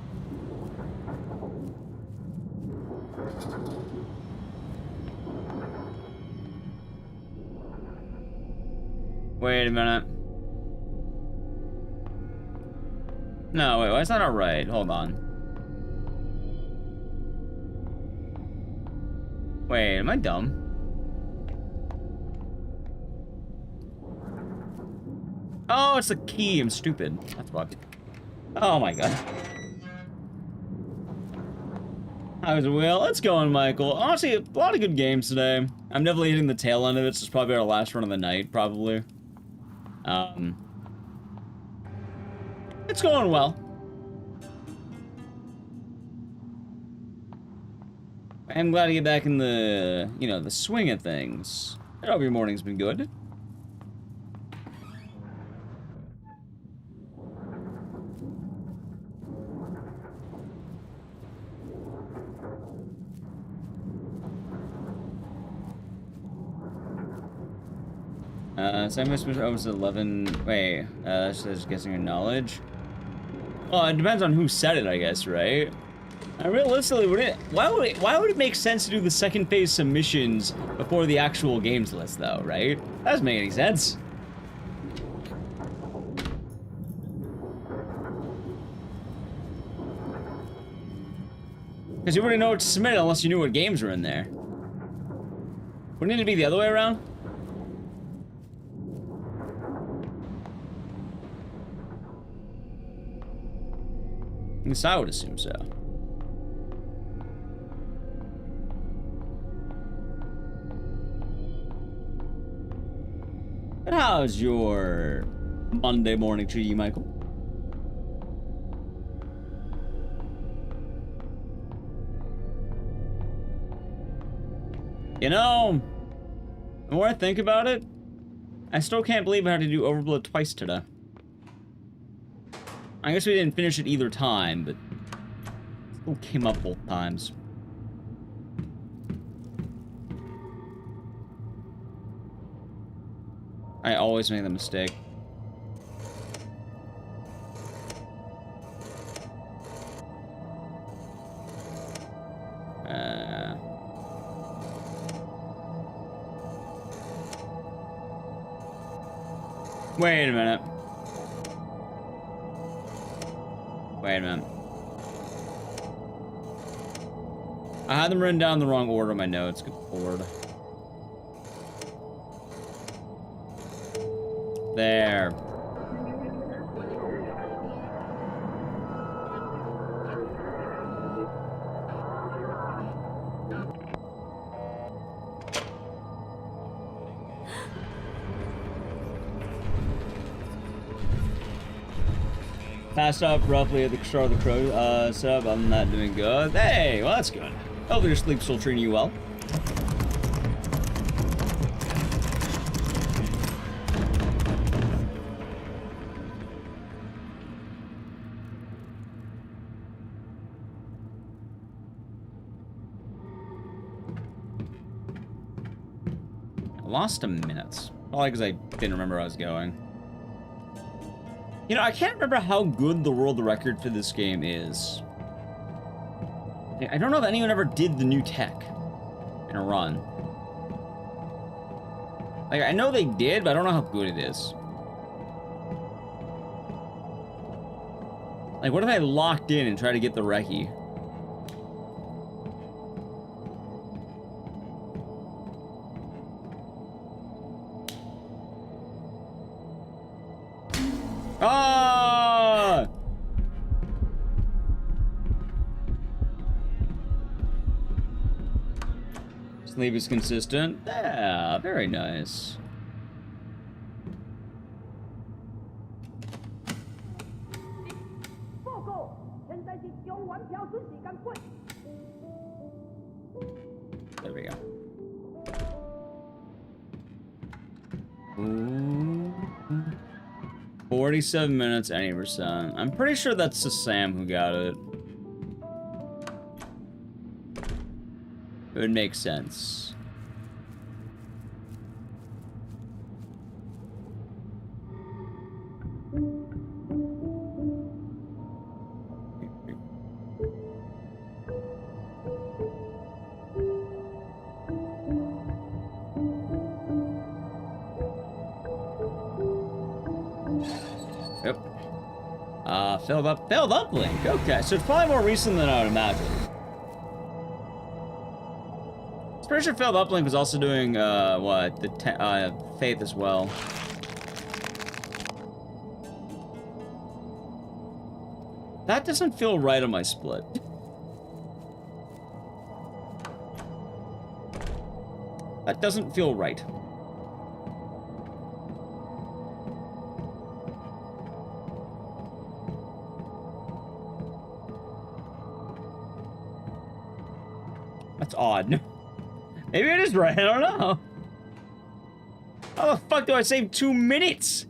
Wait a minute. No, wait, why is that not right? Hold on. Wait, am I dumb? Oh, it's a key. I'm stupid. That's fucked. Oh my god. How's it, Will? It's going, Michael. Honestly, a lot of good games today. I'm definitely hitting the tail end of it. It's probably our last run of the night, probably. It's going well. I'm glad to get back in the, you know, the swing of things. I hope your morning's been good. Same special almost 11. Wait, that's just guessing your knowledge. Well, it depends on who said it, I guess, right? Realistically, why would it make sense to do the second phase submissions before the actual games list, though, right? That doesn't make any sense. Because you wouldn't know what to submit unless you knew what games were in there. Wouldn't it be the other way around? At least I would assume so. But how's your Monday morning treating you, Michael? You know, the more I think about it, I still can't believe I had to do Overblood twice today. I guess we didn't finish it either time, but it still came up both times. I always make the mistake. Wait a minute. Wait a minute. I had them written down in the wrong order in my notes. Good lord. There. Passed up roughly at the start of the crow setup. I'm not doing good. Hey, well that's good. Hopefully your sleep's still treating you well. I lost a minute. Probably because I didn't remember where I was going. You know, I can't remember how good the world record for this game is. I don't know if anyone ever did the new tech in a run. Like, I know they did, but I don't know how good it is. Like, what if I locked in and tried to get the recce? Ah! Sleep is consistent. Yeah, very nice. There we go. Ooh. 47 minutes, 80%. I'm pretty sure that's the Sam who got it. It would make sense. Yep. Failed uplink. Okay, so it's probably more recent than I would imagine. I'm pretty sure failed uplink was also doing what, the Faith as well. That doesn't feel right on my split. That doesn't feel right. That's odd. Maybe it is right, I don't know. How the fuck do I save 2 minutes?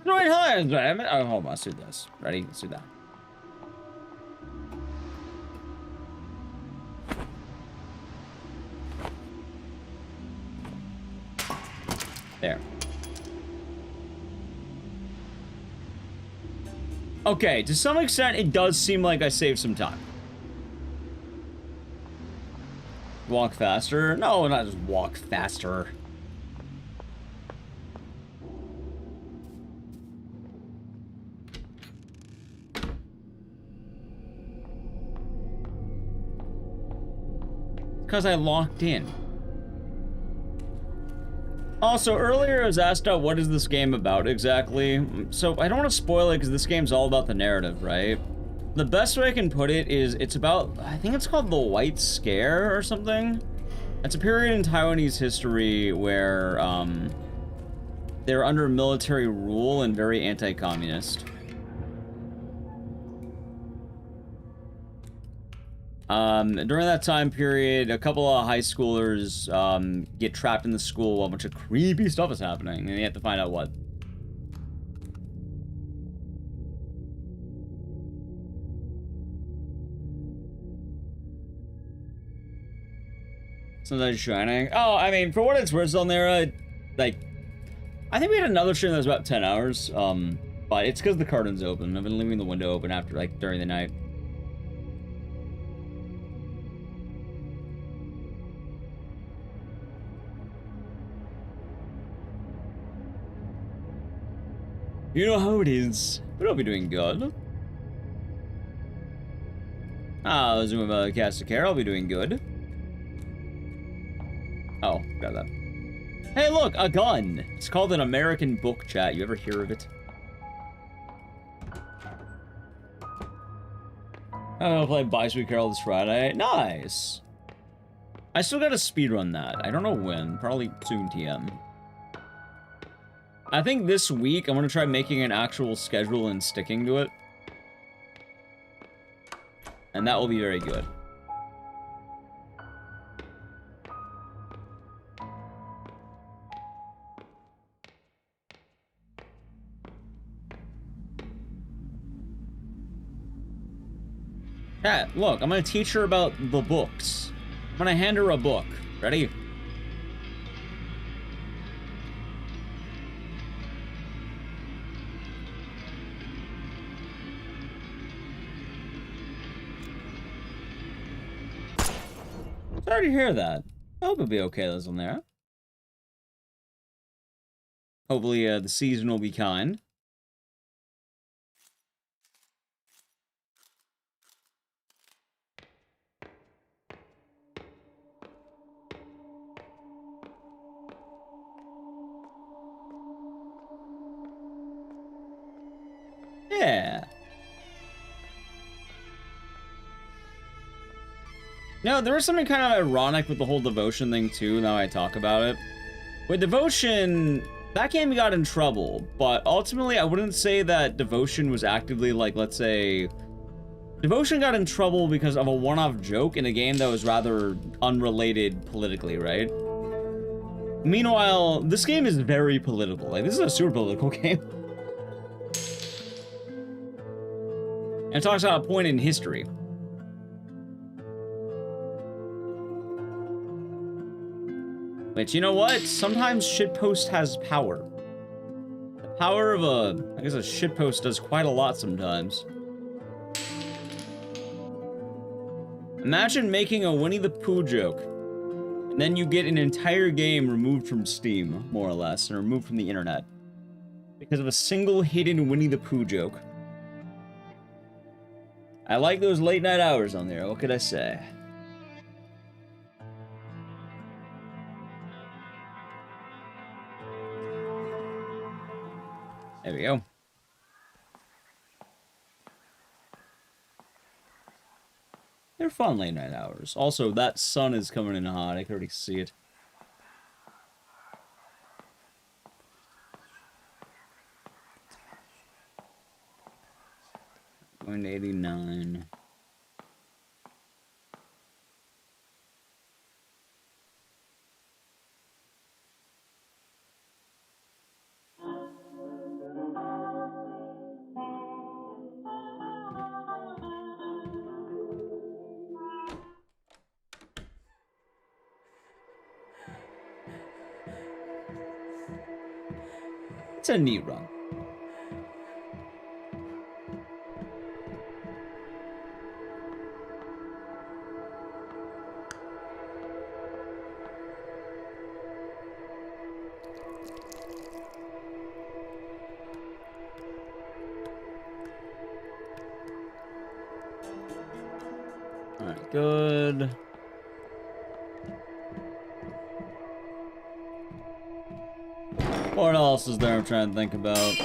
Oh, hold on, let's do this. Ready? Let's do that. There. Okay, to some extent, it does seem like I saved some time. Walk faster? No, not just walk faster. Because I locked in. Also, earlier I was asked out what is this game about exactly. So I don't want to spoil it because this game's all about the narrative, right? The best way I can put it is it's about, I think it's called the White Scare or something. It's a period in Taiwanese history where they're under military rule and very anti-communist. During that time period, a couple of high schoolers get trapped in the school while a bunch of creepy stuff is happening, and you have to find out what. Sometimes Shining. Oh, I mean, for what it's worth on there, like, I think we had another stream that was about 10 hours, but it's because the curtain's open. I've been leaving the window open after, like, during the night. You know how it is, but I'll be doing good. Ah, zoom about the cast of care, I'll be doing good. Oh, got that. Hey look, a gun! It's called an American book chat, you ever hear of it? I'll play Bicycle Carol this Friday. Nice! I still gotta speedrun that. I don't know when, probably soon TM. I think this week I'm gonna try making an actual schedule and sticking to it. And that will be very good. Yeah, look, I'm gonna teach her about the books. I'm gonna hand her a book. Ready? Sorry to hear that. I hope it'll be okay, those on there. Hopefully, the season will be kind. Yeah. No, there was something kind of ironic with the whole devotion thing too, now I talk about it. With devotion, that game got in trouble, but ultimately I wouldn't say that devotion was actively, like, let's say... Devotion got in trouble because of a one-off joke in a game that was rather unrelated politically, right? Meanwhile, this game is very political. Like, this is a super political game. And it talks about a point in history. But you know what? Sometimes shitpost has power. The power of I guess a shitpost does quite a lot sometimes. Imagine making a Winnie the Pooh joke, and then you get an entire game removed from Steam, more or less, and removed from the internet. Because of a single hidden Winnie the Pooh joke. I like those late night hours on there, what could I say? There we go. They're fun late night hours. Also, that sun is coming in hot. I can already see it. Going to 89. It's a neat run. Alright, good. What else is there I'm trying to think about?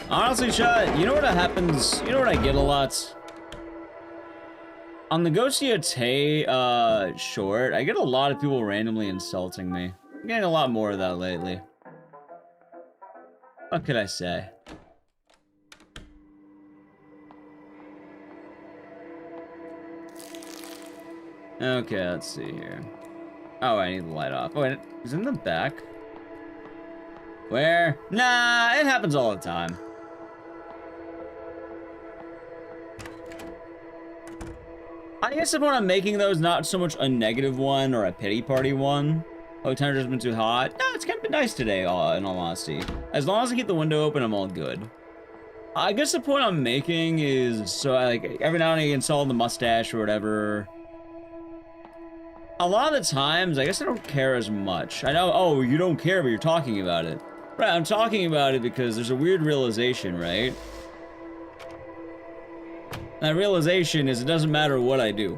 Honestly, chat, you know what happens? You know what I get a lot? On the Goshiate short, I get a lot of people randomly insulting me. I'm getting a lot more of that lately. What could I say? Okay, let's see here. Oh, I need the light off. Oh, wait, is it in the back? Where? Nah, it happens all the time. I guess the point I'm making, though, is not so much a negative one or a pity party one. Oh, temperature's been too hot. No, it's kind of been nice today, in all honesty. As long as I keep the window open, I'm all good. I guess the point I'm making is, so like, every now and then you install the mustache or whatever. A lot of the times, I guess I don't care as much. I know, oh, you don't care, but you're talking about it. Right, I'm talking about it because there's a weird realization, right? That realization is it doesn't matter what I do.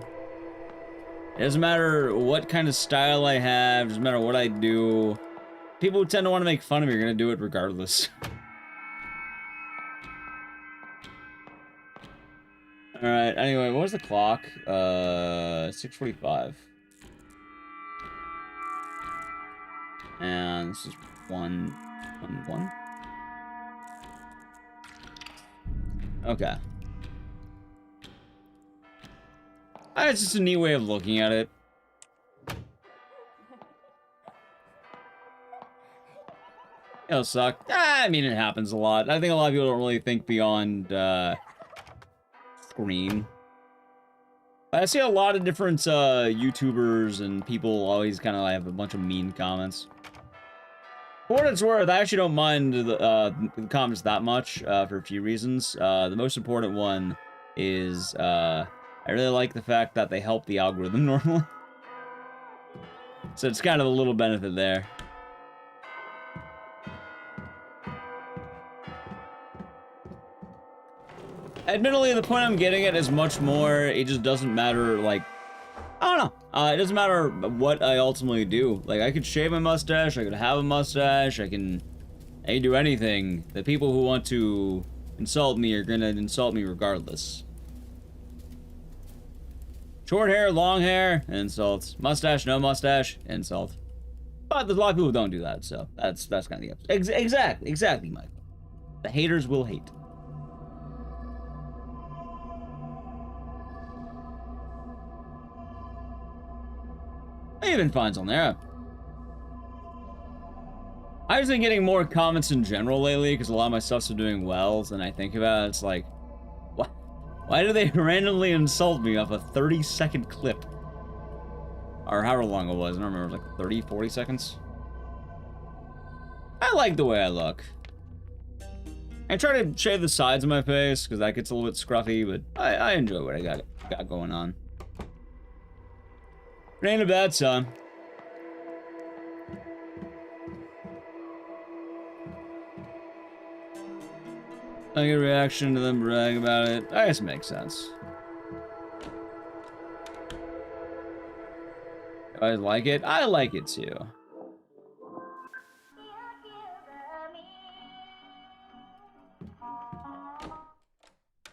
It doesn't matter what kind of style I have, it doesn't matter what I do. People who tend to want to make fun of me are going to do it regardless. Alright, anyway, what was the clock? 6:45. And this is 1. Okay. It's just a neat way of looking at it. It'll suck. I mean, it happens a lot. I think a lot of people don't really think beyond screen. I see a lot of different YouTubers and people always kind of have a bunch of mean comments. For what it's worth, I actually don't mind the comments that much for a few reasons. The most important one is I really like the fact that they help the algorithm normally. So it's kind of a little benefit there. Admittedly, the point I'm getting at is much more, it just doesn't matter, like, I don't know. It doesn't matter what I ultimately do. Like, I could shave my mustache, I could have a mustache, I can do anything. The people who want to insult me are gonna insult me regardless. Short hair, long hair, insult. Mustache, no mustache, insult. But there's a lot of people who don't do that, so that's kind of the episode. Exactly, Michael. The haters will hate. Even finds on there. I've just been getting more comments in general lately because a lot of my stuff's been doing well, and I think about it, it's like, what? Why do they randomly insult me off a 30-second clip? Or however long it was, I don't remember, like 30, 40 seconds? I like the way I look. I try to shave the sides of my face because that gets a little bit scruffy, but I enjoy what I got going on. It ain't a bad son. I get a reaction to them brag about it. I guess it makes sense. I like it. I like it too.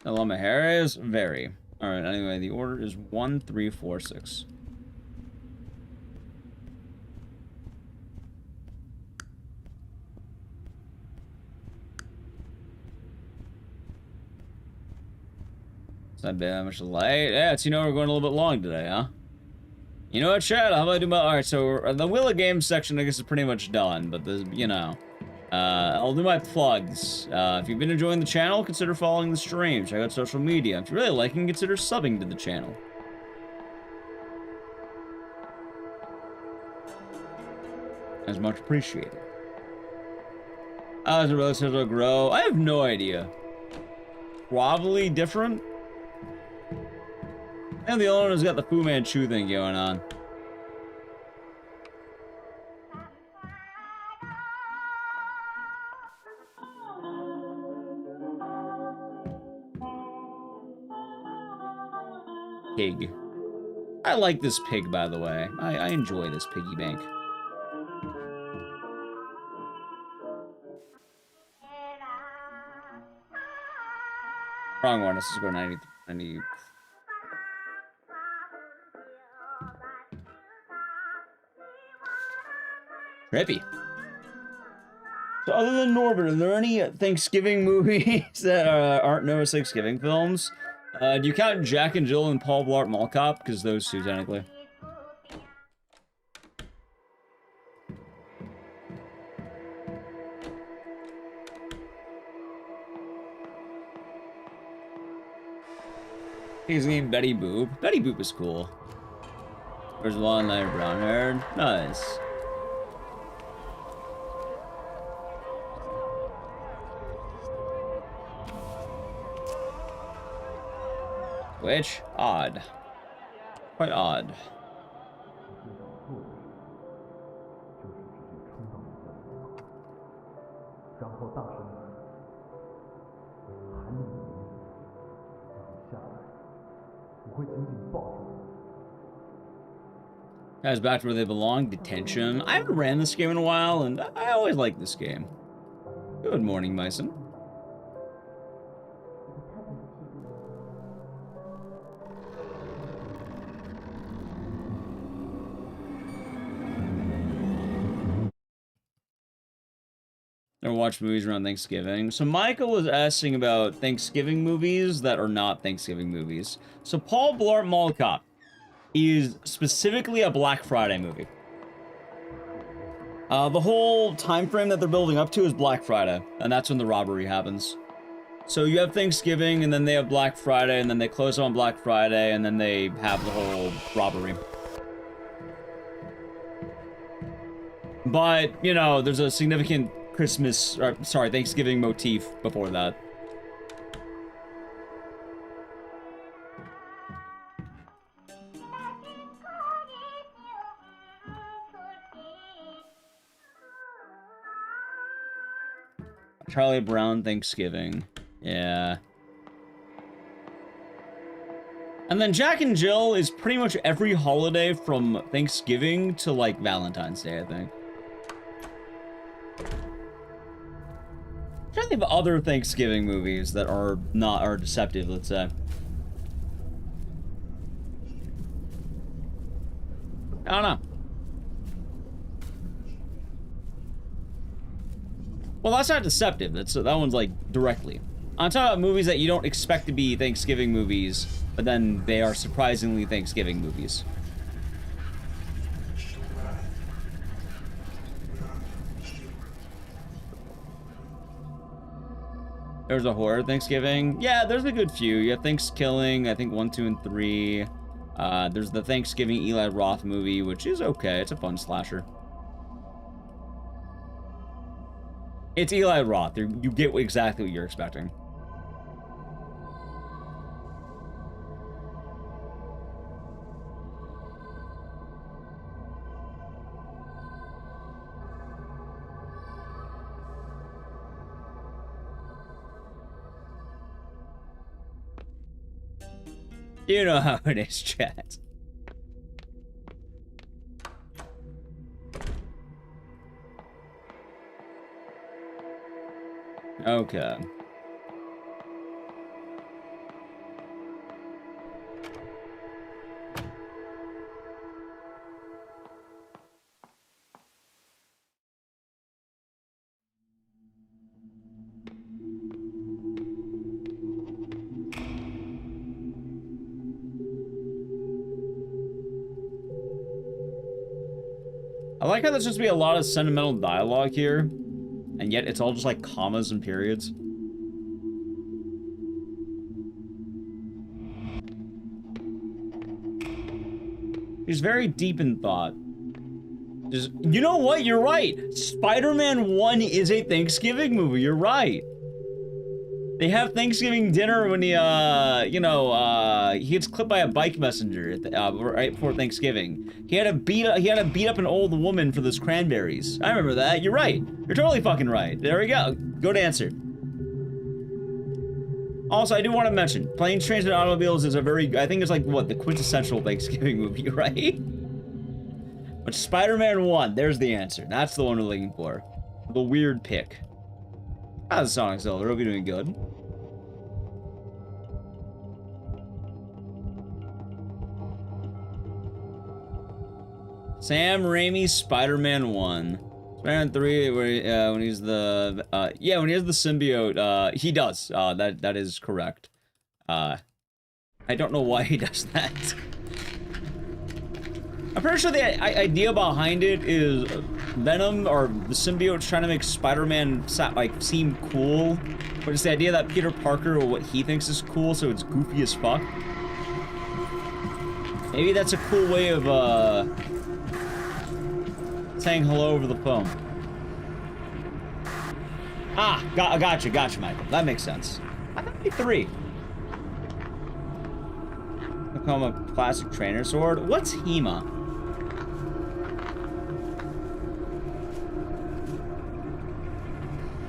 How long my hair is? Very. Alright, anyway, the order is 1, 3, 4, 6. It's not bad, much light. Yeah, it's, you know, we're going a little bit long today, huh? You know what, chat? How about I do my... Alright, so the Wheel of Games section, I guess, is pretty much done, but the, you know... I'll do my plugs. If you've been enjoying the channel, consider following the stream. Check out social media. If you're really liking, consider subbing to the channel. As much appreciated. As the relatives will grow, I have no idea. Probably different. And the other one has got the Fu Manchu thing going on. Pig. I like this pig, by the way. I enjoy this piggy bank. Wrong one. Let's just go 90. Trippy. So other than Norbert, are there any Thanksgiving movies that aren't known as Thanksgiving films? Do you count Jack and Jill and Paul Blart Mall Cop? Because those two, technically. He's named Betty Boop. Betty Boop is cool. There's long light brown haired. Nice. Which? Odd. Quite odd. Guys, back to where they belong. Detention. I haven't ran this game in a while, and I always like this game. Good morning, Myson. Never watch movies around Thanksgiving. So Michael was asking about Thanksgiving movies that are not Thanksgiving movies. So Paul Blart Mall Cop is specifically a Black Friday movie. The whole time frame that they're building up to is Black Friday, and that's when the robbery happens. So you have Thanksgiving, and then they have Black Friday, and then they close on Black Friday, and then they have the whole robbery. But, you know, there's a significant Thanksgiving motif before that. Charlie Brown Thanksgiving. Yeah. And then Jack and Jill is pretty much every holiday from Thanksgiving to, like, Valentine's Day, I think. I'm trying to think of other Thanksgiving movies that are deceptive, let's say. I don't know. Well, that's not deceptive. That one's like directly. I'm talking about movies that you don't expect to be Thanksgiving movies, but then they are surprisingly Thanksgiving movies. There's a horror Thanksgiving. Yeah, there's a good few. You have Thanksgiving, I think 1, 2, and 3. There's the Thanksgiving Eli Roth movie, which is okay. It's a fun slasher. It's Eli Roth. You get exactly what you're expecting. You know how it is, chat. Okay. I like how there's supposed to be a lot of sentimental dialogue here, and yet it's all just like commas and periods. He's very deep in thought. Just, you know what? You're right. Spider-Man 1 is a Thanksgiving movie. You're right. They have Thanksgiving dinner when he, he gets clipped by a bike messenger at the, right before Thanksgiving. He had to beat up an old woman for those cranberries. I remember that. You're right. You're totally fucking right. There we go. Good answer. Also, I do want to mention, Planes, Trains, and Automobiles is a very, I think it's like, what, the quintessential Thanksgiving movie, right? But Spider-Man 1, there's the answer. That's the one we're looking for. The weird pick. How's the Sonic Zelda? Hope you're doing good. Sam Raimi's Spider-Man 1. Spider-Man 3, when he's the, yeah, when he has the symbiote, he does. That is correct. I don't know why he does that. I'm pretty sure the idea behind it is Venom, or the symbiote's trying to make Spider-Man, like, seem cool. But it's the idea that Peter Parker, or what he thinks is cool, so it's goofy as fuck. Maybe that's a cool way of, saying hello over the phone. Ah, gotcha, Michael. That makes sense. I thought it'd be 3. Become a classic trainer sword. What's HEMA?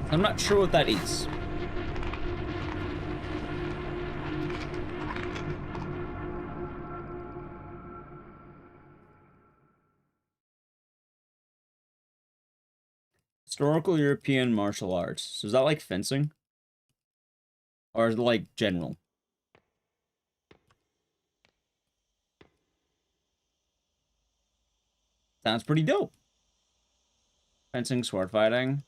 I'm not sure what that is. Historical European martial arts. So is that like fencing? Or is it like general? Sounds pretty dope. Fencing, sword fighting.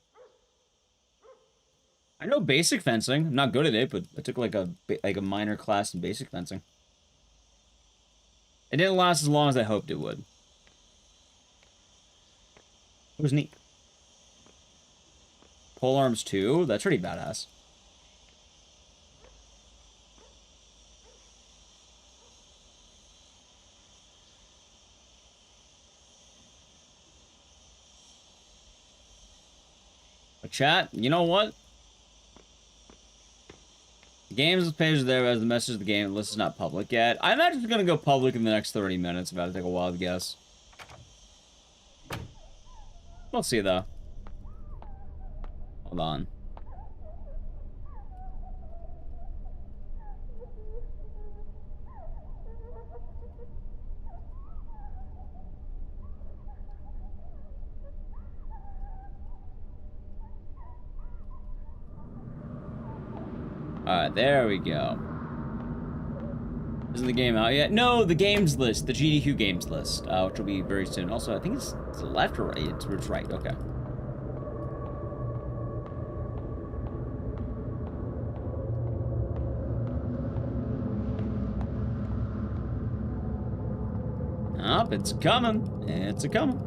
I know basic fencing. I'm not good at it, but I took like a minor class in basic fencing. It didn't last as long as I hoped it would. It was neat. Pole arms too? That's pretty badass. But chat, you know what? The games page is there as the message of the game. The list is not public yet. I imagine it's gonna go public in the next 30 minutes. About to take a wild guess. We'll see though. Hold on. Alright, there we go. Isn't the game out yet? No, the games list, the GDQ games list, which will be very soon. Also, I think it's left or right? It's right, okay. Up, it's coming. It's a coming.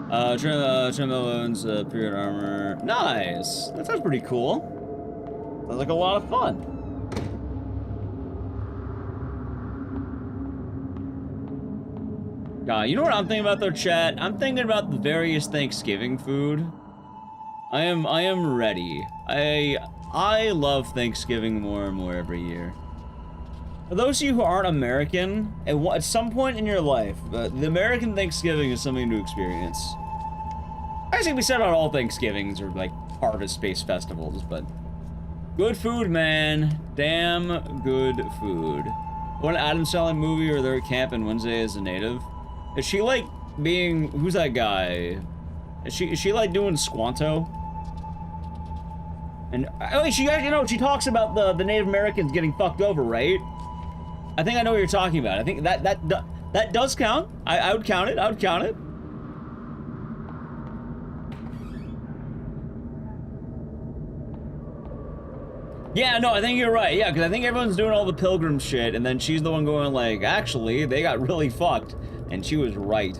Tremolone's period armor. Nice. That sounds pretty cool. Sounds like a lot of fun. God, you know what I'm thinking about though, chat? I'm thinking about the various Thanksgiving food. I am ready. I love Thanksgiving more and more every year. For those of you who aren't American, at some point in your life, the American Thanksgiving is something to experience. I think we said about all Thanksgivings or like harvest-based festivals, but good food, man. Damn good food. One Adam Sandler movie where they're at camp and Wednesday is a native. Is she like being, who's that guy? Is she like doing Squanto? And she she talks about the Native Americans getting fucked over, right? I think I know what you're talking about. I think that does count. I would count it. I would count it. Yeah, no, I think you're right. Yeah, because I think everyone's doing all the pilgrim shit, and then she's the one going like, actually, they got really fucked, and she was right.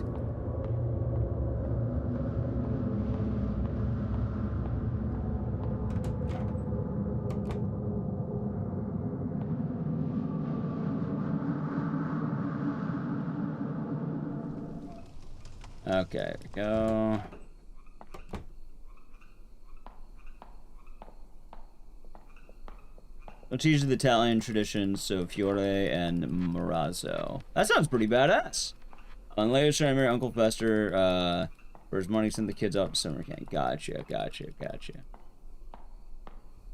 Okay, there we go. I'll teach you the Italian traditions, so Fiore and Marazzo. That sounds pretty badass. On later, trying to marry Uncle Fester, for his money, send the kids out to summer camp. Gotcha.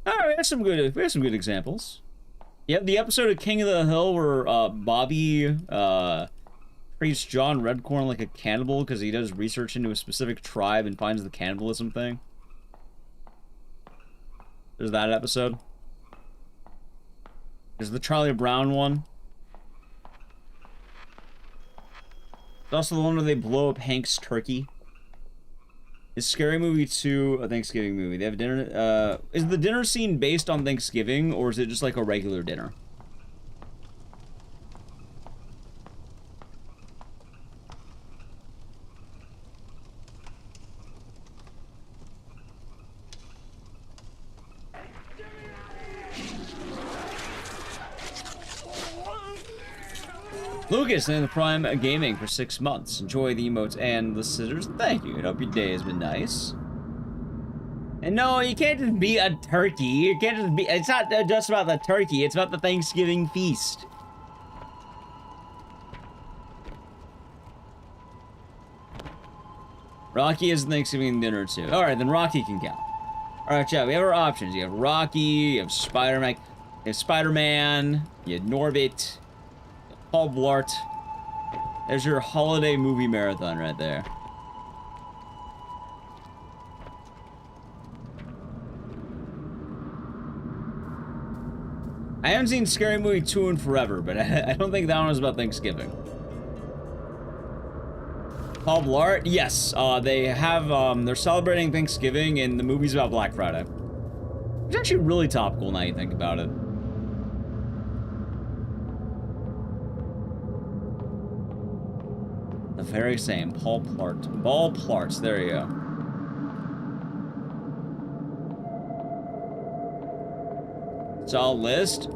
Alright, we have some good examples. You have the episode of King of the Hill where, Bobby, treats John Redcorn like a cannibal because he does research into a specific tribe and finds the cannibalism thing. There's that episode. There's the Charlie Brown one. There's also the one where they blow up Hank's turkey. Is Scary Movie 2 a Thanksgiving movie? They have dinner. Is the dinner scene based on Thanksgiving, or is it just like a regular dinner? Lucas in the Prime Gaming for 6 months. Enjoy the emotes and the scissors. Thank you. I hope your day has been nice. And no, you can't just be a turkey. You can't just be. It's not just about the turkey. It's about the Thanksgiving feast. Rocky is Thanksgiving dinner too. All right, then Rocky can count. All right, chat. We have our options. You have Rocky. You have Spider-Man. You have Spider-Man. You have Norbit. Paul Blart. There's your holiday movie marathon right there. I haven't seen Scary Movie 2 in forever, but I don't think that one was about Thanksgiving. Paul Blart? Yes, they have, they're celebrating Thanksgiving and the movie's about Black Friday. It's actually really topical now you think about it. The very same. Paul Blart. Paul Blarts. There you go. Solid list.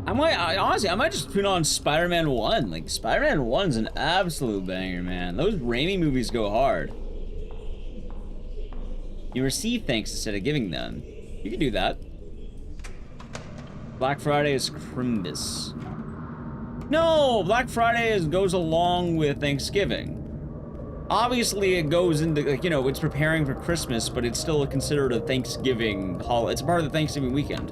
Honestly, I might just put on Spider-Man 1. Like, Spider-Man 1's an absolute banger, man. Those Raimi movies go hard. You receive thanks instead of giving them. You can do that. Black Friday is Crimbus. No, Black Friday goes along with Thanksgiving. Obviously, it goes into, like, you know, it's preparing for Christmas, but it's still considered a Thanksgiving holiday. It's part of the Thanksgiving weekend.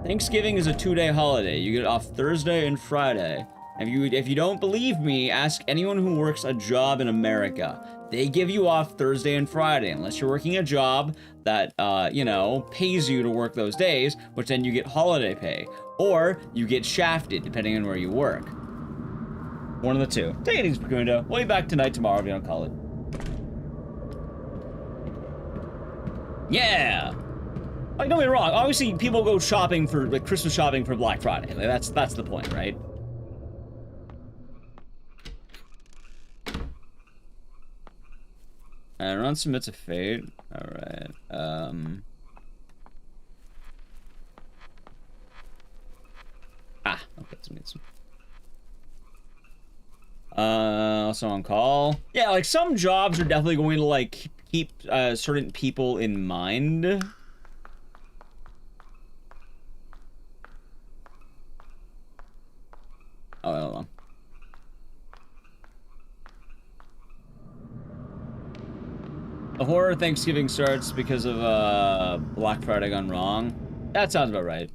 Thanksgiving is a 2-day holiday. You get off Thursday and Friday. If you don't believe me, ask anyone who works a job in America. They give you off Thursday and Friday, unless you're working a job that, you know, pays you to work those days, which then you get holiday pay. Or you get shafted, depending on where you work. One of the two. Take it easy, Prakundo. We'll be back tonight, tomorrow, if you don't call it. Yeah! Like, don't get me wrong, obviously people go shopping for, like, Christmas shopping for Black Friday. Like, that's the point, right? Run submits a fate. Alright. Okay, submits. Also on call. Yeah, like some jobs are definitely going to like keep certain people in mind. Oh, hold on. The horror Thanksgiving starts because of Black Friday gone wrong. That sounds about right.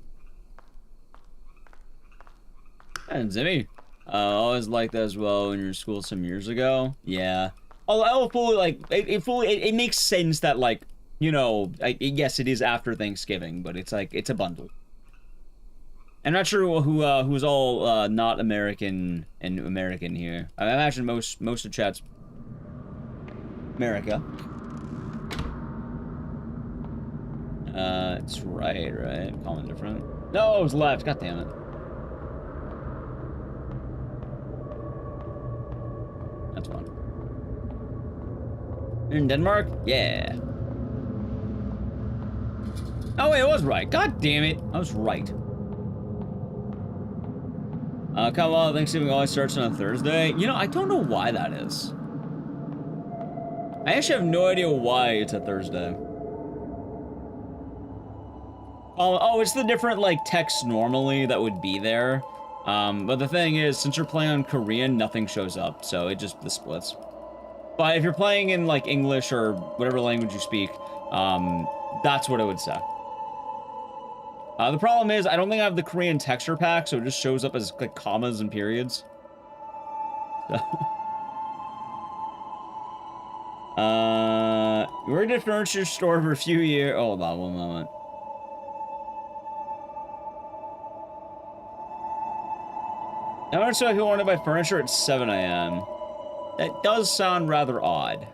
And Zimmy. Always liked that as well when you were in school some years ago. Yeah. I'll fully like it makes sense that like, you know, yes, it is after Thanksgiving, but it's like it's a bundle. I'm not sure who's all not American and American here. I imagine most of chat's America. It's right. Common different. No, it was left. God damn it. That's fun. In Denmark? Yeah. Oh wait, it was right. God damn it. I was right. Come on, Thanksgiving always starts on a Thursday. You know, I don't know why that is. I actually have no idea why it's a Thursday. Oh, it's the different, like, text normally that would be there. But the thing is, since you're playing on Korean, nothing shows up, so it just, the splits. But if you're playing in, like, English or whatever language you speak, that's what it would say. The problem is, I don't think I have the Korean texture pack, so it just shows up as, like, commas and periods. So. You worked at a furniture store for a few years. Oh, hold on one moment. I wonder if you want to buy furniture at 7 a.m. That does sound rather odd.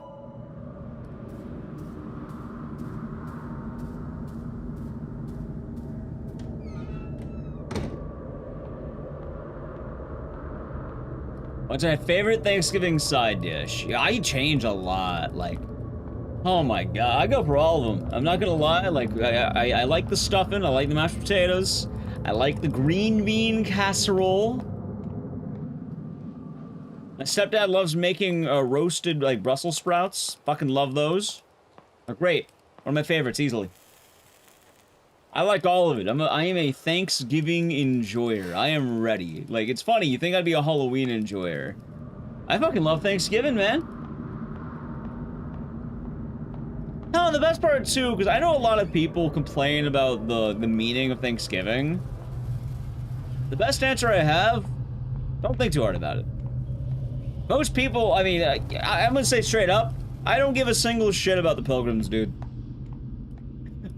What's my favorite Thanksgiving side dish? Yeah, I change a lot. Like, oh my god, I go for all of them. I'm not gonna lie. Like, I like the stuffing. I like the mashed potatoes. I like the green bean casserole. My stepdad loves making roasted, like, Brussels sprouts. Fucking love those. They're great. One of my favorites, easily. I like all of it. I am a Thanksgiving enjoyer. I am ready. Like, it's funny. You think I'd be a Halloween enjoyer. I fucking love Thanksgiving, man. No, the best part, too, because I know a lot of people complain about the meaning of Thanksgiving. The best answer I have, don't think too hard about it. Most people, I mean, I'm gonna say straight up, I don't give a single shit about the Pilgrims, dude.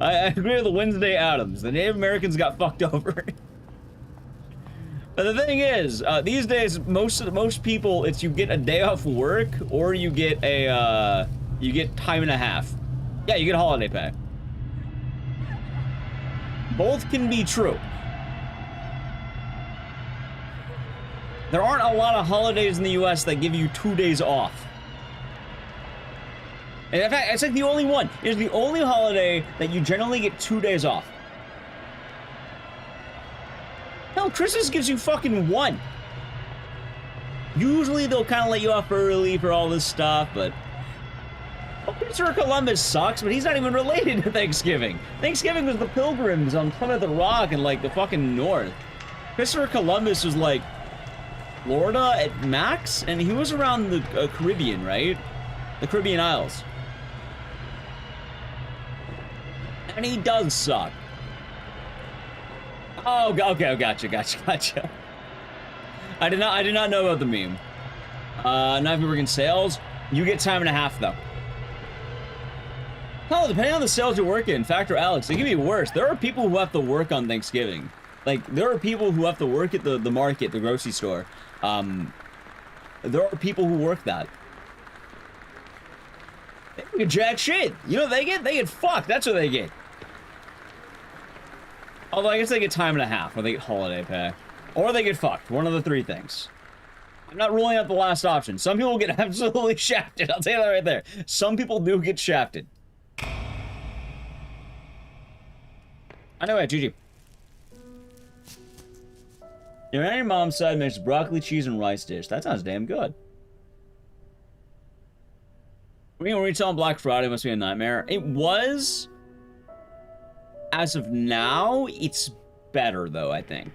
I agree with the Wednesday Addams. The Native Americans got fucked over. But the thing is, these days, most people, it's you get a day off work, or you get a, you get time and a half. Yeah, you get holiday pay. Both can be true. There aren't a lot of holidays in the US that give you 2 days off. And in fact, it's like the only one. It's the only holiday that you generally get 2 days off. Hell, Christmas gives you fucking 1. Usually they'll kind of let you off early for all this stuff, but... Well, Christopher Columbus sucks, but he's not even related to Thanksgiving. Thanksgiving was the Pilgrims on Plymouth Rock and, like, the fucking north. Christopher Columbus was, like, Florida at max, and he was around the Caribbean, right? The Caribbean Isles. And he does suck. Oh, okay, gotcha. I did not know about the meme. Not if you work in sales, you get time and a half, though. Oh, depending on the sales you work in, Factor Alex, it can be worse. There are people who have to work on Thanksgiving. Like, there are people who have to work at the market, the grocery store. There are people who work that. They don't get jack shit. You know what they get? They get fucked. That's what they get. Although I guess they get time and a half, or they get holiday pay. Or they get fucked. One of the 3 things. I'm not ruling out the last option. Some people get absolutely shafted. I'll tell you that right there. Some people do get shafted. Anyway, GG. Your mom's side makes broccoli, cheese, and rice dish. That sounds damn good. Retail on Black Friday must be a nightmare. It was. As of now, it's better, though, I think.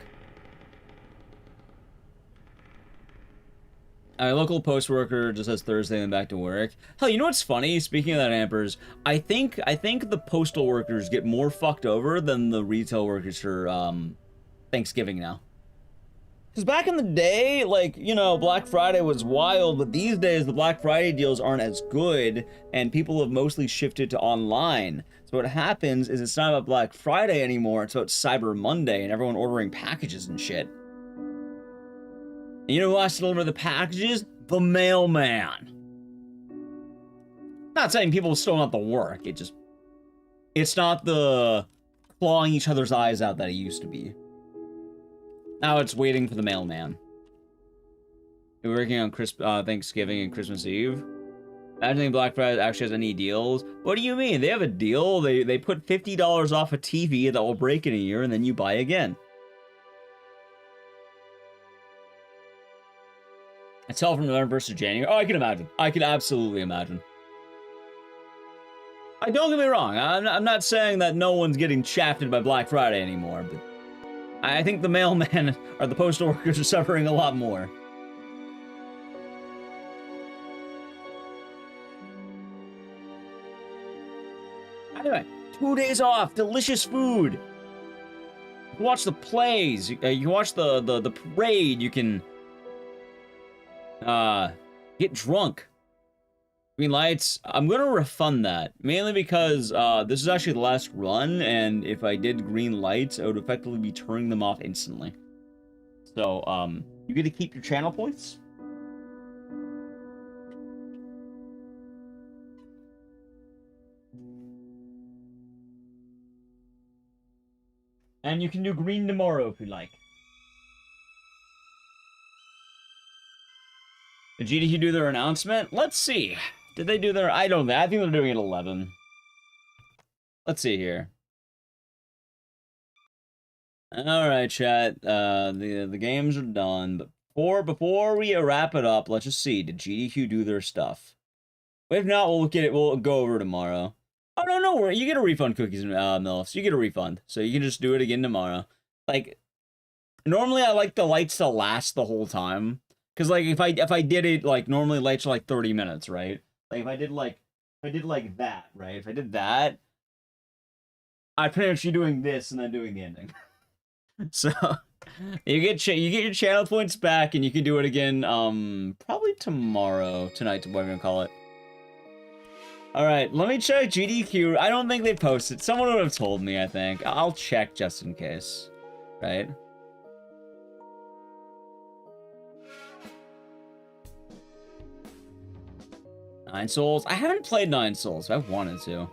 A local post worker just says Thursday and back to work. Hell, you know what's funny? Speaking of that, Ampers, I think the postal workers get more fucked over than the retail workers for Thanksgiving now. Because back in the day, like, you know, Black Friday was wild, but these days the Black Friday deals aren't as good, and people have mostly shifted to online. So what happens is it's not about Black Friday anymore, it's about Cyber Monday and everyone ordering packages and shit. And you know who has to deliver the packages? The mailman. Not saying people still not the work, it's not the clawing each other's eyes out that it used to be. Now it's waiting for the mailman. You're working on Thanksgiving and Christmas Eve. Imagining Black Friday actually has any deals. What do you mean? They have a deal. They put $50 off a TV that will break in a year, and then you buy again. It's all from November 1st to January. Oh, I can imagine. I can absolutely imagine. Don't get me wrong. I'm not saying that no one's getting shafted by Black Friday anymore, but I think the mailmen or the postal workers are suffering a lot more. Anyway, 2 days off, delicious food. You can watch the plays, you can watch the parade, you can get drunk. Green lights, I'm gonna refund that, mainly because this is actually the last run, and if I did green lights, I would effectively be turning them off instantly. So, you get to keep your channel points. And you can do green tomorrow if you like. Did GDQ do their announcement? Let's see. Did they do their... I think they're doing it at 11. Let's see here. Alright, chat. The games are done. But before we wrap it up, let's just see. Did GDQ do their stuff? If not, we'll look at it. We'll go over tomorrow. Oh, no. You get a refund, Cookies and Milfs. You get a refund. So you can just do it again tomorrow. Like, normally I like the lights to last the whole time. Because, like, if I did it, like, normally lights are like 30 minutes, right? Like, if I did like that, right? If I did that, I'd pretty much be doing this and then doing the ending. So, you get your channel points back, and you can do it again, probably tonight, whatever you call it. Alright, let me check GDQ. I don't think they posted. Someone would have told me, I think. I'll check just in case. Right? Nine Souls? I haven't played Nine Souls. I've wanted to.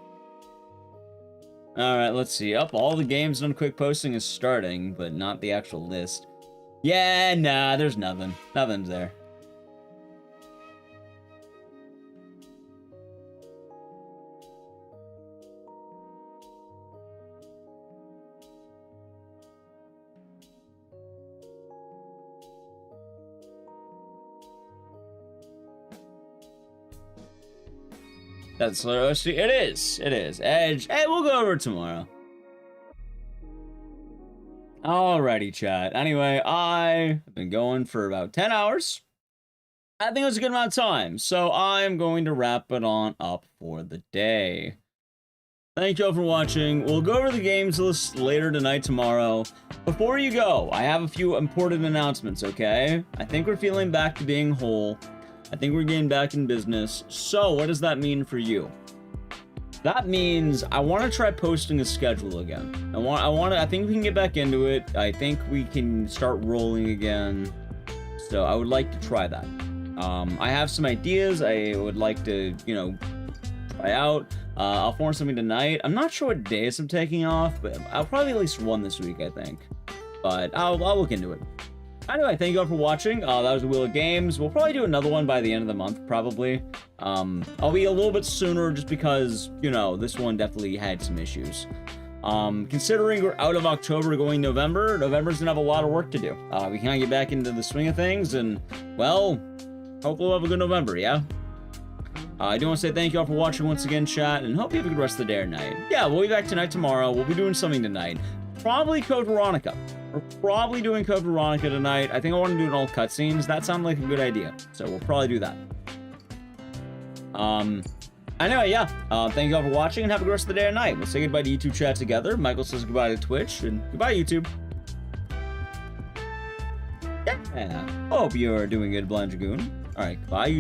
Alright, let's see. All the games done quick posting is starting, but not the actual list. Yeah, nah, there's nothing. Nothing's there. That's it is. It is. Edge. Hey, we'll go over it tomorrow. Alrighty, chat. Anyway, I have been going for about 10 hours. I think it was a good amount of time, so I'm going to wrap it on up for the day. Thank you all for watching. We'll go over the games list later tonight, tomorrow. Before you go, I have a few important announcements, okay? I think we're feeling back to being whole. I think we're getting back in business. So, what does that mean for you? That means I want to try posting a schedule again. I think we can get back into it. I think we can start rolling again. So, I would like to try that. I have some ideas I would like to, try out. I'll form something tonight. I'm not sure what days I'm taking off, but I'll probably at least one this week, I think. But I'll look into it. Anyway, thank you all for watching. That was the Wheel of Games. We'll probably do another one by the end of the month, probably. I'll be a little bit sooner just because, you know, this one definitely had some issues. Considering we're out of October going November's gonna have a lot of work to do. We can't get back into the swing of things, and, well, hopefully we'll have a good November, yeah? I do want to say thank you all for watching once again, chat, and hope you have a good rest of the day or night. Yeah, we'll be back tonight, tomorrow. We'll be doing something tonight. Probably Code Veronica. We're probably doing Code Veronica tonight. I think I want to do it in all cutscenes. That sounded like a good idea, so we'll probably do that. Anyway, yeah, thank you all for watching, and have a good rest of the day or night. We'll say goodbye to YouTube chat together. Michael says goodbye to Twitch, and goodbye, YouTube. Yeah, hope you're doing good, Blind Dragoon. All right, bye.